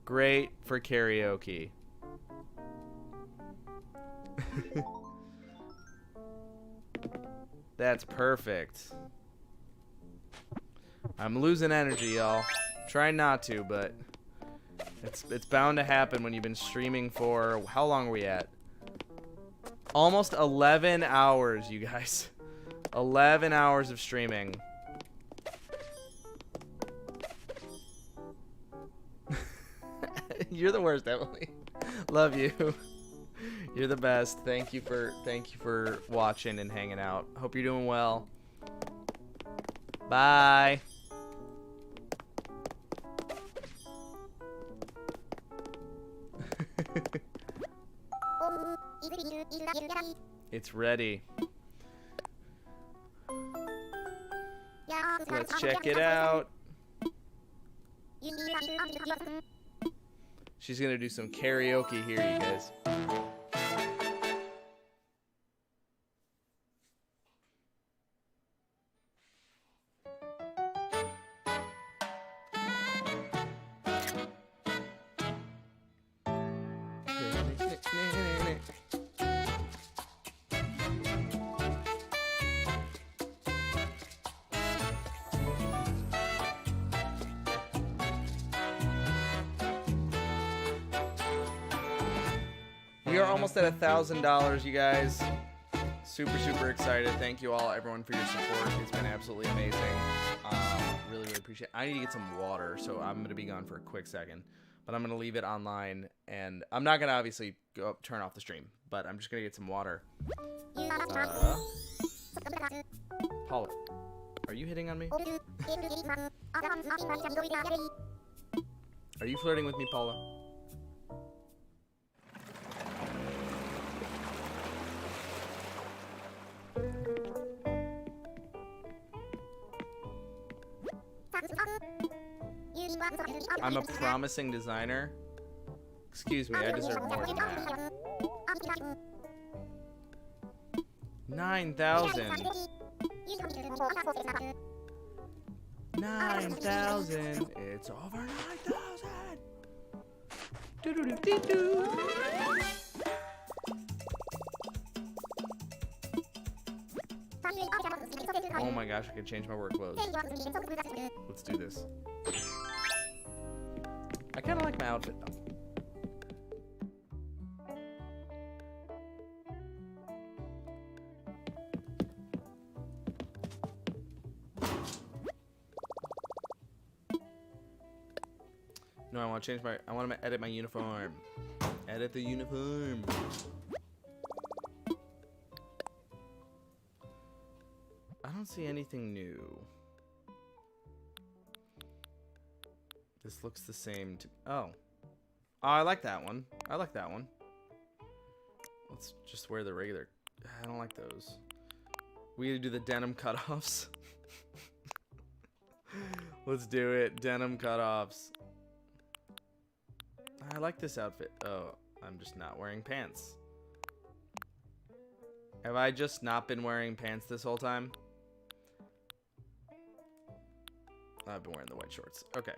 Great for karaoke. That's perfect. I'm losing energy, y'all. Trying not to, but it's bound to happen when you've been streaming for, how long are we at? Almost 11 hours, you guys. 11 hours of streaming. You're the worst, Emily. Love you. You're the best. Thank you for watching and hanging out. Hope you're doing well. Bye. It's ready. Let's check it out. She's gonna do some karaoke here, you guys. We are almost at $1,000, you guys. Super excited. Thank you all, everyone, for your support. It's been absolutely amazing. Really appreciate it. I need to get some water, so I'm going to be gone for a quick second. But I'm going to leave it online, and I'm not going to obviously turn off the stream, but I'm just going to get some water. Paula, are you hitting on me? Are you flirting with me, Paula? I'm a promising designer. Excuse me, I deserve more than that. 9,000. 9,000. It's over 9,000. Do-do-do-do-do. Oh my gosh, I can change my work clothes. Let's do this. I kind of like my outfit though. No, I want to change my. I want to edit my uniform. Edit the uniform. I don't see anything new. This looks the same to. Oh, I like that one. I like that one. let's just wear the regular. I don't like those. We gotta do the denim cutoffs. Let's do it. Denim cutoffs. I like this outfit. Oh, I'm just not wearing pants. Have I just not been wearing pants this whole time? I've been wearing the white shorts. Okay.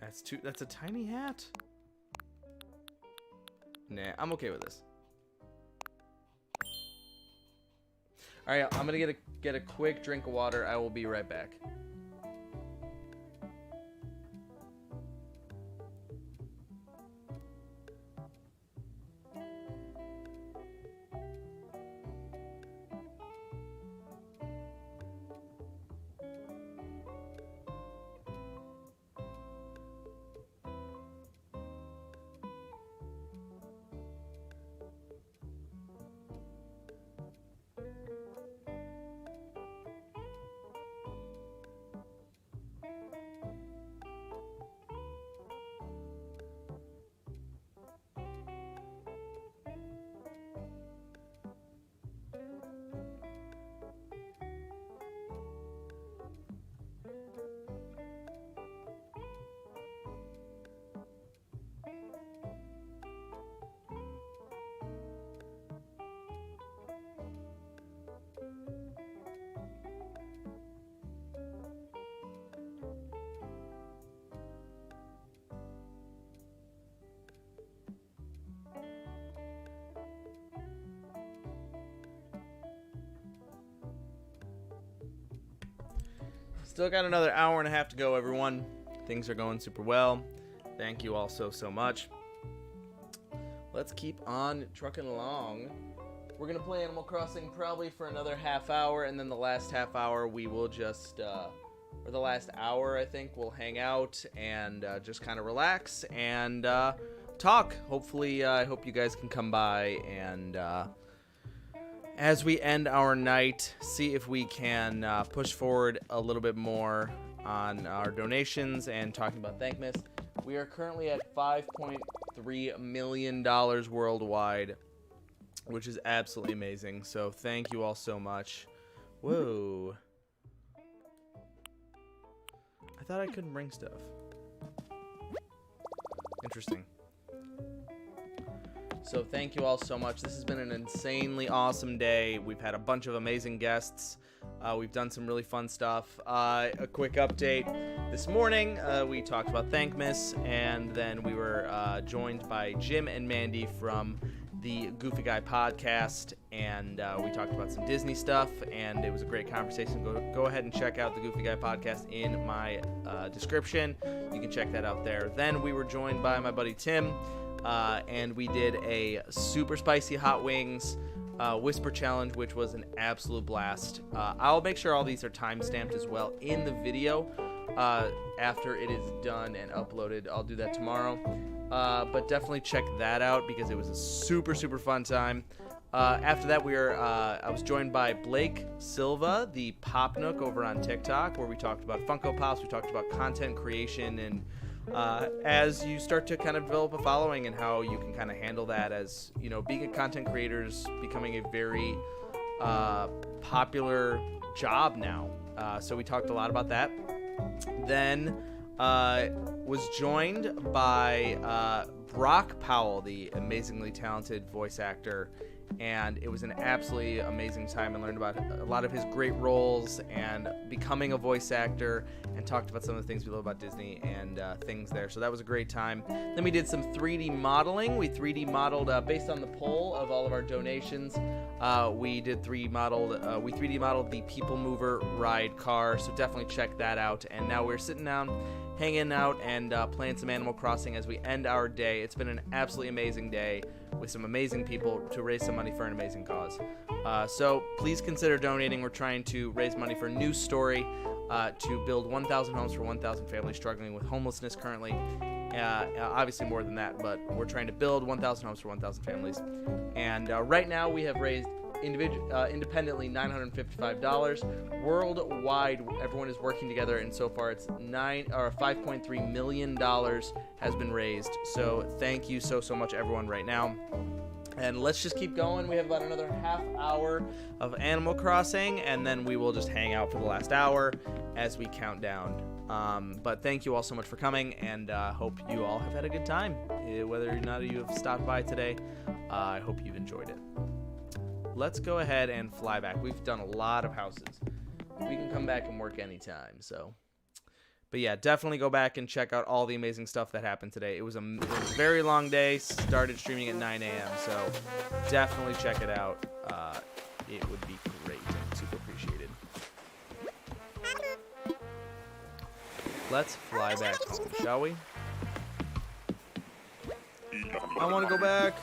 That's a tiny hat. Nah, I'm okay with this. All right, I'm gonna get a quick drink of water. I will be right back. Still got another hour and a half to go, everyone. Things are going super well. Thank you all so much. Let's keep on trucking along. We're going to play Animal Crossing probably for another half hour, and then the last half hour we will just, or the last hour, I think, we'll hang out and just kind of relax and talk. Hopefully, I hope you guys can come by and as we end our night, see if we can push forward a little bit more on our donations and talking about Thankmas. We are currently at $5.3 million worldwide, which is absolutely amazing. So thank you all so much. Whoa. I thought I couldn't bring stuff. Interesting. So thank you all so much. This has been an insanely awesome day. We've had a bunch of amazing guests. We've done some really fun stuff. A quick update. This morning, we talked about Thankmas, and then we were joined by Jim and Mandi from the Goofy Guy podcast, and we talked about some Disney stuff, and it was a great conversation. Go ahead and check out the Goofy Guy podcast in my description. You can check that out there. Then we were joined by my buddy Tim, and we did a super spicy hot wings whisper challenge, which was an absolute blast. I'll make sure all these are time-stamped as well in the video after it is done and uploaded. I'll do that tomorrow. But definitely check that out because it was a super fun time. After that, I was joined by Blake Silva, the Pop Nook over on TikTok, where we talked about Funko Pops, we talked about content creation, and as you start to kind of develop a following and how you can kind of handle that, as you know, being a content creator is becoming a very popular job now. So we talked a lot about that. Then was joined by Brock Powell, the amazingly talented voice actor, and it was an absolutely amazing time. I learned about a lot of his great roles and becoming a voice actor, and talked about some of the things we love about Disney and things there. So that was a great time. Then we did some 3D modeling. We 3D modeled based on the poll of all of our donations. We 3D modeled the People Mover ride car. So definitely check that out. And now we're sitting down, hanging out, and playing some Animal Crossing as we end our day. It's been an absolutely amazing day with some amazing people to raise some money for an amazing cause. So please consider donating. We're trying to raise money for a new story to build 1,000 homes for 1,000 families struggling with homelessness currently. Obviously more than that, but we're trying to build 1,000 homes for 1,000 families. And right now we have raised independently $955. Worldwide, everyone is working together, and so far it's $5.3 million has been raised. So thank you so much, everyone, right now. And let's just keep going. We have about another half hour of Animal Crossing, and then we will just hang out for the last hour as we count down. But thank you all so much for coming, and hope you all have had a good time. Whether or not you have stopped by today, I hope you've enjoyed it. Let's go ahead and fly back. We've done a lot of houses. We can come back and work anytime, so... But yeah, definitely go back and check out all the amazing stuff that happened today. It was a very long day. Started streaming at 9 a.m., so definitely check it out. It would be great and super appreciated. Let's fly back home, shall we? I want to go back.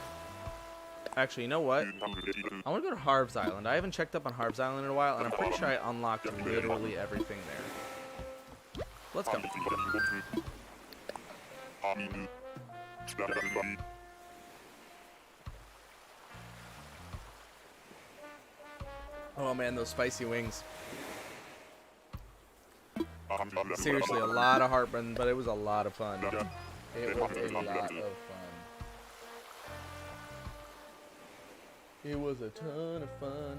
Actually, you know what? I want to go to Harv's Island. I haven't checked up on Harv's Island in a while, and I'm pretty sure I unlocked literally everything there. Let's go. Oh man, those spicy wings. Seriously, a lot of heartburn, but it was a lot of fun. It was a lot of fun. It was a ton of fun.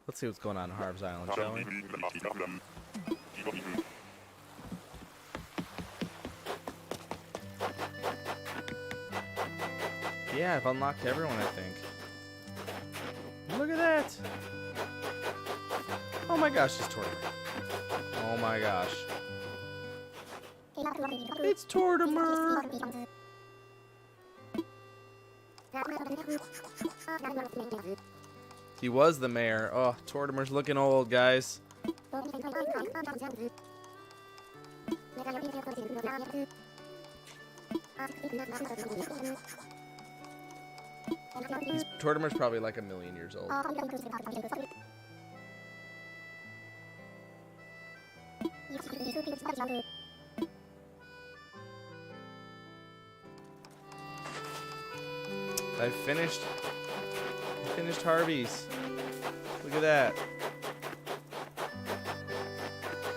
Let's see what's going on in Harv's Island, shall we? Yeah, I've unlocked everyone, I think. Look at that! Oh my gosh, it's Tortimer. Oh my gosh. It's Tortimer! He was the mayor. Oh, Tortimer's looking old, guys. Tortimer's probably like 1,000,000 years old. I finished Harvey's. Look at that.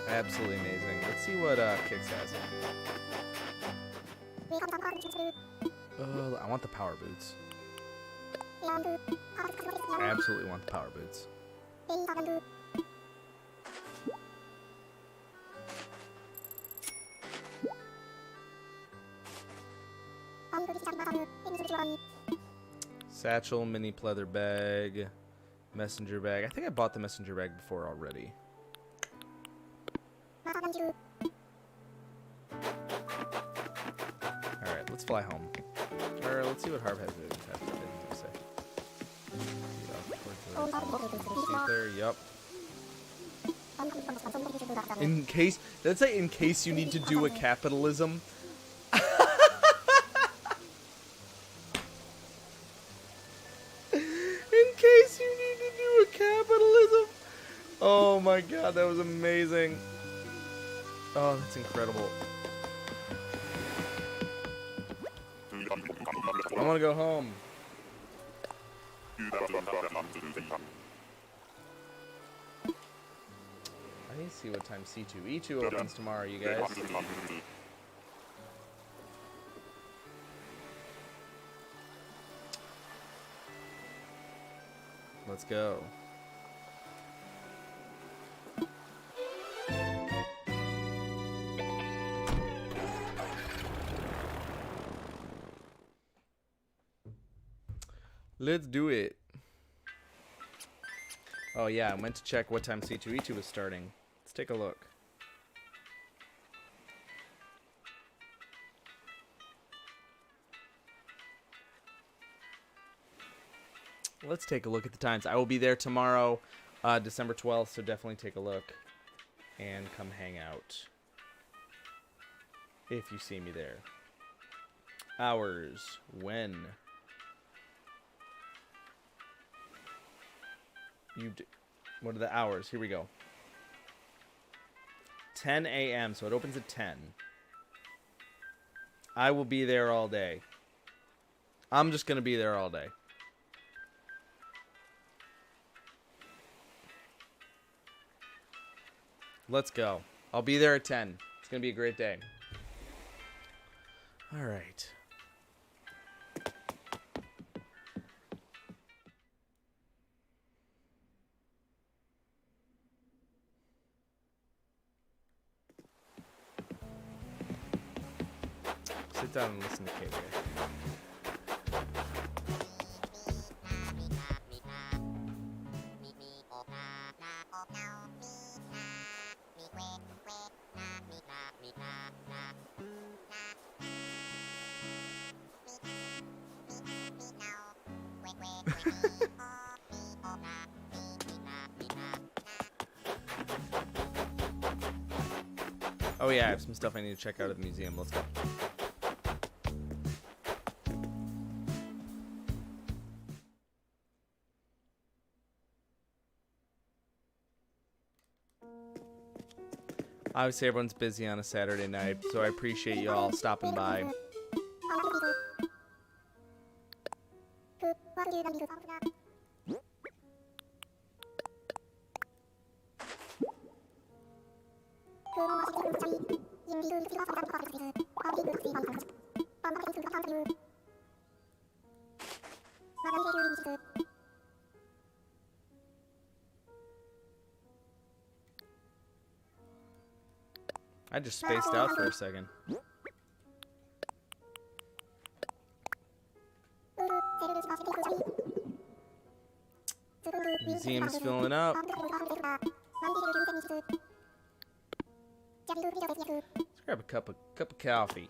Absolutely amazing. Let's see what Kix has. I want the power boots. I absolutely want the power boots. Satchel, mini pleather bag, messenger bag. I think I bought the messenger bag before already. Alright, let's fly home. Or let's see what Harv has to say. There, yup. In case, let's say in case you need to do a capitalism. Oh my god, that was amazing. Oh, that's incredible. I want to go home. I need to see what time C2E2 opens tomorrow, you guys. Let's go. Let's do it. Oh yeah, I meant to check what time C2E2 was starting. Let's take a look. Let's take a look at the times. I will be there tomorrow, December 12th, so definitely take a look and come hang out if you see me there. Hours, when? What are the hours? Here we go. 10 a.m. So it opens at 10. I will be there all day. I'm just gonna be there all day. Let's go. I'll be there at 10. It's gonna be a great day. All right. Sit down and listen to KJ. Oh yeah, I have some stuff I need to check out at the museum. Let's go. Obviously, everyone's busy on a Saturday night, so I appreciate you all stopping by. I just spaced out for a second. Museum's filling up. Let's grab a cup of coffee.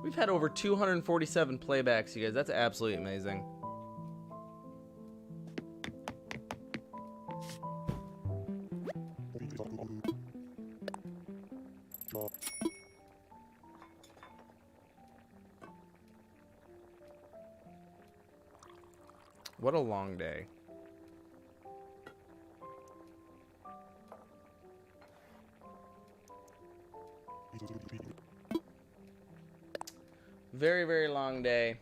We've had over 247 playbacks, you guys. That's absolutely amazing. What a long day. Very, very long day.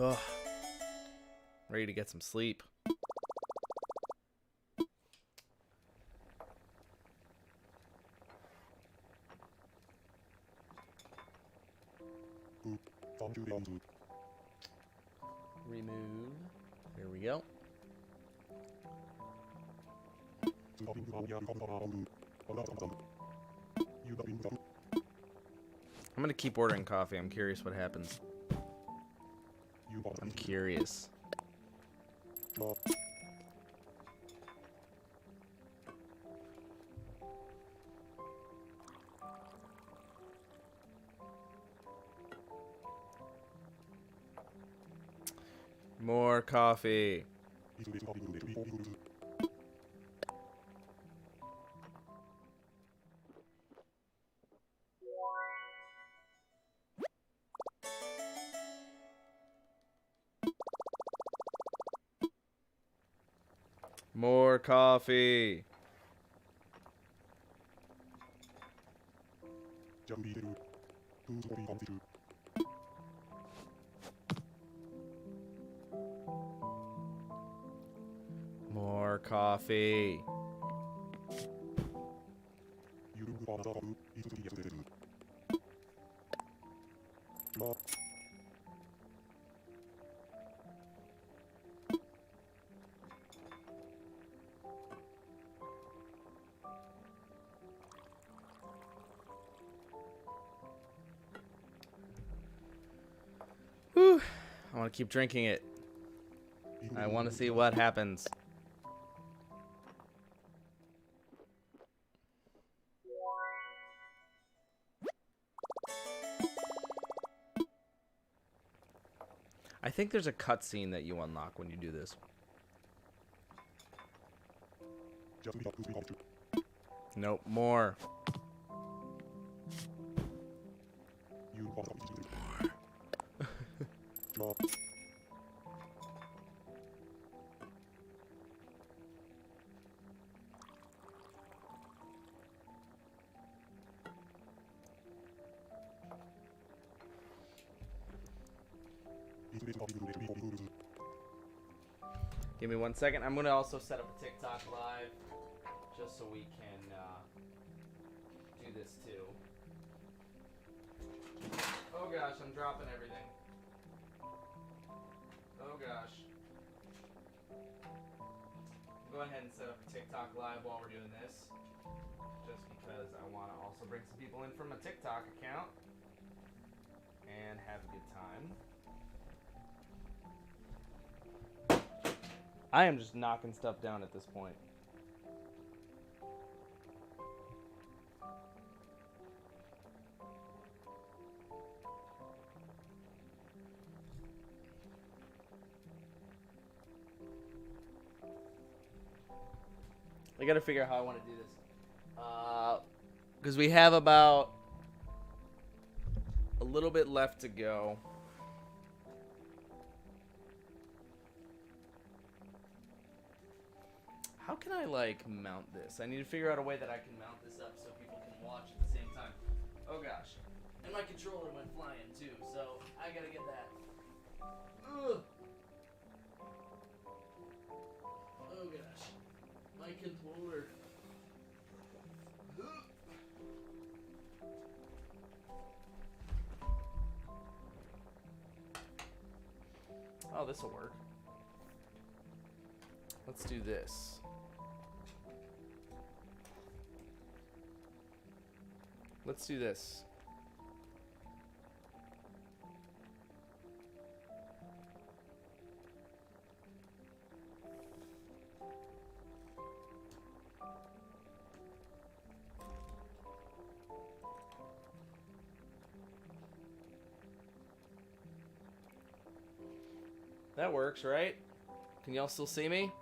Ugh. Ready to get some sleep. Remove. There we go. I'm gonna keep ordering coffee. I'm curious what happens. I'm curious. More coffee. More coffee. More coffee. Whew. I want to keep drinking it. I want to see what happens. I think there's a cutscene that you unlock when you do this. Nope, more. Give me 1 second. I'm gonna also set up a TikTok live just so we can do this too. Oh gosh, I'm dropping everything. Oh gosh. Go ahead and set up a TikTok live while we're doing this, just because I want to also bring some people in from a TikTok account and have a good time. I am just knocking stuff down at this point. I gotta figure out how I want to do this. Because we have about a little bit left to go. How can I, like, mount this? I need to figure out a way that I can mount this up so people can watch at the same time. Oh, gosh. And my controller went flying, too, so I gotta get that. Ugh. Oh, gosh. My controller. Ugh. Oh, this'll work. Let's do this. Let's do this. That works, right? Can y'all still see me?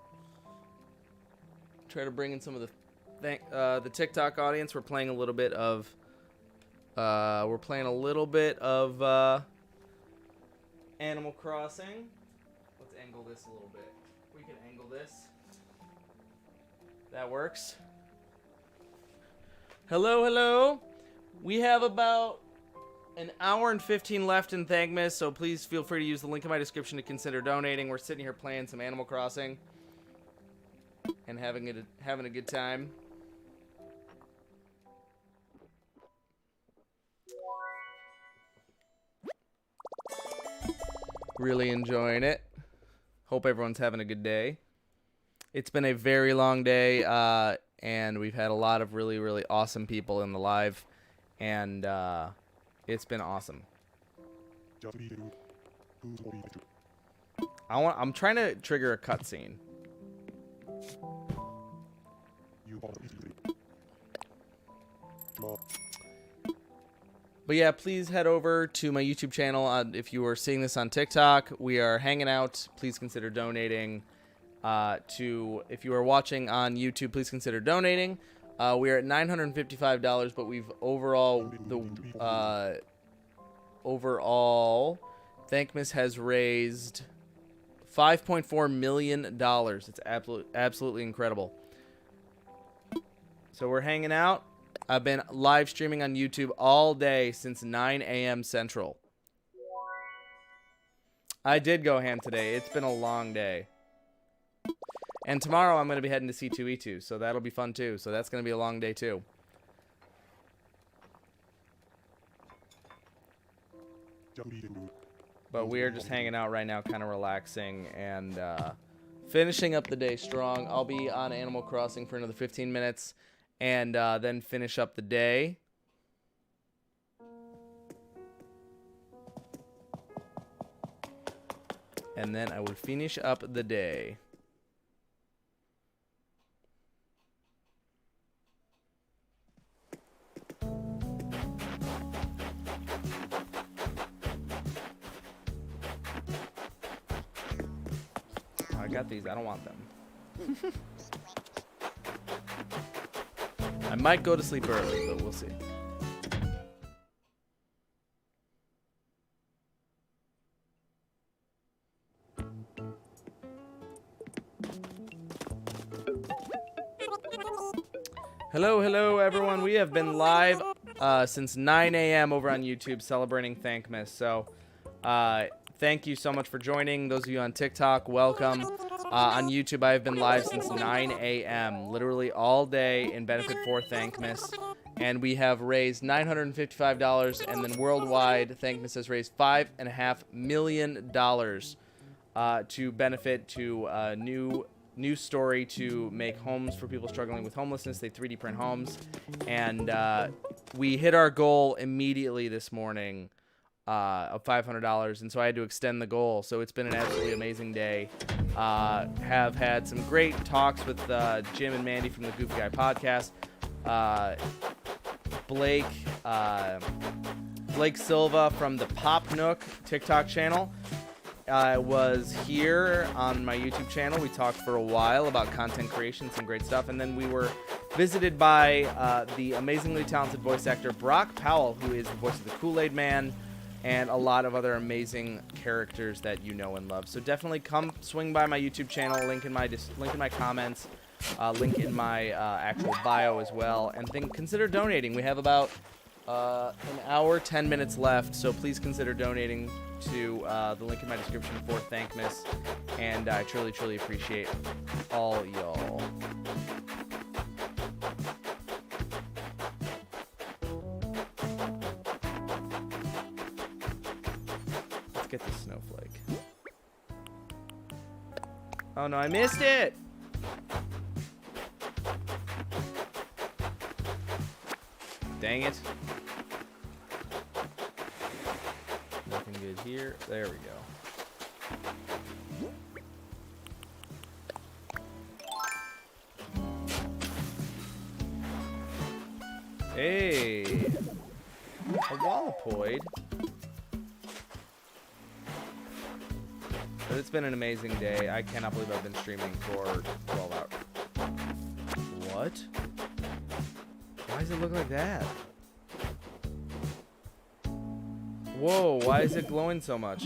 Try to bring in some of the TikTok audience. We're playing a little bit of Animal Crossing. Let's angle this a little bit. We can angle this. That works. Hello, hello. We have about an hour and 15 left in Thankmas, so please feel free to use the link in my description to consider donating. We're sitting here playing some Animal Crossing and having a good time. Really enjoying it. Hope everyone's having a good day. It's been a very long day, and we've had a lot of really, really awesome people in the live, and it's been awesome. I'm trying to trigger a cutscene. But yeah, please head over to my YouTube channel. If you are seeing this on TikTok, we are hanging out. Please consider donating. If you are watching on YouTube, please consider donating. We are at $955, but we've overall Thankmas has raised $5.4 million. It's absolutely incredible. So we're hanging out. I've been live streaming on YouTube all day since 9 a.m. Central. I did go ham today. It's been a long day. And tomorrow I'm going to be heading to C2E2, so that'll be fun too. So that's going to be a long day too. But we are just hanging out right now, kind of relaxing and finishing up the day strong. I'll be on Animal Crossing for another 15 minutes. And then finish up the day. And then I will finish up the day. I got these. I don't want them. I might go to sleep early, but we'll see. Hello, everyone. We have been live since 9 a.m. over on YouTube celebrating Thankmas. So thank you so much for joining. Those of you on TikTok, welcome. On YouTube, I have been live since 9 a.m., literally all day in benefit for Thankmas. And we have raised $955, and then worldwide, Thankmas has raised $5.5 million to benefit to new story to make homes for people struggling with homelessness. They 3D print homes, and we hit our goal immediately this morning of $500, and so I had to extend the goal. So it's been an absolutely amazing day. Have had some great talks with Jim and Mandi from the Goofy Guy podcast. Blake Silva from the Pop Nook TikTok channel was here on my YouTube channel. We talked for a while about content creation, some great stuff, and then we were visited by the amazingly talented voice actor Brock Powell, who is the voice of the Kool-Aid Man, and a lot of other amazing characters that you know and love. So definitely come swing by my YouTube channel. Link in my comments. Link in my actual bio as well. And consider donating. We have about an hour, 10 minutes left, so please consider donating to the link in my description for Thankmas. And I truly, truly appreciate all y'all. Let's get this snowflake. Oh no, I missed it! Dang it. Nothing good here. There we go. Hey! A Wallopoid. But it's been an amazing day. I cannot believe I've been streaming for 12 hours. What? Why does it look like that? Whoa, why is it glowing so much?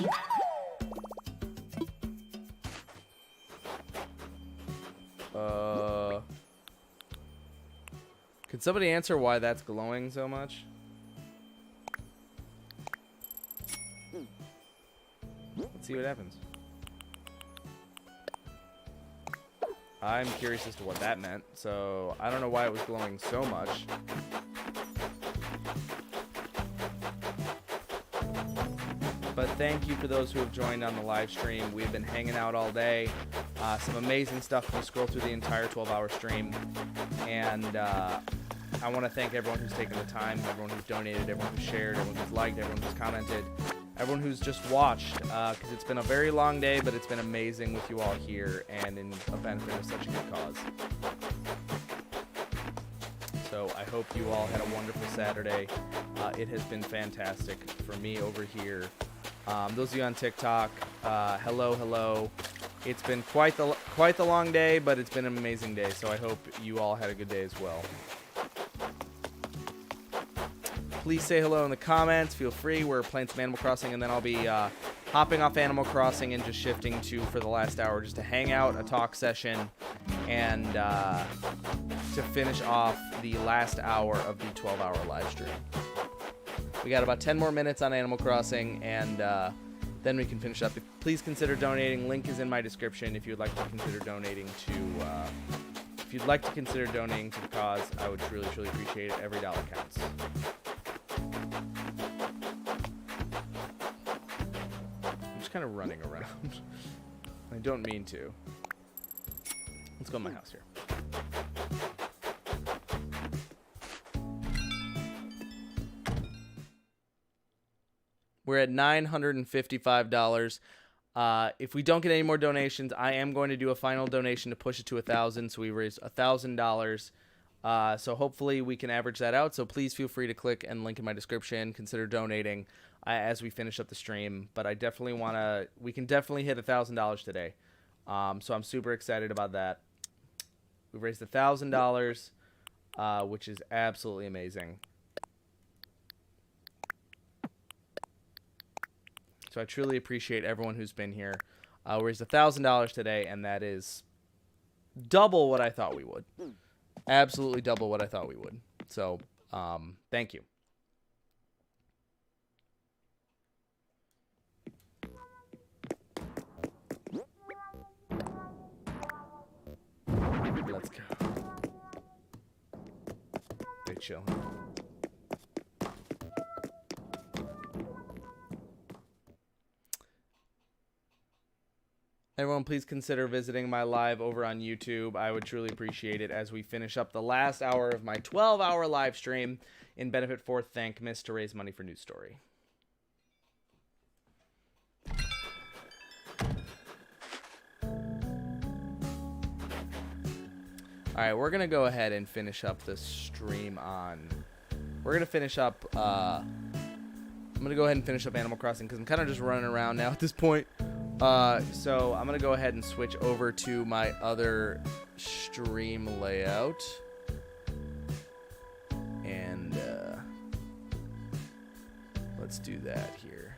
Could somebody answer why that's glowing so much? Let's see what happens. I'm curious as to what that meant, so I don't know why it was glowing so much. But thank you for those who have joined on the live stream. We've been hanging out all day. Some amazing stuff if you scroll through the entire 12-hour stream. And I want to thank everyone who's taken the time, everyone who's donated, everyone who's shared, everyone who's liked, everyone who's commented, everyone who's just watched, because it's been a very long day, but it's been amazing with you all here and in a benefit of such a good cause. So I hope you all had a wonderful Saturday. It has been fantastic for me over here. Those of you on TikTok, hello. It's been quite the long day, but it's been an amazing day. So I hope you all had a good day as well. Please say hello in the comments. Feel free. We're playing some Animal Crossing, and then I'll be hopping off Animal Crossing and just shifting to, for the last hour, just a hangout, a talk session, and to finish off the last hour of the 12-hour live stream. We got about 10 more minutes on Animal Crossing, and then we can finish up. Please consider donating. Link is in my description if you'd like to consider donating to the cause. I would truly, truly appreciate it. Every dollar counts. I'm just kind of running around. I don't mean to. Let's go to my house here. We're at $955. If we don't get any more donations, I am going to do a final donation to push it to 1,000. So we raised $1,000. So hopefully we can average that out. So please feel free to click and link in my description. Consider donating as we finish up the stream. But I definitely we can definitely hit $1,000 today. So I'm super excited about that. We raised $1,000. which is absolutely amazing. So I truly appreciate everyone who's been here. We raised $1,000 today, and that is double what I thought we would. Absolutely double what I thought we would. So, thank you. Let's go. They chill. Everyone, please consider visiting my live over on YouTube. I would truly appreciate it as we finish up the last hour of my 12-hour live stream in benefit for Thankmas to raise money for News Story. All right, we're going to go ahead and finish up the stream on... We're going to finish up... I'm going to go ahead and finish up Animal Crossing because I'm kind of just running around now at this point. So I'm going to go ahead and switch over to my other stream layout. And let's do that here.